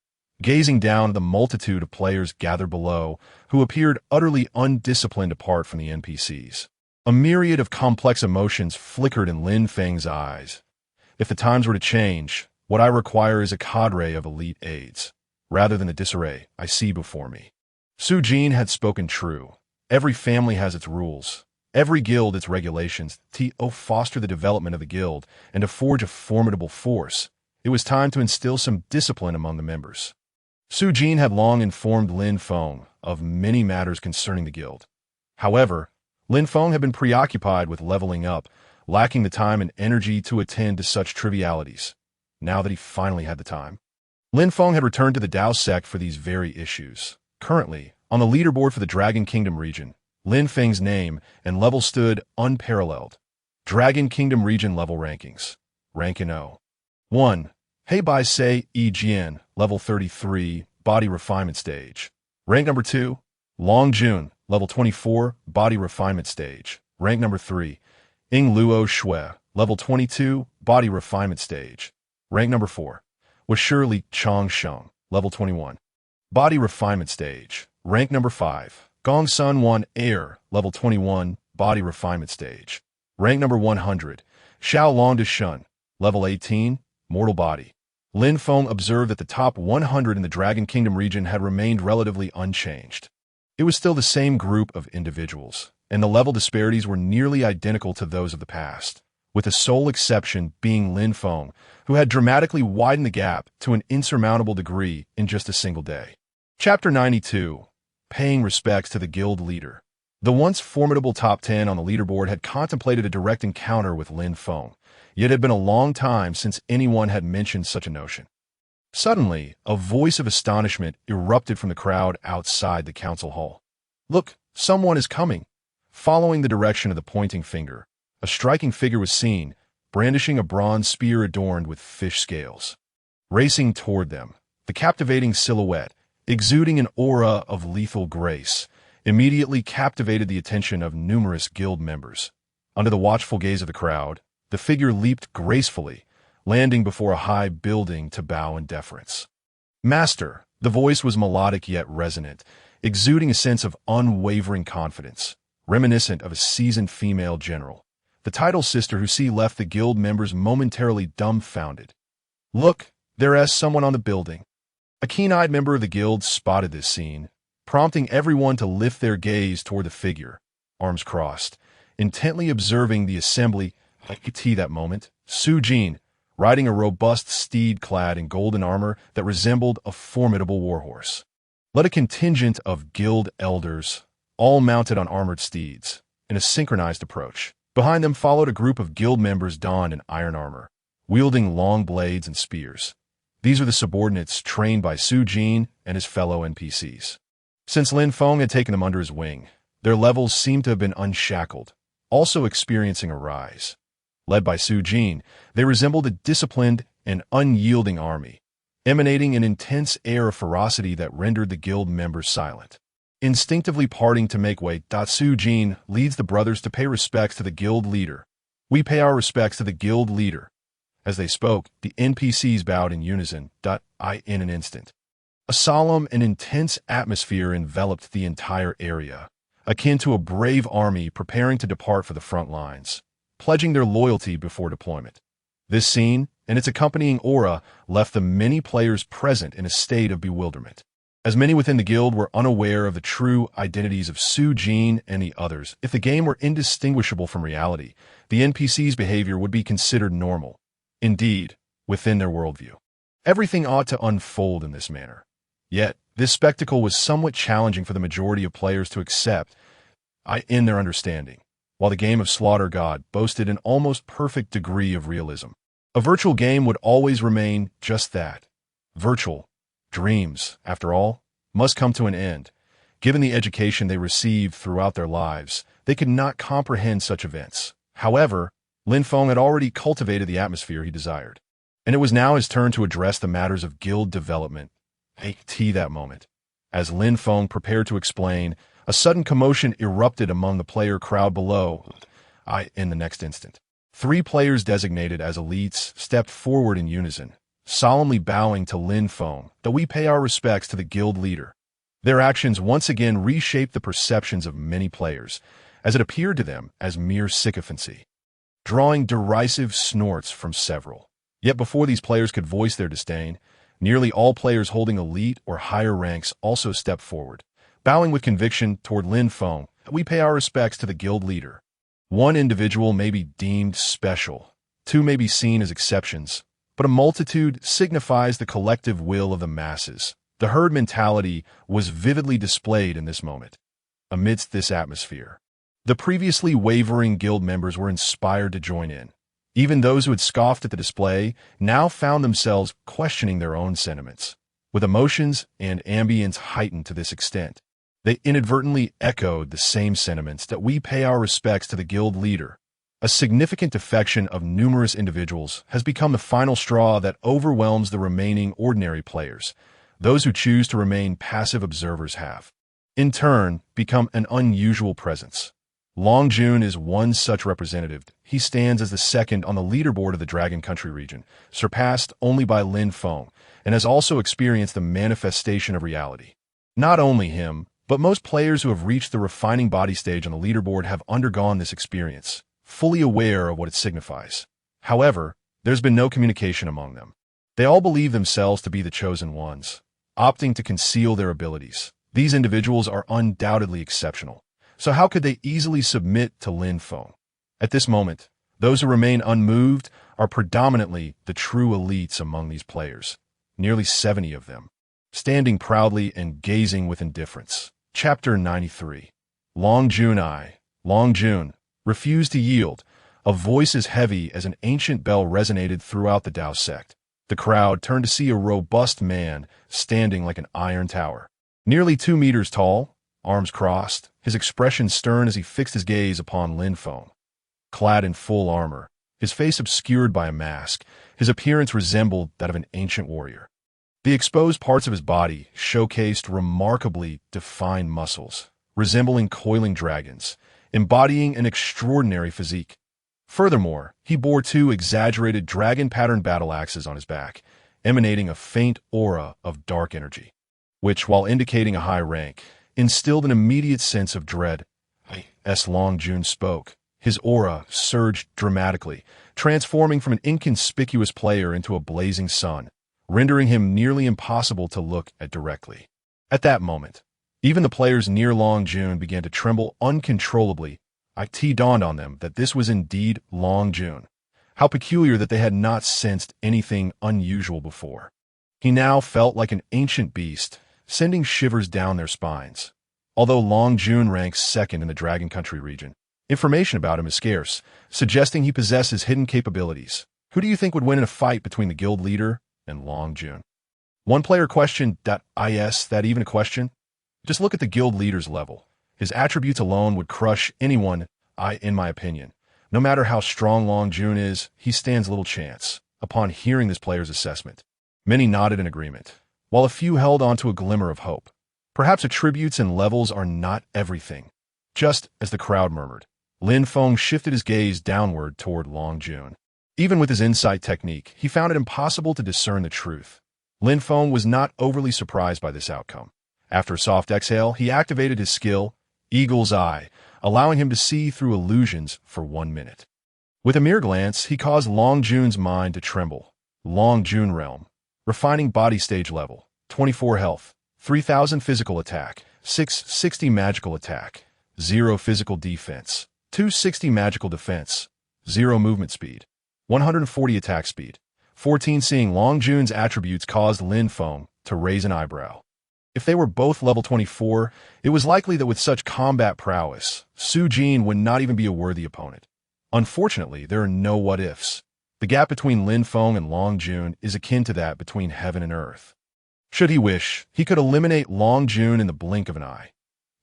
Gazing down at the multitude of players gathered below, who appeared utterly undisciplined apart from the NPCs. A myriad of complex emotions flickered in Lin Feng's eyes. If the times were to change, what I require is a cadre of elite aides, rather than the disarray I see before me. Su Jin had spoken true. Every family has its rules. Every guild its regulations to foster the development of the guild and to forge a formidable force. It was time to instill some discipline among the members. Su Jin had long informed Lin Feng of many matters concerning the guild. However, Lin Feng had been preoccupied with leveling up, lacking the time and energy to attend to such trivialities. Now that he finally had the time, Lin Feng had returned to the Dao sect for these very issues. Currently, on the leaderboard for the Dragon Kingdom region, Lin Feng's name and level stood unparalleled. Dragon Kingdom region level rankings. Rank in O. 1. Heibai Sei E Jian, level 33, body refinement stage. Rank number 2. Long Jun, level 24, body refinement stage. Rank number 3. Ing Luo Shui, level 22, body refinement stage. Rank number 4. Washirli Changsheng, level 21, body refinement stage. Rank number 5. Gong Sun 1 Air, level 21, body refinement stage. Rank number 100. Xiao Long de Shun, level 18, mortal body. Lin Feng observed that the top 100 in the Dragon Kingdom region had remained relatively unchanged. It was still the same group of individuals, and the level disparities were nearly identical to those of the past, with the sole exception being Lin Feng, who had dramatically widened the gap to an insurmountable degree in just a single day. Chapter 92. Paying respects to the guild leader. The once formidable top 10 on the leaderboard had contemplated a direct encounter with Lin Feng, yet it had been a long time since anyone had mentioned such a notion. Suddenly, a voice of astonishment erupted from the crowd outside the council hall. Look, someone is coming. Following the direction of the pointing finger, a striking figure was seen, brandishing a bronze spear adorned with fish scales. Racing toward them, the captivating silhouette, exuding an aura of lethal grace, immediately captivated the attention of numerous guild members. Under the watchful gaze of the crowd, the figure leaped gracefully, landing before a high building to bow in deference. Master, the voice was melodic yet resonant, exuding a sense of unwavering confidence, reminiscent of a seasoned female general. The title sister who left the guild members momentarily dumbfounded. Look, there is someone on the building. A keen-eyed member of the guild spotted this scene, prompting everyone to lift their gaze toward the figure, arms crossed, intently observing the assembly. At that moment, Su Jin, riding a robust steed clad in golden armor that resembled a formidable warhorse, led a contingent of guild elders, all mounted on armored steeds, in a synchronized approach. Behind them followed a group of guild members donned in iron armor, wielding long blades and spears. These were the subordinates trained by Su Jin and his fellow NPCs. Since Lin Feng had taken them under his wing, their levels seemed to have been unshackled, also experiencing a rise. Led by Su Jin, they resembled a disciplined and unyielding army, emanating an intense air of ferocity that rendered the guild members silent. Instinctively parting to make way, Su Jin leads the brothers to pay respects to the guild leader. We pay our respects to the guild leader. As they spoke, the NPCs bowed in unison, in an instant. A solemn and intense atmosphere enveloped the entire area, akin to a brave army preparing to depart for the front lines, pledging their loyalty before deployment. This scene and its accompanying aura left the many players present in a state of bewilderment. as many within the guild were unaware of the true identities of Su Jin and the others. If the game were indistinguishable from reality, the NPC's behavior would be considered normal. Indeed, within their worldview, everything ought to unfold in this manner. Yet, this spectacle was somewhat challenging for the majority of players to accept in their understanding. While the game of Slaughter God boasted an almost perfect degree of realism, a virtual game would always remain just that, virtual. Dreams, after all, must come to an end. Given the education they received throughout their lives, they could not comprehend such events. However, Lin Feng had already cultivated the atmosphere he desired, and it was now his turn to address the matters of guild development. That moment. As Lin Feng prepared to explain, a sudden commotion erupted among the player crowd below. In the next instant, 3 players designated as elites stepped forward in unison, solemnly bowing to Lin Feng, that we pay our respects to the guild leader. Their actions once again reshaped the perceptions of many players, as it appeared to them as mere sycophancy, drawing derisive snorts from several. Yet before these players could voice their disdain, nearly all players holding elite or higher ranks also stepped forward, bowing with conviction toward Lin Feng, that we pay our respects to the guild leader. One individual may be deemed special, 2 may be seen as exceptions, but a multitude signifies the collective will of the masses. The herd mentality was vividly displayed in this moment. Amidst this atmosphere, the previously wavering guild members were inspired to join in. Even those who had scoffed at the display now found themselves questioning their own sentiments. With emotions and ambience heightened to this extent, they inadvertently echoed the same sentiments that we pay our respects to the guild leader. A significant defection of numerous individuals has become the final straw that overwhelms the remaining ordinary players. Those who choose to remain passive observers have, in turn, become an unusual presence. Long Jun is one such representative. He stands as the second on the leaderboard of the Dragon Country region, surpassed only by Lin Feng, and has also experienced the manifestation of reality. Not only him, but most players who have reached the refining body stage on the leaderboard have undergone this experience, fully aware of what it signifies. However, there's been no communication among them. They all believe themselves to be the chosen ones, opting to conceal their abilities. These individuals are undoubtedly exceptional, so how could they easily submit to Lin Feng? At this moment, those who remain unmoved are predominantly the true elites among these players, nearly 70 of them, standing proudly and gazing with indifference. Chapter 93. Long Jun refused to yield. A voice as heavy as an ancient bell resonated throughout the Dao sect. The crowd turned to see a robust man standing like an iron tower, nearly 2 meters tall, arms crossed, his expression stern as he fixed his gaze upon Lin Feng. Clad in full armor, his face obscured by a mask, his appearance resembled that of an ancient warrior. The exposed parts of his body showcased remarkably defined muscles, resembling coiling dragons, embodying an extraordinary physique. Furthermore, he bore 2 exaggerated dragon-patterned battle axes on his back, emanating a faint aura of dark energy, which, while indicating a high rank, instilled an immediate sense of dread. As Long Jun spoke, his aura surged dramatically, transforming from an inconspicuous player into a blazing sun, rendering him nearly impossible to look at directly. At that moment, even the players near Long Jun began to tremble uncontrollably. It dawned on them that this was indeed Long Jun. How peculiar that they had not sensed anything unusual before. He now felt like an ancient beast, sending shivers down their spines. Although Long Jun ranks second in the Dragon Country region, information about him is scarce, suggesting he possesses hidden capabilities. Who do you think would win in a fight between the guild leader and Long Jun? One player questioned, is that even a question? Just look at the guild leader's level. His attributes alone would crush anyone, in my opinion. No matter how strong Long Jun is, he stands little chance. Upon hearing this player's assessment, many nodded in agreement, while a few held on to a glimmer of hope. Perhaps attributes and levels are not everything. Just as the crowd murmured, Lin Feng shifted his gaze downward toward Long Jun. Even with his insight technique, he found it impossible to discern the truth. Lin Feng was not overly surprised by this outcome. After a soft exhale, he activated his skill, Eagle's Eye, allowing him to see through illusions for 1 minute. With a mere glance, he caused Long Jun's mind to tremble. Long Jun realm. Refining body stage level. 24 health. 3,000 physical attack, 660 magical attack, 0 physical defense, 260 magical defense, 0 movement speed, 140 attack speed. 14. Seeing Long Jun's attributes caused Lin Feng to raise an eyebrow. If they were both level 24, it was likely that with such combat prowess, Su Jin would not even be a worthy opponent. Unfortunately, there are no what-ifs. The gap between Lin Feng and Long Jun is akin to that between heaven and earth. Should he wish, he could eliminate Long Jun in the blink of an eye.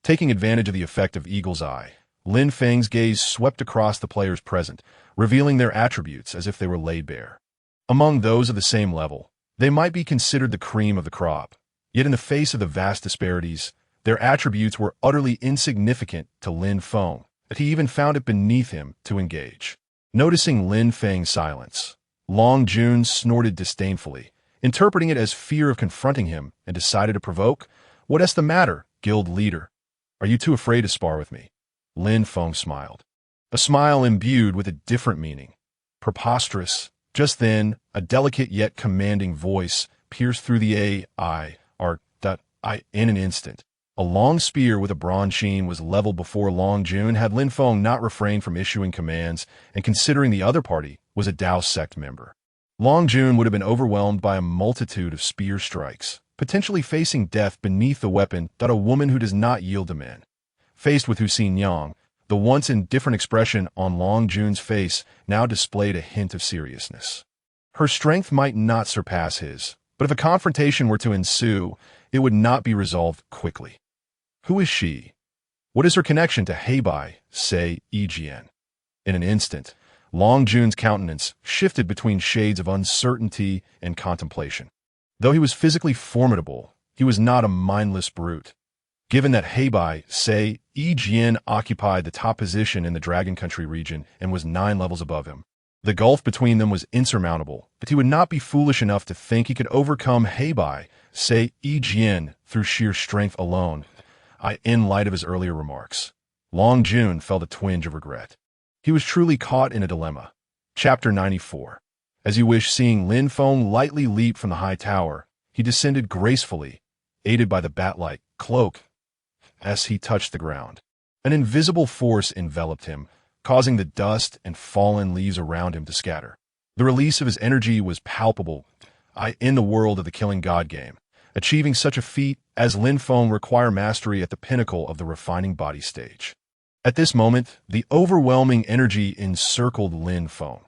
Taking advantage of the effect of Eagle's Eye, Lin Feng's gaze swept across the players present, revealing their attributes as if they were laid bare. Among those of the same level, they might be considered the cream of the crop, yet in the face of the vast disparities, their attributes were utterly insignificant to Lin Feng, that he even found it beneath him to engage. Noticing Lin Feng's silence, Long Jun snorted disdainfully, interpreting it as fear of confronting him, and decided to provoke. "What's the matter, guild leader? Are you too afraid to spar with me?" Lin Feng smiled. A smile imbued with a different meaning. Preposterous. Just then, a delicate yet commanding voice pierced through the in an instant. A long spear with a bronze sheen was leveled before Long Jun had Lin Feng not refrained from issuing commands, and considering the other party was a Dao sect member. Long Jun would have been overwhelmed by a multitude of spear strikes, potentially facing death beneath the weapon that a woman who does not yield to men. Faced with Hussein Yang, the once indifferent expression on Long Jun's face now displayed a hint of seriousness. Her strength might not surpass his, but if a confrontation were to ensue, it would not be resolved quickly. Who is she? What is her connection to Heibai, say Ejian? In an instant, Long Jun's countenance shifted between shades of uncertainty and contemplation. Though he was physically formidable, he was not a mindless brute. Given that Heibai, say Ejian, occupied the top position in the Dragon Country region and was 9 levels above him, the gulf between them was insurmountable, but he would not be foolish enough to think he could overcome Heibai, say Ejian, through sheer strength alone. In light of his earlier remarks, Long Jun felt a twinge of regret. He was truly caught in a dilemma. Chapter 94. As you wish, seeing Lin Feng lightly leap from the high tower, he descended gracefully, aided by the bat-like cloak. As he touched the ground, an invisible force enveloped him, causing the dust and fallen leaves around him to scatter. The release of his energy was palpable in the world of the Killing God game. Achieving such a feat as Lin Feng require mastery at the pinnacle of the refining body stage. At this moment, the overwhelming energy encircled Lin Feng.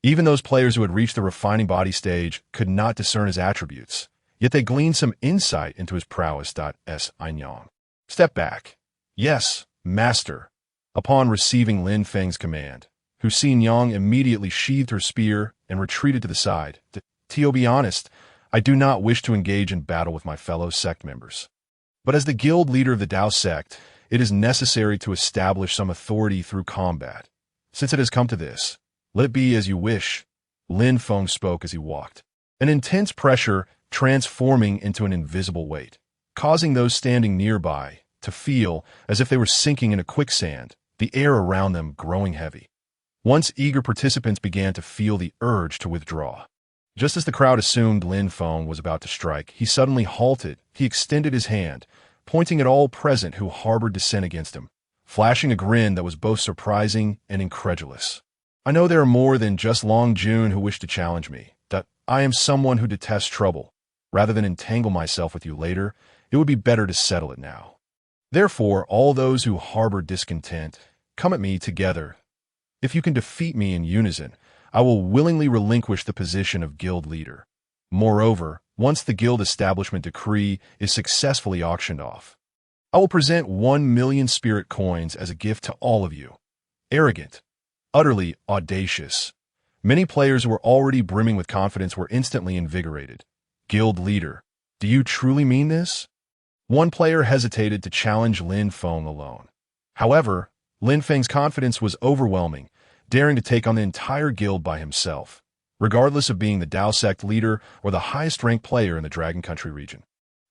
Even those players who had reached the refining body stage could not discern his attributes, yet they gleaned some insight into his prowess. Yang. Step back. Yes, master. Upon receiving Lin Feng's command, Hussein Yang immediately sheathed her spear and retreated to the side. To be honest, I do not wish to engage in battle with my fellow sect members. But as the guild leader of the Dao sect, it is necessary to establish some authority through combat. Since it has come to this, let it be as you wish. Lin Feng spoke as he walked, an intense pressure transforming into an invisible weight, causing those standing nearby to feel as if they were sinking in a quicksand, the air around them growing heavy. Once eager participants began to feel the urge to withdraw. Just as the crowd assumed Lin Feng was about to strike, he suddenly halted. He extended his hand, pointing at all present who harbored dissent against him, flashing a grin that was both surprising and incredulous. I know there are more than just Long Jun who wish to challenge me, that I am someone who detests trouble. Rather than entangle myself with you later, it would be better to settle it now. Therefore, all those who harbor discontent, come at me together. If you can defeat me in unison, I will willingly relinquish the position of guild leader. Moreover, once the guild establishment decree is successfully auctioned off, I will present 1 million spirit coins as a gift to all of you. Arrogant, utterly audacious. Many players who were already brimming with confidence were instantly invigorated. Guild leader, do you truly mean this? One player hesitated to challenge Lin Feng alone. However, Lin Feng's confidence was overwhelming, daring to take on the entire guild by himself, regardless of being the Dao sect leader or the highest-ranked player in the Dragon Country region.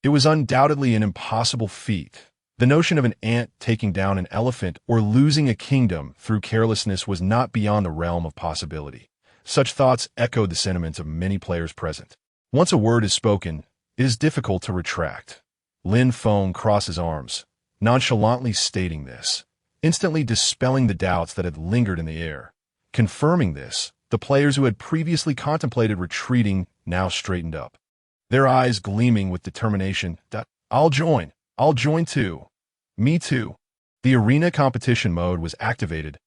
It was undoubtedly an impossible feat. The notion of an ant taking down an elephant or losing a kingdom through carelessness was not beyond the realm of possibility. Such thoughts echoed the sentiments of many players present. Once a word is spoken, it is difficult to retract. Lin Feng crossed his arms, nonchalantly stating this, instantly dispelling the doubts that had lingered in the air. Confirming this, the players who had previously contemplated retreating now straightened up, their eyes gleaming with determination. I'll join too. Me too. The arena competition mode was activated.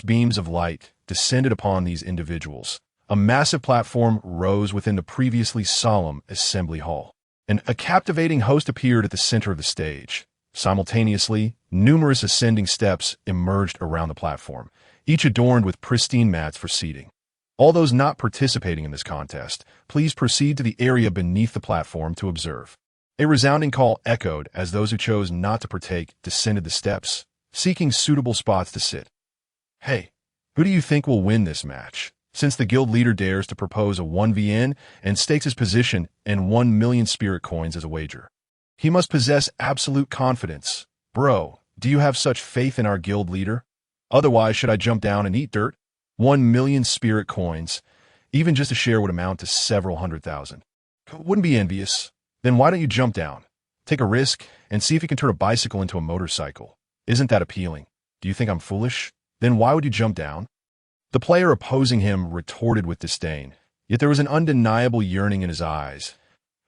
Beams of light descended upon these individuals. A massive platform rose within the previously solemn assembly hall, and a captivating host appeared at the center of the stage. Simultaneously, numerous ascending steps emerged around the platform, each adorned with pristine mats for seating. All those not participating in this contest, please proceed to the area beneath the platform to observe. A resounding call echoed as those who chose not to partake descended the steps, seeking suitable spots to sit. Hey, who do you think will win this match? Since the guild leader dares to propose a 1vn and stakes his position and 1 million spirit coins as a wager. He must possess absolute confidence. Bro, do you have such faith in our guild leader? Otherwise, should I jump down and eat dirt? 1 million spirit coins, even just a share would amount to several 100,000. Wouldn't be envious. Then why don't you jump down? Take a risk and see if you can turn a bicycle into a motorcycle. Isn't that appealing? Do you think I'm foolish? Then why would you jump down? The player opposing him retorted with disdain, yet there was an undeniable yearning in his eyes.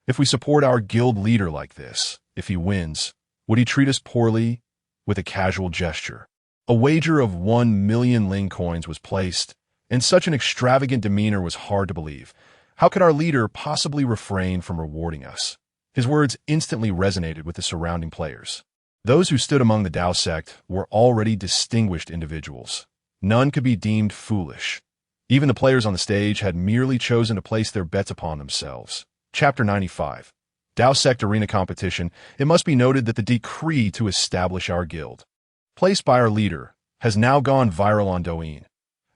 If we support our guild leader like this, if he wins, would he treat us poorly? With a casual gesture, a wager of 1 million ling coins was placed, and such an extravagant demeanor was hard to believe. How could our leader possibly refrain from rewarding us? His words instantly resonated with the surrounding players. Those who stood among the Dao sect were already distinguished individuals. None could be deemed foolish. Even the players on the stage had merely chosen to place their bets upon themselves. Chapter 95. Dao Sect Arena Competition. It must be noted that the decree to establish our guild, placed by our leader, has now gone viral on Douyin.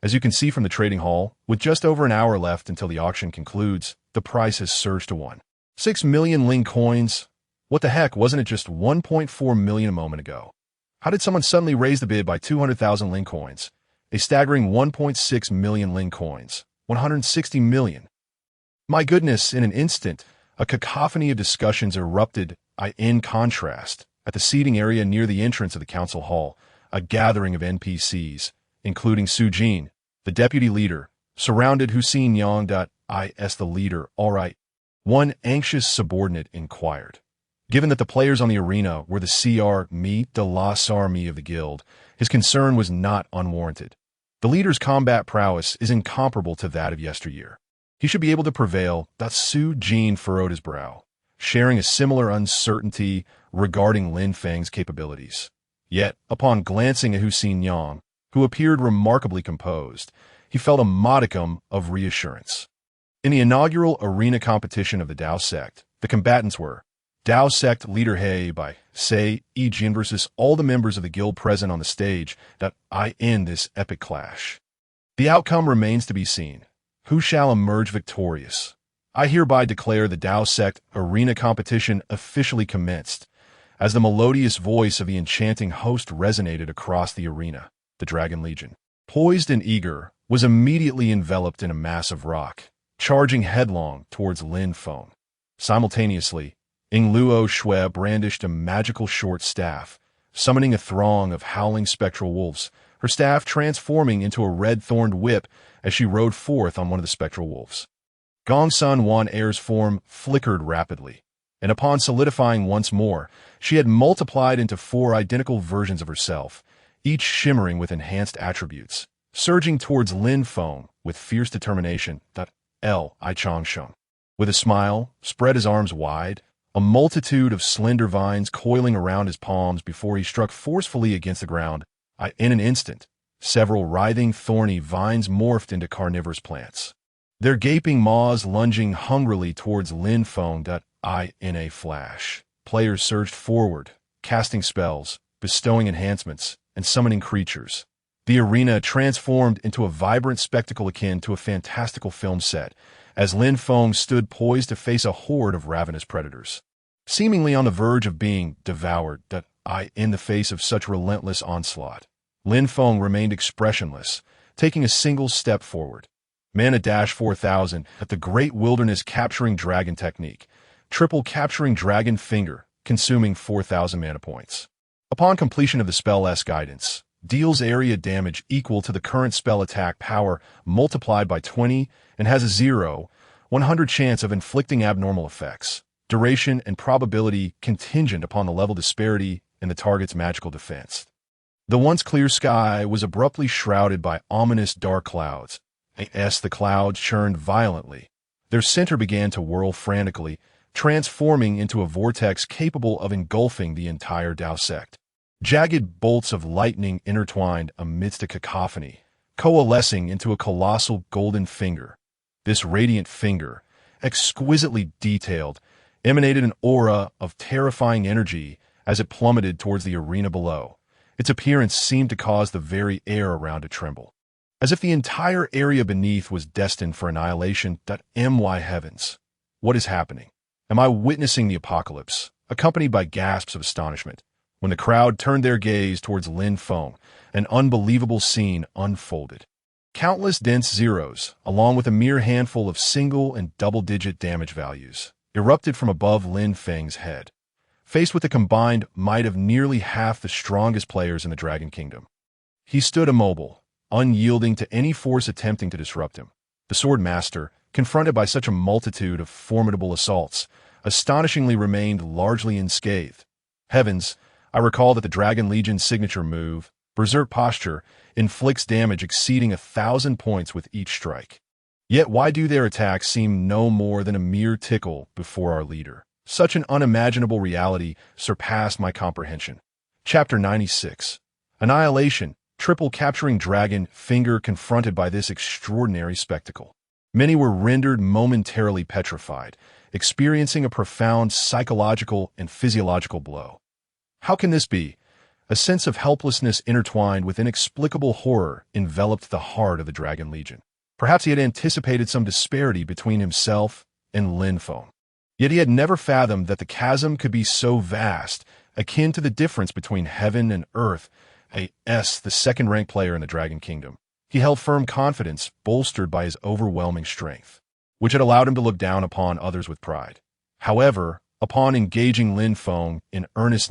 As you can see from the trading hall, with just over an hour left until the auction concludes, the price has surged to 1.6 million ling coins. What the heck, wasn't it just 1.4 million a moment ago? How did someone suddenly raise the bid by 200,000 ling coins? A staggering 1.6 million ling coins. 160 million. My goodness, in an instant, a cacophony of discussions erupted. In contrast, at the seating area near the entrance of the council hall, a gathering of NPCs, including Su Jin, the deputy leader, surrounded Hussein Yang. Is the leader all right? One anxious subordinate inquired. Given that the players on the arena were the de las Army of the guild, his concern was not unwarranted. The leader's combat prowess is incomparable to that of yesteryear. He should be able to prevail. Su Jin furrowed his brow, sharing a similar uncertainty regarding Lin Feng's capabilities. Yet, upon glancing at Hussein Yang, who appeared remarkably composed, he felt a modicum of reassurance. In the inaugural arena competition of the Dao sect, the combatants were Dao sect leader He by Sei Jin versus all the members of the guild present on the stage. In this epic clash, the outcome remains to be seen. Who shall emerge victorious? I hereby declare the Dao sect arena competition officially commenced. As the melodious voice of the enchanting host resonated across the arena, the Dragon Legion, poised and eager, was immediately enveloped in a mass of rock, charging headlong towards Lin Feng. Simultaneously, Luo Shui brandished a magical short staff, summoning a throng of howling spectral wolves, her staff transforming into a red-thorned whip as she rode forth on one of the spectral wolves. Gongsun Wan Air's form flickered rapidly, and upon solidifying once more, she had multiplied into 4 identical versions of herself, each shimmering with enhanced attributes, surging towards Lin Feng with fierce determination. I Changsheng, with a smile, spread his arms wide, a multitude of slender vines coiling around his palms before he struck forcefully against the ground. In an instant, several writhing, thorny vines morphed into carnivorous plants, their gaping maws lunging hungrily towards Lin Feng. In a flash, players surged forward, casting spells, bestowing enhancements, and summoning creatures. The arena transformed into a vibrant spectacle akin to a fantastical film set, as Lin Feng stood poised to face a horde of ravenous predators, seemingly on the verge of being devoured. In the face of such relentless onslaught, Lin Feng remained expressionless, taking a single step forward. Mana Dash 4000 at the Great Wilderness Capturing Dragon Technique. Triple Capturing Dragon Finger. consuming 4,000 mana points. Upon completion of the spell's guidance, deals area damage equal to the current spell attack power multiplied by 20 and has a 0/100 chance of inflicting abnormal effects. Duration and probability contingent upon the level disparity in the target's magical defense. The once clear sky was abruptly shrouded by ominous dark clouds. As the clouds churned violently, their center began to whirl frantically, transforming into a vortex capable of engulfing the entire dowsect. Jagged bolts of lightning intertwined amidst a cacophony, coalescing into a colossal golden finger. This radiant finger, exquisitely detailed, emanated an aura of terrifying energy as it plummeted towards the arena below. Its appearance seemed to cause the very air around to tremble, as if the entire area beneath was destined for annihilation. My heavens! What is happening? Am I witnessing the apocalypse, accompanied by gasps of astonishment? When the crowd turned their gaze towards Lin Feng, an unbelievable scene unfolded. Countless dense zeros, along with a mere handful of single and double-digit damage values, erupted from above Lin Feng's head. Faced with the combined might of nearly half the strongest players in the Dragon Kingdom, he stood immobile, unyielding to any force attempting to disrupt him. The Sword Master, confronted by such a multitude of formidable assaults, astonishingly remained largely unscathed. Heavens, I recall that the Dragon Legion's signature move, Berserk Posture, inflicts damage exceeding 1,000 points with each strike. Yet why do their attacks seem no more than a mere tickle before our leader? Such an unimaginable reality surpassed my comprehension. Chapter 96. Annihilation, triple capturing Dragon Finger confronted by this extraordinary spectacle. Many were rendered momentarily petrified, experiencing a profound psychological and physiological blow. How can this be? A sense of helplessness intertwined with inexplicable horror enveloped the heart of the Dragon Legion. Perhaps he had anticipated some disparity between himself and Lin Feng. Yet he had never fathomed that the chasm could be so vast, akin to the difference between heaven and earth. The second-ranked player in the Dragon Kingdom. He held firm confidence, bolstered by his overwhelming strength, which had allowed him to look down upon others with pride. However, upon engaging Lin Feng in earnest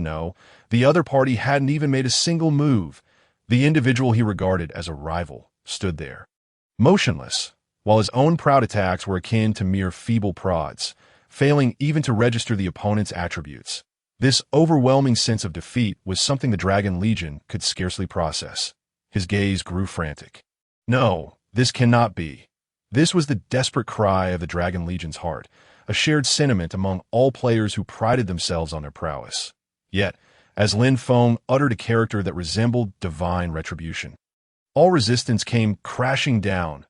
the other party hadn't even made a single move. The individual he regarded as a rival stood there, motionless, while his own proud attacks were akin to mere feeble prods, failing even to register the opponent's attributes. This overwhelming sense of defeat was something the Dragon Legion could scarcely process. His gaze grew frantic. No, this cannot be. This was the desperate cry of the Dragon Legion's heart, a shared sentiment among all players who prided themselves on their prowess. Yet, as Lin Feng uttered a character that resembled divine retribution, all resistance came crashing down.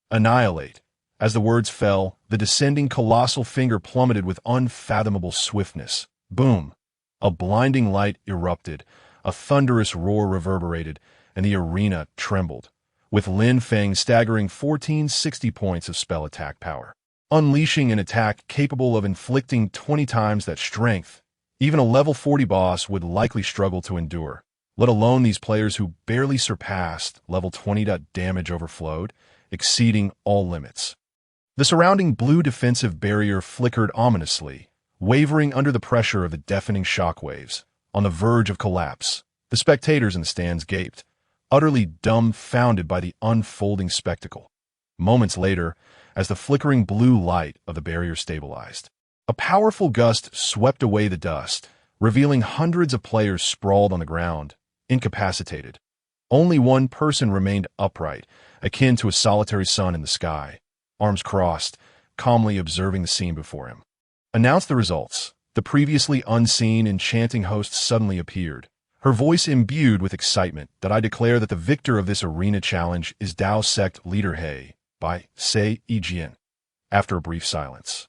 Annihilate. As the words fell, the descending colossal finger plummeted with unfathomable swiftness. Boom! A blinding light erupted, a thunderous roar reverberated, and the arena trembled, with Lin Feng staggering 1460 points of spell attack power, unleashing an attack capable of inflicting 20 times that strength. Even a level 40 boss would likely struggle to endure, let alone these players who barely surpassed level 20. Damage overflowed, exceeding all limits. The surrounding blue defensive barrier flickered ominously, wavering under the pressure of the deafening shockwaves, on the verge of collapse. The spectators in the stands gaped, utterly dumbfounded by the unfolding spectacle. Moments later, as the flickering blue light of the barrier stabilized, a powerful gust swept away the dust, revealing hundreds of players sprawled on the ground, incapacitated. Only one person remained upright, akin to a solitary sun in the sky, arms crossed, calmly observing the scene before him. Announce the results. The previously unseen, enchanting host suddenly appeared, her voice imbued with excitement. That I declare that the victor of this arena challenge is Dao Sect Leader He, by Sei Yijian. After a brief silence,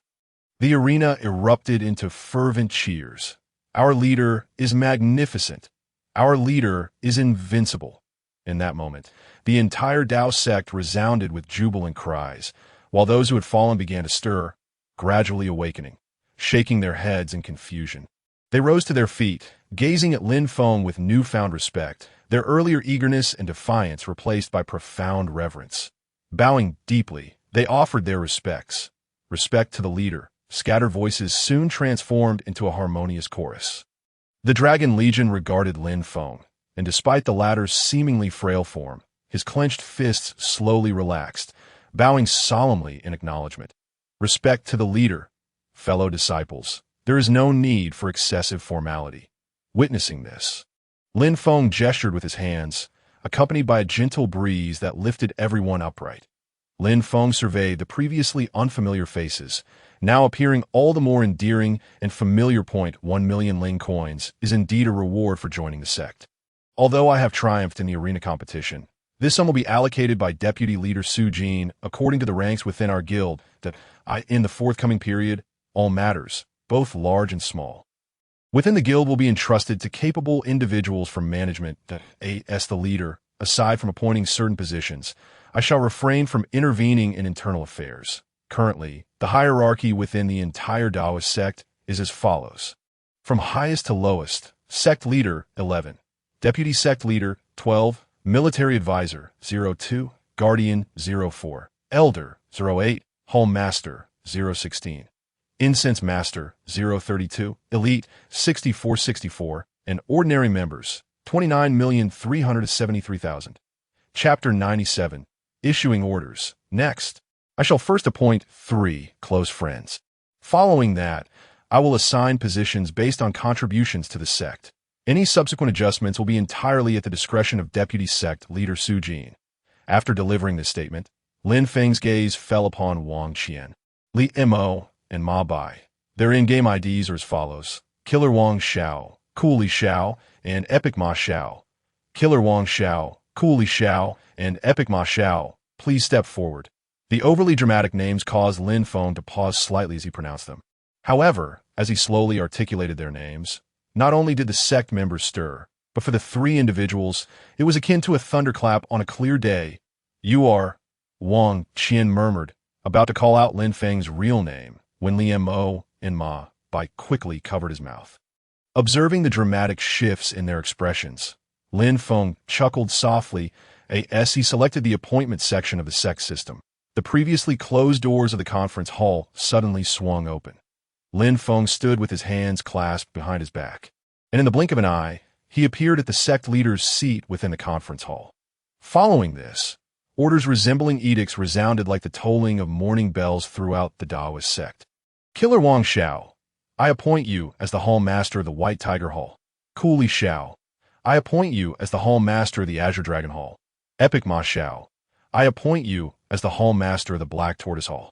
the arena erupted into fervent cheers. Our leader is magnificent. Our leader is invincible. In that moment, the entire Dao sect resounded with jubilant cries, while those who had fallen began to stir, gradually awakening, shaking their heads in confusion. They rose to their feet, gazing at Lin Feng with newfound respect, their earlier eagerness and defiance replaced by profound reverence. Bowing deeply, they offered their respects. Respect to the leader, scattered voices soon transformed into a harmonious chorus. The Dragon Legion regarded Lin Feng, and despite the latter's seemingly frail form, his clenched fists slowly relaxed, bowing solemnly in acknowledgement. Respect to the leader, fellow disciples. There is no need for excessive formality. Witnessing this, Lin Feng gestured with his hands, accompanied by a gentle breeze that lifted everyone upright. Lin Feng surveyed the previously unfamiliar faces, now appearing all the more endearing and familiar. 1 million Ling coins is indeed a reward for joining the sect. Although I have triumphed in the arena competition, this sum will be allocated by Deputy Leader Su Jin according to the ranks within our guild in the forthcoming period, all matters, both large and small, within the guild will be entrusted to capable individuals from management as the leader. Aside from appointing certain positions, I shall refrain from intervening in internal affairs. Currently, the hierarchy within the entire Taoist sect is as follows. From highest to lowest, Sect Leader 11, Deputy Sect Leader 12, Military Advisor 02, Guardian 04, Elder 08, Hall Master 016, Incense Master 032, Elite 6464, and Ordinary Members 29,373,000. Chapter 97. Issuing Orders. Next, I shall first appoint 3 close friends. Following that, I will assign positions based on contributions to the sect. Any subsequent adjustments will be entirely at the discretion of Deputy Sect Leader Su Jin. After delivering this statement, Lin Feng's gaze fell upon Wang Qian, Li Mo, and Ma Bai. Their in-game IDs are as follows: Killer Wang Xiao, Cooley Xiao, and Epic Ma Xiao. Killer Wang Xiao, Cooley Xiao, and Epic Ma Xiao, please step forward. The overly dramatic names caused Lin Feng to pause slightly as he pronounced them. However, as he slowly articulated their names, not only did the sect members stir, but for the 3 individuals, it was akin to a thunderclap on a clear day. You are, Wang Qian murmured, about to call out Lin Feng's real name, when Li Mo and Ma Bai quickly covered his mouth. Observing the dramatic shifts in their expressions, Lin Feng chuckled softly as he selected the appointment section of the sect system. The previously closed doors of the conference hall suddenly swung open. Lin Feng stood with his hands clasped behind his back, and in the blink of an eye, he appeared at the sect leader's seat within the conference hall. Following this, orders resembling edicts resounded like the tolling of mourning bells throughout the Taoist sect. Killer Wang Xiao, I appoint you as the Hall Master of the White Tiger Hall. Cooley Xiao, I appoint you as the Hall Master of the Azure Dragon Hall. Epic Ma Xiao, I appoint you as the Hall Master of the Black Tortoise Hall.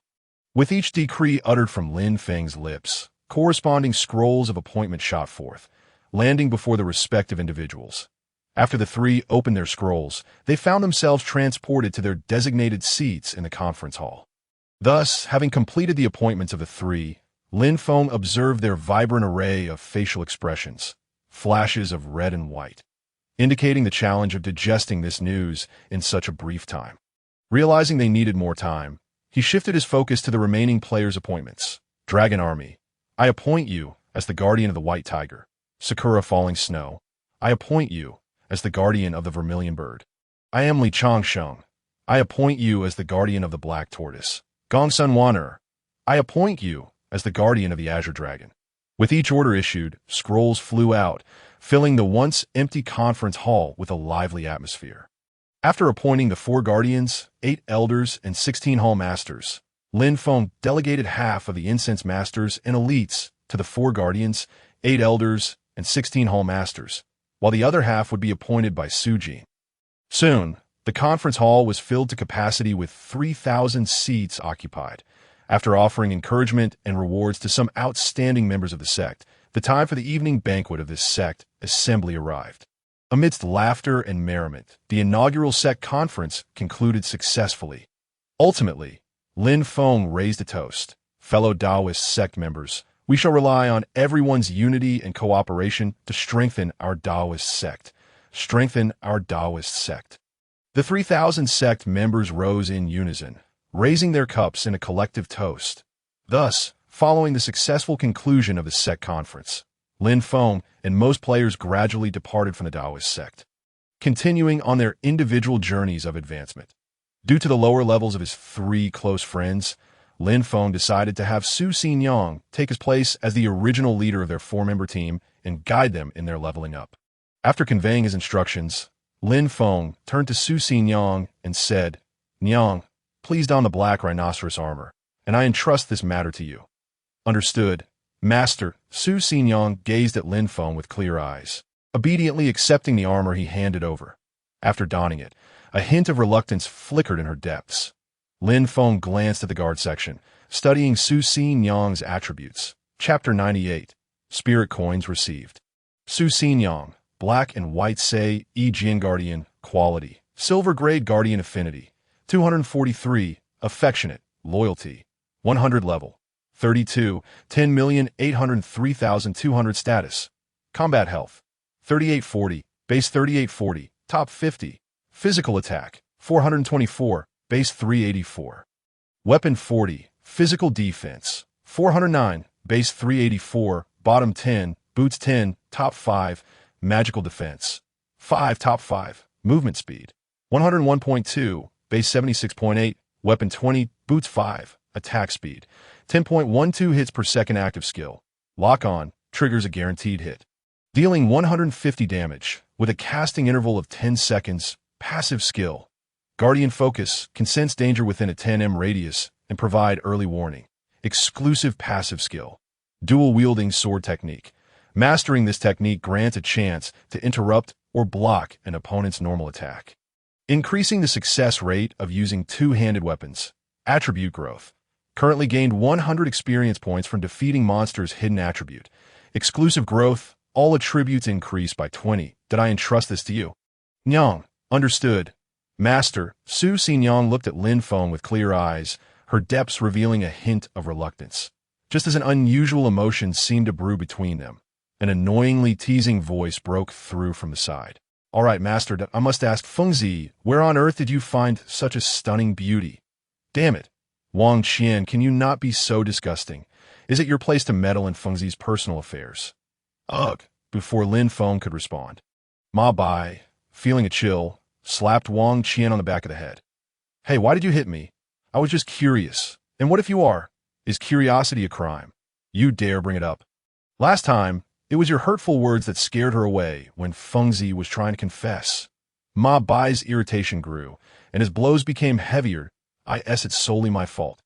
With each decree uttered from Lin Feng's lips, corresponding scrolls of appointment shot forth, landing before the respective individuals. After the 3 opened their scrolls, they found themselves transported to their designated seats in the conference hall. Thus, having completed the appointments of the 3, Lin Feng observed their vibrant array of facial expressions, flashes of red and white, indicating the challenge of digesting this news in such a brief time. Realizing they needed more time, he shifted his focus to the remaining players' appointments. Dragon Army, I appoint you as the Guardian of the White Tiger. Sakura Falling Snow, I appoint you as the Guardian of the Vermilion Bird. I am Li Changsheng, I appoint you as the Guardian of the Black Tortoise. Gongsun Waner, I appoint you as the Guardian of the Azure Dragon. With each order issued, scrolls flew out, filling the once empty conference hall with a lively atmosphere. After appointing the 4 Guardians, 8 Elders, and 16 Hall Masters, Lin Feng delegated half of the Incense Masters and Elites to the 4 Guardians, 8 Elders, and 16 Hall Masters, while the other half would be appointed by Su Jin. Soon, the conference hall was filled to capacity with 3,000 seats occupied. After offering encouragement and rewards to some outstanding members of the sect, the time for the evening banquet of this sect assembly arrived. Amidst laughter and merriment, the inaugural sect conference concluded successfully. Ultimately, Lin Feng raised a toast. Fellow Taoist sect members, we shall rely on everyone's unity and cooperation to strengthen our Taoist sect. Strengthen our Taoist sect. The 3,000 sect members rose in unison, raising their cups in a collective toast. Thus, following the successful conclusion of the sect conference, Lin Feng and most players gradually departed from the Taoist sect, continuing on their individual journeys of advancement. Due to the lower levels of his 3 close friends, Lin Feng decided to have Su Xinyang take his place as the original leader of their four-member team and guide them in their leveling up. After conveying his instructions, Lin Feng turned to Su Xinyang and said, "Nyang, please don the black rhinoceros armor, and I entrust this matter to you." "Understood, Master." Su Xinyang gazed at Lin Feng with clear eyes, obediently accepting the armor he handed over. After donning it, a hint of reluctance flickered in her depths. Lin Feng glanced at the guard section, studying Su Xinyang's attributes. Chapter 98. Spirit Coins Received. Su Xinyang, Black and White Sei E Jin Guardian, Quality, Silver Grade Guardian Affinity, 243, Affectionate, Loyalty, 100 Level, 32, 10,803,200 Status, Combat Health, 3840, Base 3840, Top 50, Physical Attack, 424, Base 384. Weapon 40, Physical Defense, 409, Base 384, Bottom 10, Boots 10, Top 5, Magical Defense, 5, Top 5, Movement Speed, 101.2, Base 76.8, Weapon 20, Boots 5, Attack Speed, 10.12 hits per second active skill. Lock on, triggers a guaranteed hit. Dealing 150 damage, with a casting interval of 10 seconds, passive skill. Guardian Focus can sense danger within a 10 m radius and provide early warning. Exclusive passive skill. Dual-wielding sword technique. Mastering this technique grants a chance to interrupt or block an opponent's normal attack. Increasing the success rate of using two-handed weapons. Attribute growth. Currently gained 100 experience points from defeating monsters' hidden attribute. Exclusive growth. All attributes increase by 20. Did I entrust this to you? Nyang. Understood. Master. Su Xinyang looked at Lin Feng with clear eyes, her depths revealing a hint of reluctance. Just as an unusual emotion seemed to brew between them, an annoyingly teasing voice broke through from the side. "All right, Master, I must ask, Fengzi, where on earth did you find such a stunning beauty? Damn it. Wang Qian, can you not be so disgusting? Is it your place to meddle in Fengzi's personal affairs?" Ugh, before Lin Feng could respond. Ma Bai, feeling a chill, slapped Wang Qian on the back of the head. "Hey, why did you hit me? I was just curious. And what if you are? Is curiosity a crime? You dare bring it up. Last time, it was your hurtful words that scared her away when Fengzi was trying to confess." Ma Bai's irritation grew, and as blows became heavier, it's solely my fault.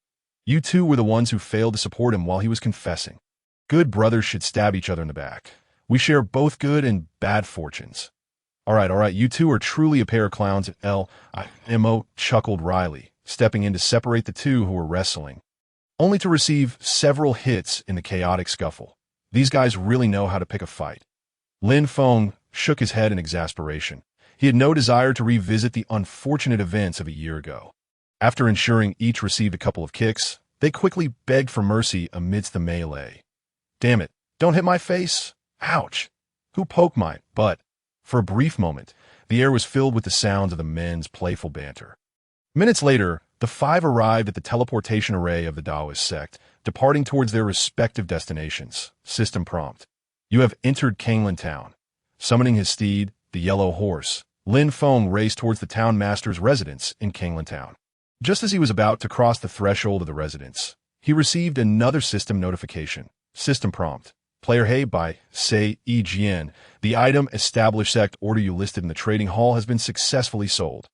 You two were the ones who failed to support him while he was confessing. Good brothers should stab each other in the back. We share both good and bad fortunes. All right, you two are truly a pair of clowns. LIMO, chuckled Riley, stepping in to separate the two who were wrestling, only to receive several hits in the chaotic scuffle. These guys really know how to pick a fight. Lin Feng shook his head in exasperation. He had no desire to revisit the unfortunate events of a year ago. After ensuring each received a couple of kicks, they quickly begged for mercy amidst the melee. "Damn it, don't hit my face! Ouch! Who poked my butt?" For a brief moment, the air was filled with the sounds of the men's playful banter. Minutes later, the five arrived at the teleportation array of the Taoist sect, departing towards their respective destinations. System prompt. You have entered Kanglan Town. Summoning his steed, the yellow horse, Lin Feng raced towards the town master's residence in Kanglan Town. Just as he was about to cross the threshold of the residence, he received another system notification. System prompt. Player Hey by Sei E Jian. The item established sect order you listed in the trading hall has been successfully sold.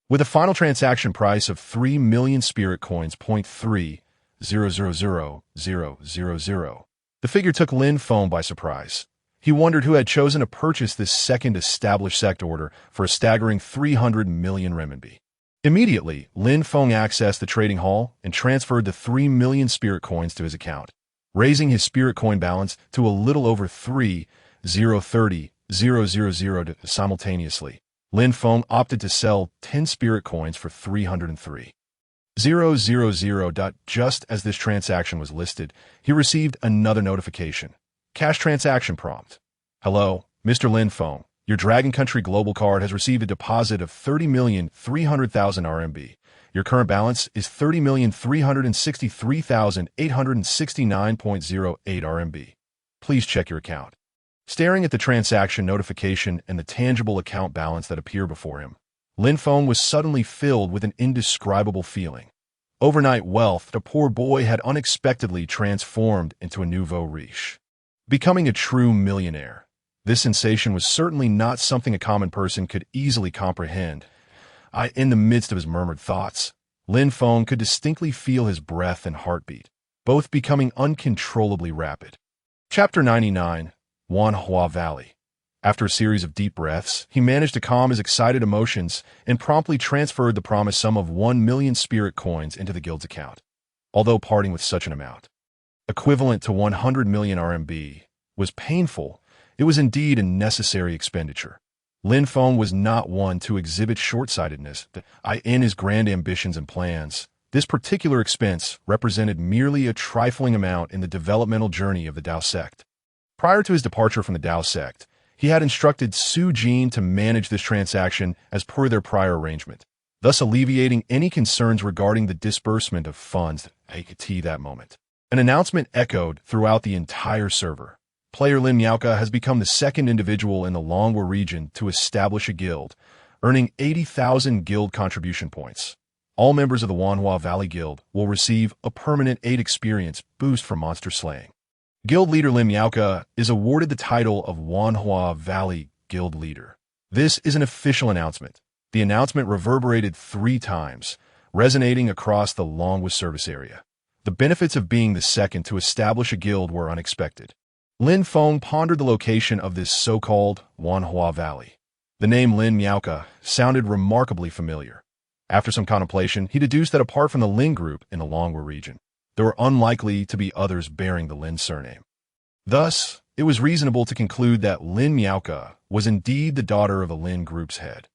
With a final transaction price of 3 million spirit coins, 0.3000000. The figure took Lin Feng by surprise. He wondered who had chosen to purchase this second established sect order for a staggering 300 million renminbi. Immediately, Lin Feng accessed the trading hall and transferred the 3 million spirit coins to his account, raising his spirit coin balance to a little over 3,030,000 simultaneously. Lin Feng opted to sell 10 spirit coins for 303,000. Just as this transaction was listed, he received another notification. Cash transaction prompt. Hello, Mr. Lin Feng. Your Dragon Country Global card has received a deposit of 30,300,000 RMB. Your current balance is 30,363,869.08 RMB. Please check your account. Staring at the transaction notification and the tangible account balance that appeared before him, Lin Feng was suddenly filled with an indescribable feeling. Overnight wealth, the poor boy had unexpectedly transformed into a nouveau riche, becoming a true millionaire. This sensation was certainly not something a common person could easily comprehend. In the midst of his murmured thoughts, Lin Feng could distinctly feel his breath and heartbeat, both becoming uncontrollably rapid. Chapter 99, Wanhua Valley. After a series of deep breaths, he managed to calm his excited emotions and promptly transferred the promised sum of 1 million spirit coins into the guild's account. Although parting with such an amount, equivalent to 100 million RMB, was painful, it was indeed a necessary expenditure. Lin Feng was not one to exhibit short-sightedness. In his grand ambitions and plans, this particular expense represented merely a trifling amount in the developmental journey of the Dao sect. Prior to his departure from the Dao sect, he had instructed Su Jin to manage this transaction as per their prior arrangement, thus alleviating any concerns regarding the disbursement of funds at that moment. An announcement echoed throughout the entire server. Player Lin Miaoka has become the second individual in the Longhua region to establish a guild, earning 80,000 guild contribution points. All members of the Wanhua Valley Guild will receive a permanent 8 experience boost for monster slaying. Guild leader Lin Miaoka is awarded the title of Wanhua Valley Guild Leader. This is an official announcement. The announcement reverberated 3 times, resonating across the Longhua service area. The benefits of being the second to establish a guild were unexpected. Lin Feng pondered the location of this so-called Wanhua Valley. The name Lin Miaoka sounded remarkably familiar. After some contemplation, he deduced that apart from the Lin group in the Longhua region, there were unlikely to be others bearing the Lin surname. Thus, it was reasonable to conclude that Lin Miaoka was indeed the daughter of the Lin group's head.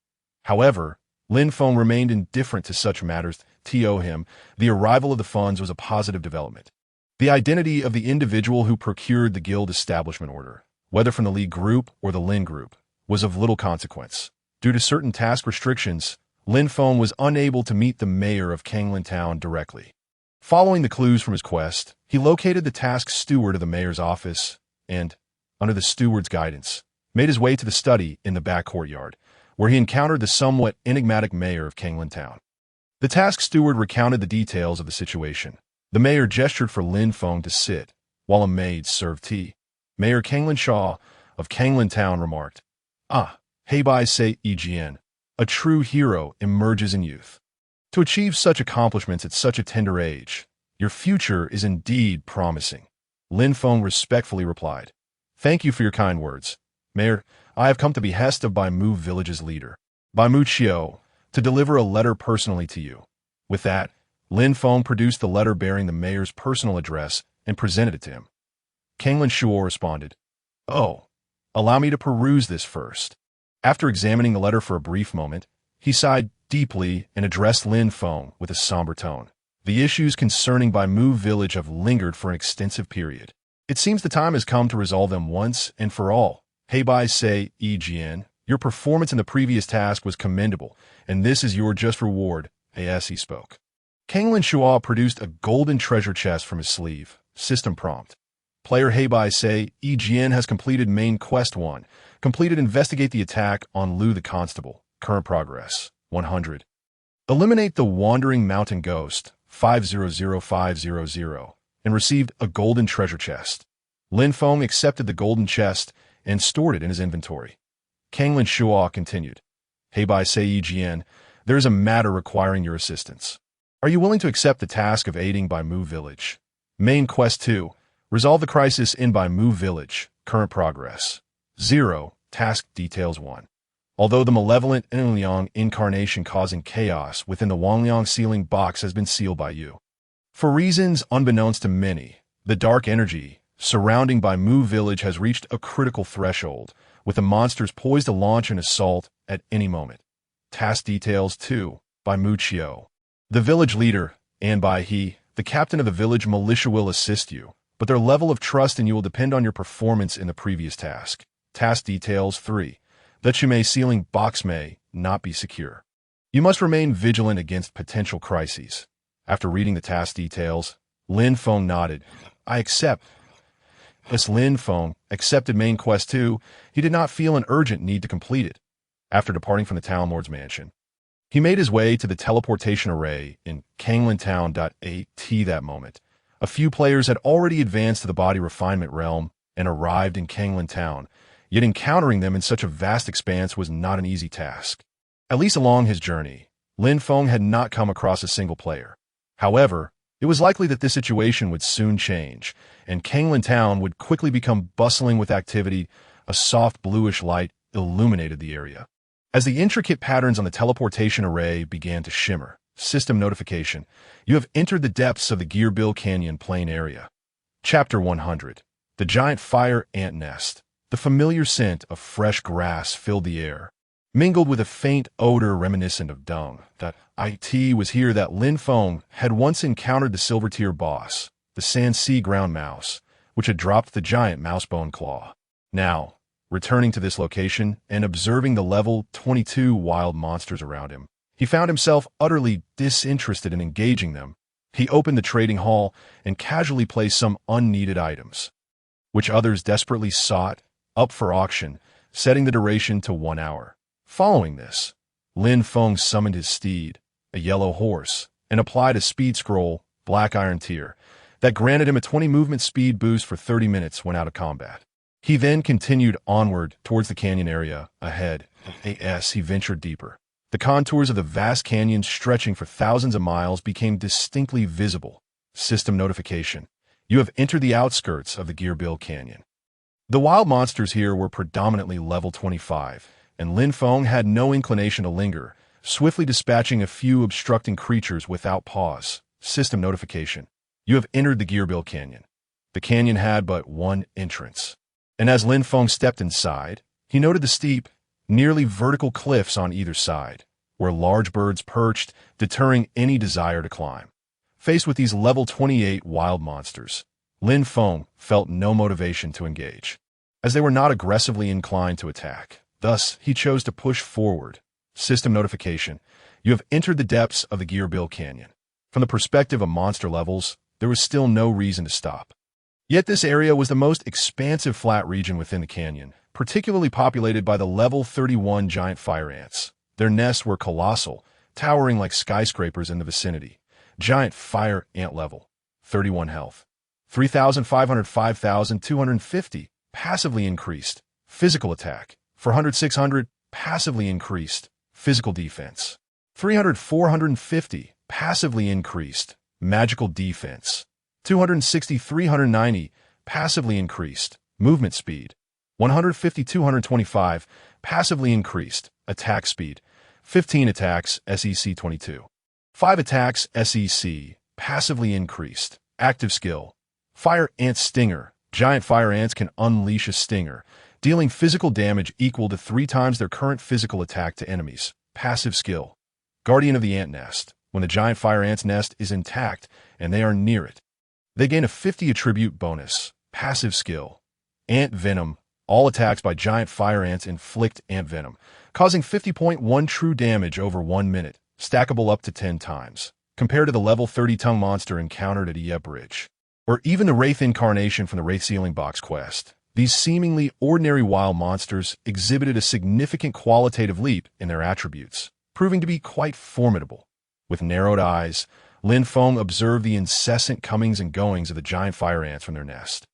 However, Lin Feng remained indifferent to such matters. To him, the arrival of the funds was a positive development. The identity of the individual who procured the guild establishment order, whether from the Li group or the Lin group, was of little consequence. Due to certain task restrictions, Lin Feng was unable to meet the mayor of Kanglin Town directly. Following the clues from his quest, he located the task steward of the mayor's office and, under the steward's guidance, made his way to the study in the back courtyard, where he encountered the somewhat enigmatic mayor of Kanglin Town. The task steward recounted the details of the situation. The mayor gestured for Lin Feng to sit, while a maid served tea. Mayor Kanglin Shaw of Kanglin Town remarked, Heibai Sei Yijian, a true hero emerges in youth. To achieve such accomplishments at such a tender age, your future is indeed promising. Lin Feng respectfully replied, Thank you for your kind words. Mayor, I have come to behest of Bai Mu village's leader, Bai Mu Qiu, to deliver a letter personally to you. With that, Lin Feng produced the letter bearing the mayor's personal address and presented it to him. Kanglin Shuo responded, Allow me to peruse this first. After examining the letter for a brief moment, he sighed deeply and addressed Lin Feng with a somber tone. The issues concerning Bai Mu village have lingered for an extensive period. It seems the time has come to resolve them once and for all. Heibai Sei Yijian, your performance in the previous task was commendable, and this is your just reward, as he spoke. Kanglin Shuo produced a golden treasure chest from his sleeve. System prompt. Player Heibai Sei Yijian has completed main quest 1. Completed investigate the attack on Lu the Constable. Current progress. 100. Eliminate the Wandering Mountain Ghost, 500500, and received a golden treasure chest. Lin Feng accepted the golden chest and stored it in his inventory. Kanglin Shuo continued, Heibai Sei Yijian, there is a matter requiring your assistance. Are you willing to accept the task of aiding Bai Mu Village? Main Quest 2. Resolve the crisis in Bai Mu Village. Current progress. 0. Task Details 1. Although the malevolent Enliang incarnation causing chaos within the Wangliang sealing box has been sealed by you. For reasons unbeknownst to many, the dark energy surrounding Bai Mu Village has reached a critical threshold, with the monsters poised to launch an assault at any moment. Task Details 2. Bai Mu Qiu. The village leader, and Bai He, the captain of the village militia will assist you, but their level of trust in you will depend on your performance in the previous task. Task Details 3. The Chumei sealing box may not be secure. You must remain vigilant against potential crises. After reading the task details, Lin Feng nodded. I accept. As Lin Feng accepted main quest 2, he did not feel an urgent need to complete it. After departing from the Town Lord's mansion, He made his way to the teleportation array in Kanglintown.at that moment. A few players had already advanced to the body refinement realm and arrived in Kanglin Town, yet encountering them in such a vast expanse was not an easy task. At least along his journey, Lin Feng had not come across a single player. However, it was likely that this situation would soon change, and Kanglin Town would quickly become bustling with activity. A soft bluish light illuminated the area. As the intricate patterns on the teleportation array began to shimmer, system notification, you have entered the depths of the Gearbill Canyon Plain area. Chapter 100. The Giant Fire Ant Nest. The familiar scent of fresh grass filled the air, mingled with a faint odor reminiscent of dung. It was here that Lin Feng had once encountered the silver-tier boss, the Sansi ground mouse, which had dropped the giant mousebone claw. Now, returning to this location and observing the level 22 wild monsters around him, he found himself utterly disinterested in engaging them. He opened the trading hall and casually placed some unneeded items, which others desperately sought, up for auction, setting the duration to 1 hour. Following this, Lin Feng summoned his steed, a yellow horse, and applied a speed scroll, Black Iron Tier, that granted him a 20 movement speed boost for 30 minutes when out of combat. He then continued onward towards the canyon area. Ahead, as he ventured deeper, the contours of the vast canyon stretching for thousands of miles became distinctly visible. System notification. You have entered the outskirts of the Gearbill Canyon. The wild monsters here were predominantly level 25, and Lin Feng had no inclination to linger, swiftly dispatching a few obstructing creatures without pause. System notification. You have entered the Gearbill Canyon. The canyon had but one entrance, and as Lin Feng stepped inside, he noted the steep, nearly vertical cliffs on either side, where large birds perched, deterring any desire to climb. Faced with these level 28 wild monsters, Lin Feng felt no motivation to engage, as they were not aggressively inclined to attack. Thus, he chose to push forward. System notification. You have entered the depths of the Gearbill Canyon. From the perspective of monster levels, there was still no reason to stop. Yet this area was the most expansive flat region within the canyon, particularly populated by the level 31 giant fire ants. Their nests were colossal, towering like skyscrapers in the vicinity. Giant fire ant level, 31 health. 3,500, 5,250, passively increased. Physical attack, 400, 600, passively increased. Physical defense, 300, 450, passively increased. Magical defense, 260, 390, passively increased. Movement speed, 150, 225, passively increased. Attack speed, 15 attacks, SEC 22. 5 attacks, SEC, passively increased. Active skill, Fire Ant Stinger. Giant fire ants can unleash a stinger, dealing physical damage equal to 3 times their current physical attack to enemies. Passive skill, Guardian of the Ant Nest. When the giant fire ant's nest is intact and they are near it, they gain a 50 attribute bonus. Passive skill, Ant Venom. All attacks by giant fire ants inflict ant venom, causing 50.1 true damage over 1 minute, stackable up to 10 times, compared to the level 30 tongue monster encountered at Ea Bridge, or even the Wraith incarnation from the Wraith Sealing Box quest. These seemingly ordinary wild monsters exhibited a significant qualitative leap in their attributes, proving to be quite formidable. With narrowed eyes, Lin Feng observed the incessant comings and goings of the giant fire ants from their nest,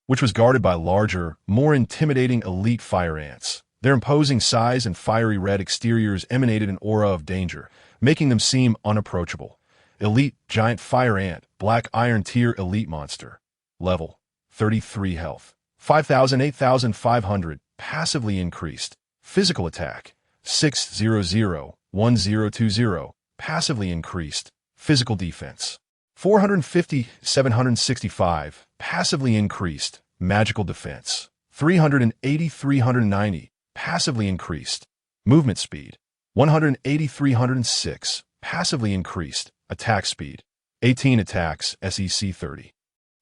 which was guarded by larger, more intimidating elite fire ants. Their imposing size and fiery red exteriors emanated an aura of danger, making them seem unapproachable. Elite Giant Fire Ant, Black Iron Tier Elite Monster. Level, 33 health. 5,000, 8,500, passively increased. Physical attack, 600, 1020, passively increased. Physical defense, 450, 765, passively increased. Magical defense, 380, 390, passively increased. Movement speed, 180, 306, passively increased. Attack speed, 18 attacks, SEC 30.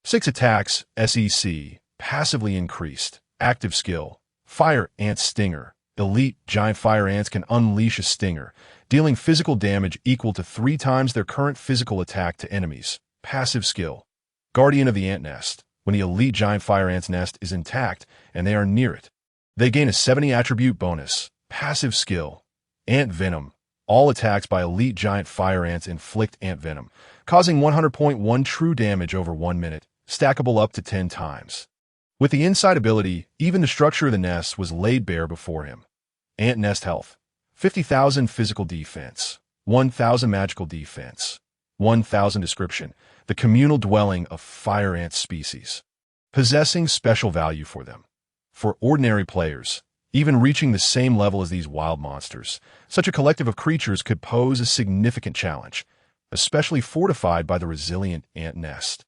6 attacks, SEC, passively increased. Active skill, Fire Ant Stinger. Elite giant fire ants can unleash a stinger, dealing physical damage equal to 3 times their current physical attack to enemies. Passive skill, Guardian of the Ant Nest. When the elite giant fire ant's nest is intact and they are near it, they gain a 70 attribute bonus. Passive skill, Ant Venom. All attacks by elite giant fire ants inflict ant venom, causing 100.1 true damage over 1 minute, stackable up to 10 times. With the inside ability, even the structure of the nest was laid bare before him. Ant nest health: 50,000 physical defense, 1,000 magical defense, 1,000 description, the communal dwelling of fire ant species, possessing special value for them. For ordinary players, even reaching the same level as these wild monsters, such a collective of creatures could pose a significant challenge, especially fortified by the resilient ant nest.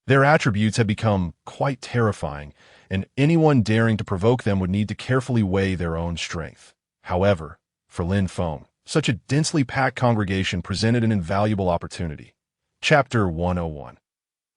Their attributes had become quite terrifying, and anyone daring to provoke them would need to carefully weigh their own strength. However, for Lin Feng, such a densely packed congregation presented an invaluable opportunity. Chapter 101.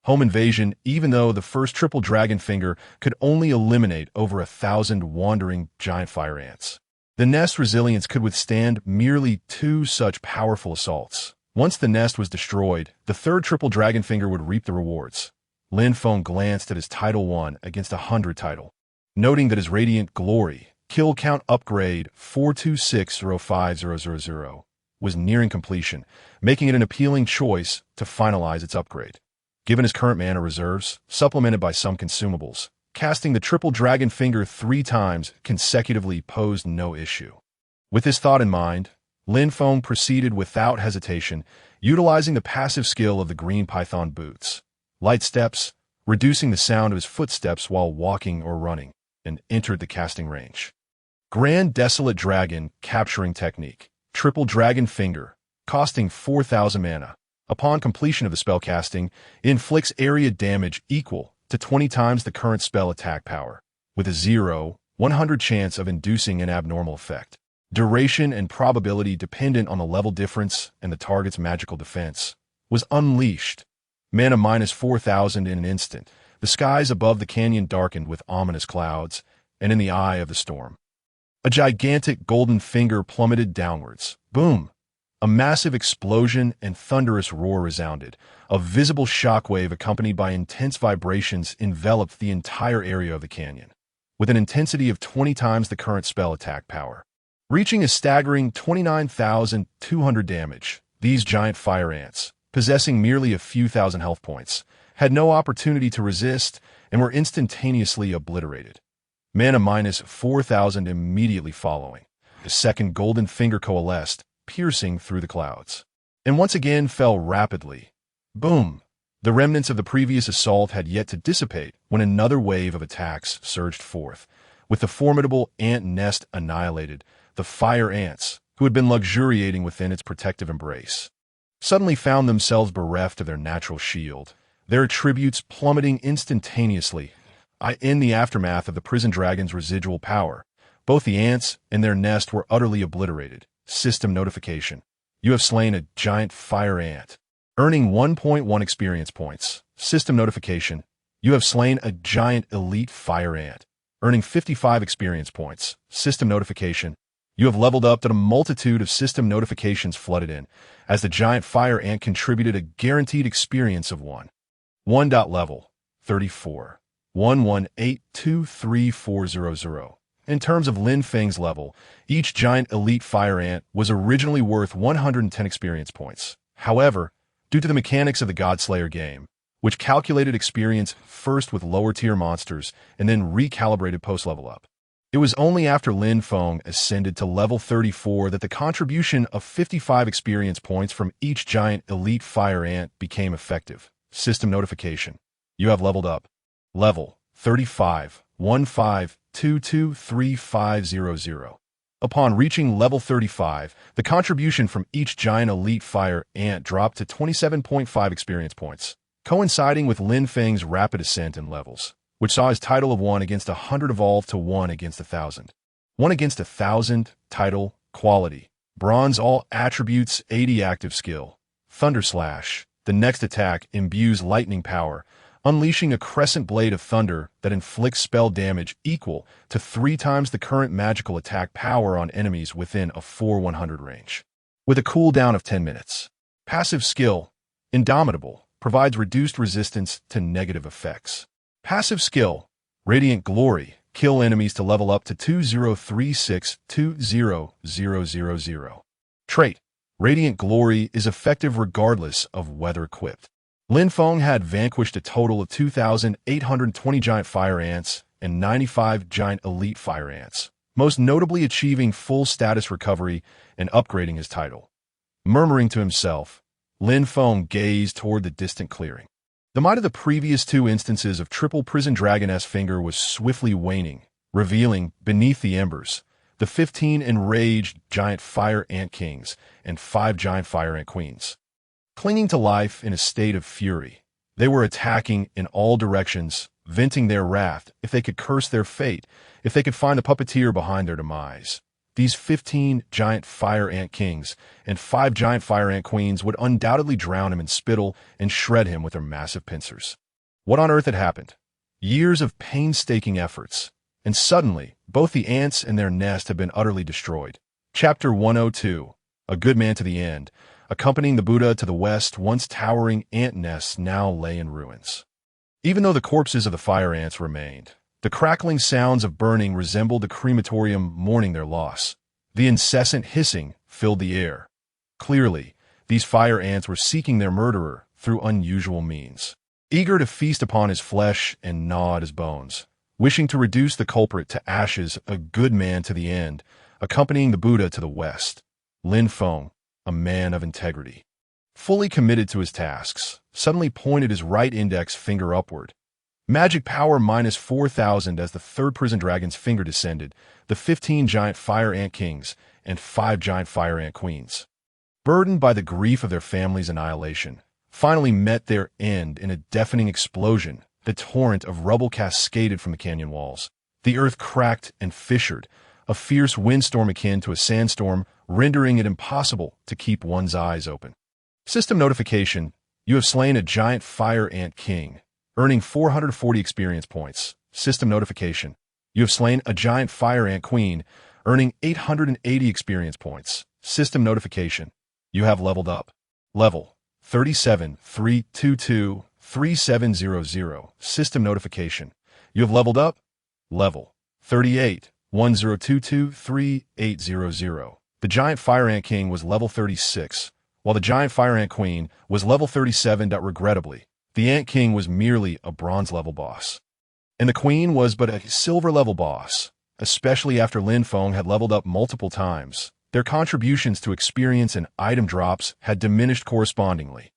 Home Invasion. Even though the first triple dragon finger could only eliminate over 1,000 wandering giant fire ants, the nest's resilience could withstand merely 2 such powerful assaults. Once the nest was destroyed, the third triple dragon finger would reap the rewards. Lin Feng glanced at his Title 1 against 100 title, noting that his Radiant Glory kill count upgrade 42605,000 was nearing completion, making it an appealing choice to finalize its upgrade. Given his current mana reserves, supplemented by some consumables, casting the triple dragon finger 3 times consecutively posed no issue. With this thought in mind, Lin Feng proceeded without hesitation, utilizing the passive skill of the green python boots. Light steps, reducing the sound of his footsteps while walking or running, and entered the casting range. Grand Desolate Dragon Capturing Technique. Triple Dragon Finger, costing 4,000 mana. Upon completion of the spell casting, it inflicts area damage equal to 20 times the current spell attack power, with a 0/100 chance of inducing an abnormal effect. Duration and probability dependent on the level difference and the target's magical defense. Was unleashed. Mana minus 4,000 in an instant. The skies above the canyon darkened with ominous clouds, and in the eye of the storm, a gigantic golden finger plummeted downwards. Boom! A massive explosion and thunderous roar resounded. A visible shockwave accompanied by intense vibrations enveloped the entire area of the canyon, with an intensity of 20 times the current spell attack power, reaching a staggering 29,200 damage. These giant fire ants, possessing merely a few thousand health points, had no opportunity to resist and were instantaneously obliterated. Mana minus 4,000 immediately following. The second golden finger coalesced, piercing through the clouds, and once again fell rapidly. Boom! The remnants of the previous assault had yet to dissipate when another wave of attacks surged forth. With the formidable ant nest annihilated, the fire ants, who had been luxuriating within its protective embrace, suddenly found themselves bereft of their natural shield, their attributes plummeting instantaneously. In the aftermath of the prison dragon's residual power, both the ants and their nest were utterly obliterated. System notification. You have slain a giant fire ant, earning 1.1 experience points. System notification. You have slain a giant elite fire ant, earning 55 experience points. System notification. You have leveled up that a multitude of system notifications flooded in, as the giant fire ant contributed a guaranteed experience of 1. Level 34. 1182340. In terms of Lin Feng's level, each giant elite fire ant was originally worth 110 experience points. However, due to the mechanics of the Godslayer game, which calculated experience first with lower-tier monsters and then recalibrated post-level up, it was only after Lin Feng ascended to level 34 that the contribution of 55 experience points from each giant elite fire ant became effective. System notification. You have leveled up. Level 35. 15223500. Upon reaching level 35, the contribution from each giant elite fire ant dropped to 27.5 experience points, coinciding with Lin Feng's rapid ascent in levels, which saw his title of 1 against 100 evolve to 1 against 1,000. 1 against 1,000, title, quality, bronze, all attributes, 80 active skill. Thunder Slash. The next attack imbues lightning power, unleashing a crescent blade of thunder that inflicts spell damage equal to 3 times the current magical attack power on enemies within a 4/100 range, with a cooldown of 10 minutes. Passive skill, Indomitable, provides reduced resistance to negative effects. Passive skill, Radiant Glory, kill enemies to level up to 2036-20000. Trait, Radiant Glory is effective regardless of weather equipped. Lin Feng had vanquished a total of 2,820 giant fire ants and 95 giant elite fire ants, most notably achieving full status recovery and upgrading his title. Murmuring to himself, Lin Feng gazed toward the distant clearing. The might of the previous two instances of triple prison dragoness finger was swiftly waning, revealing, beneath the embers, the 15 enraged giant fire ant kings and 5 giant fire ant queens. Clinging to life in a state of fury, they were attacking in all directions, venting their wrath if they could curse their fate, if they could find the puppeteer behind their demise. These 15 giant fire ant kings and 5 giant fire ant queens would undoubtedly drown him in spittle and shred him with their massive pincers. What on earth had happened? Years of painstaking efforts, and suddenly, both the ants and their nest had been utterly destroyed. Chapter 102, A Good Man to the End. Accompanying the Buddha to the west, once towering ant nests now lay in ruins. Even though the corpses of the fire ants remained, the crackling sounds of burning resembled the crematorium mourning their loss. The incessant hissing filled the air. Clearly, these fire ants were seeking their murderer through unusual means, eager to feast upon his flesh and gnaw at his bones, wishing to reduce the culprit to ashes, a good man to the end, accompanying the Buddha to the west. Lin Feng, a man of integrity, fully committed to his tasks, suddenly pointed his right index finger upward. Magic power minus 4,000 as the third prison dragon's finger descended, the 15 giant fire ant kings and 5 giant fire ant queens, burdened by the grief of their family's annihilation, finally met their end in a deafening explosion. The torrent of rubble cascaded from the canyon walls. The earth cracked and fissured, a fierce windstorm akin to a sandstorm, rendering it impossible to keep one's eyes open. System notification: you have slain a giant fire ant king, earning 440 experience points. System notification: you have slain a giant fire ant queen, earning 880 experience points. System notification: you have leveled up. Level 37 322 3700. System notification: you have leveled up. Level 38 1022 3800. The giant fire ant king was level 36, while the giant fire ant queen was level 37. Regrettably, the ant king was merely a bronze level boss, and the queen was but a silver level boss. Especially after Lin Feng had leveled up multiple times, their contributions to experience and item drops had diminished correspondingly.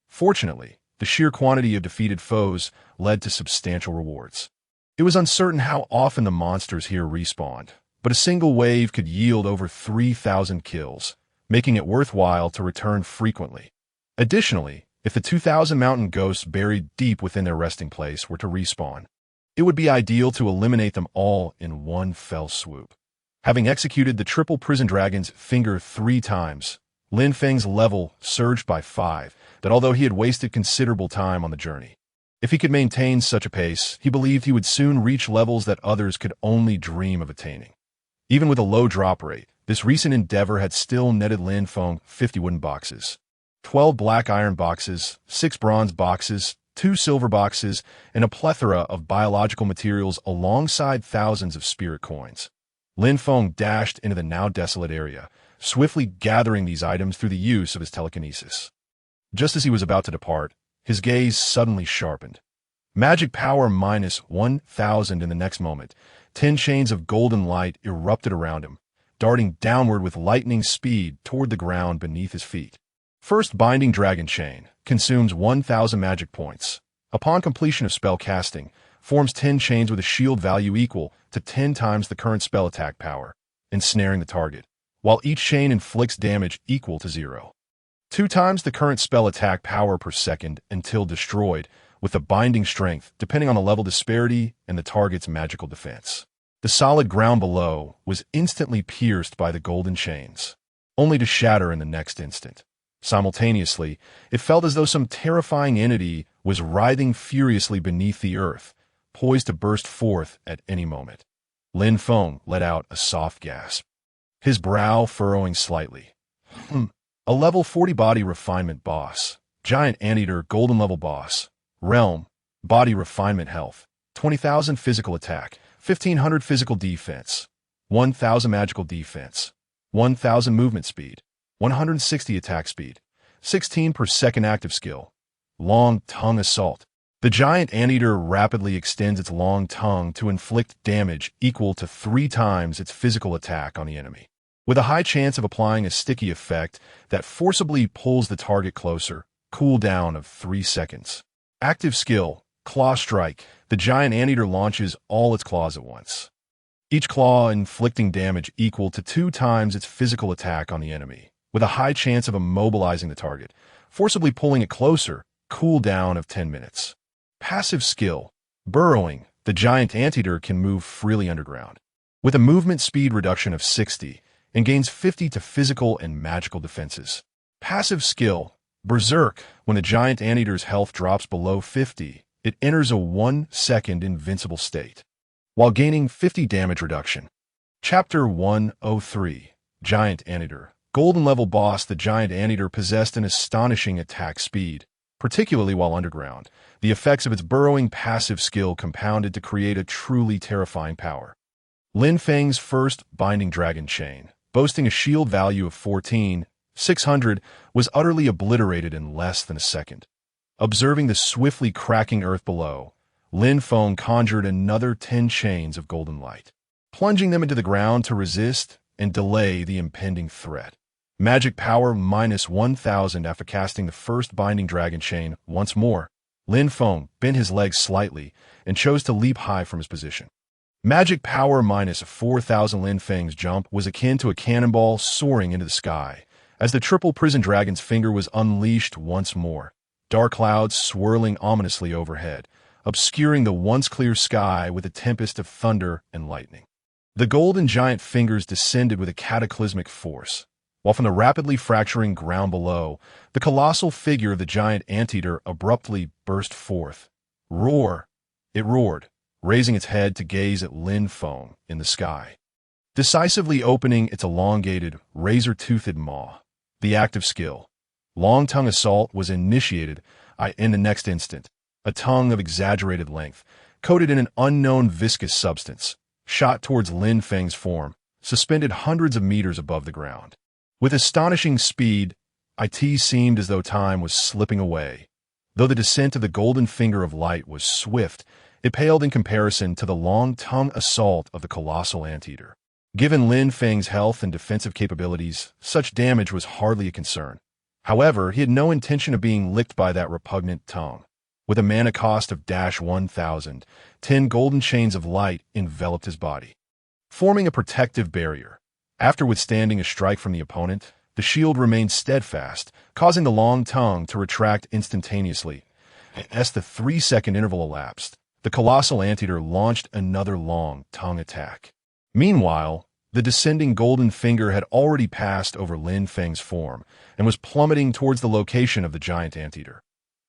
Fortunately, the sheer quantity of defeated foes led to substantial rewards. It was uncertain how often the monsters here respawned, but a single wave could yield over 3,000 kills, making it worthwhile to return frequently. Additionally, if the 2,000 mountain ghosts buried deep within their resting place were to respawn, it would be ideal to eliminate them all in one fell swoop. Having executed the triple prison dragon's finger 3 times, Lin Feng's level surged by 5, that although he had wasted considerable time on the journey, if he could maintain such a pace, he believed he would soon reach levels that others could only dream of attaining. Even with a low drop rate, this recent endeavor had still netted Lin Feng 50 wooden boxes, 12 black iron boxes, 6 bronze boxes, 2 silver boxes, and a plethora of biological materials alongside thousands of spirit coins. Lin Feng dashed into the now desolate area, swiftly gathering these items through the use of his telekinesis. Just as he was about to depart, his gaze suddenly sharpened. Magic power minus 1,000 in the next moment. 10 chains of golden light erupted around him, darting downward with lightning speed toward the ground beneath his feet. First Binding Dragon Chain consumes 1,000 magic points. Upon completion of spell casting, forms 10 chains with a shield value equal to 10 times the current spell attack power, ensnaring the target, while each chain inflicts damage equal to 0. 2 times the current spell attack power per second until destroyed, with the binding strength depending on the level disparity and the target's magical defense. The solid ground below was instantly pierced by the golden chains, only to shatter in the next instant. Simultaneously, it felt as though some terrifying entity was writhing furiously beneath the earth, poised to burst forth at any moment. Lin Feng let out a soft gasp, his brow furrowing slightly. A level 40 body refinement boss, giant anteater golden level boss, realm, body refinement health, 20,000 physical attack, 1,500 physical defense, 1,000 magical defense, 1,000 movement speed, 160 attack speed, 16 per second active skill, long tongue assault. The giant anteater rapidly extends its long tongue to inflict damage equal to 3 times its physical attack on the enemy, with a high chance of applying a sticky effect that forcibly pulls the target closer. Cooldown of 3 seconds. Active skill, Claw Strike. The giant anteater launches all its claws at once, each claw inflicting damage equal to 2 times its physical attack on the enemy, with a high chance of immobilizing the target, forcibly pulling it closer. Cooldown of 10 minutes. Passive skill, Burrowing. The giant anteater can move freely underground, with a movement speed reduction of 60, and gains 50 to physical and magical defenses. Passive skill, Berserk. When the giant anteater's health drops below 50, it enters a 1-second invincible state, while gaining 50 damage reduction. Chapter 103. Giant Anteater. Golden level boss. The giant anteater possessed an astonishing attack speed, particularly while underground. The effects of its burrowing passive skill compounded to create a truly terrifying power. Lin Feng's first Binding Dragon Chain, boasting a shield value of 14,600, was utterly obliterated in less than a second. Observing the swiftly cracking earth below, Lin Feng conjured another 10 chains of golden light, plunging them into the ground to resist and delay the impending threat. Magic power -1000. After casting the first Binding Dragon Chain once more, Lin Feng bent his legs slightly and chose to leap high from his position. Magic power -4000. Lin Feng's jump was akin to a cannonball soaring into the sky, as the triple prison dragon's finger was unleashed once more. Dark clouds swirling ominously overhead, obscuring the once clear sky with a tempest of thunder and lightning. The golden giant fingers descended with a cataclysmic force, while from the rapidly fracturing ground below, the colossal figure of the giant anteater abruptly burst forth. Roar! It roared, raising its head to gaze at Lin Feng in the sky, decisively opening its elongated, razor-toothed maw. The active skill, Long Tongue Assault, was initiated in the next instant. A tongue of exaggerated length, coated in an unknown viscous substance, shot towards Lin Feng's form, suspended hundreds of meters above the ground. With astonishing speed, it seemed as though time was slipping away. Though the descent of the golden finger of light was swift, it paled in comparison to the long tongue assault of the colossal anteater. Given Lin Feng's health and defensive capabilities, such damage was hardly a concern. However, he had no intention of being licked by that repugnant tongue. With a mana cost of -1000, 10 golden chains of light enveloped his body, forming a protective barrier. After withstanding a strike from the opponent, the shield remained steadfast, causing the long tongue to retract instantaneously. As the 3-second interval elapsed, the colossal anteater launched another long tongue attack. Meanwhile, the descending golden finger had already passed over Lin Feng's form and was plummeting towards the location of the giant anteater,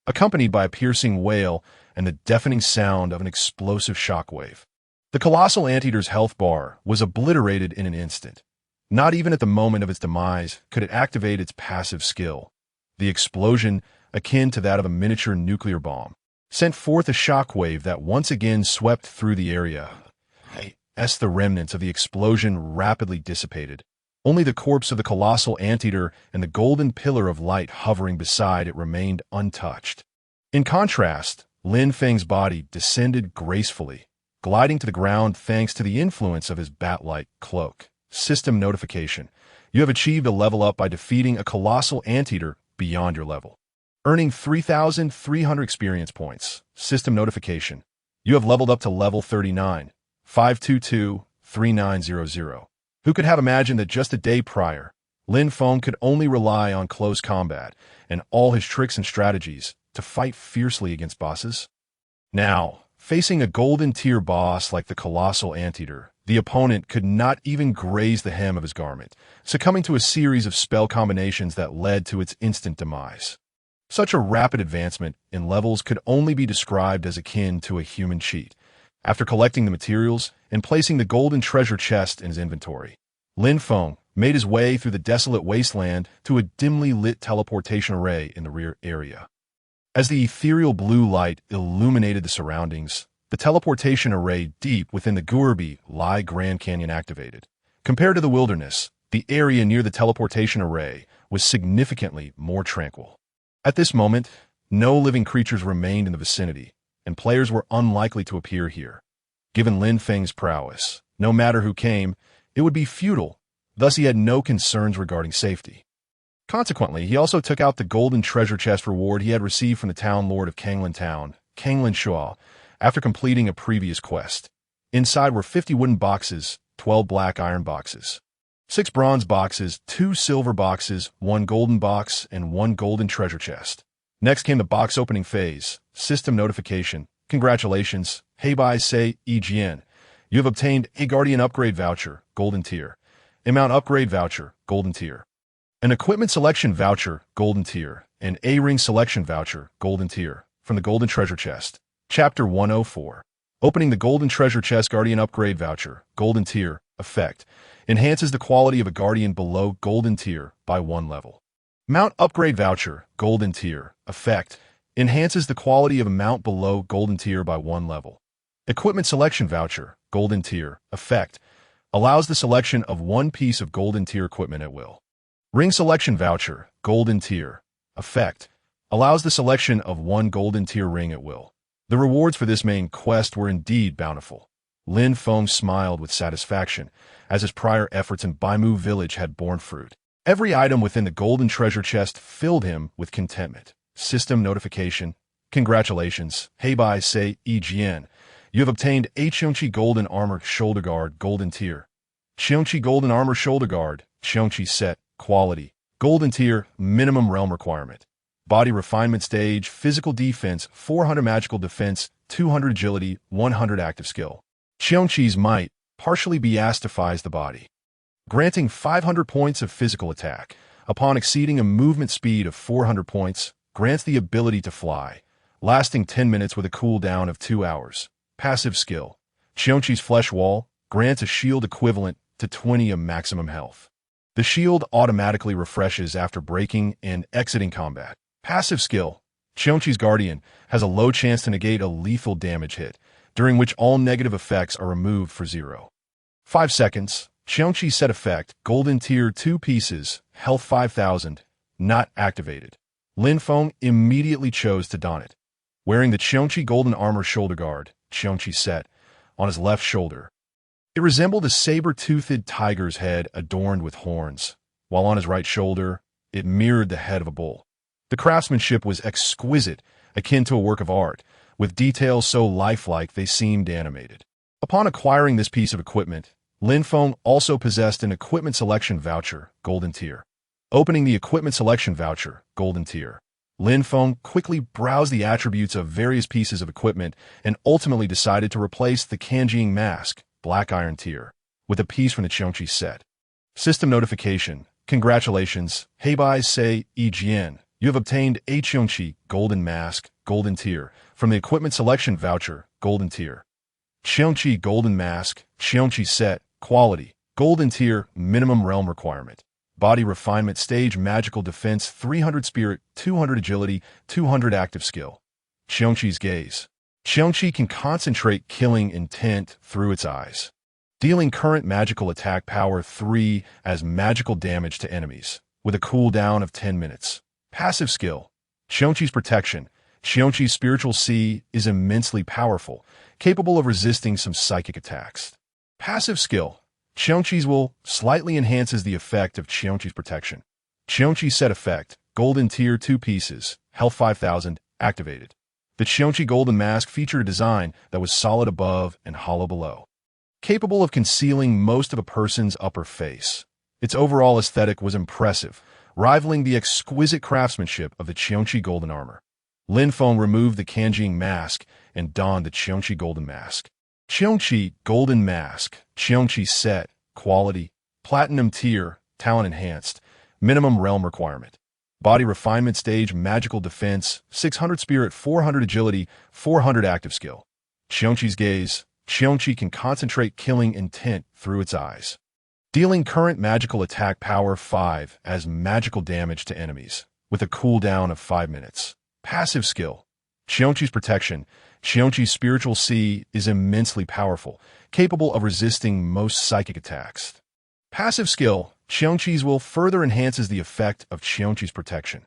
accompanied by a piercing wail and the deafening sound of an explosive shockwave. The colossal anteater's health bar was obliterated in an instant. Not even at the moment of its demise could it activate its passive skill. The explosion, akin to that of a miniature nuclear bomb, sent forth a shockwave that once again swept through the area. As the remnants of the explosion rapidly dissipated, only the corpse of the colossal anteater and the golden pillar of light hovering beside it remained untouched. In contrast, Lin Feng's body descended gracefully, gliding to the ground thanks to the influence of his bat-like cloak. System notification. You have achieved a level up by defeating a colossal anteater beyond your level, earning 3,300 experience points. System notification. You have leveled up to level 39, 522-3900. Who could have imagined that just a day prior, Lin Feng could only rely on close combat and all his tricks and strategies to fight fiercely against bosses? Now, facing a golden tier boss like the colossal anteater, the opponent could not even graze the hem of his garment, succumbing to a series of spell combinations that led to its instant demise. Such a rapid advancement in levels could only be described as akin to a human cheat. After collecting the materials and placing the golden treasure chest in his inventory, Lin Feng made his way through the desolate wasteland to a dimly lit teleportation array in the rear area. As the ethereal blue light illuminated the surroundings, the teleportation array deep within the Gourbi Lai Grand Canyon activated. Compared to the wilderness, the area near the teleportation array was significantly more tranquil. At this moment, no living creatures remained in the vicinity, and players were unlikely to appear here. Given Lin Feng's prowess, no matter who came, it would be futile, thus he had no concerns regarding safety. Consequently, he also took out the golden treasure chest reward he had received from the town lord of Kanglin Town, Kanglin Shua, after completing a previous quest. Inside were 50 wooden boxes, 12 black iron boxes, 6 bronze boxes, 2 silver boxes, 1 golden box, and 1 golden treasure chest. Next came the box opening phase. System notification. Congratulations, Heibai Sei Ejian. You have obtained a Guardian upgrade voucher, golden tier. A mount upgrade voucher, golden tier. An equipment selection voucher, golden tier. And a ring selection voucher, golden tier. From the golden treasure chest. Chapter 104. Opening the golden treasure chest Guardian upgrade voucher, golden tier, effect. Enhances the quality of a Guardian below golden tier by 1 level. Mount upgrade voucher, golden tier, effect. Enhances the quality of a mount below golden tier by 1 level. Equipment selection voucher, golden tier, effect. Allows the selection of 1 piece of golden tier equipment at will. Ring selection voucher, golden tier, effect. Allows the selection of 1 golden tier ring at will. The rewards for this main quest were indeed bountiful. Lin Feng smiled with satisfaction, as his prior efforts in Baimu village had borne fruit. Every item within the golden treasure chest filled him with contentment. System notification. Congratulations, Heibai Sei Ejian. You have obtained a Qiongqi Golden Armor Shoulder Guard Golden Tier. Qiongqi Golden Armor Shoulder Guard, Qiongqi Set, Quality, Golden Tier, Minimum Realm Requirement. Body Refinement Stage, Physical Defense, 400 Magical Defense, 200 Agility, 100 Active Skill. Qiongqi's Might partially beastifies the body, granting 500 points of physical attack. Upon exceeding a movement speed of 400 points, grants the ability to fly, lasting 10 minutes with a cooldown of 2 hours. Passive skill. Qiongqi's Flesh Wall grants a shield equivalent to 20 of maximum health. The shield automatically refreshes after breaking and exiting combat. Passive skill. Qiongqi's Guardian has a low chance to negate a lethal damage hit, during which all negative effects are removed for 0. 5 seconds. Qiongqi Set Effect, Golden Tier 2 pieces, Health 5000, not activated. Lin Feng immediately chose to don it. Wearing the Qiongqi Golden Armor Shoulder Guard, Qiongqi Set, on his left shoulder. It resembled a saber-toothed tiger's head adorned with horns, while on his right shoulder, it mirrored the head of a bull. The craftsmanship was exquisite, akin to a work of art, with details so lifelike they seemed animated. Upon acquiring this piece of equipment, Lin Feng also possessed an equipment selection voucher, Golden Tier. Opening the equipment selection voucher, Golden Tier, Lin Feng quickly browsed the attributes of various pieces of equipment and ultimately decided to replace the Kanjing Mask, Black Iron Tier, with a piece from the Qiongqi Set. System notification. Congratulations, Heibai Sei Ejian. You have obtained a Qiongqi Golden Mask, Golden Tier, from the equipment selection voucher, Golden Tier. Qiongqi Golden Mask, Qiongqi Set, Quality, Golden Tier, Minimum Realm Requirement. Body Refinement Stage, Magical Defense, 300 Spirit, 200 Agility, 200 Active Skill. Qiongqi's Gaze. Qiongqi can concentrate killing intent through its eyes, dealing current magical attack power 3 as magical damage to enemies, with a cooldown of 10 minutes. Passive skill. Qiongqi's Protection. Qiongqi's Spiritual Sea is immensely powerful, capable of resisting some psychic attacks. Passive skill. Qiongqi's Will slightly enhances the effect of Qiongqi's Protection. Qiongqi Set Effect, Golden Tier 2 pieces, Health 5000, activated. The Qiongqi Golden Mask featured a design that was solid above and hollow below, capable of concealing most of a person's upper face. Its overall aesthetic was impressive, rivaling the exquisite craftsmanship of the Qiongqi Golden Armor. Lin Feng removed the Kanjing Mask and donned the Qiongqi Golden Mask. Qiongqi Golden Mask, Qiongqi Set, Quality, Platinum Tier, Talent Enhanced, Minimum Realm Requirement. Body Refinement Stage, Magical Defense, 600 Spirit, 400 Agility, 400 Active Skill. Qiongqi's Gaze. Qiongqi can concentrate killing intent through its eyes, dealing current magical attack power 5 as magical damage to enemies, with a cooldown of 5 minutes. Passive skill. Qiongqi's Protection. Qiongqi's Spiritual Sea is immensely powerful, capable of resisting most psychic attacks. Passive skill. Qiongqi's will further enhances the effect of Qiongqi's protection.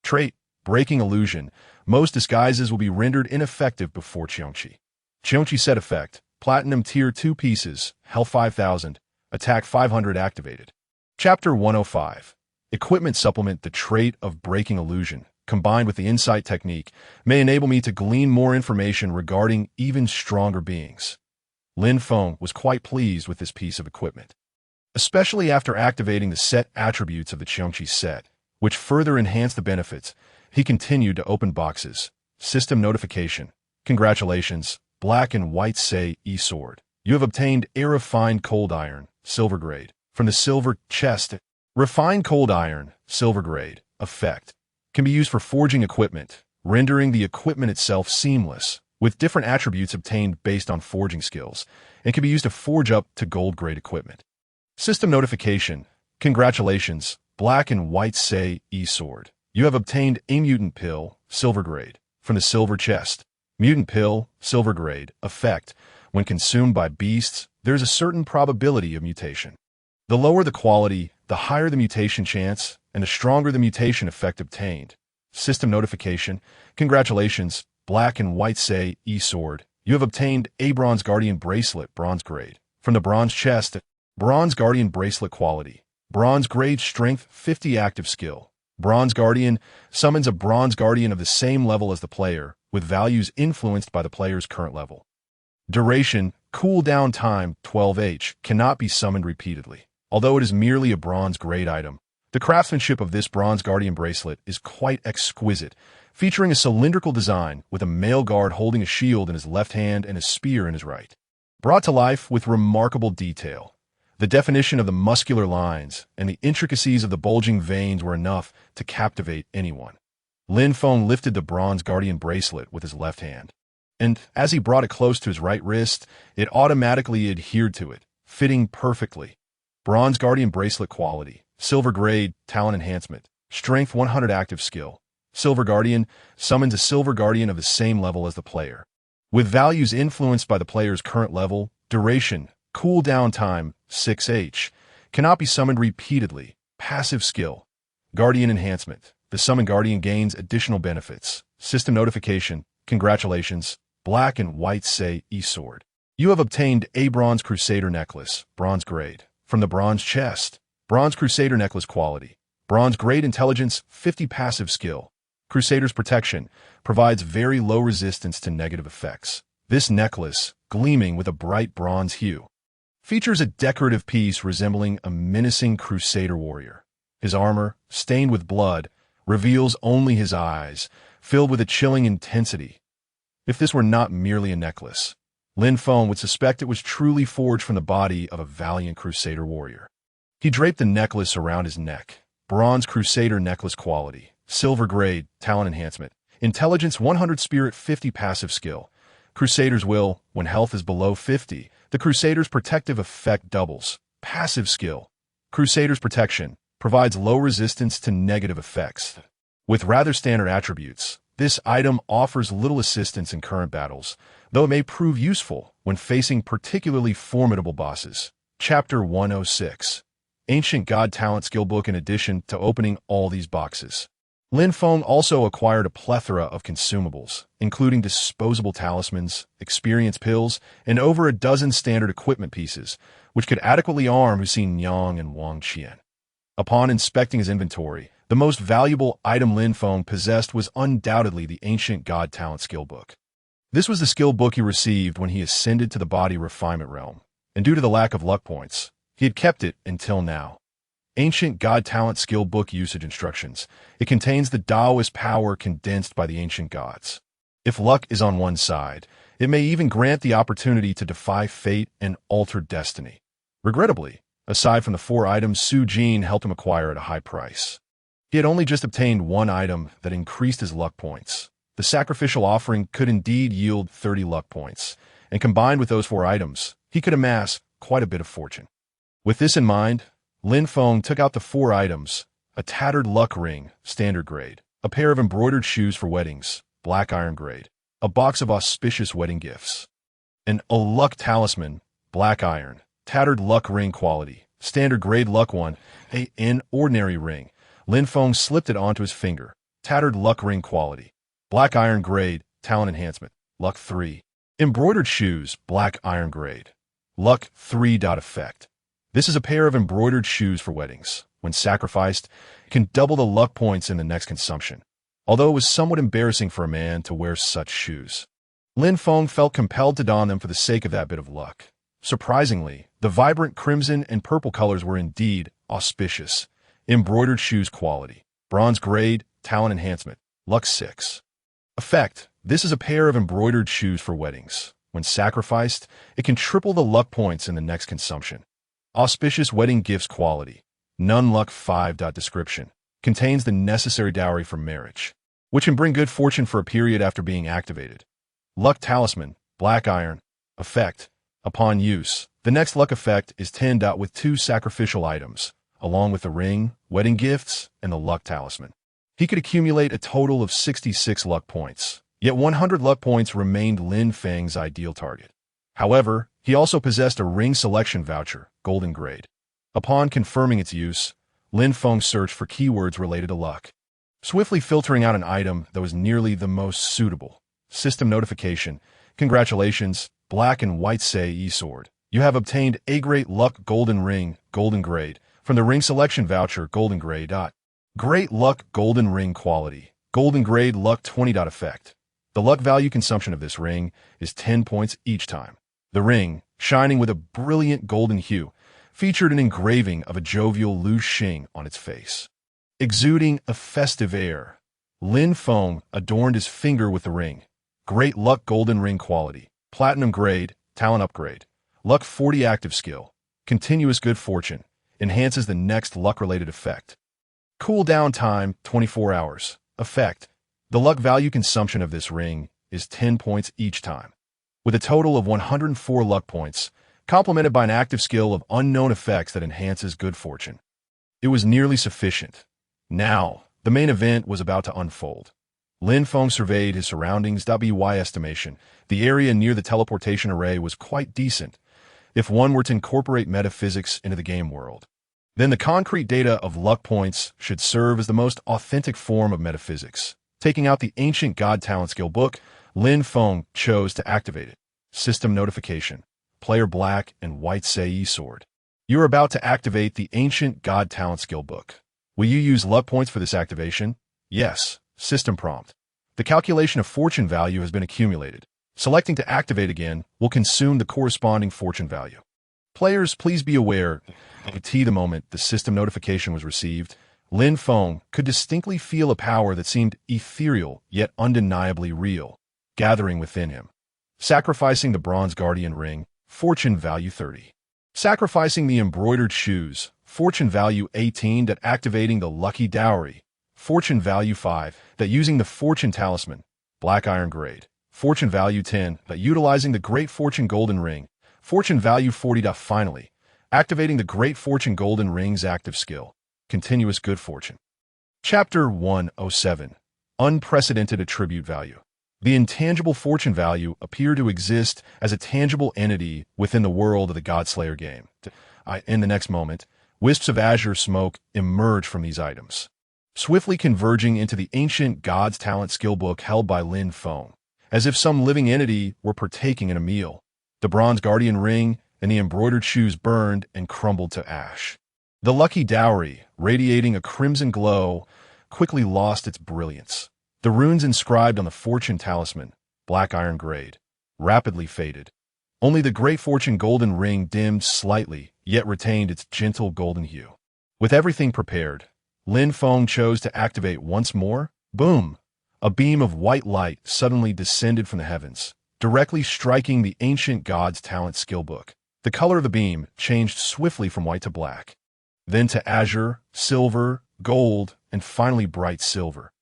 Trait, Breaking Illusion. Most disguises will be rendered ineffective before Qiongqi. Qiongqi set effect, Platinum Tier 2 pieces, health 5000, attack 500 activated. Chapter 105. Equipment supplement. The trait of Breaking Illusion, combined with the insight technique, may enable me to glean more information regarding even stronger beings. Lin Feng was quite pleased with this piece of equipment, especially after activating the set attributes of the Qiongqi set, which further enhanced the benefits. He continued to open boxes. System notification. Congratulations, Black and White Say E-Sword. You have obtained a refined cold iron, silver grade, from the silver chest. Refined cold iron, silver grade, effect, can be used for forging equipment, rendering the equipment itself seamless, with different attributes obtained based on forging skills, and can be used to forge up to gold-grade equipment. System notification. Congratulations, Black and White Say E-Sword. You have obtained a mutant pill, silver grade, from the silver chest. Mutant pill, silver grade, effect. When consumed by beasts, there is a certain probability of mutation. The lower the quality, the higher the mutation chance, and the stronger the mutation effect obtained. System notification. Congratulations, Black and White Say E-Sword. You have obtained a Bronze Guardian Bracelet, bronze grade, from the bronze chest. Bronze Guardian Bracelet quality. Bronze grade, strength 50, active skill. Bronze Guardian summons a Bronze Guardian of the same level as the player, with values influenced by the player's current level. Duration, cooldown time 12h, cannot be summoned repeatedly. Although it is merely a bronze grade item, the craftsmanship of this Bronze Guardian Bracelet is quite exquisite, featuring a cylindrical design with a male guard holding a shield in his left hand and a spear in his right. Brought to life with remarkable detail. The definition of the muscular lines and the intricacies of the bulging veins were enough to captivate anyone. Lin Feng lifted the Bronze Guardian Bracelet with his left hand, and as he brought it close to his right wrist, it automatically adhered to it, fitting perfectly. Bronze Guardian Bracelet quality. Silver grade, talent enhancement. Strength 100, active skill. Silver Guardian summons a Silver Guardian of the same level as the player, with values influenced by the player's current level. Duration, cooldown time 6h, cannot be summoned repeatedly. Passive skill. Guardian enhancement. The summoned Guardian gains additional benefits. System notification. Congratulations, Black and White Say E-Sword. You have obtained a Bronze Crusader Necklace, bronze grade, from the bronze chest. Bronze Crusader Necklace quality. Bronze grade, intelligence 50, passive skill. Crusader's protection provides very low resistance to negative effects. This necklace, gleaming with a bright bronze hue, features a decorative piece resembling a menacing Crusader warrior. His armor, stained with blood, reveals only his eyes, filled with a chilling intensity. If this were not merely a necklace, Lin Feng would suspect it was truly forged from the body of a valiant Crusader warrior. He draped the necklace around his neck. Bronze Crusader Necklace quality. Silver grade, talent enhancement. Intelligence 100, spirit 50, passive skill. Crusader's will. When health is below 50, the Crusader's protective effect doubles. Passive skill. Crusader's protection provides low resistance to negative effects. With rather standard attributes, this item offers little assistance in current battles, though it may prove useful when facing particularly formidable bosses. Chapter 106. Ancient God Talent Skill Book. In addition to opening all these boxes, Lin Feng also acquired a plethora of consumables, including disposable talismans, experience pills, and over a dozen standard equipment pieces, which could adequately arm Hussein Yang and Wang Qian. Upon inspecting his inventory, the most valuable item Lin Feng possessed was undoubtedly the Ancient God Talent Skill Book. This was the skill book he received when he ascended to the body refinement realm, and due to the lack of luck points, he had kept it until now. Ancient God Talent Skill Book usage instructions. It contains the Taoist power condensed by the ancient gods. If luck is on one side, it may even grant the opportunity to defy fate and alter destiny. Regrettably, aside from the 4 items Su Jin helped him acquire at a high price, he had only just obtained 1 item that increased his luck points. The sacrificial offering could indeed yield 30 luck points, and combined with those 4 items, he could amass quite a bit of fortune. With this in mind, Lin Feng took out the 4 items: a tattered luck ring, standard grade, a pair of embroidered shoes for weddings, black iron grade, a box of auspicious wedding gifts, and a luck talisman, black iron, tattered luck ring quality, Standard grade luck 1, an ordinary ring. Lin Feng slipped it onto his finger. Tattered luck ring quality. Black iron grade, talent enhancement. Luck 3. Embroidered shoes, black iron grade. Luck 3. Effect. This is a pair of embroidered shoes for weddings. When sacrificed, it can double the luck points in the next consumption. Although it was somewhat embarrassing for a man to wear such shoes, Lin Feng felt compelled to don them for the sake of that bit of luck. Surprisingly, the vibrant crimson and purple colors were indeed auspicious. Embroidered shoes quality. Bronze grade, talent enhancement. Luck 6. Effect. This is a pair of embroidered shoes for weddings. When sacrificed, it can triple the luck points in the next consumption. Auspicious wedding gifts quality. None luck 5. Description. Contains the necessary dowry for marriage, which can bring good fortune for a period after being activated. Luck talisman, black iron. Effect. Upon use, the next luck effect is 10. With 2 sacrificial items, along with the ring, wedding gifts, and the luck talisman. He could accumulate a total of 66 luck points, yet 100 luck points remained Lin Feng's ideal target. However, he also possessed a ring selection voucher, golden grade. Upon confirming its use, Lin Feng searched for keywords related to luck, swiftly filtering out an item that was nearly the most suitable. System notification. Congratulations, black and white say sword. You have obtained a great luck golden ring, golden grade, from the ring selection voucher, golden grade. Great luck golden ring quality. Golden grade luck 20. Effect. The luck value consumption of this ring is 10 points each time. The ring, shining with a brilliant golden hue, featured an engraving of a jovial Lu Xing on its face. Exuding a festive air, Lin Feng adorned his finger with the ring. Great luck golden ring quality. Platinum grade, talent upgrade. Luck 40 active skill. Continuous good fortune. Enhances the next luck-related effect. Cool down time, 24 hours. Effect. The luck value consumption of this ring is 10 points each time, with a total of 104 luck points, complemented by an active skill of unknown effects that enhances good fortune. It was nearly sufficient. Now, the main event was about to unfold. Lin Feng surveyed his surroundings. By estimation, the area near the teleportation array was quite decent, if one were to incorporate metaphysics into the game world. Then the concrete data of luck points should serve as the most authentic form of metaphysics. Taking out the ancient God Talent Skill book, Lin Feng chose to activate it. System notification. Player black and white say sword. You are about to activate the ancient God Talent Skill book. Will you use luck points for this activation? Yes. System prompt. The calculation of fortune value has been accumulated. Selecting to activate again will consume the corresponding fortune value. Players, please be aware, at the moment the system notification was received, Lin Feng could distinctly feel a power that seemed ethereal yet undeniably real, gathering within him. Sacrificing the bronze guardian ring, fortune value 30. Sacrificing the embroidered shoes, fortune value 18. Activating the lucky dowry, fortune value 5. Using the fortune talisman, black iron grade, fortune value 10. Utilizing the great fortune golden ring, fortune value 40. Finally, activating the great fortune golden ring's active skill, continuous good fortune. Chapter 107. Unprecedented attribute value. The intangible fortune value appeared to exist as a tangible entity within the world of the Godslayer game. In the next moment, wisps of azure smoke emerged from these items, swiftly converging into the ancient God's Talent Skill book held by Lin Feng, as if some living entity were partaking in a meal. The bronze guardian ring and the embroidered shoes burned and crumbled to ash. The lucky dowry, radiating a crimson glow, quickly lost its brilliance. The runes inscribed on the fortune talisman, black iron grade, rapidly faded. Only the great fortune golden ring dimmed slightly, yet retained its gentle golden hue. With everything prepared, Lin Feng chose to activate once more. Boom! A beam of white light suddenly descended from the heavens, directly striking the ancient God's Talent Skill book. The color of the beam changed swiftly from white to black, then to azure, silver, gold, and finally bright silver.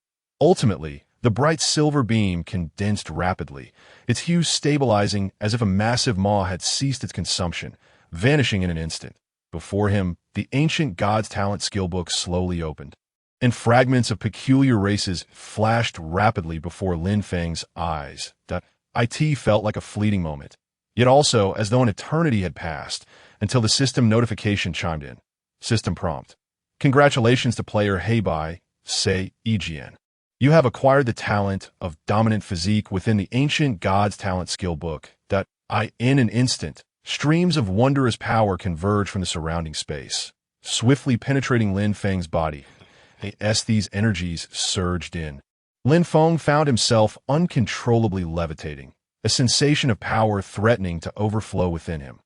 Ultimately, the bright silver beam condensed rapidly, its hue stabilizing as if a massive maw had ceased its consumption, vanishing in an instant. Before him, the ancient God's Talent Skill book slowly opened, and fragments of peculiar races flashed rapidly before Lin Feng's eyes. It felt like a fleeting moment, yet also as though an eternity had passed, until the system notification chimed in. System prompt. Congratulations to player Heibai, say EGN. You have acquired the talent of dominant physique within the ancient God's talent skill book. In an instant, streams of wondrous power converge from the surrounding space, swiftly penetrating Lin Feng's body. As these energies surged in, Lin Feng found himself uncontrollably levitating, a sensation of power threatening to overflow within him.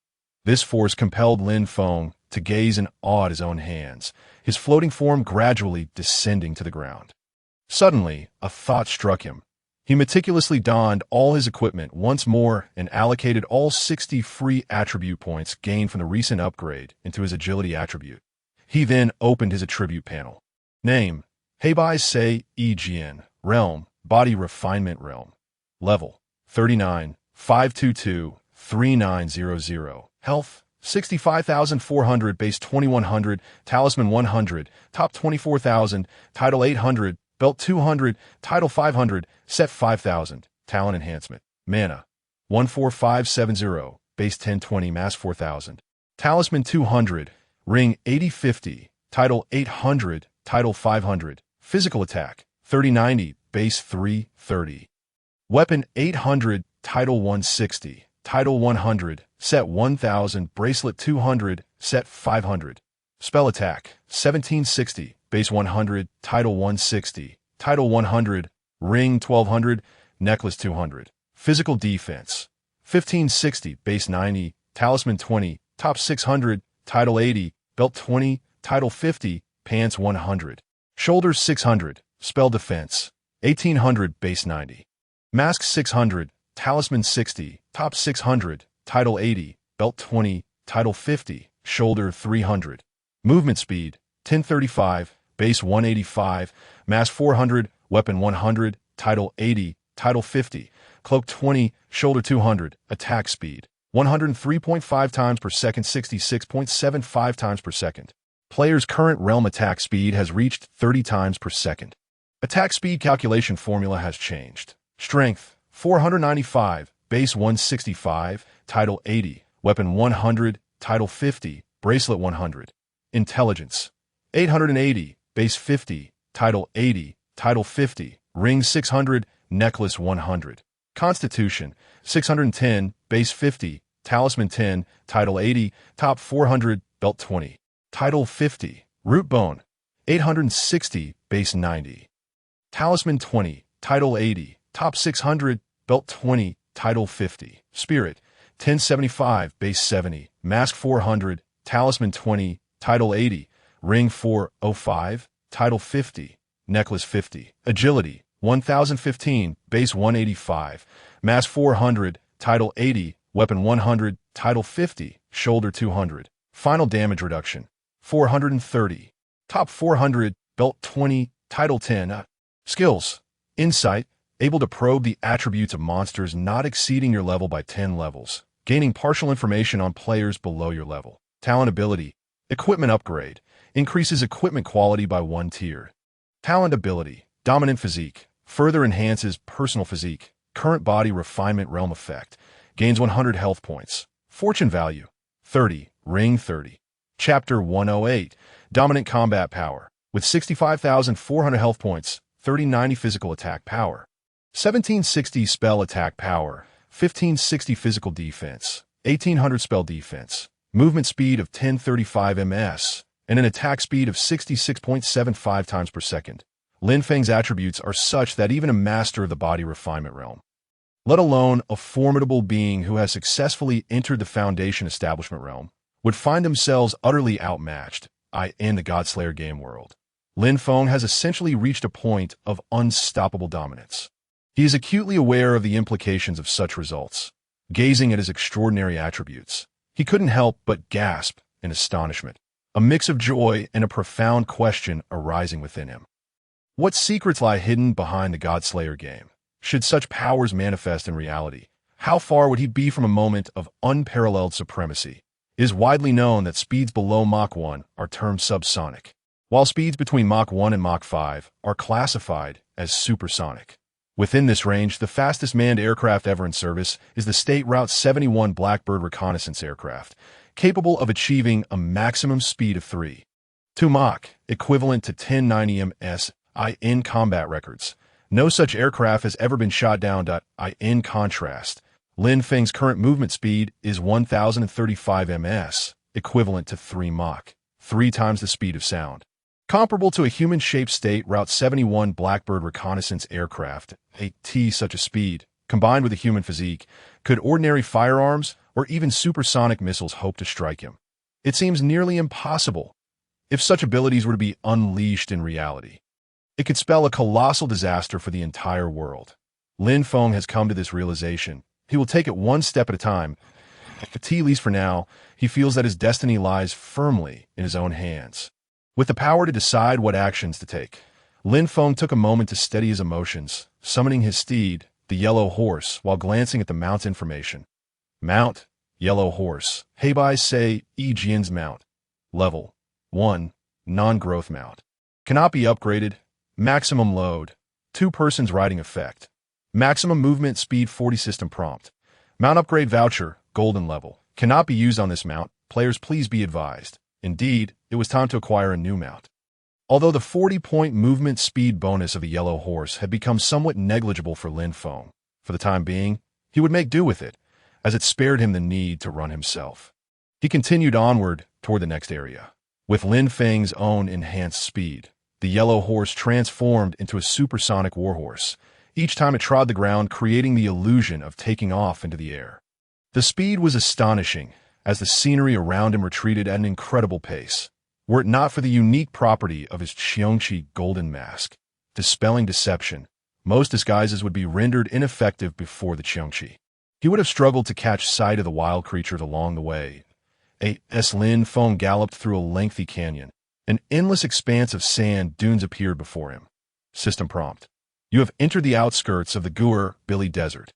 This force compelled Lin Feng to gaze in awe at his own hands, his floating form gradually descending to the ground. Suddenly, a thought struck him. He meticulously donned all his equipment once more and allocated all 60 free attribute points gained from the recent upgrade into his agility attribute. He then opened his attribute panel. Name, Heibai Sei EGN. Realm, Body Refinement Realm. Level, 39, 522, 3900. Health, 65,400, base 2100, talisman 100, top 24,000, title 800, belt 200, title 500, set 5,000, talent enhancement. Mana, 14570, base 1020, mass 4,000, talisman 200, ring 8050, title 800, title 500, physical attack, 3090, base 330. Weapon 800, title 160, title 100, set 1000, bracelet 200, set 500. Spell attack, 1760, base 100, title 160, title 100, ring 1200, necklace 200. Physical defense, 1560, base 90, talisman 20, top 600, title 80, belt 20, title 50, pants 100. Shoulders 600, spell defense, 1800, base 90. Mask 600, talisman 60, top 600, title 80, belt 20, title 50, shoulder 300. Movement speed, 1035, base 185, mask 400, weapon 100, title 80, title 50, cloak 20, shoulder 200, attack speed, 103.5 times per second, 66.75 times per second. Player's current realm attack speed has reached 30 times per second. Attack speed calculation formula has changed. Strength, 495, base 165, title 80, weapon 100, title 50, bracelet 100. Intelligence, 880, base 50, title 80, title 50, ring 600, necklace 100. Constitution, 610, base 50, talisman 10, title 80, top 400, belt 20. Title 50, root bone, 860, base 90. Talisman 20, title 80, top 600, belt 20, title 50. Spirit, 1075, base 70, mask 400, talisman 20, title 80, ring 405, title 50, necklace 50. Agility, 1015, base 185, mask 400, title 80, weapon 100, title 50, shoulder 200. Final damage reduction, 430. Top 400, belt 20, title 10. Skills. Insight, able to probe the attributes of monsters not exceeding your level by 10 levels, gaining partial information on players below your level. Talent ability, equipment upgrade, increases equipment quality by 1 tier. Talent ability, dominant physique, further enhances personal physique, current body refinement realm effect, gains 100 health points. Fortune value, 30, ring 30. Chapter 108, dominant combat power, with 65,400 health points, 3090 physical attack power, 1760 spell attack power, 1560 physical defense, 1800 spell defense, movement speed of 1035 ms, and an attack speed of 66.75 times per second. Lin Feng's attributes are such that even a master of the body refinement realm, let alone a formidable being who has successfully entered the Foundation establishment realm, would find themselves utterly outmatched in the Godslayer game world. Lin Feng has essentially reached a point of unstoppable dominance. He is acutely aware of the implications of such results. Gazing at his extraordinary attributes, he couldn't help but gasp in astonishment, a mix of joy and a profound question arising within him. What secrets lie hidden behind the Godslayer game? Should such powers manifest in reality, how far would he be from a moment of unparalleled supremacy? It is widely known that speeds below Mach 1 are termed subsonic, while speeds between Mach 1 and Mach 5 are classified as supersonic. Within this range, the fastest manned aircraft ever in service is the State Route 71 Blackbird reconnaissance aircraft, capable of achieving a maximum speed of 3.2 Mach, equivalent to 1090 ms in combat records. No such aircraft has ever been shot down. In contrast, Lin Feng's current movement speed is 1035 ms, equivalent to 3 Mach, 3 times the speed of sound. Comparable to a human-shaped state Route 71 Blackbird reconnaissance aircraft, such a speed, combined with a human physique, could ordinary firearms or even supersonic missiles hope to strike him? It seems nearly impossible. If such abilities were to be unleashed in reality, it could spell a colossal disaster for the entire world. Lin Feng has come to this realization. He will take it one step at a time. At least for now, he feels that his destiny lies firmly in his own hands. With the power to decide what actions to take, Lin Feng took a moment to steady his emotions, summoning his steed, the yellow horse, while glancing at the mount's information. Mount, yellow horse. Heibai Sei Jian's mount. Level 1, non-growth mount. Cannot be upgraded. Maximum load, 2 persons riding effect. Maximum movement speed 40 system prompt. Mount upgrade voucher, golden level. Cannot be used on this mount. Players please be advised. Indeed, it was time to acquire a new mount. Although the 40-point movement speed bonus of the yellow horse had become somewhat negligible for Lin Feng, for the time being, he would make do with it, as it spared him the need to run himself. He continued onward toward the next area. With Lin Feng's own enhanced speed, the yellow horse transformed into a supersonic warhorse, each time it trod the ground, creating the illusion of taking off into the air. The speed was astonishing, as the scenery around him retreated at an incredible pace. Were it not for the unique property of his Qiongqi golden mask, dispelling deception, most disguises would be rendered ineffective before the Qiongqi. He would have struggled to catch sight of the wild creatures along the way. As Lin Feng galloped through a lengthy canyon, an endless expanse of sand dunes appeared before him. System prompt. You have entered the outskirts of the Billy Desert.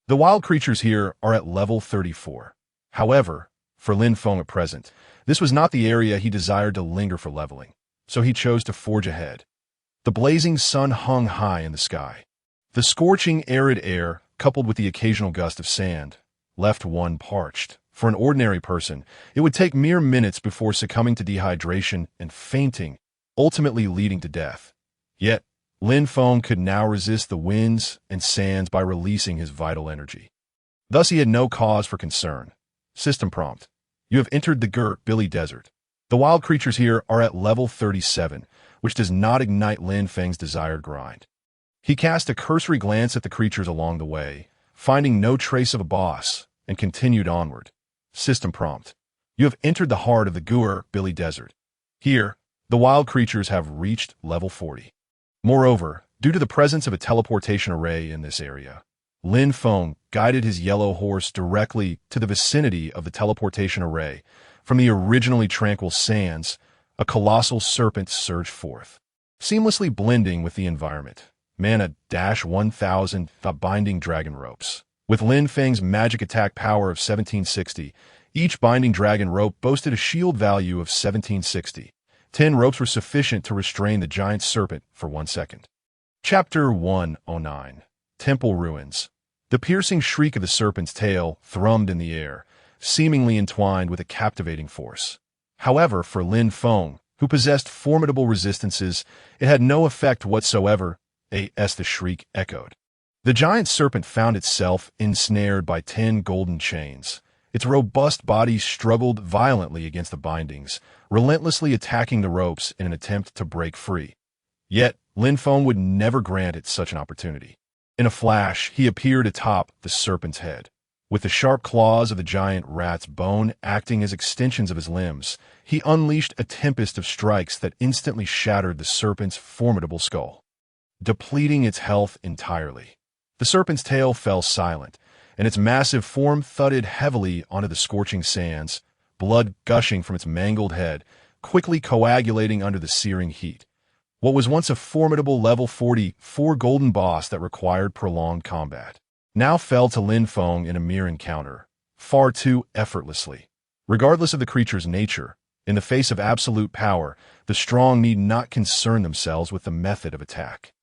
The wild creatures here are at level 34. However, for Lin Feng at present, this was not the area he desired to linger for leveling, so he chose to forge ahead. The blazing sun hung high in the sky. The scorching, arid air, coupled with the occasional gust of sand, left one parched. For an ordinary person, it would take mere minutes before succumbing to dehydration and fainting, ultimately leading to death. Yet, Lin Feng could now resist the winds and sands by releasing his vital energy. Thus he had no cause for concern. System prompt. You have entered the Billy Desert. The wild creatures here are at level 37, which does not ignite Lin Feng's desired grind. He cast a cursory glance at the creatures along the way, finding no trace of a boss, and continued onward. System prompt. You have entered the heart of the Billy Desert. Here, the wild creatures have reached level 40. Moreover, due to the presence of a teleportation array in this area, Lin Feng guided his yellow horse directly to the vicinity of the teleportation array. From the originally tranquil sands, a colossal serpent surged forth, seamlessly blending with the environment. Mana-1000 binding dragon ropes. With Lin Feng's magic attack power of 1760, each binding dragon rope boasted a shield value of 1760. 10 ropes were sufficient to restrain the giant serpent for 1 second. Chapter 109. Temple Ruins. The piercing shriek of the serpent's tail thrummed in the air, seemingly entwined with a captivating force. However, for Lin Feng, who possessed formidable resistances, it had no effect whatsoever. The shriek echoed. The giant serpent found itself ensnared by 10 golden chains. Its robust body struggled violently against the bindings, relentlessly attacking the ropes in an attempt to break free. Yet, Lin Feng would never grant it such an opportunity. In a flash, he appeared atop the serpent's head. With the sharp claws of the giant rat's bone acting as extensions of his limbs, he unleashed a tempest of strikes that instantly shattered the serpent's formidable skull, depleting its health entirely. The serpent's tail fell silent, and its massive form thudded heavily onto the scorching sands, blood gushing from its mangled head, quickly coagulating under the searing heat. What was once a formidable level 44 golden boss that required prolonged combat now fell to Lin Feng in a mere encounter, far too effortlessly. Regardless of the creature's nature, in the face of absolute power, the strong need not concern themselves with the method of attack.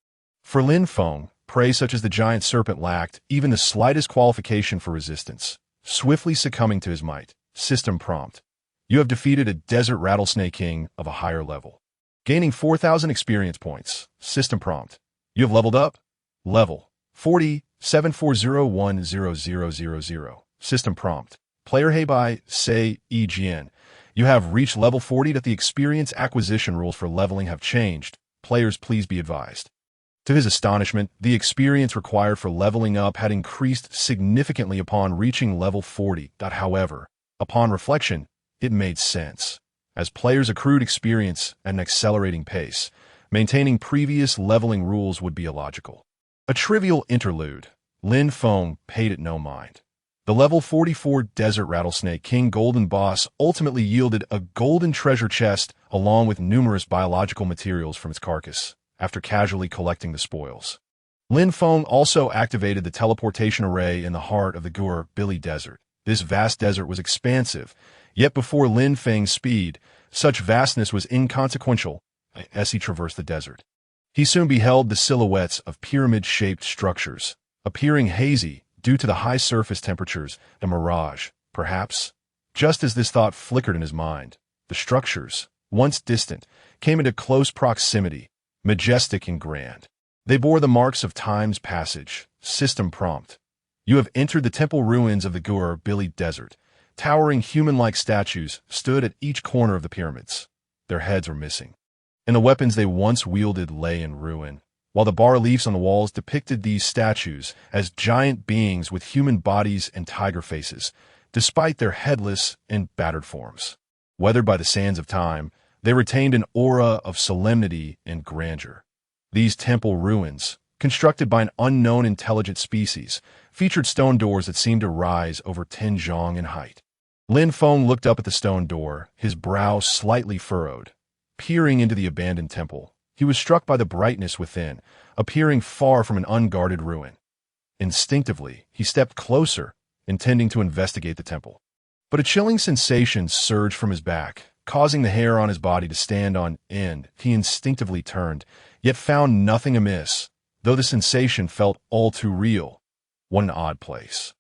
For Lin Feng, prey such as the giant serpent lacked even the slightest qualification for resistance, swiftly succumbing to his might. System prompt. You have defeated a desert rattlesnake king of a higher level, gaining 4,000 experience points. System prompt. You have leveled up. Level 40,740,10,000. System prompt. Player Heibai Say EGN. You have reached level 40. That the experience acquisition rules for leveling have changed. Players please be advised. To his astonishment, the experience required for leveling up had increased significantly upon reaching level 40. However, upon reflection, it made sense. As players accrued experience at an accelerating pace, maintaining previous leveling rules would be illogical. A trivial interlude. Lin Feng paid it no mind. The level 44 Desert Rattlesnake King Golden Boss ultimately yielded a golden treasure chest along with numerous biological materials from its carcass, after casually collecting the spoils. Lin Feng also activated the teleportation array in the heart of the Gur Billy Desert. This vast desert was expansive, yet before Lin Feng's speed, such vastness was inconsequential as he traversed the desert. He soon beheld the silhouettes of pyramid-shaped structures, appearing hazy due to the high surface temperatures, a mirage, perhaps. Just as this thought flickered in his mind, the structures, once distant, came into close proximity, majestic and grand. They bore the marks of time's passage. System prompt. You have entered the temple ruins of the Gur Billy Desert. Towering human-like statues stood at each corner of the pyramids. Their heads were missing, and the weapons they once wielded lay in ruin, while the bas-reliefs on the walls depicted these statues as giant beings with human bodies and tiger faces, despite their headless and battered forms. Weathered by the sands of time, they retained an aura of solemnity and grandeur. These temple ruins, constructed by an unknown intelligent species, featured stone doors that seemed to rise over 10 zhong in height. Lin Feng looked up at the stone door, his brow slightly furrowed. Peering into the abandoned temple, he was struck by the brightness within, appearing far from an unguarded ruin. Instinctively, he stepped closer, intending to investigate the temple. But a chilling sensation surged from his back, causing the hair on his body to stand on end. He instinctively turned, yet found nothing amiss, though the sensation felt all too real. What an odd place.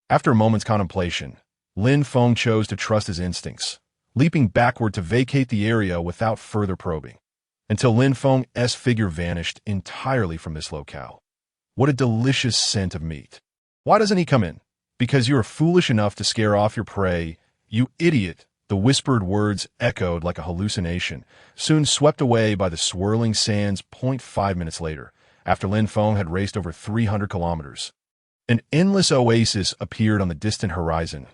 After a moment's contemplation, Lin Feng chose to trust his instincts, leaping backward to vacate the area without further probing, until Lin Feng's figure vanished entirely from this locale. What a delicious scent of meat. Why doesn't he come in? Because you are foolish enough to scare off your prey, you idiot. The whispered words echoed like a hallucination, soon swept away by the swirling sands. 0.5 minutes later, after Lin Feng had raced over 300 kilometers, an endless oasis appeared on the distant horizon.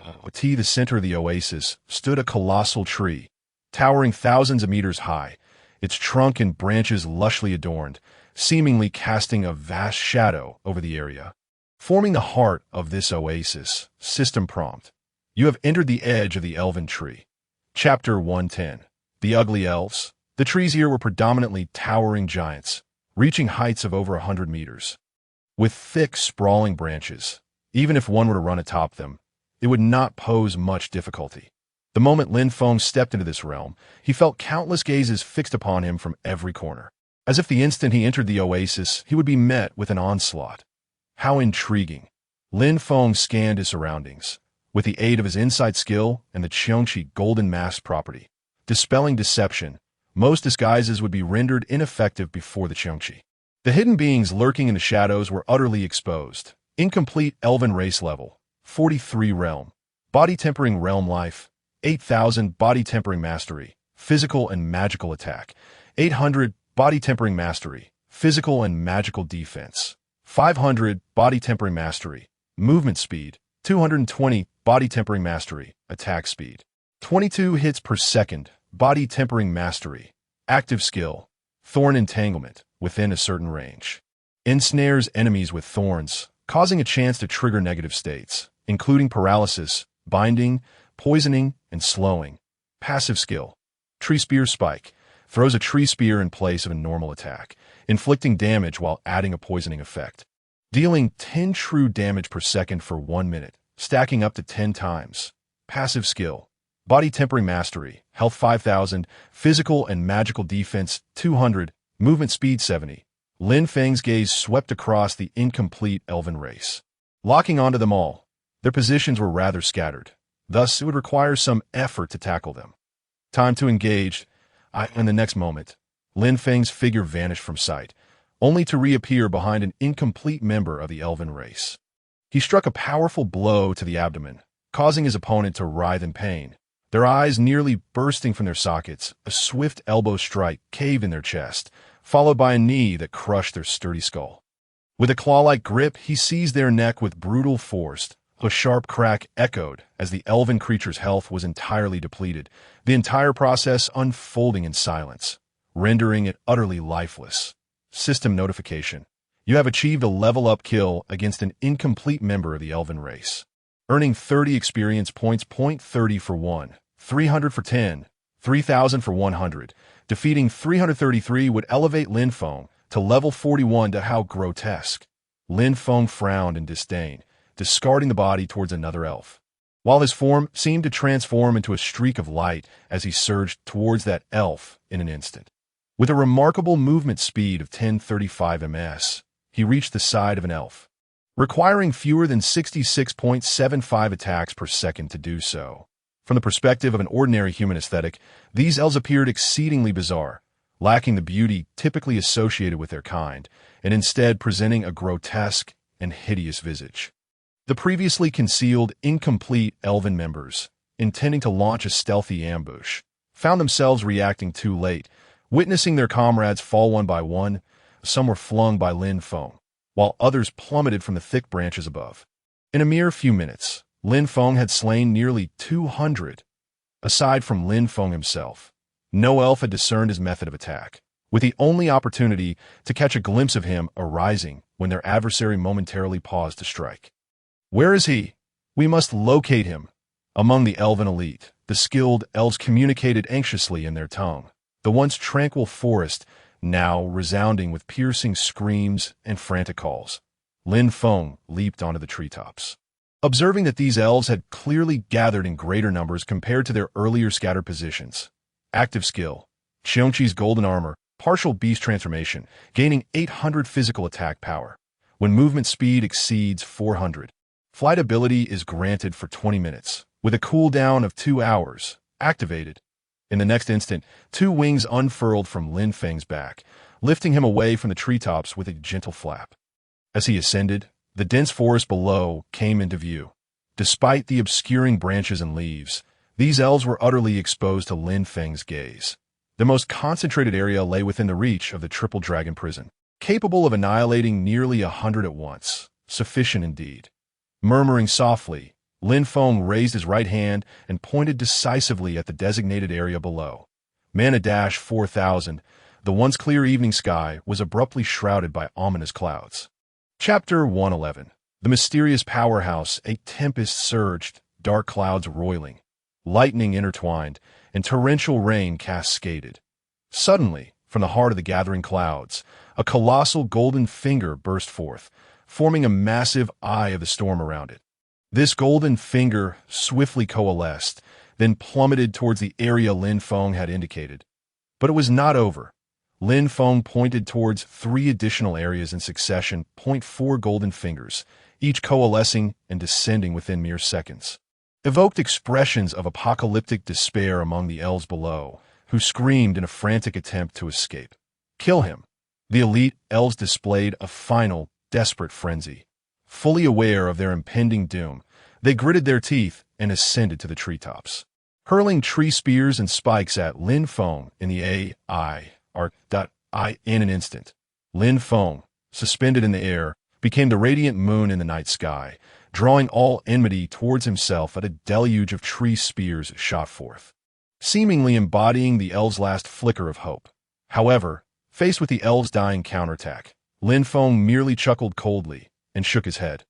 At the center of the oasis stood a colossal tree, towering thousands of meters high, its trunk and branches lushly adorned, seemingly casting a vast shadow over the area. Forming the heart of this oasis, system prompt. You have entered the edge of the elven tree. Chapter 110. The Ugly Elves. The trees here were predominantly towering giants, reaching heights of over 100 meters. With thick, sprawling branches, even if one were to run atop them, it would not pose much difficulty. The moment Lin Feng stepped into this realm, he felt countless gazes fixed upon him from every corner. As if the instant he entered the oasis, he would be met with an onslaught. How intriguing. Lin Feng scanned his surroundings, with the aid of his insight skill and the Qiongqi Golden Mask property. Dispelling deception, most disguises would be rendered ineffective before the Qiongqi. The hidden beings lurking in the shadows were utterly exposed. Incomplete elven race level, 43 realm. Body tempering realm life, 8,000 body tempering mastery, physical and magical attack, 800 body tempering mastery, physical and magical defense, 500 body tempering mastery, movement speed, 220 body tempering mastery, attack speed, 22 hits per second, body tempering mastery, active skill, thorn entanglement, within a certain range. Ensnares enemies with thorns, causing a chance to trigger negative states, including paralysis, binding, poisoning, and slowing. Passive skill. Tree Spear Spike. Throws a tree spear in place of a normal attack, inflicting damage while adding a poisoning effect. Dealing 10 true damage per second for 1 minute, stacking up to 10 times. Passive skill. Body Tempering Mastery. Health 5,000, physical and magical defense 200, movement speed 70. Lin Feng's gaze swept across the incomplete elven race. Locking onto them all, their positions were rather scattered. Thus, it would require some effort to tackle them. Time to engage. In the next moment, Lin Feng's figure vanished from sight, only to reappear behind an incomplete member of the elven race. He struck a powerful blow to the abdomen, causing his opponent to writhe in pain. Their eyes nearly bursting from their sockets, a swift elbow strike caved in their chest, followed by a knee that crushed their sturdy skull. With a claw-like grip, he seized their neck with brutal force. A sharp crack echoed as the elven creature's health was entirely depleted, the entire process unfolding in silence, rendering it utterly lifeless. System notification. You have achieved a level-up kill against an incomplete member of the elven race. Earning 30 experience points, 30 for 1, 300 for 10, 3,000 for 100. Defeating 333 would elevate Lin Feng to level 41. How grotesque. Lin Feng frowned in disdain, discarding the body towards another elf, while his form seemed to transform into a streak of light as he surged towards that elf in an instant. With a remarkable movement speed of 1035 ms, he reached the side of an elf, requiring fewer than 66.75 attacks per second to do so. From the perspective of an ordinary human aesthetic, these elves appeared exceedingly bizarre, lacking the beauty typically associated with their kind, and instead presenting a grotesque and hideous visage. The previously concealed, incomplete elven members, intending to launch a stealthy ambush, found themselves reacting too late, witnessing their comrades fall one by one. Some were flung by Lin Feng, while others plummeted from the thick branches above. In a mere few minutes, Lin Feng had slain nearly 200. Aside from Lin Feng himself, no elf had discerned his method of attack, with the only opportunity to catch a glimpse of him arising when their adversary momentarily paused to strike. Where is he? We must locate him. Among the elven elite, the skilled elves communicated anxiously in their tongue, the once tranquil forest now resounding with piercing screams and frantic calls. Lin Feng leaped onto the treetops. Observing that these elves had clearly gathered in greater numbers compared to their earlier scattered positions. Active skill, Xiongqi's golden armor, partial beast transformation, gaining 800 physical attack power. When movement speed exceeds 400. Flight ability is granted for 20 minutes, with a cooldown of 2 hours, activated. In the next instant, 2 wings unfurled from Lin Feng's back, lifting him away from the treetops with a gentle flap. As he ascended, the dense forest below came into view. Despite the obscuring branches and leaves, these elves were utterly exposed to Lin Feng's gaze. The most concentrated area lay within the reach of the triple dragon prison, capable of annihilating nearly 100 at once. Sufficient indeed. Murmuring softly, Lin Feng raised his right hand and pointed decisively at the designated area below. -4000, the once clear evening sky was abruptly shrouded by ominous clouds. Chapter 111. The mysterious powerhouse. A tempest surged, dark clouds roiling, lightning intertwined, and torrential rain cascaded. Suddenly, from the heart of the gathering clouds, a colossal golden finger burst forth, forming a massive eye of the storm around it. This golden finger swiftly coalesced, then plummeted towards the area Lin Feng had indicated. But it was not over. Lin Feng pointed towards 3 additional areas in succession, 4 golden fingers, each coalescing and descending within mere seconds. Evoked expressions of apocalyptic despair among the elves below, who screamed in a frantic attempt to escape. Kill him. The elite elves displayed a final, desperate frenzy. Fully aware of their impending doom, they gritted their teeth and ascended to the treetops, hurling tree spears and spikes at Lin Feng in the in an instant. Lin Feng, suspended in the air, became the radiant moon in the night sky, drawing all enmity towards himself as a deluge of tree spears shot forth, seemingly embodying the elves' last flicker of hope. However, faced with the elves' dying counterattack, Lin Feng merely chuckled coldly and shook his head.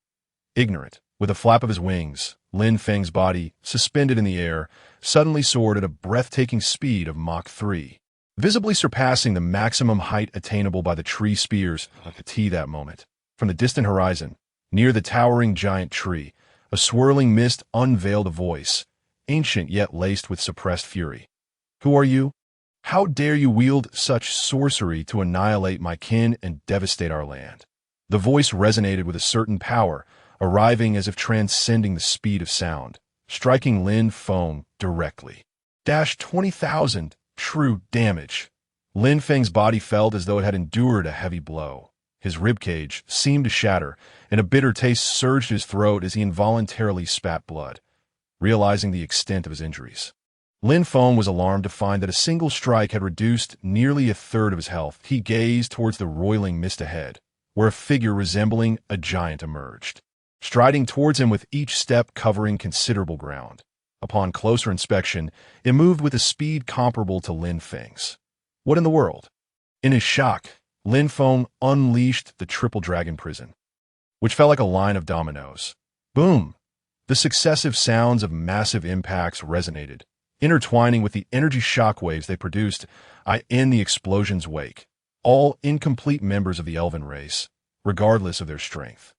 Ignorant, with a flap of his wings, Lin Feng's body, suspended in the air, suddenly soared at a breathtaking speed of Mach 3, visibly surpassing the maximum height attainable by the tree spears that moment. From the distant horizon, near the towering giant tree, a swirling mist unveiled a voice, ancient yet laced with suppressed fury. Who are you? How dare you wield such sorcery to annihilate my kin and devastate our land? The voice resonated with a certain power, arriving as if transcending the speed of sound, striking Lin Feng directly. 20,000 true damage. Lin Feng's body felt as though it had endured a heavy blow. His ribcage seemed to shatter, and a bitter taste surged his throat as he involuntarily spat blood, realizing the extent of his injuries. Lin Feng was alarmed to find that a single strike had reduced nearly a third of his health. He gazed towards the roiling mist ahead, where a figure resembling a giant emerged, striding towards him with each step covering considerable ground. Upon closer inspection, it moved with a speed comparable to Lin Feng's. What in the world? In his shock, Lin Feng unleashed the triple dragon prison, which felt like a line of dominoes. Boom! The successive sounds of massive impacts resonated, intertwining with the energy shockwaves they produced in the explosion's wake. All incomplete members of the elven race, regardless of their strength,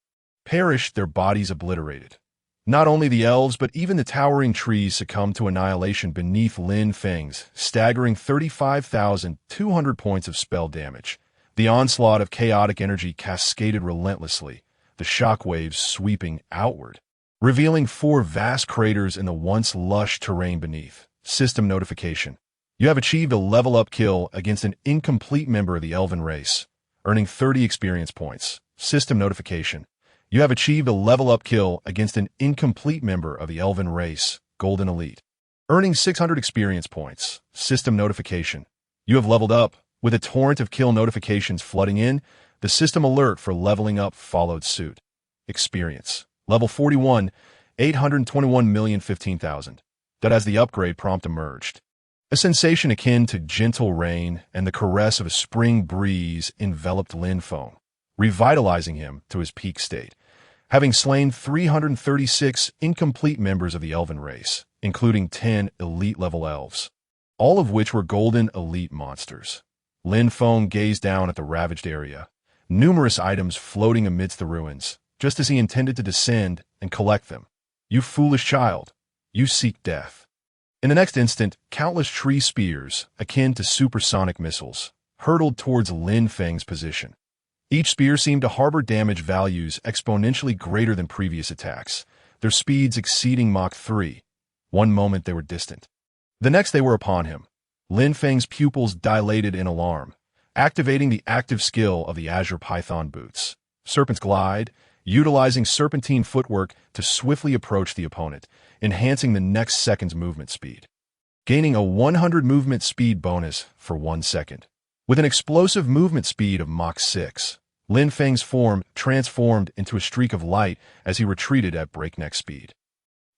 perished, their bodies obliterated. Not only the elves, but even the towering trees succumbed to annihilation beneath Lin Feng's staggering 35,200 points of spell damage. The onslaught of chaotic energy cascaded relentlessly, the shockwaves sweeping outward, revealing 4 vast craters in the once lush terrain beneath. System notification. You have achieved a level-up kill against an incomplete member of the elven race, earning 30 experience points. System notification. You have achieved a level-up kill against an incomplete member of the elven race, Golden Elite, earning 600 experience points. System notification. You have leveled up. With a torrent of kill notifications flooding in, the system alert for leveling up followed suit. Experience. Level 41, 821,015,000. That as the upgrade prompt emerged. A sensation akin to gentle rain and the caress of a spring breeze enveloped Lin Feng, revitalizing him to his peak state. Having slain 336 incomplete members of the elven race, including 10 elite-level elves, all of which were golden elite monsters. Lin Feng gazed down at the ravaged area, numerous items floating amidst the ruins, just as he intended to descend and collect them. You foolish child, you seek death. In the next instant, countless tree spears, akin to supersonic missiles, hurtled towards Lin Feng's position. Each spear seemed to harbor damage values exponentially greater than previous attacks, their speeds exceeding Mach 3. One moment they were distant. The next they were upon him. Lin Feng's pupils dilated in alarm, activating the active skill of the Azure Python boots. Serpent's Glide, utilizing serpentine footwork to swiftly approach the opponent, enhancing the next second's movement speed. Gaining a 100 movement speed bonus for 1 second. With an explosive movement speed of Mach 6, Lin Feng's form transformed into a streak of light as he retreated at breakneck speed.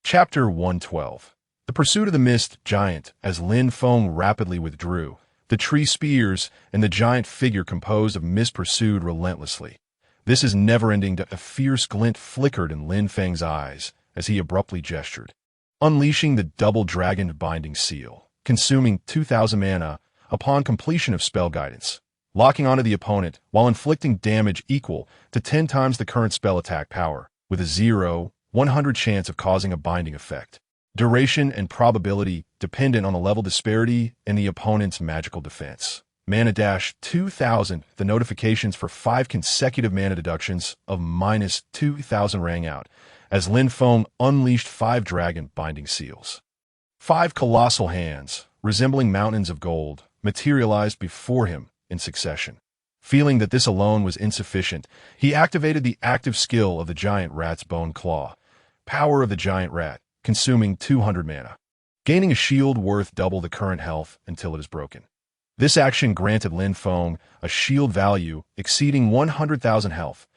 Chapter 112. The Pursuit of the Mist Giant. As Lin Feng rapidly withdrew, the tree spears and the giant figure composed of mist pursued relentlessly. This is never-ending. A fierce glint flickered in Lin Feng's eyes as he abruptly gestured, unleashing the double dragon binding seal, consuming 2,000 mana upon completion of spell guidance, locking onto the opponent while inflicting damage equal to 10 times the current spell attack power, with a 0/100 chance of causing a binding effect. Duration and probability dependent on the level disparity in the opponent's magical defense. Mana dash 2,000. The notifications for 5 consecutive mana deductions of -2,000 rang out as Lin Feng unleashed 5 dragon binding seals. 5 colossal hands, resembling mountains of gold, materialized before him in succession. Feeling that this alone was insufficient, he activated the active skill of the giant rat's bone claw. Power of the giant rat, consuming 200 mana, gaining a shield worth double the current health until it is broken. This action granted Lin Feng a shield value exceeding 100,000 health.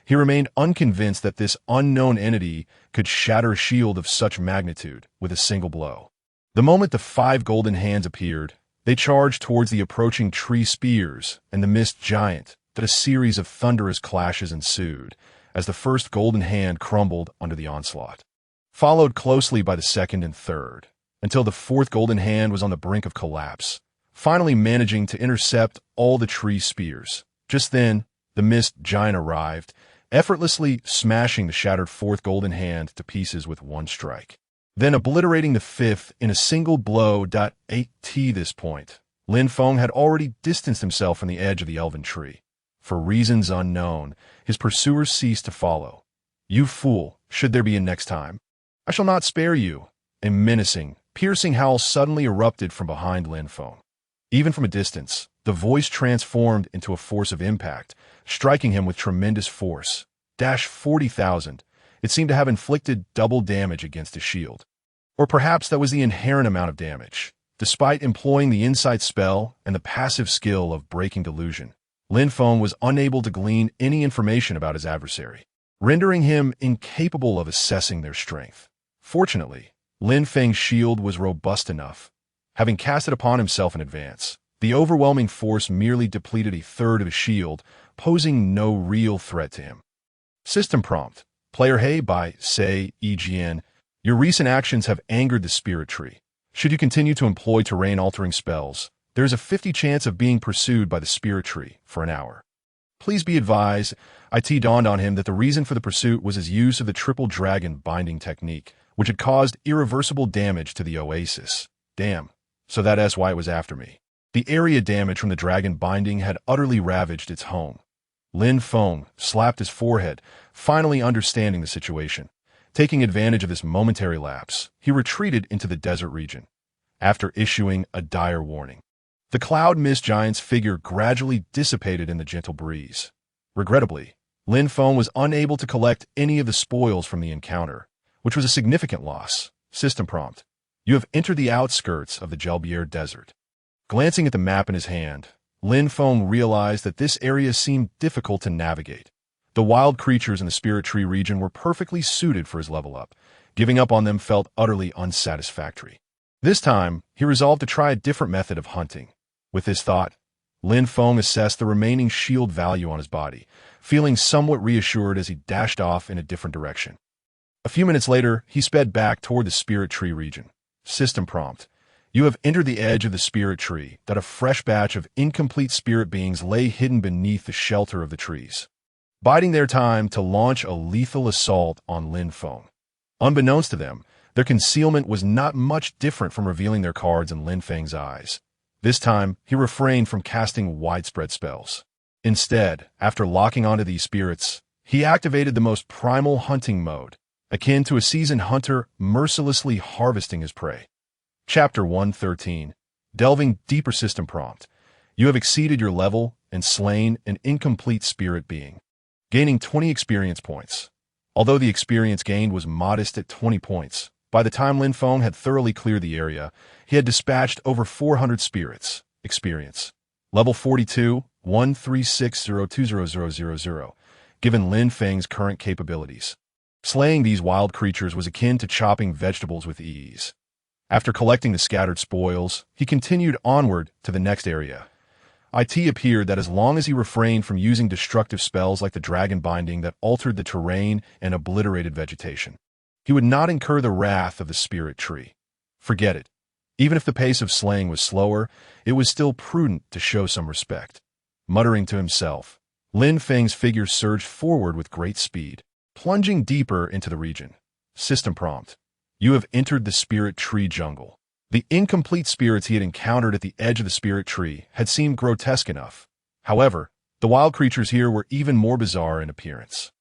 He remained unconvinced that this unknown entity could shatter a shield of such magnitude with a single blow. The moment the 5 golden hands appeared, they charged towards the approaching tree spears and the mist giant, that a series of thunderous clashes ensued as the first golden hand crumbled under the onslaught, followed closely by the second and third, until the 4th golden hand was on the brink of collapse, finally managing to intercept all the tree spears. Just then, the mist giant arrived, effortlessly smashing the shattered 4th golden hand to pieces with 1 strike, then obliterating the 5th in a single blow. At this point, Lin Feng had already distanced himself from the edge of the elven tree. For reasons unknown, his pursuers ceased to follow. You fool, should there be a next time? I shall not spare you. A menacing, piercing howl suddenly erupted from behind Lin Feng. Even from a distance, the voice transformed into a force of impact, striking him with tremendous force. 40,000. It seemed to have inflicted double damage against his shield. Or perhaps that was the inherent amount of damage. Despite employing the insight spell and the passive skill of breaking delusion, Lin Feng was unable to glean any information about his adversary, rendering him incapable of assessing their strength. Fortunately, Lin Feng's shield was robust enough. Having cast it upon himself in advance, the overwhelming force merely depleted a third of his shield, posing no real threat to him. System prompt. Player Hey by Say EGN. Your recent actions have angered the spirit tree. Should you continue to employ terrain-altering spells, there is a 50% chance of being pursued by the spirit tree for an hour. Please be advised, it dawned on him that the reason for the pursuit was his use of the triple dragon binding technique, which had caused irreversible damage to the oasis. Damn, so that's why it was after me. The area damage from the dragon binding had utterly ravaged its home. Lin Feng slapped his forehead, finally understanding the situation. Taking advantage of this momentary lapse, he retreated into the desert region, after issuing a dire warning. The cloud mist giant's figure gradually dissipated in the gentle breeze. Regrettably, Lin Feng was unable to collect any of the spoils from the encounter, which was a significant loss. System prompt. You have entered the outskirts of the Gelbier Desert. Glancing at the map in his hand, Lin Feng realized that this area seemed difficult to navigate. The wild creatures in the spirit tree region were perfectly suited for his level up. Giving up on them felt utterly unsatisfactory. This time, he resolved to try a different method of hunting. With this thought, Lin Feng assessed the remaining shield value on his body, feeling somewhat reassured as he dashed off in a different direction. A few minutes later, he sped back toward the spirit tree region. System prompt. You have entered the edge of the spirit tree, that a fresh batch of incomplete spirit beings lay hidden beneath the shelter of the trees, biding their time to launch a lethal assault on Lin Feng. Unbeknownst to them, their concealment was not much different from revealing their cards in Lin Feng's eyes. This time, he refrained from casting widespread spells. Instead, after locking onto these spirits, he activated the most primal hunting mode, akin to a seasoned hunter mercilessly harvesting his prey. Chapter 113. Delving deeper. System prompt. You have exceeded your level and slain an incomplete spirit being, gaining 20 experience points. Although the experience gained was modest at 20 points, by the time Lin Feng had thoroughly cleared the area, he had dispatched over 400 spirits. Experience. Level 42, 136020000, given Lin Feng's current capabilities. Slaying these wild creatures was akin to chopping vegetables with ease. After collecting the scattered spoils, he continued onward to the next area. It appeared that as long as he refrained from using destructive spells like the dragon binding that altered the terrain and obliterated vegetation, he would not incur the wrath of the spirit tree. Forget it. Even if the pace of slaying was slower, it was still prudent to show some respect. Muttering to himself, Lin Feng's figure surged forward with great speed, plunging deeper into the region. System prompt. You have entered the spirit tree jungle. The incomplete spirits he had encountered at the edge of the spirit tree had seemed grotesque enough. However, the wild creatures here were even more bizarre in appearance.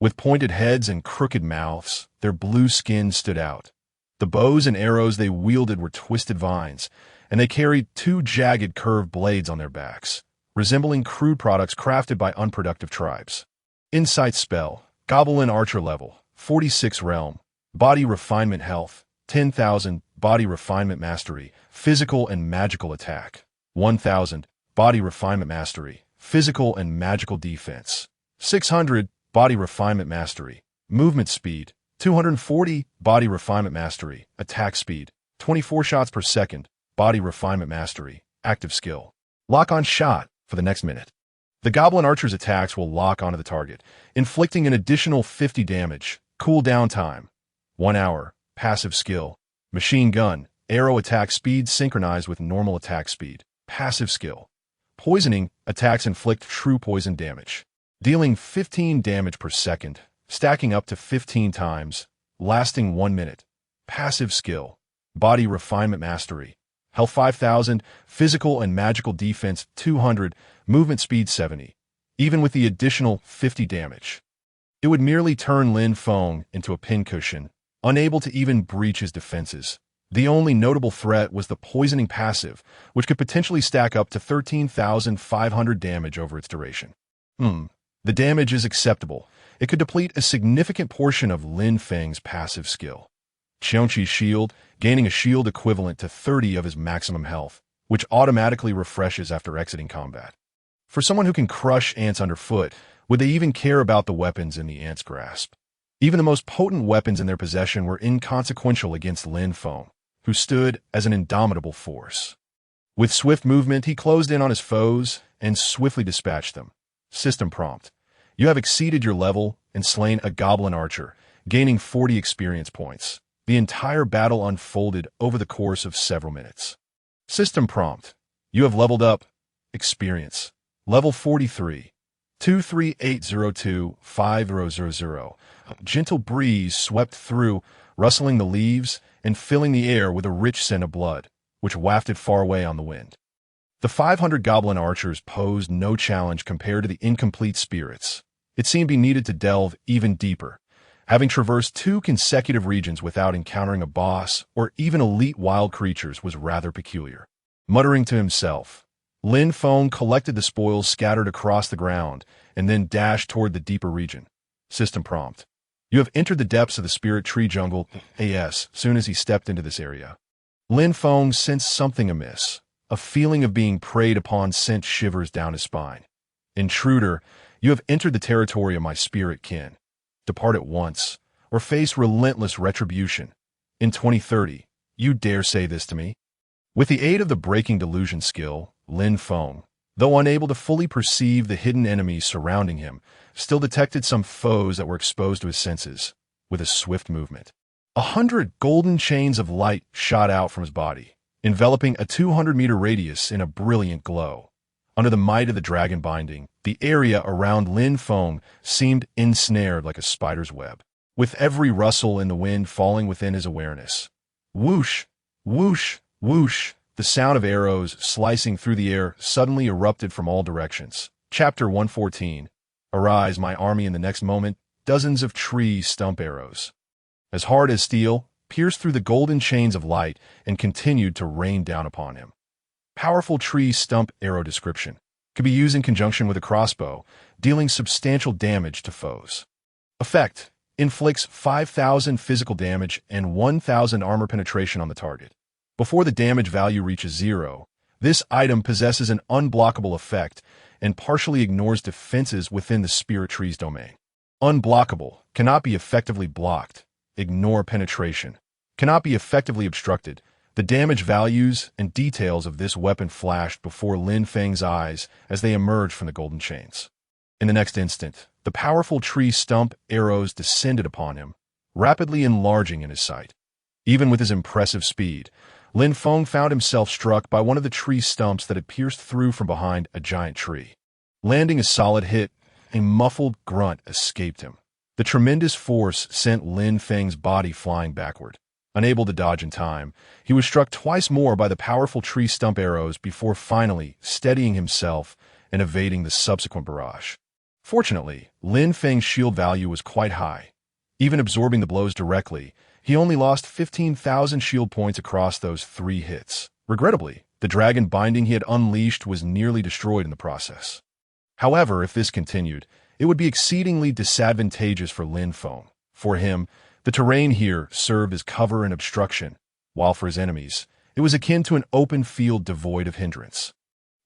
With pointed heads and crooked mouths, their blue skin stood out. The bows and arrows they wielded were twisted vines, and they carried two jagged curved blades on their backs, resembling crude products crafted by unproductive tribes. Insight spell. Goblin Archer level. 46 realm. Body refinement health. 10,000. Body refinement mastery. Physical and magical attack. 1,000. Body refinement mastery. Physical and magical defense. 600. Body refinement mastery. Movement speed. 240. Body refinement mastery. Attack speed. 24 shots per second. Body refinement mastery. Active skill. Lock on shot for the next minute. The Goblin Archer's attacks will lock onto the target, inflicting an additional 50 damage. Cooldown time. 1 hour. Passive skill. Machine gun. Arrow attack speed synchronized with normal attack speed. Passive skill. Poisoning. Attacks inflict true poison damage, dealing 15 damage per second, stacking up to 15 times, lasting 1 minute. Passive skill. Body refinement mastery. Health 5,000, physical and magical defense 200, movement speed 70. Even with the additional 50 damage, it would merely turn Lin Feng into a pincushion, unable to even breach his defenses. The only notable threat was the poisoning passive, which could potentially stack up to 13,500 damage over its duration. The damage is acceptable. It could deplete a significant portion of Lin Feng's passive skill. Qiongqi's shield, gaining a shield equivalent to 30 of his maximum health, which automatically refreshes after exiting combat. For someone who can crush ants underfoot, would they even care about the weapons in the ant's grasp? Even the most potent weapons in their possession were inconsequential against Lin Feng, who stood as an indomitable force. With swift movement, he closed in on his foes and swiftly dispatched them. System prompt. You have exceeded your level and slain a goblin archer, gaining 40 experience points. The entire battle unfolded over the course of several minutes. System prompt. You have leveled up. Experience. Level 43. 238025000. A gentle breeze swept through, rustling the leaves and filling the air with a rich scent of blood, which wafted far away on the wind. The 500 goblin archers posed no challenge compared to the incomplete spirits. It seemed he needed to delve even deeper. Having traversed 2 consecutive regions without encountering a boss or even elite wild creatures was rather peculiar. Muttering to himself, Lin Feng collected the spoils scattered across the ground and then dashed toward the deeper region. System prompt. You have entered the depths of the spirit tree jungle soon as he stepped into this area. Lin Feng sensed something amiss. A feeling of being preyed upon sent shivers down his spine. Intruder, you have entered the territory of my spirit kin. Depart at once, or face relentless retribution. In 2030, you dare say this to me? With the aid of the breaking delusion skill, Lin Feng, though unable to fully perceive the hidden enemies surrounding him, still detected some foes that were exposed to his senses. With a swift movement, 100 golden chains of light shot out from his body, enveloping a 200-meter radius in a brilliant glow. Under the might of the dragon binding, the area around Lin Feng seemed ensnared like a spider's web, with every rustle in the wind falling within his awareness. Whoosh, whoosh, whoosh, the sound of arrows slicing through the air suddenly erupted from all directions. Chapter 114. Arise, my army. In the next moment, dozens of tree stump arrows, as hard as steel, pierced through the golden chains of light and continued to rain down upon him. Powerful tree stump arrow description. Could be used in conjunction with a crossbow, dealing substantial damage to foes. Effect. Inflicts 5,000 physical damage and 1,000 armor penetration on the target. Before the damage value reaches 0, this item possesses an unblockable effect and partially ignores defenses within the spirit tree's domain. Unblockable. Cannot be effectively blocked. Ignore penetration. Cannot be effectively obstructed. The damage values and details of this weapon flashed before Lin Feng's eyes as they emerged from the golden chains. In the next instant, the powerful tree stump arrows descended upon him, rapidly enlarging in his sight. Even with his impressive speed, Lin Feng found himself struck by one of the tree stumps that had pierced through from behind a giant tree. Landing a solid hit, a muffled grunt escaped him. The tremendous force sent Lin Feng's body flying backward. Unable to dodge in time, he was struck twice more by the powerful tree stump arrows before finally steadying himself and evading the subsequent barrage. Fortunately, Lin Feng's shield value was quite high. Even absorbing the blows directly, he only lost 15,000 shield points across those 3 hits. Regrettably, the dragon binding he had unleashed was nearly destroyed in the process. However, if this continued, it would be exceedingly disadvantageous for Lin Feng. For him, the terrain here served as cover and obstruction, while for his enemies, it was akin to an open field devoid of hindrance.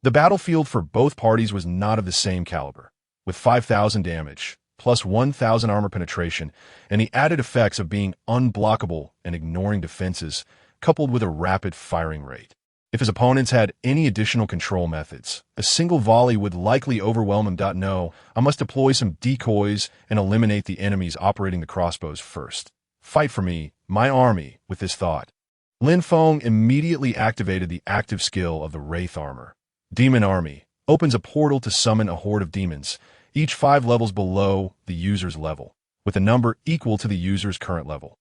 The battlefield for both parties was not of the same caliber. With 5,000 damage, plus 1,000 armor penetration, and the added effects of being unblockable and ignoring defenses, coupled with a rapid firing rate. If his opponents had any additional control methods, a single volley would likely overwhelm him. No, I must deploy some decoys and eliminate the enemies operating the crossbows first. Fight for me, my army. With this thought, Lin Feng immediately activated the active skill of the Wraith Armor. Demon Army opens a portal to summon a horde of demons, each 5 levels below the user's level, with a number equal to the user's current level,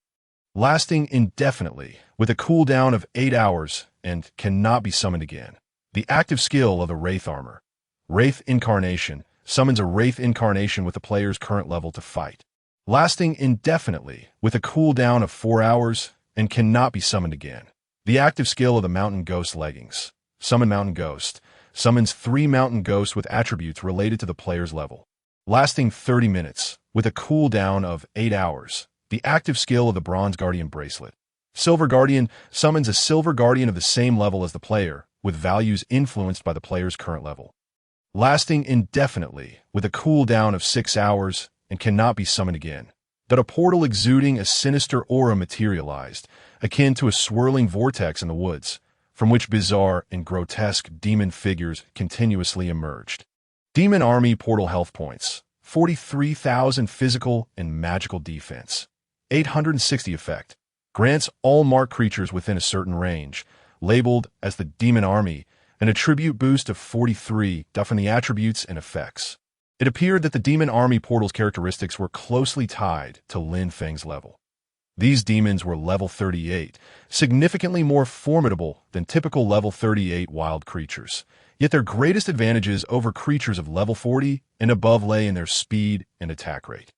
lasting indefinitely, with a cooldown of 8 hours, and cannot be summoned again. The active skill of the Wraith Armor. Wraith Incarnation summons a Wraith Incarnation with the player's current level to fight. lasting indefinitely with a cooldown of 4 hours and cannot be summoned again. The active skill of the Mountain Ghost leggings. Summon Mountain Ghost. Summons 3 Mountain Ghosts with attributes related to the player's level. Lasting 30 minutes with a cooldown of 8 hours. The active skill of the Bronze Guardian bracelet. Silver Guardian summons a Silver Guardian of the same level as the player, with values influenced by the player's current level. Lasting indefinitely with a cooldown of 6 hours and cannot be summoned again. That a portal exuding a sinister aura materialized, akin to a swirling vortex in the woods, from which bizarre and grotesque demon figures continuously emerged. Demon Army Portal Health Points. 43,000 physical and magical defense. 860 effect. Grants all marked creatures within a certain range, labeled as the Demon Army, an attribute boost of 43 from the attributes and effects. It appeared that the Demon Army portal's characteristics were closely tied to Lin Feng's level. These demons were level 38, significantly more formidable than typical level 38 wild creatures, yet their greatest advantages over creatures of level 40 and above lay in their speed and attack rate.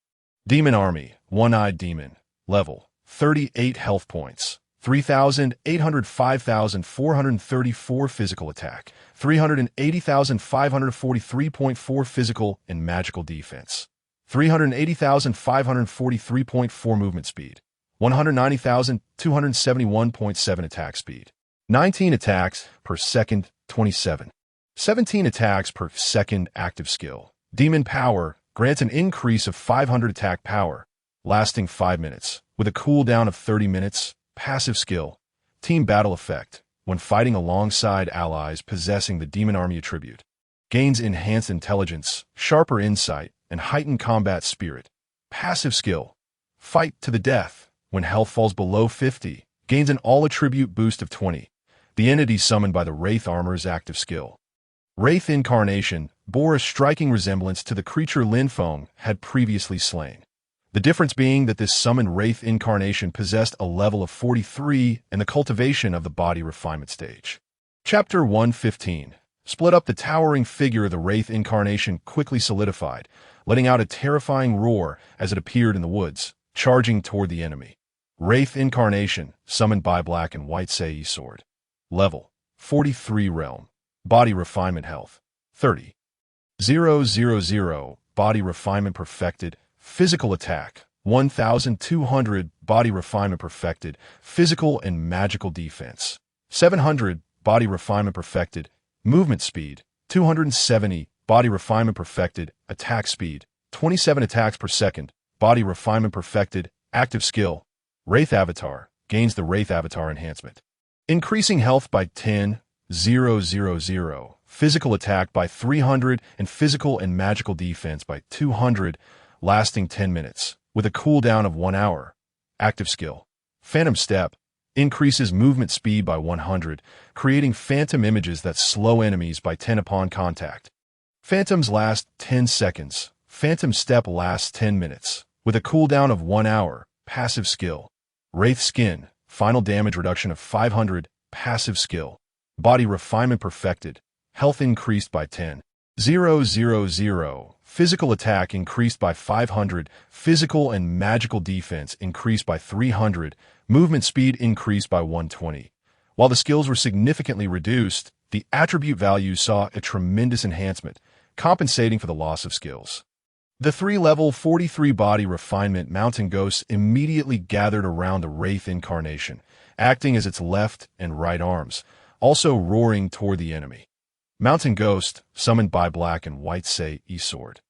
Demon Army, One-Eyed Demon, level 38 health points, 3,805,434 physical attack, 380,543.4 physical and magical defense, 380,543.4 movement speed, 190,271.7 attack speed, 19 attacks per second, 17 attacks per second active skill. Demon Power grants an increase of 500 attack power, lasting 5 minutes, with a cooldown of 30 minutes. Passive skill. Team Battle Effect. When fighting alongside allies possessing the Demon Army attribute. Gains enhanced intelligence, sharper insight, and heightened combat spirit. Passive skill. Fight to the death. When health falls below 50, gains an all-attribute boost of 20. The entity summoned by the Wraith Armor's active skill. Wraith Incarnation bore a striking resemblance to the creature Lin Feng had previously slain. The difference being that this summoned Wraith Incarnation possessed a level of 43 and the cultivation of the body refinement stage. Chapter 115. Split up. The towering figure of the Wraith Incarnation quickly solidified, letting out a terrifying roar as it appeared in the woods, charging toward the enemy. Wraith Incarnation, summoned by Black and White Sei Sword. Level 43 Realm. Body Refinement Health 30,000. Body Refinement Perfected. Physical Attack 1,200. Body Refinement Perfected. Physical and Magical Defense 700. Body Refinement Perfected. Movement Speed 270. Body Refinement Perfected. Attack Speed 27 attacks per second. Body Refinement Perfected. Active Skill. Wraith Avatar gains the Wraith Avatar Enhancement. Increasing health by 10,000. Physical attack by 300 and physical and magical defense by 200. Lasting 10 minutes, with a cooldown of 1 hour. Active skill. Phantom Step increases movement speed by 100, creating phantom images that slow enemies by 10 upon contact. Phantoms last 10 seconds. Phantom Step lasts 10 minutes, with a cooldown of 1 hour. Passive skill. Wraith Skin, final damage reduction of 500. Passive skill. Body Refinement Perfected. Health increased by 10,000. Physical attack increased by 500, physical and magical defense increased by 300, movement speed increased by 120. While the skills were significantly reduced, the attribute values saw a tremendous enhancement, compensating for the loss of skills. The 3-level 43 body refinement Mountain Ghosts immediately gathered around the Wraith Incarnation, acting as its left and right arms, also roaring toward the enemy. Mountain Ghost, summoned by Black and White Sei Sword.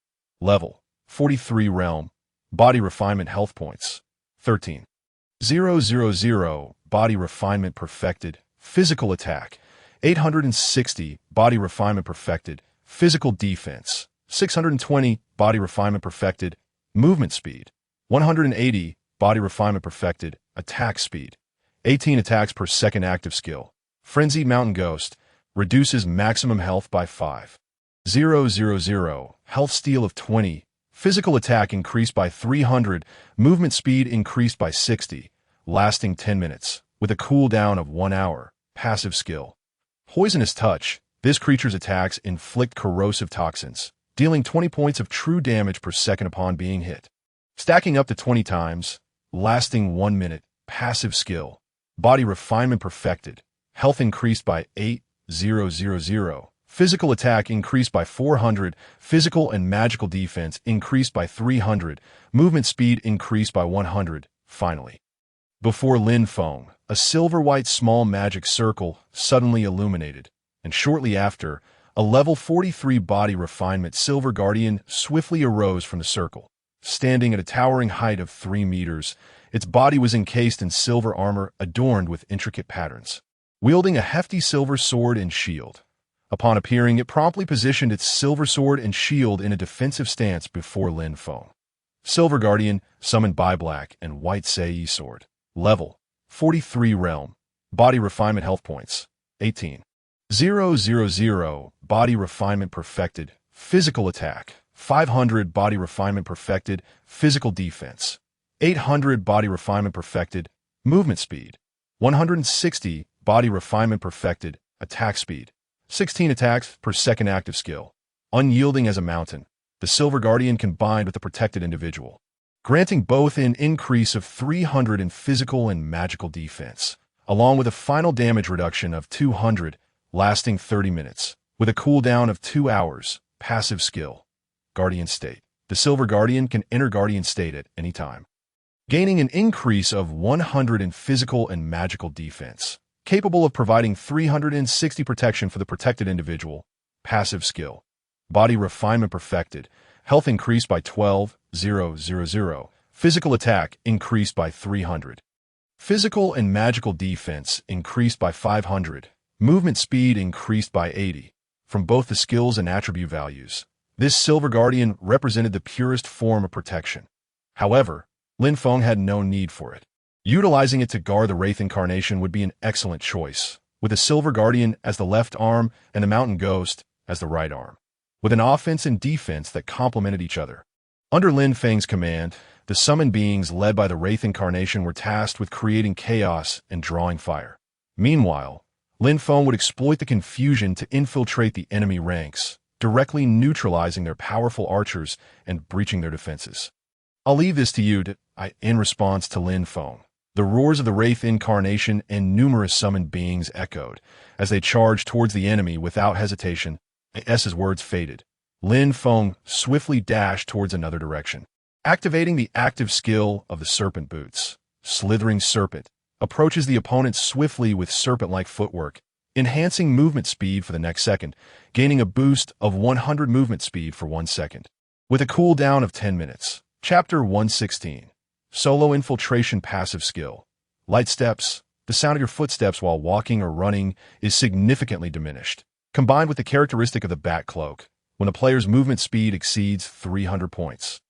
Level 43 Realm. Body Refinement Health Points 13,000. Body Refinement Perfected. Physical Attack 860. Body Refinement Perfected. Physical Defense 620. Body Refinement Perfected. Movement Speed 180. Body Refinement Perfected. Attack Speed 18 attacks per second. Active skill. Frenzied Mountain Ghost reduces maximum health by 5,000. Health steal of 20. Physical attack increased by 300. Movement speed increased by 60. Lasting 10 minutes, with a cooldown of 1 hour. Passive skill. Poisonous Touch. This creature's attacks inflict corrosive toxins, dealing 20 points of true damage per second upon being hit. Stacking up to 20 times, lasting 1 minute, passive skill, body refinement perfected, health increased by 8,000, physical attack increased by 400, physical and magical defense increased by 300, movement speed increased by 100, finally. Before Lin Feng, a silver-white small magic circle suddenly illuminated, and shortly after, a level 43 body refinement silver guardian swiftly arose from the circle. Standing at a towering height of 3 meters, its body was encased in silver armor adorned with intricate patterns. Wielding a hefty silver sword and shield. Upon appearing, it promptly positioned its silver sword and shield in a defensive stance before Lin Feng. Silver Guardian, summoned by Black and White Sei Sword. Level 43 Realm. Body Refinement Health Points 18,000. Body Refinement Perfected. Physical Attack 500. Body Refinement Perfected. Physical Defense 800. Body Refinement Perfected. Movement Speed 160. Body Refinement Perfected. Attack Speed 16 attacks per second. Active skill. Unyielding as a mountain. The Silver Guardian combined with the protected individual, granting both an increase of 300 in physical and magical defense, along with a final damage reduction of 200, lasting 30 minutes, with a cooldown of 2 hours. Passive skill. Guardian State. The Silver Guardian can enter Guardian State at any time, gaining an increase of 100 in physical and magical defense, capable of providing 360 protection for the protected individual. Passive skill. Body Refinement Perfected. Health increased by 12,000. Physical attack increased by 300. Physical and magical defense increased by 500. Movement speed increased by 80. From both the skills and attribute values, this Silver Guardian represented the purest form of protection. However, Lin Feng had no need for it. Utilizing it to guard the Wraith Incarnation would be an excellent choice, with the Silver Guardian as the left arm and the Mountain Ghost as the right arm, with an offense and defense that complemented each other. Under Lin Feng's command, the summoned beings led by the Wraith Incarnation were tasked with creating chaos and drawing fire. Meanwhile, Lin Feng would exploit the confusion to infiltrate the enemy ranks, directly neutralizing their powerful archers and breaching their defenses. I'll leave this to you in response to Lin Feng. The roars of the Wraith Incarnation and numerous summoned beings echoed as they charged towards the enemy without hesitation. S's words faded. Lin Feng swiftly dashed towards another direction, activating the active skill of the Serpent Boots. Slithering Serpent approaches the opponent swiftly with serpent-like footwork, enhancing movement speed for the next second, gaining a boost of 100 movement speed for 1 second, with a cooldown of 10 minutes. Chapter 116. Solo Infiltration Passive Skill. Light steps. The sound of your footsteps while walking or running is significantly diminished, combined with the characteristic of the Bat Cloak, when a player's movement speed exceeds 300 points.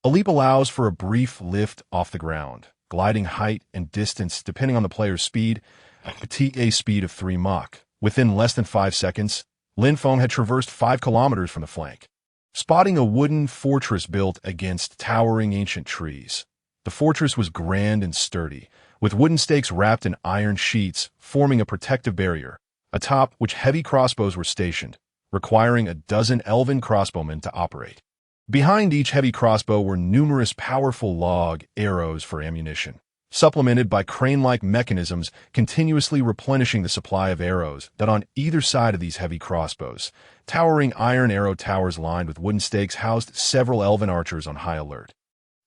A leap allows for a brief lift off the ground, gliding height and distance depending on the player's speed, a TA speed of 3 Mach. Within less than 5 seconds, Lin Feng had traversed 5 kilometers from the flank, spotting a wooden fortress built against towering ancient trees. The fortress was grand and sturdy, with wooden stakes wrapped in iron sheets forming a protective barrier, atop which heavy crossbows were stationed, requiring a dozen elven crossbowmen to operate. Behind each heavy crossbow were numerous powerful log arrows for ammunition, supplemented by crane-like mechanisms continuously replenishing the supply of arrows that on either side of these heavy crossbows. Towering iron arrow towers lined with wooden stakes housed several elven archers on high alert,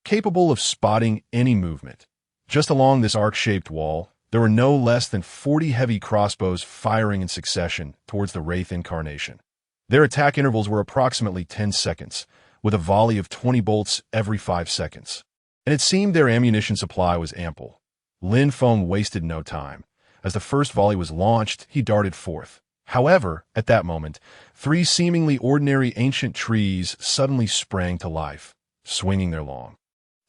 capable of spotting any movement. Just along this arc-shaped wall, there were no less than 40 heavy crossbows firing in succession towards the Wraith Incarnation. Their attack intervals were approximately 10 seconds, with a volley of 20 bolts every 5 seconds. And it seemed their ammunition supply was ample. Lin Feng wasted no time. As the first volley was launched, he darted forth. However, at that moment, 3 seemingly ordinary ancient trees suddenly sprang to life, swinging their long,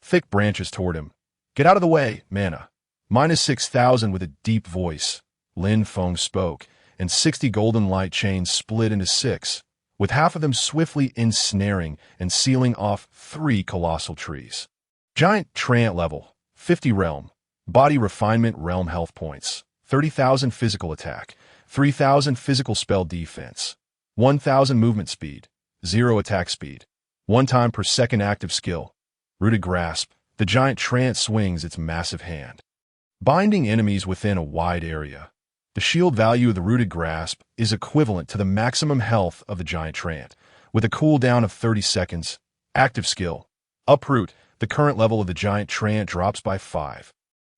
thick branches toward him. "Get out of the way, mana. -6,000 with a deep voice," Lin Feng spoke, and 60 golden light chains split into 6, with half of them swiftly ensnaring and sealing off 3 colossal trees. Giant Treant Level 50 Realm. Body Refinement Realm Health Points 30,000 Physical Attack, 3,000 Physical Spell Defense, 1,000 Movement Speed, 0 Attack Speed, 1 time per second Active Skill. Rooted grasp. The giant treant swings its massive hand, binding enemies within a wide area. The shield value of the rooted grasp is equivalent to the maximum health of the giant treant, with a cooldown of 30 seconds. Active skill. Uproot. The current level of the giant treant drops by 5.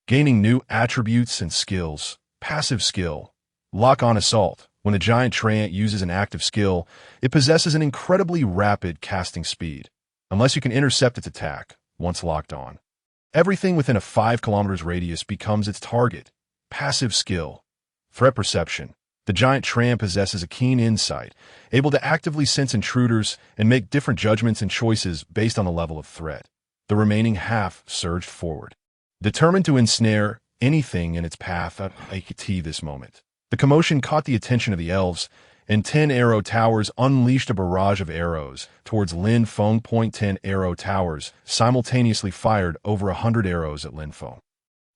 Gaining new attributes and skills. Passive skill. Lock-on assault. When the giant treant uses an active skill, it possesses an incredibly rapid casting speed, unless you can intercept its attack once locked on. Everything within a 5 kilometers radius becomes its target. Passive skill. Threat perception. The giant treant possesses a keen insight, able to actively sense intruders and make different judgments and choices based on the level of threat. The remaining half surged forward, determined to ensnare anything in its path at this moment. The commotion caught the attention of the elves, and 10 arrow towers unleashed a barrage of arrows towards Lin Feng. 10 arrow towers simultaneously fired over 100 arrows at Lin Feng.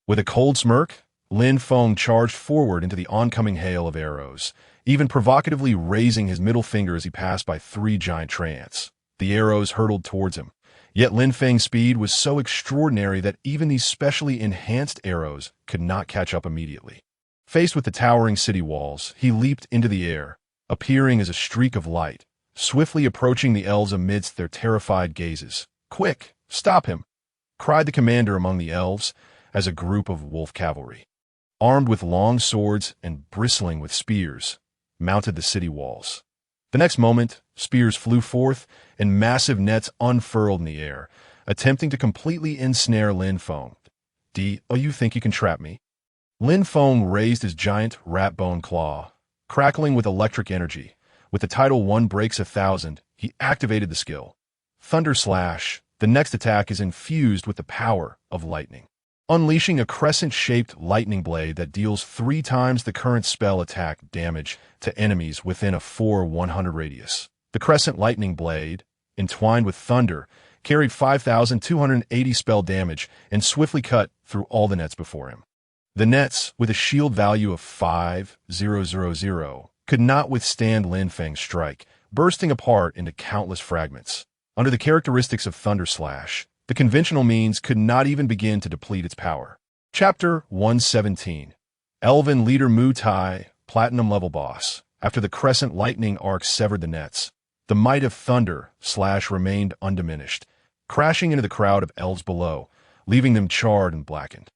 With a cold smirk, Lin Feng charged forward into the oncoming hail of arrows, even provocatively raising his middle finger as he passed by 3 giant treants. The arrows hurtled towards him, yet Lin Feng's speed was so extraordinary that even these specially enhanced arrows could not catch up immediately. Faced with the towering city walls, he leaped into the air, appearing as a streak of light, swiftly approaching the elves amidst their terrified gazes. "Quick, stop him!" cried the commander among the elves as a group of wolf cavalry, armed with long swords and bristling with spears, mounted the city walls. The next moment, spears flew forth and massive nets unfurled in the air, attempting to completely ensnare Lin Feng. "Oh, you think you can trap me?" Lin Feng raised his giant rat-bone claw, crackling with electric energy. With the title 1 breaks 1,000, he activated the skill. Thunder Slash. The next attack is infused with the power of lightning, unleashing a crescent-shaped lightning blade that deals 3 times the current spell attack damage to enemies within a 400 radius. The crescent lightning blade, entwined with thunder, carried 5,280 spell damage and swiftly cut through all the nets before him. The nets, with a shield value of 5,000, could not withstand Lin Feng's strike, bursting apart into countless fragments. Under the characteristics of Thunder Slash, the conventional means could not even begin to deplete its power. Chapter 117. Elven Leader Mu Tai, Platinum Level Boss. After the crescent lightning arc severed the nets, the might of Thunder Slash remained undiminished, crashing into the crowd of elves below, leaving them charred and blackened.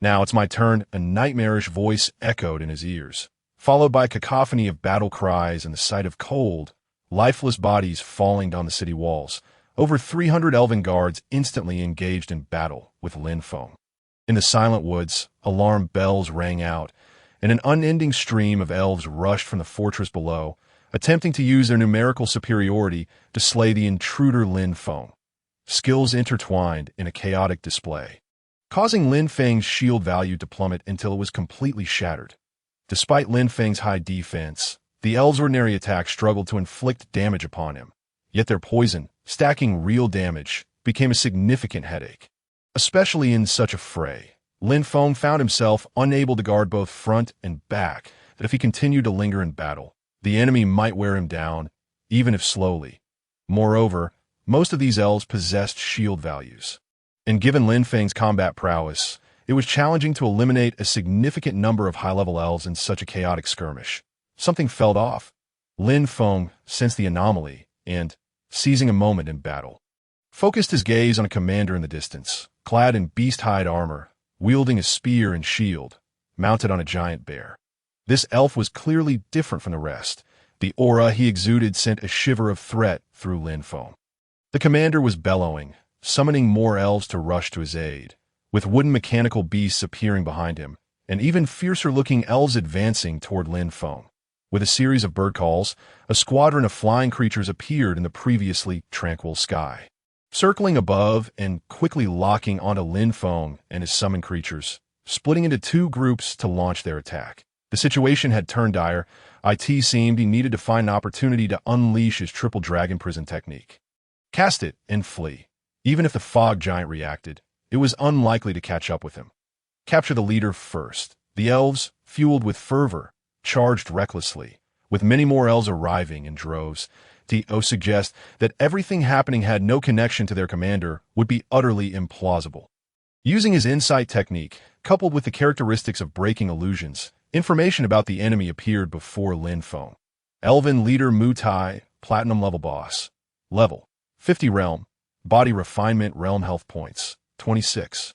"Now it's my turn," a nightmarish voice echoed in his ears, followed by a cacophony of battle cries and the sight of cold, lifeless bodies falling down the city walls. Over 300 elven guards instantly engaged in battle with Lin Feng. In the silent woods, alarm bells rang out, and an unending stream of elves rushed from the fortress below, attempting to use their numerical superiority to slay the intruder Lin Feng. Skills intertwined in a chaotic display, causing Lin Feng's shield value to plummet until it was completely shattered. Despite Lin Feng's high defense, the elves' ordinary attacks struggled to inflict damage upon him, yet their poison, stacking real damage, became a significant headache. Especially in such a fray, Lin Feng found himself unable to guard both front and back, that if he continued to linger in battle, the enemy might wear him down, even if slowly. Moreover, most of these elves possessed shield values, and given Lin Feng's combat prowess, it was challenging to eliminate a significant number of high-level elves in such a chaotic skirmish. Something felt off. Lin Feng sensed the anomaly and, seizing a moment in battle, focused his gaze on a commander in the distance, clad in beast-hide armor, wielding a spear and shield, mounted on a giant bear. This elf was clearly different from the rest. The aura he exuded sent a shiver of threat through Lin Feng. The commander was bellowing, summoning more elves to rush to his aid, with wooden mechanical beasts appearing behind him, and even fiercer-looking elves advancing toward Lin Feng. With a series of bird calls, a squadron of flying creatures appeared in the previously tranquil sky, circling above and quickly locking onto Lin Feng and his summoned creatures, splitting into 2 groups to launch their attack. The situation had turned dire. It seemed he needed to find an opportunity to unleash his triple dragon prison technique. Cast it and flee. Even if the fog giant reacted, it was unlikely to catch up with him. Capture the leader first. The elves, fueled with fervor, charged recklessly, With many more elves arriving in droves, Do suggests that everything happening had no connection to their commander would be utterly implausible. Using his insight technique, coupled with the characteristics of breaking illusions, information about the enemy appeared before Lin Feng. Elven Leader Mu Tai, Platinum Level Boss. Level 50 Realm. Body Refinement Realm Health Points 26.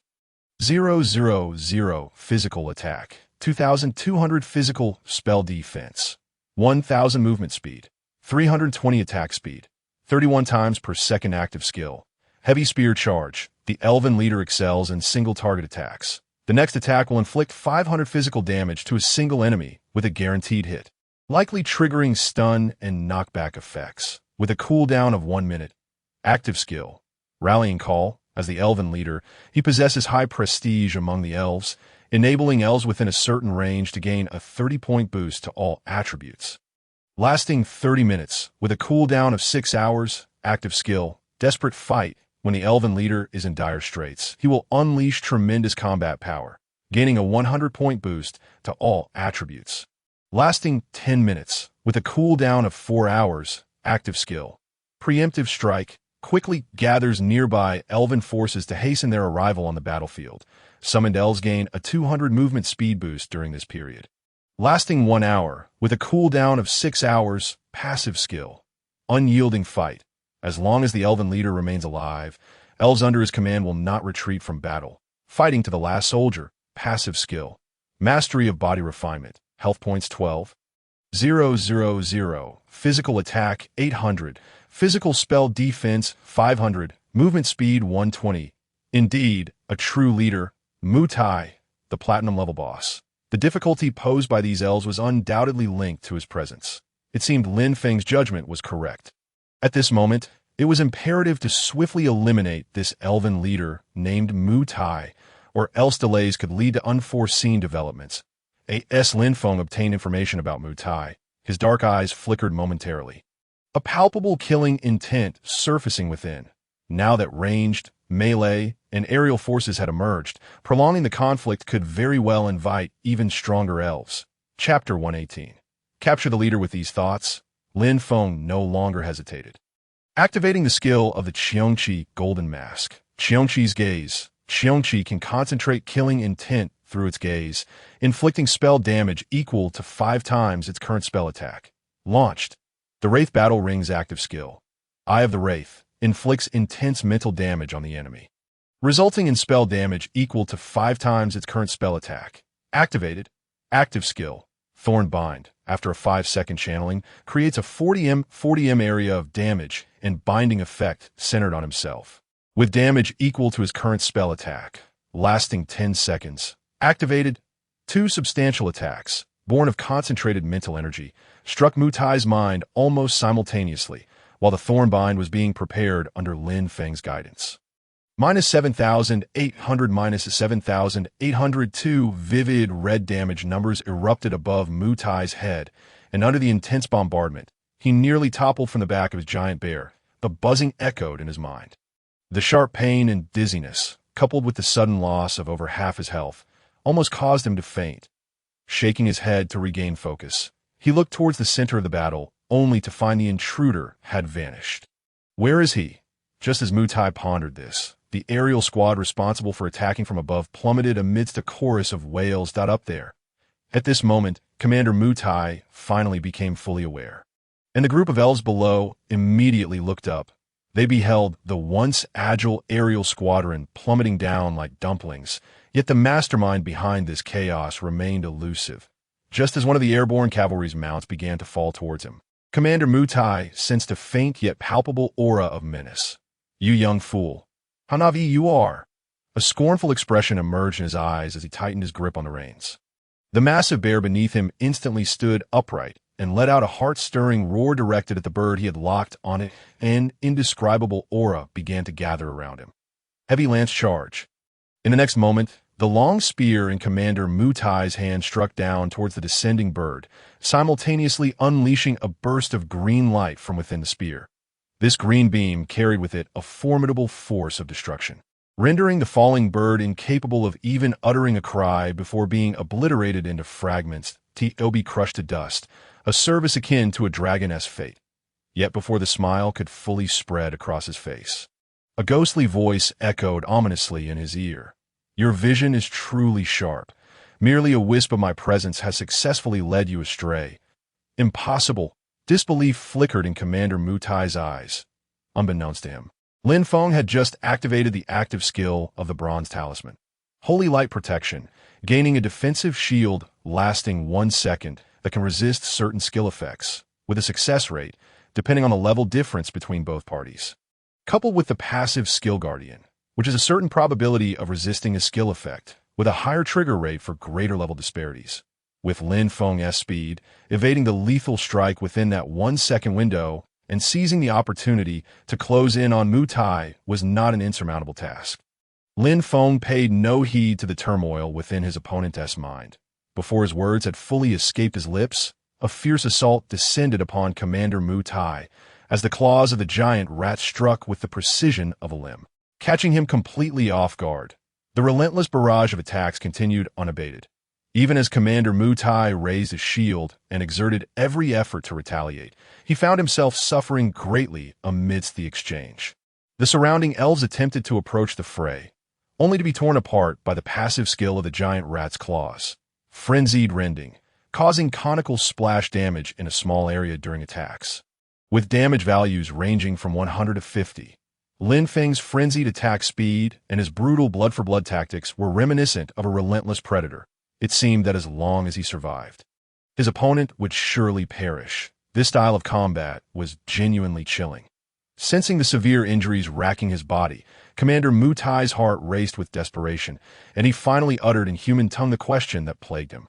000 Physical Attack 2200 Physical Spell Defense 1000 Movement Speed 320 Attack Speed 31 times per second Active Skill. Heavy Spear Charge. The Elven Leader excels in single target attacks. The next attack will inflict 500 physical damage to a single enemy with a guaranteed hit, likely triggering stun and knockback effects, with a cooldown of 1 minute. Active Skill. Rallying Call. As the Elven Leader, he possesses high prestige among the elves, enabling elves within a certain range to gain a 30-point boost to all attributes. Lasting 30 minutes, with a cooldown of 6 hours. Active Skill. Desperate Fight. When the Elven Leader is in dire straits, he will unleash tremendous combat power, gaining a 100-point boost to all attributes. Lasting 10 minutes, with a cooldown of 4 hours. Active Skill. Preemptive Strike. Quickly gathers nearby elven forces to hasten their arrival on the battlefield. Summoned elves gain a 200 movement speed boost during this period. Lasting 1 hour, with a cooldown of 6 hours. Passive Skill. Unyielding Fight. As long as the Elven Leader remains alive, elves under his command will not retreat from battle, fighting to the last soldier. Passive Skill. Mastery of Body Refinement. Health Points 12. 000 Physical Attack 800. Physical Spell Defense 500. Movement Speed 120. Indeed, a true leader. Mu Tai, the Platinum Level Boss. The difficulty posed by these elves was undoubtedly linked to his presence. It seemed Lin Feng's judgment was correct. At this moment, it was imperative to swiftly eliminate this Elven Leader named Mu Tai, or else delays could lead to unforeseen developments. As Lin Feng obtained information about Mu Tai, his dark eyes flickered momentarily, a palpable killing intent surfacing within. Now that ranged, melee, and aerial forces had emerged, prolonging the conflict could very well invite even stronger elves. Chapter 118. Capture the leader with these thoughts. Lin Feng no longer hesitated. Activating the skill of the Qiongqi Golden Mask. Qiongqi's Gaze. Qiongqi can concentrate killing intent through its gaze, inflicting spell damage equal to 5 times its current spell attack. Launched. The Wraith Battle Ring's active skill. Eye of the Wraith inflicts intense mental damage on the enemy, resulting in spell damage equal to 5 times its current spell attack. Activated. Active skill. Thorn Bind. After a 5-second channeling, creates a 40m area of damage and binding effect centered on himself, with damage equal to his current spell attack, lasting 10 seconds. Activated. 2 substantial attacks, born of concentrated mental energy, struck Mu Tai's mind almost simultaneously, while the Thorn Bind was being prepared under Lin Feng's guidance. -7,800 -7,802 vivid red damage numbers erupted above Mu Tai's head, and under the intense bombardment, he nearly toppled from the back of his giant bear. The buzzing echoed in his mind. The sharp pain and dizziness, coupled with the sudden loss of over half his health, almost caused him to faint. Shaking his head to regain focus, he looked towards the center of the battle, only to find the intruder had vanished. Where is he? Just as Mu Tai pondered this, the aerial squad responsible for attacking from above plummeted amidst a chorus of wails. Up there. At this moment, Commander Mu Tai finally became fully aware, and the group of elves below immediately looked up. They beheld the once agile aerial squadron plummeting down like dumplings, yet the mastermind behind this chaos remained elusive. Just as one of the airborne cavalry's mounts began to fall towards him, Commander Mu Tai sensed a faint yet palpable aura of menace. "You young fool. How naive you are." A scornful expression emerged in his eyes as he tightened his grip on the reins. The massive bear beneath him instantly stood upright and let out a heart-stirring roar directed at the bird he had locked on it. An indescribable aura began to gather around him. Heavy lance charge. In the next moment, the long spear in Commander Mu Tai's hand struck down towards the descending bird, simultaneously unleashing a burst of green light from within the spear. This green beam carried with it a formidable force of destruction, rendering the falling bird incapable of even uttering a cry before being obliterated into fragments. be crushed to dust, a service akin to a dragoness fate. Yet before the smile could fully spread across his face, a ghostly voice echoed ominously in his ear. Your vision is truly sharp. Merely a wisp of my presence has successfully led you astray. Impossible. Disbelief flickered in Commander Mutai's eyes. Unbeknownst to him, Lin Feng had just activated the active skill of the Bronze Talisman, Holy Light Protection, gaining a defensive shield lasting 1 second that can resist certain skill effects, with a success rate depending on the level difference between both parties. Coupled with the passive Skill Guardian, which is a certain probability of resisting a skill effect, with a higher trigger rate for greater level disparities. With Lin Feng's speed, evading the lethal strike within that 1 second window and seizing the opportunity to close in on Mutai was not an insurmountable task. Lin Feng paid no heed to the turmoil within his opponent's mind. Before his words had fully escaped his lips, a fierce assault descended upon Commander Mutai as the claws of the giant rat struck with the precision of a limb, catching him completely off guard. The relentless barrage of attacks continued unabated, even as Commander Mutai raised his shield and exerted every effort to retaliate. He found himself suffering greatly amidst the exchange. The surrounding elves attempted to approach the fray, only to be torn apart by the passive skill of the giant rat's claws. Frenzied rending, causing conical splash damage in a small area during attacks. With damage values ranging from 100 to 50, Lin Feng's frenzied attack speed and his brutal blood-for-blood tactics were reminiscent of a relentless predator. It seemed that as long as he survived, his opponent would surely perish. This style of combat was genuinely chilling. Sensing the severe injuries racking his body, Commander Mutai's heart raced with desperation, and he finally uttered in human tongue the question that plagued him.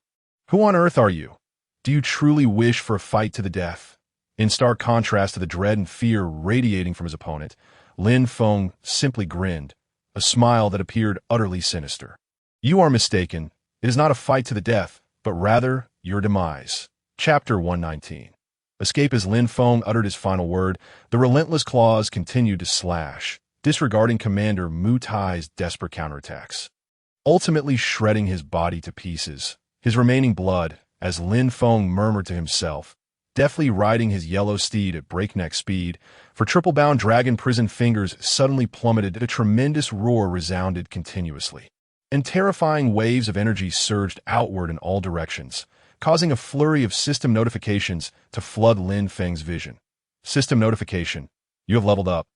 Who on earth are you? Do you truly wish for a fight to the death? In stark contrast to the dread and fear radiating from his opponent, Lin Feng simply grinned, a smile that appeared utterly sinister. You are mistaken. It is not a fight to the death, but rather your demise. Chapter 119. Escape. As Lin Feng uttered his final word, the relentless claws continued to slash, disregarding Commander Mutai's desperate counterattacks, ultimately shredding his body to pieces. His remaining blood, as Lin Feng murmured to himself, deftly riding his yellow steed at breakneck speed, for triple-bound dragon prison fingers suddenly plummeted. A tremendous roar resounded continuously, and terrifying waves of energy surged outward in all directions, causing a flurry of system notifications to flood Lin Feng's vision. System notification. You have leveled up.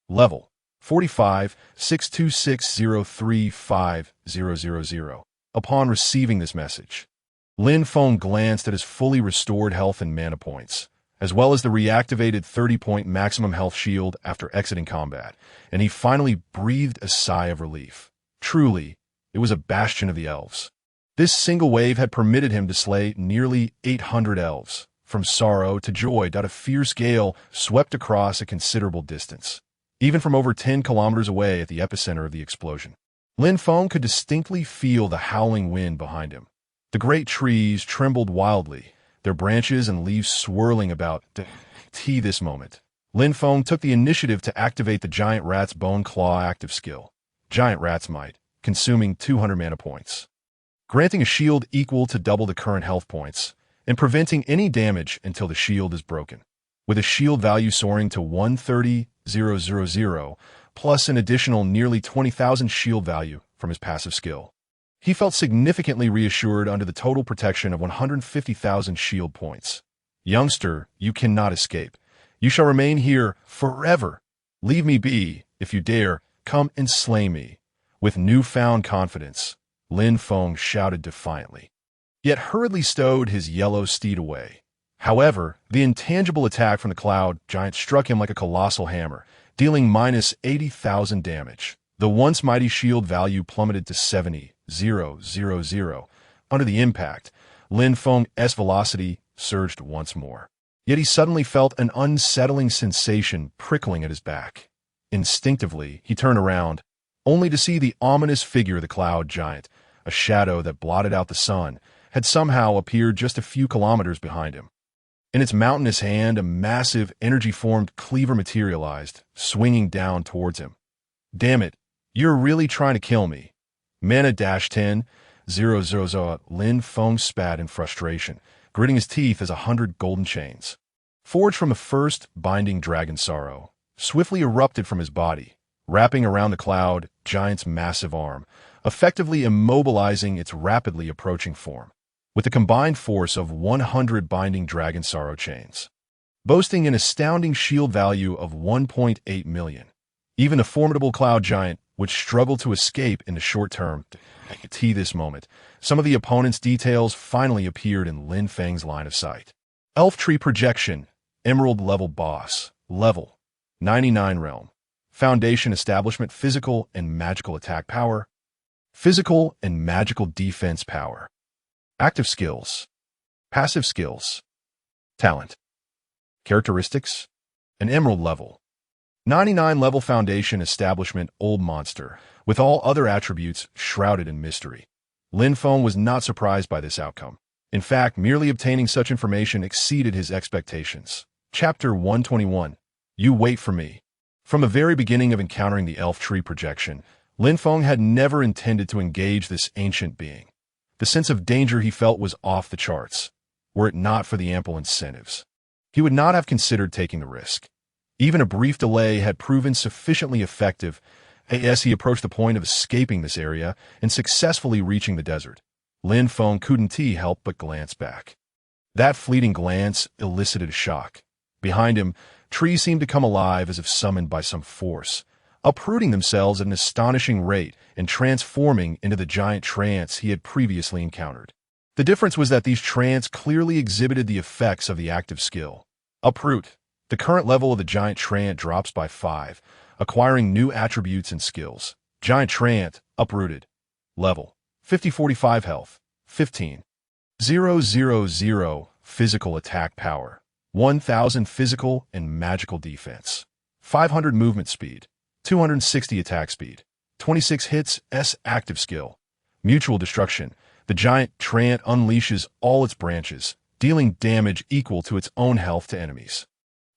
Level 45, 626035000. Upon receiving this message, Lin Feng glanced at his fully restored health and mana points, as well as the reactivated 30-point maximum health shield after exiting combat, and he finally breathed a sigh of relief. Truly, it was a bastion of the elves. This single wave had permitted him to slay nearly 800 elves. From sorrow to joy, a fierce gale swept across a considerable distance, even from over 10 kilometers away at the epicenter of the explosion. Lin Feng could distinctly feel the howling wind behind him. The great trees trembled wildly, their branches and leaves swirling about. This moment, Lin Feng took the initiative to activate the giant rat's bone claw active skill, Giant Rat's Might, consuming 200 mana points, granting a shield equal to double the current health points, and preventing any damage until the shield is broken. With a shield value soaring to 130,000, plus an additional nearly 20,000 shield value from his passive skill, he felt significantly reassured under the total protection of 150,000 shield points. Youngster, you cannot escape. You shall remain here forever. Leave me be, if you dare, come and slay me. With newfound confidence, Lin Feng shouted defiantly, yet hurriedly stowed his yellow steed away. However, the intangible attack from the cloud giant struck him like a colossal hammer, dealing minus 80,000 damage. The once mighty shield value plummeted to 70,000. Under the impact, Lin Feng's velocity surged once more. Yet he suddenly felt an unsettling sensation prickling at his back. Instinctively, he turned around, only to see the ominous figure of the cloud giant, a shadow that blotted out the sun, had somehow appeared just a few kilometers behind him. In its mountainous hand, a massive, energy-formed cleaver materialized, swinging down towards him. Damn it, you're really trying to kill me. Mana -10, 000. Lin Feng spat in frustration, gritting his teeth as 100 golden chains, forged from the first binding dragon sorrow, swiftly erupted from his body, wrapping around the cloud giant's massive arm, effectively immobilizing its rapidly approaching form, with a combined force of 100 binding dragon sorrow chains, boasting an astounding shield value of 1.8 million. Even a formidable cloud giant would struggle to escape in the short term. At this moment, some of the opponent's details finally appeared in Lin Feng's line of sight. Elf Tree Projection, Emerald Level Boss, Level 99 Realm, Foundation Establishment Physical and Magical Attack Power, Physical and Magical Defense Power. Active Skills, Passive Skills, Talent. Characteristics, an Emerald Level 99 Level Foundation Establishment Old Monster, with all other attributes shrouded in mystery. Lin Feng was not surprised by this outcome. In fact, merely obtaining such information exceeded his expectations. Chapter 121. You Wait for Me. From the very beginning of encountering the Elf Tree Projection, Lin Feng had never intended to engage this ancient being. The sense of danger he felt was off the charts. Were it not for the ample incentives, he would not have considered taking the risk. Even a brief delay had proven sufficiently effective as he approached the point of escaping this area and successfully reaching the desert. Lin Feng couldn't help but glance back. That fleeting glance elicited a shock. Behind him, trees seemed to come alive as if summoned by some force, uprooting themselves at an astonishing rate and transforming into the giant trance he had previously encountered. The difference was that these trance clearly exhibited the effects of the active skill. Uproot. The current level of the Giant Trant drops by 5, acquiring new attributes and skills. Giant Trant, uprooted. Level 50-45 health, 15. 000 physical attack power, 1000 physical and magical defense, 500 movement speed, 260 attack speed, 26 hits S active skill. Mutual destruction. The Giant Trant unleashes all its branches, dealing damage equal to its own health to enemies.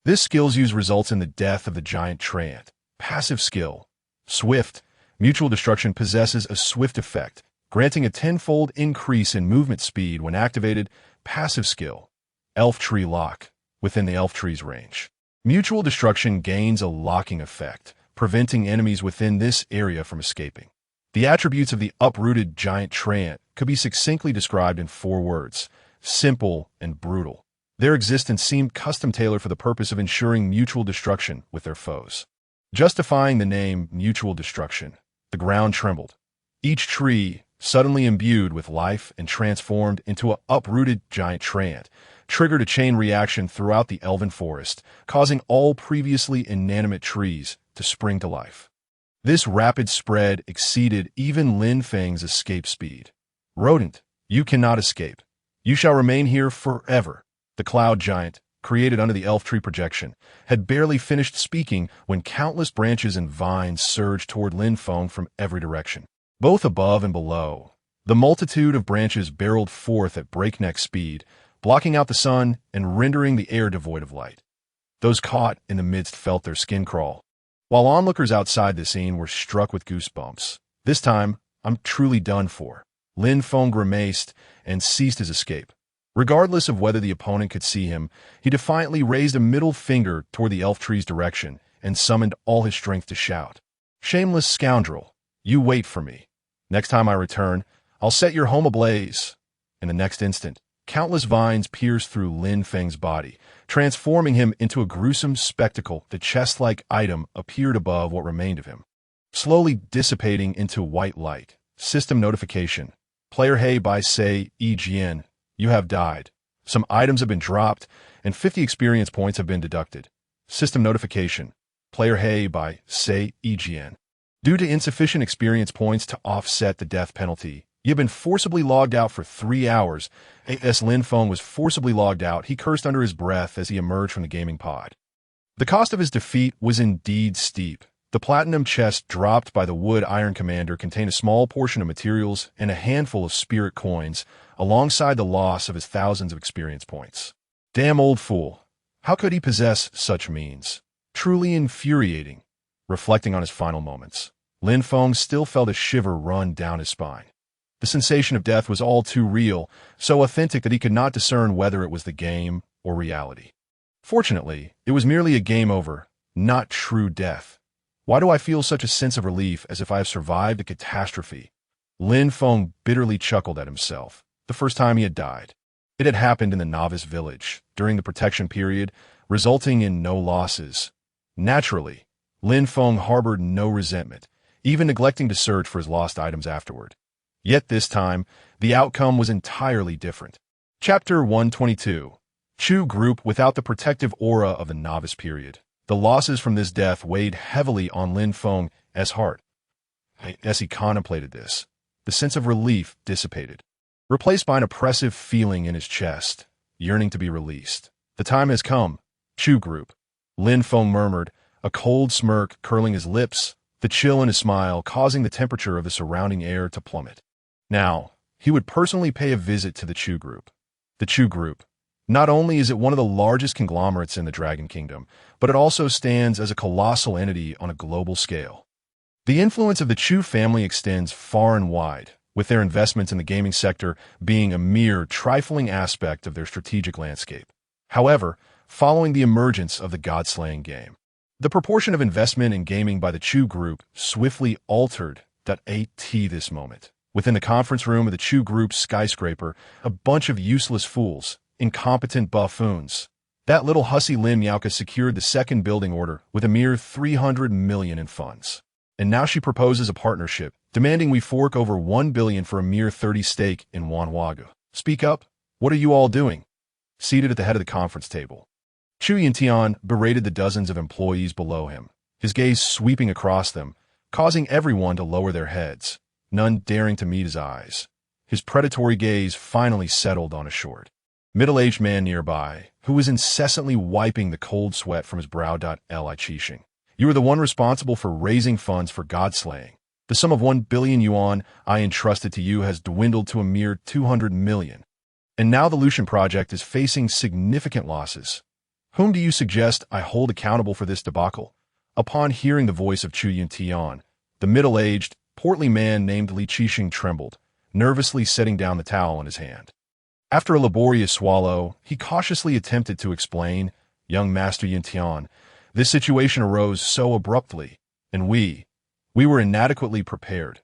This skill's use results in the death of the Giant Trant. Passive skill. Swift. Mutual destruction possesses a swift effect, granting a 10-fold increase in movement speed when activated. Passive skill. Elf Tree Lock. Within the Elf Tree's range, mutual destruction gains a locking effect, preventing enemies within this area from escaping. The attributes of the uprooted Giant Trant could be succinctly described in 4 words: simple and brutal. Their existence seemed custom-tailored for the purpose of ensuring mutual destruction with their foes. Justifying the name Mutual Destruction, the ground trembled. Each tree, suddenly imbued with life and transformed into an uprooted Giant Trant, triggered a chain reaction throughout the elven forest, causing all previously inanimate trees to spring to life. This rapid spread exceeded even Lin Feng's escape speed. Rodent, you cannot escape. You shall remain here forever. The cloud giant, created under the Elf Tree Projection, had barely finished speaking when countless branches and vines surged toward Lin Feng from every direction, both above and below. The multitude of branches barreled forth at breakneck speed, blocking out the sun and rendering the air devoid of light. Those caught in the midst felt their skin crawl, while onlookers outside the scene were struck with goosebumps. This time, I'm truly done for. Lin Feng grimaced and ceased his escape. Regardless of whether the opponent could see him, he defiantly raised a middle finger toward the elf tree's direction and summoned all his strength to shout. Shameless scoundrel, you wait for me. Next time I return, I'll set your home ablaze. In the next instant, countless vines pierced through Lin Feng's body, transforming him into a gruesome spectacle. The chest-like item appeared above what remained of him, slowly dissipating into white light. System notification. Player Hey by Say EGN. You have died. Some items have been dropped, and 50 experience points have been deducted. System notification. Player Hey by Say EGN. Due to insufficient experience points to offset the death penalty, you've been forcibly logged out for 3 hours. As Lin Feng was forcibly logged out, he cursed under his breath as he emerged from the gaming pod. The cost of his defeat was indeed steep. The platinum chest dropped by the Wood Iron Commander contained a small portion of materials and a handful of spirit coins, alongside the loss of his thousands of experience points. Damn old fool. How could he possess such means? Truly infuriating. Reflecting on his final moments, Lin Feng still felt a shiver run down his spine. The sensation of death was all too real, so authentic that he could not discern whether it was the game or reality. Fortunately, it was merely a game over, not true death. Why do I feel such a sense of relief as if I have survived a catastrophe? Lin Feng bitterly chuckled at himself. The first time he had died. It had happened in the novice village, during the protection period, resulting in no losses. Naturally, Lin Feng harbored no resentment, even neglecting to search for his lost items afterward. Yet this time, the outcome was entirely different. Chapter 122. Chu Group without the protective aura of the novice period. The losses from this death weighed heavily on Lin Feng's heart. As he contemplated this, the sense of relief dissipated, replaced by an oppressive feeling in his chest, yearning to be released. The time has come, Chu Group, Lin Feng murmured, a cold smirk curling his lips, the chill in his smile causing the temperature of the surrounding air to plummet. Now, he would personally pay a visit to the Chu Group. The Chu Group. Not only is it one of the largest conglomerates in the Dragon Kingdom, but it also stands as a colossal entity on a global scale. The influence of the Chu family extends far and wide, with their investments in the gaming sector being a mere trifling aspect of their strategic landscape. However, following the emergence of the God-slaying game, the proportion of investment in gaming by the Chu Group swiftly altered. This moment. Within the conference room of the Chu Group's skyscraper, a bunch of useless fools, incompetent buffoons. That little hussy Lin Miaoka secured the second building order with a mere 300 million in funds. And now she proposes a partnership, demanding we fork over 1 billion for a mere 30 stake in Wanwagu. Speak up. What are you all doing? Seated at the head of the conference table, Chu Yintian berated the dozens of employees below him, his gaze sweeping across them, causing everyone to lower their heads, none daring to meet his eyes. His predatory gaze finally settled on a short, middle-aged man nearby, who was incessantly wiping the cold sweat from his brow. Li Qixing, you are the one responsible for raising funds for God-slaying. The sum of 1 billion yuan I entrusted to you has dwindled to a mere 200 million. And now the Lucian project is facing significant losses. Whom do you suggest I hold accountable for this debacle? Upon hearing the voice of Chu Yintian, the middle-aged, portly man named Li Qixing trembled, nervously setting down the towel in his hand. After a laborious swallow, he cautiously attempted to explain, young Master Yintian, this situation arose so abruptly, and we were inadequately prepared.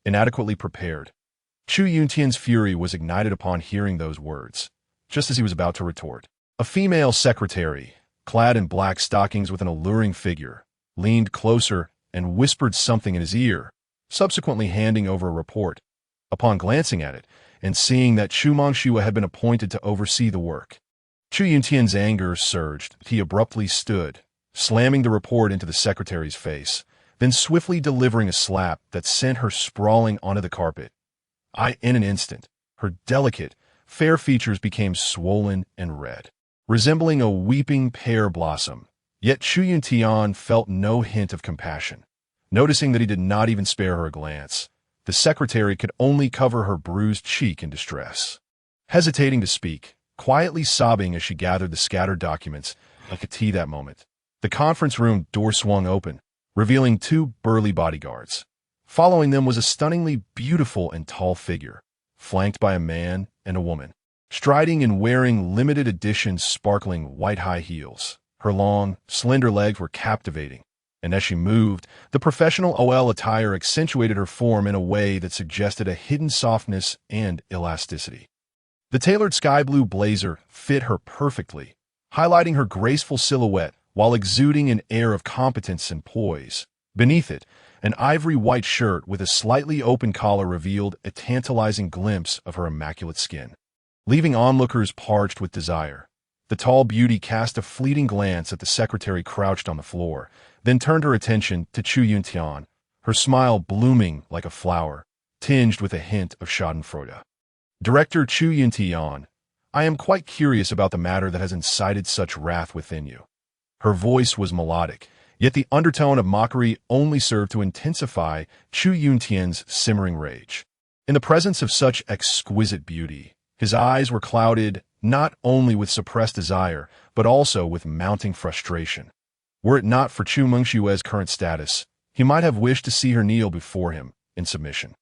Inadequately prepared. Chu Yuntian's fury was ignited upon hearing those words, just as he was about to retort. A female secretary, clad in black stockings with an alluring figure, leaned closer and whispered something in his ear, subsequently handing over a report. Upon glancing at it, and seeing that Chu Mengshua had been appointed to oversee the work, Chu Yuntian's anger surged. He abruptly stood, slamming the report into the secretary's face, then swiftly delivering a slap that sent her sprawling onto the carpet. In an instant, her delicate, fair features became swollen and red, resembling a weeping pear blossom. Yet Chu Yuntian felt no hint of compassion. Noticing that he did not even spare her a glance, the secretary could only cover her bruised cheek in distress. Hesitating to speak, quietly sobbing as she gathered the scattered documents, like a tea that moment, the conference room door swung open, revealing 2 burly bodyguards. Following them was a stunningly beautiful and tall figure, flanked by a man and a woman, striding and wearing limited edition sparkling white high heels. Her long, slender legs were captivating, and as she moved, the professional OL attire accentuated her form in a way that suggested a hidden softness and elasticity. The tailored sky blue blazer fit her perfectly, highlighting her graceful silhouette while exuding an air of competence and poise. Beneath it, an ivory white shirt with a slightly open collar revealed a tantalizing glimpse of her immaculate skin, leaving onlookers parched with desire. The tall beauty cast a fleeting glance at the secretary crouched on the floor, then turned her attention to Chu Yuntian, her smile blooming like a flower, tinged with a hint of schadenfreude. Director Chu Yuntian, I am quite curious about the matter that has incited such wrath within you. Her voice was melodic, yet the undertone of mockery only served to intensify Chu Yuntian's simmering rage. In the presence of such exquisite beauty, his eyes were clouded not only with suppressed desire, but also with mounting frustration. Were it not for Chu Mengshua's current status, he might have wished to see her kneel before him in submission.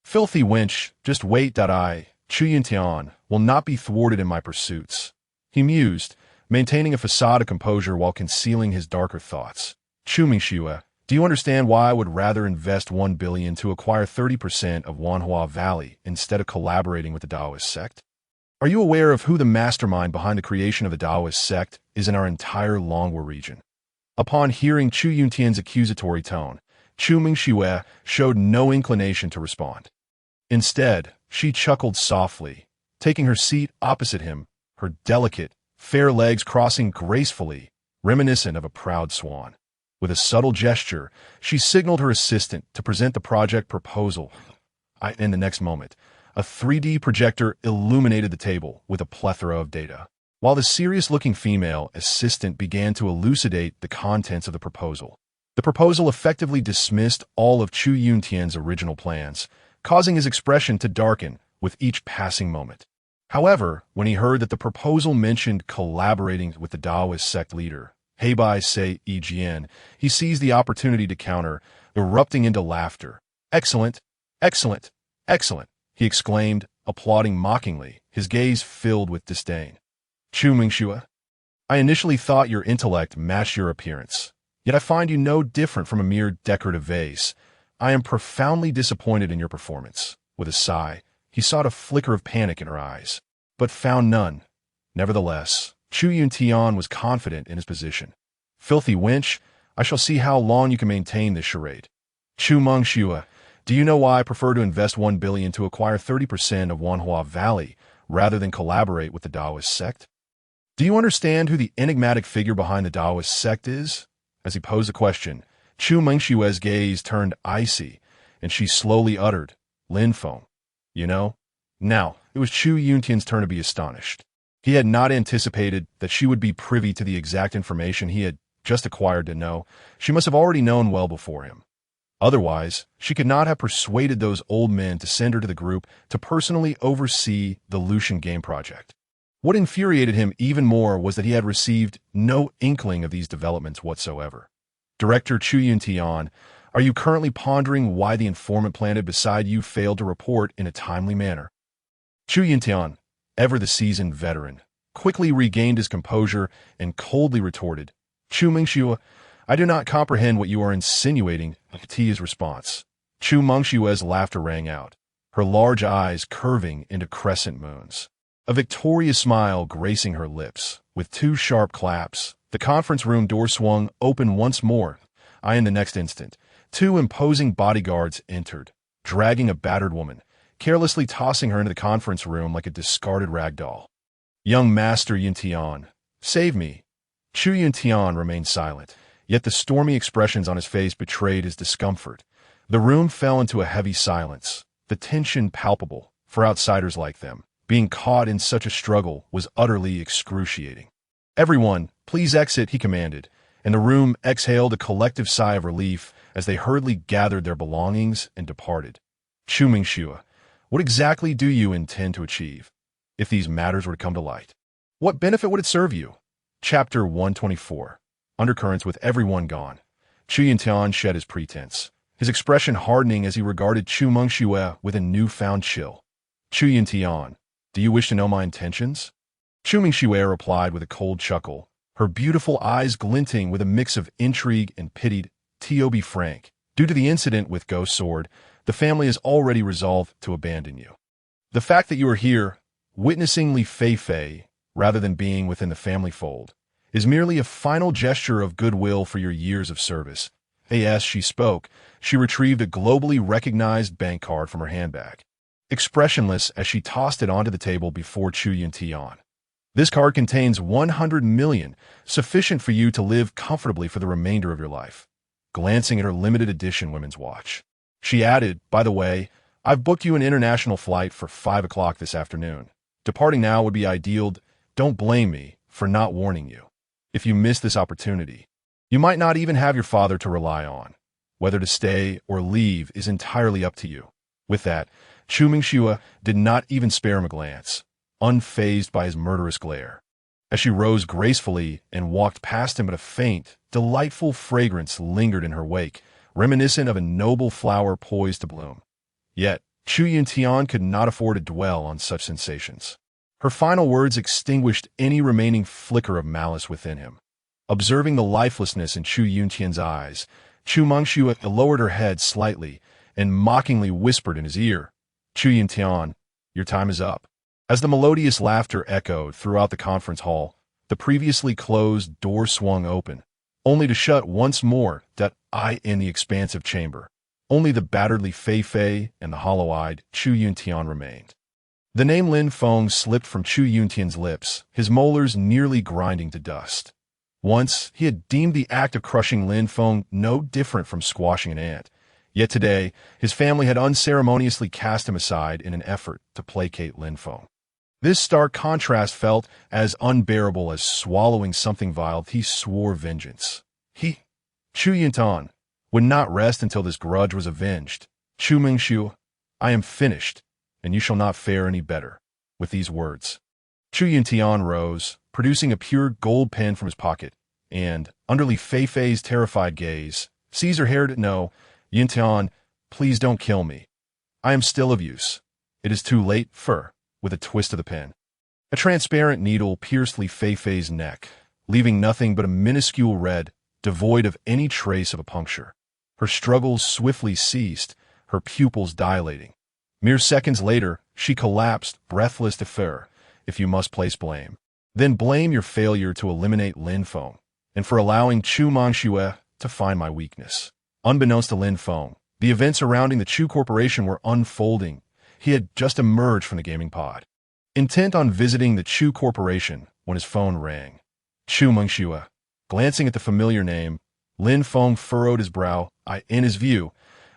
Filthy wench, just wait. Chu Yuntian will not be thwarted in my pursuits. He mused, maintaining a facade of composure while concealing his darker thoughts. Chu Mingxue, do you understand why I would rather invest 1 billion to acquire 30% of Wanhua Valley instead of collaborating with the Taoist sect? Are you aware of who the mastermind behind the creation of the Taoist sect is in our entire Longhua region? Upon hearing Chu Yuntian's accusatory tone, Chu Mingxue showed no inclination to respond. Instead, she chuckled softly, taking her seat opposite him, her delicate, fair legs crossing gracefully, reminiscent of a proud swan. With a subtle gesture, she signaled her assistant to present the project proposal. In the next moment, a 3D projector illuminated the table with a plethora of data, while the serious-looking female assistant began to elucidate the contents of the proposal. The proposal effectively dismissed all of Chu Yuntian's original plans, causing his expression to darken with each passing moment. However, when he heard that the proposal mentioned collaborating with the Taoist sect leader, Heibai Sei Yijian, he seized the opportunity to counter, erupting into laughter. Excellent, excellent, excellent, he exclaimed, applauding mockingly, his gaze filled with disdain. Chu Mingxue, I initially thought your intellect matched your appearance, yet I find you no different from a mere decorative vase. I am profoundly disappointed in your performance. With a sigh, he sought a flicker of panic in her eyes, but found none. Nevertheless, Chu Yuntian was confident in his position. Filthy wench, I shall see how long you can maintain this charade. Chu Mingxue, do you know why I prefer to invest 1 billion to acquire 30% of Wanhua Valley rather than collaborate with the Taoist sect? Do you understand who the enigmatic figure behind the Taoist sect is? As he posed the question, Chu Mingxue's gaze turned icy, and she slowly uttered, Lin Feng. You know? Now, it was Chu Yuntian's turn to be astonished. He had not anticipated that she would be privy to the exact information he had just acquired to know. She must have already known well before him. Otherwise, she could not have persuaded those old men to send her to the group to personally oversee the Lucian game project. What infuriated him even more was that he had received no inkling of these developments whatsoever. Director Chu Yuntian, are you currently pondering why the informant planted beside you failed to report in a timely manner? Chu Yuntian, ever the seasoned veteran, quickly regained his composure and coldly retorted, Chu Mingxue, I do not comprehend what you are insinuating. To his response, Chu Mingxue's laughter rang out, her large eyes curving into crescent moons. A victorious smile gracing her lips. With 2 sharp claps, the conference room door swung open once more. In the next instant, 2 imposing bodyguards entered, dragging a battered woman, carelessly tossing her into the conference room like a discarded rag doll. Young Master Yuntian, save me. Chu Yuntian remained silent, yet the stormy expressions on his face betrayed his discomfort. The room fell into a heavy silence, the tension palpable, for outsiders like them. Being caught in such a struggle was utterly excruciating. Everyone, please exit, he commanded, and the room exhaled a collective sigh of relief as they hurriedly gathered their belongings and departed. Chu Mingxue, what exactly do you intend to achieve? If these matters were to come to light, what benefit would it serve you? Chapter 124. Undercurrents with everyone gone. Chu Yuntian shed his pretense, his expression hardening as he regarded Chu Mingxue with a newfound chill. Chu Yuntian, do you wish to know my intentions? Chu Mingxue replied with a cold chuckle, her beautiful eyes glinting with a mix of intrigue and pity. To be frank, due to the incident with Ghost Sword, the family has already resolved to abandon you. The fact that you are here, witnessing Li Fei, rather than being within the family fold, is merely a final gesture of goodwill for your years of service. As she spoke, she retrieved a globally recognized bank card from her handbag, expressionless as she tossed it onto the table before Chu Yuntian. This card contains 100 million, sufficient for you to live comfortably for the remainder of your life. Glancing at her limited edition women's watch, she added, by the way, I've booked you an international flight for 5 o'clock this afternoon. Departing now would be ideal. Don't blame me for not warning you. If you miss this opportunity, you might not even have your father to rely on. Whether to stay or leave is entirely up to you. With that, Chu Mingxue did not even spare him a glance, unfazed by his murderous glare. As she rose gracefully and walked past him, but a faint, delightful fragrance lingered in her wake, reminiscent of a noble flower poised to bloom. Yet, Chu Yuntian could not afford to dwell on such sensations. Her final words extinguished any remaining flicker of malice within him. Observing the lifelessness in Chu Yuntian's eyes, Chu Mengxue lowered her head slightly and mockingly whispered in his ear, "Chu Yuntian, your time is up." As the melodious laughter echoed throughout the conference hall, the previously closed door swung open, only to shut once more in the expansive chamber. Only the batteredly Fei Fei and the hollow-eyed Chu Yuntian remained. The name Lin Feng slipped from Chu Yuntian's lips, his molars nearly grinding to dust. Once, he had deemed the act of crushing Lin Feng no different from squashing an ant. Yet today, his family had unceremoniously cast him aside in an effort to placate Lin Feng. This stark contrast felt as unbearable as swallowing something vile. He swore vengeance. He, Chu Yuntian, would not rest until this grudge was avenged. Chu Mengxue, I am finished, and you shall not fare any better. With these words, Chu Yuntian rose, producing a pure gold pen from his pocket, and, under Li Feifei's terrified gaze, seized her hair. No, Yuntian, please don't kill me. I am still of use. It is too late, with a twist of the pen. A transparent needle pierced Li Feifei's neck, leaving nothing but a minuscule red, devoid of any trace of a puncture. Her struggles swiftly ceased, her pupils dilating. Mere seconds later, she collapsed, breathless to fear. If you must place blame, then blame your failure to eliminate Lin Feng, and for allowing Chu Mengxue to find my weakness. Unbeknownst to Lin Feng, the events surrounding the Chu Corporation were unfolding. He had just emerged from the gaming pod, intent on visiting the Chu Corporation, when his phone rang. Chu Mengxue. Glancing at the familiar name, Lin Feng furrowed his brow. In his view,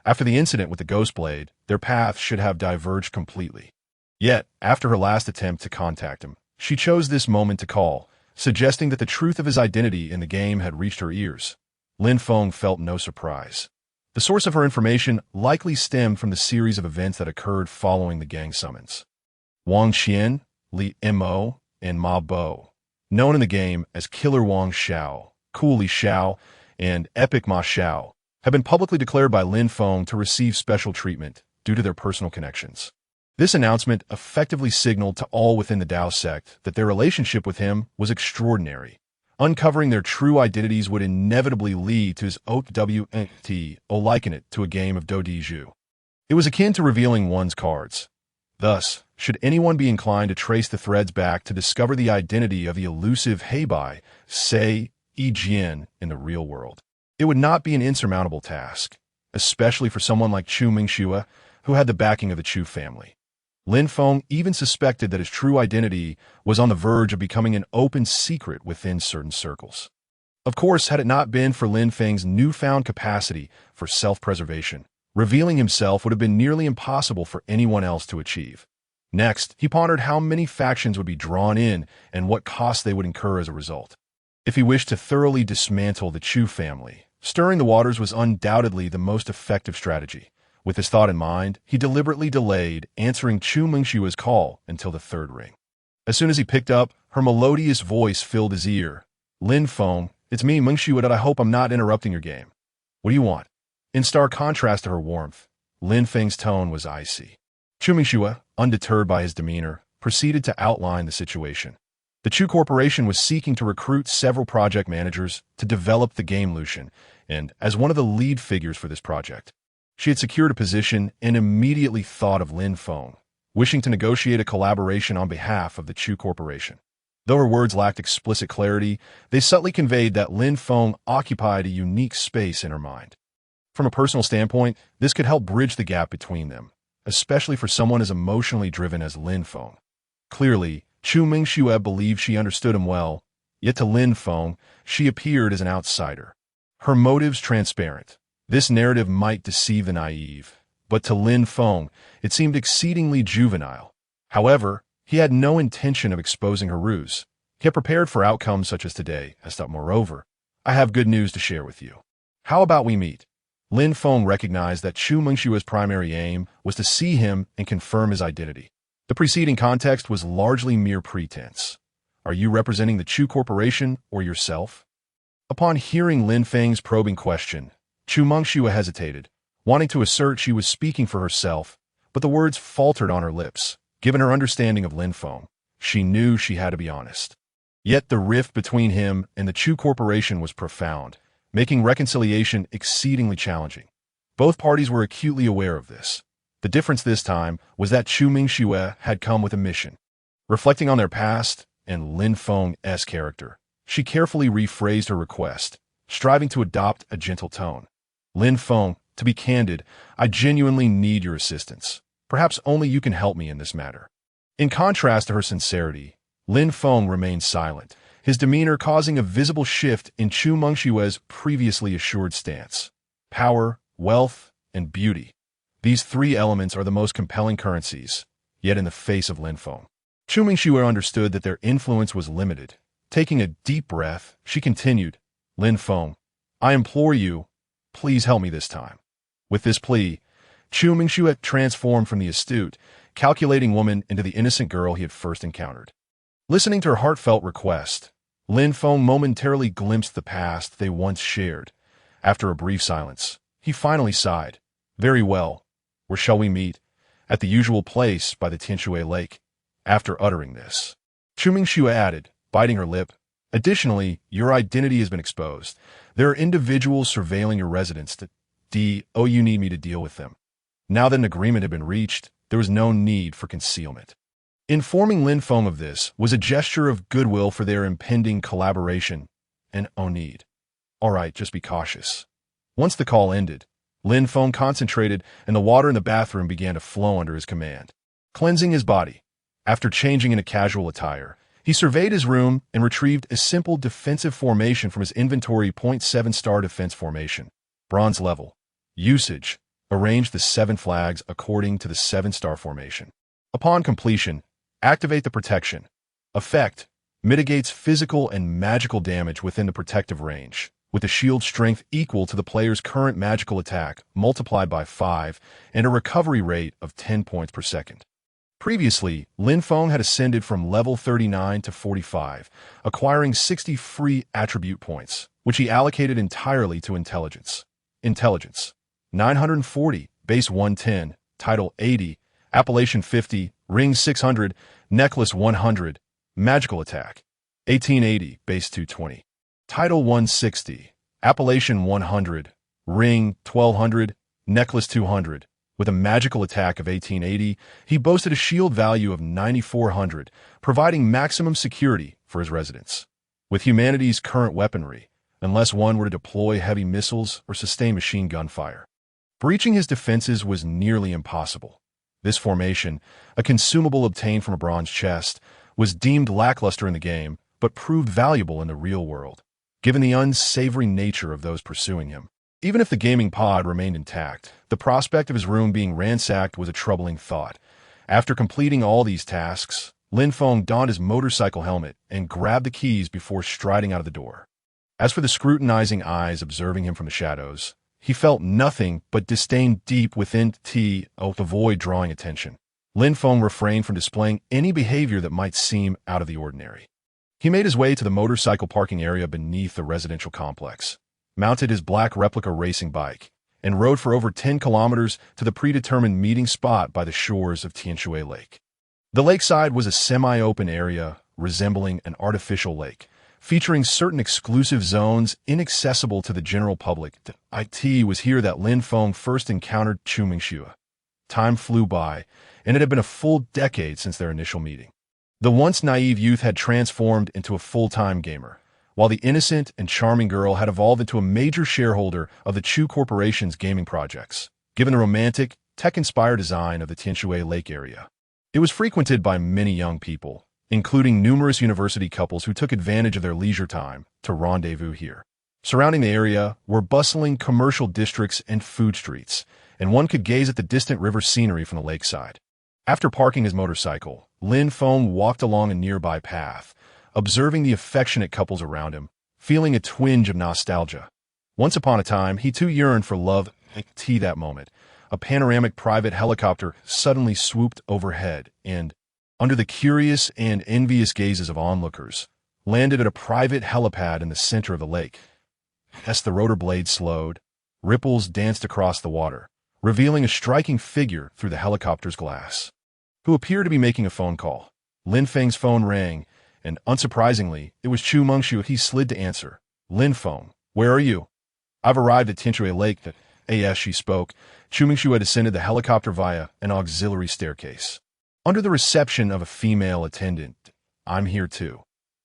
after the incident with the Ghost Blade, their paths should have diverged completely. Yet, after her last attempt to contact him, she chose this moment to call, suggesting that the truth of his identity in the game had reached her ears. Lin Feng felt no surprise. The source of her information likely stemmed from the series of events that occurred following the gang summons. Wang Qian, Li Mo, and Ma Bo, known in the game as Killer Wang Xiao, Cool Li Xiao, and Epic Ma Xiao, have been publicly declared by Lin Feng to receive special treatment due to their personal connections. This announcement effectively signaled to all within the Dao sect that their relationship with him was extraordinary. Uncovering their true identities would inevitably lead to his OWNT, or liken it to a game of Dodiju. It was akin to revealing one's cards. Thus, should anyone be inclined to trace the threads back to discover the identity of the elusive Heibai, say, Jian, in the real world, it would not be an insurmountable task, especially for someone like Chu Mengxue, who had the backing of the Chu family. Lin Feng even suspected that his true identity was on the verge of becoming an open secret within certain circles. Of course, had it not been for Lin Feng's newfound capacity for self-preservation, revealing himself would have been nearly impossible for anyone else to achieve. Next, he pondered how many factions would be drawn in and what costs they would incur as a result. If he wished to thoroughly dismantle the Chu family, stirring the waters was undoubtedly the most effective strategy. With this thought in mind, he deliberately delayed answering Chu Mengxue's call until the third ring. As soon as he picked up, her melodious voice filled his ear. "Lin Feng, it's me, Mengxue, and I hope I'm not interrupting your game. What do you want?" In stark contrast to her warmth, Lin Feng's tone was icy. Chu Mengxue, undeterred by his demeanor, proceeded to outline the situation. The Chu Corporation was seeking to recruit several project managers to develop the game Lucian, and as one of the lead figures for this project, she had secured a position and immediately thought of Lin Feng, wishing to negotiate a collaboration on behalf of the Chu Corporation. Though her words lacked explicit clarity, they subtly conveyed that Lin Feng occupied a unique space in her mind. From a personal standpoint, this could help bridge the gap between them, especially for someone as emotionally driven as Lin Feng. Clearly, Chu Mengxue believed she understood him well, yet to Lin Feng, she appeared as an outsider. Her motives transparent. This narrative might deceive the naive, but to Lin Feng, it seemed exceedingly juvenile. However, he had no intention of exposing her ruse. He had prepared for outcomes such as today, as thought moreover, "I have good news to share with you. How about we meet?" Lin Feng recognized that Chu Mengxue's primary aim was to see him and confirm his identity. The preceding context was largely mere pretense. Are you representing the Chu Corporation or yourself? Upon hearing Lin Feng's probing question, Chu Mengxue hesitated, wanting to assert she was speaking for herself, but the words faltered on her lips. Given her understanding of Lin Feng, she knew she had to be honest. Yet the rift between him and the Chu Corporation was profound, making reconciliation exceedingly challenging. Both parties were acutely aware of this. The difference this time was that Chu Mingxue had come with a mission. Reflecting on their past and Lin Feng's character, she carefully rephrased her request, striving to adopt a gentle tone. Lin Feng, to be candid, I genuinely need your assistance. Perhaps only you can help me in this matter. In contrast to her sincerity, Lin Feng remained silent, his demeanor causing a visible shift in Chu Mingxue's previously assured stance. Power, wealth, and beauty. These three elements are the most compelling currencies, yet in the face of Lin Feng, Chu Mingxue understood that their influence was limited. Taking a deep breath, she continued, Lin Feng, I implore you, please help me this time. With this plea, Chu Mingxue transformed from the astute, calculating woman into the innocent girl he had first encountered. Listening to her heartfelt request, Lin Feng momentarily glimpsed the past they once shared. After a brief silence, he finally sighed. Very well. Where shall we meet? At the usual place by the Tianxue Lake. After uttering this, Chu Mingxue added, biting her lip, additionally, your identity has been exposed. There are individuals surveilling your residence. You need me to deal with them. Now that an agreement had been reached, there was no need for concealment. Informing Lin Feng of this was a gesture of goodwill for their impending collaboration, and no need. All right, just be cautious. Once the call ended, Lin Feng concentrated and the water in the bathroom began to flow under his command. Cleansing his body, after changing into casual attire, he surveyed his room and retrieved a simple defensive formation from his inventory. 7-star defense formation. Bronze level. Usage. Arrange the 7 flags according to the 7-star formation. Upon completion, activate the protection. Effect. Mitigates physical and magical damage within the protective range, with a shield strength equal to the player's current magical attack multiplied by 5 and a recovery rate of 10 points per second. Previously, Lin Feng had ascended from level 39 to 45, acquiring 60 free attribute points, which he allocated entirely to intelligence. Intelligence. 940, base 110, title 80, appellation 50, ring 600, necklace 100, magical attack. 1880, base 220. Title 160, appellation 100, ring 1200, necklace 200. With a magical attack of 1880, he boasted a shield value of 9400, providing maximum security for his residence. With humanity's current weaponry, unless one were to deploy heavy missiles or sustain machine gun fire, breaching his defenses was nearly impossible. This formation, a consumable obtained from a bronze chest, was deemed lackluster in the game, but proved valuable in the real world, given the unsavory nature of those pursuing him. Even if the gaming pod remained intact, the prospect of his room being ransacked was a troubling thought. After completing all these tasks, Lin Feng donned his motorcycle helmet and grabbed the keys before striding out of the door. As for the scrutinizing eyes observing him from the shadows, he felt nothing but disdain deep within to avoid drawing attention. Lin Feng refrained from displaying any behavior that might seem out of the ordinary. He made his way to the motorcycle parking area beneath the residential complex, mounted his black replica racing bike, and rode for over 10 kilometers to the predetermined meeting spot by the shores of Tianxue Lake. The lakeside was a semi-open area resembling an artificial lake, featuring certain exclusive zones inaccessible to the general public. It was here that Lin Feng first encountered Chu Mingxue. Time flew by, and it had been a full decade since their initial meeting. The once naive youth had transformed into a full-time gamer, while the innocent and charming girl had evolved into a major shareholder of the Chu Corporation's gaming projects, given the romantic, tech-inspired design of the Tianxue Lake area. It was frequented by many young people, including numerous university couples who took advantage of their leisure time to rendezvous here. Surrounding the area were bustling commercial districts and food streets, and one could gaze at the distant river scenery from the lakeside. After parking his motorcycle, Lin Feng walked along a nearby path, observing the affectionate couples around him, feeling a twinge of nostalgia. Once upon a time, he too yearned for love. That moment, a panoramic private helicopter suddenly swooped overhead and, under the curious and envious gazes of onlookers, landed at a private helipad in the center of the lake. As the rotor blade slowed, ripples danced across the water, revealing a striking figure through the helicopter's glass, who appeared to be making a phone call. Lin Feng's phone rang, and unsurprisingly, it was Chu Mengxiu. He slid to answer. Lin Feng, where are you? I've arrived at Tianshui Lake. As she spoke, Chu Mengxiu had ascended the helicopter via an auxiliary staircase. Under the reception of a female attendant, I'm here too.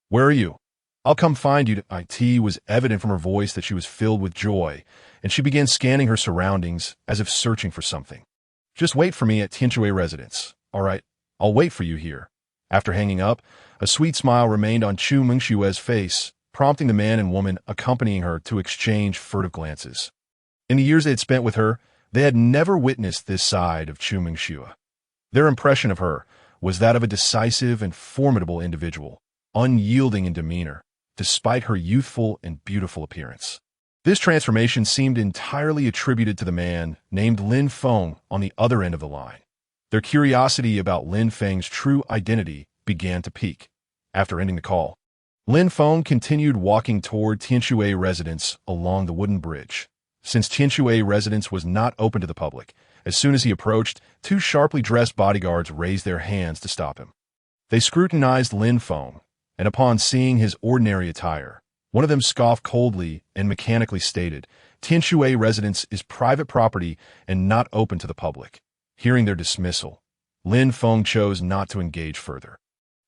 Where are you? I'll come find you. It was evident from her voice that she was filled with joy, and she began scanning her surroundings as if searching for something. Just wait for me at Tianshui residence. All right, I'll wait for you here. After hanging up, a sweet smile remained on Chu Mengxiu's face, prompting the man and woman accompanying her to exchange furtive glances. In the years they had spent with her, they had never witnessed this side of Chu Mengxiu. Their impression of her was that of a decisive and formidable individual, unyielding in demeanor, despite her youthful and beautiful appearance. This transformation seemed entirely attributed to the man named Lin Feng on the other end of the line. Their curiosity about Lin Feng's true identity began to peak. After ending the call, Lin Feng continued walking toward Tianshui residence along the wooden bridge. Since Tianshui residence was not open to the public, as soon as he approached, two sharply dressed bodyguards raised their hands to stop him. They scrutinized Lin Feng, and upon seeing his ordinary attire, one of them scoffed coldly and mechanically stated, Tianshui residence is private property and not open to the public. Hearing their dismissal, Lin Feng chose not to engage further.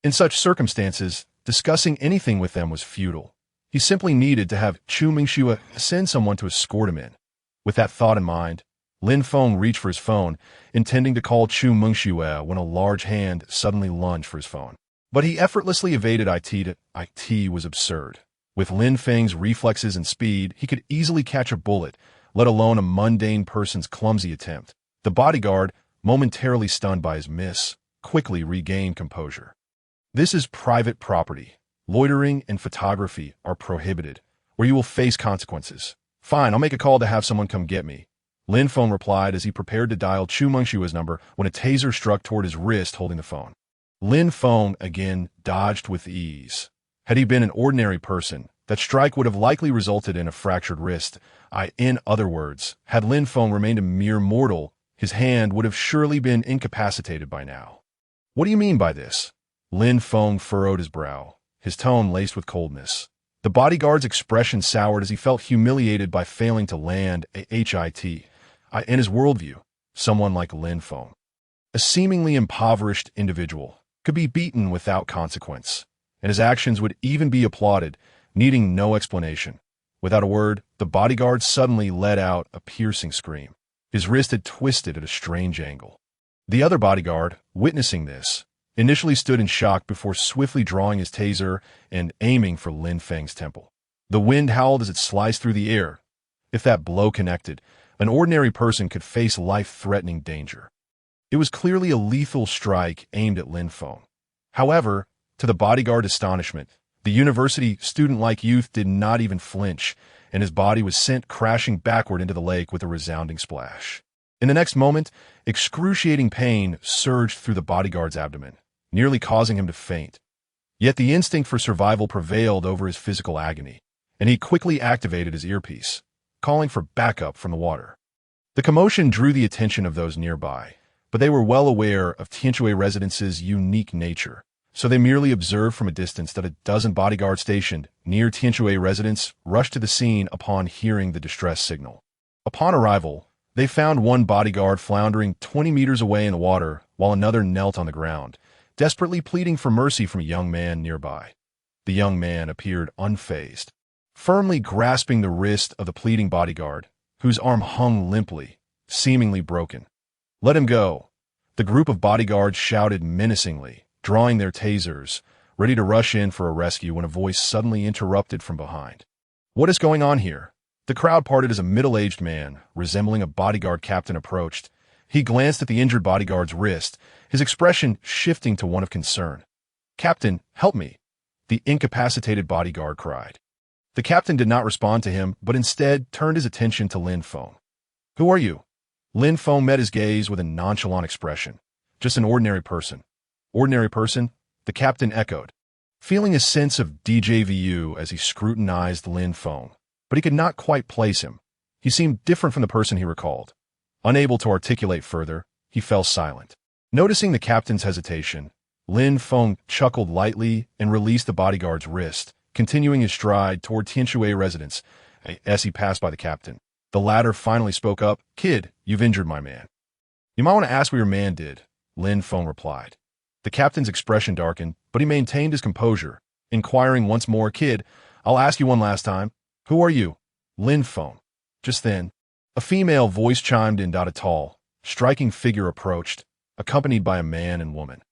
In such circumstances, discussing anything with them was futile. He simply needed to have Chu Mengxiu send someone to escort him in. With that thought in mind, Lin Feng reached for his phone, intending to call Chu Mengxiu when a large hand suddenly lunged for his phone. But he effortlessly evaded it. It was absurd. With Lin Feng's reflexes and speed, he could easily catch a bullet, let alone a mundane person's clumsy attempt. The bodyguard, momentarily stunned by his miss, quickly regained composure. This is private property. Loitering and photography are prohibited, or you will face consequences. Fine, I'll make a call to have someone come get me. Lin Feng replied as he prepared to dial Chu Mengxiu's number when a taser struck toward his wrist holding the phone. Lin Feng again dodged with ease. Had he been an ordinary person, that strike would have likely resulted in a fractured wrist. In other words, had Lin Feng remained a mere mortal, his hand would have surely been incapacitated by now. What do you mean by this? Lin Feng furrowed his brow, his tone laced with coldness. The bodyguard's expression soured as he felt humiliated by failing to land a hit. In his worldview, someone like Lin Feng, a seemingly impoverished individual, could be beaten without consequence, and his actions would even be applauded, needing no explanation. Without a word, the bodyguard suddenly let out a piercing scream. His wrist had twisted at a strange angle. The other bodyguard, witnessing this, initially stood in shock before swiftly drawing his taser and aiming for Lin Feng's temple. The wind howled as it sliced through the air. If that blow connected, an ordinary person could face life-threatening danger. It was clearly a lethal strike aimed at Lin Feng. However, to the bodyguard's astonishment, the university student-like youth did not even flinch, and his body was sent crashing backward into the lake with a resounding splash. In the next moment, excruciating pain surged through the bodyguard's abdomen, nearly causing him to faint. Yet the instinct for survival prevailed over his physical agony, and he quickly activated his earpiece, calling for backup from the water. The commotion drew the attention of those nearby, but they were well aware of Tianshui residence's unique nature, so they merely observed from a distance that a dozen bodyguards stationed near Tianshui residence rushed to the scene upon hearing the distress signal. Upon arrival, they found one bodyguard floundering 20 meters away in the water while another knelt on the ground, desperately pleading for mercy from a young man nearby. The young man appeared unfazed, firmly grasping the wrist of the pleading bodyguard, whose arm hung limply, seemingly broken. Let him go. The group of bodyguards shouted menacingly, drawing their tasers, ready to rush in for a rescue when a voice suddenly interrupted from behind. What is going on here? The crowd parted as a middle-aged man, resembling a bodyguard captain, approached. He glanced at the injured bodyguard's wrist, his expression shifting to one of concern. "Captain, help me," the incapacitated bodyguard cried. The captain did not respond to him, but instead turned his attention to Lin Feng. "Who are you?" Lin Feng met his gaze with a nonchalant expression. "Just an ordinary person." "Ordinary person?" the captain echoed, feeling a sense of déjà vu as he scrutinized Lin Feng, but he could not quite place him. He seemed different from the person he recalled. Unable to articulate further, he fell silent. Noticing the captain's hesitation, Lin Feng chuckled lightly and released the bodyguard's wrist, continuing his stride toward Tianshui residence as he passed by the captain. The latter finally spoke up. "Kid, you've injured my man." "You might want to ask what your man did," Lin Feng replied. The captain's expression darkened, but he maintained his composure, inquiring once more. "Kid, I'll ask you one last time. Who are you?" "Lin Feng." Just then, a female voice chimed in. A tall, striking figure approached, accompanied by a man and woman.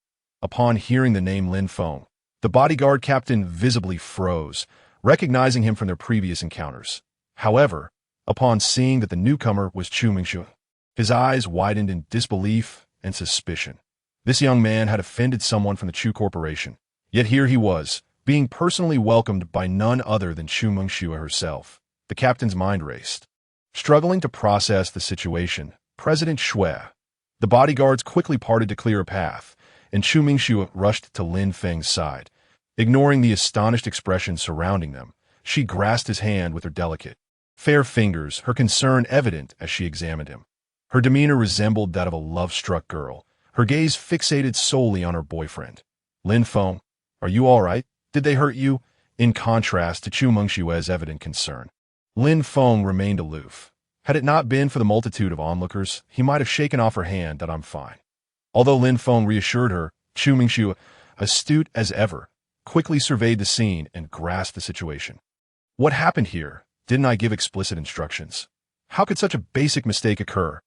Upon hearing the name Lin Feng, the bodyguard captain visibly froze, recognizing him from their previous encounters. However, upon seeing that the newcomer was Chu Mingxue, his eyes widened in disbelief and suspicion. This young man had offended someone from the Chu Corporation, yet here he was, being personally welcomed by none other than Chu Mingxue herself. The captain's mind raced. Struggling to process the situation, President Shui, the bodyguards quickly parted to clear a path, and Chu Mingxue rushed to Lin Feng's side. Ignoring the astonished expression surrounding them, she grasped his hand with her delicate, fair fingers, her concern evident as she examined him. Her demeanor resembled that of a love-struck girl, her gaze fixated solely on her boyfriend. "Lin Feng, are you all right? Did they hurt you?" In contrast to Chu Mingxue's evident concern, Lin Feng remained aloof. Had it not been for the multitude of onlookers, he might have shaken off her hand. "That I'm fine." Although Lin Feng reassured her, Chu Mingxue, astute as ever, quickly surveyed the scene and grasped the situation. "What happened here? Didn't I give explicit instructions? How could such a basic mistake occur?"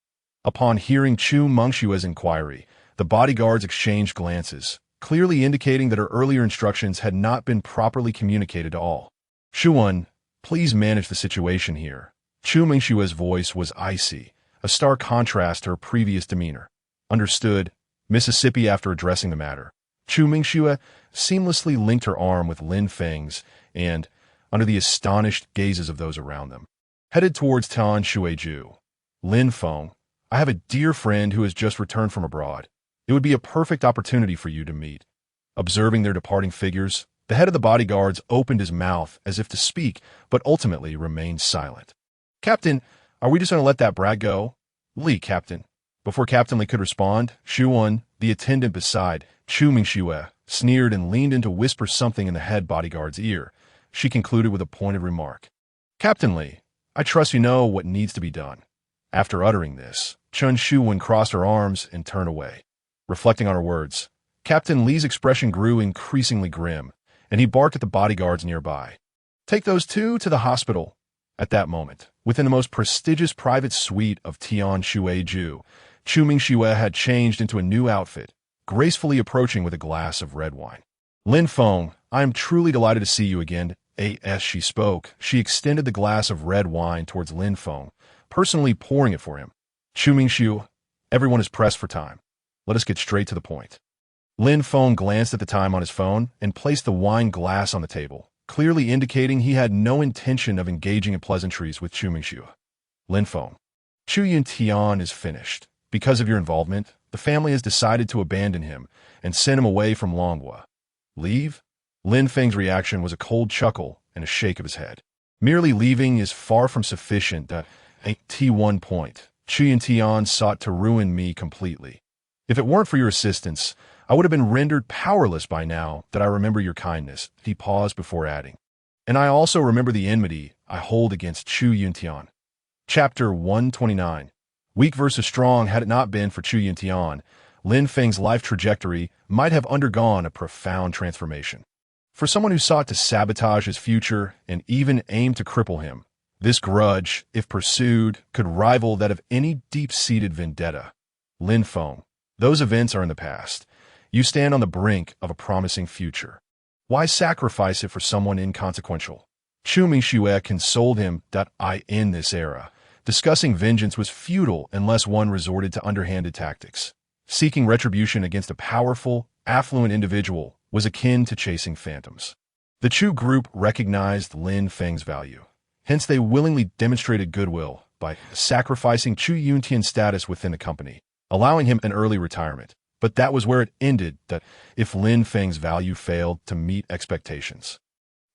Upon hearing Chu Mingxue's inquiry, the bodyguards exchanged glances, clearly indicating that her earlier instructions had not been properly communicated to all. "Shuan, please manage the situation here." Chu Mingxue's voice was icy, a stark contrast to her previous demeanor. "Understood, Mississippi." After addressing the matter, Chu Mingxue seamlessly linked her arm with Lin Feng's and, under the astonished gazes of those around them, headed towards Tianshui. "Lin Feng, I have a dear friend who has just returned from abroad. It would be a perfect opportunity for you to meet." Observing their departing figures, the head of the bodyguards opened his mouth as if to speak, but ultimately remained silent. "Captain, are we just going to let that brat go?" "Li, Captain." Before Captain Li could respond, Shuan, the attendant beside Chu Mingxue, sneered and leaned in to whisper something in the head bodyguard's ear. She concluded with a pointed remark. "Captain Li, I trust you know what needs to be done." After uttering this, Chun Shuan crossed her arms and turned away. Reflecting on her words, Captain Li's expression grew increasingly grim, and he barked at the bodyguards nearby. "Take those two to the hospital." At that moment, within the most prestigious private suite of Tianshui, Chu Mingxue had changed into a new outfit, gracefully approaching with a glass of red wine. "Lin Feng, I am truly delighted to see you again." As she spoke, she extended the glass of red wine towards Lin Feng, personally pouring it for him. "Chu Mingxue, everyone is pressed for time. Let us get straight to the point." Lin Feng glanced at the time on his phone and placed the wine glass on the table, clearly indicating he had no intention of engaging in pleasantries with Chu Mingxue. "Lin Feng, Chu Yuntian is finished. Because of your involvement, the family has decided to abandon him and send him away from Longhua." "Leave?" Lin Feng's reaction was a cold chuckle and a shake of his head. "Merely leaving is far from sufficient. At one point, Chu Yuntian sought to ruin me completely. If it weren't for your assistance, I would have been rendered powerless by now. That I remember your kindness." He paused before adding, "And I also remember the enmity I hold against Chu Yuntian." Chapter 129. Weak versus strong. Had it not been for Chu Yuntian, Lin Feng's life trajectory might have undergone a profound transformation. For someone who sought to sabotage his future and even aimed to cripple him, this grudge, if pursued, could rival that of any deep-seated vendetta. "Lin Feng, those events are in the past. You stand on the brink of a promising future. Why sacrifice it for someone inconsequential?" Chu Mingxue consoled him that in this era, discussing vengeance was futile unless one resorted to underhanded tactics. Seeking retribution against a powerful, affluent individual was akin to chasing phantoms. The Chu group recognized Lin Feng's value. Hence, they willingly demonstrated goodwill by sacrificing Chu Yuntian's status within the company, allowing him an early retirement. But that was where it ended. That if Lin Feng's value failed to meet expectations,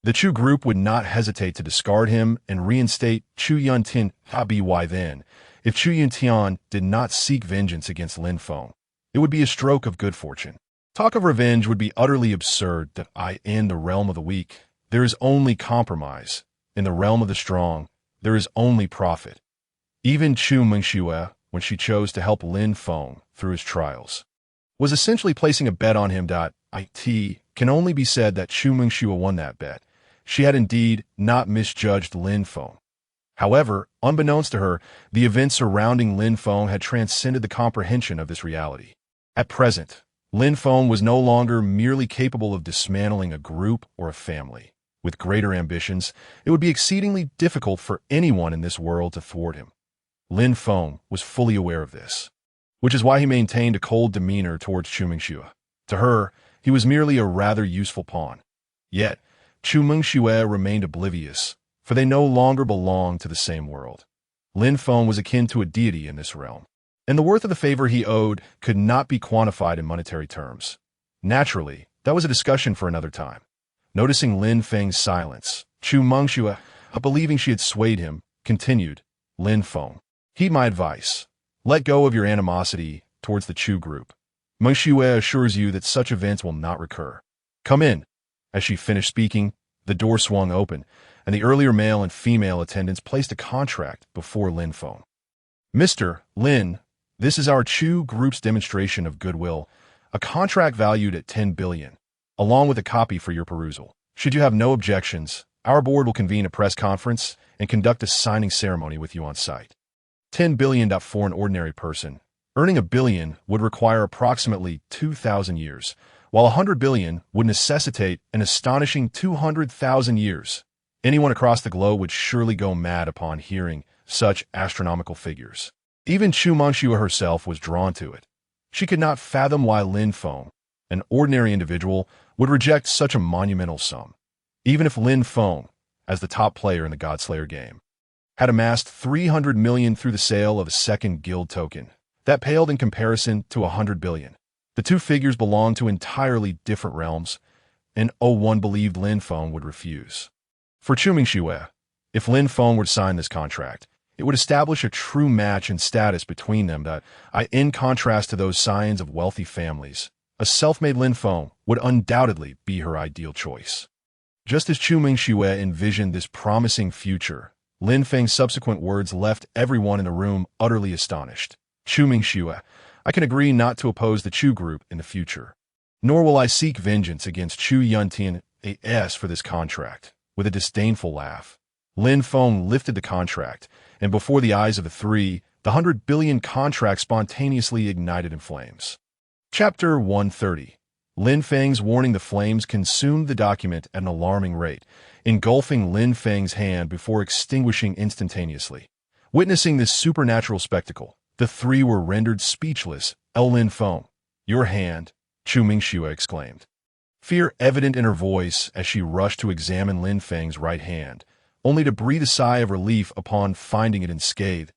the Chu group would not hesitate to discard him and reinstate Chu Yuntian. By then, If Chu Yuntian did not seek vengeance against Lin Feng, it would be a stroke of good fortune. Talk of revenge would be utterly absurd. In the realm of the weak, there is only compromise. In the realm of the strong, there is only profit. Even Chu Mengxue, when she chose to help Lin Feng through his trials, was essentially placing a bet on him. It can only be said that Chu Mengxue won that bet. She had indeed not misjudged Lin Feng. However, unbeknownst to her, the events surrounding Lin Feng had transcended the comprehension of this reality. At present, Lin Feng was no longer merely capable of dismantling a group or a family. With greater ambitions, it would be exceedingly difficult for anyone in this world to thwart him. Lin Feng was fully aware of this, which is why he maintained a cold demeanor towards Chu Mengxue. To her, he was merely a rather useful pawn. Yet, Chu Mengxue remained oblivious, for they no longer belonged to the same world. Lin Feng was akin to a deity in this realm, and the worth of the favor he owed could not be quantified in monetary terms. Naturally, that was a discussion for another time. Noticing Lin Feng's silence, Chu Mengxue, believing she had swayed him, continued, Lin Feng, heed my advice. Let go of your animosity towards the Chu group. Mengxue assures you that such events will not recur. Come in. As she finished speaking, the door swung open, and the earlier male and female attendants placed a contract before Lin Feng. Mr. Lin, this is our Chu group's demonstration of goodwill, a contract valued at 10 billion, along with a copy for your perusal. Should you have no objections, our board will convene a press conference and conduct a signing ceremony with you on site. 10 billion for an ordinary person. Earning a billion would require approximately 2,000 years, while 100 billion would necessitate an astonishing 200,000 years. Anyone across the globe would surely go mad upon hearing such astronomical figures. Even Chu Mengxue herself was drawn to it. She could not fathom why Lin Feng, an ordinary individual, would reject such a monumental sum. Even if Lin Feng, as the top player in the Godslayer game, had amassed 300 million through the sale of a second guild token, that paled in comparison to 100 billion. The two figures belonged to entirely different realms, and one believed Lin Feng would refuse. For Chu Mengxue, if Lin Feng were to sign this contract, it would establish a true match in status between them in contrast to those scions of wealthy families. A self-made Lin Feng would undoubtedly be her ideal choice. Just as Chu Mengxue envisioned this promising future, Lin Feng's subsequent words left everyone in the room utterly astonished. Chu Mengxue, I can agree not to oppose the Chu group in the future, nor will I seek vengeance against Chu Yuntian A.S. for this contract. With a disdainful laugh, Lin Feng lifted the contract, and before the eyes of the three, the 100 billion contract spontaneously ignited in flames. Chapter 130. Lin Feng's warning. The flames consumed the document at an alarming rate, engulfing Lin Feng's hand before extinguishing instantaneously. Witnessing this supernatural spectacle, the three were rendered speechless. Lin Feng, your hand, Chu Mengxue exclaimed, fear evident in her voice as she rushed to examine Lin Feng's right hand, only to breathe a sigh of relief upon finding it unscathed.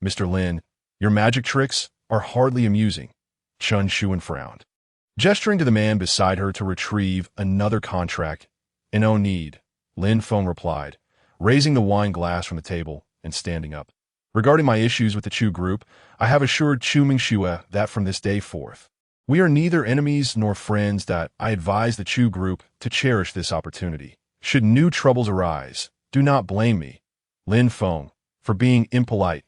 Mr. Lin, your magic tricks are hardly amusing. Chun Shuan frowned, gesturing to the man beside her to retrieve another contract. No need, Lin Feng replied, raising the wine glass from the table and standing up. Regarding my issues with the Chu group, I have assured Chu Mengxue that from this day forth, we are neither enemies nor friends. I advise the Chu group to cherish this opportunity. Should new troubles arise, do not blame me, Lin Feng, for being impolite.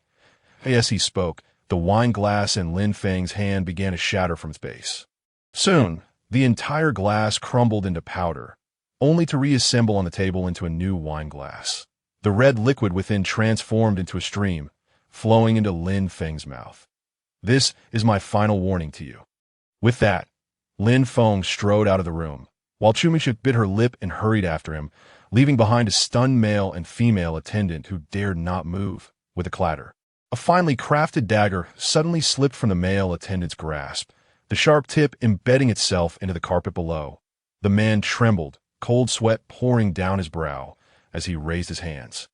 As he spoke, the wine glass in Lin Feng's hand began to shatter from its base. Soon, the entire glass crumbled into powder, only to reassemble on the table into a new wine glass. The red liquid within transformed into a stream, flowing into Lin Feng's mouth. This is my final warning to you. With that, Lin Feng strode out of the room, while Chu Mengxue bit her lip and hurried after him, leaving behind a stunned male and female attendant who dared not move. With a clatter, a finely crafted dagger suddenly slipped from the male attendant's grasp, the sharp tip embedding itself into the carpet below. The man trembled, cold sweat pouring down his brow as he raised his hands.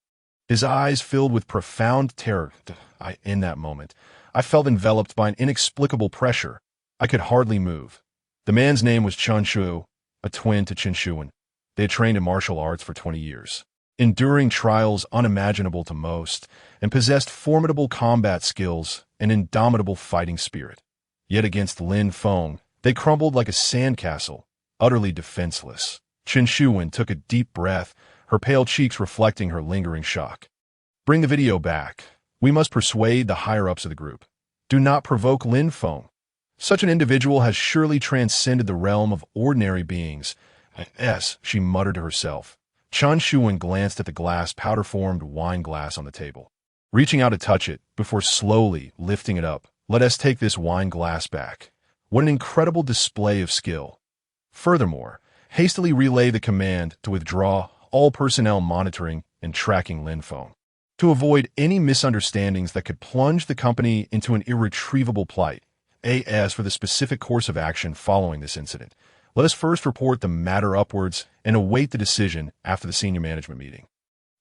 His eyes filled with profound terror. In that moment, I felt enveloped by an inexplicable pressure. I could hardly move. The man's name was Chun Shu, a twin to Chen Shuan. They had trained in martial arts for 20 years. enduring trials unimaginable to most, and possessed formidable combat skills and indomitable fighting spirit. Yet against Lin Feng, they crumbled like a sandcastle, utterly defenseless. Chen Shuwen took a deep breath, her pale cheeks reflecting her lingering shock. Bring the video back. We must persuade the higher-ups of the group. Do not provoke Lin Feng. Such an individual has surely transcended the realm of ordinary beings. Yes, she muttered to herself. Chen Shuwen glanced at the glass powder-formed wine glass on the table. Reaching out to touch it, before slowly lifting it up, let us take this wine glass back. What an incredible display of skill. Furthermore, hastily relay the command to withdraw all personnel monitoring and tracking Lin Feng, to avoid any misunderstandings that could plunge the company into an irretrievable plight. As for the specific course of action following this incident, let us first report the matter upwards and await the decision after the senior management meeting.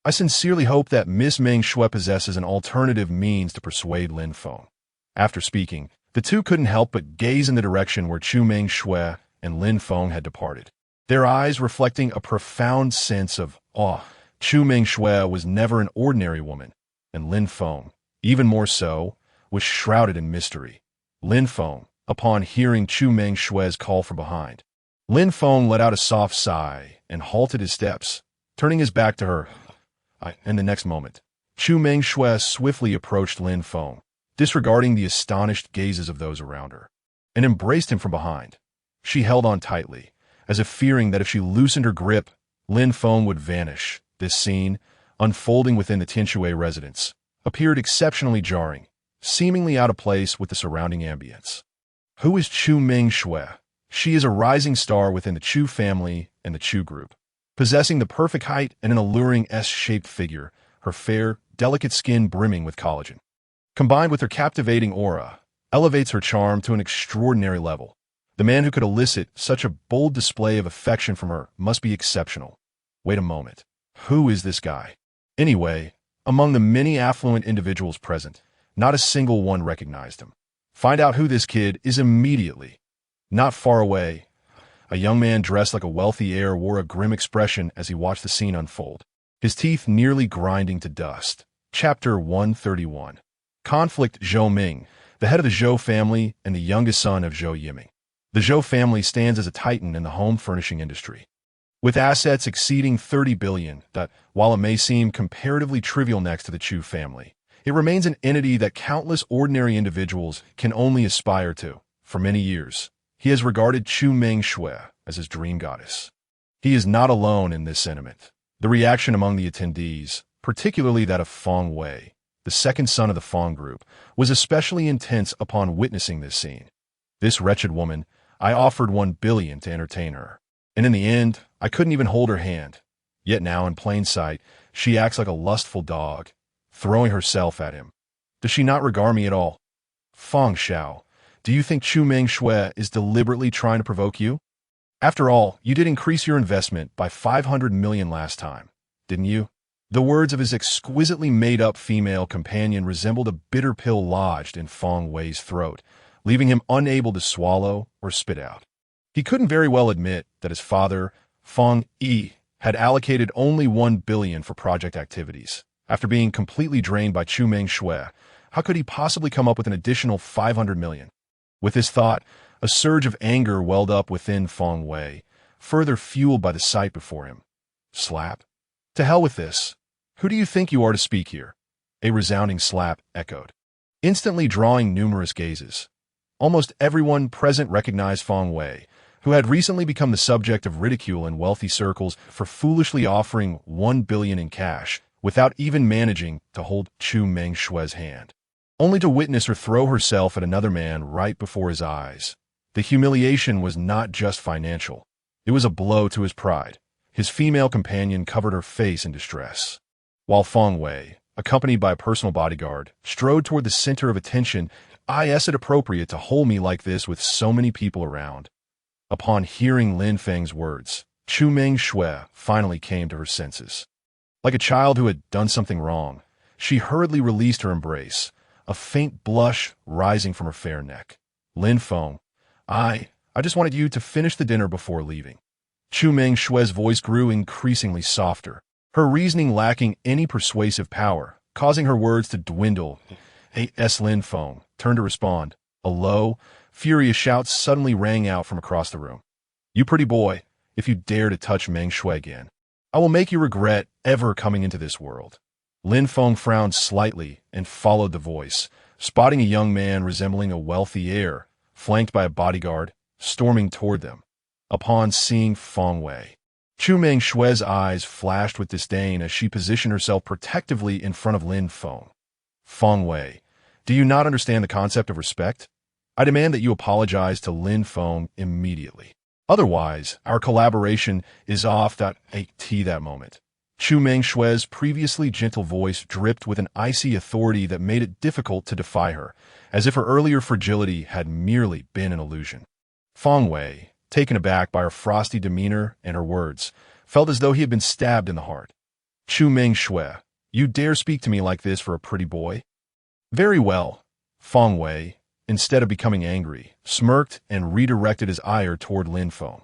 I sincerely hope that Miss Meng Shui possesses an alternative means to persuade Lin Feng. After speaking, the two couldn't help but gaze in the direction where Chu Meng Shui and Lin Feng had departed, their eyes reflecting a profound sense of awe. Chu Meng Shui was never an ordinary woman, and Lin Feng, even more so, was shrouded in mystery. Lin Feng, upon hearing Chu Meng Shui's call from behind, Lin Feng let out a soft sigh and halted his steps, turning his back to her. In the next moment, Chu Meng Shui swiftly approached Lin Feng, disregarding the astonished gazes of those around her, and embraced him from behind. She held on tightly, as if fearing that if she loosened her grip, Lin Feng would vanish. This scene, unfolding within the Tinshui residence, appeared exceptionally jarring, seemingly out of place with the surrounding ambience. Who is Chu Meng Shui? She is a rising star within the Chu family and the Chu group. Possessing the perfect height and an alluring S-shaped figure, her fair, delicate skin brimming with collagen, combined with her captivating aura, elevates her charm to an extraordinary level. The man who could elicit such a bold display of affection from her must be exceptional. Wait a moment. Who is this guy? Anyway, among the many affluent individuals present, not a single one recognized him. Find out who this kid is immediately. Not far away, a young man dressed like a wealthy heir wore a grim expression as he watched the scene unfold, his teeth nearly grinding to dust. Chapter 131. Conflict. Zhou Ming, the head of the Zhou family and the youngest son of Zhou Yiming. The Zhou family stands as a titan in the home furnishing industry, with assets exceeding 30 billion, that, while it may seem comparatively trivial next to the Chu family, it remains an entity that countless ordinary individuals can only aspire to. For many years, he has regarded Chu Meng Shui as his dream goddess. He is not alone in this sentiment. The reaction among the attendees, particularly that of Feng Wei, the second son of the Feng group, was especially intense upon witnessing this scene. This wretched woman, I offered 1 billion to entertain her, and in the end, I couldn't even hold her hand. Yet now, in plain sight, she acts like a lustful dog, throwing herself at him. Does she not regard me at all? Feng Xiao, do you think Chu Meng Shui is deliberately trying to provoke you? After all, you did increase your investment by 500 million last time, didn't you? The words of his exquisitely made-up female companion resembled a bitter pill lodged in Feng Wei's throat, leaving him unable to swallow or spit out. He couldn't very well admit that his father, Feng Yi, had allocated only 1 billion for project activities. After being completely drained by Chu Meng Shui, how could he possibly come up with an additional 500 million? With this thought, a surge of anger welled up within Feng Wei, further fueled by the sight before him. Slap? To hell with this. Who do you think you are to speak here? A resounding slap echoed, instantly drawing numerous gazes. Almost everyone present recognized Feng Wei, who had recently become the subject of ridicule in wealthy circles for foolishly offering 1 billion in cash without even managing to hold Chu Meng Shui's hand, only to witness her throw herself at another man right before his eyes. The humiliation was not just financial. It was a blow to his pride. His female companion covered her face in distress, while Feng Wei, accompanied by a personal bodyguard, strode toward the center of attention. Is it appropriate to hold me like this with so many people around? Upon hearing Lin Feng's words, Chu Meng Shui finally came to her senses. Like a child who had done something wrong, she hurriedly released her embrace, a faint blush rising from her fair neck. Lin Feng, I just wanted you to finish the dinner before leaving. Chu Meng Shui's voice grew increasingly softer, her reasoning lacking any persuasive power, causing her words to dwindle. Lin Feng turned to respond. A low, furious shout suddenly rang out from across the room. "You pretty boy, if you dare to touch Meng Shui again, I will make you regret ever coming into this world." Lin Feng frowned slightly and followed the voice, spotting a young man resembling a wealthy heir, flanked by a bodyguard, storming toward them. Upon seeing Feng Wei, Chu Meng Shui's eyes flashed with disdain as she positioned herself protectively in front of Lin Feng. "Feng Wei, do you not understand the concept of respect? I demand that you apologize to Lin Feng immediately. Otherwise, our collaboration is off." That moment, Chu Meng Shui's previously gentle voice dripped with an icy authority that made it difficult to defy her, as if her earlier fragility had merely been an illusion. Feng Wei, taken aback by her frosty demeanor and her words, felt as though he had been stabbed in the heart. "Chu Meng Shui, you dare speak to me like this for a pretty boy?" "Very well." Feng Wei, instead of becoming angry, smirked and redirected his ire toward Lin Feng.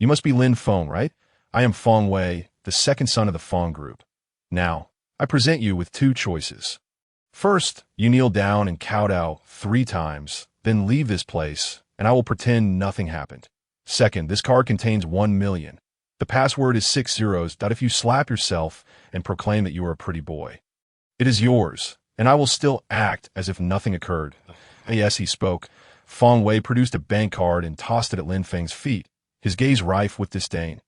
"You must be Lin Feng, right? I am Feng Wei, the second son of the Feng group. Now, I present you with two choices. First, you kneel down and kowtow 3 times, then leave this place, and I will pretend nothing happened. Second, this card contains 1 million. The password is 6 zeros. If you slap yourself and proclaim that you are a pretty boy, it is yours, and I will still act as if nothing occurred." As he spoke, Feng Wei produced a bank card and tossed it at Lin Feng's feet, his gaze rife with disdain.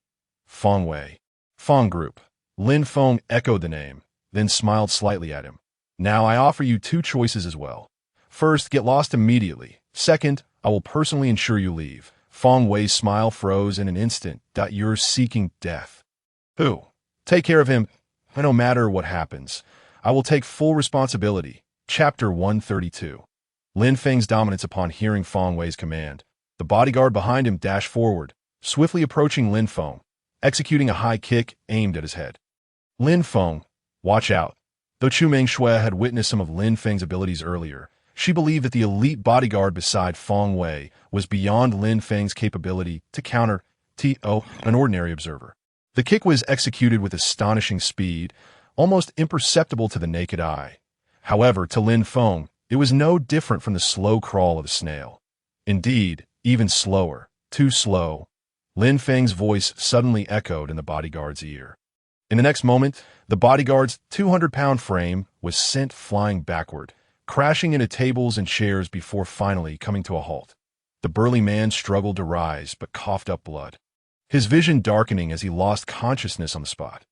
"Feng Wei. Feng Group." Lin Feng echoed the name, then smiled slightly at him. "Now I offer you 2 choices as well. First, get lost immediately. Second, I will personally ensure you leave." Feng Wei's smile froze in an instant. "You're seeking death. Who? Take care of him, and no matter what happens, I will take full responsibility." Chapter 132. Lin Feng's dominance upon hearing Feng Wei's command. The bodyguard behind him dashed forward, swiftly approaching Lin Feng, executing a high kick aimed at his head. "Lin Feng, watch out." Though Chu Meng Shui had witnessed some of Lin Feng's abilities earlier, she believed that the elite bodyguard beside Feng Wei was beyond Lin Feng's capability to counter an ordinary observer. The kick was executed with astonishing speed, almost imperceptible to the naked eye. However, to Lin Feng, it was no different from the slow crawl of a snail. Indeed, even slower, too slow. Lin Feng's voice suddenly echoed in the bodyguard's ear. In the next moment, the bodyguard's 200-pound frame was sent flying backward, crashing into tables and chairs before finally coming to a halt. The burly man struggled to rise, but coughed up blood, his vision darkening as he lost consciousness on the spot.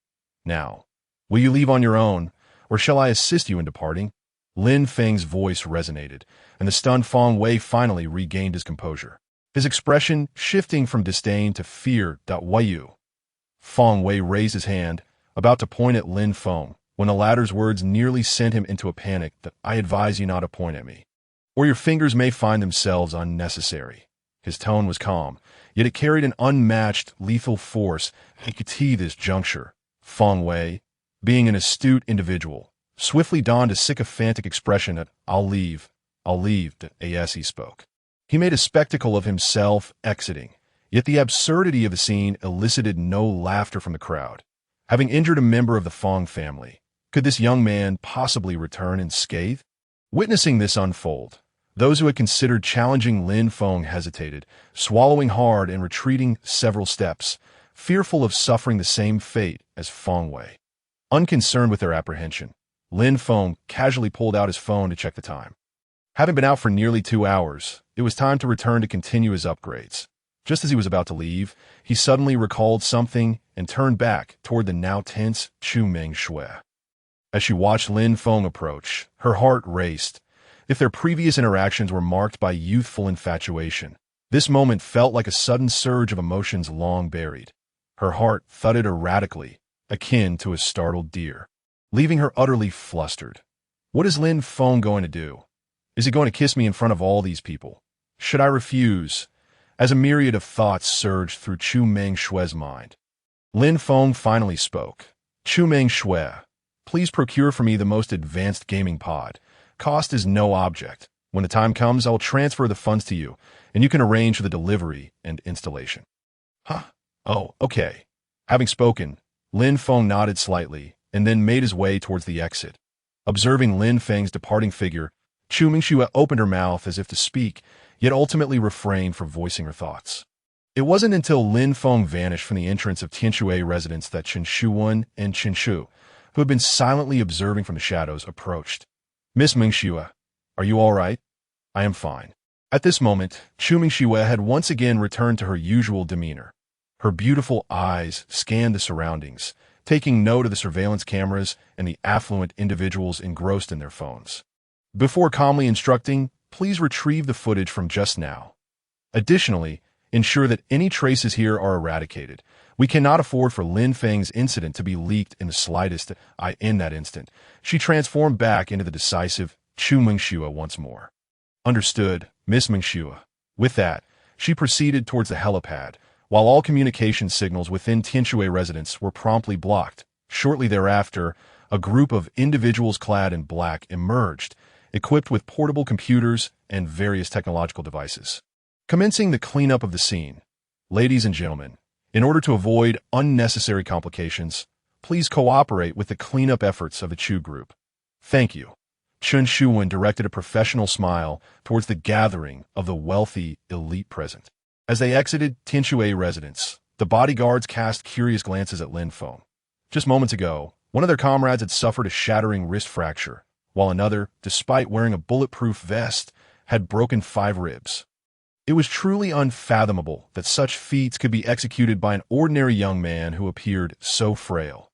"Now, will you leave on your own, or shall I assist you in departing?" Lin Feng's voice resonated, and the stunned Feng Wei finally regained his composure, his expression shifting from disdain to fear. "Why you?" Feng Wei raised his hand, about to point at Lin Feng, when the latter's words nearly sent him into a panic. "I advise you not to point at me, or your fingers may find themselves unnecessary." His tone was calm, yet it carried an unmatched, lethal force at this juncture. Feng Wei, being an astute individual, swiftly donned a sycophantic expression at I'll leave, as he spoke. He made a spectacle of himself exiting, yet the absurdity of the scene elicited no laughter from the crowd. Having injured a member of the Feng family, could this young man possibly return unscathed? Witnessing this unfold, those who had considered challenging Lin Feng hesitated, swallowing hard and retreating several steps, fearful of suffering the same fate as Feng Wei. Unconcerned with their apprehension, Lin Feng casually pulled out his phone to check the time. Having been out for nearly 2 hours, it was time to return to continue his upgrades. Just as he was about to leave, he suddenly recalled something and turned back toward the now tense Chu Meng Shui. As she watched Lin Feng approach, her heart raced. If their previous interactions were marked by youthful infatuation, this moment felt like a sudden surge of emotions long buried. Her heart thudded erratically, akin to a startled deer, leaving her utterly flustered. What is Lin Feng going to do? Is he going to kiss me in front of all these people? Should I refuse? As a myriad of thoughts surged through Chu Meng Shui's mind, Lin Feng finally spoke. "Chu Meng Shui, please procure for me the most advanced gaming pod. Cost is no object. When the time comes, I will transfer the funds to you, and you can arrange for the delivery and installation." "Huh? Oh, okay." Having spoken, Lin Feng nodded slightly and then made his way towards the exit. Observing Lin Feng's departing figure, Chu Mingxue opened her mouth as if to speak, yet ultimately refrained from voicing her thoughts. It wasn't until Lin Feng vanished from the entrance of Tianshui residence that Chen Shuwen and Chen Shu, who had been silently observing from the shadows, approached. "Miss Mingxue, are you all right?" "I am fine." At this moment, Chu Mingxue had once again returned to her usual demeanor. Her beautiful eyes scanned the surroundings, taking note of the surveillance cameras and the affluent individuals engrossed in their phones. Before calmly instructing, "Please retrieve the footage from just now. Additionally, ensure that any traces here are eradicated. We cannot afford for Lin Feng's incident to be leaked in the slightest." In that instant, she transformed back into the decisive Chu Mingxue once more. "Understood, Miss Mingxue." With that, she proceeded towards the helipad, while all communication signals within Tianshui residence were promptly blocked. Shortly thereafter, a group of individuals clad in black emerged, equipped with portable computers and various technological devices. Commencing the cleanup of the scene. "Ladies and gentlemen, in order to avoid unnecessary complications, please cooperate with the cleanup efforts of the Chu group. Thank you." Chen Shuwen directed a professional smile towards the gathering of the wealthy elite present. As they exited Tianshui residence, the bodyguards cast curious glances at Lin Feng. Just moments ago, one of their comrades had suffered a shattering wrist fracture, while another, despite wearing a bulletproof vest, had broken 5 ribs. It was truly unfathomable that such feats could be executed by an ordinary young man who appeared so frail.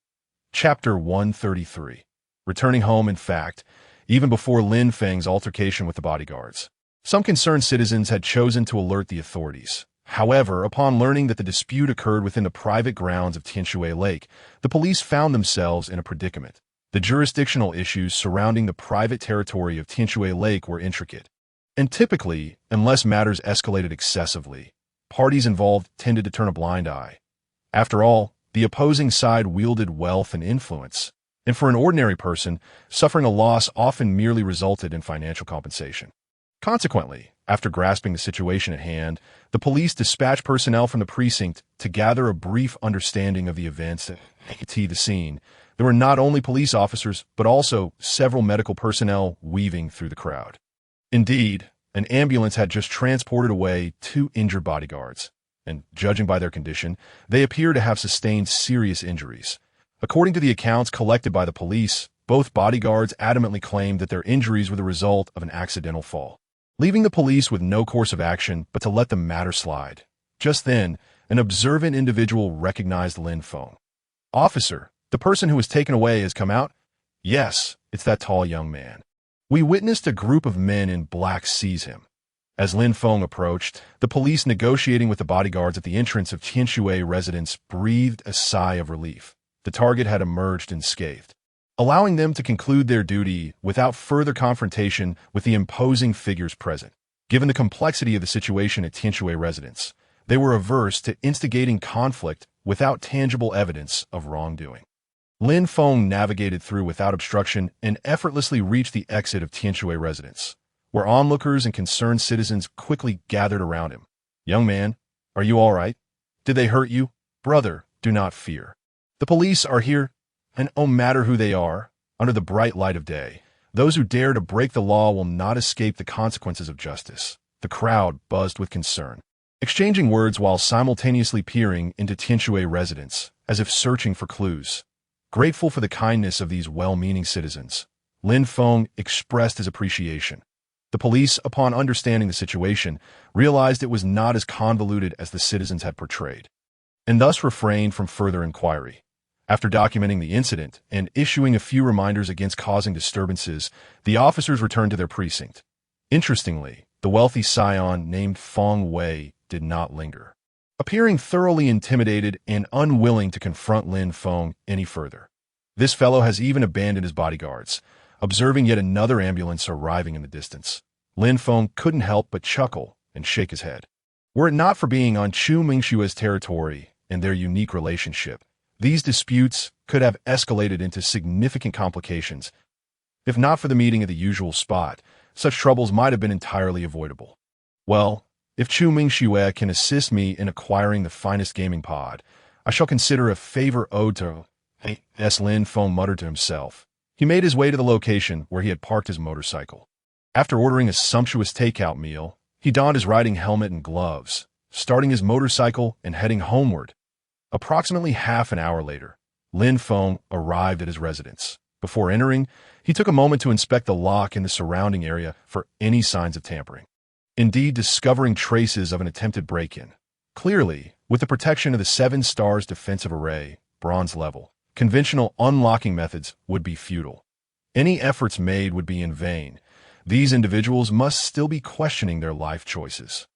Chapter 133. Returning home, in fact, even before Lin Feng's altercation with the bodyguards, some concerned citizens had chosen to alert the authorities. However, upon learning that the dispute occurred within the private grounds of Tianshui Lake, the police found themselves in a predicament. The jurisdictional issues surrounding the private territory of Tianshui Lake were intricate, and typically, unless matters escalated excessively, parties involved tended to turn a blind eye. After all, the opposing side wielded wealth and influence, and for an ordinary person, suffering a loss often merely resulted in financial compensation. Consequently, after grasping the situation at hand, the police dispatched personnel from the precinct to gather a brief understanding of the events and the scene. There were not only police officers, but also several medical personnel weaving through the crowd. Indeed, an ambulance had just transported away 2 injured bodyguards, and judging by their condition, they appear to have sustained serious injuries. According to the accounts collected by the police, both bodyguards adamantly claimed that their injuries were the result of an accidental fall, leaving the police with no course of action but to let the matter slide. Just then, an observant individual recognized Lin Feng. "Officer, the person who was taken away has come out?" "Yes, it's that tall young man. We witnessed a group of men in black seize him." As Lin Feng approached, the police negotiating with the bodyguards at the entrance of Tianshui residence breathed a sigh of relief. The target had emerged unscathed, allowing them to conclude their duty without further confrontation with the imposing figures present. Given the complexity of the situation at Tianshui residence, they were averse to instigating conflict without tangible evidence of wrongdoing. Lin Feng navigated through without obstruction and effortlessly reached the exit of Tianshui residence, where onlookers and concerned citizens quickly gathered around him. "Young man, are you all right? Did they hurt you?" "Brother, do not fear. The police are here, and no matter who they are, under the bright light of day, those who dare to break the law will not escape the consequences of justice." The crowd buzzed with concern, exchanging words while simultaneously peering into Tianshui residence, as if searching for clues. Grateful for the kindness of these well-meaning citizens, Lin Feng expressed his appreciation. The police, upon understanding the situation, realized it was not as convoluted as the citizens had portrayed, and thus refrained from further inquiry. After documenting the incident and issuing a few reminders against causing disturbances, the officers returned to their precinct. Interestingly, the wealthy scion named Feng Wei did not linger, appearing thoroughly intimidated and unwilling to confront Lin Feng any further. This fellow has even abandoned his bodyguards, observing yet another ambulance arriving in the distance. Lin Feng couldn't help but chuckle and shake his head. Were it not for being on Chu Mingxue's territory and their unique relationship, these disputes could have escalated into significant complications. If not for the meeting at the usual spot, such troubles might have been entirely avoidable. Well, if Chu Mingxue can assist me in acquiring the finest gaming pod, I shall consider a favor owed to S. Lin Feng muttered to himself. He made his way to the location where he had parked his motorcycle. After ordering a sumptuous takeout meal, he donned his riding helmet and gloves, starting his motorcycle and heading homeward. Approximately half an hour later, Lin Feng arrived at his residence. Before entering, he took a moment to inspect the lock in the surrounding area for any signs of tampering. Indeed, discovering traces of an attempted break-in. Clearly, with the protection of the 7 stars defensive array, bronze level, conventional unlocking methods would be futile. Any efforts made would be in vain. These individuals must still be questioning their life choices.